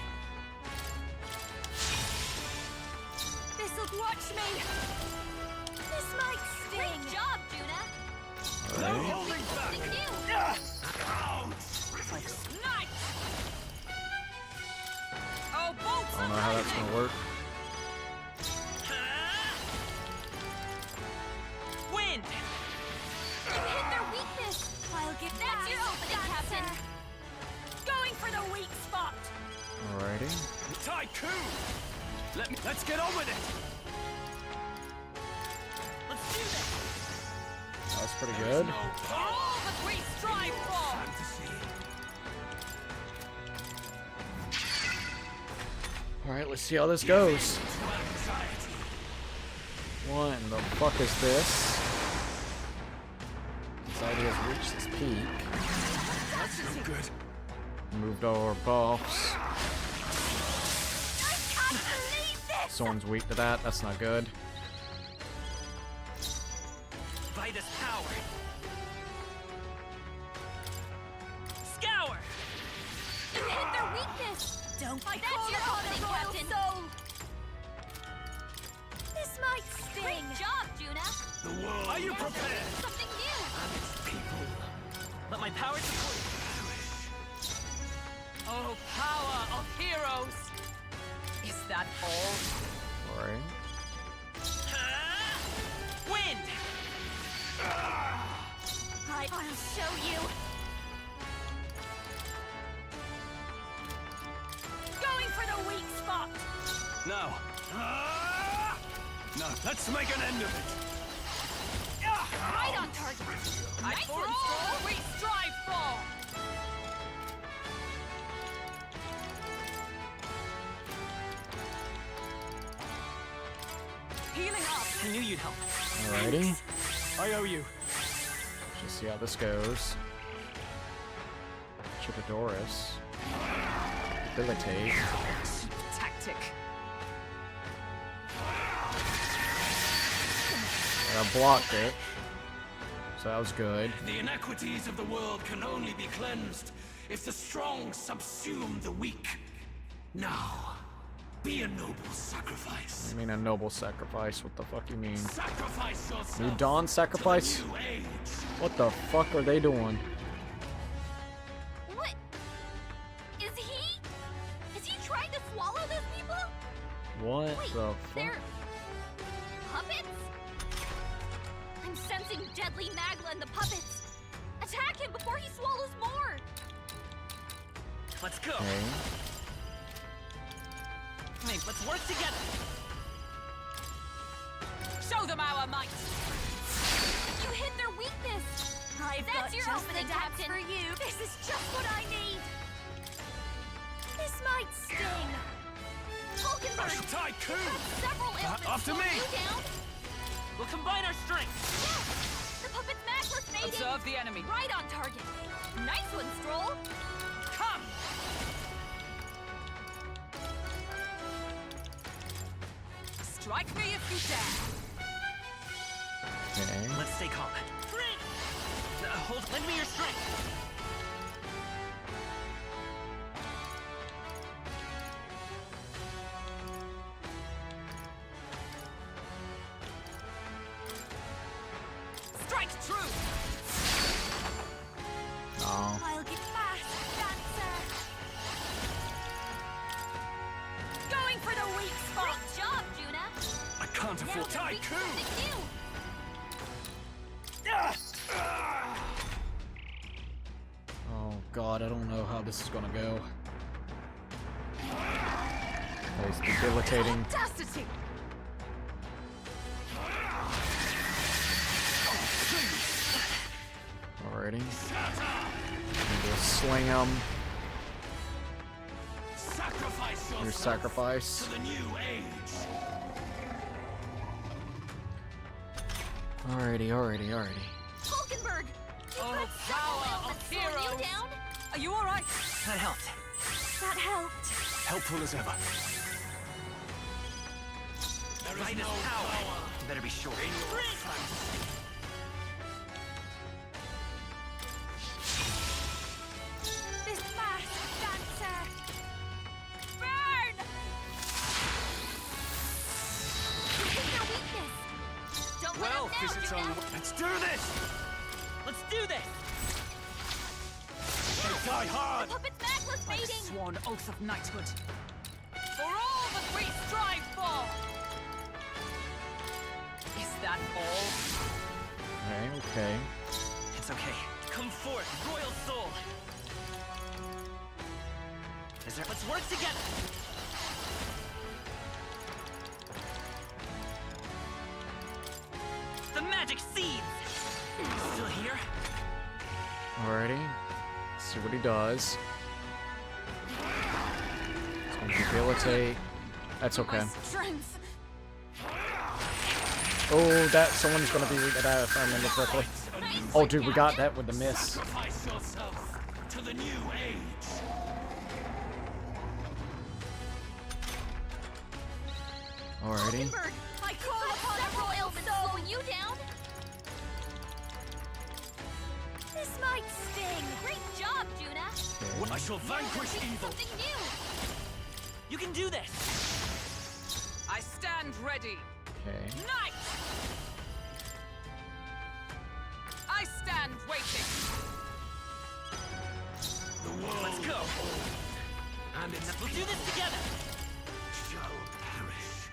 [SPEAKER 11] This'll watch me. This might sting. Great job, Juna.
[SPEAKER 15] No
[SPEAKER 1] Alright.
[SPEAKER 15] holding back!
[SPEAKER 13] Nice. Oh, bolts
[SPEAKER 1] I don't know how that's gonna work.
[SPEAKER 13] Wind.
[SPEAKER 11] You hit their weakness. I'll get that's your opening, Captain. Going for the weak spot.
[SPEAKER 1] Alrighty.
[SPEAKER 15] Tycoon! Let's get on with it!
[SPEAKER 13] Let's do this.
[SPEAKER 1] That was pretty good.
[SPEAKER 13] For all that we strive for.
[SPEAKER 1] Alright, let's see how this goes. What in the fuck is this? Anxiety has reached its peak.
[SPEAKER 15] That's no good.
[SPEAKER 1] Moved all our buffs.
[SPEAKER 11] I can't believe this.
[SPEAKER 1] Someone's weak to that. That's not good.
[SPEAKER 17] By this power. Scour.
[SPEAKER 11] You hit their weakness. Don't fight. That's your opening, Captain. Soul. This might sting. Great job, Juna.
[SPEAKER 19] The world.
[SPEAKER 15] Are you prepared?
[SPEAKER 11] Something new.
[SPEAKER 17] Let my power support.
[SPEAKER 13] Oh, power of heroes. Is that all?
[SPEAKER 1] Alright.
[SPEAKER 17] Wind.
[SPEAKER 11] I'll show you. Going for the weak spot.
[SPEAKER 15] Now. No, let's make an end of it.
[SPEAKER 11] Right on target. Nice
[SPEAKER 13] For
[SPEAKER 11] one,
[SPEAKER 13] all
[SPEAKER 11] Soul.
[SPEAKER 13] that we strive for. Healing up.
[SPEAKER 17] I knew you'd help.
[SPEAKER 1] Alrighty.
[SPEAKER 15] I owe you.
[SPEAKER 1] Let's see how this goes. Chipadoris. Debilitate.
[SPEAKER 13] Tactic.
[SPEAKER 1] I blocked it. So that was good.
[SPEAKER 19] The inequities of the world can only be cleansed if the strong subsume the weak. Now, be a noble sacrifice.
[SPEAKER 1] I mean a noble sacrifice. What the fuck you mean?
[SPEAKER 19] Sacrifice yourself.
[SPEAKER 1] New Dawn sacrifice?
[SPEAKER 19] to the new age.
[SPEAKER 1] What the fuck are they doing?
[SPEAKER 11] What? Is he trying to swallow those people?
[SPEAKER 1] What
[SPEAKER 11] Wait,
[SPEAKER 1] the
[SPEAKER 11] they're
[SPEAKER 1] fuck?
[SPEAKER 11] puppets? I'm sensing deadly Magla in the puppets. Attack him before he swallows more.
[SPEAKER 17] Let's go.
[SPEAKER 1] Okay.
[SPEAKER 17] Hey, let's work together.
[SPEAKER 13] Show them our might.
[SPEAKER 11] You hit their weakness.
[SPEAKER 2] I've
[SPEAKER 21] That's
[SPEAKER 2] got
[SPEAKER 21] your
[SPEAKER 2] just
[SPEAKER 21] opening,
[SPEAKER 2] the dance
[SPEAKER 21] Captain.
[SPEAKER 2] for you. This is just what I need. This might sting.
[SPEAKER 21] Hulkenberg!
[SPEAKER 15] Tycoon!
[SPEAKER 21] Several ailments
[SPEAKER 15] after
[SPEAKER 21] slow
[SPEAKER 15] me.
[SPEAKER 21] you down.
[SPEAKER 17] We'll combine our strength.
[SPEAKER 21] The puppet's macros fading.
[SPEAKER 13] Observe the enemy.
[SPEAKER 21] Right on target. Nice one, Stroll.
[SPEAKER 13] Come! Strike me if you dare.
[SPEAKER 1] Okay.
[SPEAKER 17] Let's stay calm. Hold. Lend me your strength.
[SPEAKER 13] Strike true.
[SPEAKER 1] Oh.
[SPEAKER 2] I'll get fast, dancer.
[SPEAKER 21] Going for the weak spot. Great job, Juna.
[SPEAKER 15] I can't afford Tycoon!
[SPEAKER 1] Oh god, I don't know how this is gonna go. It's debilitating.
[SPEAKER 13] Audacity.
[SPEAKER 1] Alrighty. Just sling him.
[SPEAKER 19] Sacrifice
[SPEAKER 1] Your
[SPEAKER 19] yourself
[SPEAKER 1] sacrifice.
[SPEAKER 19] to the new age.
[SPEAKER 1] Alrighty.
[SPEAKER 21] Hulkenberg!
[SPEAKER 13] Oh, power of heroes!
[SPEAKER 21] down?
[SPEAKER 13] Are you all right?
[SPEAKER 17] That helped.
[SPEAKER 2] That helped.
[SPEAKER 15] Helpful as ever.
[SPEAKER 17] Right as power. You better be sure.
[SPEAKER 2] This fast, dancer.
[SPEAKER 21] Burn!
[SPEAKER 2] This is your weakness.
[SPEAKER 21] Don't
[SPEAKER 15] Well,
[SPEAKER 21] let him
[SPEAKER 15] this is
[SPEAKER 21] down,
[SPEAKER 15] on.
[SPEAKER 21] Juna.
[SPEAKER 15] Let's do this!
[SPEAKER 17] Let's do this.
[SPEAKER 15] Die hard!
[SPEAKER 21] The puppet's macros
[SPEAKER 13] I've
[SPEAKER 21] fading.
[SPEAKER 13] sworn oath of knighthood. For all that we strive for! Is that all?
[SPEAKER 1] Okay.
[SPEAKER 17] It's okay. Come forth, royal soul. Is there? Let's work together. The magic seeds. Still here?
[SPEAKER 1] Alrighty. Let's see what he does. It's gonna debilitate. That's okay.
[SPEAKER 13] My strength.
[SPEAKER 1] Oh, that someone's gonna be that if I remember correctly. Oh, dude, we got that with the miss.
[SPEAKER 19] Sacrifice yourself to the new age.
[SPEAKER 1] Alrighty.
[SPEAKER 21] Hulkenberg! I call upon several ailments slowing you down.
[SPEAKER 2] This might sting.
[SPEAKER 21] Great job, Juna.
[SPEAKER 15] I shall vanquish evil.
[SPEAKER 21] Something new.
[SPEAKER 17] You can do this.
[SPEAKER 13] I stand ready.
[SPEAKER 1] Okay.
[SPEAKER 13] Knight! I stand waiting.
[SPEAKER 19] The world
[SPEAKER 17] Let's go.
[SPEAKER 19] and its
[SPEAKER 17] We'll do this together.
[SPEAKER 19] shall perish.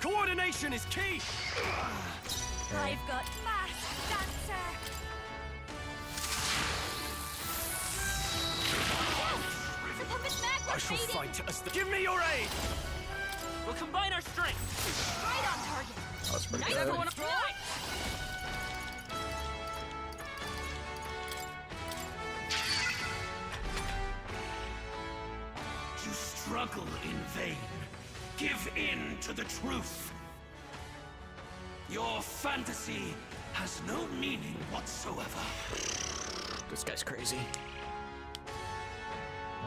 [SPEAKER 15] Coordination is key!
[SPEAKER 2] I've got fast, dancer.
[SPEAKER 21] The puppet's macros
[SPEAKER 15] I shall
[SPEAKER 21] fading.
[SPEAKER 15] fight as the. Give me your aid!
[SPEAKER 17] We'll combine our strength.
[SPEAKER 21] Right on target.
[SPEAKER 1] That's pretty
[SPEAKER 21] Nice
[SPEAKER 1] good.
[SPEAKER 21] one. Right.
[SPEAKER 19] You struggle in vain. Give in to the truth. Your fantasy has no meaning whatsoever.
[SPEAKER 1] This guy's crazy.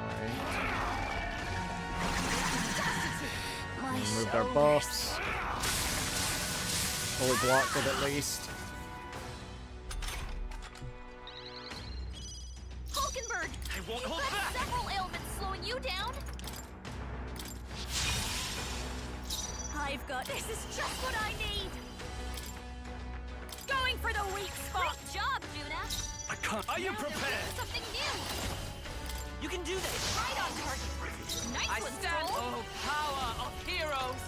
[SPEAKER 1] Alright. Removed our buffs. Fully blocked it at least.
[SPEAKER 21] Hulkenberg!
[SPEAKER 17] I won't
[SPEAKER 21] You've
[SPEAKER 17] hold
[SPEAKER 21] got
[SPEAKER 17] back.
[SPEAKER 21] several ailments slowing you down.
[SPEAKER 2] I've got.
[SPEAKER 21] This is just what I need. Going for the weak spot. Great job, Juna.
[SPEAKER 15] I can't. Are you
[SPEAKER 21] Now they're
[SPEAKER 15] prepared?
[SPEAKER 21] doing something new.
[SPEAKER 17] You can do this.
[SPEAKER 21] Right on target. Nice
[SPEAKER 13] I
[SPEAKER 21] one,
[SPEAKER 13] stand.
[SPEAKER 21] Stroll.
[SPEAKER 13] Oh, power of heroes.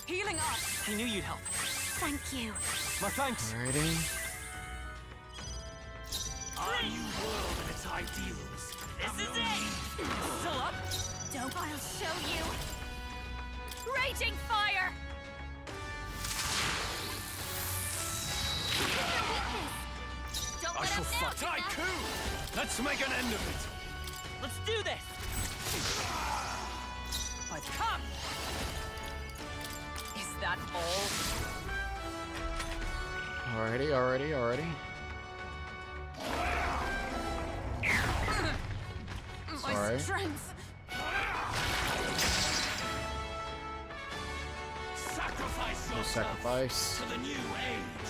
[SPEAKER 13] Healing up.
[SPEAKER 17] I knew you'd help.
[SPEAKER 2] Thank you.
[SPEAKER 15] My thanks.
[SPEAKER 1] Alrighty.
[SPEAKER 19] Our new world and its ideals.
[SPEAKER 17] This is it. Still up?
[SPEAKER 2] Don't. I'll show you.
[SPEAKER 11] Raging fire! Don't
[SPEAKER 15] I
[SPEAKER 11] let
[SPEAKER 15] shall
[SPEAKER 11] up now,
[SPEAKER 15] fight. Haiku! Let's make an end of it.
[SPEAKER 17] Let's do this! But come! Is that all?
[SPEAKER 1] Alrighty.
[SPEAKER 10] My
[SPEAKER 1] Sorry.
[SPEAKER 10] strength.
[SPEAKER 19] Sacrifice
[SPEAKER 1] No
[SPEAKER 19] yourself
[SPEAKER 1] sacrifice.
[SPEAKER 19] to the new age.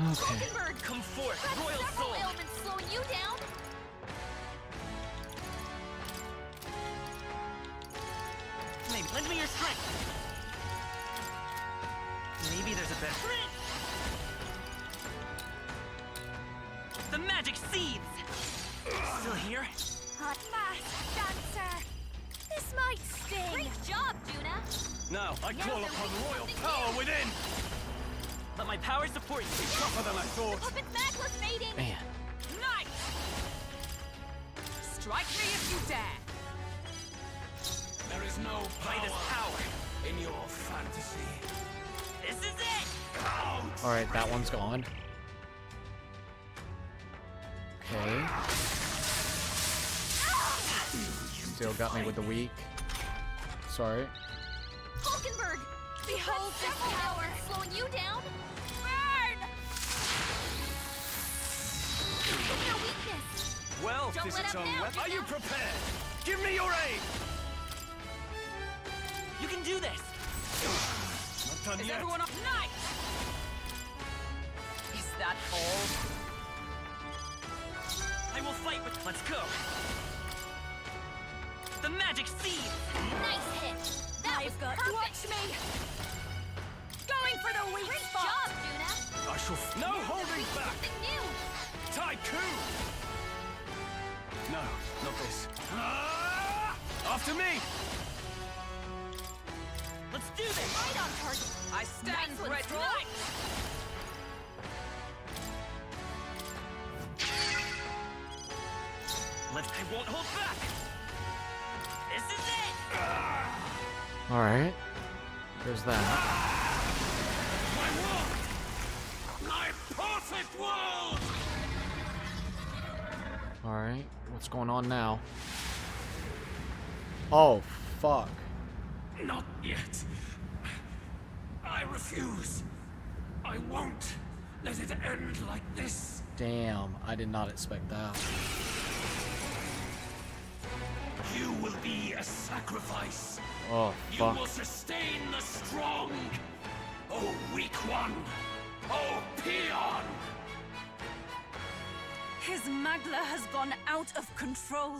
[SPEAKER 1] Okay.
[SPEAKER 11] Bird,
[SPEAKER 17] come forth,
[SPEAKER 11] That's
[SPEAKER 17] royal
[SPEAKER 11] several
[SPEAKER 17] soul!
[SPEAKER 11] ailments slowing you down.
[SPEAKER 17] Maybe lend me your strength. Maybe there's a better. The magic seeds. Still here?
[SPEAKER 11] Hot fast dancer. This might sting. Great job, Juna.
[SPEAKER 15] Now, I call upon royal power within!
[SPEAKER 17] Let my power support you.
[SPEAKER 15] Tougher than I thought.
[SPEAKER 11] Puppet's mag was fading.
[SPEAKER 1] Man.
[SPEAKER 10] Nice! Strike me if you dare.
[SPEAKER 19] There is no
[SPEAKER 17] By this power.
[SPEAKER 19] in your fantasy.
[SPEAKER 17] This is it!
[SPEAKER 1] Alright, that one's gone. Okay. Still got me with the weak. Sorry.
[SPEAKER 11] Hulkenberg, behold this power slowing you down. Burn! No weakness.
[SPEAKER 15] Wealth
[SPEAKER 11] Don't
[SPEAKER 15] is
[SPEAKER 11] let
[SPEAKER 15] its
[SPEAKER 11] up
[SPEAKER 15] own
[SPEAKER 11] now,
[SPEAKER 15] weapon. Are you
[SPEAKER 11] Juna.
[SPEAKER 15] prepared? Give me your aid!
[SPEAKER 17] You can do this!
[SPEAKER 15] Not done
[SPEAKER 10] Is
[SPEAKER 15] yet.
[SPEAKER 10] everyone up? Nice! Is that all?
[SPEAKER 17] I will fight with. Let's go! The magic seed!
[SPEAKER 11] Nice hit. That was
[SPEAKER 10] got.
[SPEAKER 11] perfect.
[SPEAKER 10] Watch me! Going for the weak
[SPEAKER 11] Great
[SPEAKER 10] spot!
[SPEAKER 11] job, Juna.
[SPEAKER 15] I shall. No holding back!
[SPEAKER 11] Something new.
[SPEAKER 15] Haiku! No, not this. After me!
[SPEAKER 17] Let's do this!
[SPEAKER 11] Right on target.
[SPEAKER 10] I stand
[SPEAKER 11] Nice one,
[SPEAKER 10] ready.
[SPEAKER 11] Stroll.
[SPEAKER 10] Nice!
[SPEAKER 17] I won't hold back! This is it!
[SPEAKER 1] Alright. There's that.
[SPEAKER 19] My world! My perfect world!
[SPEAKER 1] Alright. What's going on now? Oh, fuck.
[SPEAKER 19] Not yet. I refuse. I won't let it end like this.
[SPEAKER 1] Damn, I did not expect that.
[SPEAKER 19] You will be a sacrifice.
[SPEAKER 1] Oh,
[SPEAKER 19] You
[SPEAKER 1] fuck.
[SPEAKER 19] will sustain the strong. Oh, weak one. Oh, peon.
[SPEAKER 6] His Magla has gone out of control.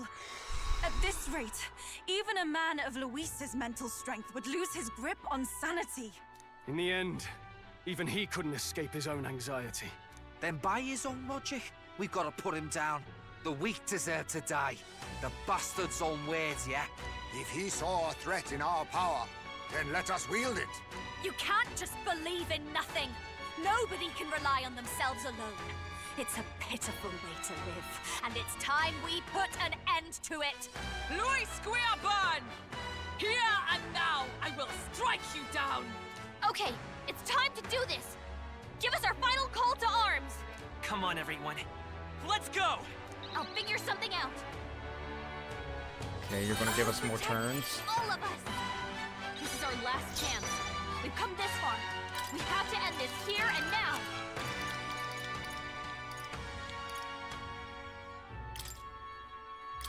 [SPEAKER 6] At this rate, even a man of Luis's mental strength would lose his grip on sanity.
[SPEAKER 15] In the end, even he couldn't escape his own anxiety.
[SPEAKER 14] Then by his own logic, we've got to put him down. The weak deserve to die. The bastard's own words, yeah?
[SPEAKER 3] If he saw a threat in our power, then let us wield it.
[SPEAKER 11] You can't just believe in nothing. Nobody can rely on themselves alone. It's a pitiful way to live, and it's time we put an end to it.
[SPEAKER 10] Luis Squeerburn! Here and now, I will strike you down!
[SPEAKER 11] Okay, it's time to do this. Give us our final call to arms.
[SPEAKER 17] Come on, everyone. Let's go!
[SPEAKER 11] I'll figure something out.
[SPEAKER 1] Okay, you're gonna give us more turns.
[SPEAKER 11] All of us. This is our last chance. We've come this far. We have to end this here and now.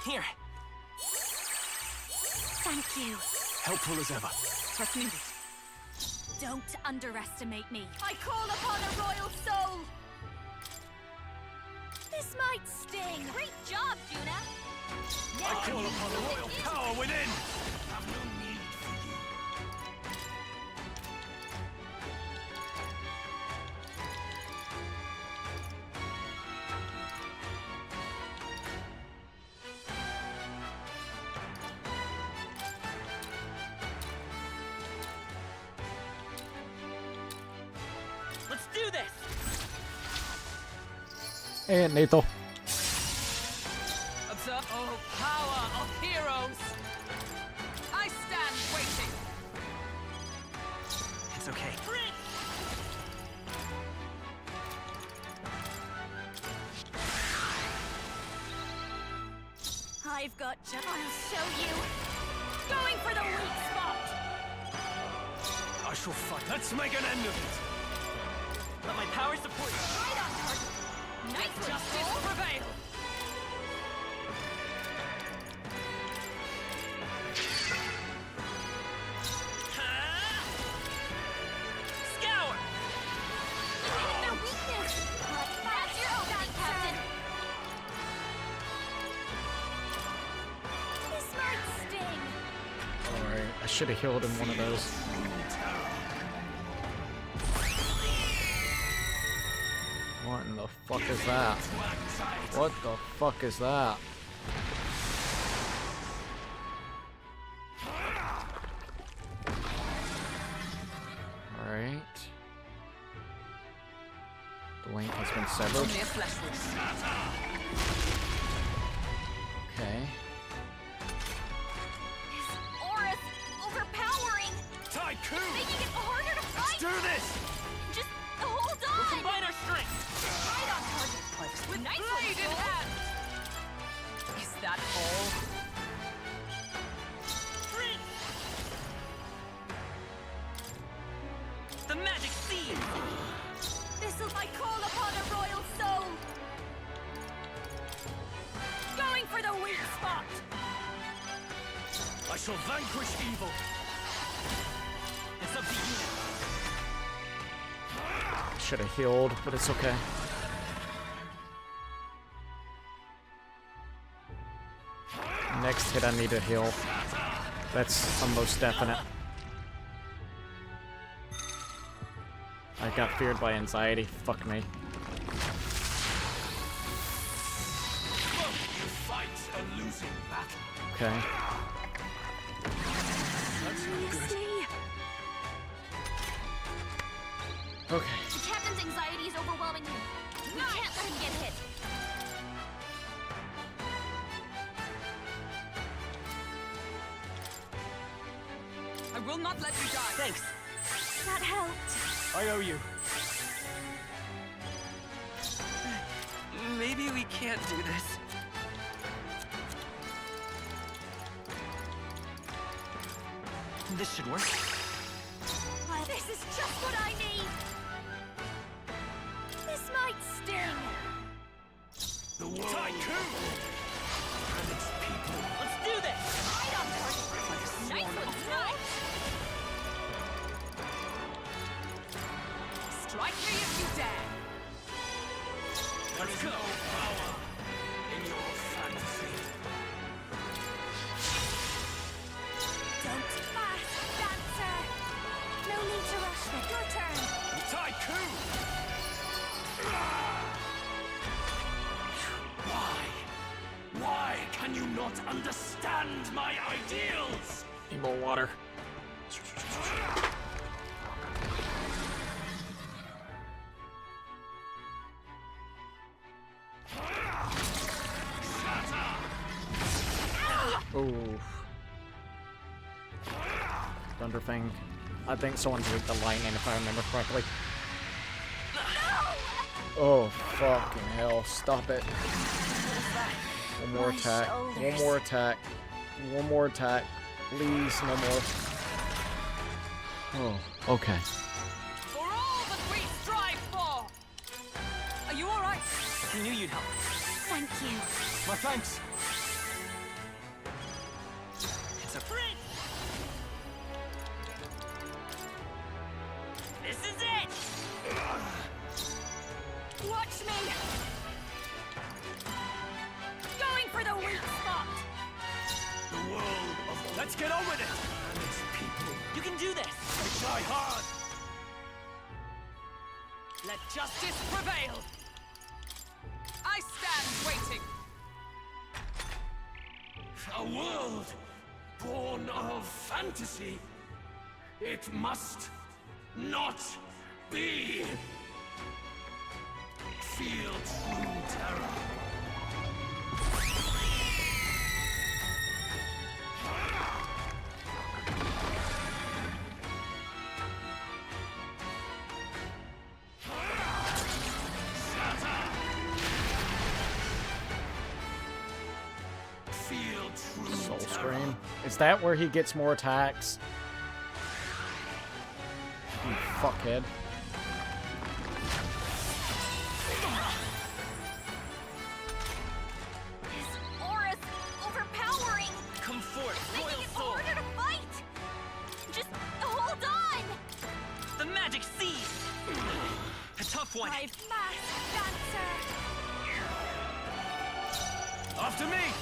[SPEAKER 17] Here.
[SPEAKER 11] Thank you.
[SPEAKER 15] Helpful as ever.
[SPEAKER 10] Trust me.
[SPEAKER 11] Don't underestimate me. I call upon a royal soul. This might sting. Great job, Juna.
[SPEAKER 15] I call upon the royal power within!
[SPEAKER 19] Have no need for you.
[SPEAKER 17] Let's do this!
[SPEAKER 1] And Nathan.
[SPEAKER 10] Observe
[SPEAKER 2] I've got you. I'll show you. Going for the weak spot.
[SPEAKER 15] I shall fight. Let's make an end of it.
[SPEAKER 13] Let my power support you.
[SPEAKER 2] Right on target. Nice
[SPEAKER 13] Let justice prevail. Scour.
[SPEAKER 2] Hit their weakness. That's your opening, Captain. This might sting.
[SPEAKER 1] Alright, I should have healed in one of those. What in the fuck is that? What the fuck is that? Alright. The link has been severed. Okay.
[SPEAKER 2] His aura's overpowering.
[SPEAKER 15] Tycoon!
[SPEAKER 2] Making it harder to fight.
[SPEAKER 15] Let's do this!
[SPEAKER 2] Just hold on.
[SPEAKER 13] We'll combine our strength.
[SPEAKER 2] Right on target.
[SPEAKER 13] With
[SPEAKER 2] Nice
[SPEAKER 13] blade in
[SPEAKER 2] one, Soul.
[SPEAKER 13] hand. Is that all? The magic seed.
[SPEAKER 2] This'll I call upon a royal soul. Going for the weak spot.
[SPEAKER 15] I shall vanquish evil.
[SPEAKER 13] It's up to you now.
[SPEAKER 1] Should have healed, but it's okay. Next hit I need to heal. That's almost definite. I got feared by anxiety. Fuck me.
[SPEAKER 19] You fight a losing battle.
[SPEAKER 1] Okay.
[SPEAKER 15] That's not good.
[SPEAKER 1] Okay.
[SPEAKER 2] The captain's anxiety is overwhelming him. We can't let him get hit.
[SPEAKER 13] I will not let you die. Thanks.
[SPEAKER 2] That helped.
[SPEAKER 15] I owe you.
[SPEAKER 13] Maybe we can't do this. This should work.
[SPEAKER 2] This is just what I need. This might sting.
[SPEAKER 19] The world Tycoon! And its people.
[SPEAKER 13] Let's do this!
[SPEAKER 2] Right on target. Nice one, Snow.
[SPEAKER 13] Strike me if you dare!
[SPEAKER 19] Let's go. Power in your fantasy.
[SPEAKER 2] Don't fast, dancer. No need to rush me. Your turn.
[SPEAKER 19] Tycoon! Why can you not understand my ideals?
[SPEAKER 1] Need more water. Ooh. Thunderfang. I think someone's weak to lightning if I remember correctly. Oh, fucking hell. Stop it. One more attack. One more attack. One more attack. Please, no more. Oh, okay.
[SPEAKER 13] For all that we strive for! Are you alright? I knew you'd help.
[SPEAKER 2] Thank you.
[SPEAKER 15] My thanks.
[SPEAKER 13] It's a friend! This is it!
[SPEAKER 2] Watch me. Going for the weak spot.
[SPEAKER 19] The world of
[SPEAKER 15] Let's get on with it!
[SPEAKER 19] and its people.
[SPEAKER 13] You can do this!
[SPEAKER 19] I try hard.
[SPEAKER 13] Let justice prevail! I stand waiting!
[SPEAKER 19] A world born of fantasy. It must not be. Feel true terror. Feel
[SPEAKER 1] Is that where he gets more attacks? You fuckhead.
[SPEAKER 11] His aura's overpowering.
[SPEAKER 17] Come forth,
[SPEAKER 11] Making
[SPEAKER 17] Royal
[SPEAKER 11] it
[SPEAKER 17] Soul.
[SPEAKER 11] harder to fight. Just hold on.
[SPEAKER 17] The magic seed. A tough one.
[SPEAKER 11] My mask dancer.
[SPEAKER 17] After me.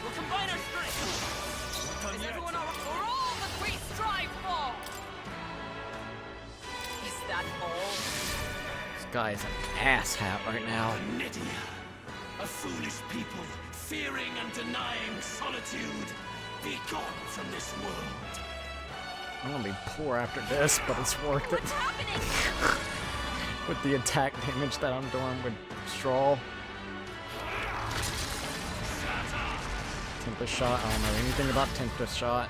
[SPEAKER 17] We'll combine our strength.
[SPEAKER 13] Is everyone all right? For all that we strive for! Is that all?
[SPEAKER 1] This guy is an asshat right now.
[SPEAKER 19] Nydia, a foolish people, fearing and denying solitude. Be gone from this world.
[SPEAKER 1] I'm gonna be poor after this, but it's worth it. With the attack damage that I'm doing with Straw. Tempest Shot, I don't know anything about Tempest Shot.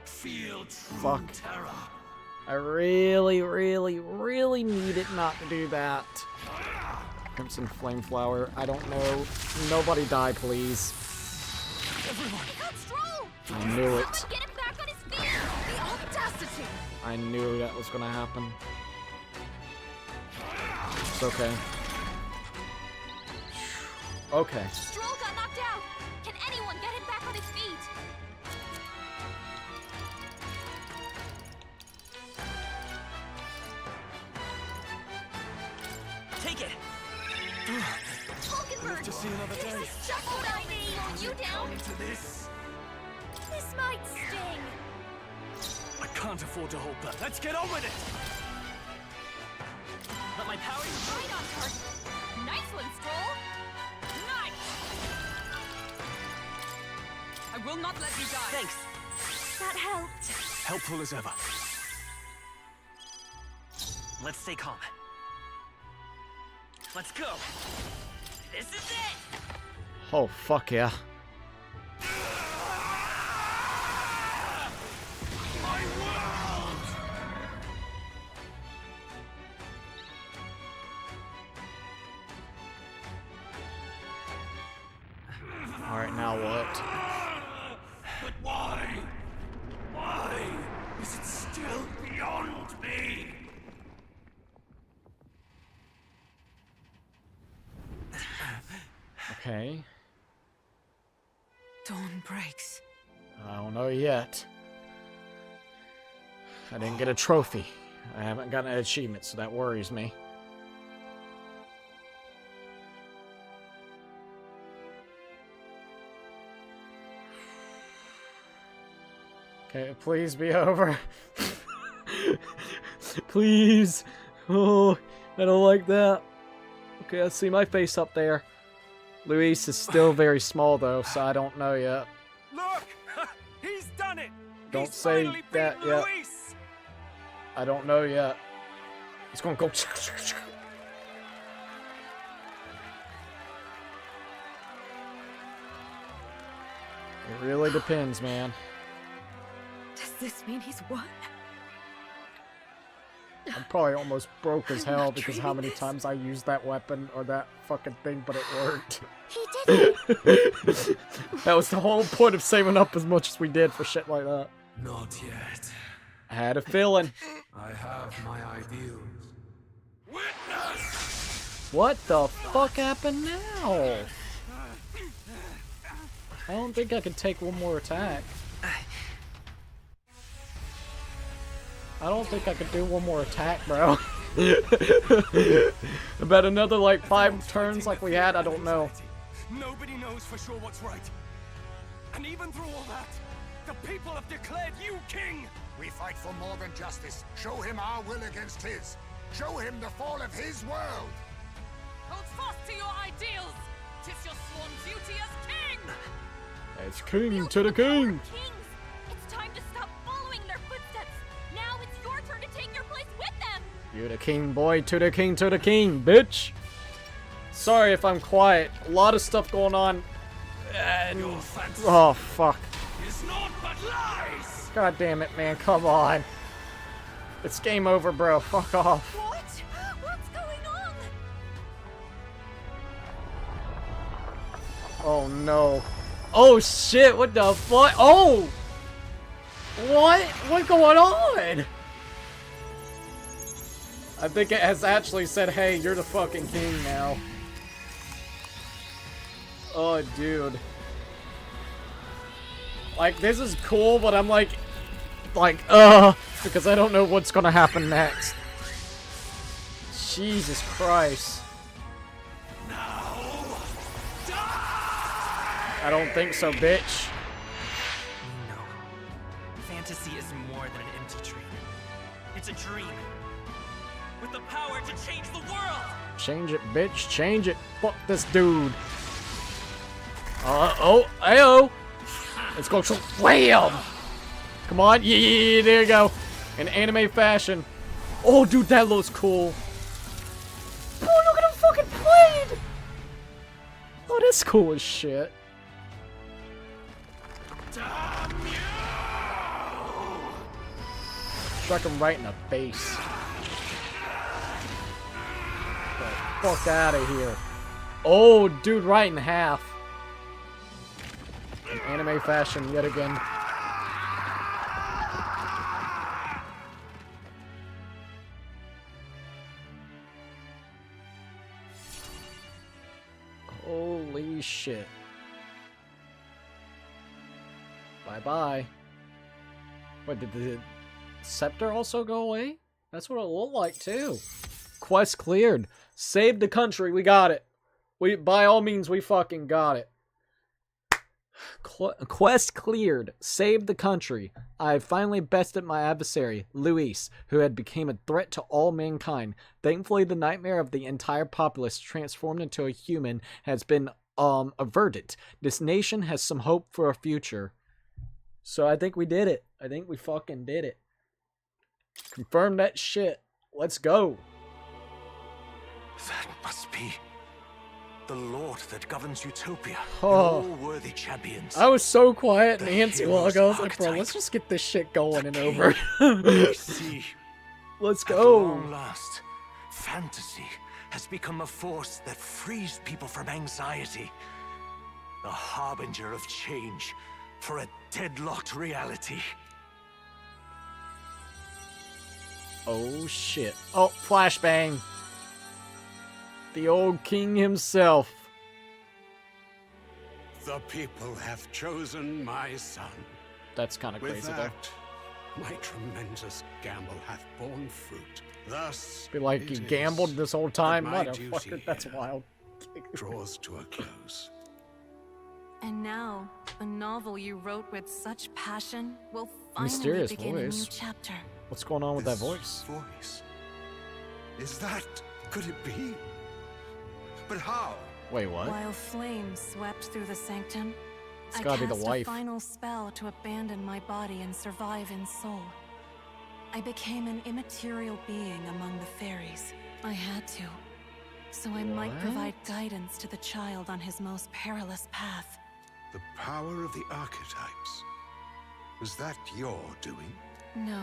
[SPEAKER 19] Feel true
[SPEAKER 1] Fuck.
[SPEAKER 19] terror.
[SPEAKER 1] I really, really, really need it not to do that. Crimson Flame Flower, I don't know. Nobody die, please.
[SPEAKER 11] Everyone.
[SPEAKER 1] I knew it.
[SPEAKER 11] Get him back on his feet.
[SPEAKER 13] The audacity!
[SPEAKER 1] I knew that was gonna happen. It's okay. Okay.
[SPEAKER 11] Stroll got knocked out. Can anyone get him back on his feet?
[SPEAKER 17] Take it.
[SPEAKER 11] Hulkenberg,
[SPEAKER 19] to see another day.
[SPEAKER 11] This is just what I need. You down?
[SPEAKER 19] Into this.
[SPEAKER 11] This might sting.
[SPEAKER 15] I can't afford to hold back. Let's get on with it!
[SPEAKER 17] Let my power.
[SPEAKER 11] Right on target. Nice one, Stroll.
[SPEAKER 13] Nice! I will not let you die.
[SPEAKER 17] Thanks.
[SPEAKER 11] That helped.
[SPEAKER 15] Helpful as ever.
[SPEAKER 17] Let's stay calm. Let's go. This is it.
[SPEAKER 1] Oh, fuck yeah.
[SPEAKER 19] My world!
[SPEAKER 1] Alright, now what?
[SPEAKER 19] But why? Why is it still beyond me?
[SPEAKER 1] Okay.
[SPEAKER 8] Dawn breaks.
[SPEAKER 1] I don't know yet. I didn't get a trophy. I haven't gotten an achievement, so that worries me. Okay, please be over. Please. Oh, I don't like that. Okay, I see my face up there. Luis is still very small, though, so I don't know yet.
[SPEAKER 15] Look! He's done it!
[SPEAKER 1] Don't
[SPEAKER 15] He's
[SPEAKER 1] say
[SPEAKER 15] finally
[SPEAKER 1] that
[SPEAKER 15] beaten
[SPEAKER 1] yet.
[SPEAKER 15] Luis!
[SPEAKER 1] I don't know yet. It's gonna go. It really depends, man.
[SPEAKER 8] Does this mean he's won?
[SPEAKER 1] I'm probably almost broke as hell because how many times I used that weapon or that fucking thing, but it worked.
[SPEAKER 16] He did it!
[SPEAKER 1] That was the whole point of saving up as much as we did for shit like that.
[SPEAKER 19] Not yet.
[SPEAKER 1] I had a feeling.
[SPEAKER 19] I have my ideals. Witness!
[SPEAKER 1] What the fuck happened now? I don't think I can take one more attack. I don't think I could do one more attack, bro. About another, like, 5 turns like we had, I don't know.
[SPEAKER 15] Nobody knows for sure what's right. And even through all that, the people have declared you king!
[SPEAKER 3] We fight for more than justice. Show him our will against his. Show him the fall of his world.
[SPEAKER 13] Hold fast to your ideals! 'Tis your sworn duty as king!
[SPEAKER 1] It's king to the king!
[SPEAKER 11] Kings, it's time to stop following their footsteps. Now it's your turn to take your place with them.
[SPEAKER 1] You're the king, boy, to the king, bitch! Sorry if I'm quiet. A lot of stuff going on. And... oh, fuck.
[SPEAKER 19] Is naught but lies!
[SPEAKER 1] God damn it, man. Come on. It's game over, bro. Fuck off.
[SPEAKER 11] What? What's going on?
[SPEAKER 1] Oh, no. Oh shit, what the fuck? Oh! What's going on? I think it has actually said, hey, you're the fucking king now. Oh, dude. Like, this is cool, but I'm like, because I don't know what's gonna happen next. Jesus Christ. I don't think so, bitch.
[SPEAKER 17] No. Fantasy is more than an empty dream. It's a dream. With the power to change the world!
[SPEAKER 1] Change it, bitch. Change it. Fuck this dude. Oh, ayo. Let's go. Wham! Come on. Yeah, there you go. In anime fashion. Oh, dude, that looks cool. Oh, look at him fucking played. Oh, that's cool as shit. Struck him right in the face. Get the fuck out of here. Oh, dude, right in half. In anime fashion yet again. Holy shit. Bye-bye. Wait, did the scepter also go away? That's what it looked like, too. Quest cleared. Saved the country. We got it. By all means, we fucking got it. Quest cleared. Saved the country. I finally bested my adversary, Luis, who had become a threat to all mankind. Thankfully, the nightmare of the entire populace transformed into a human has been averted. This nation has some hope for a future. So I think we did it. I think we fucking did it. Confirm that shit. Let's go.
[SPEAKER 4] That must be the Lord that governs Utopia.
[SPEAKER 1] Oh.
[SPEAKER 4] All worthy champions.
[SPEAKER 1] I was so quiet and antsy while ago. I was like,
[SPEAKER 4] archetype.
[SPEAKER 1] bro, let's just get this shit going and over.
[SPEAKER 4] I see.
[SPEAKER 1] Let's
[SPEAKER 4] At
[SPEAKER 1] go.
[SPEAKER 4] long last, fantasy has become a force that frees people from anxiety. The harbinger of change for a deadlocked reality.
[SPEAKER 1] Oh shit. Oh, flashbang. The old king himself.
[SPEAKER 12] The people have chosen my son.
[SPEAKER 1] That's kind of
[SPEAKER 12] With
[SPEAKER 1] crazy
[SPEAKER 12] that, my tremendous gamble hath borne fruit. Thus,
[SPEAKER 1] though. Be like, you
[SPEAKER 12] it
[SPEAKER 1] gambled
[SPEAKER 12] is
[SPEAKER 1] this whole time?
[SPEAKER 12] that my
[SPEAKER 1] Motherfucker,
[SPEAKER 12] duty
[SPEAKER 1] that's
[SPEAKER 12] here
[SPEAKER 1] wild.
[SPEAKER 12] draws to a close.
[SPEAKER 8] And now, a novel you wrote with such passion will finally
[SPEAKER 1] Mysterious
[SPEAKER 8] begin a new
[SPEAKER 1] voice.
[SPEAKER 8] chapter.
[SPEAKER 1] What's going on with that
[SPEAKER 12] This
[SPEAKER 1] voice?
[SPEAKER 12] voice. Is that... could it be? But how?
[SPEAKER 1] Wait, what?
[SPEAKER 8] While flames swept through the sanctum,
[SPEAKER 1] It's
[SPEAKER 8] I
[SPEAKER 1] gotta
[SPEAKER 8] cast
[SPEAKER 1] be the wife.
[SPEAKER 8] a final spell to abandon my body and survive in soul. I became an immaterial being among the fairies. I had to, so I might
[SPEAKER 12] What?
[SPEAKER 8] provide guidance to the child on his most perilous path.
[SPEAKER 12] The power of the archetypes. Was that your doing?
[SPEAKER 8] No.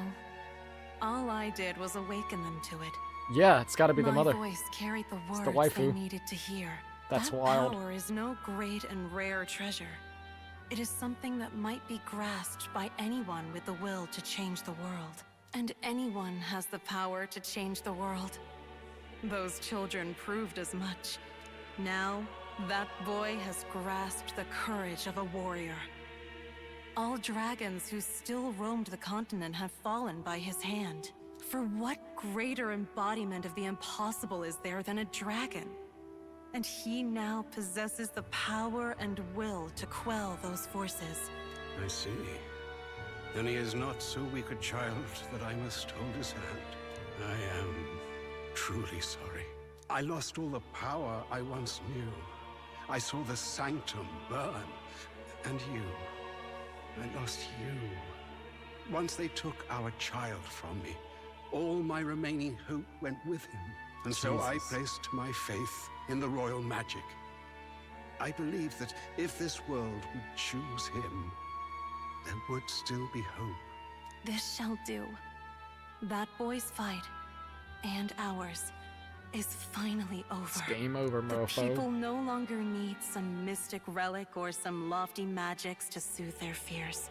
[SPEAKER 8] All I did was awaken them to it.
[SPEAKER 1] Yeah, it's gotta be the mother.
[SPEAKER 8] My voice carried the
[SPEAKER 1] It's
[SPEAKER 8] words
[SPEAKER 1] the
[SPEAKER 8] they
[SPEAKER 1] waifu.
[SPEAKER 8] needed to hear.
[SPEAKER 1] That's
[SPEAKER 8] that
[SPEAKER 1] wild.
[SPEAKER 8] Power is no great and rare treasure. It is something that might be grasped by anyone with the will to change the world. And anyone has the power to change the world. Those children proved as much. Now, that boy has grasped the courage of a warrior. All dragons who still roamed the continent have fallen by his hand. For what greater embodiment of the impossible is there than a dragon? And he now possesses the power and will to quell those forces.
[SPEAKER 12] I see. Then he is not so weak a child that I must hold his hand. I am truly sorry. I lost all the power I once knew. I saw the sanctum burn. And you. I lost you. Once they took our child from me, all my remaining hope went with him. And so I
[SPEAKER 1] Jesus.
[SPEAKER 12] placed my faith in the royal magic. I believed that if this world would choose him, there would still be hope.
[SPEAKER 8] This shall do. That boy's fight, and ours, is finally over.
[SPEAKER 1] It's game over,
[SPEAKER 8] The
[SPEAKER 1] mofo.
[SPEAKER 8] people no longer need some mystic relic or some lofty magics to soothe their fears.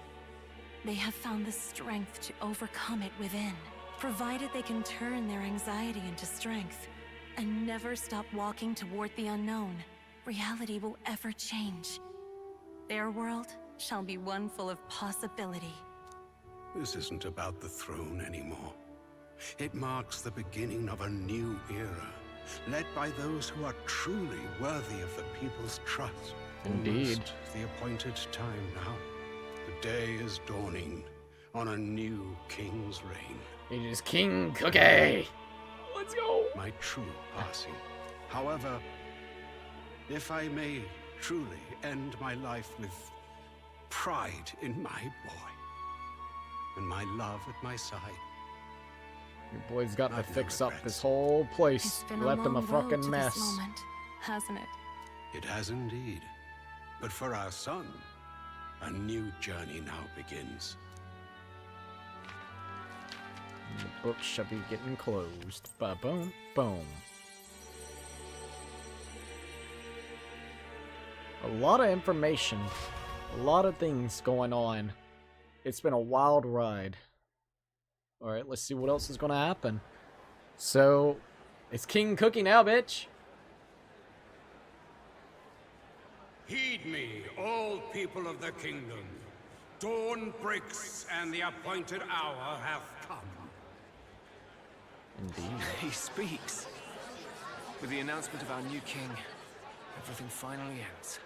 [SPEAKER 8] They have found the strength to overcome it within, provided they can turn their anxiety into strength and never stop walking toward the unknown. Reality will ever change. Their world shall be one full of possibility.
[SPEAKER 12] This isn't about the throne anymore. It marks the beginning of a new era, led by those who are truly worthy of the people's trust.
[SPEAKER 1] Indeed.
[SPEAKER 12] Almost the appointed time now. The day is dawning on a new king's reign.
[SPEAKER 1] It is King Cookie! Let's go!
[SPEAKER 12] My true passing. However, if I may truly end my life with pride in my boy, and my love at my side.
[SPEAKER 1] Your boy's got to
[SPEAKER 12] I've no
[SPEAKER 1] fix up
[SPEAKER 12] regrets.
[SPEAKER 1] this whole place.
[SPEAKER 8] It's been
[SPEAKER 1] Left
[SPEAKER 8] a
[SPEAKER 1] him a
[SPEAKER 8] long road
[SPEAKER 1] fucking
[SPEAKER 8] to
[SPEAKER 1] mess.
[SPEAKER 8] this moment, hasn't it?
[SPEAKER 12] It has indeed. But for our son, a new journey now begins.
[SPEAKER 1] And the book shall be getting closed. Ba-boom, boom. A lot of information. A lot of things going on. It's been a wild ride. Alright, let's see what else is going to happen. So, it's King Cookie now, bitch.
[SPEAKER 12] Heed me, all people of the kingdom. Dawn breaks, and the appointed hour hath come.
[SPEAKER 1] Indeed.
[SPEAKER 15] He speaks. With the announcement of our new king, everything finally ends.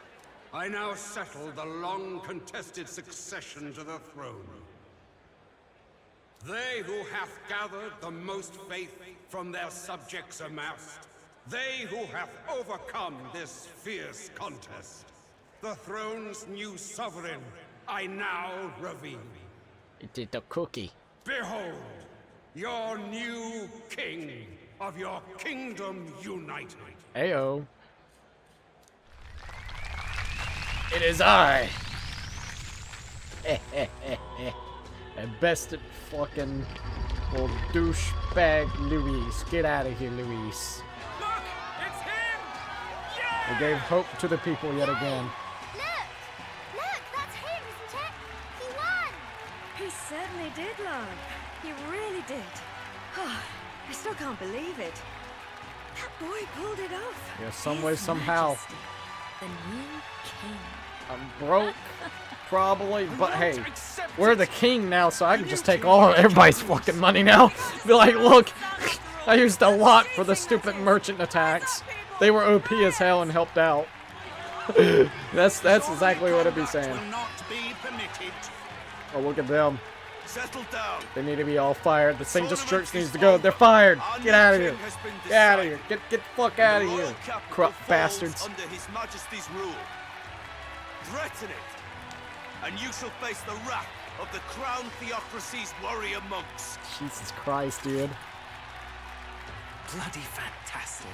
[SPEAKER 12] I now settle the long-contested succession to the throne. They who hath gathered the most faith from their subjects amassed, they who have overcome this fierce contest, the throne's new sovereign, I now reveal.
[SPEAKER 1] It did the cookie.
[SPEAKER 12] Behold, your new king of your kingdom united.
[SPEAKER 1] Ayo. It is I. And bested fucking old douchebag Luis. Get out of here, Luis.
[SPEAKER 18] Look! It's him! Yeah!
[SPEAKER 1] They gave hope to the people yet again.
[SPEAKER 16] Look, that's him, isn't it? He won!
[SPEAKER 9] He certainly did, love. He really did. I still can't believe it. That boy pulled it off.
[SPEAKER 1] Yeah, some way, somehow.
[SPEAKER 9] The new king.
[SPEAKER 1] I'm broke, probably, but hey, we're the king now, so I can just take all everybody's fucking money now. Be like, look, I used a lot for the stupid merchant attacks. They were OP as hell and helped out. that's exactly what I'd be saying. Oh, look at them.
[SPEAKER 4] Settle down.
[SPEAKER 1] They need to be all fired. The St. Just Church needs to go. They're fired. Get out of here. Get out of here. Get the fuck out of here. Corrupt bastards.
[SPEAKER 4] Under His Majesty's rule. Threaten it, and you shall face the wrath of the Crown Theocracy's warrior monks.
[SPEAKER 1] Jesus Christ, dude.
[SPEAKER 15] Bloody fantastic.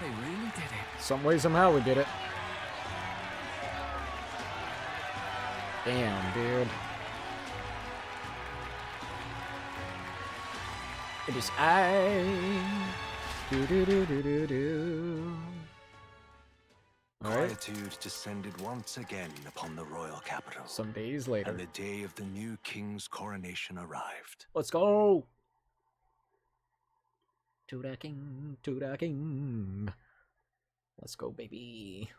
[SPEAKER 15] They really did it.
[SPEAKER 1] Some way, somehow we did it. Damn, dude. It is I. Do. Alright.
[SPEAKER 5] Quietude descended once again upon the royal capital.
[SPEAKER 1] Some days later.
[SPEAKER 5] And the day of the new king's coronation arrived.
[SPEAKER 1] Let's go! To the king, to the king. Let's go, baby.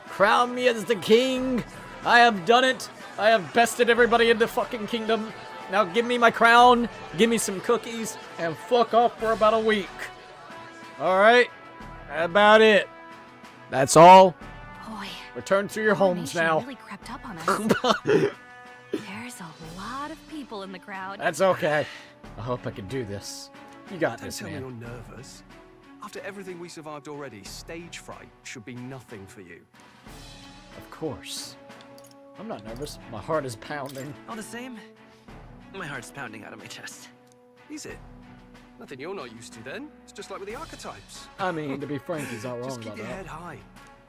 [SPEAKER 1] Crown me as the king! I have done it! I have bested everybody in the fucking kingdom. Now give me my crown, give me some cookies, and fuck off for about a week. Alright? About it. That's all.
[SPEAKER 21] Boy,
[SPEAKER 1] return to your homes now.
[SPEAKER 21] Really crept up on us. There's a lot of people in the crowd.
[SPEAKER 1] That's okay. I hope I can do this. You got this,
[SPEAKER 15] Don't
[SPEAKER 1] man.
[SPEAKER 15] tell me you're nervous. After everything we survived already, stage fright should be nothing for you.
[SPEAKER 1] Of course. I'm not nervous. My heart is pounding.
[SPEAKER 17] All the same, my heart's pounding out of my chest.
[SPEAKER 15] Is it? Nothing you're not used to then. It's just like with the archetypes.
[SPEAKER 1] I mean, to be frank, he's not wrong
[SPEAKER 15] Just keep
[SPEAKER 1] about
[SPEAKER 15] your
[SPEAKER 1] that.
[SPEAKER 15] head high.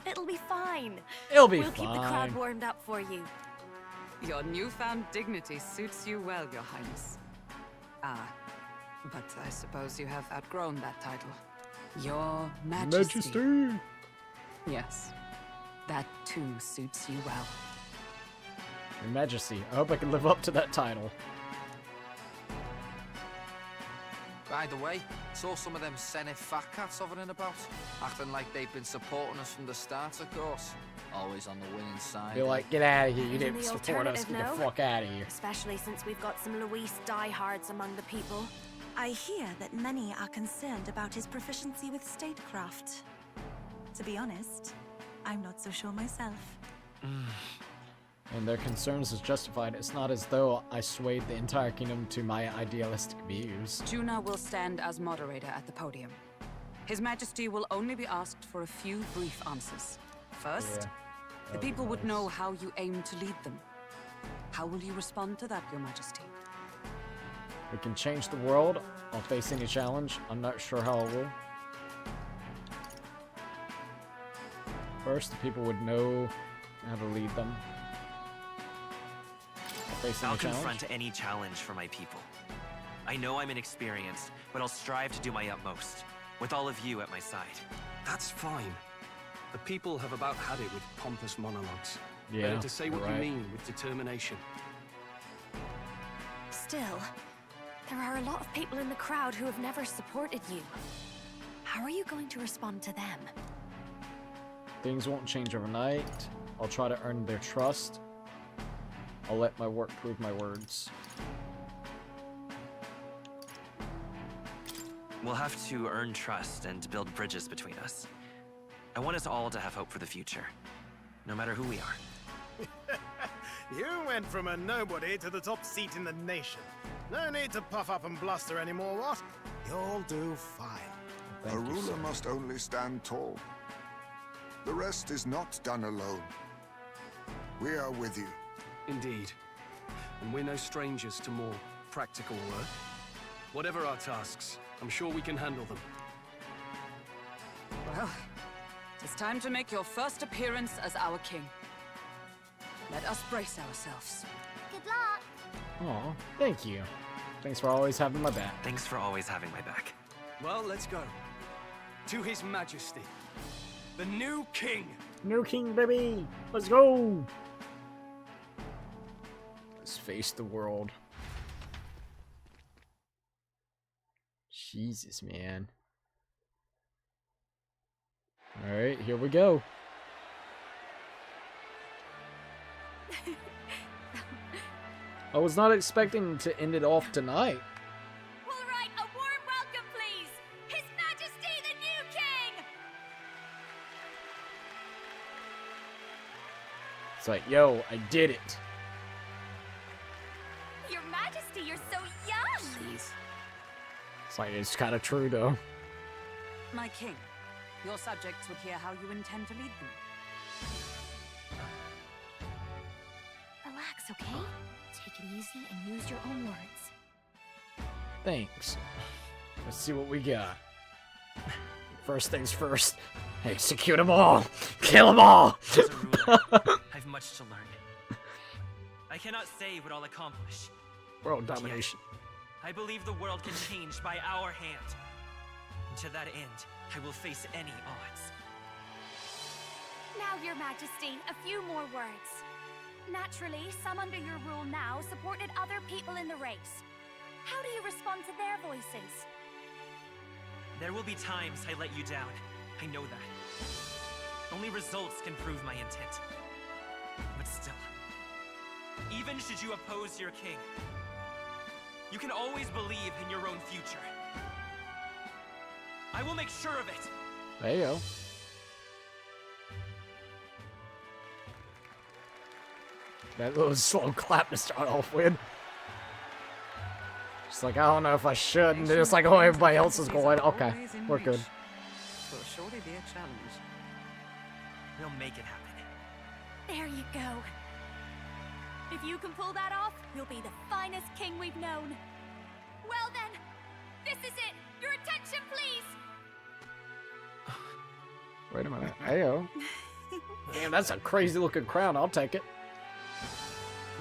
[SPEAKER 2] It'll be fine.
[SPEAKER 1] It'll be
[SPEAKER 2] We'll keep the crowd
[SPEAKER 1] fine.
[SPEAKER 2] warmed up for you.
[SPEAKER 8] Your newfound dignity suits you well, Your Highness. Ah,
[SPEAKER 10] But I suppose you have outgrown that title. Your Majesty.
[SPEAKER 1] Majesty!
[SPEAKER 10] Yes. That too suits you well.
[SPEAKER 1] Your Majesty, I hope I can live up to that title.
[SPEAKER 14] By the way, saw some of them Senate fat cats hovering about, acting like they've been supporting us from the start, of course. Always on the winning side.
[SPEAKER 1] Be like, get out of here, you
[SPEAKER 2] Even
[SPEAKER 1] didn't
[SPEAKER 2] the
[SPEAKER 1] support us,
[SPEAKER 2] alternative,
[SPEAKER 1] get the
[SPEAKER 2] no?
[SPEAKER 1] fuck out of here.
[SPEAKER 2] Especially since we've got some Luis diehards among the people.
[SPEAKER 6] I hear that many are concerned about his proficiency with statecraft. To be honest, I'm not so sure myself.
[SPEAKER 1] And their concerns is justified. It's not as though I swayed the entire kingdom to my idealistic views.
[SPEAKER 10] Juna will stand as moderator at the podium. His Majesty will only be asked for a few brief answers. First, the people would know how you aim to lead them. How will you respond to that, Your Majesty?
[SPEAKER 1] We can change the world. I'll face any challenge. I'm not sure how I will. First, the people would know how to lead them.
[SPEAKER 17] I'll confront any challenge for my people. I know I'm inexperienced, but I'll strive to do my utmost, with all of you at my side.
[SPEAKER 15] That's fine. The people have about had it with pompous monologues.
[SPEAKER 1] Yeah,
[SPEAKER 15] Better to say what
[SPEAKER 1] right.
[SPEAKER 15] you mean with determination.
[SPEAKER 2] Still, there are a lot of people in the crowd who have never supported you. How are you going to respond to them?
[SPEAKER 1] Things won't change overnight. I'll try to earn their trust. I'll let my work prove my words.
[SPEAKER 17] We'll have to earn trust and build bridges between us. I want us all to have hope for the future, no matter who we are.
[SPEAKER 20] You went from a nobody to the top seat in the nation. No need to puff up and bluster anymore, what? You'll do fine.
[SPEAKER 3] A ruler must only stand tall. The rest is not done alone. We are with you.
[SPEAKER 15] Indeed. And we're no strangers to more practical work. Whatever our tasks, I'm sure we can handle them.
[SPEAKER 10] Well, it's time to make your first appearance as our king. Let us brace ourselves.
[SPEAKER 16] Good luck.
[SPEAKER 1] Aw, thank you. Thanks for always having my back.
[SPEAKER 17] Thanks for always having my back.
[SPEAKER 15] Well, let's go. To His Majesty, the new king.
[SPEAKER 1] New king, baby! Let's go! Let's face the world. Jesus, man. Alright, here we go. I was not expecting to end it off tonight.
[SPEAKER 11] All right, a warm welcome, please. His Majesty the new king.
[SPEAKER 1] It's like, yo, I did it.
[SPEAKER 11] Your Majesty, you're so young.
[SPEAKER 1] It's like, it's kind of true, though.
[SPEAKER 10] My king, your subjects would hear how you intend to lead them.
[SPEAKER 16] Relax, okay? Take it easy and use your own words.
[SPEAKER 1] Thanks. Let's see what we got. First things first. Execute them all. Kill them all.
[SPEAKER 17] As a ruler, I've much to learn. I cannot say what I'll accomplish.
[SPEAKER 1] World domination.
[SPEAKER 17] I believe the world can change by our hand. And to that end, I will face any odds.
[SPEAKER 2] Now, Your Majesty, a few more words. Naturally, some under your rule now supported other people in the race. How do you respond to their voices?
[SPEAKER 17] There will be times I let you down. I know that. Only results can prove my intent. But still, even should you oppose your king, you can always believe in your own future. I will make sure of it.
[SPEAKER 1] There you go. That little slow clap to start off with. Just like, I don't know if I should, and it's like, oh, everybody else is going. Okay, we're good.
[SPEAKER 10] Will surely be a challenge.
[SPEAKER 17] We'll make it happen.
[SPEAKER 2] There you go. If you can pull that off, you'll be the finest king we've known. Well then, this is it. Your attention, please.
[SPEAKER 1] Wait a minute. Ayo. Damn, that's a crazy looking crown. I'll take it.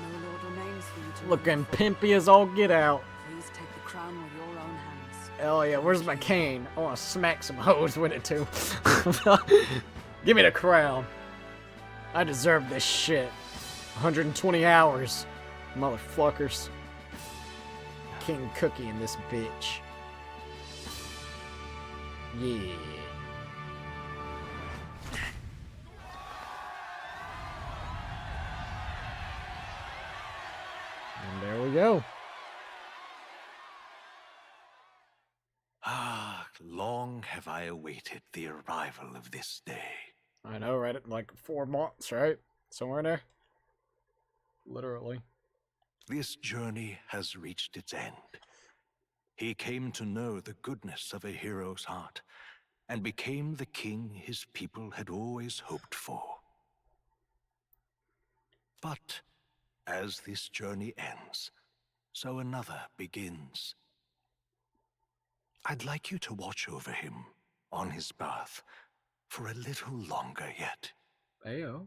[SPEAKER 10] No lord remains for you to
[SPEAKER 1] Looking pimpy as all get out.
[SPEAKER 10] Please take the crown with your own hands.
[SPEAKER 1] Hell yeah, where's my cane? I want to smack some hoes with it too. Give me the crown. I deserve this shit. 120 hours. Motherfuckers. King Cookie in this bitch. Yeah. And there we go.
[SPEAKER 4] Ah, long have I awaited the arrival of this day.
[SPEAKER 1] I know, right? Like 4 months, right? Somewhere in there. Literally.
[SPEAKER 4] This journey has reached its end. He came to know the goodness of a hero's heart, and became the king his people had always hoped for. But as this journey ends, so another begins. I'd like you to watch over him on his path for a little longer yet.
[SPEAKER 1] Ayo.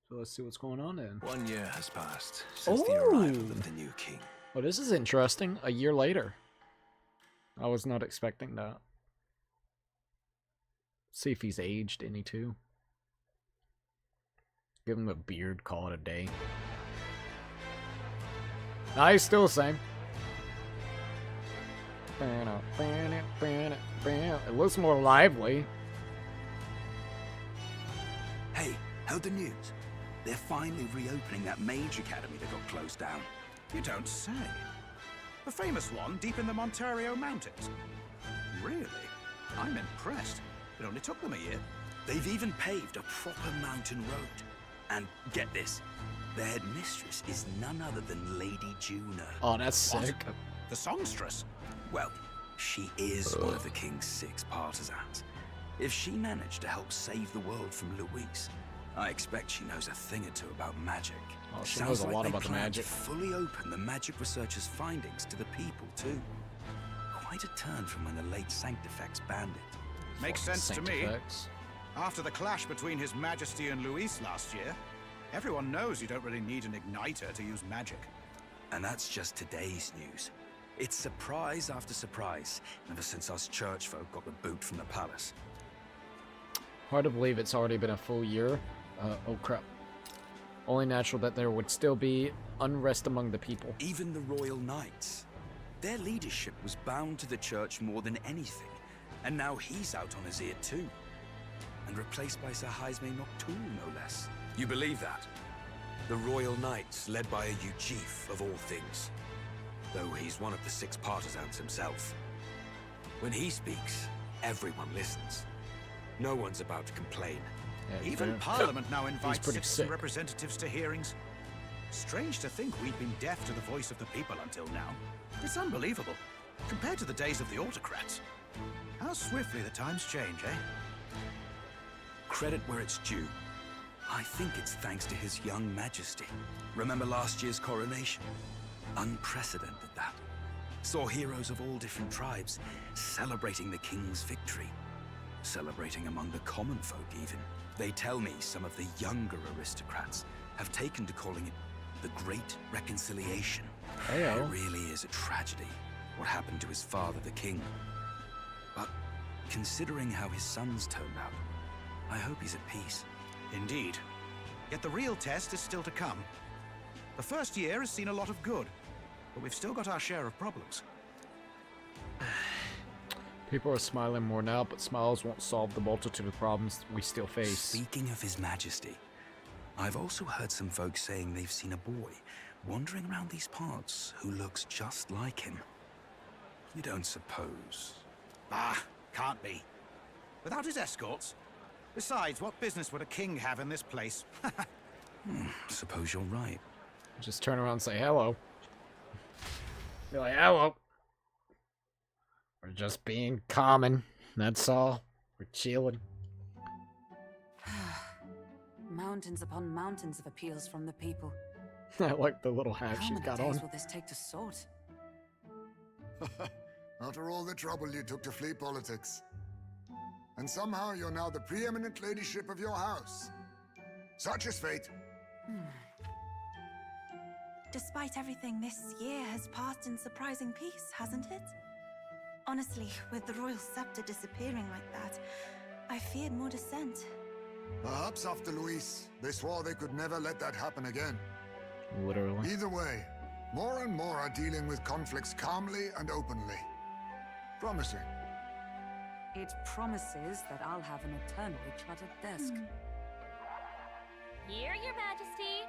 [SPEAKER 1] So let's see what's going on then.
[SPEAKER 4] 1 year has passed since the arrival of the new king.
[SPEAKER 1] Well, this is interesting. A year later. I was not expecting that. See if he's aged any too. Give him a beard, call it a day. Nah, he's still the same. It looks more lively.
[SPEAKER 7] Hey, heard the news? They're finally reopening that mage academy that got closed down.
[SPEAKER 22] You don't say. The famous one deep in the Montario Mountains. Really? I'm impressed. It only took them a year.
[SPEAKER 7] They've even paved a proper mountain road. And get this, their headmistress is none other than Lady Juno.
[SPEAKER 1] Oh, that's sick.
[SPEAKER 22] The songstress?
[SPEAKER 7] Well, she is one of the king's 6 partisans. If she managed to help save the world from Luis, I expect she knows a thing or two about magic.
[SPEAKER 1] Oh, she knows a lot about the magic.
[SPEAKER 7] To fully open the magic researcher's findings to the people too. Quite a turn from when the late Sanctifex banned it.
[SPEAKER 22] Makes sense to me. After the clash between His Majesty and Luis last year, everyone knows you don't really need an igniter to use magic.
[SPEAKER 7] And that's just today's news. It's surprise after surprise, ever since us church folk got the boot from the palace.
[SPEAKER 1] Hard to believe it's already been a full year. Oh crap. Only natural that there would still be unrest among the people.
[SPEAKER 7] Even the Royal Knights. Their leadership was bound to the church more than anything, and now he's out on his ear too. And replaced by Sir Jaime Noctul, no less. You believe that? The Royal Knights, led by a Uchief of all things. Though he's one of the 6 partisans himself. When he speaks, everyone listens. No one's about to complain.
[SPEAKER 1] Yeah,
[SPEAKER 22] even Parliament now invites citizen
[SPEAKER 1] sick.
[SPEAKER 22] representatives to hearings. Strange to think we'd been deaf to the voice of the people until now. It's unbelievable, compared to the days of the autocrats. How swiftly the times change, eh?
[SPEAKER 7] Credit where it's due. I think it's thanks to His young majesty. Remember last year's coronation? Unprecedented, that. Saw heroes of all different tribes celebrating the king's victory. Celebrating among the common folk, even. They tell me some of the younger aristocrats have taken to calling it the Great Reconciliation.
[SPEAKER 1] Hey-o.
[SPEAKER 7] It really is a tragedy, what happened to his father, the king. But considering how his sons turned out, I hope he's at peace.
[SPEAKER 22] Indeed. Yet the real test is still to come. The first year has seen a lot of good, but we've still got our share of problems.
[SPEAKER 1] People are smiling more now, but smiles won't solve the multitude of problems we still face.
[SPEAKER 7] Speaking of His Majesty, I've also heard some folks saying they've seen a boy wandering around these parts who looks just like him. You don't suppose?
[SPEAKER 22] Ah, can't be. Without his escorts? Besides, what business would a king have in this place?
[SPEAKER 7] Suppose you're right.
[SPEAKER 1] Just turn around and say hello. Be like, hello. We're just being common. That's all. We're chilling.
[SPEAKER 10] Mountains upon mountains of appeals from the people.
[SPEAKER 1] I like the little hat she's got
[SPEAKER 10] How many
[SPEAKER 1] on.
[SPEAKER 10] days will this take to sort?
[SPEAKER 3] After all the trouble you took to flee politics. And somehow you're now the preeminent ladyship of your house. Such is fate.
[SPEAKER 6] Despite everything, this year has passed in surprising peace, hasn't it? Honestly, with the royal scepter disappearing like that, I feared more dissent.
[SPEAKER 3] Perhaps after Luis, they swore they could never let that happen again.
[SPEAKER 1] Literally.
[SPEAKER 3] Either way, more and more are dealing with conflicts calmly and openly. Promising.
[SPEAKER 10] It promises that I'll have an eternally cluttered desk.
[SPEAKER 11] Here, Your Majesty.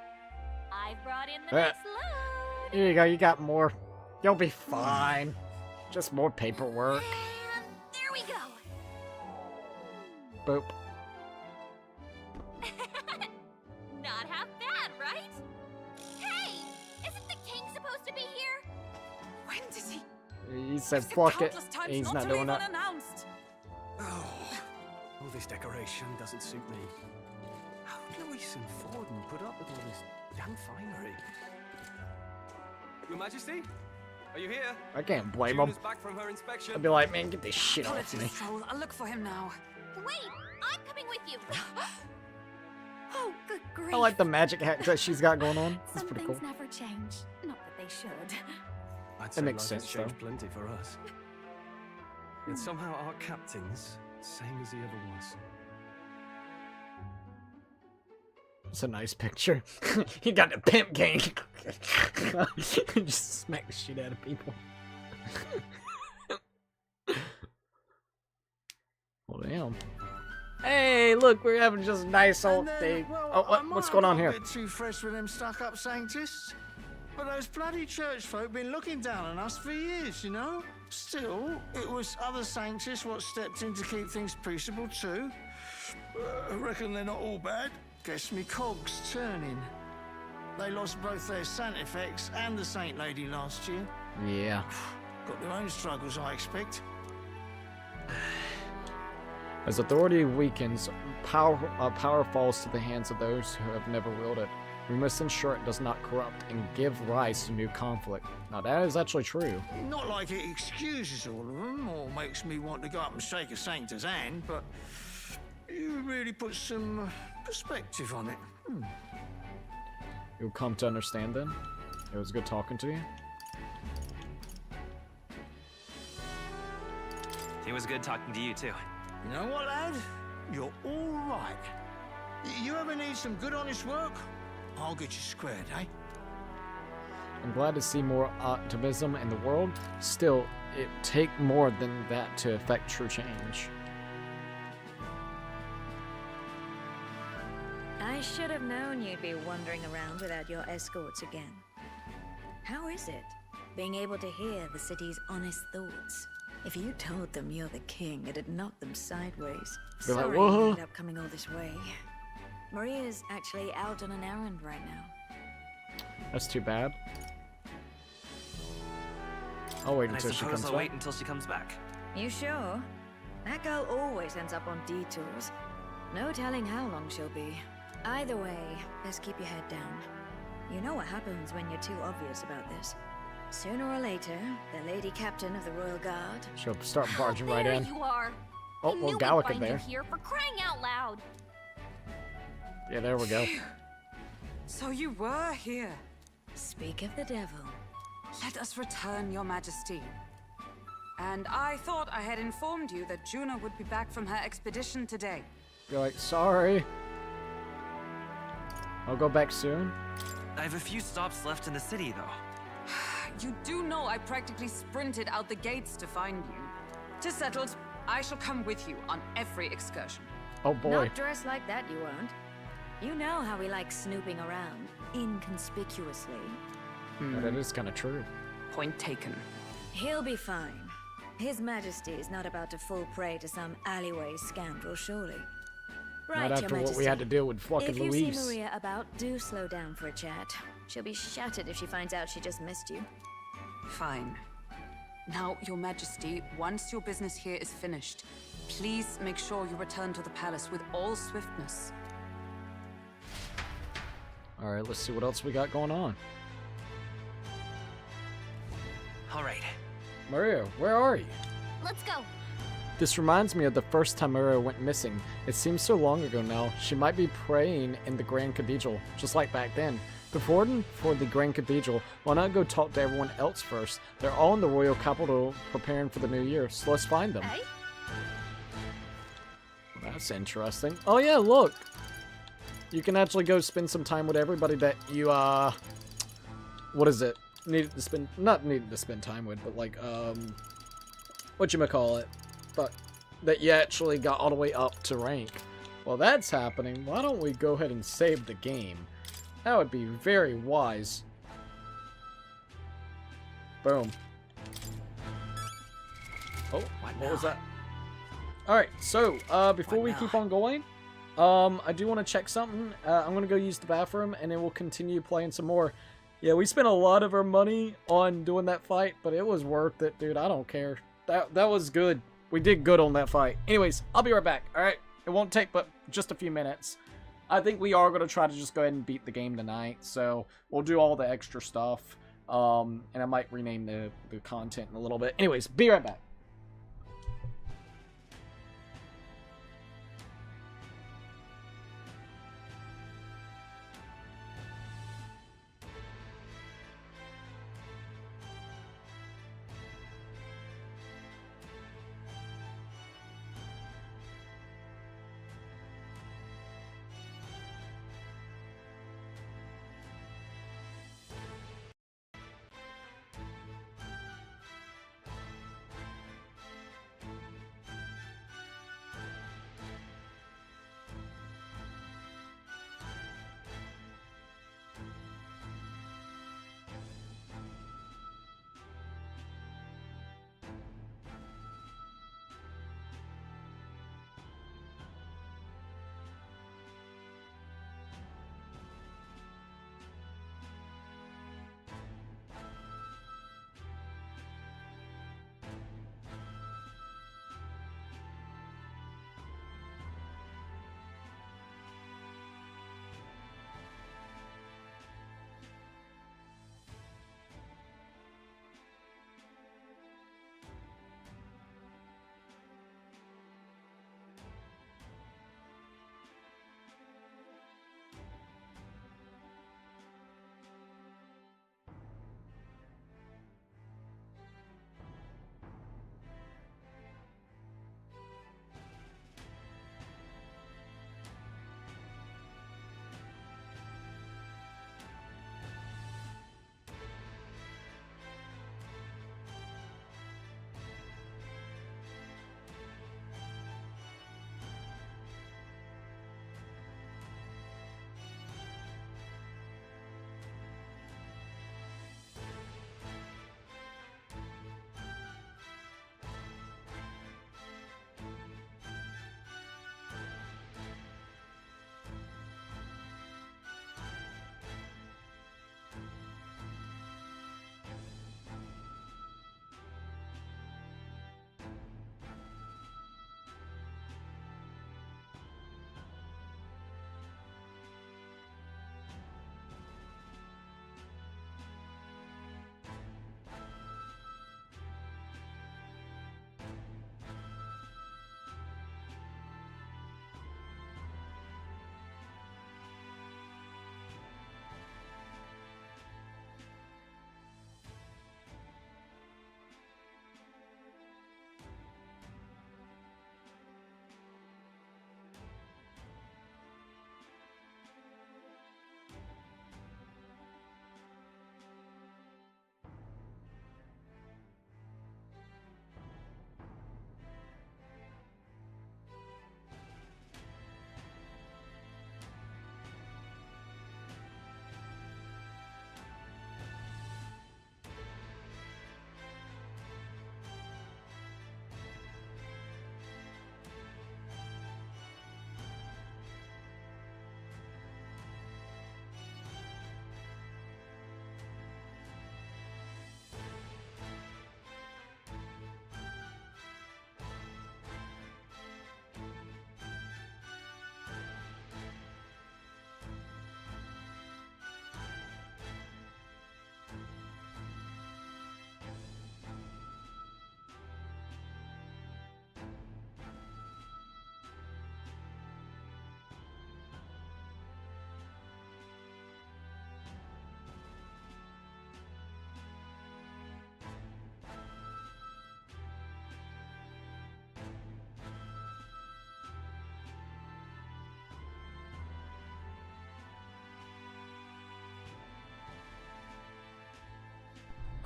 [SPEAKER 11] I've brought in the next load.
[SPEAKER 1] Here you go, you got more. You'll be fine. Just more paperwork.
[SPEAKER 11] And there we go.
[SPEAKER 1] Boop.
[SPEAKER 11] Not half bad, right? Hey, isn't the king supposed to be here?
[SPEAKER 10] When did he?
[SPEAKER 1] He said fuck it. He's not doing that.
[SPEAKER 10] Announced.
[SPEAKER 15] Oh, all this decoration doesn't suit me. How did Luis and Forden put up with all this damn finery? Your Majesty? Are you here?
[SPEAKER 1] I can't blame him.
[SPEAKER 15] Juna's back from her inspection.
[SPEAKER 1] I'd be like, man, get this shit off me.
[SPEAKER 10] Apologies, Troll. I'll look for him now.
[SPEAKER 11] Wait, I'm coming with you.
[SPEAKER 2] Oh, good grief.
[SPEAKER 1] I like the magic hat that she's got going on. It's
[SPEAKER 2] Some
[SPEAKER 1] pretty
[SPEAKER 2] things
[SPEAKER 1] cool.
[SPEAKER 2] never change. Not that they should.
[SPEAKER 15] I'd say
[SPEAKER 1] makes
[SPEAKER 15] life
[SPEAKER 1] sense,
[SPEAKER 15] has changed
[SPEAKER 1] though.
[SPEAKER 15] plenty for us. Yet somehow our captain's same as he ever was.
[SPEAKER 1] It's a nice picture. He got the pimp gang. Just smack the shit out of people. Well, damn. Hey, look, we're having just a nice old thing. Oh, what's going on here?
[SPEAKER 13] I'm a bit too fresh with them stuck-up sanctists. But those bloody church folk been looking down on us for years, you know? Still, it was other sanctists what stepped in to keep things peaceable too. I reckon they're not all bad. Guess me cogs turning. They lost both their Sanctifex and the Saint Lady last year.
[SPEAKER 1] Yeah.
[SPEAKER 13] Got their own struggles, I expect.
[SPEAKER 1] As authority weakens, power falls to the hands of those who have never wielded. We must ensure it does not corrupt and give rise to new conflict. Now that is actually true.
[SPEAKER 13] Not like it excuses all of them or makes me want to go up and shake a sanctor's hand, but you really put some perspective on it.
[SPEAKER 1] You'll come to understand then. It was good talking to you.
[SPEAKER 17] It was good talking to you, too.
[SPEAKER 13] You know what, lad? You're all right. You ever need some good, honest work? I'll get you squared, eh?
[SPEAKER 1] I'm glad to see more optimism in the world. Still, it take more than that to affect true change.
[SPEAKER 9] I should have known you'd be wandering around without your escorts again. How is it, being able to hear the city's honest thoughts? If you told them you're the king, it'd knock them sideways.
[SPEAKER 1] They're like,
[SPEAKER 9] Sorry
[SPEAKER 1] "Whoa."
[SPEAKER 9] you ended up coming all this way. Maria's actually out on an errand right now.
[SPEAKER 1] That's too bad. I'll wait
[SPEAKER 17] And I
[SPEAKER 1] until she
[SPEAKER 17] suppose
[SPEAKER 1] comes
[SPEAKER 17] I'll
[SPEAKER 1] back.
[SPEAKER 17] wait until she comes back.
[SPEAKER 9] You sure? That girl always ends up on detours. No telling how long she'll be. Either way, best keep your head down. You know what happens when you're too obvious about this. Sooner or later, the lady captain of the Royal Guard...
[SPEAKER 1] She'll start barging right
[SPEAKER 11] There
[SPEAKER 1] in.
[SPEAKER 11] you are.
[SPEAKER 1] Oh,
[SPEAKER 11] I
[SPEAKER 1] well,
[SPEAKER 11] knew
[SPEAKER 1] Gallic
[SPEAKER 11] we'd
[SPEAKER 1] in
[SPEAKER 11] find
[SPEAKER 1] there.
[SPEAKER 11] you here for crying out loud.
[SPEAKER 1] Yeah, there we go.
[SPEAKER 10] So you were here.
[SPEAKER 9] Speak of the devil.
[SPEAKER 10] Let us return, Your Majesty. And I thought I had informed you that Juna would be back from her expedition today.
[SPEAKER 1] You're like, sorry. I'll go back soon.
[SPEAKER 17] I have a few stops left in the city, though.
[SPEAKER 10] You do know I practically sprinted out the gates to find you. 'Tis settled. I shall come with you on every excursion.
[SPEAKER 1] Oh boy.
[SPEAKER 9] Not dressed like that, you won't. You know how we like snooping around, inconspicuously.
[SPEAKER 1] Yeah, that is kind of true.
[SPEAKER 10] Point taken.
[SPEAKER 9] He'll be fine. His Majesty is not about to fall prey to some alleyway scoundrel, surely. Right,
[SPEAKER 1] Not
[SPEAKER 9] Your
[SPEAKER 1] after what
[SPEAKER 9] Majesty.
[SPEAKER 1] we had to deal with fucking
[SPEAKER 9] If you
[SPEAKER 1] Luis.
[SPEAKER 9] see Maria about, do slow down for a chat. She'll be shattered if she finds out she just missed you.
[SPEAKER 10] Fine. Now, Your Majesty, once your business here is finished, please make sure you return to the palace with all swiftness.
[SPEAKER 1] Alright, let's see what else we got going on.
[SPEAKER 17] All right.
[SPEAKER 1] Maria, where are you?
[SPEAKER 11] Let's go.
[SPEAKER 1] This reminds me of the first time Mira went missing. It seems so long ago now. She might be praying in the Grand Cathedral, just like back then. Before heading for the Grand Cathedral, why not go talk to everyone else first? They're all in the royal capital preparing for the new year, so let's find them.
[SPEAKER 21] Hey?
[SPEAKER 1] That's interesting. Oh yeah, look! You can actually go spend some time with everybody that you, what is it? Not needed to spend time with, but like, whatchamacallit? But that you actually got all the way up to rank. Well, that's happening. Why don't we go ahead and save the game? That would be very wise. Boom. Oh, what was that? Alright, so, before we keep on going, I do want to check something. I'm going to go use the bathroom, and then we'll continue playing some more. Yeah, we spent a lot of our money on doing that fight, but it was worth it, dude. I don't care. That was good. We did good on that fight. Anyways, I'll be right back, alright? It won't take but just a few minutes. I think we are going to try to just go ahead and beat the game tonight, so we'll do all the extra stuff. And I might rename the content in a little bit. Anyways, be right back.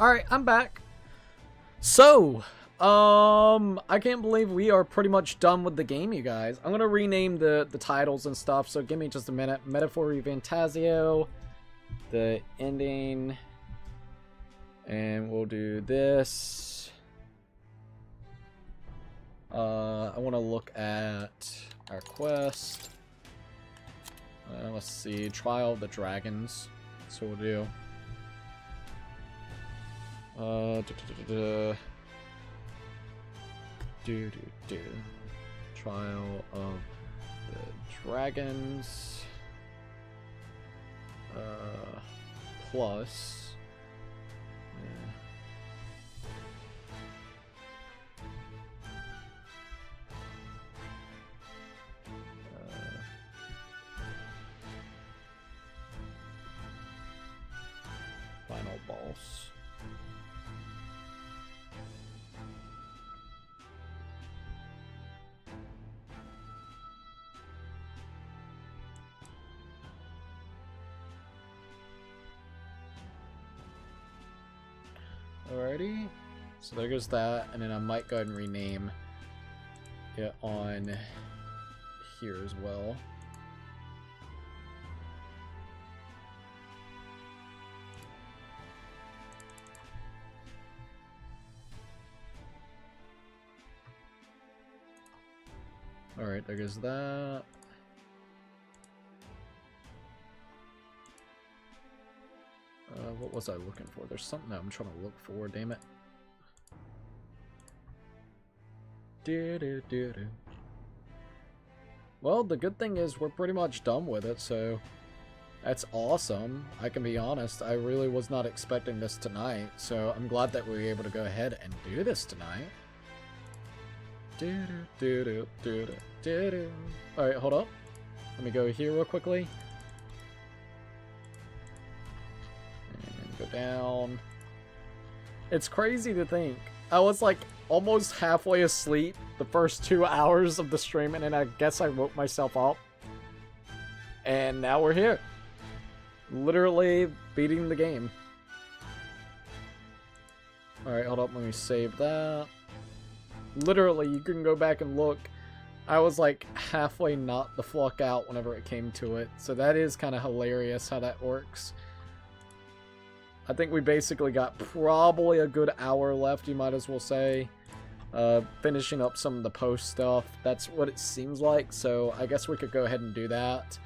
[SPEAKER 1] Alright, I'm back. So, I can't believe we are pretty much done with the game, you guys. I'm gonna rename the titles and stuff, so give me just a minute. Metaphor ReFantazio, the ending, and we'll do this. I want to look at our quest. Let's see, Trial of the Dragons. So we'll do. Trial of the Dragons. Plus. Final boss. Alrighty, so there goes that, and then I might go ahead and rename it on here as well. Alright, there goes that. What was I looking for? There's something that I'm trying to look for, damn it. Well, the good thing is we're pretty much done with it, so that's awesome. I can be honest, I really was not expecting this tonight, so I'm glad that we were able to go ahead and do this tonight. Alright, hold up. Let me go here real quickly. And go down. It's crazy to think. I was like almost halfway asleep the first 2 hours of the stream, and then I guess I woke myself up. And now we're here. Literally beating the game. Alright, hold up. Let me save that. Literally, you can go back and look. I was like halfway knocked the fuck out whenever it came to it. So that is kind of hilarious how that works. I think we basically got probably a good hour left, you might as well say. Finishing up some of the post stuff. That's what it seems like. So I guess we could go ahead and do that.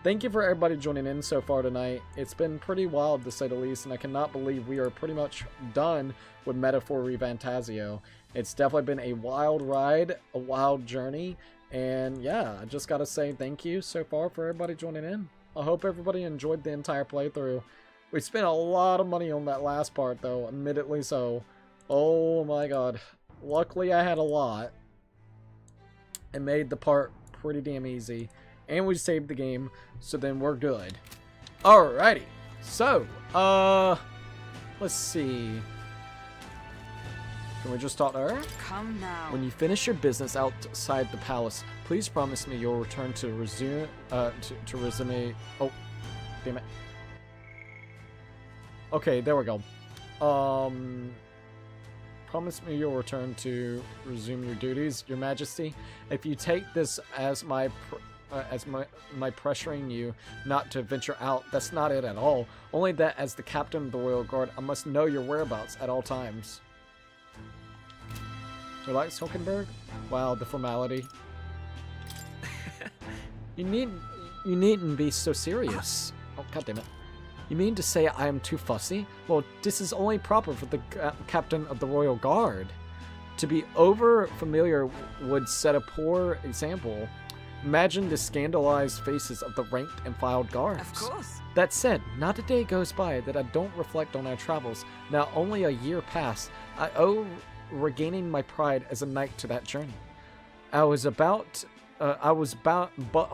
[SPEAKER 1] Thank you for everybody joining in so far tonight. It's been pretty wild to say the least, and I cannot believe we are pretty much done with Metaphor ReFantazio. It's definitely been a wild ride, a wild journey, and yeah, I just gotta say thank you so far for everybody joining in. I hope everybody enjoyed the entire playthrough. We spent a lot of money on that last part though, admittedly so. Oh my god. Luckily I had a lot. It made the part pretty damn easy. And we saved the game, so then we're good. Alrighty. So, let's see. Can we just talk to her?
[SPEAKER 10] Come now.
[SPEAKER 1] When you finish your business outside the palace, please promise me you'll return to resume, to resume. Oh, damn it. Okay, there we go. Promise me you'll return to resume your duties, Your Majesty. If you take this as my pressuring you not to venture out, that's not it at all. Only that as the captain of the Royal Guard, I must know your whereabouts at all times. Relax, Hulkenberg? Wow, the formality. You needn't be so serious. Oh, goddammit. You mean to say I am too fussy? Well, this is only proper for the captain of the Royal Guard. To be over familiar would set a poor example. Imagine the scandalized faces of the ranked and filed guards.
[SPEAKER 10] Of course.
[SPEAKER 1] That said, not a day goes by that I don't reflect on our travels. Now only a year past. I owe regaining my pride as a knight to that journey. I was but a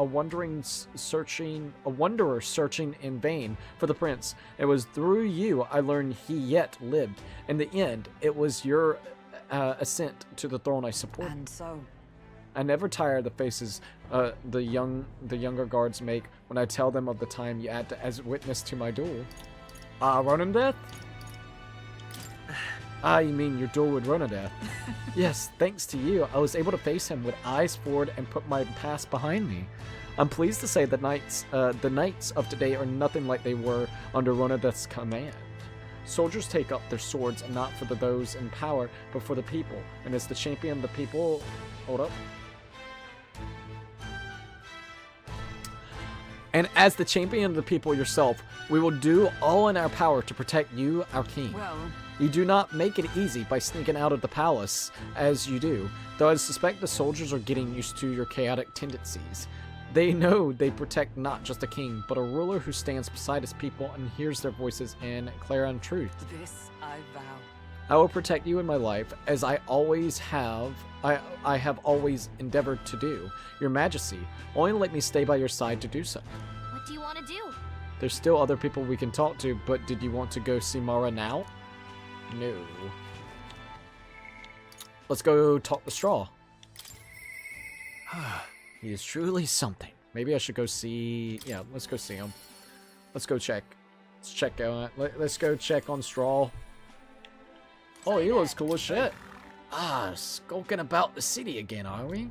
[SPEAKER 1] wanderer searching in vain for the prince. It was through you I learned he yet lived. In the end, it was your ascent to the throne I supported.
[SPEAKER 10] And so,
[SPEAKER 1] I never tire of the faces the younger guards make when I tell them of the time you acted as witness to my duel. Ronan Death? Ah, you mean your duel with Ronadath? Yes, thanks to you, I was able to face him with eyes forward and put my past behind me. I'm pleased to say the knights of today are nothing like they were under Ronadath's command. Soldiers take up their swords not for those in power, but for the people. And as the champion of the people... Hold up. And as the champion of the people yourself, we will do all in our power to protect you, our king.
[SPEAKER 10] Well...
[SPEAKER 1] You do not make it easy by sneaking out of the palace, as you do, though I suspect the soldiers are getting used to your chaotic tendencies. They know they protect not just a king, but a ruler who stands beside his people and hears their voices in clarion truth.
[SPEAKER 10] This I vow.
[SPEAKER 1] I will protect you in my life, as I always have. I have always endeavored to do. Your Majesty, only let me stay by your side to do so.
[SPEAKER 16] What do you want to do?
[SPEAKER 1] There's still other people we can talk to, but did you want to go see Mara now? No. Let's go talk to Straw. He is truly something. Maybe I should go see... Yeah, let's go see him. Let's go check. Let's check out. Let's go check on Straw. Oh, he looks cool as shit. Ah, skulking about the city again, are we?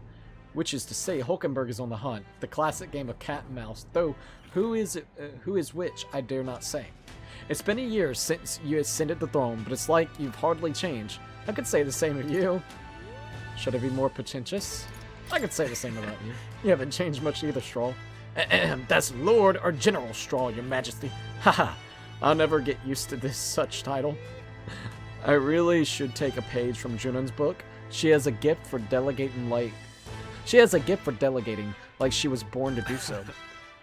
[SPEAKER 1] Which is to say, Hulkenberg is on the hunt. The classic game of cat and mouse. Though, who is which, I dare not say. It's been a year since you ascended the throne, but it's like you've hardly changed. I could say the same of you. Should I be more pretentious? I could say the same about you. You haven't changed much either, Straw. That's Lord or General Straw, your Majesty. Haha, I'll never get used to this such title. I really should take a page from Junon's book. She has a gift for delegating like she was born to do so.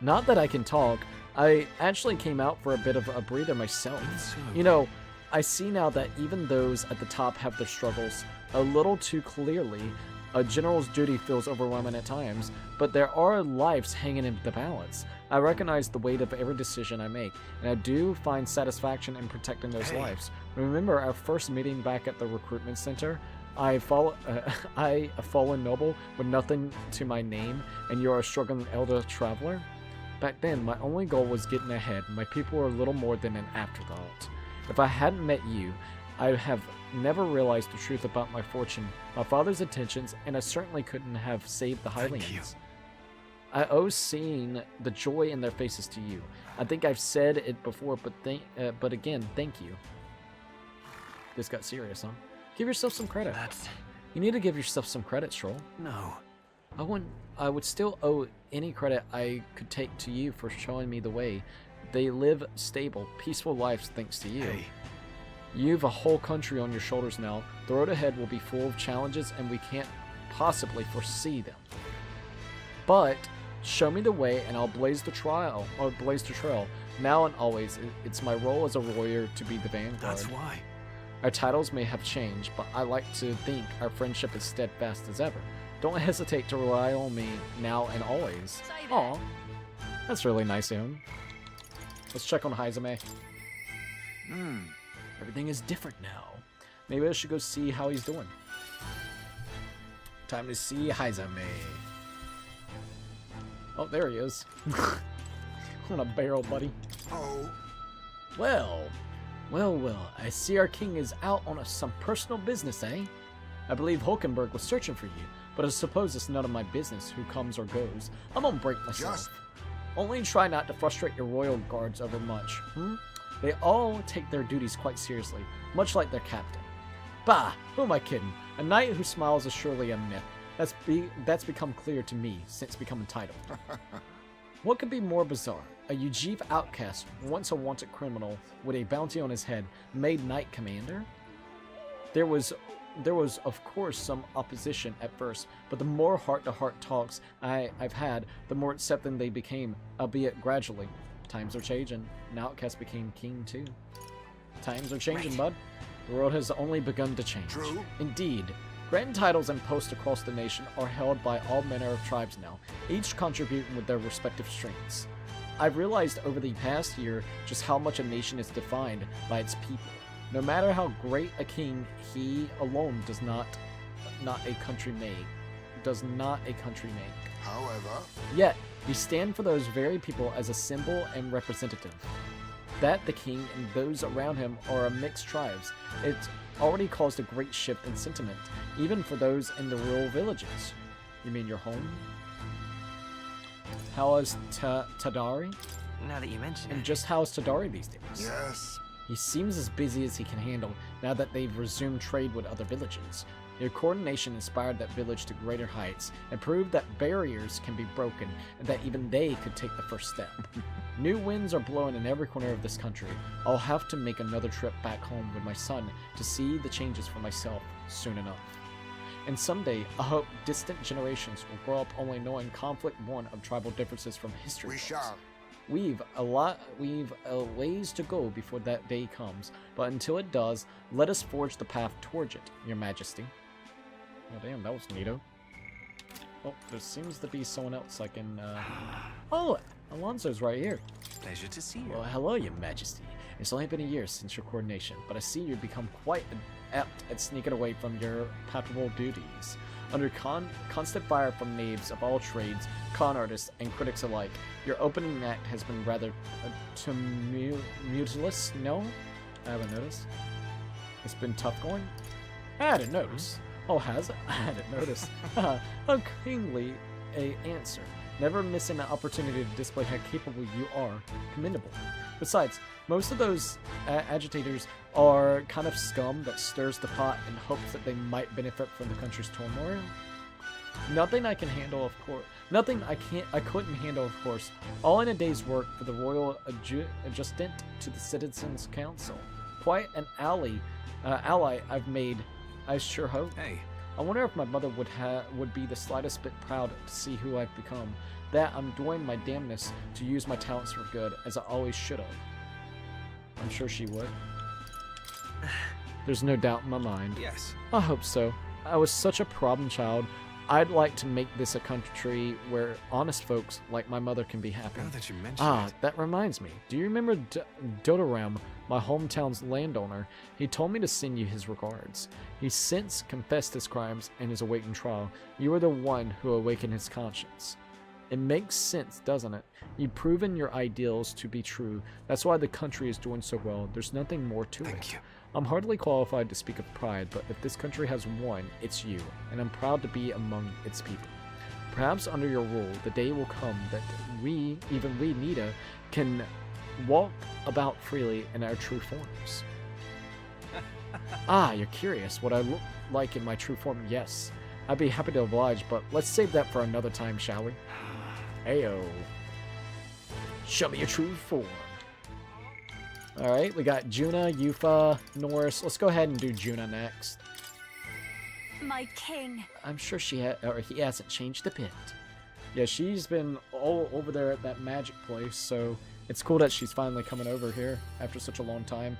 [SPEAKER 1] Not that I can talk. I actually came out for a bit of a breather myself. You know, I see now that even those at the top have their struggles a little too clearly. A general's duty feels overwhelming at times, but there are lives hanging in the balance. I recognize the weight of every decision I make, and I do find satisfaction in protecting those lives. Remember our first meeting back at the recruitment center? I, a fallen noble with nothing to my name, and you're a struggling elder traveler? Back then, my only goal was getting ahead. My people were little more than an afterthought. If I hadn't met you, I'd have never realized the truth about my fortune, my father's intentions, and I certainly couldn't have saved the Hylians. I owe seeing the joy in their faces to you. I think I've said it before, but again, thank you. This got serious, huh? Give yourself some credit. You need to give yourself some credit, Stroll.
[SPEAKER 22] No.
[SPEAKER 1] I would still owe any credit I could take to you for showing me the way. They live stable, peaceful lives thanks to you. You've a whole country on your shoulders now. The road ahead will be full of challenges, and we can't possibly foresee them. But show me the way, and I'll blaze the trail. Now and always, it's my role as a warrior to be the vanguard.
[SPEAKER 22] That's why.
[SPEAKER 1] Our titles may have changed, but I like to think our friendship is steadfast as ever. Don't hesitate to rely on me now and always. Aw, that's really nice of him. Let's check on Haizame. Everything is different now. Maybe I should go see how he's doing. Time to see Haizame. Oh, there he is. On a barrel, buddy.
[SPEAKER 3] Oh.
[SPEAKER 1] Well. I see our king is out on some personal business, eh? I believe Hulkenberg was searching for you, but I suppose it's none of my business who comes or goes. I'm gonna break myself. Only try not to frustrate your royal guards over much, They all take their duties quite seriously, much like their captain. Bah! Who am I kidding? A knight who smiles is surely a myth. That's become clear to me since becoming titled. What could be more bizarre? A Ujiv outcast, once a wanted criminal with a bounty on his head, made knight commander? There was of course some opposition at first, but the more heart-to-heart talks I've had, the more accepting they became, albeit gradually. Times are changing. An outcast became king too. Times are changing, bud. The world has only begun to change.
[SPEAKER 3] True.
[SPEAKER 1] Indeed. Grand titles and posts across the nation are held by all manner of tribes now, each contributing with their respective strengths. I've realized over the past year just how much a nation is defined by its people. No matter how great a king, he alone does not a country make.
[SPEAKER 3] However,
[SPEAKER 1] yet we stand for those very people as a symbol and representative. That the king and those around him are a mixed tribes. already caused a great shift in sentiment, even for those in the rural villages. You mean your home? How is Tadari?
[SPEAKER 12] Now that you mention it.
[SPEAKER 1] And just how is Tadari these days?
[SPEAKER 3] Yes.
[SPEAKER 1] He seems as busy as he can handle now that they've resumed trade with other villages. Your coordination inspired that village to greater heights and proved that barriers can be broken and that even they could take the first step. New winds are blowing in every corner of this country. I'll have to make another trip back home with my son to see the changes for myself soon enough. And someday, I hope distant generations will grow up only knowing conflict born of tribal differences from history.
[SPEAKER 3] We shall.
[SPEAKER 1] We've a ways to go before that day comes, but until it does, let us forge the path towards it, Your Majesty. Oh damn, that was neato. Oh, there seems to be someone else I can, Oh, Alonso's right here.
[SPEAKER 12] Pleasure to see you.
[SPEAKER 1] Well, hello, Your Majesty. It's only been a year since your coordination, but I see you've become quite apt at sneaking away from your patrol duties. Under constant fire from knaves of all trades, con artists, and critics alike, your opening act has been rather tumultuous. No? I haven't noticed. It's been tough going? I hadn't noticed. Oh, has it? I hadn't noticed. A kingly answer. Never missing an opportunity to display how capable you are. Commendable. Besides, most of those agitators are kind of scum that stirs the pot in hopes that they might benefit from the country's turmoil. Nothing I can handle, of course. Nothing I couldn't handle, of course. All in a day's work for the royal adjutant to the citizens' council. Quite an ally I've made. I sure hope.
[SPEAKER 12] Hey.
[SPEAKER 1] I wonder if my mother would be the slightest bit proud to see who I've become. That I'm doing my damnness to use my talents for good, as I always should have. I'm sure she would. There's no doubt in my mind.
[SPEAKER 12] Yes.
[SPEAKER 1] I hope so. I was such a problem child. I'd like to make this a country where honest folks like my mother can be happy.
[SPEAKER 12] Now that you mention it.
[SPEAKER 1] That reminds me. Do you remember Dodoram, my hometown's landowner? He told me to send you his regards. He's since confessed his crimes and is awaiting trial. You are the one who awakened his conscience. It makes sense, doesn't it? You've proven your ideals to be true. That's why the country is doing so well. There's nothing more to it.
[SPEAKER 12] Thank you.
[SPEAKER 1] I'm hardly qualified to speak of pride, but if this country has one, it's you, and I'm proud to be among its people. Perhaps under your rule, the day will come that even we, Nita, can walk about freely in our true forms. You're curious what I look like in my true form? Yes. I'd be happy to oblige, but let's save that for another time, shall we? Ayo. Show me your true form. Alright, we got Juna, Yufa, Norris. Let's go ahead and do Juna next.
[SPEAKER 6] My king.
[SPEAKER 1] I'm sure he hasn't changed a bit. Yeah, she's been all over there at that magic place, so it's cool that she's finally coming over here after such a long time.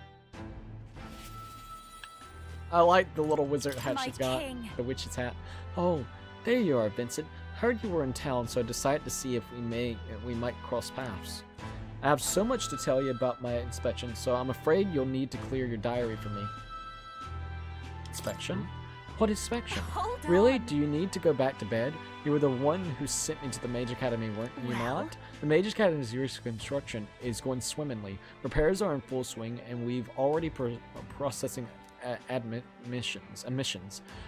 [SPEAKER 1] I like the little wizard hat she's got. The witch's hat. Oh, there you are, Vincent. Heard you were in town, so I decided to see if we might cross paths. I have so much to tell you about my inspection, so I'm afraid you'll need to clear your diary for me. Inspection? What inspection? Really? Do you need to go back to bed? You were the one who sent me to the Mage Academy, weren't you not? The Mage Academy's reconstruction is going swimmingly. Repairs are in full swing, and we've already processing admissions.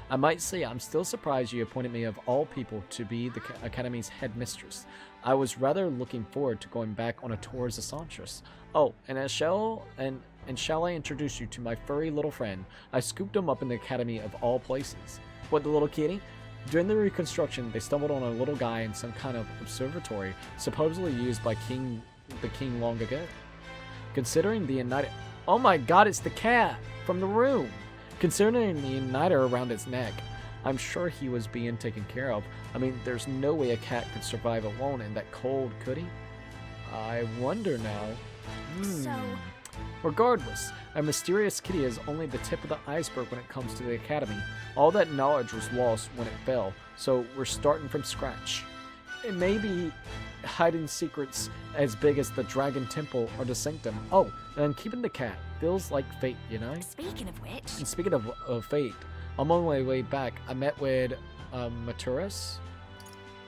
[SPEAKER 1] I might say I'm still surprised you appointed me of all people to be the Academy's headmistress. I was rather looking forward to going back on a tour as a songstress. Oh, and shall I introduce you to my furry little friend? I scooped him up in the Academy of all places. What, the little kitty? During the reconstruction, they stumbled on a little guy in some kind of observatory, supposedly used by the king long ago. Considering the United... Oh my god, it's the cat from the room! Considering the uniter around its neck, I'm sure he was being taken care of. I mean, there's no way a cat could survive alone in that cold, could he? I wonder now.
[SPEAKER 6] So...
[SPEAKER 1] Regardless, a mysterious kitty is only the tip of the iceberg when it comes to the Academy. All that knowledge was lost when it fell, so we're starting from scratch. It may be hiding secrets as big as the Dragon Temple or the Sanctum. Oh, and keeping the cat feels like fate, you know?
[SPEAKER 6] Speaking of which...
[SPEAKER 1] And speaking of fate, on my way back, I met with Maturas.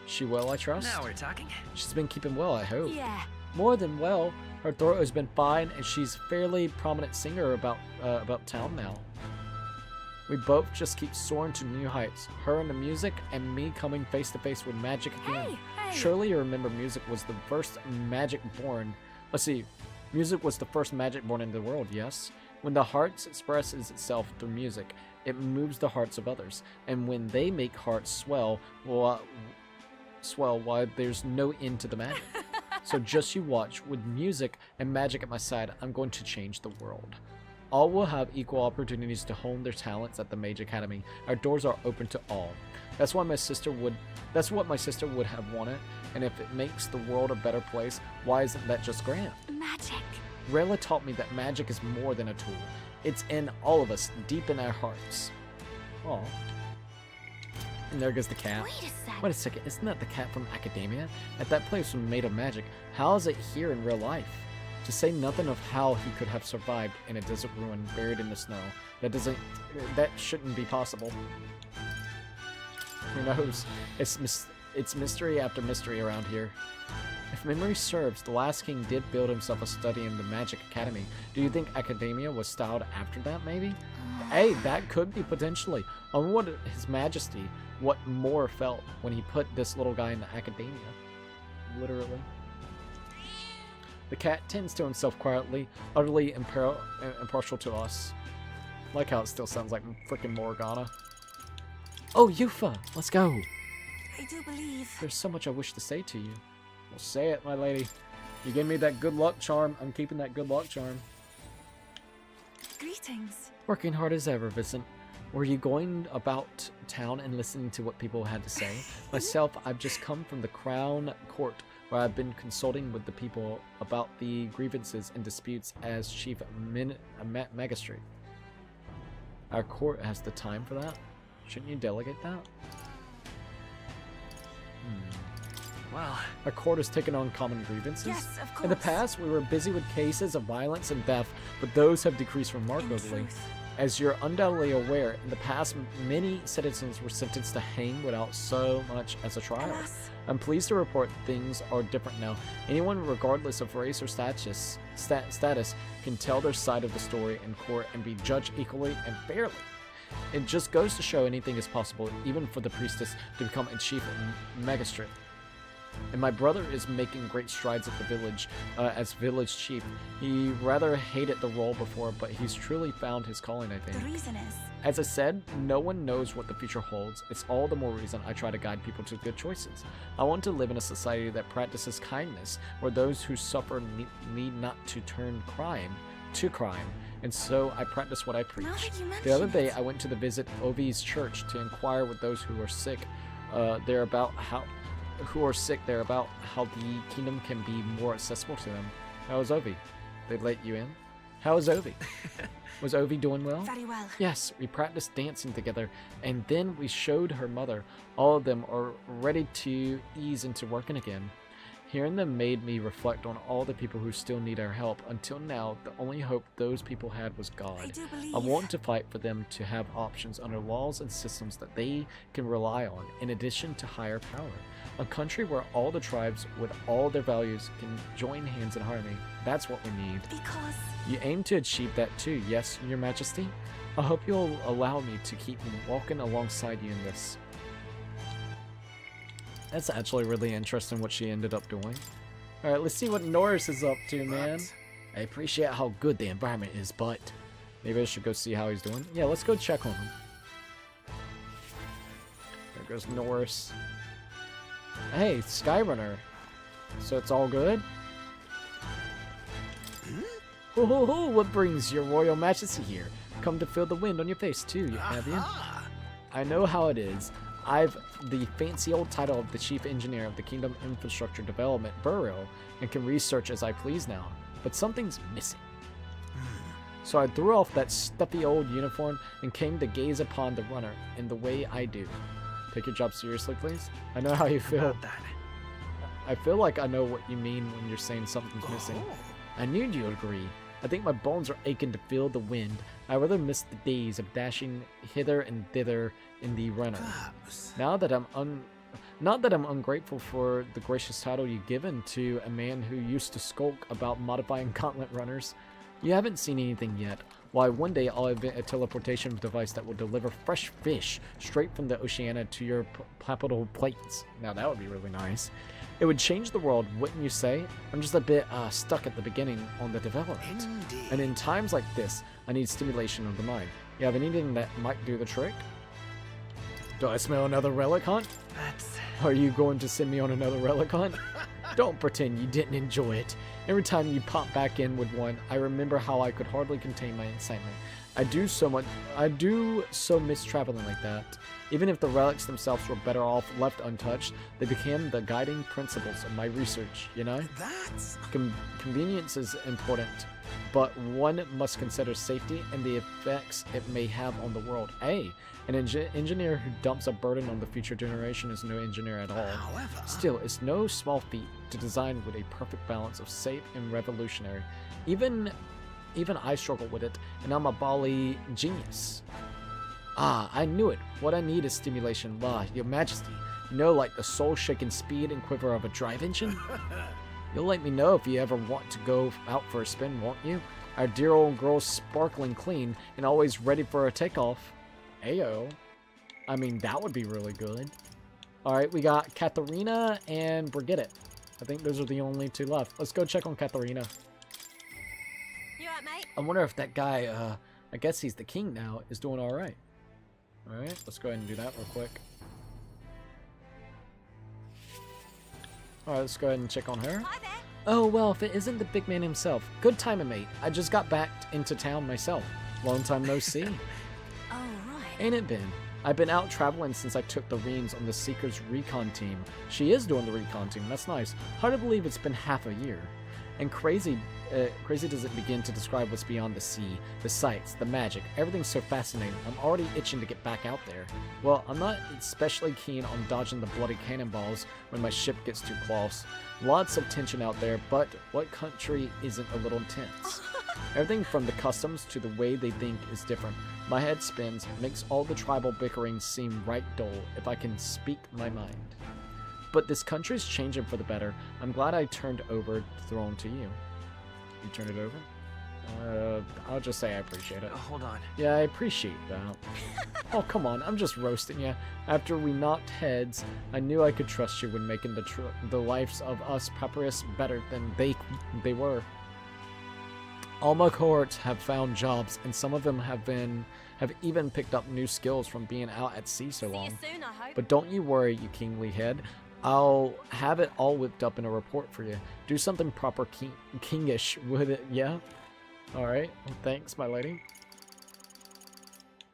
[SPEAKER 1] She well, I trust?
[SPEAKER 12] Now we're talking.
[SPEAKER 1] She's been keeping well, I hope.
[SPEAKER 6] Yeah.
[SPEAKER 1] More than well. Her throat has been fine, and she's a fairly prominent singer about town now. We both just keep soaring to new heights. Her in the music, and me coming face to face with magic again.
[SPEAKER 6] Hey!
[SPEAKER 1] Surely you remember music was the first magic born. Let's see. Music was the first magic born in the world, yes? When the heart expresses itself through music, it moves the hearts of others. And when they make hearts swell, why there's no end to the magic. So just you watch. With music and magic at my side, I'm going to change the world. All will have equal opportunities to hone their talents at the Mage Academy. Our doors are open to all. That's what my sister would have wanted, and if it makes the world a better place, why isn't that just grand?
[SPEAKER 6] Magic.
[SPEAKER 1] Rayla taught me that magic is more than a tool. It's in all of us, deep in our hearts. Aw. And there goes the cat. Wait a second, isn't that the cat from Academia? At that place was made of magic. How is it here in real life? To say nothing of how he could have survived in a desert ruin buried in the snow. That shouldn't be possible. Who knows? It's mystery after mystery around here. If memory serves, the last king did build himself a study in the Magic Academy. Do you think Academia was styled after that, maybe? Hey, that could be potentially. I wonder what His Majesty, what Moore felt when he put this little guy in the Academia. Literally. The cat tends to himself quietly, utterly impartial to us. Like how it still sounds like frickin' Morgana. Oh, Yufa! Let's go!
[SPEAKER 6] I do believe...
[SPEAKER 1] There's so much I wish to say to you. Well, say it, my lady. You gave me that good luck charm. I'm keeping that good luck charm.
[SPEAKER 6] Greetings.
[SPEAKER 1] Working hard as ever, Vincent. Were you going about town and listening to what people had to say? Myself, I've just come from the Crown Court, where I've been consulting with the people about the grievances and disputes as chief magistrate. Our court has the time for that? Shouldn't you delegate that?
[SPEAKER 12] Well,
[SPEAKER 1] our court has taken on common grievances.
[SPEAKER 6] Yes, of course.
[SPEAKER 1] In the past, we were busy with cases of violence and theft, but those have decreased remarkably. As you're undoubtedly aware, in the past, many citizens were sentenced to hang without so much as a trial. I'm pleased to report things are different now. Anyone, regardless of race or status, can tell their side of the story in court and be judged equally and fairly. It just goes to show anything is possible, even for the priestess to become a chief magistrate. And my brother is making great strides at the village as village chief. He rather hated the role before, but he's truly found his calling, I think.
[SPEAKER 6] The reason is...
[SPEAKER 1] As I said, no one knows what the future holds. It's all the more reason I try to guide people to good choices. I want to live in a society that practices kindness, where those who suffer need not to turn crime to crime. And so I practice what I preach. The other day, I went to visit Ovi's church to inquire with those who are sick there about how the kingdom can be more accessible to them. How is Ovi? They let you in? How is Ovi? Was Ovi doing well?
[SPEAKER 6] Very well.
[SPEAKER 1] Yes, we practiced dancing together, and then we showed her mother. All of them are ready to ease into working again. Hearing them made me reflect on all the people who still need our help. Until now, the only hope those people had was God. I want to fight for them to have options under laws and systems that they can rely on, in addition to higher power. A country where all the tribes, with all their values, can join hands in harmony. That's what we need.
[SPEAKER 6] Because...
[SPEAKER 1] You aim to achieve that too, yes, Your Majesty? I hope you'll allow me to keep walking alongside you in this. That's actually really interesting what she ended up doing. Alright, let's see what Norris is up to, man. I appreciate how good the environment is, but... Maybe I should go see how he's doing. Yeah, let's go check on him. There goes Norris. Hey, Skyrunner. So it's all good? Ho ho ho, what brings your Royal Majesty here? Come to feel the wind on your face too, have you? I know how it is. I've the fancy old title of the Chief Engineer of the Kingdom Infrastructure Development Bureau and can research as I please now, but something's missing. So I threw off that stuffy old uniform and came to gaze upon the runner in the way I do. Take your job seriously, please. I know how you feel. I feel like I know what you mean when you're saying something's missing. I knew you'd agree. I think my bones are aching to feel the wind. I rather miss the days of dashing hither and thither in the runner. Not that I'm ungrateful for the gracious title you've given to a man who used to skulk about modifying gauntlet runners. You haven't seen anything yet. Why, one day I'll invent a teleportation device that will deliver fresh fish straight from the Oceania to your capital plates. Now that would be really nice. It would change the world, wouldn't you say? I'm just a bit stuck at the beginning on the development.
[SPEAKER 22] Indeed.
[SPEAKER 1] And in times like this, I need stimulation of the mind. You have anything that might do the trick? Do I smell another relic hunt? Are you going to send me on another relic hunt? Don't pretend you didn't enjoy it. Every time you pop back in with one, I remember how I could hardly contain my excitement. I do so miss traveling like that. Even if the relics themselves were better off left untouched, they became the guiding principles of my research, you know? Convenience is important, but one must consider safety and the effects it may have on the world. Hey, an engineer who dumps a burden on the future generation is no engineer at all.
[SPEAKER 22] However,
[SPEAKER 1] Still, it's no small feat to design with a perfect balance of safe and revolutionary. Even I struggle with it, and I'm a Bali genius. Ah, I knew it. What I need is stimulation. La, your majesty. You know, like the soul-shaking speed and quiver of a drive engine? You'll let me know if you ever want to go out for a spin, won't you? Our dear old girl's sparkling clean and always ready for a takeoff. Ayo. I mean, that would be really good. Alright, we got Katharina and Brigitte. I think those are the only two left. Let's go check on Katharina.
[SPEAKER 11] You alright, mate?
[SPEAKER 1] I wonder if that guy, I guess he's the king now, is doing alright. Alright, let's go ahead and do that real quick. Alright, let's go ahead and check on her.
[SPEAKER 11] Hi there.
[SPEAKER 1] Oh, well, if it isn't the big man himself. Good timing, mate. I just got back into town myself. Long time no see.
[SPEAKER 6] Oh, right.
[SPEAKER 1] Ain't it been? I've been out traveling since I took the reins on the Seeker's recon team. She is doing the recon team, that's nice. Hard to believe it's been half a year. And crazy does it begin to describe what's beyond the sea, the sights, the magic. Everything's so fascinating. I'm already itching to get back out there. Well, I'm not especially keen on dodging the bloody cannonballs when my ship gets too close. Lots of tension out there, but what country isn't a little tense? Everything from the customs to the way they think is different. My head spins, makes all the tribal bickering seem right dull, if I can speak my mind. But this country's changing for the better. I'm glad I turned over the throne to you. You turned it over? I'll just say I appreciate it.
[SPEAKER 12] Hold on.
[SPEAKER 1] Yeah, I appreciate that. Oh, come on, I'm just roasting you. After we knocked heads, I knew I could trust you when making the lives of us papyrus better than they were. All my cohorts have found jobs, and some of them have even picked up new skills from being out at sea so long.
[SPEAKER 11] See you soon, I hope.
[SPEAKER 1] But don't you worry, you kingly head. I'll have it all whipped up in a report for you. Do something proper kingish with it, yeah? Alright, well, thanks, my lady.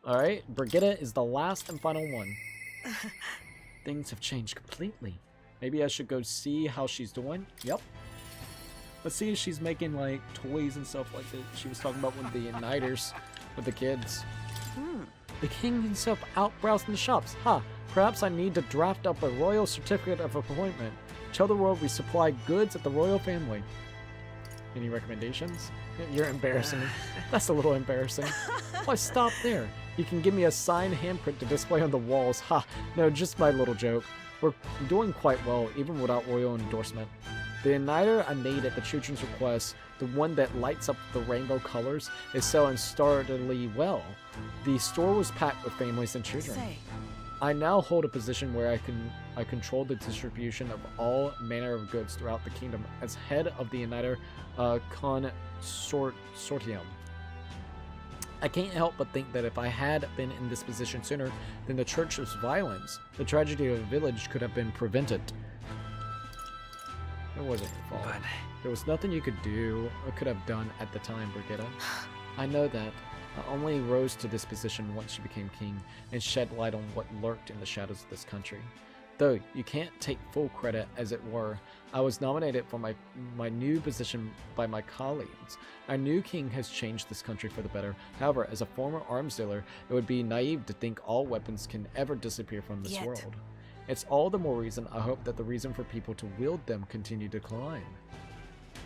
[SPEAKER 1] Alright, Brigitte is the last and final one. Things have changed completely. Maybe I should go see how she's doing. Yep. Let's see if she's making, like, toys and stuff like that she was talking about with the Uniters, with the kids. The king himself out browsing the shops. Ha! Perhaps I need to draft up a royal certificate of appointment. Tell the world we supply goods at the royal family. Any recommendations? You're embarrassing me. That's a little embarrassing. Why, stop there. You can give me a signed handprint to display on the walls. Ha! No, just my little joke. We're doing quite well, even without royal endorsement. The Uniter I made at the children's request, the one that lights up the rainbow colors, is selling stardily well. The store was packed with families and children. I now hold a position where I control the distribution of all manner of goods throughout the kingdom as head of the Uniter Consortium. I can't help but think that if I had been in this position sooner, then the church's violence, the tragedy of the village, could have been prevented. It wasn't your fault. There was nothing you could do or could have done at the time, Brigitte. I know that. I only rose to this position once you became king and shed light on what lurked in the shadows of this country. Though you can't take full credit, as it were, I was nominated for my new position by my colleagues. Our new king has changed this country for the better. However, as a former arms dealer, it would be naive to think all weapons can ever disappear from this world. It's all the more reason I hope that the reason for people to wield them continue to climb.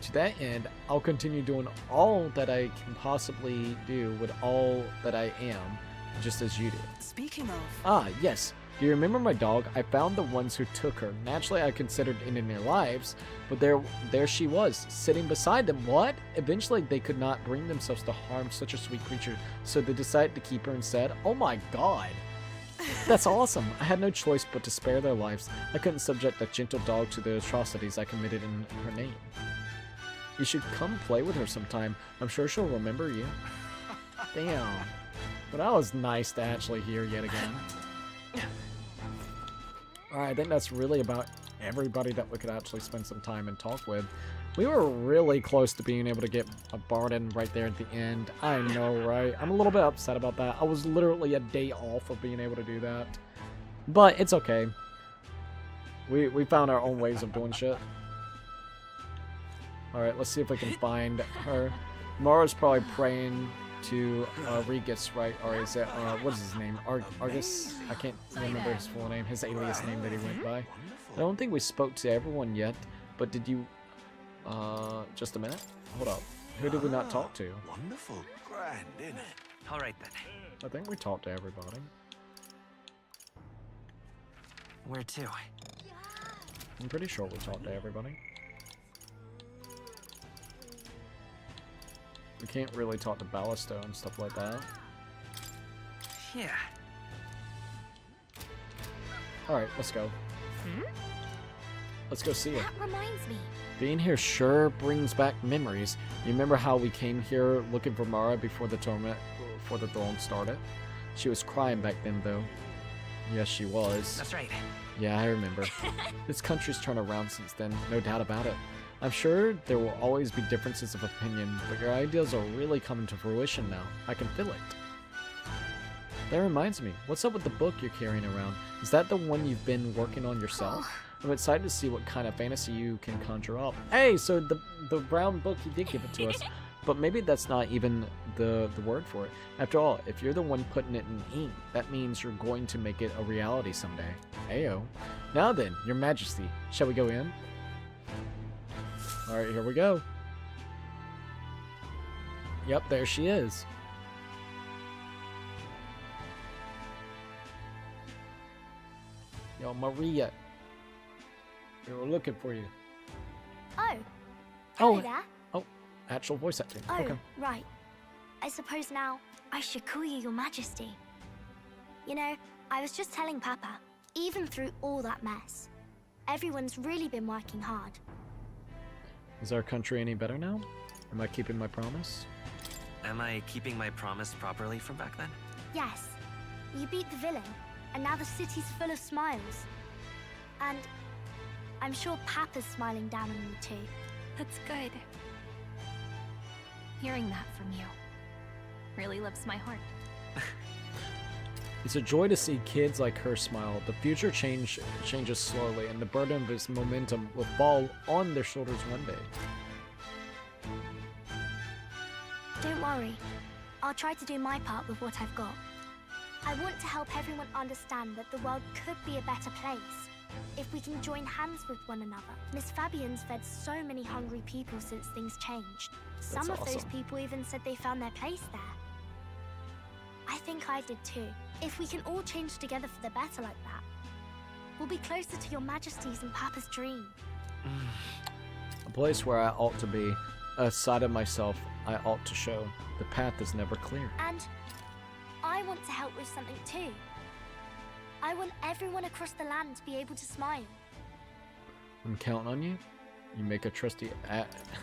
[SPEAKER 1] To that end, I'll continue doing all that I can possibly do with all that I am, just as you do.
[SPEAKER 6] Speaking of...
[SPEAKER 1] Ah, yes. Do you remember my dog? I found the ones who took her. Naturally, I considered ending their lives, but there she was, sitting beside them. What? Eventually, they could not bring themselves to harm such a sweet creature, so they decided to keep her instead. Oh my god. That's awesome. I had no choice but to spare their lives. I couldn't subject a gentle dog to the atrocities I committed in her name. You should come play with her sometime. I'm sure she'll remember you. Damn. But that was nice to actually hear yet again. Alright, I think that's really about everybody that we could actually spend some time and talk with. We were really close to being able to get a Barden right there at the end. I know, right? I'm a little bit upset about that. I was literally a day off of being able to do that. But it's okay. We found our own ways of doing shit. Alright, let's see if we can find her. Mara's probably praying to Regis, right? Or is it, what is his name? Argus? I can't remember his full name, his alias name that he went by. I don't think we spoke to everyone yet, but did you, just a minute? Hold up. Who did we not talk to?
[SPEAKER 4] Wonderful. Grand, isn't it?
[SPEAKER 17] All right, then.
[SPEAKER 1] I think we talked to everybody.
[SPEAKER 17] Where to?
[SPEAKER 1] I'm pretty sure we talked to everybody. We can't really talk to Ballisto and stuff like that.
[SPEAKER 17] Yeah.
[SPEAKER 1] Alright, let's go. Let's go see her.
[SPEAKER 16] That reminds me.
[SPEAKER 1] Being here sure brings back memories. You remember how we came here looking for Mara before the throne started? She was crying back then, though. Yes, she was.
[SPEAKER 17] That's right.
[SPEAKER 1] Yeah, I remember. This country's turned around since then, no doubt about it. I'm sure there will always be differences of opinion, but your ideas are really coming to fruition now. I can feel it. That reminds me, what's up with the book you're carrying around? Is that the one you've been working on yourself? I'm excited to see what kind of fantasy you can conjure up. Hey, so the brown book, you did give it to us. But maybe that's not even the word for it. After all, if you're the one putting it in ink, that means you're going to make it a reality someday. Ayo. Now then, your majesty, shall we go in? Alright, here we go. Yep, there she is. Yo, Maria. We were looking for you.
[SPEAKER 16] Oh. Hello
[SPEAKER 1] Oh.
[SPEAKER 16] there.
[SPEAKER 1] Oh, actual voice acting.
[SPEAKER 16] Oh,
[SPEAKER 1] Okay.
[SPEAKER 16] right. I suppose now I should call you Your Majesty. You know, I was just telling Papa, even through all that mess, everyone's really been working hard.
[SPEAKER 1] Is our country any better now? Am I keeping my promise?
[SPEAKER 17] Am I keeping my promise properly from back then?
[SPEAKER 16] Yes, you beat the villain, and now the city's full of smiles. And I'm sure Papa's smiling down on you too.
[SPEAKER 21] That's good. Hearing that from you really lifts my heart.
[SPEAKER 1] It's a joy to see kids like her smile. The future changes slowly, and the burden of its momentum will fall on their shoulders one day.
[SPEAKER 16] Don't worry. I'll try to do my part with what I've got. I want to help everyone understand that the world could be a better place if we can join hands with one another. Miss Fabian's fed so many hungry people since things changed. Some of those
[SPEAKER 1] awesome.
[SPEAKER 16] people even said they found their place there. I think I did too. If we can all change together for the better like that, we'll be closer to Your Majesty's and Papa's dream.
[SPEAKER 1] A place where I ought to be, a side of myself I ought to show. The path is never clear.
[SPEAKER 16] And I want to help with something too. I want everyone across the land to be able to smile.
[SPEAKER 1] I'm counting on you. You make a trusty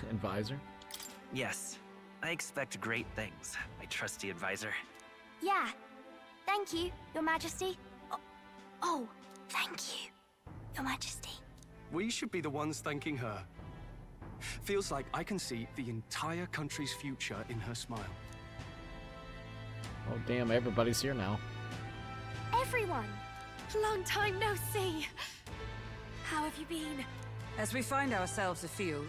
[SPEAKER 1] advisor.
[SPEAKER 17] Yes. I expect great things, my trusty advisor.
[SPEAKER 16] Yeah. Thank you, Your Majesty. Oh, thank you, Your Majesty.
[SPEAKER 15] We should be the ones thanking her. Feels like I can see the entire country's future in her smile.
[SPEAKER 1] Oh damn, everybody's here now.
[SPEAKER 16] Everyone!
[SPEAKER 21] Long time no see. How have you been?
[SPEAKER 10] As we find ourselves afield,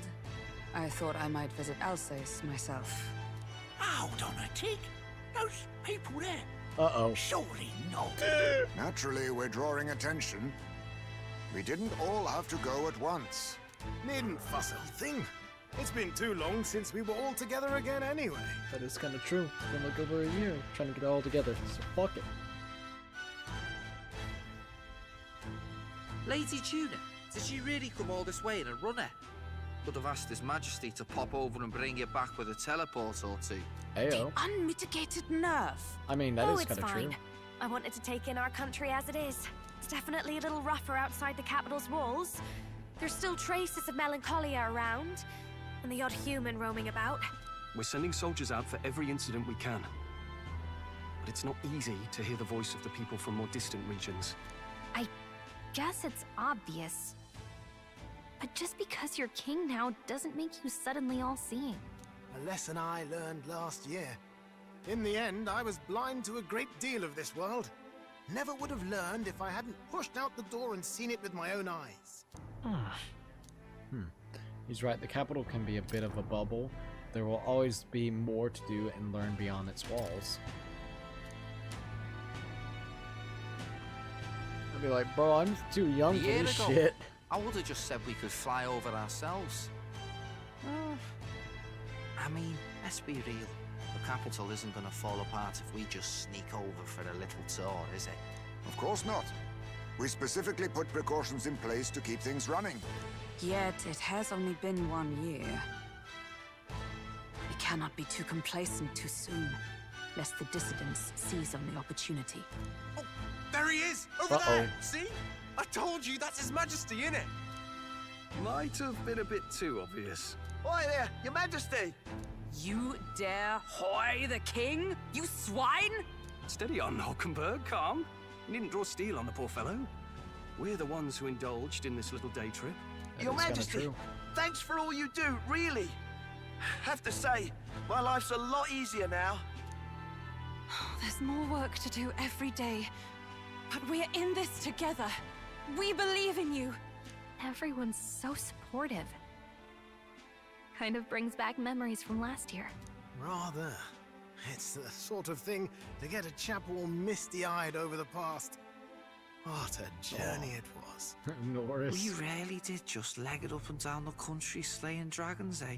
[SPEAKER 10] I thought I might visit Alsace myself.
[SPEAKER 22] Hold on a tick. Those people there.
[SPEAKER 1] Uh-oh.
[SPEAKER 22] Surely not.
[SPEAKER 3] Naturally, we're drawing attention. We didn't all have to go at once.
[SPEAKER 20] Needn't fuss, old thing. It's been too long since we were all together again anyway.
[SPEAKER 1] That is kind of true. It's been like over a year trying to get it all together, so fuck it.
[SPEAKER 14] Lady Tuna, did she really come all this way in a runner? Could have asked His Majesty to pop over and bring you back with a teleport or two.
[SPEAKER 1] Ayo.
[SPEAKER 10] Unmitigated nerve.
[SPEAKER 1] I mean, that
[SPEAKER 2] Oh,
[SPEAKER 1] is
[SPEAKER 2] it's
[SPEAKER 1] kind of
[SPEAKER 2] fine.
[SPEAKER 1] true.
[SPEAKER 2] I wanted to take in our country as it is. It's definitely a little rougher outside the capital's walls. There's still traces of melancholia around, and the odd human roaming about.
[SPEAKER 15] We're sending soldiers out for every incident we can. But it's not easy to hear the voice of the people from more distant regions.
[SPEAKER 21] I guess it's obvious. But just because you're king now doesn't make you suddenly all-seeing.
[SPEAKER 20] A lesson I learned last year. In the end, I was blind to a great deal of this world. Never would have learned if I hadn't pushed out the door and seen it with my own eyes.
[SPEAKER 1] He's right, the capital can be a bit of a bubble. There will always be more to do and learn beyond its walls. I'd be like, bro, I'm too young for this shit.
[SPEAKER 14] I would have just said we could fly over ourselves. I mean, let's be real. The capital isn't going to fall apart if we just sneak over for a little tour, is it?
[SPEAKER 3] Of course not. We specifically put precautions in place to keep things running.
[SPEAKER 10] Yet it has only been 1 year. We cannot be too complacent too soon, lest the dissidents seize on the opportunity.
[SPEAKER 18] Oh, there he is! Over there! See? I told you, that's His Majesty, innit?
[SPEAKER 15] Might have been a bit too obvious.
[SPEAKER 18] Oi there, Your Majesty!
[SPEAKER 10] You dare hoy the king? You swine!
[SPEAKER 15] Steady on, Hulkenberg, calm. You needn't draw steel on the poor fellow. We're the ones who indulged in this little day trip.
[SPEAKER 18] Your Majesty, thanks for all you do, really. Have to say, my life's a lot easier now.
[SPEAKER 8] There's more work to do every day, but we're in this together. We believe in you.
[SPEAKER 21] Everyone's so supportive. Kind of brings back memories from last year.
[SPEAKER 20] Rather. It's the sort of thing to get a chap all misty-eyed over the past. What a journey it was.
[SPEAKER 1] Norris.
[SPEAKER 14] We really did just leg it up and down the country slaying dragons, eh?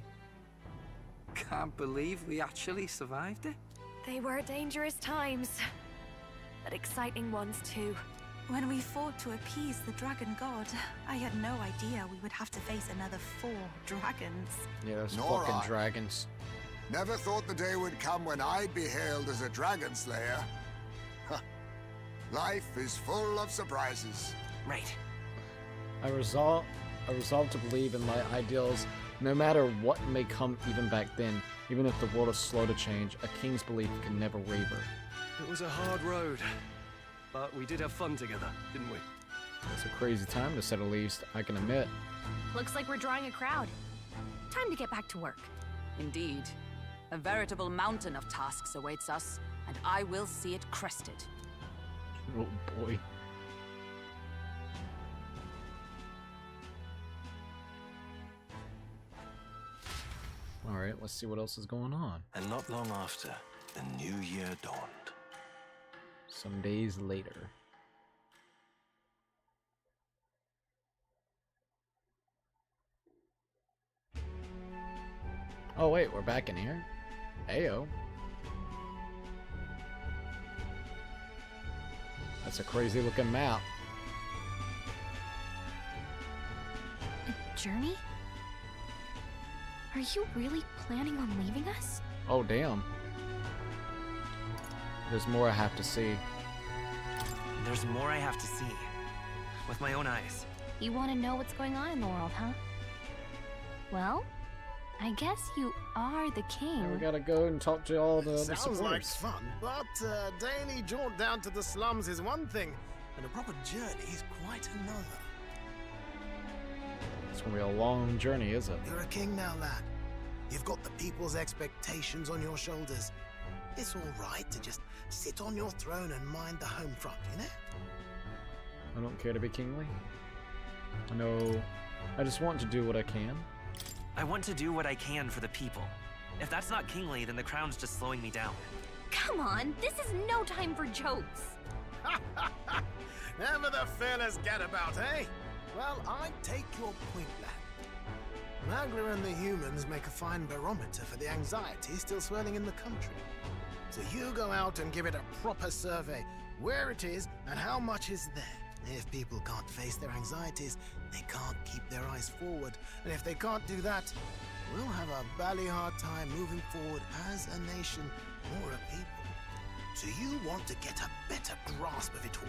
[SPEAKER 14] Can't believe we actually survived it.
[SPEAKER 2] They were dangerous times, but exciting ones too.
[SPEAKER 6] When we fought to appease the dragon god, I had no idea we would have to face another 4 dragons.
[SPEAKER 1] Yeah, those
[SPEAKER 3] Nor
[SPEAKER 1] fucking
[SPEAKER 3] I.
[SPEAKER 1] dragons.
[SPEAKER 3] Never thought the day would come when I'd be hailed as a dragon slayer. Life is full of surprises.
[SPEAKER 18] Right.
[SPEAKER 1] I resolve to believe in my ideals, no matter what may come even back then. Even if the world is slow to change, a king's belief can never waver.
[SPEAKER 15] It was a hard road, but we did have fun together, didn't we?
[SPEAKER 1] It's a crazy time, to say the least, I can admit.
[SPEAKER 21] Looks like we're drawing a crowd. Time to get back to work.
[SPEAKER 10] Indeed. A veritable mountain of tasks awaits us, and I will see it crested.
[SPEAKER 1] Oh boy. Alright, let's see what else is going on.
[SPEAKER 5] And not long after, the new year dawned.
[SPEAKER 1] Some days later. Oh wait, we're back in here? Ayo. That's a crazy looking map.
[SPEAKER 21] A journey? Are you really planning on leaving us?
[SPEAKER 1] Oh damn. There's more I have to see.
[SPEAKER 17] There's more I have to see. With my own eyes.
[SPEAKER 21] You want to know what's going on in the world, huh? Well, I guess you are the king.
[SPEAKER 1] Yeah, we gotta go and talk to all the other
[SPEAKER 20] Sounds like
[SPEAKER 1] supporters.
[SPEAKER 20] fun, but a daily jaunt down to the slums is one thing, and a proper journey is quite another.
[SPEAKER 1] It's gonna be a long journey, is it?
[SPEAKER 20] You're a king now, lad. You've got the people's expectations on your shoulders. It's all right to just sit on your throne and mind the home front, you know?
[SPEAKER 1] I don't care to be kingly. I know. I just want to do what I can.
[SPEAKER 17] I want to do what I can for the people. If that's not kingly, then the crown's just slowing me down.
[SPEAKER 21] Come on, this is no time for jokes.
[SPEAKER 20] Never the fearless gadabout, eh? Well, I take your point, lad. Magla and the humans make a fine barometer for the anxiety still swirling in the country. So you go out and give it a proper survey, where it is and how much is there. If people can't face their anxieties, they can't keep their eyes forward. And if they can't do that, we'll have a bally hard time moving forward as a nation or a people. Do you want to get a better grasp of it all?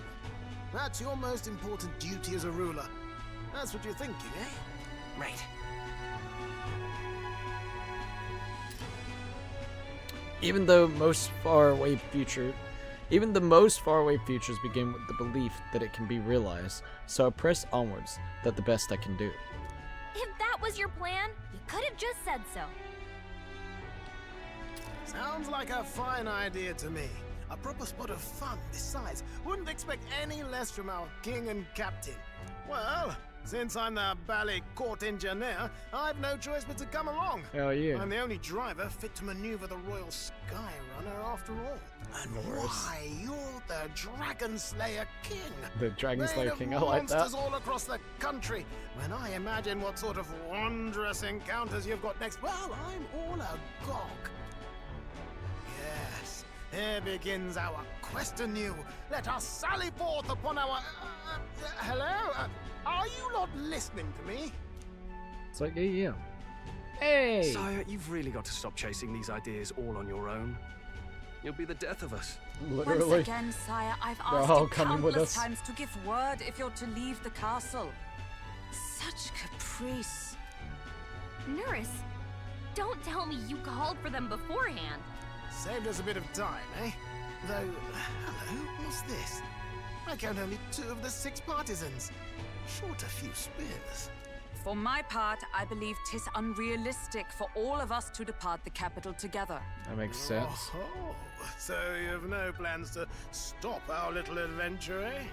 [SPEAKER 20] That's your most important duty as a ruler. That's what you're thinking, eh?
[SPEAKER 17] Right.
[SPEAKER 1] Even the most faraway futures begin with the belief that it can be realized, so I press onwards, that the best I can do.
[SPEAKER 21] If that was your plan, you could have just said so.
[SPEAKER 20] Sounds like a fine idea to me. A proper spot of fun, besides. Wouldn't expect any less from our king and captain. Well, since I'm the bally court engineer, I've no choice but to come along.
[SPEAKER 1] Hell yeah.
[SPEAKER 20] I'm the only driver fit to maneuver the Royal Skyrunner after all. And why, you're the Dragon Slayer King.
[SPEAKER 1] The Dragon Slayer King, I like
[SPEAKER 20] monsters
[SPEAKER 1] that.
[SPEAKER 20] all across the country. When I imagine what sort of wondrous encounters you've got next, well, I'm all agog. Yes, here begins our quest anew. Let us sally forth upon our... hello? Are you not listening to me?
[SPEAKER 1] It's like, yeah. Hey!
[SPEAKER 15] Sire, you've really got to stop chasing these ideas all on your own. You'll be the death of us.
[SPEAKER 1] Literally.
[SPEAKER 7] Once again, sire, I've
[SPEAKER 1] They're
[SPEAKER 7] asked
[SPEAKER 1] all
[SPEAKER 7] you
[SPEAKER 1] coming with
[SPEAKER 7] countless
[SPEAKER 1] us.
[SPEAKER 7] times to give word if you're to leave the castle. Such caprice.
[SPEAKER 21] Nurse, don't tell me you called for them beforehand.
[SPEAKER 20] Saved us a bit of time, eh? Though, hello, what's this? I count only 2 of the 6 partisans. Short a few spears.
[SPEAKER 7] For my part, I believe 'tis unrealistic for all of us to depart the capital together.
[SPEAKER 1] That makes sense.
[SPEAKER 20] Oh, so you have no plans to stop our little adventure, eh?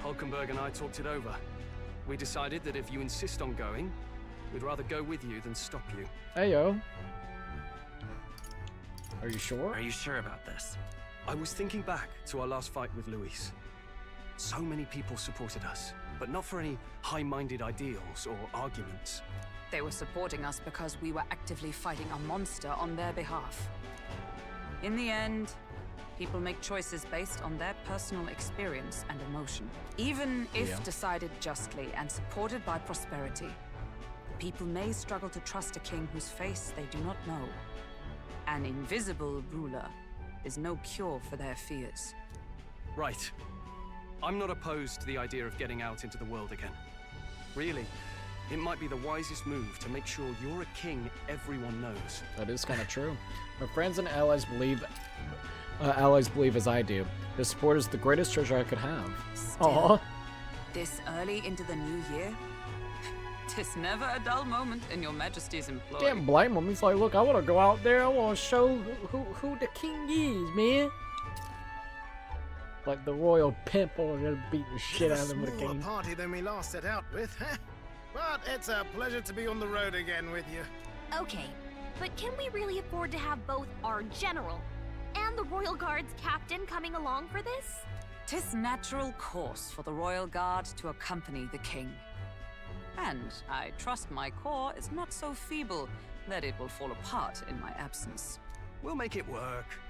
[SPEAKER 15] Hulkenberg and I talked it over. We decided that if you insist on going, we'd rather go with you than stop you.
[SPEAKER 1] Hey, yo. Are you sure?
[SPEAKER 17] Are you sure about this?
[SPEAKER 15] I was thinking back to our last fight with Luis. So many people supported us, but not for any high-minded ideals or arguments.
[SPEAKER 7] They were supporting us because we were actively fighting a monster on their behalf. In the end, people make choices based on their personal experience and emotion. Even if decided justly and supported by prosperity, people may struggle to trust a king whose face they do not know. An invisible ruler is no cure for their fears.
[SPEAKER 15] Right. I'm not opposed to the idea of getting out into the world again. Really, it might be the wisest move to make sure you're a king everyone knows.
[SPEAKER 1] That is kind of true. My friends and allies believe as I do. Their support is the greatest treasure I could have.
[SPEAKER 7] Still, this early into the new year, 'tis never a dull moment in your majesty's employ.
[SPEAKER 1] Can't blame him. He's like, look, I want to go out there. I want to show who the king is, man. Like the royal pimp over there beating the shit out of him with a
[SPEAKER 20] Smaller
[SPEAKER 1] cane.
[SPEAKER 20] party than we last set out with, huh? But it's a pleasure to be on the road again with you.
[SPEAKER 21] Okay, but can we really afford to have both our general and the Royal Guard's captain coming along for this?
[SPEAKER 7] 'Tis natural course for the Royal Guard to accompany the king. And I trust my corps is not so feeble that it will fall apart in my absence.
[SPEAKER 15] We'll make it work.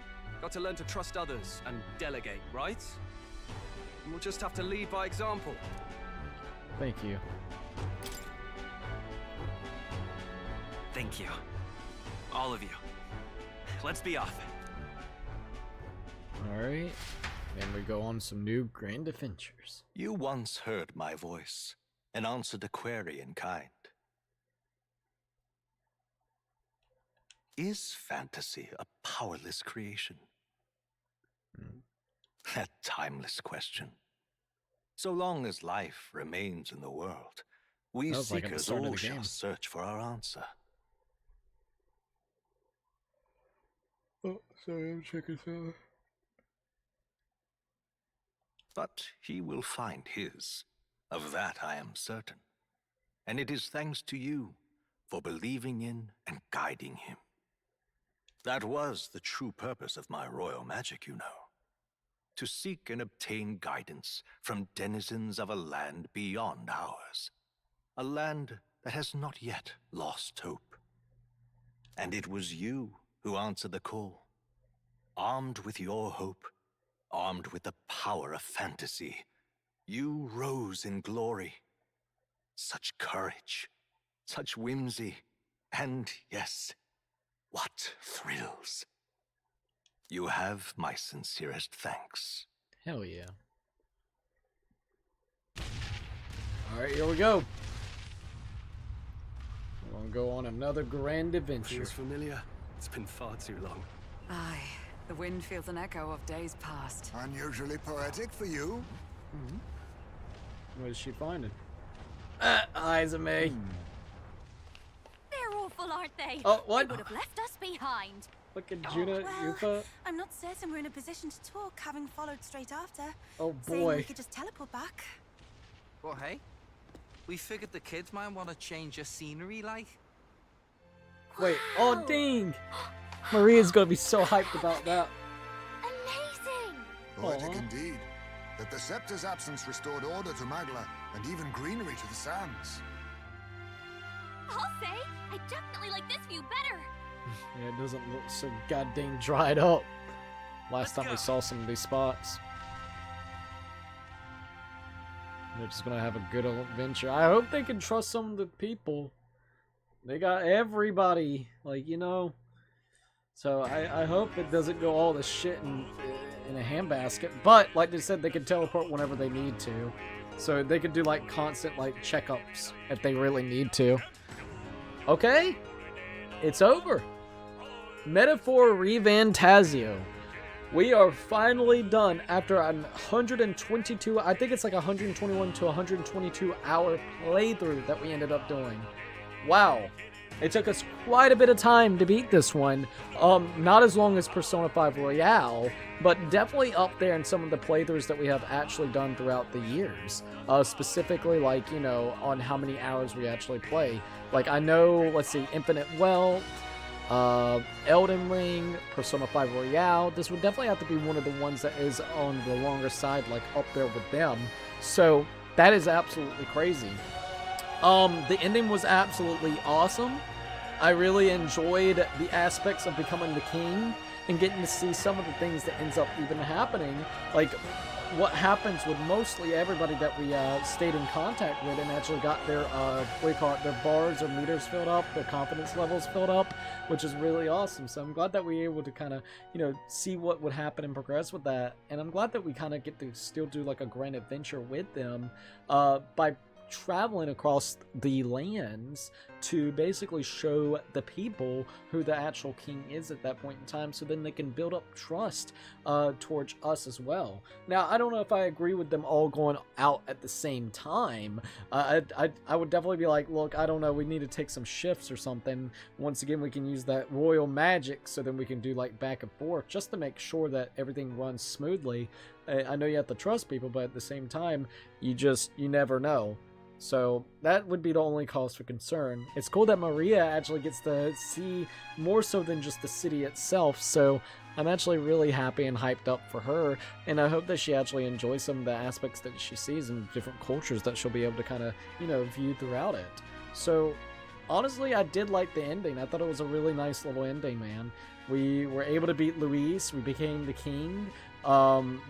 [SPEAKER 15] Got to learn to trust others and delegate, right? And we'll just have to lead by example.
[SPEAKER 1] Thank you.
[SPEAKER 17] Thank you. All of you. Let's be off.
[SPEAKER 1] Alright. And we go on some new grand adventures.
[SPEAKER 5] You once heard my voice and answered a query in kind. Is fantasy a powerless creation? A timeless question. So long as life remains in the world, we
[SPEAKER 1] Sounds like at the
[SPEAKER 5] seekers
[SPEAKER 1] start of
[SPEAKER 5] all
[SPEAKER 1] the
[SPEAKER 5] shall
[SPEAKER 1] game.
[SPEAKER 5] search for our answer.
[SPEAKER 1] Oh, sorry, I'm checking something.
[SPEAKER 5] But he will find his. Of that I am certain. And it is thanks to you for believing in and guiding him. That was the true purpose of my royal magic, you know. To seek and obtain guidance from denizens of a land beyond ours. A land that has not yet lost hope. And it was you who answered the call. Armed with your hope, armed with the power of fantasy, You rose in glory. Such courage, such whimsy, and yes, what thrills. You have my sincerest thanks.
[SPEAKER 1] Hell yeah. Alright, here we go. We're gonna go on another grand adventure.
[SPEAKER 15] Feels familiar. It's been far too long.
[SPEAKER 7] Aye, the wind feels an echo of days past.
[SPEAKER 3] Unusually poetic for you.
[SPEAKER 1] What is she finding? Eyes of me.
[SPEAKER 16] They're awful, aren't they?
[SPEAKER 1] Oh, what?
[SPEAKER 16] They would have left us behind.
[SPEAKER 1] Look at Juna,
[SPEAKER 6] Well,
[SPEAKER 1] Yufa.
[SPEAKER 6] I'm not certain we're in a position to talk, having followed straight after.
[SPEAKER 1] Oh
[SPEAKER 6] Saying
[SPEAKER 1] boy.
[SPEAKER 6] we could just teleport back.
[SPEAKER 14] Well, hey, we figured the kids might want to change your scenery, like.
[SPEAKER 1] Wait, oh dang! Maria's gonna be so hyped about that.
[SPEAKER 16] Amazing!
[SPEAKER 3] Poetic
[SPEAKER 1] Aw.
[SPEAKER 3] indeed. That the scepter's absence restored order to Magla, and even greenery to the sands.
[SPEAKER 16] I'll say, I definitely like this view better.
[SPEAKER 1] Yeah, it doesn't look so goddamn dried up. Last time we saw some of these spots. They're just gonna have a good old adventure. I hope they can trust some of the people. They got everybody, like, you know. So I hope it doesn't go all this shit in a handbasket. But like they said, they can teleport whenever they need to. So they could do like constant like checkups if they really need to. Okay, it's over. Metaphor ReFantazio. We are finally done after 122, I think it's like 121 to 122 hour playthrough that we ended up doing. Wow. It took us quite a bit of time to beat this one. Not as long as Persona 5 Royale, but definitely up there in some of the playthroughs that we have actually done throughout the years. Specifically, like, you know, on how many hours we actually play. Like, I know, let's see, Infinite Wealth, Elden Ring, Persona 5 Royale. This would definitely have to be one of the ones that is on the longer side, like up there with them. So that is absolutely crazy. The ending was absolutely awesome. I really enjoyed the aspects of becoming the king and getting to see some of the things that ends up even happening. Like what happens with mostly everybody that we stayed in contact with and actually got their what do you call it, their bars or meters filled up, their confidence levels filled up, which is really awesome. So I'm glad that we were able to kind of, you know, see what would happen and progress with that. And I'm glad that we kind of get to still do like a grand adventure with them by traveling across the lands to basically show the people who the actual king is at that point in time, so then they can build up trust towards us as well. Now, I don't know if I agree with them all going out at the same time. I would definitely be like, look, I don't know, we need to take some shifts or something. Once again, we can use that royal magic so then we can do like back and forth just to make sure that everything runs smoothly. I know you have to trust people, but at the same time, you never know. So that would be the only cause for concern. It's cool that Maria actually gets to see more so than just the city itself, so I'm actually really happy and hyped up for her, and I hope that she actually enjoys some of the aspects that she sees in different cultures that she'll be able to kind of, you know, view throughout it. So honestly, I did like the ending. I thought it was a really nice little ending, man. We were able to beat Luis, we became the king.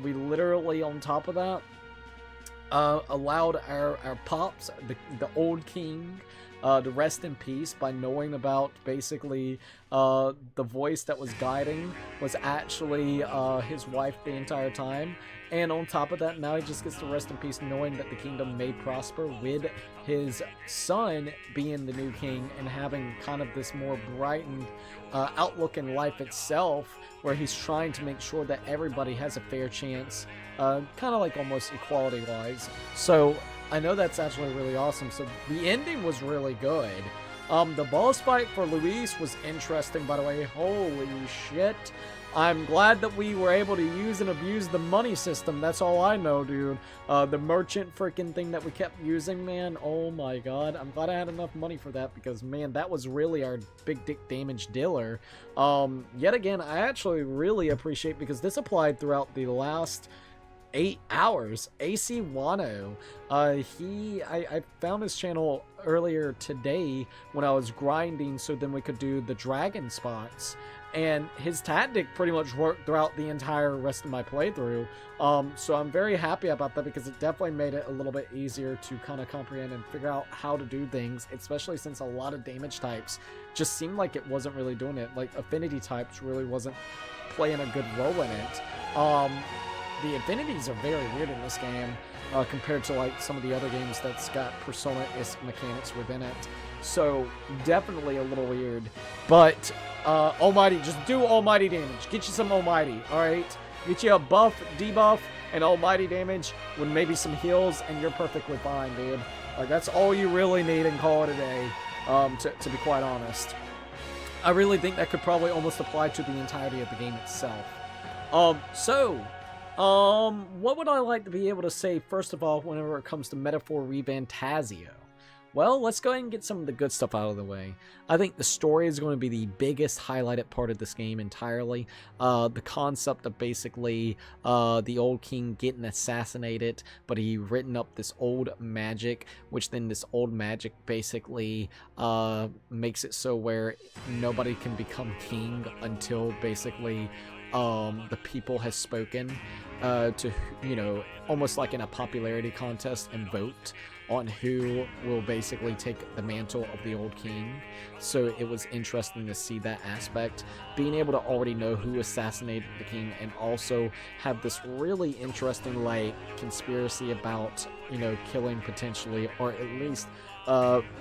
[SPEAKER 1] We literally, on top of that, allowed our pops, the old king, to rest in peace by knowing about basically the voice that was guiding was actually his wife the entire time. And on top of that, now he just gets to rest in peace knowing that the kingdom may prosper with his son being the new king and having kind of this more brightened outlook in life itself, where he's trying to make sure that everybody has a fair chance, kind of like almost equality wise. So I know that's actually really awesome. So the ending was really good. The boss fight for Luis was interesting, by the way. Holy shit. I'm glad that we were able to use and abuse the money system. That's all I know, dude. The merchant freaking thing that we kept using, man. Oh my god. I'm glad I had enough money for that because, man, that was really our big dick damage dealer. Yet again, I actually really appreciate, because this applied throughout the last 8 hours. AC Wano. I found his channel earlier today when I was grinding so then we could do the dragon spots. and his tactic pretty much worked throughout the entire rest of my playthrough. So I'm very happy about that, because it definitely made it a little bit easier to kind of comprehend and figure out how to do things, especially since a lot of damage types just seemed like it wasn't really doing it. Like affinity types really wasn't playing a good role in it. The affinities are very weird in this game compared to like some of the other games that's got persona-esque mechanics within it. So definitely a little weird, but almighty, just do almighty damage. Get you some almighty, all right? Get you a buff, debuff, and almighty damage with maybe some heals, and you're perfectly fine, dude. Like that's all you really need, and call it a day. To be quite honest, I really think that could probably almost apply to the entirety of the game itself. What would I like to be able to say first of all whenever it comes to Metaphor ReFantazio? Well, let's go ahead and get some of the good stuff out of the way. I think the story is going to be the biggest highlighted part of this game entirely. The concept of basically the old king getting assassinated, but he written up this old magic, which then this old magic basically makes it so where nobody can become king until basically the people has spoken to, you know, almost like in a popularity contest, and vote on who will basically take the mantle of the old king. So it was interesting to see that aspect, being able to already know who assassinated the king, and also have this really interesting like conspiracy about, you know, killing potentially, or at least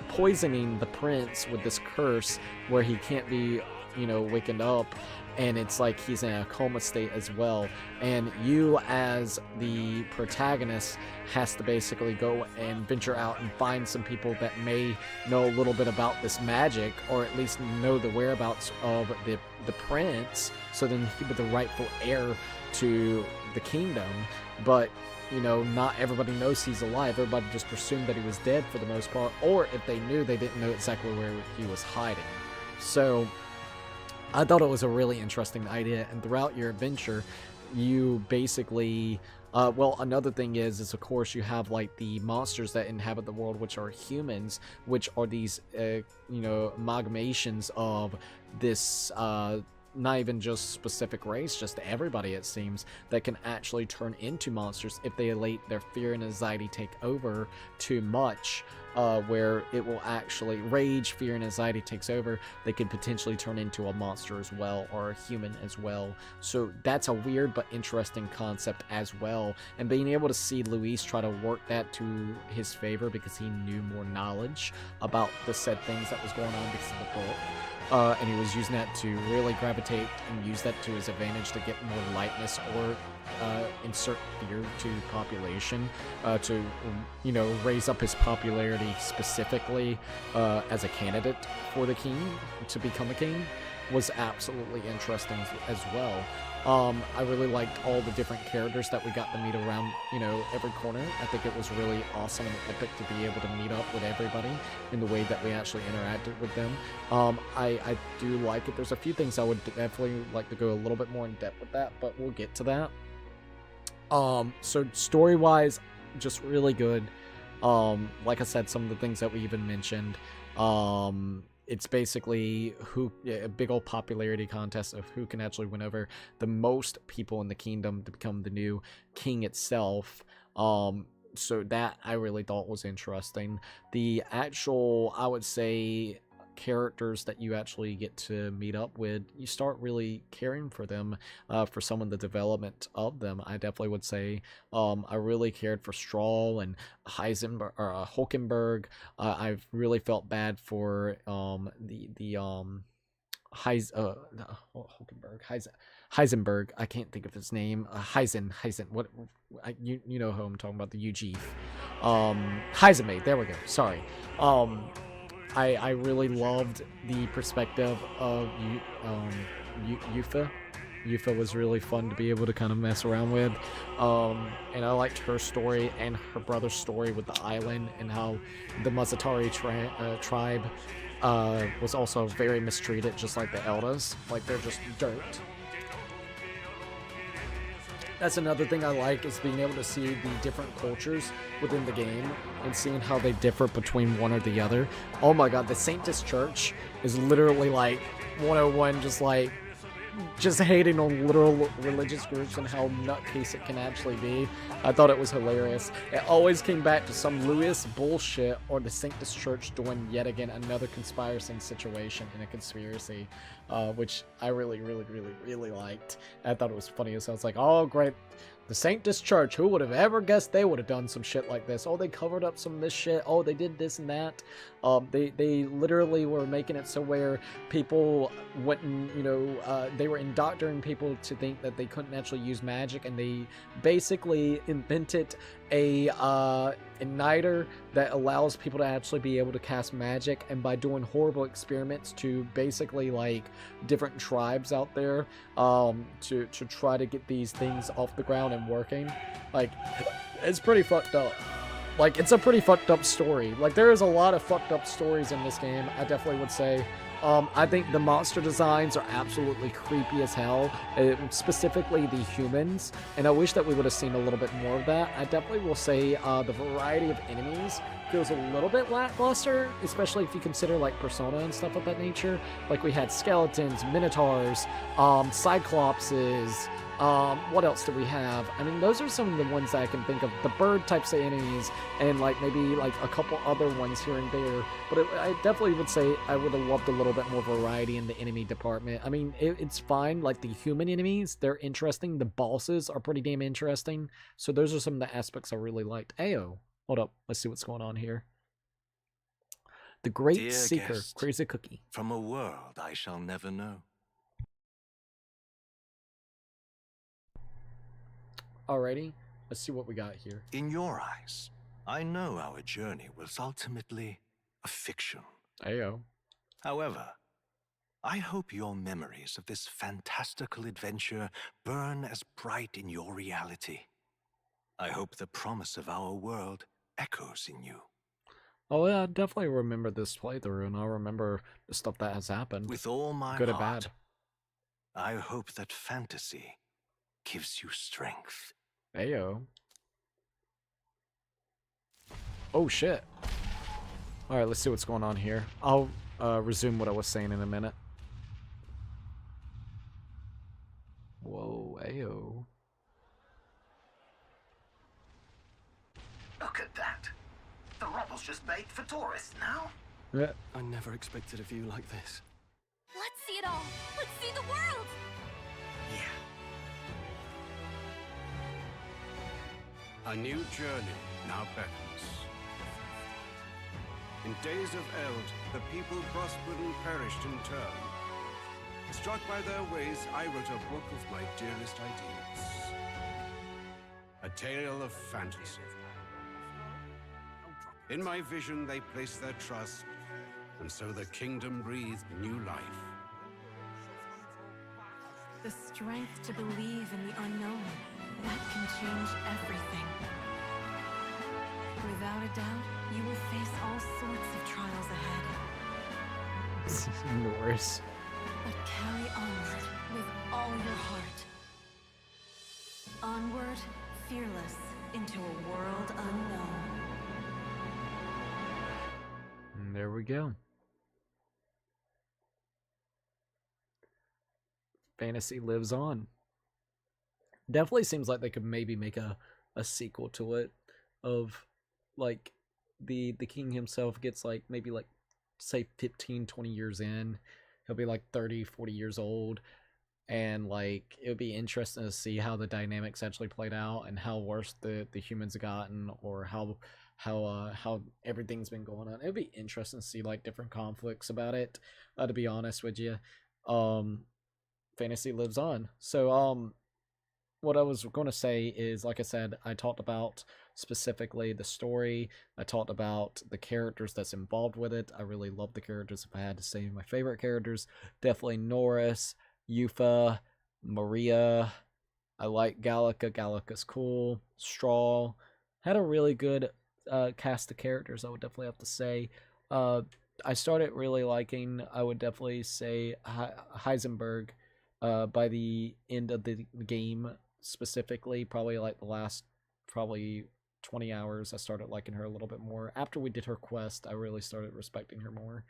[SPEAKER 1] poisoning the prince with this curse where he can't be, you know, wakened up, and it's like he's in a coma state as well, and you as the protagonist has to basically go and venture out and find some people that may know a little bit about this magic, or at least know the whereabouts of the prince, so then he be the rightful heir to the kingdom. But you know, not everybody knows he's alive. Everybody just presumed that he was dead for the most part, or if they knew, they didn't know exactly where he was hiding. So I thought it was a really interesting idea, and throughout your adventure, you basically, well, another thing is of course you have like the monsters that inhabit the world, which are humans, which are these, you know, amalgamations of this, not even just specific race, just everybody, it seems, that can actually turn into monsters if they let their fear and anxiety take over too much. Where it will actually rage, fear, and anxiety takes over, they could potentially turn into a monster as well, or a human as well. So that's a weird but interesting concept as well. And being able to see Luis try to work that to his favor because he knew more knowledge about the said things that was going on because of the book. And he was using that to really gravitate and use that to his advantage to get more lightness, or insert fear to the population, to, you know, raise up his popularity specifically as a candidate for the king to become a king, was absolutely interesting as well. I really liked all the different characters that we got to meet around, you know, every corner. I think it was really awesome and epic to be able to meet up with everybody in the way that we actually interacted with them. I do like it. There's a few things I would definitely like to go a little bit more in depth with that, but we'll get to that. So story-wise, just really good. Like I said, some of the things that we even mentioned, it's basically a big old popularity contest of who can actually win over the most people in the kingdom to become the new king itself. So that I really thought was interesting. The actual, I would say, characters that you actually get to meet up with, you start really caring for them, for some of the development of them. I definitely would say I really cared for Strahl and Heisenberg, or Hulkenberg. I've really felt bad for Heisenberg. I can't think of his name. Heisen. What? You know who I'm talking about? The UG. Heisenberg. There we go. Sorry. I really loved the perspective of Yufa. Yufa was really fun to be able to kind of mess around with. And I liked her story and her brother's story with the island, and how the Mazatari tribe was also very mistreated, just like the Eldas. Like, they're just dirt. That's another thing I like, is being able to see the different cultures within the game and seeing how they differ between one or the other. Oh my god, the Sanctus Church is literally like 101, just like just hating on literal religious groups and how nutcase it can actually be. I thought it was hilarious. It always came back to some Lewis bullshit or the Sanctus Church doing yet again another conspiracy situation in a conspiracy, which I really liked. I thought it was funny as I was like, oh great, the Sanctus Church, who would have ever guessed they would have done some shit like this? Oh, they covered up some of this shit. Oh, they did this and that. They literally were making it so where people wouldn't, they were indoctrinating people to think that they couldn't actually use magic, and they basically invented a igniter that allows people to actually be able to cast magic, and by doing horrible experiments to basically like different tribes out there to try to get these things off the ground and working. Like, it's pretty fucked up. Like, it's a pretty fucked up story. Like, there is a lot of fucked up stories in this game, I definitely would say. I think the monster designs are absolutely creepy as hell, specifically the humans, and I wish that we would have seen a little bit more of that. I definitely will say the variety of enemies feels a little bit lackluster, especially if you consider like Persona and stuff of that nature. Like, we had skeletons, minotaurs, cyclopses. What else do we have? I mean, those are some of the ones that I can think of. The bird types of enemies, and like maybe like a couple other ones here and there. But I definitely would say I would have loved a little bit more variety in the enemy department. I mean, it's fine. Like, the human enemies, they're interesting. The bosses are pretty damn interesting. So those are some of the aspects I really liked. Ayo, hold up. Let's see what's going on here. The Great
[SPEAKER 5] Dear
[SPEAKER 1] Seeker,
[SPEAKER 5] guest,
[SPEAKER 1] Crazy Cookie.
[SPEAKER 5] From a world I shall never know.
[SPEAKER 1] Alrighty, let's see what we got here.
[SPEAKER 5] In your eyes, I know our journey was ultimately a fiction.
[SPEAKER 1] Ayo.
[SPEAKER 5] However, I hope your memories of this fantastical adventure burn as bright in your reality. I hope the promise of our world echoes in you.
[SPEAKER 1] Oh yeah, I definitely remember this playthrough, and I remember the stuff that has happened.
[SPEAKER 5] With all my
[SPEAKER 1] good
[SPEAKER 5] heart,
[SPEAKER 1] or bad.
[SPEAKER 5] I hope that fantasy gives you strength.
[SPEAKER 1] Ayo. Oh shit. Alright, let's see what's going on here. I'll resume what I was saying in a minute. Whoa, ayo.
[SPEAKER 22] Look at that. The rubble's just bait for tourists now.
[SPEAKER 1] Yeah.
[SPEAKER 15] I never expected a view like this.
[SPEAKER 16] Let's see it all. Let's see the world.
[SPEAKER 13] A new journey now beckons. In days of eld, the people prospered and perished in turn. Struck by their ways, I wrote a book of my dearest ideas. A tale of fantasy. In my vision, they placed their trust, and so the kingdom breathed new life.
[SPEAKER 8] The strength to believe in the unknown. That can change everything. Without a doubt, you will face all sorts of trials ahead.
[SPEAKER 1] Norris.
[SPEAKER 8] But carry onward with all your heart. Onward, fearless, into a world unknown.
[SPEAKER 1] And there we go. Fantasy lives on. Definitely seems like they could maybe make a sequel to it, of like the king himself gets like maybe like say 15-20 years in, he'll be like 30-40 years old, and like it would be interesting to see how the dynamics actually played out and how worse the humans have gotten, or how everything's been going on. It would be interesting to see like different conflicts about it, to be honest with you. Fantasy lives on. So what I was going to say is, like I said, I talked about specifically the story. I talked about the characters that's involved with it. I really love the characters. If I had to say my favorite characters, definitely Norris, Yufa, Maria. I like Gallica. Gallica's cool. Straw. Had a really good cast of characters, I would definitely have to say. I started really liking, I would definitely say, Heisenberg by the end of the game. Specifically, probably like the last 20 hours, I started liking her a little bit more. After we did her quest, I really started respecting her more.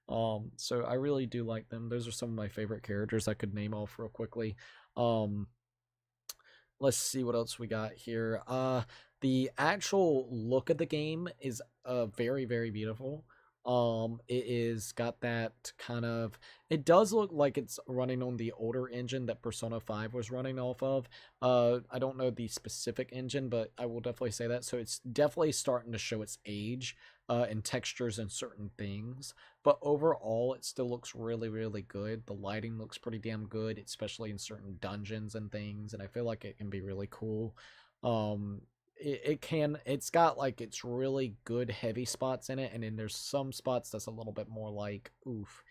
[SPEAKER 1] So I really do like them. Those are some of my favorite characters I could name off real quickly. Um, let's see what else we got here. The actual look of the game is very, very beautiful. It is got that kind of, it does look like it's running on the older engine that Persona 5 was running off of. I don't know the specific engine, but I will definitely say that. So it's definitely starting to show its age in textures and certain things. But overall, it still looks really, really good. The lighting looks pretty damn good, especially in certain dungeons and things. And I feel like it can be really cool. It's got like it's really good heavy spots in it, and then there's some spots that's a little bit more like oof,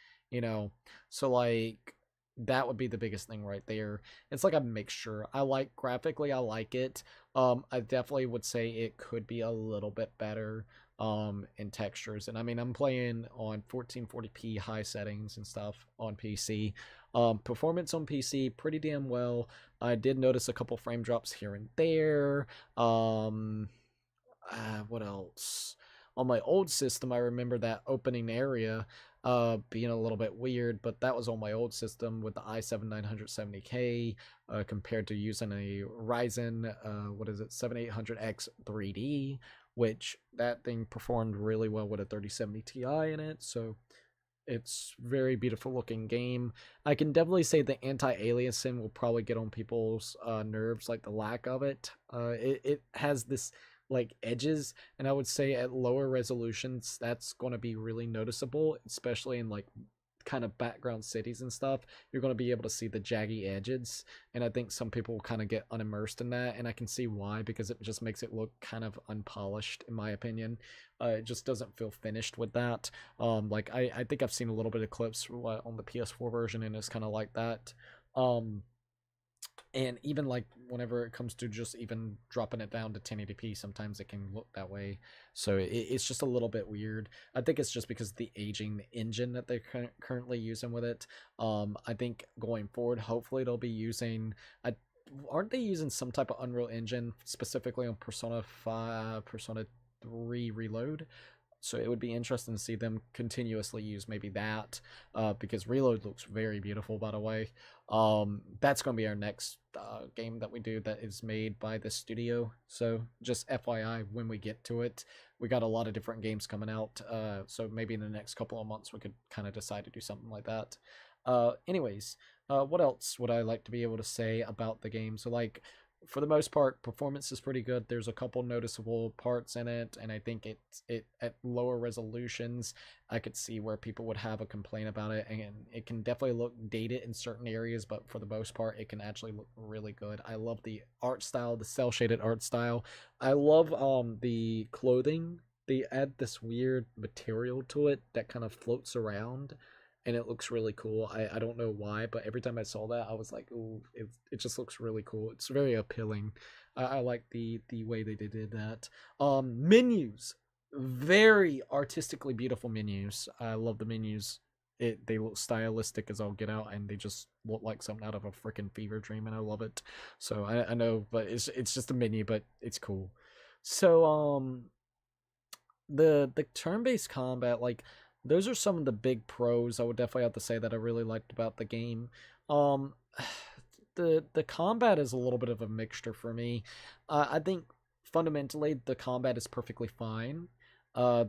[SPEAKER 1] so like that would be the biggest thing right there. It's like a mixture. I like graphically, I like it. I definitely would say it could be a little bit better in textures, and I mean I'm playing on 1440p high settings and stuff on PC. Performance on PC pretty damn well. I did notice a couple frame drops here and there. What else? On my old system, I remember that opening area being a little bit weird, but that was on my old system with the i7 970K compared to using a Ryzen, 7800X 3D, which that thing performed really well with a 3070 Ti in it, so it's very beautiful looking game. I can definitely say the anti-aliasing will probably get on people's nerves, like the lack of it. It has this like edges, and I would say at lower resolutions that's going to be really noticeable, especially in like kind of background cities and stuff. You're going to be able to see the jaggy edges, and I think some people will kind of get unimmersed in that, and I can see why, because it just makes it look kind of unpolished in my opinion. It just doesn't feel finished with that. Like I think I've seen a little bit of clips on the PS4 version, and it's kind of like that. And even like whenever it comes to just even dropping it down to 1080p, sometimes it can look that way. So it's just a little bit weird. I think it's just because of the aging engine that they're currently using with it. I think going forward, hopefully they'll be using, aren't they using some type of Unreal Engine specifically on Persona 5, Persona 3 Reload? So it would be interesting to see them continuously use maybe that, because Reload looks very beautiful, by the way. That's going to be our next game that we do that is made by this studio. So just FYI, when we get to it, we got a lot of different games coming out. So maybe in the next couple of months, we could kind of decide to do something like that. Anyways, what else would I like to be able to say about the game? So like, for the most part, performance is pretty good. There's a couple noticeable parts in it, and I think it at lower resolutions, I could see where people would have a complaint about it, and it can definitely look dated in certain areas, but for the most part, it can actually look really good. I love the art style, the cel-shaded art style. I love the clothing. They add this weird material to it that kind of floats around, and it looks really cool. I don't know why, but every time I saw that, I was like, ooh, it just looks really cool. It's very appealing. I like the way they did that. Menus, very artistically beautiful menus. I love the menus. They look stylistic as all get out, and they just look like something out of a freaking fever dream, and I love it. So I know, but it's just a menu, but it's cool. So the turn-based combat, like, those are some of the big pros I would definitely have to say that I really liked about the game. Um, the combat is a little bit of a mixture for me. I think fundamentally the combat is perfectly fine.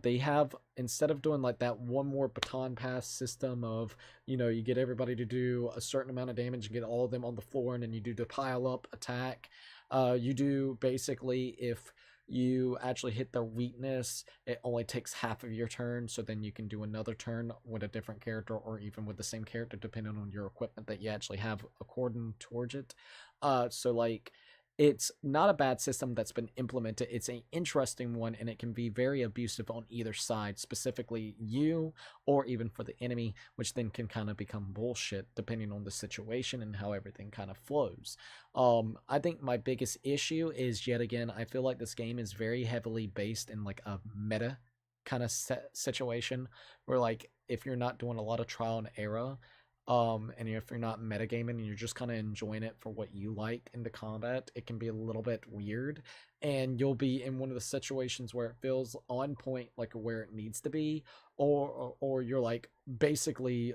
[SPEAKER 1] They have, instead of doing like that one more baton pass system of, you get everybody to do a certain amount of damage and get all of them on the floor, and then you do the pile up attack. You do basically, if you actually hit their weakness, it only takes half of your turn, so then you can do another turn with a different character, or even with the same character, depending on your equipment that you actually have according towards it. So like, it's not a bad system that's been implemented. It's an interesting one, and it can be very abusive on either side, specifically you or even for the enemy, which then can kind of become bullshit depending on the situation and how everything kind of flows. I think my biggest issue is, yet again, I feel like this game is very heavily based in like a meta kind of situation where, like, if you're not doing a lot of trial and error, and if you're not metagaming and you're just kind of enjoying it for what you like in the combat, it can be a little bit weird, and you'll be in one of the situations where it feels on point, like where it needs to be, or you're like basically,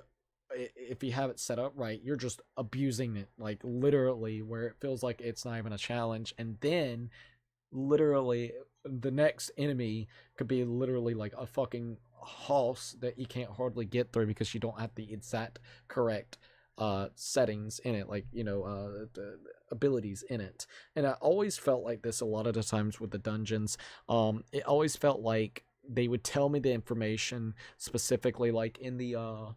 [SPEAKER 1] if you have it set up right, you're just abusing it, like literally, where it feels like it's not even a challenge. And then literally the next enemy could be literally like a fucking house that you can't hardly get through because you don't have the exact correct settings in it, like, you know, the abilities in it. And I always felt like this a lot of the times with the dungeons. It always felt like they would tell me the information specifically, like in the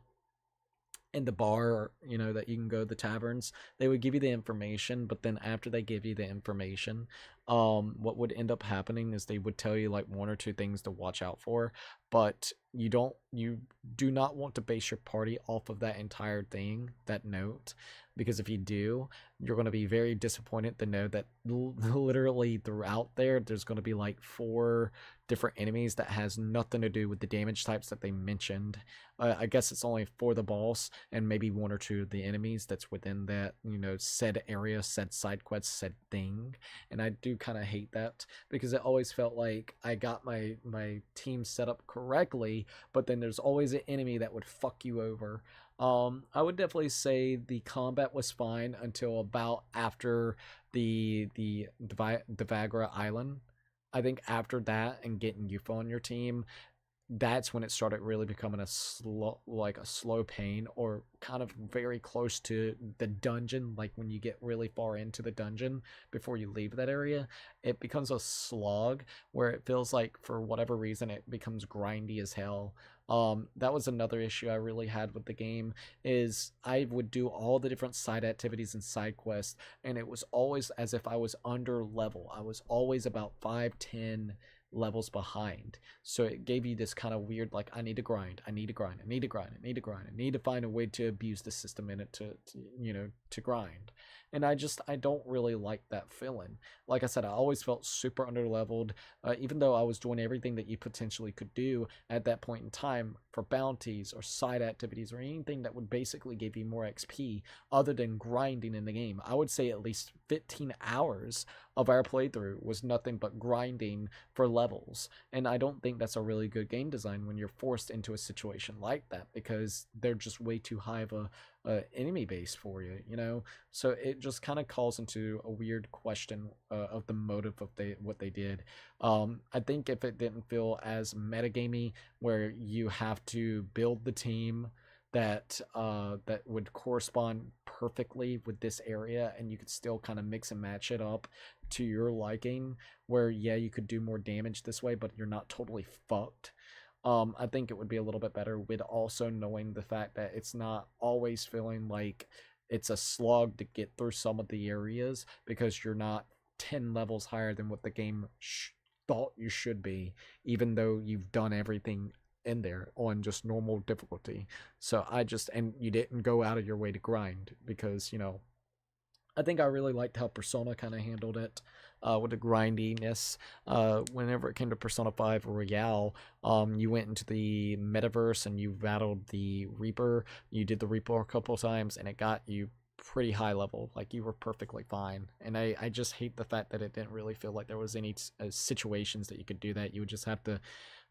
[SPEAKER 1] bar, you know, that you can go to the taverns, they would give you the information, but then after they give you the information, what would end up happening is they would tell you like one or two things to watch out for, but you do not want to base your party off of that entire thing, that note, because if you do, you're going to be very disappointed to know that literally throughout there's going to be like 4 different enemies that has nothing to do with the damage types that they mentioned. I guess it's only for the boss and maybe 1 or 2 of the enemies that's within that, you know, said area, said side quest, said thing. And I do kind of hate that, because it always felt like I got my team set up correctly, but then there's always an enemy that would fuck you over. I would definitely say the combat was fine until about after the Vagra Island. I think after that and getting Yuffie on your team, that's when it started really becoming a slow pain, or kind of very close to the dungeon. Like when you get really far into the dungeon before you leave that area, it becomes a slog where it feels like for whatever reason it becomes grindy as hell. That was another issue I really had with the game, is I would do all the different side activities and side quests, and it was always as if I was under level. I was always about 5-10 levels behind. So it gave you this kind of weird, like, I need to grind, I need to grind, I need to grind, I need to grind, I need to find a way to abuse the system in it to you know, to grind. And I don't really like that feeling. Like I said, I always felt super underleveled, even though I was doing everything that you potentially could do at that point in time for bounties or side activities or anything that would basically give you more XP other than grinding in the game. I would say at least 15 hours of our playthrough was nothing but grinding for levels. And I don't think that's a really good game design when you're forced into a situation like that, because they're just way too high of a enemy base for you, you know. So it just kind of calls into a weird question of the motive of what they did. I think if it didn't feel as metagamey, where you have to build the team that would correspond perfectly with this area, and you could still kind of mix and match it up to your liking, where yeah, you could do more damage this way, but you're not totally fucked. I think it would be a little bit better with also knowing the fact that it's not always feeling like it's a slog to get through some of the areas, because you're not 10 levels higher than what the game thought you should be, even though you've done everything in there on just normal difficulty. So and you didn't go out of your way to grind, because, you know, I think I really liked how Persona kind of handled it with the grindiness. Whenever it came to Persona 5 Royale, you went into the metaverse and you battled the Reaper. You did the Reaper a couple of times, and it got you pretty high level. Like, you were perfectly fine. And I just hate the fact that it didn't really feel like there was any situations that you could do that. You would just have to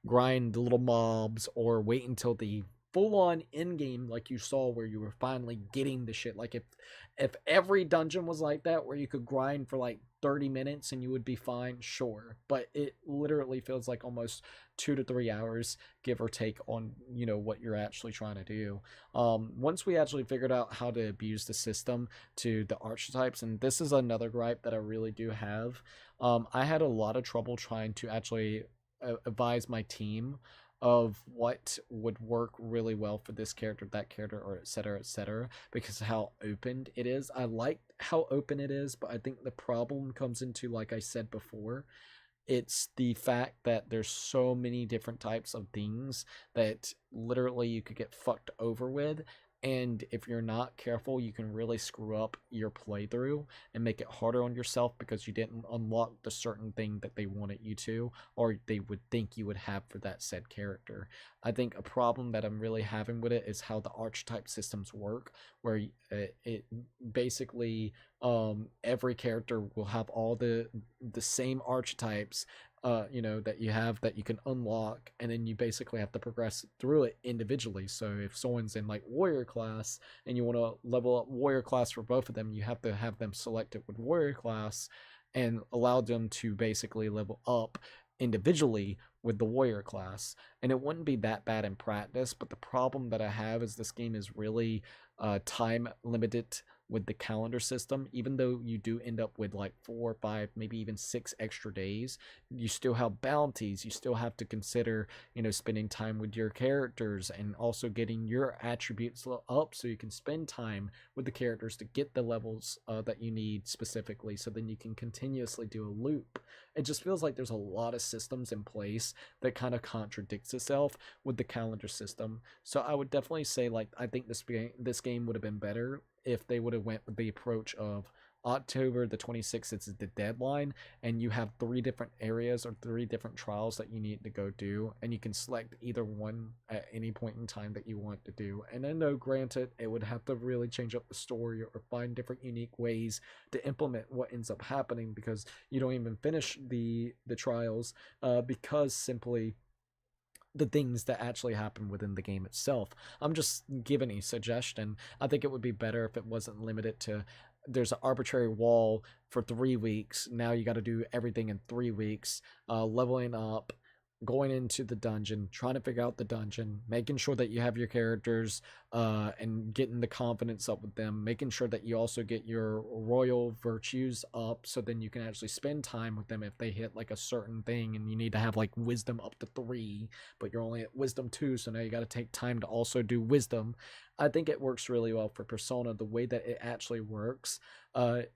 [SPEAKER 1] grind the little mobs, or wait until the full-on in-game, like you saw, where you were finally getting the shit. Like, if every dungeon was like that, where you could grind for like 30 minutes and you would be fine, sure, but it literally feels like almost 2 to 3 hours, give or take, on, you know, what you're actually trying to do. Once we actually figured out how to abuse the system to the archetypes, and this is another gripe that I really do have, I had a lot of trouble trying to actually advise my team of what would work really well for this character, that character, or etc., because of how open it is. I like how open it is, but I think the problem comes into, like I said before, it's the fact that there's so many different types of things that literally you could get fucked over with. And if you're not careful, you can really screw up your playthrough and make it harder on yourself, because you didn't unlock the certain thing that they wanted you to, or they would think you would have for that said character. I think a problem that I'm really having with it is how the archetype systems work, where it basically every character will have all the same archetypes you know, that you have that you can unlock, and then you basically have to progress through it individually. So if someone's in like warrior class and you want to level up warrior class for both of them, you have to have them selected with warrior class and allow them to basically level up individually with the warrior class. And it wouldn't be that bad in practice, but the problem that I have is this game is really time limited with the calendar system. Even though you do end up with like 4 or 5, maybe even 6 extra days, you still have bounties. You still have to consider, you know, spending time with your characters and also getting your attributes up so you can spend time with the characters to get the levels that you need specifically, so then you can continuously do a loop. It just feels like there's a lot of systems in place that kind of contradicts itself with the calendar system. So I would definitely say, like, I think this game would have been better if they would have went with the approach of October the 26th is the deadline, and you have 3 different areas or 3 different trials that you need to go do, and you can select either one at any point in time that you want to do. And I know, granted, it would have to really change up the story or find different unique ways to implement what ends up happening, because you don't even finish the trials because simply the things that actually happen within the game itself. I'm just giving a suggestion. I think it would be better if it wasn't limited to there's an arbitrary wall for 3 weeks. Now you got to do everything in 3 weeks, leveling up, going into the dungeon, trying to figure out the dungeon, making sure that you have your characters and getting the confidence up with them, making sure that you also get your royal virtues up so then you can actually spend time with them if they hit like a certain thing, and you need to have like wisdom up to 3, but you're only at wisdom 2, so now you got to take time to also do wisdom. I think it works really well for Persona, the way that it actually works. I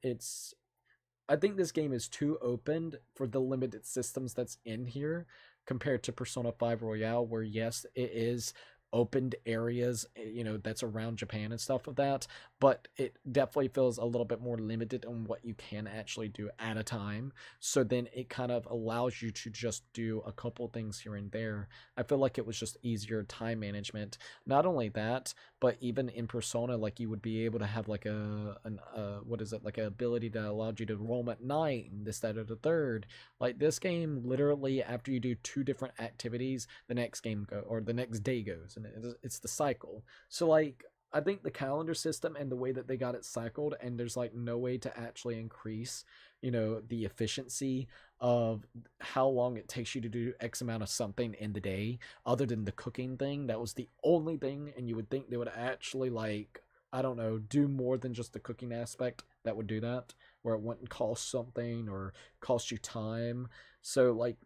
[SPEAKER 1] think this game is too open for the limited systems that's in here compared to Persona 5 Royale, where yes, it is opened areas, you know, that's around Japan and stuff of that, but it definitely feels a little bit more limited on what you can actually do at a time. So then it kind of allows you to just do a couple things here and there. I feel like it was just easier time management. Not only that, but even in Persona, like, you would be able to have like what is it, like an ability that allowed you to roam at night and this, that, or the third. Like, this game, literally after you do 2 different activities, the next day goes, and it's the cycle. So like, I think the calendar system and the way that they got it cycled, and there's like no way to actually increase, you know, the efficiency of how long it takes you to do X amount of something in the day, other than the cooking thing. That was the only thing, and you would think they would actually, like, I don't know, do more than just the cooking aspect that would do that, where it wouldn't cost something or cost you time. So like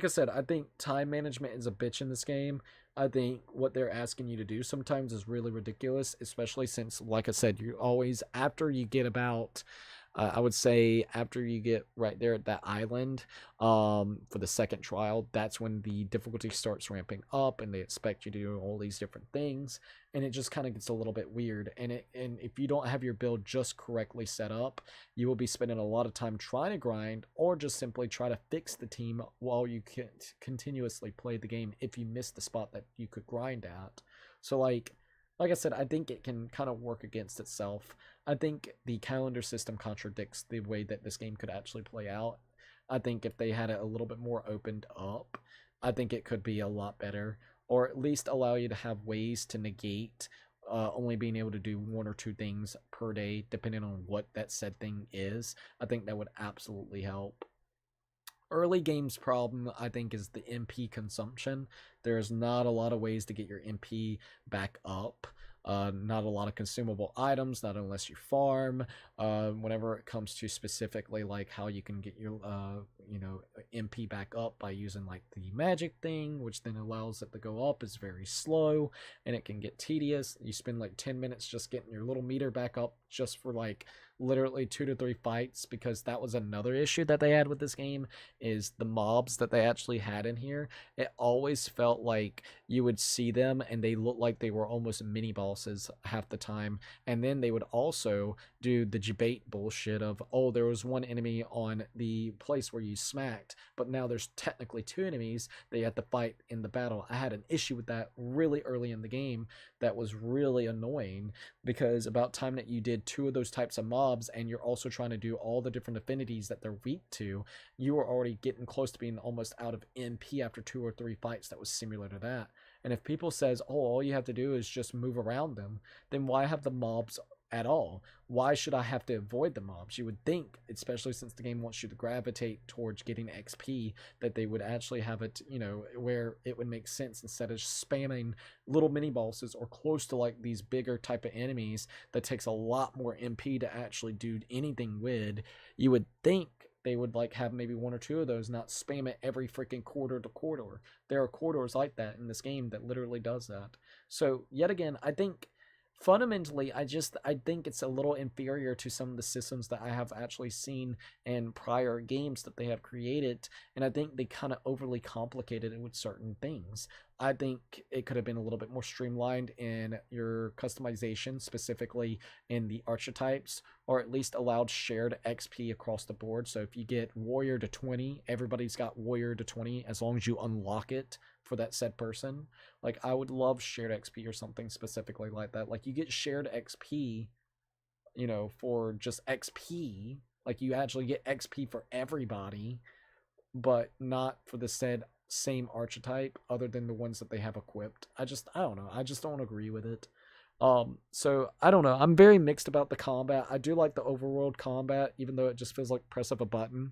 [SPEAKER 1] I said, I think time management is a bitch in this game. I think what they're asking you to do sometimes is really ridiculous, especially since, like I said, you always, after you get about, I would say after you get right there at that island for the second trial, that's when the difficulty starts ramping up, and they expect you to do all these different things, and it just kind of gets a little bit weird. And if you don't have your build just correctly set up, you will be spending a lot of time trying to grind, or just simply try to fix the team while you can continuously play the game if you miss the spot that you could grind at. So like I said, I think it can kind of work against itself. I think the calendar system contradicts the way that this game could actually play out. I think if they had it a little bit more opened up, I think it could be a lot better, or at least allow you to have ways to negate only being able to do 1 or 2 things per day, depending on what that said thing is. I think that would absolutely help. Early game's problem, I think, is the MP consumption. There's not a lot of ways to get your MP back up. Not a lot of consumable items, not unless you farm. Whenever it comes to specifically like how you can get your MP back up by using like the magic thing, which then allows it to go up, is very slow, and it can get tedious. You spend like 10 minutes just getting your little meter back up just for like literally 2 to 3 fights, because that was another issue that they had with this game, is the mobs that they actually had in here. It always felt like you would see them and they looked like they were almost mini bosses half the time. And then they would also do the debate bullshit of, oh, there was 1 enemy on the place where you smacked, but now there's technically 2 enemies that you have to fight in the battle. I had an issue with that really early in the game that was really annoying, because about time that you did 2 of those types of mobs, mobs, and you're also trying to do all the different affinities that they're weak to, you are already getting close to being almost out of MP after 2 or 3 fights that was similar to that. And if people says, oh, all you have to do is just move around them, then why have the mobs at all? Why should I have to avoid the mobs? You would think, especially since the game wants you to gravitate towards getting XP, that they would actually have it, you know, where it would make sense instead of spamming little mini bosses or close to like these bigger type of enemies that takes a lot more MP to actually do anything with. You would think they would like have maybe 1 or 2 of those, not spam it every freaking quarter to quarter. There are quarters like that in this game that literally does that. So yet again, I think fundamentally, I think it's a little inferior to some of the systems that I have actually seen in prior games that they have created, and I think they kind of overly complicated it with certain things. I think it could have been a little bit more streamlined in your customization, specifically in the archetypes, or at least allowed shared XP across the board. So if you get warrior to 20, everybody's got warrior to 20 as long as you unlock it for that said person. Like, I would love shared XP or something specifically like that. Like, you get shared XP, you know, for just XP. Like, you actually get XP for everybody, but not for the said same archetype other than the ones that they have equipped. I don't know. I just don't agree with it. So I don't know. I'm very mixed about the combat. I do like the overworld combat, even though it just feels like press of a button.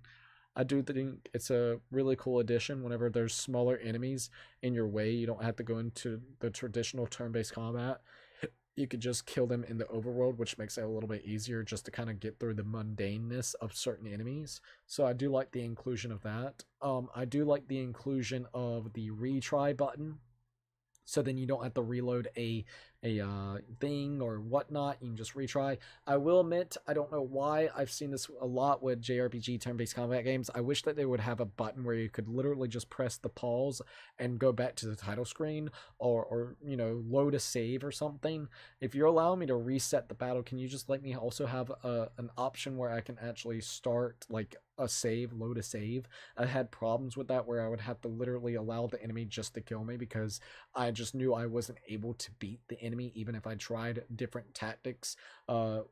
[SPEAKER 1] I do think it's a really cool addition. Whenever there's smaller enemies in your way, you don't have to go into the traditional turn-based combat. You could just kill them in the overworld, which makes it a little bit easier just to kind of get through the mundaneness of certain enemies. So I do like the inclusion of that. I do like the inclusion of the retry button. So then you don't have to reload a thing or whatnot. You can just retry. I will admit, I don't know why. I've seen this a lot with JRPG turn-based combat games. I wish that they would have a button where you could literally just press the pause and go back to the title screen, or you know, load a save or something. If you're allowing me to reset the battle, can you just let me also have an option where I can actually start like a save, load a save? I had problems with that where I would have to literally allow the enemy just to kill me because I just knew I wasn't able to beat the enemy even if I tried different tactics and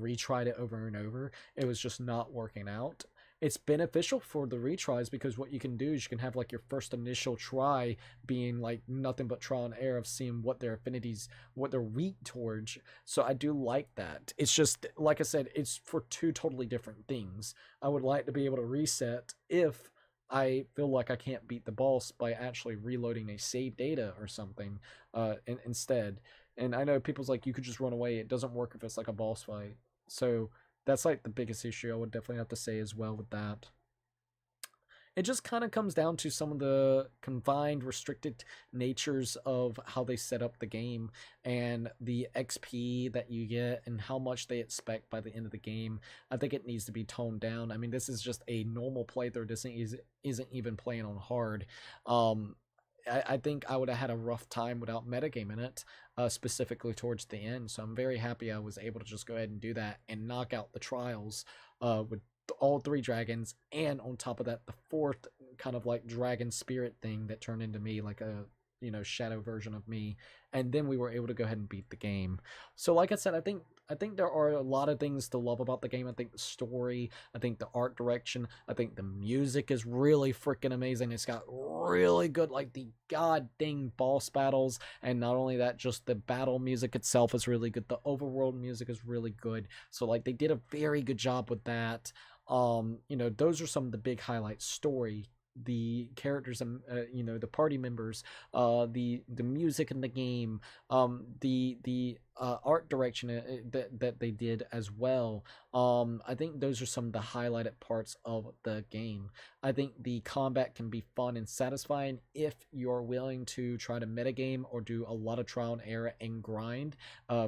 [SPEAKER 1] retried it over and over. It was just not working out. It's beneficial for the retries because what you can do is you can have like your first initial try being like nothing but trial and error of seeing what their affinities, what they're weak towards. So I do like that. It's just, like I said, it's for 2 totally different things. I would like to be able to reset if I feel like I can't beat the boss by actually reloading a save data or something instead. And I know people's like, you could just run away. It doesn't work if it's like a boss fight. So that's like the biggest issue I would definitely have to say as well with that. It just kind of comes down to some of the confined, restricted natures of how they set up the game and the XP that you get and how much they expect by the end of the game. I think it needs to be toned down. I mean, this is just a normal playthrough. This isn't even playing on hard. I think I would have had a rough time without metagame in it, specifically towards the end. So I'm very happy I was able to just go ahead and do that and knock out the trials with all 3 dragons, and on top of that, the 4th kind of like dragon spirit thing that turned into me, like a, you know, shadow version of me. And then we were able to go ahead and beat the game. So like I said, I think there are a lot of things to love about the game. I think the story, I think the art direction, I think the music is really freaking amazing. It's got really good, like, the god dang boss battles, and not only that, just the battle music itself is really good. The overworld music is really good. So like, they did a very good job with that. You know, those are some of the big highlights. Story, the characters, and you know, the party members, the music in the game, the art direction that they did as well. I think those are some of the highlighted parts of the game. I think the combat can be fun and satisfying if you're willing to try to metagame or do a lot of trial and error and grind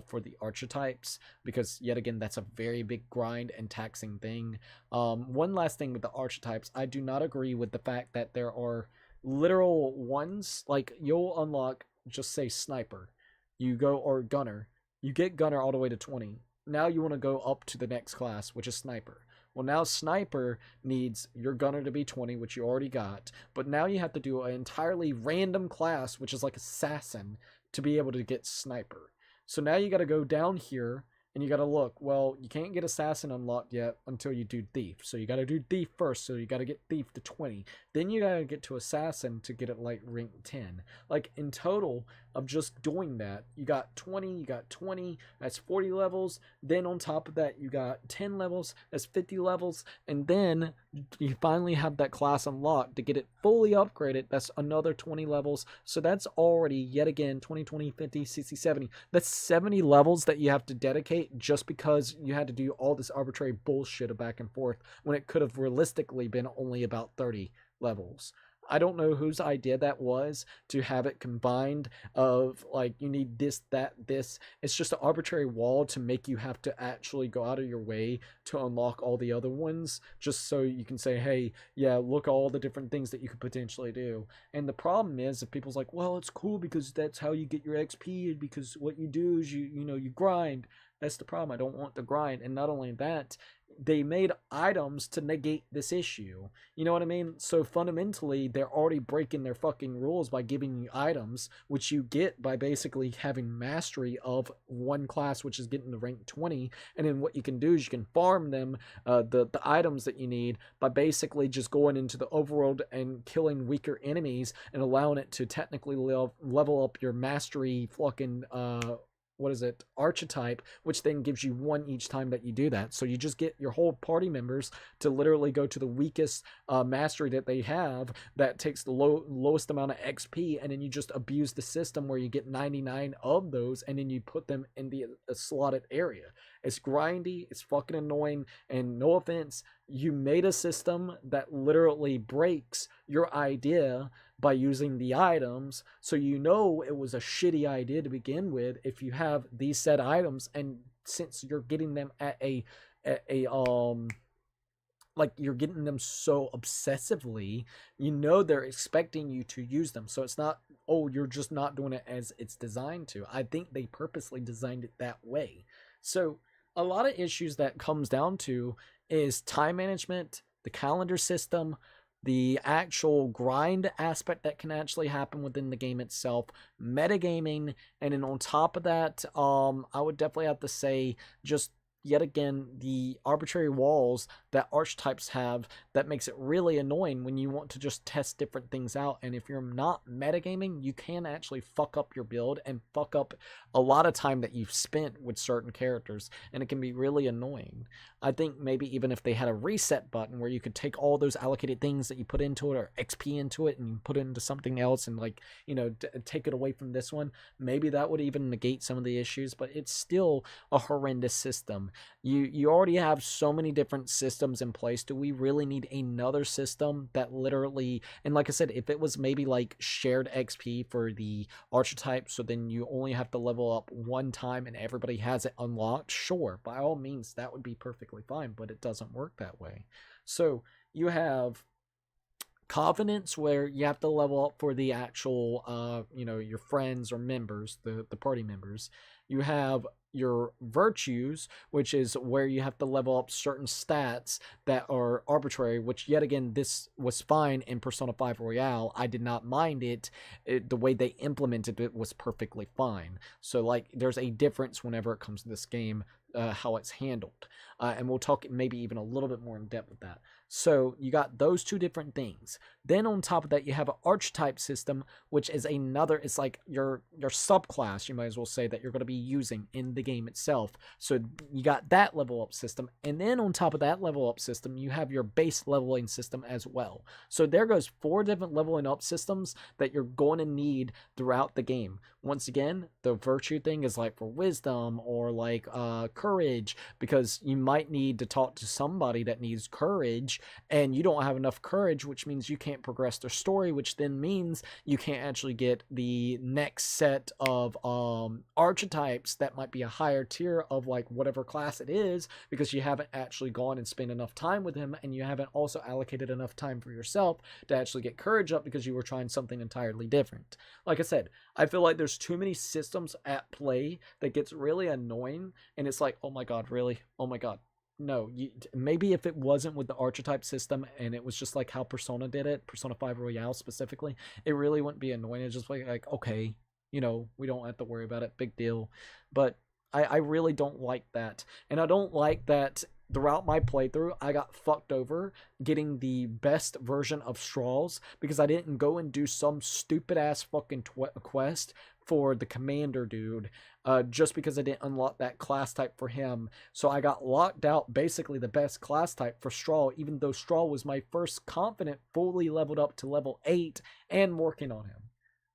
[SPEAKER 1] for the archetypes, because yet again, that's a very big grind and taxing thing. One last thing with the archetypes, I do not agree with the fact that there are literal ones. Like, you'll unlock, just say sniper, you go, or gunner, you get gunner all the way to 20. Now you want to go up to the next class, which is sniper. Well, now sniper needs your gunner to be 20, which you already got, but now you have to do an entirely random class, which is like assassin, to be able to get sniper. So now you got to go down here and you gotta look. Well, you can't get assassin unlocked yet until you do thief. So you gotta do thief first. So you gotta get thief to 20. Then you gotta get to assassin to get it like rank 10. Like in total of just doing that, you got 20. You got 20. That's 40 levels. Then on top of that, you got 10 levels. That's 50 levels. And then you finally have that class unlocked to get it fully upgraded. That's another 20 levels. So that's already yet again 20, 20, 50, 60, 70. That's 70 levels that you have to dedicate just because you had to do all this arbitrary bullshit of back and forth when it could have realistically been only about 30 levels. I don't know whose idea that was to have it combined of like you need this, that, this. It's just an arbitrary wall to make you have to actually go out of your way to unlock all the other ones just so you can say, hey, yeah, look at all the different things that you could potentially do. And the problem is if people's like, well, it's cool because that's how you get your XP, because what you do is you grind. That's the problem. I don't want the grind. And not only that, they made items to negate this issue. You know what I mean? So fundamentally, they're already breaking their fucking rules by giving you items, which you get by basically having mastery of one class, which is getting to rank 20. And then what you can do is you can farm them, the items that you need, by basically just going into the overworld and killing weaker enemies and allowing it to technically level up your mastery fucking archetype, which then gives you 1 each time that you do that. So you just get your whole party members to literally go to the weakest mastery that they have that takes the lowest amount of XP, and then you just abuse the system where you get 99 of those and then you put them in the slotted area. It's grindy, it's fucking annoying, and no offense, you made a system that literally breaks your idea by using the items, so you know it was a shitty idea to begin with if you have these set items, and since you're getting them at like you're getting them so obsessively, you know they're expecting you to use them. So it's not, oh, you're just not doing it as it's designed to. I think they purposely designed it that way. So a lot of issues that comes down to is time management, the calendar system, the actual grind aspect that can actually happen within the game itself, metagaming, and then on top of that, I would definitely have to say just yet again the arbitrary walls that archetypes have that makes it really annoying when you want to just test different things out. And if you're not metagaming, you can actually fuck up your build and fuck up a lot of time that you've spent with certain characters, and it can be really annoying. I think maybe even if they had a reset button where you could take all those allocated things that you put into it or XP into it and you put it into something else and like, take it away from this one, maybe that would even negate some of the issues, but it's still a horrendous system. You already have so many different systems in place. Do we really need another system that literally, and like I said, if it was maybe like shared XP for the archetype, so then you only have to level up one time and everybody has it unlocked, sure, by all means, that would be perfectly fine, but it doesn't work that way. So you have Covenants where you have to level up for the actual, your friends or members, the party members. You have your virtues, which is where you have to level up certain stats that are arbitrary, which yet again, this was fine in Persona 5 Royale. I did not mind it. The way they implemented it was perfectly fine. So like there's a difference whenever it comes to this game, how it's handled. And we'll talk maybe even a little bit more in depth with that. So you got those two different things. Then on top of that, you have an archetype system, which is another, it's like your subclass, you might as well say, that you're going to be using in the game itself. So you got that level up system. And then on top of that level up system, you have your base leveling system as well. So there goes 4 different leveling up systems that you're going to need throughout the game. Once again, the virtue thing is like for wisdom or like courage, because you might need to talk to somebody that needs courage and you don't have enough courage, which means you can't progress their story, which then means you can't actually get the next set of archetypes that might be a higher tier of like whatever class it is, because you haven't actually gone and spent enough time with him, and you haven't also allocated enough time for yourself to actually get courage up because you were trying something entirely different. Like I said, I feel like there's too many systems at play that gets really annoying, and it's like, oh my god, really? Oh my god. No, maybe if it wasn't with the archetype system and it was just like how Persona did it, Persona 5 Royale specifically, it really wouldn't be annoying. It's just like okay, we don't have to worry about it, big deal. But I really don't like that. And I don't like that throughout my playthrough, I got fucked over getting the best version of Straws because I didn't go and do some stupid ass fucking quest for the commander dude, just because I didn't unlock that class type for him. So I got locked out basically the best class type for Straw, even though Straw was my first confident, fully leveled up to level 8 and working on him.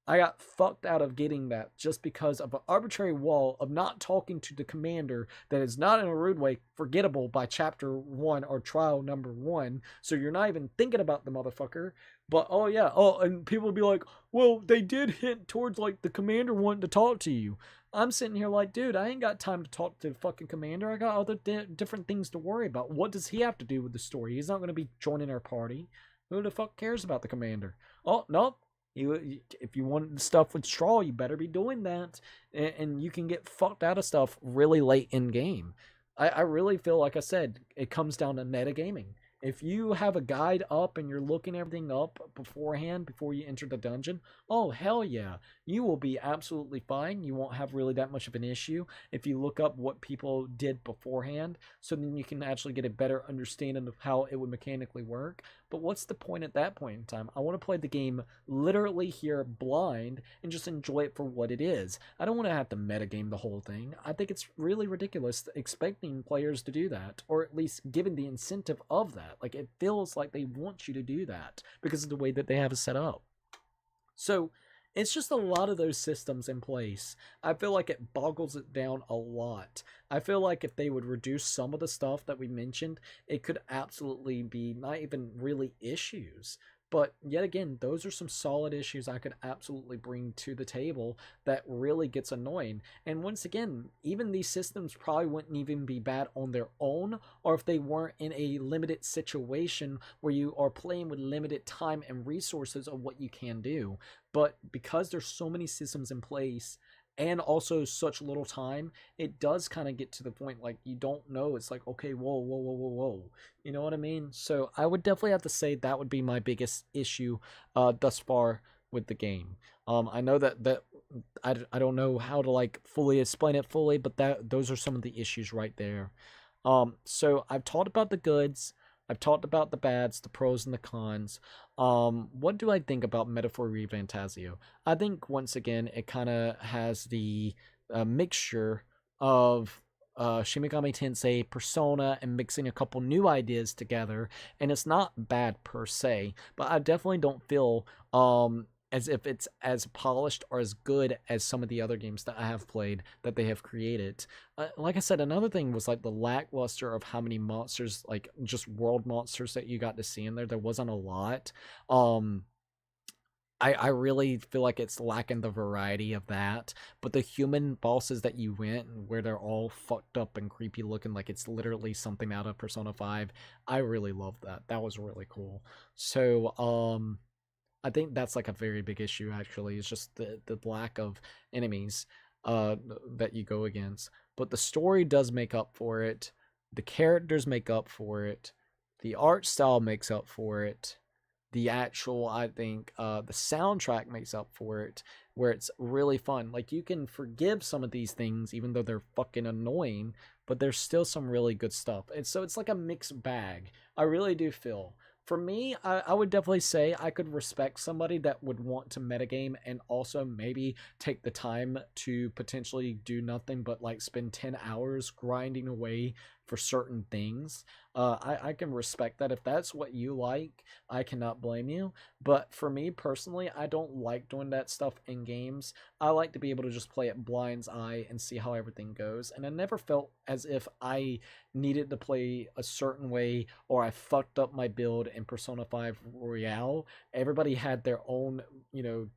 [SPEAKER 1] I got fucked out of getting that just because of an arbitrary wall of not talking to the commander that is not in a rude way forgettable by chapter 1 or trial number 1. So you're not even thinking about the motherfucker. But oh yeah, and people will be like, well, they did hint towards like the commander wanting to talk to you. I'm sitting here like, dude, I ain't got time to talk to the fucking commander. I got other different things to worry about. What does he have to do with the story? He's not going to be joining our party. Who the fuck cares about the commander? Oh, no. If you want stuff with Straw, you better be doing that. And you can get fucked out of stuff really late in game. I really feel, like I said, it comes down to metagaming. If you have a guide up and you're looking everything up beforehand before you enter the dungeon, oh hell yeah, you will be absolutely fine. You won't have really that much of an issue if you look up what people did beforehand, so then you can actually get a better understanding of how it would mechanically work. But what's the point at that point in time? I want to play the game literally here blind and just enjoy it for what it is. I don't want to have to metagame the whole thing. I think it's really ridiculous expecting players to do that, or at least given the incentive of that. Like, it feels like they want you to do that because of the way that they have it set up. So it's just a lot of those systems in place. I feel like it boggles it down a lot. I feel like if they would reduce some of the stuff that we mentioned, it could absolutely be not even really issues. But yet again, those are some solid issues I could absolutely bring to the table that really gets annoying. And once again, even these systems probably wouldn't even be bad on their own, or if they weren't in a limited situation where you are playing with limited time and resources of what you can do. But because there's so many systems in place, and also such little time, it does kind of get to the point like you don't know. It's like, okay, whoa. You know what I mean? So I would definitely have to say that would be my biggest issue thus far with the game. I know that I don't know how to like fully explain it fully, but those are some of the issues right there. So I've talked about the goods. I've talked about the bads, the pros and the cons. What do I think about Metaphor ReFantazio? I think, once again, it kind of has the mixture of Shin Megami Tensei, Persona, and mixing a couple new ideas together. And it's not bad per se, but I definitely don't feel as if it's as polished or as good as some of the other games that I have played that they have created. Like I said, another thing was like the lackluster of how many monsters, like just world monsters that you got to see in there. There wasn't a lot. I really feel like it's lacking the variety of that. But the human bosses that you went, where they're all fucked up and creepy looking, like it's literally something out of Persona 5, I really loved that. That was really cool. So, I think that's like a very big issue, actually. It's just the lack of enemies that you go against. But the story does make up for it. The characters make up for it. The art style makes up for it. The actual, I think, the soundtrack makes up for it, where it's really fun. Like, you can forgive some of these things, even though they're fucking annoying, but there's still some really good stuff. And so it's like a mixed bag. I really do feel. For me, I would definitely say I could respect somebody that would want to metagame and also maybe take the time to potentially do nothing but like spend 10 hours grinding away for certain things. I can respect that. If that's what you like, I cannot blame you. But for me personally, I don't like doing that stuff in games. I like to be able to just play it blind's eye and see how everything goes. And I never felt as if I needed to play a certain way or I fucked up my build in Persona 5 Royale. Everybody had their own,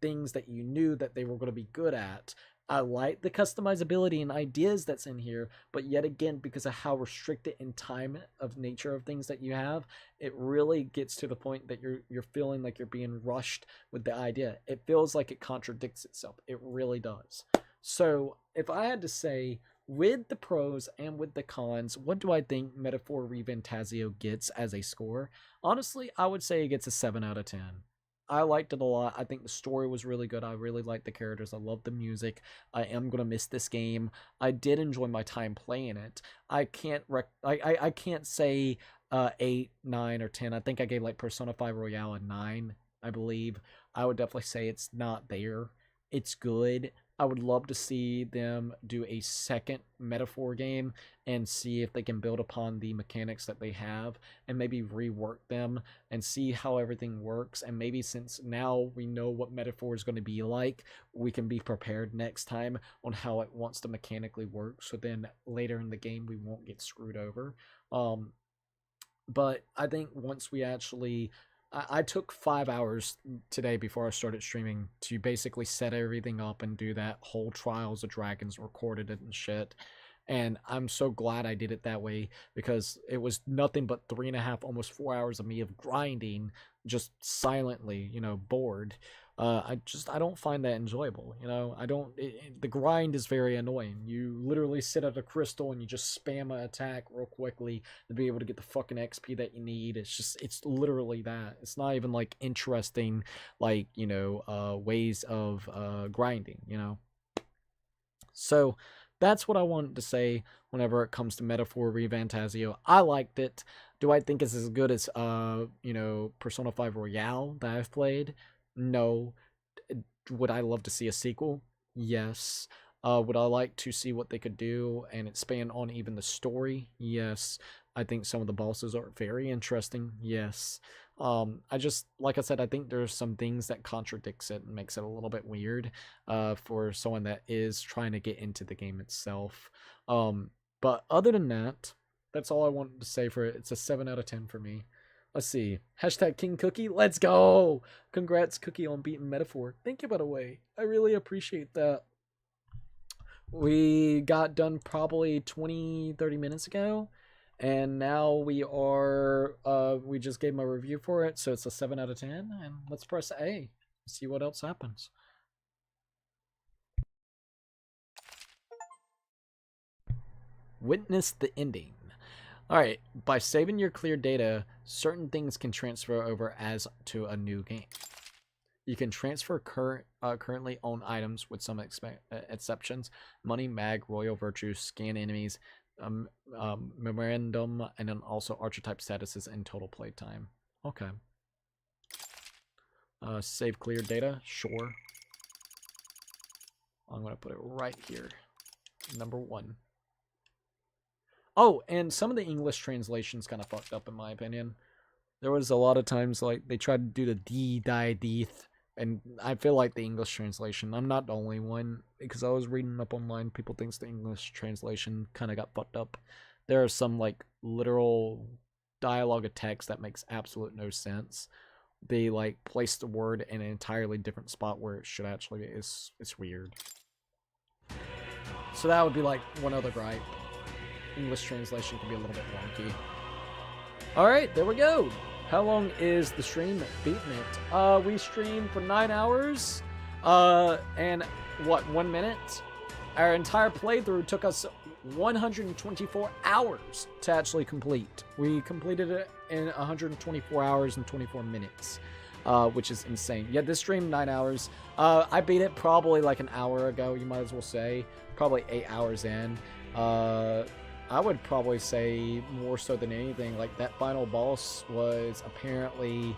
[SPEAKER 1] things that you knew that they were going to be good at. I like the customizability and ideas that's in here, but yet again, because of how restricted in time of nature of things that you have, it really gets to the point that you're feeling like you're being rushed with the idea. It feels like it contradicts itself. It really does. So if I had to say, with the pros and with the cons, what do I think Metaphor ReFantazio gets as a score? Honestly, I would say it gets a 7 out of 10. I liked it a lot. I think the story was really good. I really liked the characters. I love the music. I am gonna miss this game. I did enjoy my time playing it. I can't say 8, 9, or 10. I think I gave like Persona 5 Royale a 9, I believe. I would definitely say it's not there. It's good. I would love to see them do a second Metaphor game and see if they can build upon the mechanics that they have and maybe rework them and see how everything works. And maybe since now we know what Metaphor is going to be like, we can be prepared next time on how it wants to mechanically work. So then later in the game, we won't get screwed over. But I think once we actually... I took 5 hours today before I started streaming to basically set everything up and do that whole Trials of Dragons, recorded it and shit. And I'm so glad I did it that way because it was nothing but 3.5, almost 4 hours of me of grinding, just silently, bored. I don't find that enjoyable. The grind is very annoying. You literally sit at a crystal and you just spam an attack real quickly to be able to get the fucking XP that you need. It's literally that. It's not even like interesting, like, ways of grinding, So that's what I wanted to say whenever it comes to Metaphor ReFantazio. I liked it. Do I think it's as good as, Persona 5 Royale that I've played? No. Would I love to see a sequel? Yes. Would I like to see what they could do and expand on even the story? Yes. I think some of the bosses are very interesting. Yes. Like I said, I think there's some things that contradicts it and makes it a little bit weird for someone that is trying to get into the game itself. But other than that, that's all I wanted to say for it. It's a 7 out of 10 for me. Let's see. Hashtag King Cookie. Let's go. Congrats, Cookie, on beating Metaphor. Thank you, by the way. I really appreciate that. We got done probably 20-30 minutes ago. And now we just gave my review for it. So it's a 7 out of 10. And let's press A. See what else happens. Witness the ending. Alright, by saving your clear data, certain things can transfer over as to a new game. You can transfer currently owned items with some exceptions. Money, mag, royal virtues, scan enemies, memorandum, and then also archetype statuses and total playtime. Okay. Save clear data? Sure. I'm going to put it right here. Number 1. Oh, and some of the English translations kind of fucked up in my opinion. There was a lot of times like they tried to do the D, die, deeth, and I feel like the English translation, I'm not the only one, because I was reading up online, people thinks the English translation kind of got fucked up. There are some like literal dialogue of text that makes absolute no sense. They like place the word in an entirely different spot where it should actually be. It's weird. So that would be like one other gripe. English translation can be a little bit wonky. Alright, there we go. How long is the stream beating it? We streamed for 9 hours. And what, 1 minute? Our entire playthrough took us 124 hours to actually complete. We completed it in 124 hours and 24 minutes. Which is insane. Yeah, this stream 9 hours. I beat it probably like an hour ago, you might as well say. Probably 8 hours in. I would probably say more so than anything, like that final boss was apparently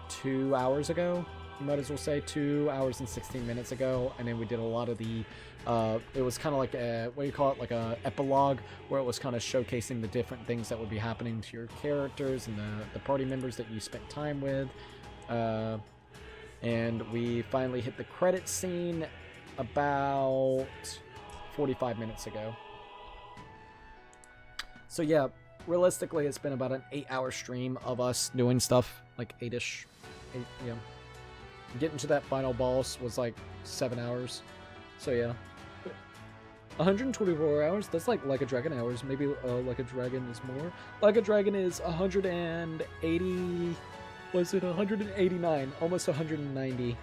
[SPEAKER 1] 2 hours ago. You might as well say 2 hours and 16 minutes ago. And then we did a lot of the, it was kind of like a, what do you call it? Like a epilogue where it was kind of showcasing the different things that would be happening to your characters and the party members that you spent time with. And we finally hit the credits scene about 45 minutes ago. So yeah, realistically it's been about an 8-hour stream of us doing stuff, like 8-ish. Yeah. Getting to that final boss was like 7 hours. So yeah. 124 hours, that's like a Dragon hours. Maybe Like a Dragon is more. Like a Dragon is 180, was it 189? Almost 190.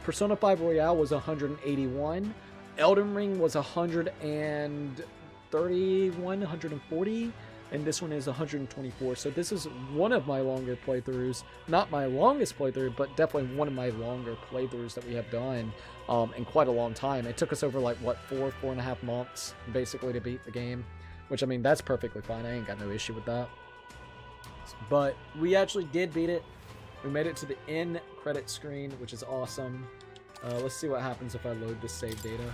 [SPEAKER 1] Persona 5 Royale was 181. Elden Ring was 100 and 131, 140, and this one is 124. So this is one of my longer playthroughs. Not my longest playthrough, but definitely one of my longer playthroughs that we have done in quite a long time. It took us over like, what, 4.5 months basically to beat the game, which, I mean, that's perfectly fine. I ain't got no issue with that. But we actually did beat it. We made it to the end credit screen, which is awesome. Let's see what happens if I load the save data.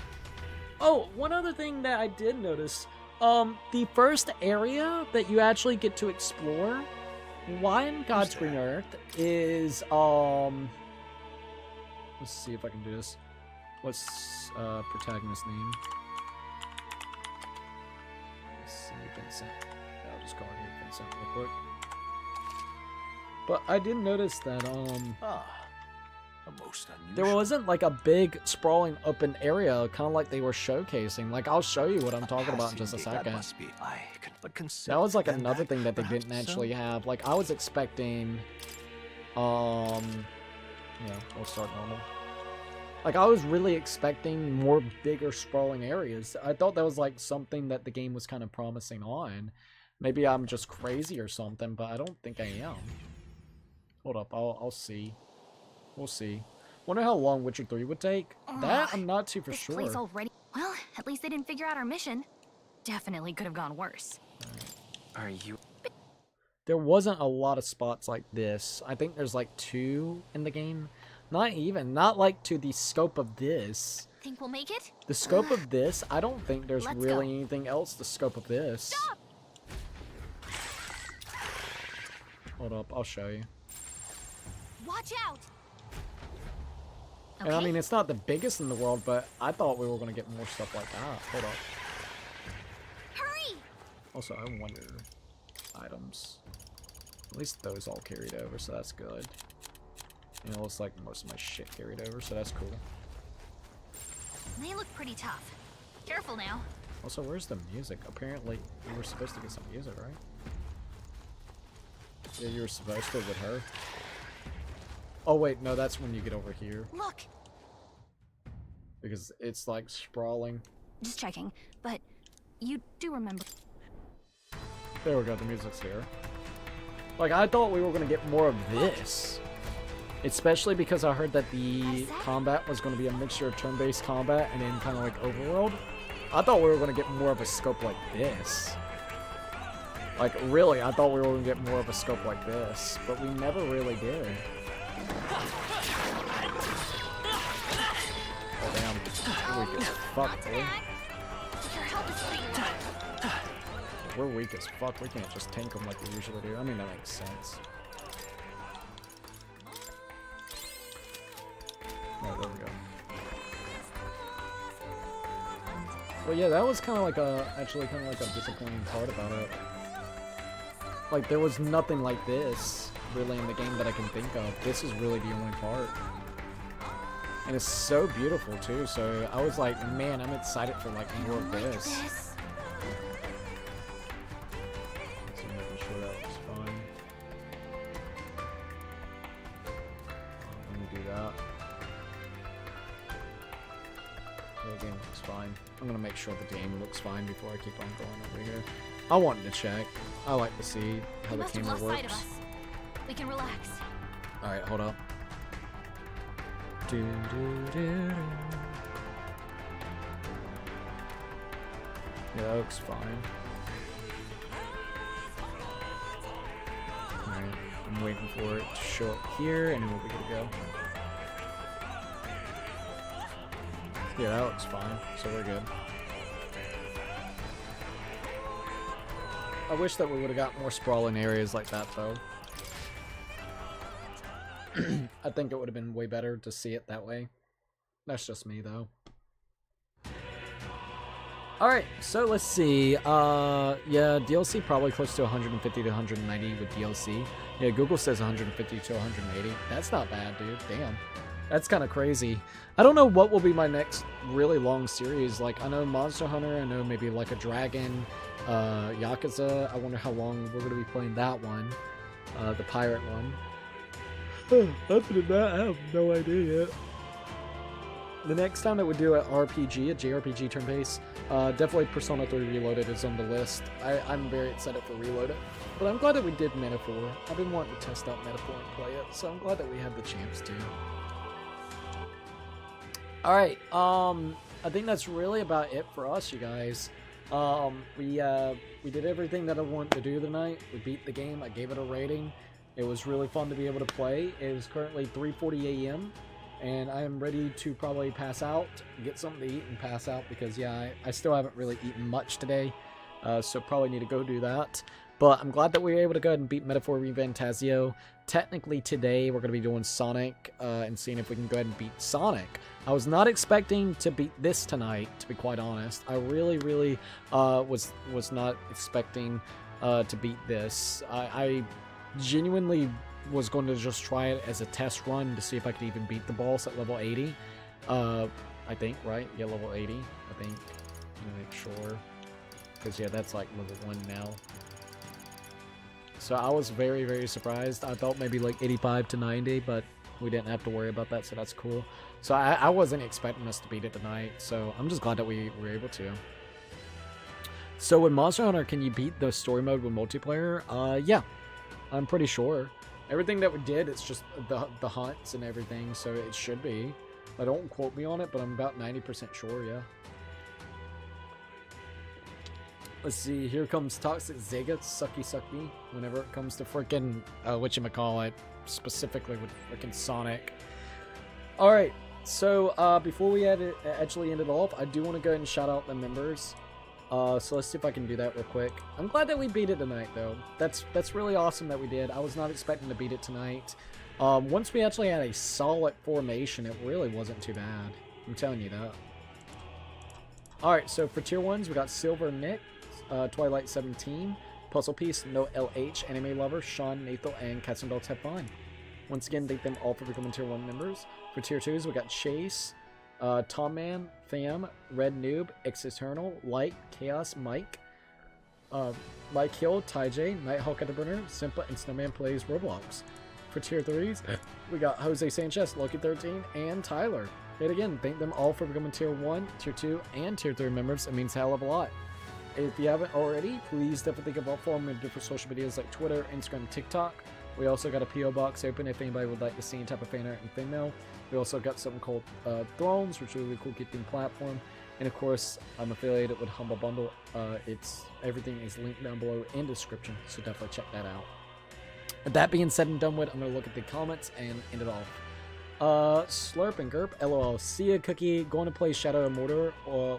[SPEAKER 1] Oh, one other thing that I did notice. The first area that you actually get to explore while in God's Green Earth is, let's see if I can do this. What's, protagonist name? Let's see, Vincent. I'll just call it here Vincent real quick. But I did notice that,
[SPEAKER 4] most unusual.
[SPEAKER 1] there wasn't like a big sprawling open area, kind of like they were showcasing. Like, I'll show you what I'm talking about in just a second. That was like another thing that they didn't actually have. Like, I was expecting, yeah, we'll start normal. Like, I was really expecting more bigger sprawling areas. I thought that was like something that the game was kind of promising on. Maybe I'm just crazy or something, but I don't think I am. Hold up, I'll see. We'll see. Wonder how long Witcher 3 would take. That I'm not too for
[SPEAKER 21] this
[SPEAKER 1] sure.
[SPEAKER 21] place already. Well, at least they didn't figure out our mission. Definitely could have gone worse.
[SPEAKER 12] Are you?
[SPEAKER 1] There wasn't a lot of spots like this. I think there's like 2 in the game. Not like to the scope of this.
[SPEAKER 21] Think we'll make it?
[SPEAKER 1] The scope of this, I don't think there's
[SPEAKER 21] Let's
[SPEAKER 1] really
[SPEAKER 21] go.
[SPEAKER 1] anything else the scope of this.
[SPEAKER 21] Stop!
[SPEAKER 1] Hold up, I'll show you.
[SPEAKER 21] Watch out!
[SPEAKER 1] And I mean, it's not the biggest in the world, but I thought we were going to get more stuff like that. Hold up.
[SPEAKER 21] Hurry!
[SPEAKER 1] Also, I wonder, items. At least those all carried over, so that's good. You know, it looks like most of my shit carried over, so that's cool.
[SPEAKER 21] They look pretty tough. Careful now.
[SPEAKER 1] Also, where's the music? Apparently, we were supposed to get some music, right? Yeah, you were supposed to with her. Oh, wait, no, that's when you get over here.
[SPEAKER 21] Look!
[SPEAKER 1] Because it's, like, sprawling.
[SPEAKER 21] Just checking, but you do remember.
[SPEAKER 1] There we go, the music's here. Like, I thought we were going to get more of this. Especially because I heard that the combat was going to be a mixture of turn-based combat and then kind of like overworld. I thought we were going to get more of a scope like this. Like, really, I thought we were going to get more of a scope like this. But we never really did. Oh, damn. We're weak as fuck, dude. We're weak as fuck. We can't just tank them like we usually do. I mean, that makes sense. Oh, there we go. Well, yeah, that was kind of like actually kind of like a disappointing part about it. Like, there was nothing like this, really, in the game that I can think of. This is really the only part. And it's so beautiful, too, so I was like, man, I'm excited for, like, more of this. So making sure that looks fine. Let me do that. The game looks fine. I'm gonna make sure the game looks fine before I keep on going over here. I wanted to check. I like to see how the camera works.
[SPEAKER 21] We can relax.
[SPEAKER 1] Alright, hold up. Do, do, do, do. Yeah, that looks fine. Alright, I'm waiting for it to show up here and then we'll be good to go. Yeah, that looks fine, so we're good. I wish that we would have got more sprawling areas like that, though. I think it would have been way better to see it that way. That's just me, though. Alright, so let's see. Yeah, DLC probably close to 150 to 190 with DLC. Yeah, Google says 150 to 180. That's not bad, dude. Damn. That's kind of crazy. I don't know what will be my next really long series. Like, I know Monster Hunter, I know maybe like a Dragon, Yakuza. I wonder how long we're going to be playing that one. The pirate one. Other than that, I have no idea yet. the next time that we do an RPG, a JRPG turn-based, definitely Persona 3 Reloaded is on the list. I'm very excited for Reloaded. But I'm glad that we did Metaphor. I've been wanting to test out Metaphor and play it, so I'm glad that we had the chance to. Alright, I think that's really about it for us, you guys. We did everything that I wanted to do tonight. We beat the game. I gave it a rating. It was really fun to be able to play. It is currently 3:40 a.m. and I am ready to probably pass out, get something to eat and pass out because, yeah, I still haven't really eaten much today, so probably need to go do that. But I'm glad that we were able to go ahead and beat Metaphor ReFantazio. Technically today we're going to be doing Sonic and seeing if we can go ahead and beat Sonic. I was not expecting to beat this tonight, to be quite honest. I really was not expecting to beat this. I genuinely was going to just try it as a test run to see if I could even beat the boss at level 80. I think, right? Yeah, level 80, I think. Let me make sure. Because, yeah, that's like level 1 now. So I was very surprised. I thought maybe like 85 to 90, but we didn't have to worry about that, so that's cool. So I wasn't expecting us to beat it tonight, so I'm just glad that we were able to. So with Monster Hunter, can you beat the story mode with multiplayer? Yeah, I'm pretty sure. Everything that we did, it's just the hunts and everything, so it should be. Don't quote me on it, but I'm about 90% sure, yeah. Let's see, here comes Toxic Zega, sucky, whenever it comes to freaking, whatchamacallit, specifically with freaking Sonic. Alright, so, before we actually end it off, I do want to go ahead and shout out the members. So let's see if I can do that real quick. I'm glad that we beat it tonight, though. That's really awesome that we did. I was not expecting to beat it tonight. Once we actually had a solid formation, it really wasn't too bad. I'm telling you that. Alright, so for tier 1s, we got Silver Nick, Twilight 17, Puzzle Piece, No LH, Anime Lover, Sean, Nathal, and Cats and Dogs Have Fun. Once again, thank them all for becoming tier 1 members. For tier 2s, we got Chase, Tom Man, Fam, Red Noob, X Eternal, Light, Chaos, Mike, Mike Hill, Ty J, Nighthawk Afterburner, Simpa, and Snowman Plays Roblox. For tier 3s, we got Jose Sanchez, Loki13, and Tyler. Yet again, thank them all for becoming tier 1, tier 2, and tier 3 members. It means a hell of a lot. If you haven't already, please definitely give up for them in different social medias like Twitter, Instagram, TikTok. We also got a P.O. box open if anybody would like to see any type of fan art and fan mail. We also got something called Thrones, which is a really cool gifting platform. And of course, I'm affiliated with Humble Bundle. Everything is linked down below in the description, so definitely check that out. With that being said and done with, I'm going to look at the comments and end it off. Slurp and Gerp, LOL, see ya Cookie, going to play Shadow of Mordor,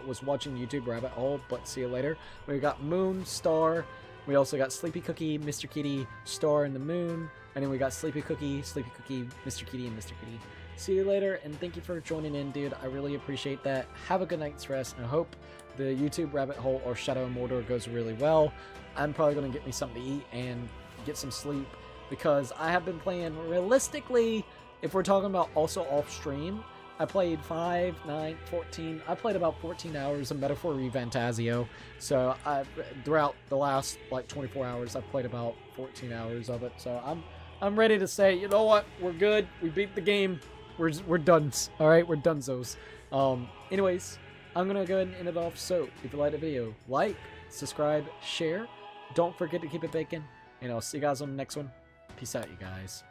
[SPEAKER 1] was watching YouTube Rabbit Hole, but see you later. We got Moon, Star, we also got Sleepy Cookie, Mr. Kitty, Star and the Moon, and then we got Sleepy Cookie, Mr. Kitty, and Mr. Kitty. See you later, and thank you for joining in, dude. I really appreciate that. Have a good night's rest, and I hope the YouTube Rabbit Hole or Shadow of Mordor goes really well. I'm probably going to get me something to eat and get some sleep, because I have been playing realistically. If we're talking about also off stream, I played 5, 9, 14. I played about 14 hours of Metaphor ReFantazio. So throughout the last like 24 hours, I've played about 14 hours of it. So I'm ready to say, you know what, we're good. We beat the game. We're done. All right, we're donezos. Anyways, I'm gonna go ahead and end it off. So if you liked the video, like, subscribe, share. Don't forget to keep it bacon, and I'll see you guys on the next one. Peace out, you guys.